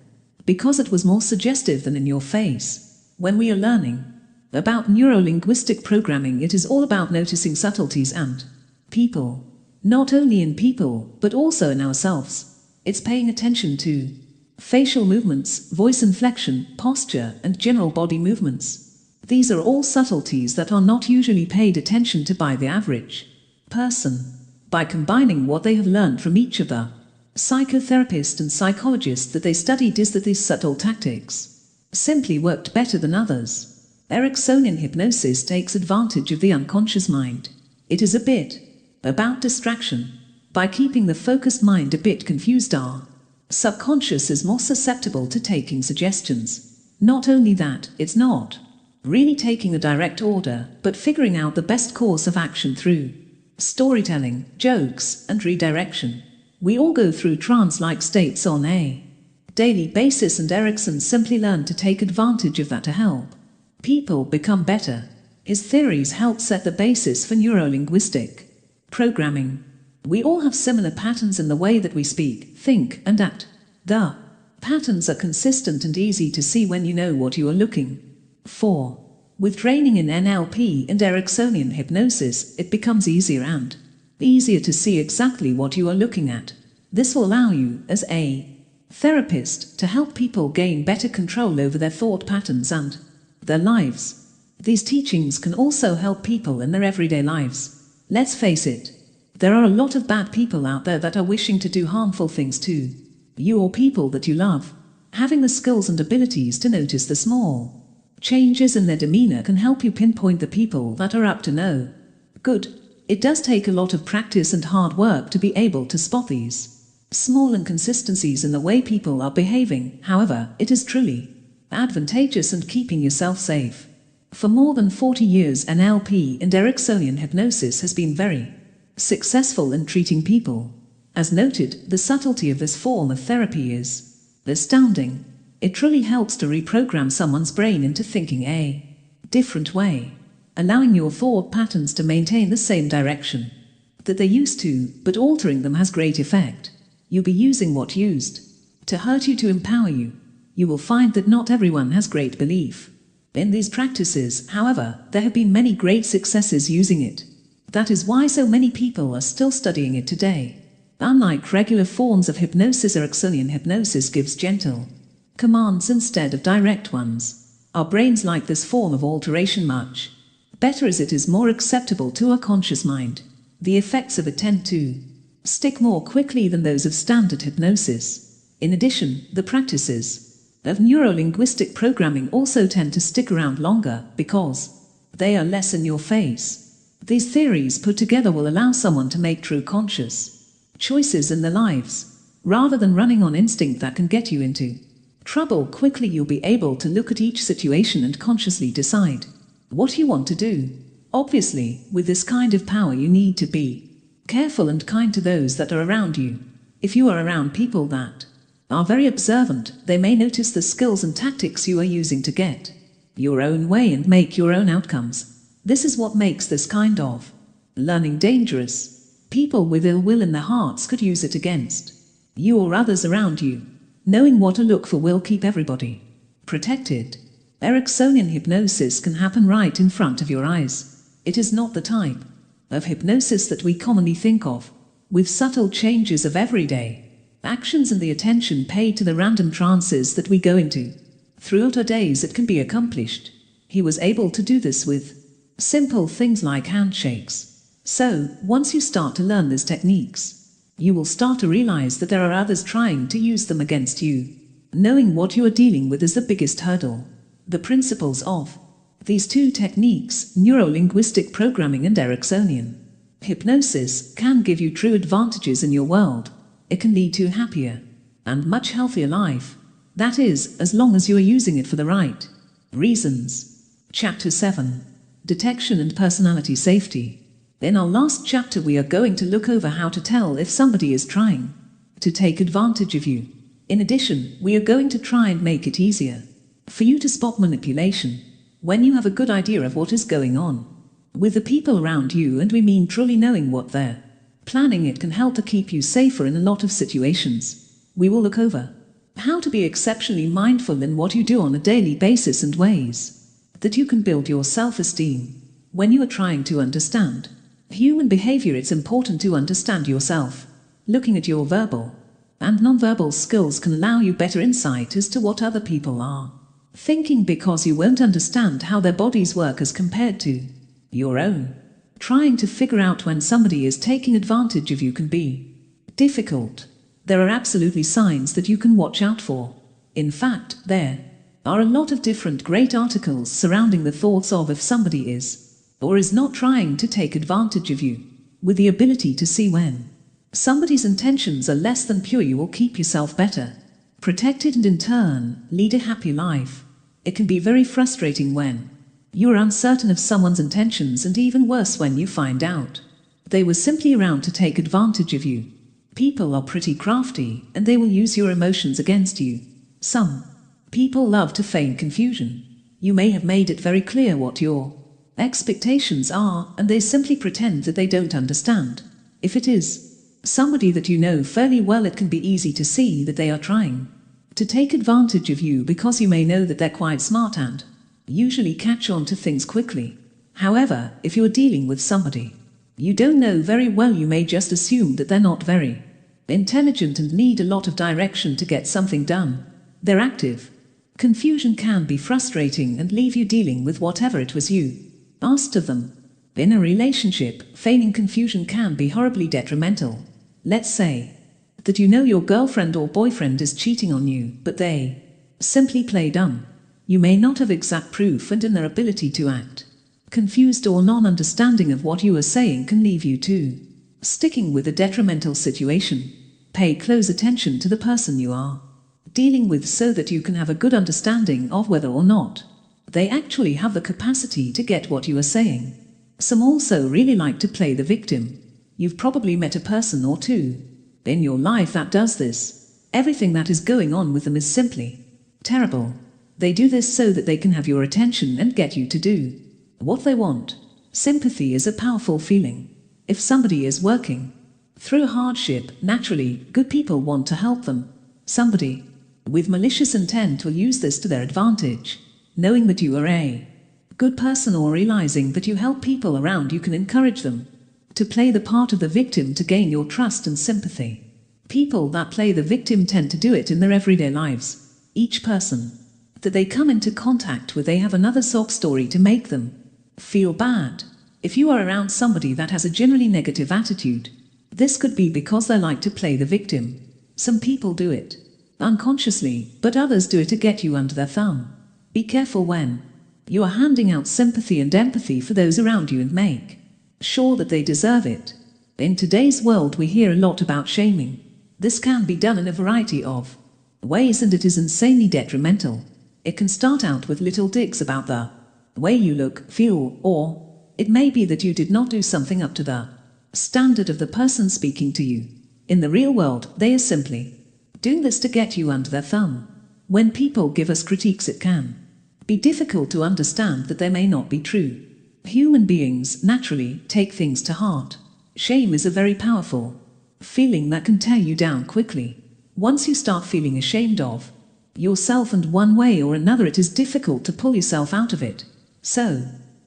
because it was more suggestive than in your face. When we are learning about neuro-linguistic programming, it is all about noticing subtleties and people, not only in people, but also in ourselves. It's paying attention to facial movements, voice inflection, posture, and general body movements. These are all subtleties that are not usually paid attention to by the average person. By combining what they have learned from each of the psychotherapists and psychologists that they studied, is that these subtle tactics simply worked better than others. Ericksonian hypnosis takes advantage of the unconscious mind. It is a bit about distraction. By keeping the focused mind a bit confused, our subconscious is more susceptible to taking suggestions. Not only that, it's not really taking a direct order, but figuring out the best course of action through storytelling, jokes, and redirection. We all go through trance-like states on a daily basis, and Erickson simply learned to take advantage of that to help people become better. His theories help set the basis for neuro-linguistic programming. We all have similar patterns in the way that we speak, think, and act. The patterns are consistent and easy to see when you know what you are looking for. With training in NLP and Ericksonian hypnosis, it becomes easier and easier to see exactly what you are looking at. This will allow you, as a therapist, to help people gain better control over their thought patterns and their lives. These teachings can also help people in their everyday lives. Let's face it, there are a lot of bad people out there that are wishing to do harmful things to you or people that you love. Having the skills and abilities to notice the small changes in their demeanor can help you pinpoint the people that are up to no good. It does take a lot of practice and hard work to be able to spot these small inconsistencies in the way people are behaving. However, it is truly advantageous and keeping yourself safe. For more than 40 years, NLP and Ericksonian hypnosis has been very successful in treating people. As noted, the subtlety of this form of therapy is astounding. It truly helps to reprogram someone's brain into thinking a different way, allowing your thought patterns to maintain the same direction that they used to, but altering them has great effect. You'll be using what used to hurt you to empower you. You will find that not everyone has great belief in these practices. However, there have been many great successes using it. That is why so many people are still studying it today. Unlike regular forms of hypnosis, Ericksonian hypnosis gives gentle commands instead of direct ones. Our brains like this form of alteration much better, as it is more acceptable to our conscious mind. The effects of it tend to stick more quickly than those of standard hypnosis. In addition, the practices of neuro-linguistic programming also tend to stick around longer because they are less in your face. These theories put together will allow someone to make true conscious choices in their lives, rather than running on instinct that can get you into trouble quickly. You'll be able to look at each situation and consciously decide what you want to do. Obviously, with this kind of power, you need to be careful and kind to those that are around you. If you are around people that are very observant, they may notice the skills and tactics you are using to get your own way and make your own outcomes. This is what makes this kind of learning dangerous. People with ill will in their hearts could use it against you or others around you. Knowing what to look for will keep everybody protected. Ericksonian hypnosis can happen right in front of your eyes. It is not the type of hypnosis that we commonly think of, with subtle changes of everyday actions and the attention paid to the random trances that we go into. Throughout our days it can be accomplished. He was able to do this with simple things like handshakes. So, once you start to learn these techniques, you will start to realize that there are others trying to use them against you. Knowing what you are dealing with is the biggest hurdle. The principles of these two techniques, neuro-linguistic programming and Ericksonian hypnosis, can give you true advantages in your world. It can lead to a happier and much healthier life. That is, as long as you are using it for the right reasons. Chapter 7. Detection and Personality Safety. In our last chapter we are going to look over how to tell if somebody is trying to take advantage of you. In addition, we are going to try and make it easier for you to spot manipulation when you have a good idea of what is going on with the people around you, and we mean truly knowing what they're planning. It can help to keep you safer in a lot of situations. We will look over how to be exceptionally mindful in what you do on a daily basis and ways that you can build your self-esteem when you are trying to understand human behavior. It's important to understand yourself. Looking at your verbal and non-verbal skills can allow you better insight as to what other people are thinking, because you won't understand how their bodies work as compared to your own. Trying to figure out when somebody is taking advantage of you can be difficult. There are absolutely signs that you can watch out for. In fact, there are a lot of different great articles surrounding the thoughts of if somebody is or is not trying to take advantage of you. With the ability to see when somebody's intentions are less than pure, you will keep yourself better protected and in turn lead a happy life. It can be very frustrating when you are uncertain of someone's intentions, and even worse when you find out they were simply around to take advantage of you. People are pretty crafty and they will use your emotions against you. Some people love to feign confusion. You may have made it very clear what your expectations are, and they simply pretend that they don't understand. If it is somebody that you know fairly well, it can be easy to see that they are trying to take advantage of you, because you may know that they're quite smart and usually catch on to things quickly. However, if you're dealing with somebody you don't know very well, you may just assume that they're not very intelligent and need a lot of direction to get something done. They're active. Confusion can be frustrating and leave you dealing with whatever it was you asked of them. In a relationship, feigning confusion can be horribly detrimental. Let's say that you know your girlfriend or boyfriend is cheating on you, but they simply play dumb. You may not have exact proof, and in their ability to act confused or non-understanding of what you are saying can leave you too sticking with a detrimental situation. Pay close attention to the person you are dealing with so that you can have a good understanding of whether or not they actually have the capacity to get what you are saying. Some also really like to play the victim. You've probably met a person or two in your life that does this. Everything that is going on with them is simply terrible. They do this so that they can have your attention and get you to do what they want. Sympathy is a powerful feeling. If somebody is working through hardship, naturally, good people want to help them. Somebody with malicious intent will use this to their advantage. Knowing that you are a good person or realizing that you help people around you can encourage them to play the part of the victim to gain your trust and sympathy. People that play the victim tend to do it in their everyday lives. Each person that they come into contact with, they have another sob story to make them feel bad. If you are around somebody that has a generally negative attitude, this could be because they like to play the victim. Some people do it unconsciously, but others do it to get you under their thumb. Be careful when you are handing out sympathy and empathy for those around you, and make sure that they deserve it. In today's world, we hear a lot about shaming. This can be done in a variety of ways, and it is insanely detrimental. It can start out with little digs about the way you look, feel, or it may be that you did not do something up to the standard of the person speaking to you. In the real world, they are simply doing this to get you under their thumb. When people give us critiques, it can be difficult to understand that they may not be true. Human beings naturally take things to heart. Shame is a very powerful feeling that can tear you down quickly. Once you start feeling ashamed of yourself, and one way or another it is difficult to pull yourself out of it. So,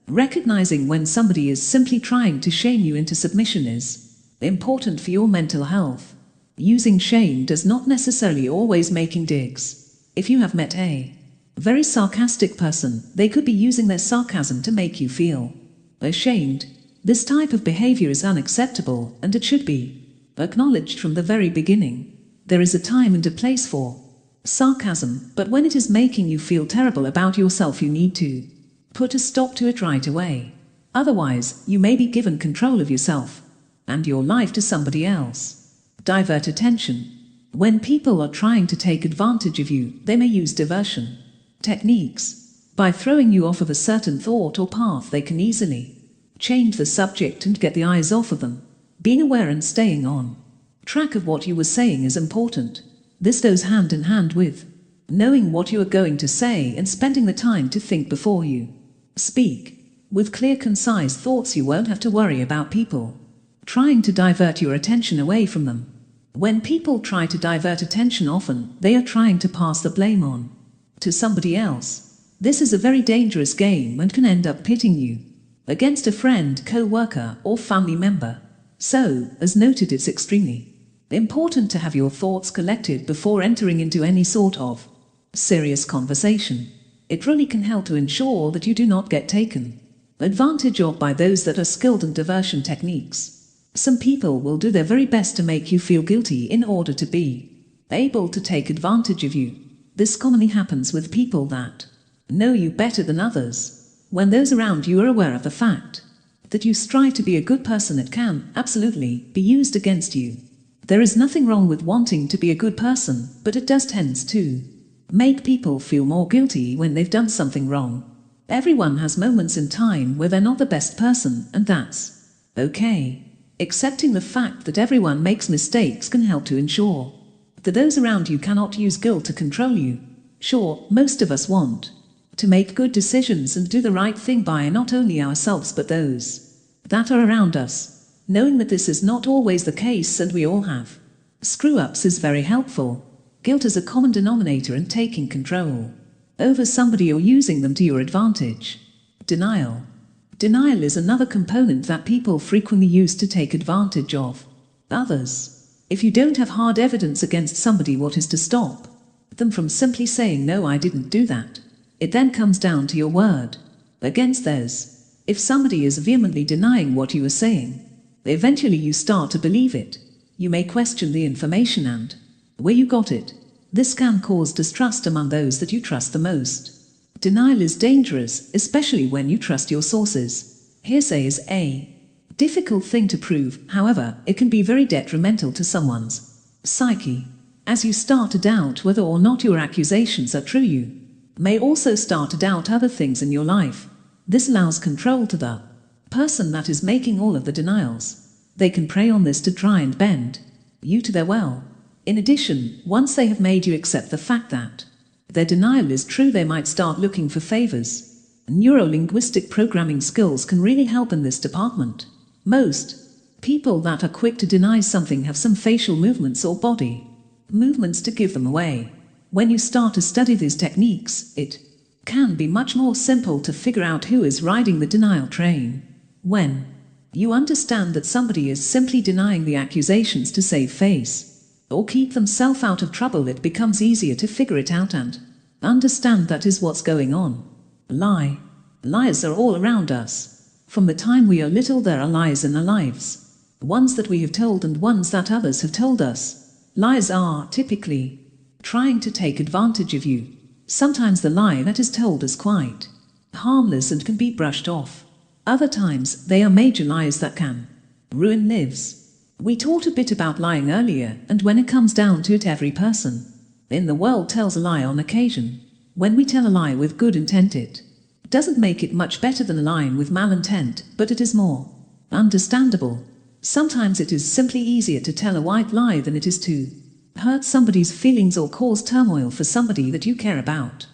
recognizing when somebody is simply trying to shame you into submission is important for your mental health. Using shame does not necessarily always making digs. If you have met a very sarcastic person, they could be using their sarcasm to make you feel ashamed. This type of behavior is unacceptable, and it should be acknowledged from the very beginning. There is a time and a place for sarcasm, but when it is making you feel terrible about yourself, you need to put a stop to it right away. Otherwise, you may be given control of yourself and your life to somebody else. Divert attention. When people are trying to take advantage of you, they may use diversion techniques. By throwing you off of a certain thought or path, they can easily change the subject and get the eyes off of them. Being aware and staying on Track of what you were saying is important. This goes hand in hand with knowing what you are going to say and spending the time to think before you speak. With clear, concise thoughts, you won't have to worry about people trying to divert your attention away from them. When people try to divert attention, often they are trying to pass the blame on to somebody else. This is a very dangerous game and can end up pitting you against a friend, co-worker, or family member. So, as noted, it's extremely important to have your thoughts collected before entering into any sort of serious conversation. It really can help to ensure that you do not get taken advantage of by those that are skilled in diversion techniques. Some people will do their very best to make you feel guilty in order to be able to take advantage of you. This commonly happens with people that know you better than others. When those around you are aware of the fact that you strive to be a good person, it can absolutely be used against you. There is nothing wrong with wanting to be a good person, but it does tend to make people feel more guilty when they've done something wrong. Everyone has moments in time where they're not the best person, and that's okay. Accepting the fact that everyone makes mistakes can help to ensure that those around you cannot use guilt to control you. Sure, most of us want to make good decisions and do the right thing by not only ourselves but those that are around us. Knowing that this is not always the case and we all have screw-ups is very helpful. Guilt is a common denominator in taking control over somebody or using them to your advantage. Denial. Denial is another component that people frequently use to take advantage of others. If you don't have hard evidence against somebody, what is to stop them from simply saying, "No, I didn't do that"? It then comes down to your word against theirs. If somebody is vehemently denying what you are saying, eventually you start to believe it. You may question the information and where you got it. This can cause distrust among those that you trust the most. Denial is dangerous, especially when you trust your sources. Hearsay is a difficult thing to prove, however, it can be very detrimental to someone's psyche. As you start to doubt whether or not your accusations are true, you may also start to doubt other things in your life. This allows control to the person that is making all of the denials. They can prey on this to try and bend you to their will. In addition, once they have made you accept the fact that their denial is true, they might start looking for favors. Neuro-linguistic programming skills can really help in this department. Most people that are quick to deny something have some facial movements or body movements to give them away. When you start to study these techniques, it can be much more simple to figure out who is riding the denial train. When you understand that somebody is simply denying the accusations to save face or keep themselves out of trouble, it becomes easier to figure it out and understand that is what's going on. Lies are all around us. From the time we are little, there are lies in our lives. Ones that we have told and ones that others have told us. Lies are typically trying to take advantage of you. Sometimes the lie that is told is quite harmless and can be brushed off. Other times they are major lies that can ruin lives. We talked a bit about lying earlier, and when it comes down to it, every person in the world tells a lie on occasion. When we tell a lie with good intent, it doesn't make it much better than lying with malintent, but it is more understandable. Sometimes it is simply easier to tell a white lie than it is to hurt somebody's feelings or cause turmoil for somebody that you care about.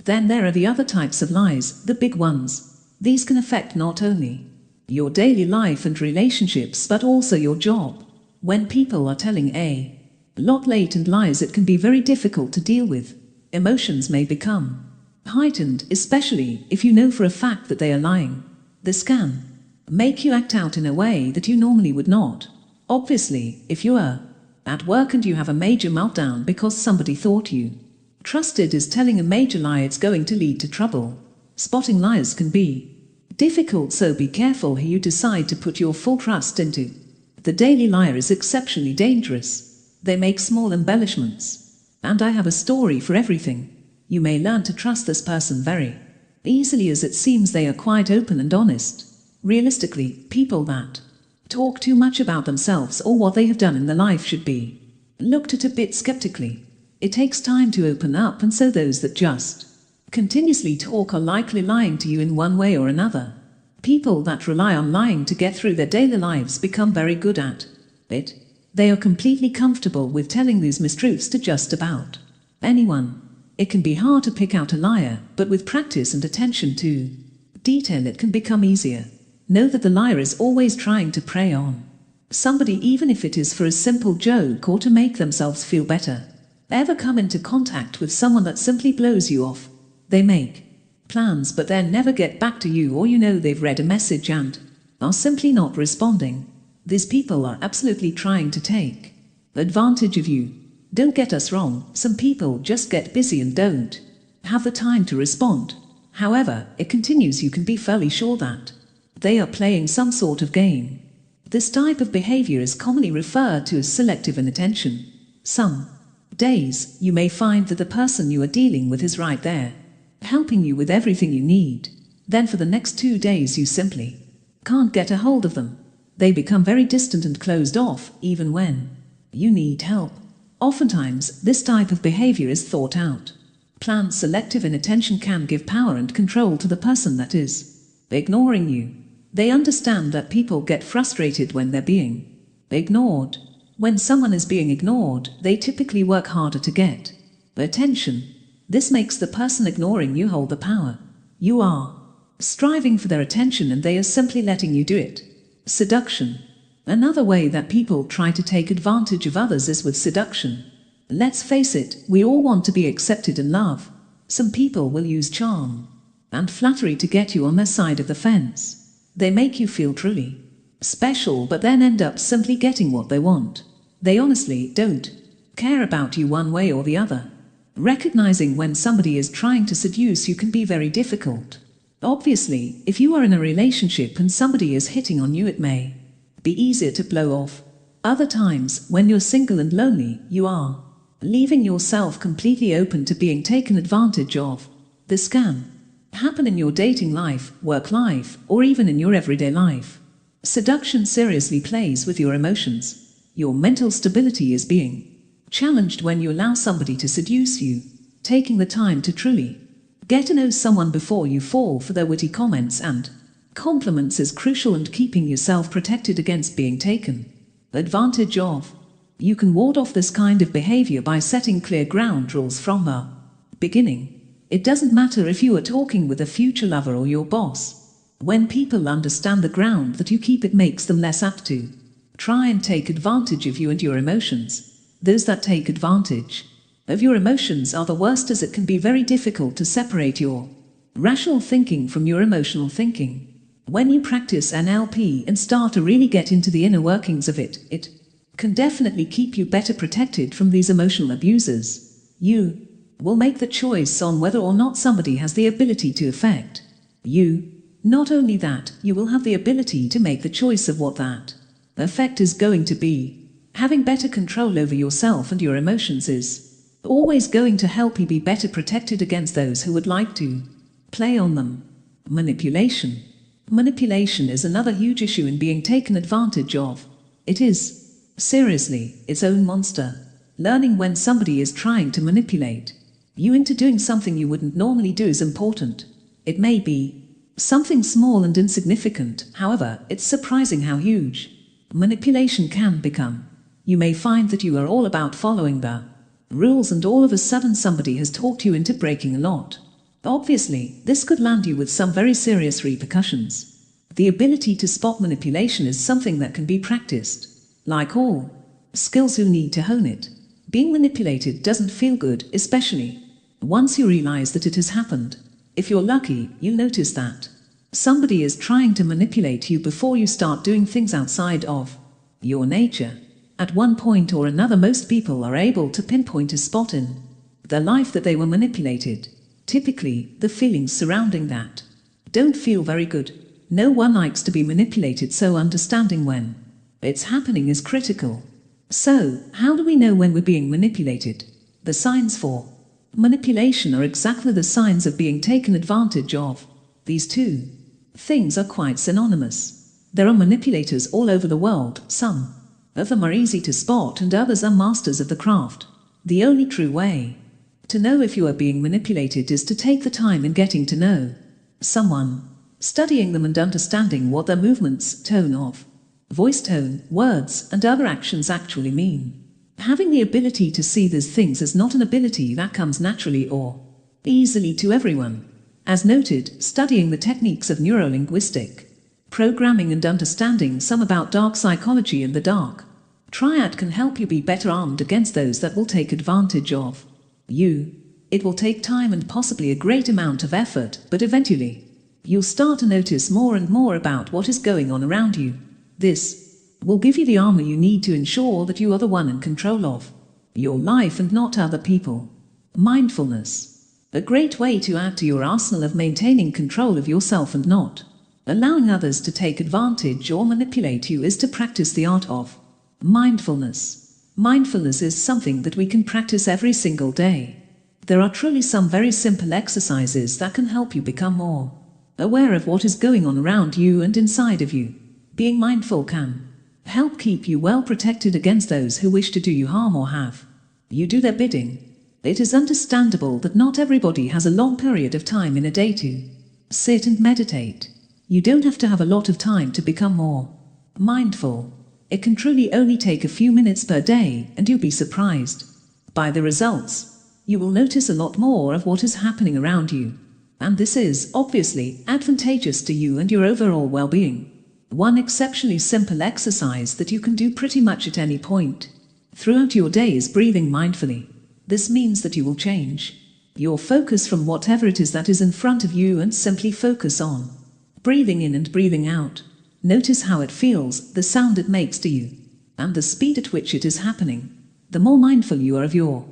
Then there are the other types of lies, the big ones. These can affect not only your daily life and relationships, but also your job. When people are telling a lot latent lies, it can be very difficult to deal with. Emotions may become heightened, especially if you know for a fact that they are lying. This can make you act out in a way that you normally would not. Obviously, if you are at work and you have a major meltdown because somebody thought you trusted is telling a major lie, it's going to lead to trouble. Spotting lies can be difficult, so be careful who you decide to put your full trust into. The daily liar is exceptionally dangerous. They make small embellishments. And I have a story for everything. You may learn to trust this person very easily, as it seems they are quite open and honest. Realistically, people that talk too much about themselves or what they have done in their life should be looked at a bit skeptically. It takes time to open up, and so those that just continuously talk are likely lying to you in one way or another. People that rely on lying to get through their daily lives become very good at it. They are completely comfortable with telling these mistruths to just about anyone. It can be hard to pick out a liar, but with practice and attention to detail it can become easier. Know that the liar is always trying to prey on somebody, even if it is for a simple joke or to make themselves feel better. Ever come into contact with someone that simply blows you off? They make plans but then never get back to you, or you know they've read a message and are simply not responding. These people are absolutely trying to take advantage of you. Don't get us wrong, some people just get busy and don't have the time to respond. However, it continues, you can be fairly sure that they are playing some sort of game. This type of behavior is commonly referred to as selective inattention. Some days, you may find that the person you are dealing with is right there, helping you with everything you need. Then for the next 2 days you simply can't get a hold of them. They become very distant and closed off, even when you need help. Oftentimes, this type of behavior is thought out. Planned selective inattention can give power and control to the person that is ignoring you. They understand that people get frustrated when they're being ignored. When someone is being ignored, they typically work harder to get attention. This makes the person ignoring you hold the power. You are striving for their attention and they are simply letting you do it. Seduction. Another way that people try to take advantage of others is with seduction. Let's face it, we all want to be accepted and loved. Some people will use charm and flattery to get you on their side of the fence. They make you feel truly special but then end up simply getting what they want. They honestly don't care about you one way or the other. Recognizing when somebody is trying to seduce you can be very difficult. Obviously, if you are in a relationship and somebody is hitting on you, it may be easier to blow off. Other times, when you're single and lonely, you are leaving yourself completely open to being taken advantage of. This can happen in your dating life, work life, or even in your everyday life. Seduction seriously plays with your emotions. Your mental stability is being challenged when you allow somebody to seduce you. Taking the time to truly get to know someone before you fall for their witty comments and compliments is crucial, and keeping yourself protected against being taken advantage of. You can ward off this kind of behavior by setting clear ground rules from the beginning. It doesn't matter if you are talking with a future lover or your boss. When people understand the ground that you keep, it makes them less apt to try and take advantage of you and your emotions. Those that take advantage of your emotions are the worst, as it can be very difficult to separate your rational thinking from your emotional thinking. When you practice NLP and start to really get into the inner workings of it, it can definitely keep you better protected from these emotional abusers. You will make the choice on whether or not somebody has the ability to affect you. Not only that, you will have the ability to make the choice of what that effect is going to be. Having better control over yourself and your emotions is always going to help you be better protected against those who would like to play on them. Manipulation. Manipulation is another huge issue in being taken advantage of. It is seriously its own monster. Learning when somebody is trying to manipulate you into doing something you wouldn't normally do is important. It may be something small and insignificant, however, it's surprising how huge manipulation can become. You may find that you are all about following the rules and all of a sudden somebody has talked you into breaking a lot. Obviously, this could land you with some very serious repercussions. The ability to spot manipulation is something that can be practiced. Like all skills, you need to hone it. Being manipulated doesn't feel good, especially once you realize that it has happened. If you're lucky, you'll notice that somebody is trying to manipulate you before you start doing things outside of your nature. At one point or another, most people are able to pinpoint a spot in their life that they were manipulated. Typically, the feelings surrounding that don't feel very good. No one likes to be manipulated, so understanding when it's happening is critical. So, how do we know when we're being manipulated? The signs for manipulation are exactly the signs of being taken advantage of. These two things are quite synonymous. There are manipulators all over the world. Some of them are easy to spot and others are masters of the craft. The only true way to know if you are being manipulated is to take the time in getting to know someone, studying them and understanding what their movements, tone of voice tone, words, and other actions actually mean. Having the ability to see these things is not an ability that comes naturally or easily to everyone. As noted, studying the techniques of neuro-linguistic programming and understanding some about dark psychology and the dark triad can help you be better armed against those that will take advantage of you. It will take time and possibly a great amount of effort, but eventually you'll start to notice more and more about what is going on around you. This will give you the armor you need to ensure that you are the one in control of your life and not other people. Mindfulness. A great way to add to your arsenal of maintaining control of yourself and not allowing others to take advantage or manipulate you is to practice the art of mindfulness. Mindfulness is something that we can practice every single day. There are truly some very simple exercises that can help you become more aware of what is going on around you and inside of you. Being mindful can help keep you well protected against those who wish to do you harm or have you do their bidding. It is understandable that not everybody has a long period of time in a day to sit and meditate. You don't have to have a lot of time to become more mindful. It can truly only take a few minutes per day, and you'll be surprised by the results. You will notice a lot more of what is happening around you. And this is, obviously, advantageous to you and your overall well-being. One exceptionally simple exercise that you can do pretty much at any point throughout your day is breathing mindfully. This means that you will change your focus from whatever it is that is in front of you and simply focus on breathing in and breathing out. Notice how it feels, the sound it makes to you, and the speed at which it is happening. The more mindful you are of your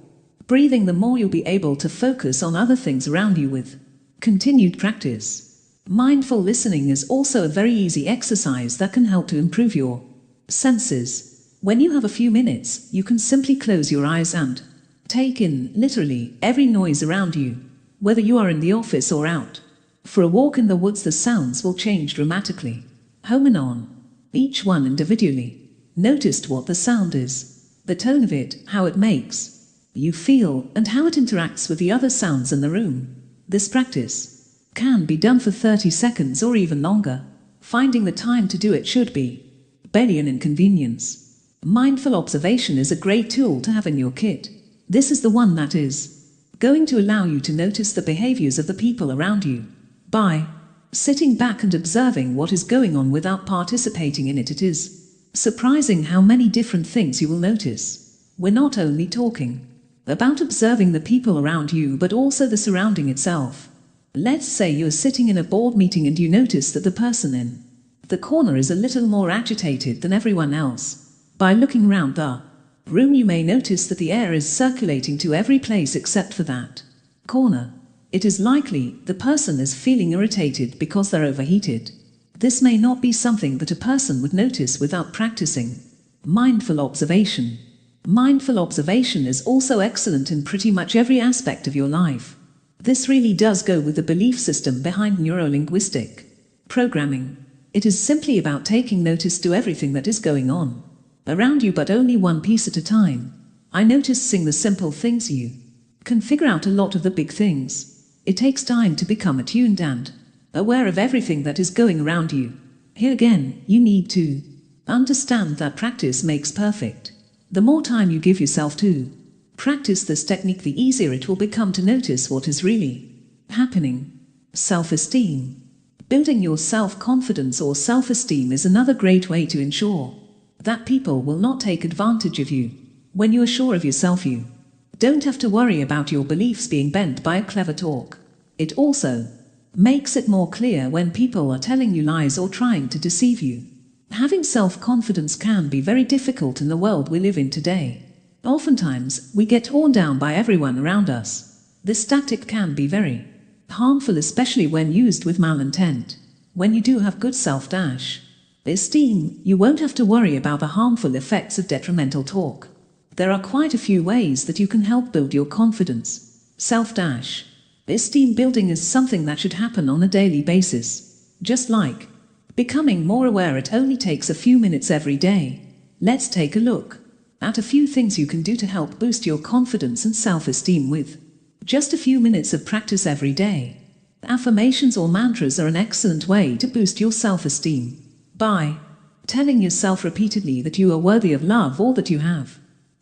breathing, the more you'll be able to focus on other things around you with continued practice. Mindful listening is also a very easy exercise that can help to improve your senses. When you have a few minutes, you can simply close your eyes and take in, literally, every noise around you. Whether you are in the office or out for a walk in the woods, the sounds will change dramatically. Home and on, each one individually. Notice what the sound is, the tone of it, how it makes you feel, and how it interacts with the other sounds in the room. This practice can be done for 30 seconds or even longer. Finding the time to do it should be barely an inconvenience. Mindful observation is a great tool to have in your kit. This is the one that is going to allow you to notice the behaviors of the people around you. By sitting back and observing what is going on without participating in it, it is surprising how many different things you will notice. We're not only talking about observing the people around you, but also the surrounding itself. Let's say you're sitting in a board meeting and you notice that the person in the corner is a little more agitated than everyone else. By looking round the room, you may notice that the air is circulating to every place except for that corner. It is likely the person is feeling irritated because they're overheated. This may not be something that a person would notice without practicing mindful observation. Mindful observation is also excellent in pretty much every aspect of your life. This really does go with the belief system behind neuro-linguistic programming. It is simply about taking notice to everything that is going on around you, but only one piece at a time. I noticing the simple things, you can figure out a lot of the big things. It takes time to become attuned and aware of everything that is going around you. Here again, you need to understand that practice makes perfect. The more time you give yourself to practice this technique, the easier it will become to notice what is really happening. Self-esteem. Building your self-confidence or self-esteem is another great way to ensure that people will not take advantage of you. When you are sure of yourself, you don't have to worry about your beliefs being bent by a clever talk. It also makes it more clear when people are telling you lies or trying to deceive you. Having self-confidence can be very difficult in the world we live in today. Oftentimes, we get torn down by everyone around us. This tactic can be very harmful, especially when used with malintent. When you do have good self-esteem, you won't have to worry about the harmful effects of detrimental talk. There are quite a few ways that you can help build your confidence. Self-esteem building is something that should happen on a daily basis. Just like becoming more aware, it only takes a few minutes every day. Let's take a look at a few things you can do to help boost your confidence and self-esteem with just a few minutes of practice every day. Affirmations or mantras are an excellent way to boost your self-esteem. By telling yourself repeatedly that you are worthy of love or that you have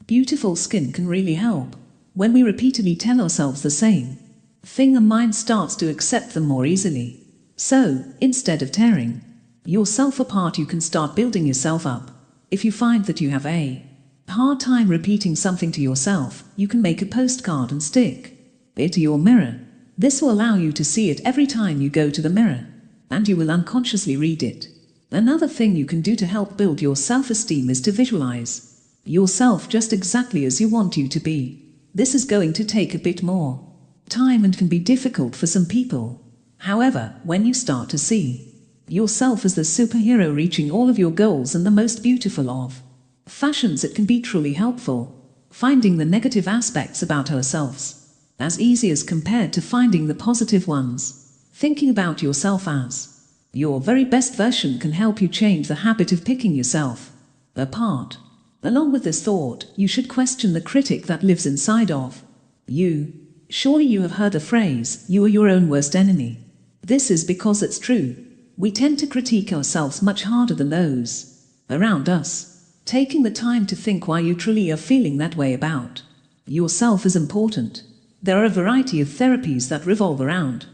beautiful skin can really help. When we repeatedly tell ourselves the same thing, the mind starts to accept them more easily. So, instead of tearing yourself apart, you can start building yourself up. If you find that you have a hard time repeating something to yourself, you can make a postcard and stick it to your mirror. This will allow you to see it every time you go to the mirror, and you will unconsciously read it. Another thing you can do to help build your self-esteem is to visualize yourself just exactly as you want you to be. This is going to take a bit more time and can be difficult for some people. However, when you start to see yourself as the superhero reaching all of your goals and the most beautiful of fashions, it can be truly helpful. Finding the negative aspects about ourselves as easy as compared to finding the positive ones. Thinking about yourself as your very best version can help you change the habit of picking yourself apart. Along with this thought, you should question the critic that lives inside of you. Surely you have heard the phrase, "You are your own worst enemy." This is because it's true. We tend to critique ourselves much harder than those around us. Taking the time to think why you truly are feeling that way about yourself is important. There are a variety of therapies that revolve around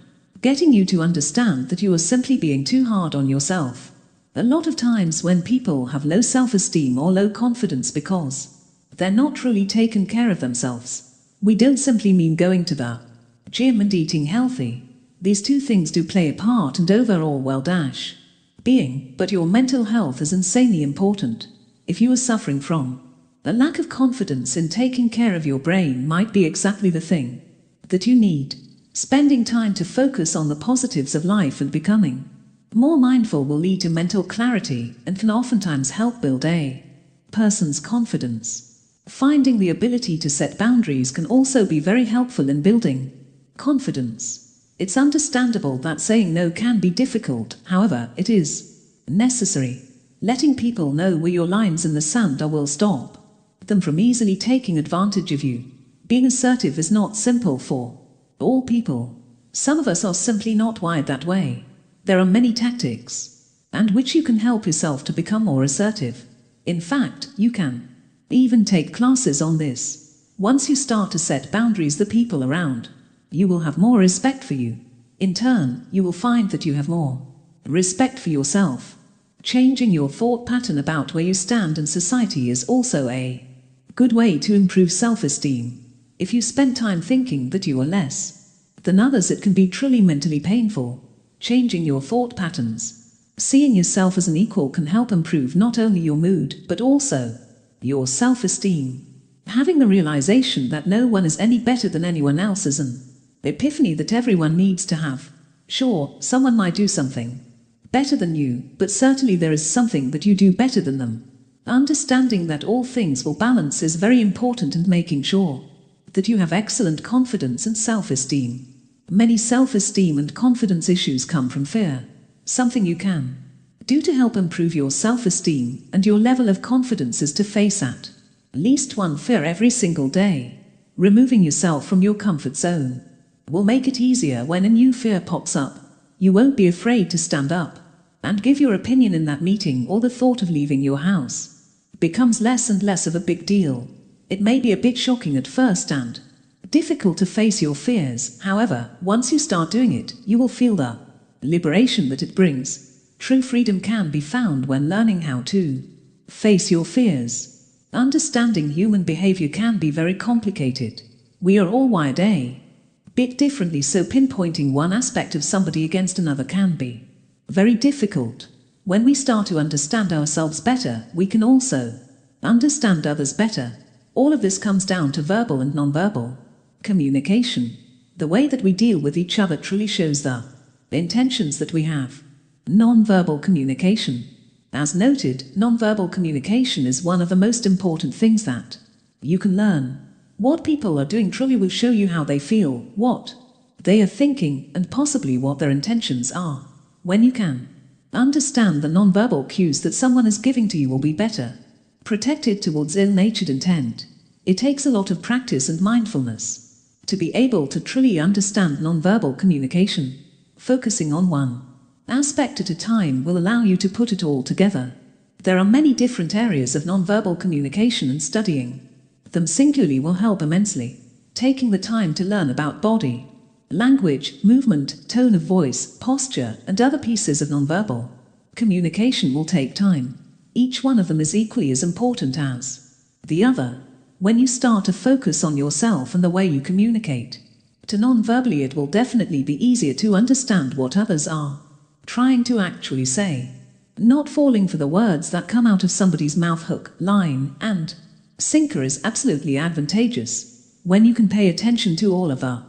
getting you to understand that you are simply being too hard on yourself. A lot of times when people have low self-esteem or low confidence because they're not truly taken care of themselves, we don't simply mean going to the gym and eating healthy. These two things do play a part and overall well-being, but your mental health is insanely important. If you are suffering from a lack of confidence in taking care of your brain, might be exactly the thing that you need. Spending time to focus on the positives of life and becoming more mindful will lead to mental clarity and can oftentimes help build a person's confidence. Finding the ability to set boundaries can also be very helpful in building confidence. It's understandable that saying no can be difficult, however, it is necessary. Letting people know where your lines in the sand are will stop them from easily taking advantage of you. Being assertive is not simple for all people. Some of us are simply not wired that way. There are many tactics and which you can help yourself to become more assertive. In fact, you can even take classes on this. Once you start to set boundaries, the people around you will have more respect for you. In turn, you will find that you have more respect for yourself. Changing your thought pattern about where you stand in society is also a good way to improve self-esteem. If you spend time thinking that you are less than others, it can be truly mentally painful. Changing your thought patterns, seeing yourself as an equal, can help improve not only your mood, but also your self-esteem. Having the realization that no one is any better than anyone else is an epiphany that everyone needs to have. Sure, someone might do something better than you, but certainly there is something that you do better than them. Understanding that all things will balance is very important, and making sure that you have excellent confidence and self-esteem. Many self-esteem and confidence issues come from fear. Something you can do to help improve your self-esteem and your level of confidence is to face at least one fear every single day. Removing yourself from your comfort zone will make it easier when a new fear pops up. You won't be afraid to stand up and give your opinion in that meeting, or the thought of leaving your house becomes less and less of a big deal. It may be a bit shocking at first and difficult to face your fears. However, once you start doing it, you will feel the liberation that it brings. True freedom can be found when learning how to face your fears. Understanding human behavior can be very complicated. We are all wired a bit differently, so pinpointing one aspect of somebody against another can be very difficult. When we start to understand ourselves better, we can also understand others better. All of this comes down to verbal and nonverbal communication. The way that we deal with each other truly shows the intentions that we have. Nonverbal communication. As noted, nonverbal communication is one of the most important things that you can learn. What people are doing truly will show you how they feel, what they are thinking, and possibly what their intentions are. When you can understand the nonverbal cues that someone is giving to you, will be better protected towards ill-natured intent. It takes a lot of practice and mindfulness to be able to truly understand nonverbal communication. Focusing on one aspect at a time will allow you to put it all together. There are many different areas of nonverbal communication, and studying them singularly will help immensely. Taking the time to learn about body, language, movement, tone of voice, posture, and other pieces of nonverbal communication will take time. Each one of them is equally as important as the other. When you start to focus on yourself and the way you communicate to non-verbally, it will definitely be easier to understand what others are trying to actually say. Not falling for the words that come out of somebody's mouth, hook, line, and sinker, is absolutely advantageous. When you can pay attention to all of the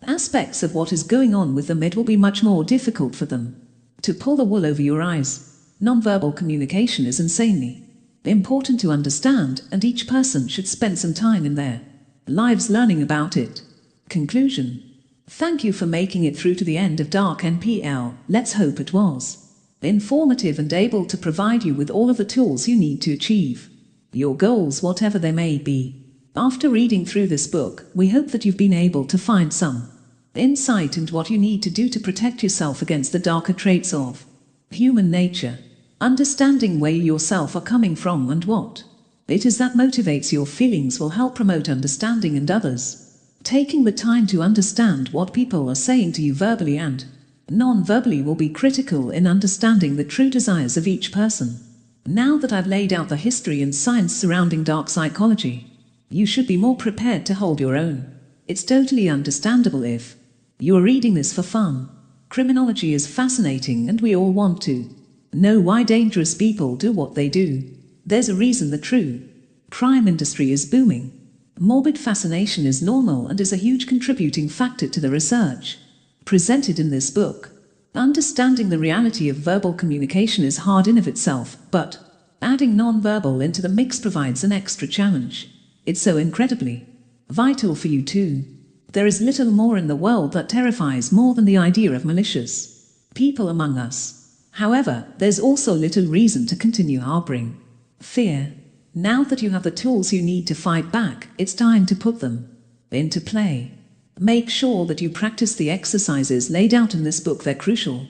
aspects of what is going on with them, it will be much more difficult for them to pull the wool over your eyes. Nonverbal communication is insanely important to understand, and each person should spend some time in their lives learning about it. Conclusion. Thank you for making it through to the end of Dark NPL. Let's hope it was informative and able to provide you with all of the tools you need to achieve your goals, whatever they may be. After reading through this book, we hope that you've been able to find some insight into what you need to do to protect yourself against the darker traits of human nature. Understanding where you yourself are coming from and what it is that motivates your feelings will help promote understanding in others. Taking the time to understand what people are saying to you verbally and non-verbally will be critical in understanding the true desires of each person. Now that I've laid out the history and science surrounding dark psychology, you should be more prepared to hold your own. It's totally understandable if you are reading this for fun. Criminology is fascinating, and we all want to know why dangerous people do what they do. There's a reason the true crime industry is booming. Morbid fascination is normal and is a huge contributing factor to the research presented in this book. Understanding the reality of verbal communication is hard in of itself, but adding non-verbal into the mix provides an extra challenge. It's so incredibly vital for you too. There is little more in the world that terrifies more than the idea of malicious people among us. However, there's also little reason to continue harboring fear. Now that you have the tools you need to fight back, it's time to put them into play. Make sure that you practice the exercises laid out in this book. They're crucial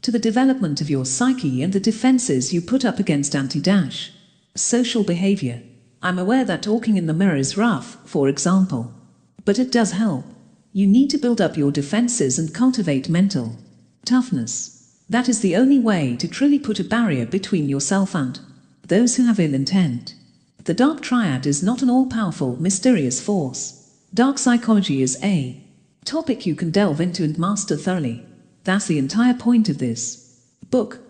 to the development of your psyche and the defenses you put up against anti-social behavior. I'm aware that talking in the mirror is rough, for example, but it does help. You need to build up your defenses and cultivate mental toughness. That is the only way to truly put a barrier between yourself and those who have ill intent. The dark triad is not an all-powerful, mysterious force. Dark psychology is a topic you can delve into and master thoroughly. That's the entire point of this book.